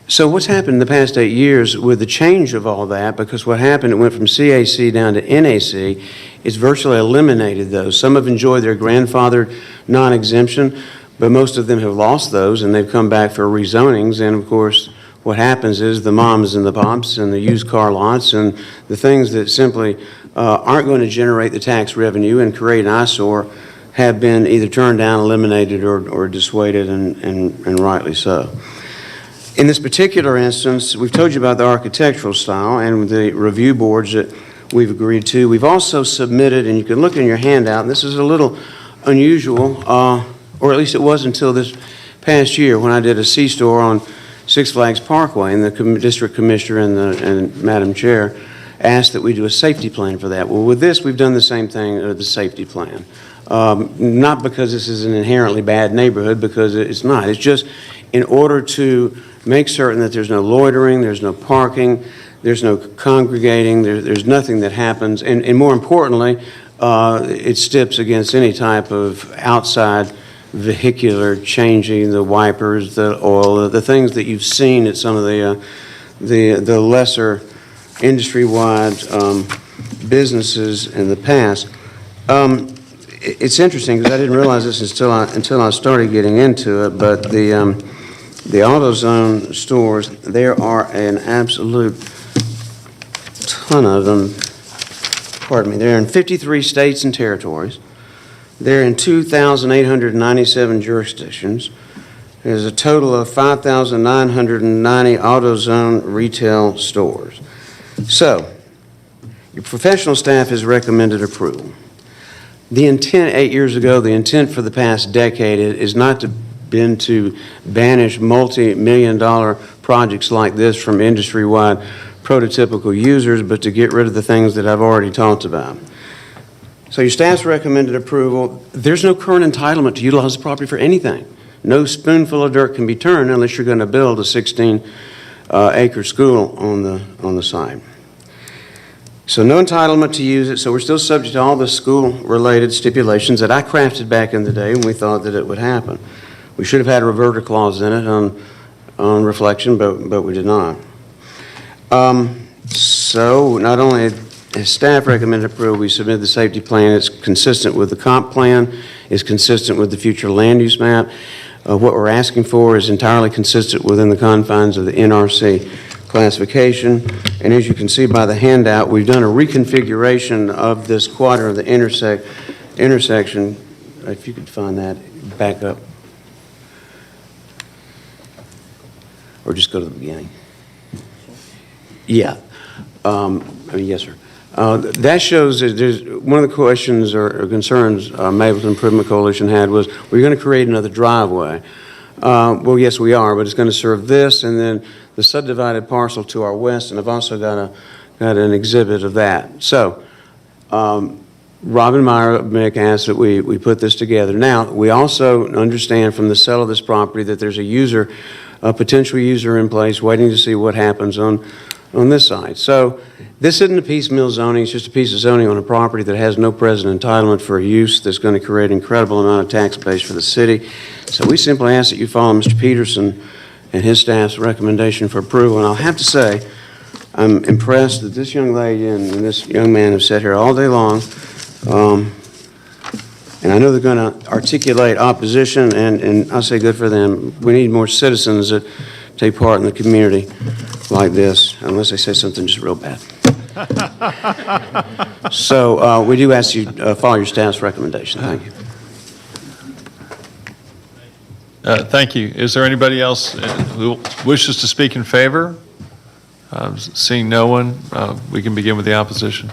so what's happened in the past 8 years with the change of all that, because what happened, it went from CAC down to NAC, it's virtually eliminated those. Some have enjoyed their grandfathered non-exemption, but most of them have lost those, and they've come back for rezonings. And of course, what happens is the moms and the pops and the used car lots and the things that simply aren't going to generate the tax revenue and create an eyesore have been either turned down, eliminated, or dissuaded, and rightly so. In this particular instance, we've told you about the architectural style and the review boards that we've agreed to. We've also submitted, and you can look in your handout, and this is a little unusual, or at least it was until this past year when I did a C-store on Six Flags Parkway, and the district commissioner and Madam Chair asked that we do a safety plan for that. Well, with this, we've done the same thing with the safety plan. Not because this is an inherently bad neighborhood, because it's not. It's just in order to make certain that there's no loitering, there's no parking, there's no congregating, there's nothing that happens. And more importantly, it steps against any type of outside vehicular changing, the wipers, the oil, the things that you've seen at some of the lesser industry-wide businesses in the past. It's interesting because I didn't realize this until I started getting into it, but the AutoZone stores, there are an absolute ton of them. Pardon me. They're in 53 states and territories. They're in 2,897 jurisdictions. There's a total of 5,990 AutoZone retail stores. So, your professional staff has recommended approval. The intent 8 years ago, the intent for the past decade is not to been to banish multi-million-dollar projects like this from industry-wide prototypical users, but to get rid of the things that I've already talked about. So your staff's recommended approval. There's no current entitlement to utilize the property for anything. No spoonful of dirt can be turned unless you're going to build a 16-acre school on the site. So no entitlement to use it, so we're still subject to all the school-related stipulations that I crafted back in the day when we thought that it would happen. We should have had a reverter clause in it on reflection, but we did not. So not only has staff recommended approval, we submitted the safety plan. It's consistent with the comp plan. It's consistent with the future land use map. What we're asking for is entirely consistent within the confines of the NRC classification. And as you can see by the handout, we've done a reconfiguration of this quadrant of the intersection. If you could find that, back up. Or just go to the beginning. Yeah. Yes, sir. That shows that there's one of the questions or concerns Mapleton Improvement Coalition had was, we're going to create another driveway. Well, yes, we are, but it's going to serve this and then the subdivided parcel to our west, and I've also got an exhibit of that. So, Robin Meyer Mick asked that we put this together. Now, we also understand from the sale of this property that there's a potential user in place waiting to see what happens on this side. So this isn't a piecemeal zoning, it's just a piece of zoning on a property that has no present entitlement for a use that's going to create an incredible amount of tax base for the city. So we simply ask that you follow Mr. Peterson and his staff's recommendation for approval. And I'll have to say, I'm impressed that this young lady and this young man have sat here all day long. And I know they're going to articulate opposition, and I say good for them. We need more citizens that take part in the community like this, unless they say something just real bad. So we do ask you follow your staff's recommendation. Thank you. Thank you. Is there anybody else who wishes to speak in favor? Seeing no one, we can begin with the opposition.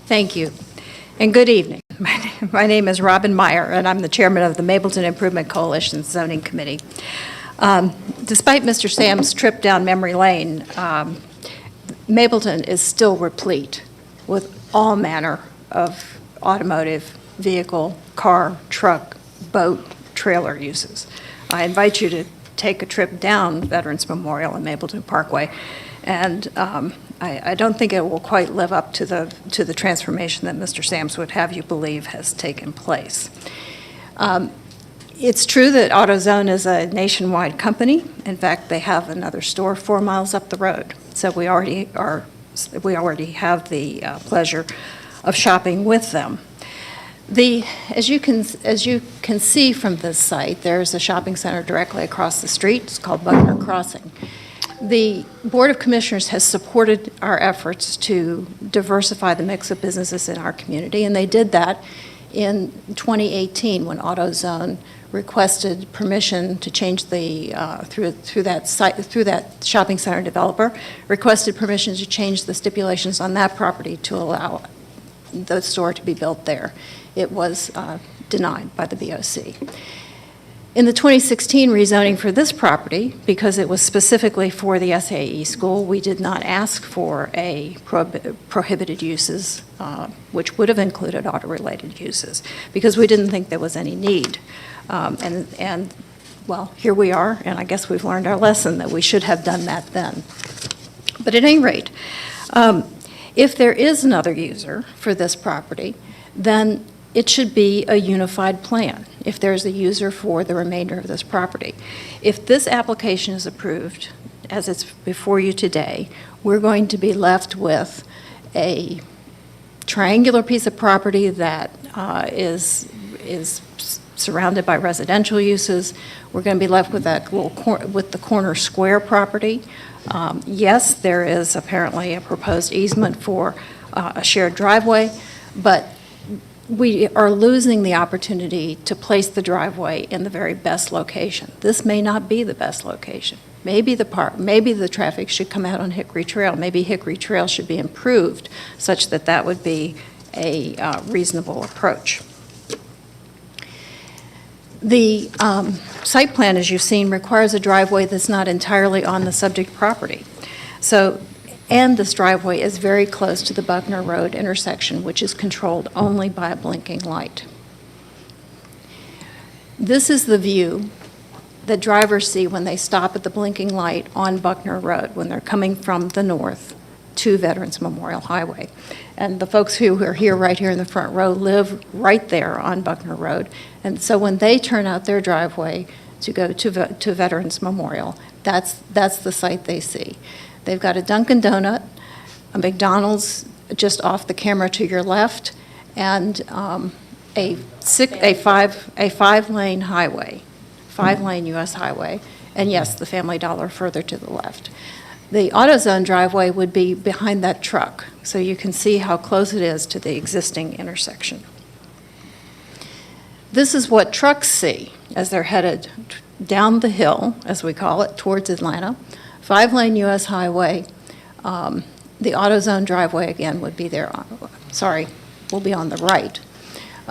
Thank you, and good evening. My name is Robin Meyer, and I'm the chairman of the Mapleton Improvement Coalition Zoning Committee. Despite Mr. Sam's trip down memory lane, Mapleton is still replete with all manner of automotive, vehicle, car, truck, boat, trailer uses. I invite you to take a trip down Veterans Memorial and Mapleton Parkway, and I don't think it will quite live up to the transformation that Mr. Sams would have you believe has taken place. It's true that AutoZone is a nationwide company. In fact, they have another store 4 miles up the road. So we already have the pleasure of shopping with them. As you can see from this site, there's a shopping center directly across the street. It's called Buckner Crossing. The Board of Commissioners has supported our efforts to diversify the mix of businesses in our community, and they did that in 2018 when AutoZone requested permission to change the through that shopping center developer requested permission to change the stipulations on that property to allow the store to be built there. It was denied by the BOC. In the 2016 rezoning for this property, because it was specifically for the SAE school, we did not ask for a prohibited uses, which would have included auto-related uses, because we didn't think there was any need. And well, here we are, and I guess we've learned our lesson that we should have done that then. But at any rate, if there is another user for this property, then it should be a unified plan if there's a user for the remainder of this property. If this application is approved, as it's before you today, we're going to be left with a triangular piece of property that is surrounded by residential uses. We're going to be left with that with the corner square property. Yes, there is apparently a proposed easement for a shared driveway, but we are losing the opportunity to place the driveway in the very best location. This may not be the best location. Maybe the traffic should come out on Hickory Trail. Maybe Hickory Trail should be improved such that that would be a reasonable approach. The site plan, as you've seen, requires a driveway that's not entirely on the subject property. And this driveway is very close to the Buckner Road intersection, which is controlled only by a blinking light. This is the view that drivers see when they stop at the blinking light on Buckner Road, when they're coming from the north to Veterans Memorial Highway. And the folks who are here, right here in the front row, live right there on Buckner Road. And so when they turn out their driveway to go to Veterans Memorial, that's the site they see. They've got a Dunkin' Donut, a McDonald's just off the camera to your left, and a five-lane highway, five-lane U.S. highway, and yes, the Family Dollar further to the left. The AutoZone driveway would be behind that truck, so you can see how close it is to the existing intersection. This is what trucks see as they're headed down the hill, as we call it, towards Atlanta. Five-lane U.S. highway. The AutoZone driveway, again, would be there, will be on the right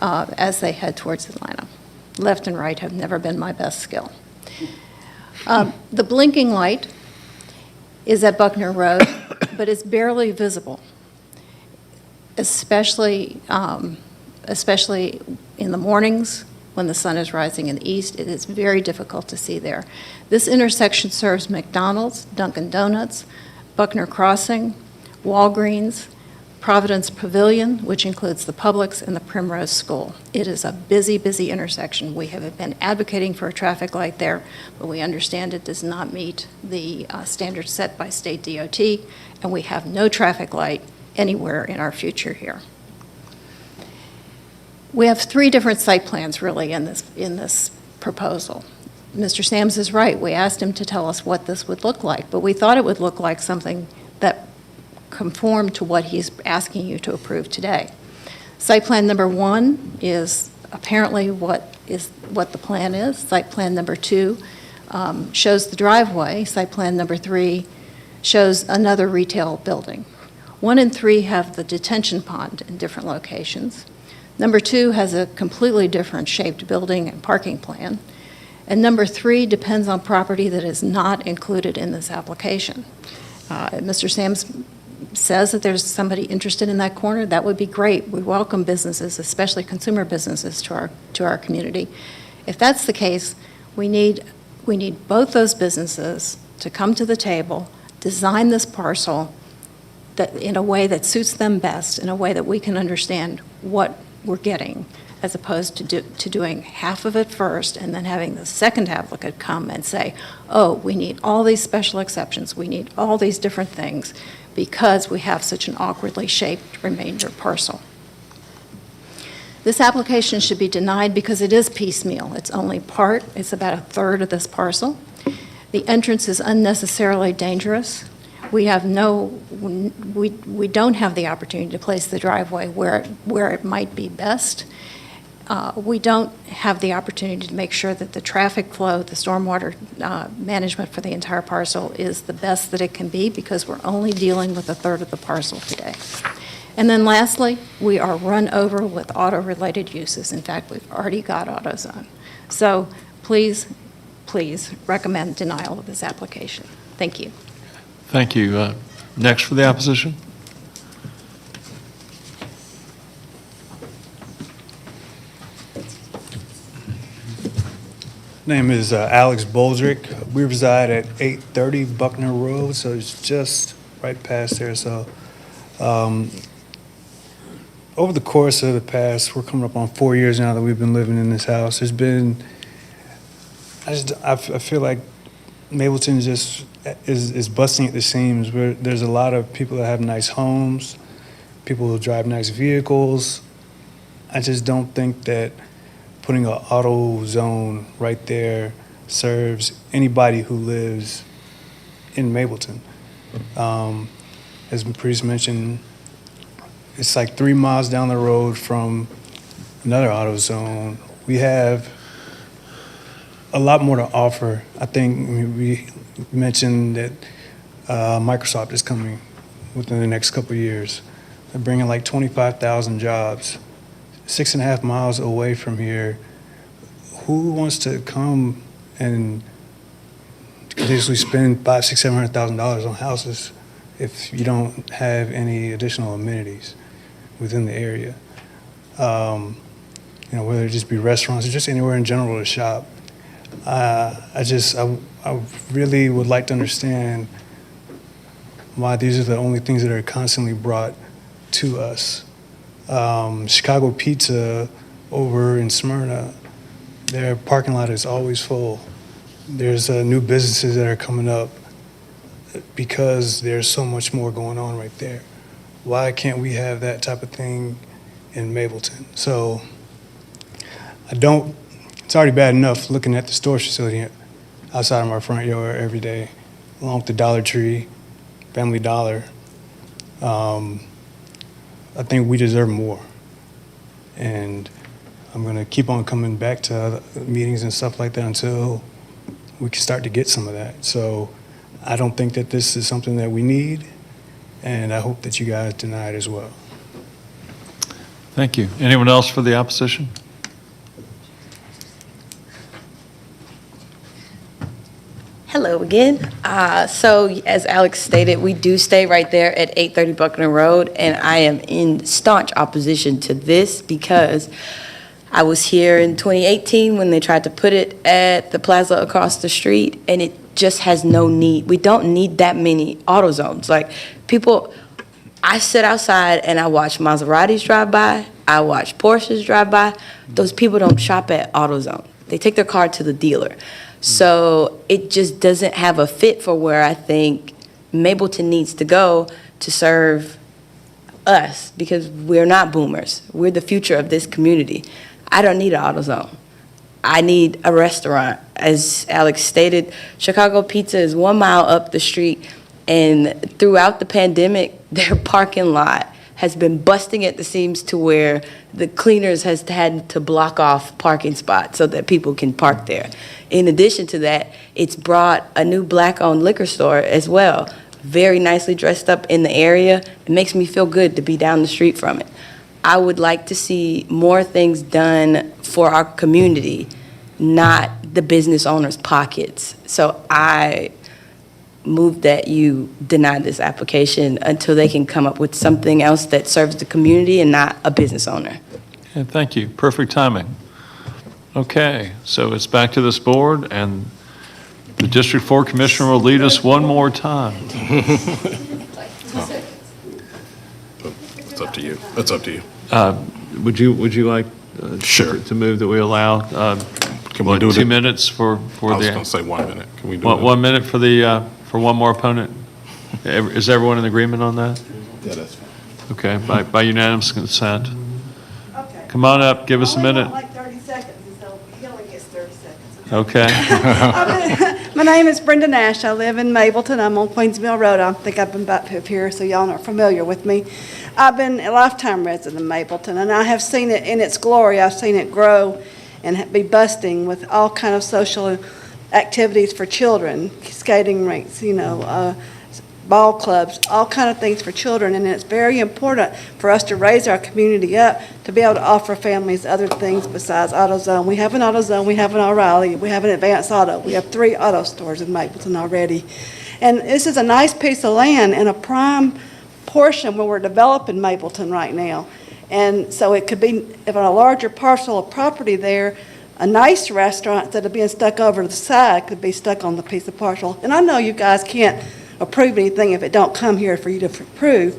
as they head towards Atlanta. Left and right have never been my best skill. The blinking light is at Buckner Road, but it's barely visible, especially in the mornings when the sun is rising in the east. It is very difficult to see there. This intersection serves McDonald's, Dunkin' Donuts, Buckner Crossing, Walgreens, Providence Pavilion, which includes the Publix and the Primrose School. It is a busy, busy intersection. We have been advocating for a traffic light there, but we understand it does not meet the standards set by state DOT, and we have no traffic light anywhere in our future here. We have three different site plans really in this proposal. Mr. Sams is right. We asked him to tell us what this would look like, but we thought it would look like something that conformed to what he's asking you to approve today. Site plan number 1 is apparently what the plan is. Site plan number 2 shows the driveway. Site plan number 3 shows another retail building. 1 and 3 have the detention pond in different locations. Number 2 has a completely different shaped building and parking plan. And number 3 depends on property that is not included in this application. Mr. Sams says that there's somebody interested in that corner. That would be great. We welcome businesses, especially consumer businesses, to our community. If that's the case, we need both those businesses to come to the table, design this parcel in a way that suits them best, in a way that we can understand what we're getting, as opposed to doing half of it first and then having the second applicant come and say, oh, we need all these special exceptions, we need all these different things because we have such an awkwardly shaped remainder parcel. This application should be denied because it is piecemeal. It's only part, it's about a third of this parcel. The entrance is unnecessarily dangerous. We don't have the opportunity to place the driveway where it might be best. We don't have the opportunity to make sure that the traffic flow, the stormwater management for the entire parcel is the best that it can be because we're only dealing with a third of the parcel today. And then lastly, we are run over with auto-related uses. In fact, we've already got AutoZone. So please recommend denial of this application. Thank you. Thank you. Next for the opposition. Name is Alex Boldrick. We reside at 830 Buckner Road, so it's just right past there. So over the course of the past, we're coming up on 4 years now that we've been living in this house. There's been, I feel like Mableton just is busting at the seams. There's a lot of people that have nice homes, people who drive nice vehicles. I just don't think that putting an auto zone right there serves anybody who lives in Mableton. As Patrice mentioned, it's like 3 miles down the road from another auto zone, we have a lot more to offer. I think we mentioned that Microsoft is coming within the next couple of years. They're bringing like 25,000 jobs, 6.5 miles away from here. Who wants to come and continuously spend $500,000, $600,000 on houses if you don't have any additional amenities within the area? Whether it just be restaurants or just anywhere in general to shop. I really would like to understand why these are the only things that are constantly brought to us. Chicago Pizza over in Smyrna, their parking lot is always full. There's new businesses that are coming up because there's so much more going on right there. Why can't we have that type of thing in Mapleton? So it's already bad enough looking at the storage facility outside of my front yard every day, along with the Dollar Tree, Family Dollar. I think we deserve more. And I'm gonna keep on coming back to meetings and stuff like that until we can start to get some of that. So I don't think that this is something that we need, and I hope that you guys deny it as well. Thank you. Anyone else for the opposition? Hello again. So as Alex stated, we do stay right there at 830 Buckner Road, and I am in staunch opposition to this because I was here in 2018 when they tried to put it at the plaza across the street, and it just has no need. We don't need that many auto zones. Like, people, I sit outside and I watch Maseratis drive by, I watch Porsches drive by. Those people don't shop at AutoZone. They take their car to the dealer. So it just doesn't have a fit for where I think Mapleton needs to go to serve us, because we're not boomers. We're the future of this community. I don't need an AutoZone. I need a restaurant. As Alex stated, Chicago Pizza is 1 mile up the street, and throughout the pandemic, their parking lot has been busting at the seams to where the cleaners has had to block off parking spots so that people can park there. In addition to that, it's brought a new black-owned liquor store as well, very nicely dressed up in the area. It makes me feel good to be down the street from it. I would like to see more things done for our community, not the business owners' pockets. So I move that you deny this application until they can come up with something else that serves the community and not a business owner. Okay, thank you. Perfect timing. Okay, so it's back to this board, and the District 4 Commissioner will lead us one more time. It's up to you. That's up to you. Would you like Sure. to move that we allow Can we do it 2 at- minutes for I was the going to say 1 minute. Can we do one, it? 1 minute for one more opponent? Is everyone in agreement on that? Yeah, that's fine. Okay, by unanimous consent. Okay. Come on up, give us a I only minute. want like 30 seconds, and so he only gets 30 seconds. Okay. My name is Brenda Nash. I live in Mapleton. I'm on Queensville Road. I think I've been back to up here, so y'all are familiar with me. I've been a lifetime resident of Mapleton, and I have seen it in its glory. I've seen it grow and be busting with all kind of social activities for children, skating rinks, ball clubs, all kind of things for children. And it's very important for us to raise our community up to be able to offer families other things besides AutoZone. We have an AutoZone, we have an O'Reilly, we have an Advance Auto. We have 3 auto stores in Mapleton already. And this is a nice piece of land in a prime portion where we're developing Mapleton right now. And so it could be, if on a larger parcel of property there, a nice restaurant, instead of being stuck over to the side, could be stuck on the piece of parcel. And I know you guys can't approve anything if it don't come here for you to approve,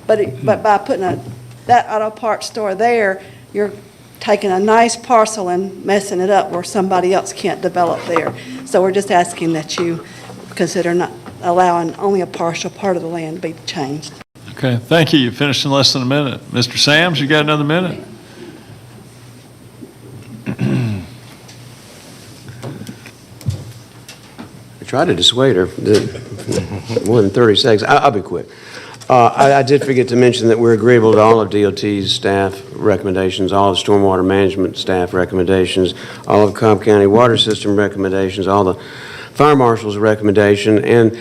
but by putting that auto parts store there, you're taking a nice parcel and messing it up where somebody else can't develop there. So we're just asking that you consider not allowing only a partial part of the land to be changed. Okay, thank you. You finished in less than a minute. Mr. Sams, you got another minute. I tried to dissuade her, more than 30 seconds. I'll be quick. I did forget to mention that we're agreeable to all of DOT's staff recommendations, all of stormwater management staff recommendations, all of Cobb County water system recommendations, all the fire marshal's recommendation, and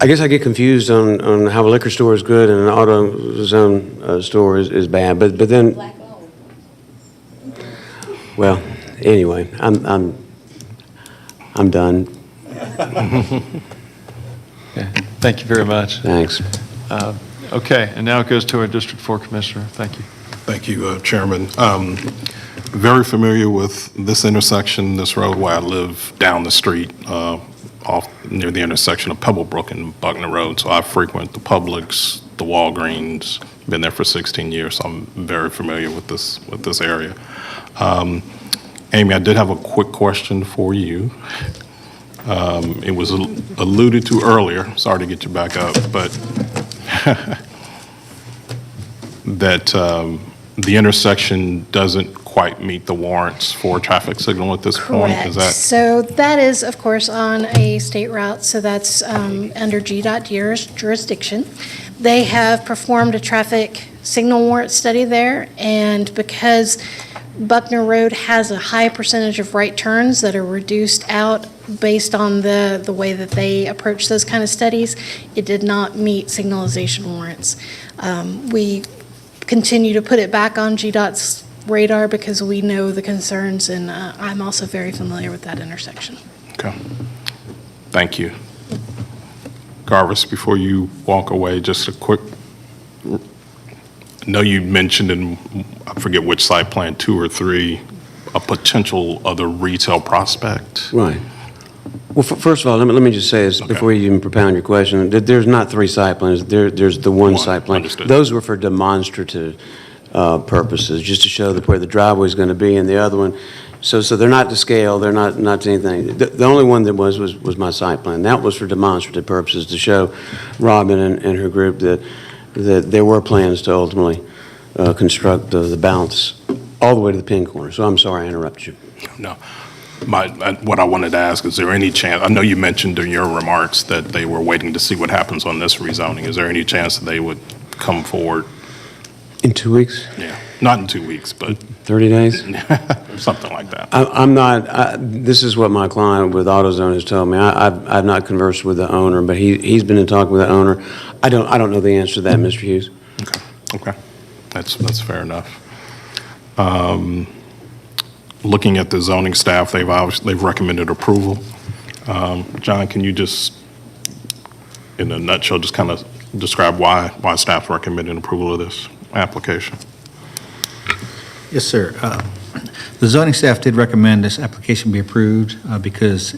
I guess I get confused on how a liquor store is good and an auto zone store is bad, but then, well, anyway, I'm done. Thank you very much. Thanks. Okay, and now it goes to our District 4 Commissioner. Thank you. Thank you, Chairman. Very familiar with this intersection, this road where I live down the street, off near the intersection of Pebblebrook and Buckner Road. So I frequent the Publix, the Walgreens, been there for 16 years, so I'm very familiar with this area. Amy, I did have a quick question for you. It was alluded to earlier, sorry to get you back up, but that the intersection doesn't quite meet the warrants for traffic signal at this point? Is that? So that is, of course, on a state route, so that's under GDOT's jurisdiction. They have performed a traffic signal warrant study there, and because Buckner Road has a high percentage of right turns that are reduced out based on the way that they approach those kind of studies, it did not meet signalization warrants. We continue to put it back on GDOT's radar because we know the concerns, and I'm also very familiar with that intersection. Okay. Thank you. Garvis, before you walk away, just a quick, I know you mentioned in, I forget which site plan, 2 or 3, a potential other retail prospect. Right. Well, first of all, let me just say this before you even propound your question. There's not 3 site plans. There's the one site plan. Understood. Those were for demonstrative purposes, just to show where the driveway is going to be, and the other one. So they're not to scale. They're not to anything. The only one that was my site plan. That was for demonstrative purposes to show Robin and her group that there were plans to ultimately construct the balance all the way to the pin corner. So I'm sorry I interrupted you. No. What I wanted to ask, is there any chance, I know you mentioned in your remarks that they were waiting to see what happens on this rezoning. Is there any chance that they would come forward? In 2 weeks? Yeah, not in 2 weeks, but 30 days? something like that. I'm not, this is what my client with AutoZone has told me. I've not conversed with the owner, but he's been in talk with the owner. I don't know the answer to that, Mr. Hughes. Okay. That's fair enough. Looking at the zoning staff, they've recommended approval. John, can you just, in a nutshell, just kind of describe why staff recommended approval of this application? Yes, sir. The zoning staff did recommend this application be approved because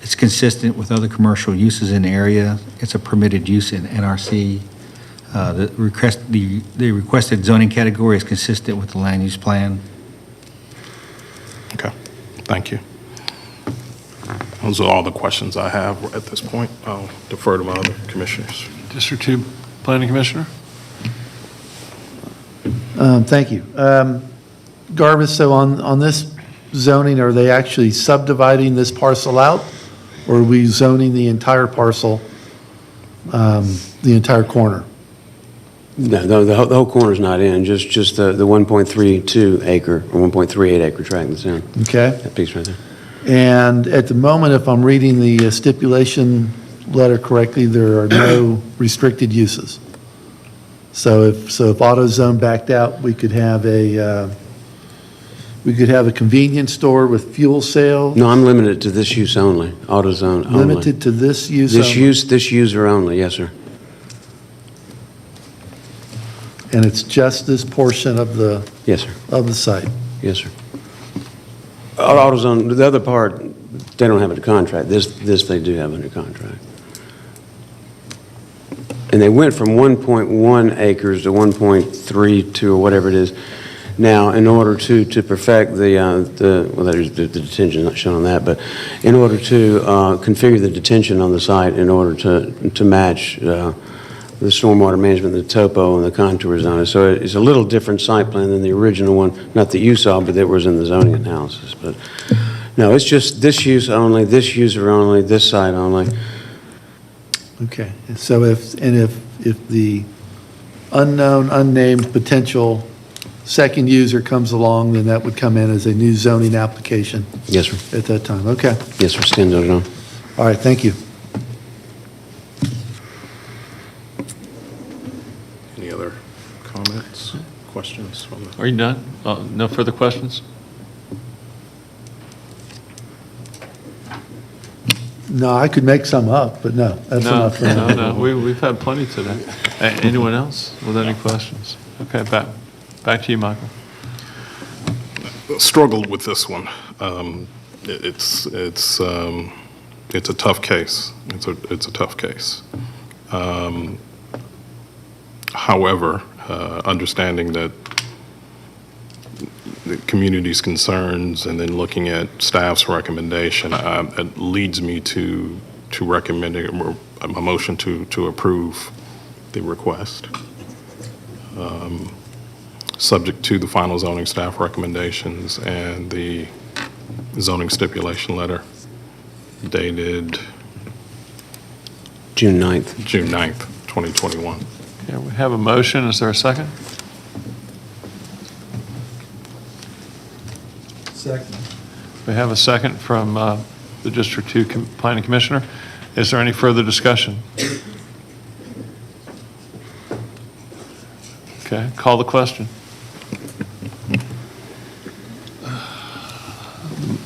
it's consistent with other commercial uses in the area. It's a permitted use in NRC. The requested zoning category is consistent with the land use plan. Okay, thank you. Those are all the questions I have at this point. I'll defer to my other commissioners. District 2 Planning Commissioner? Thank you. Garvis, so on this zoning, are they actually subdividing this parcel out, or are we zoning the entire parcel, the entire corner? No, the whole corner's not in, just the 1.32 acre or 1.38 acre tract that's in. Okay. That piece right there. And at the moment, if I'm reading the stipulation letter correctly, there are no restricted uses. So if AutoZone backed out, we could have a convenience store with fuel sale. No, I'm limited to this use only, AutoZone only. Limited to this use only? This user only, yes, sir. And it's just this portion of the? Yes, sir. Of the site? Yes, sir. AutoZone, the other part, they don't have under contract. This they do have under contract. And they went from 1.1 acres to 1.32 or whatever it is. Now, in order to perfect well, there's the detention, not shown on that, but in order to configure the detention on the site in order to match the stormwater management, the topo, and the contours on it. So it's a little different site plan than the original one, not that you saw, but that was in the zoning analysis. But no, it's just this use only, this user only, this site only. Okay. So if if the unknown, unnamed potential second user comes along, then that would come in as a new zoning application Yes, sir. at that time. Okay. Yes, sir, stand noted on. All right, thank you. Any other comments, questions from the? Are you done? No further questions? No, I could make some up, but no, that's No, enough for now. no, we've had plenty today. Anyone else with any questions? Okay, back to you, Michael. Struggled with this one. It's a tough case. It's a tough case. However, understanding that the community's concerns and then looking at staff's recommendation, it leads me to recommending a motion to approve the request. Subject to the final zoning staff recommendations and the zoning stipulation letter dated June 9th. June 9th, 2021. Okay, we have a motion. Is there a second? Second. We have a second from the District 2 Planning Commissioner. Is there any further discussion? Okay, call the question.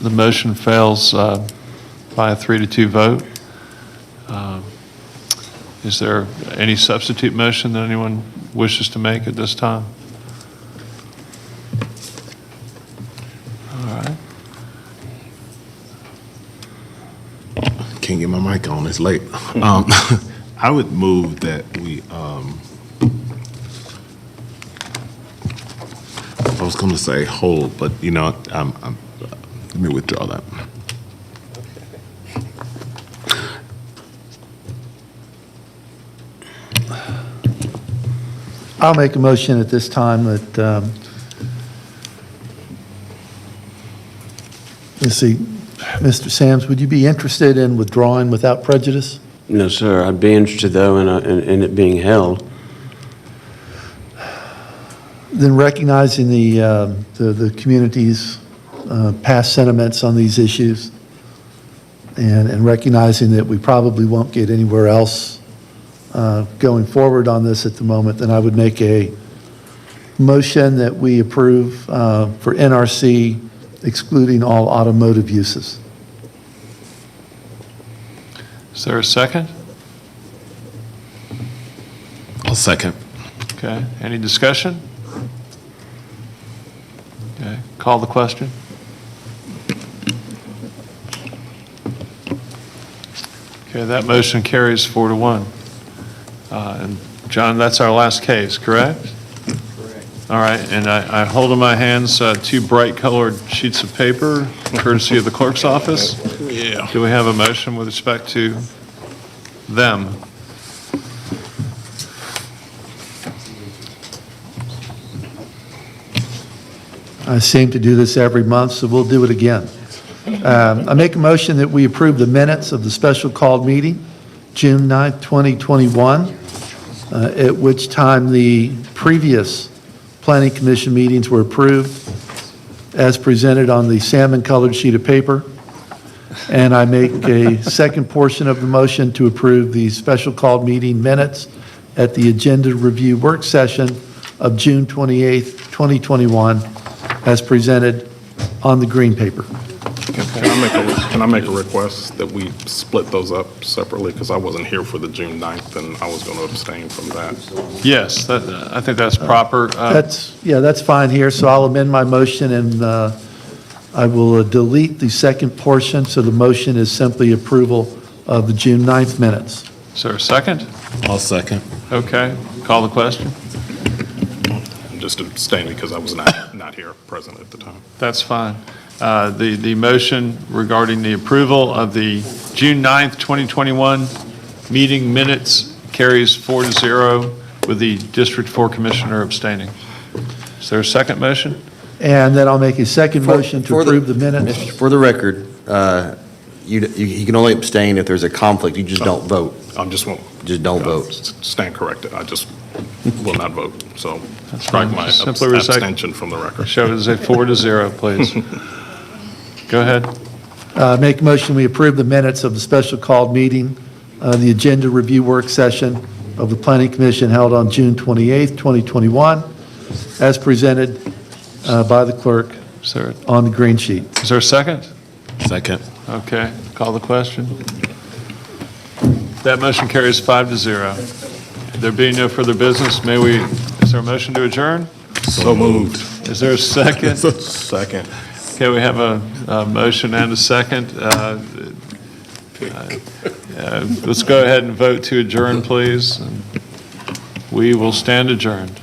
The motion fails by a 3-2 vote. Is there any substitute motion that anyone wishes to make at this time? All right. Can't get my mic on, it's late. I would move that we, I was going to say hold, but you know, let me withdraw that. I'll make a motion at this time that, let's see, Mr. Sams, would you be interested in withdrawing without prejudice? No, sir. I'd be interested, though, in it being held. Then recognizing the community's past sentiments on these issues and recognizing that we probably won't get anywhere else going forward on this at the moment, then I would make a motion that we approve for NRC excluding all automotive uses. Is there a second? I'll second. Okay, any discussion? Okay, call the question. Okay, that motion carries 4-1. And John, that's our last case, correct? Correct. All right, and I hold in my hands two bright-colored sheets of paper, courtesy of the clerk's office. Yeah. Do we have a motion with respect to them? I seem to do this every month, so we'll do it again. I make a motion that we approve the minutes of the special called meeting, June 9th, 2021, at which time the previous Planning Commission meetings were approved as presented on the salmon-colored sheet of paper. And I make a second portion of the motion to approve the special called meeting minutes at the agenda review work session of June 28th, 2021, as presented on the green paper. Can I make a request that we split those up separately, because I wasn't here for the June 9th, and I was going to abstain from that. Yes, I think that's proper. That's fine here, so I'll amend my motion, and I will delete the second portion, so the motion is simply approval of the June 9th minutes. Is there a second? I'll second. Okay, call the question. I'm just abstaining because I was not here present at the time. That's fine. The motion regarding the approval of the June 9th, 2021 meeting minutes carries 4-0 with the District 4 Commissioner abstaining. Is there a second motion? And then I'll make a second motion to approve the minutes. For the record, you can only abstain if there's a conflict. You just don't vote. I just won't. Just don't vote. Stand corrected. I just will not vote. So strike my Simply recite- abstention from the record. Show it as a 4-0, please. Go ahead. Make a motion, we approve the minutes of the special called meeting, the agenda review work session of the Planning Commission held on June 28th, 2021, as presented by the clerk on the green sheet. Is there a second? Second. Okay, call the question. That motion carries 5-0. There being no further business, is there a motion to adjourn? So moved. Is there a second? Second. Okay, we have a motion and a second. Let's go ahead and vote to adjourn, please. We will stand adjourned.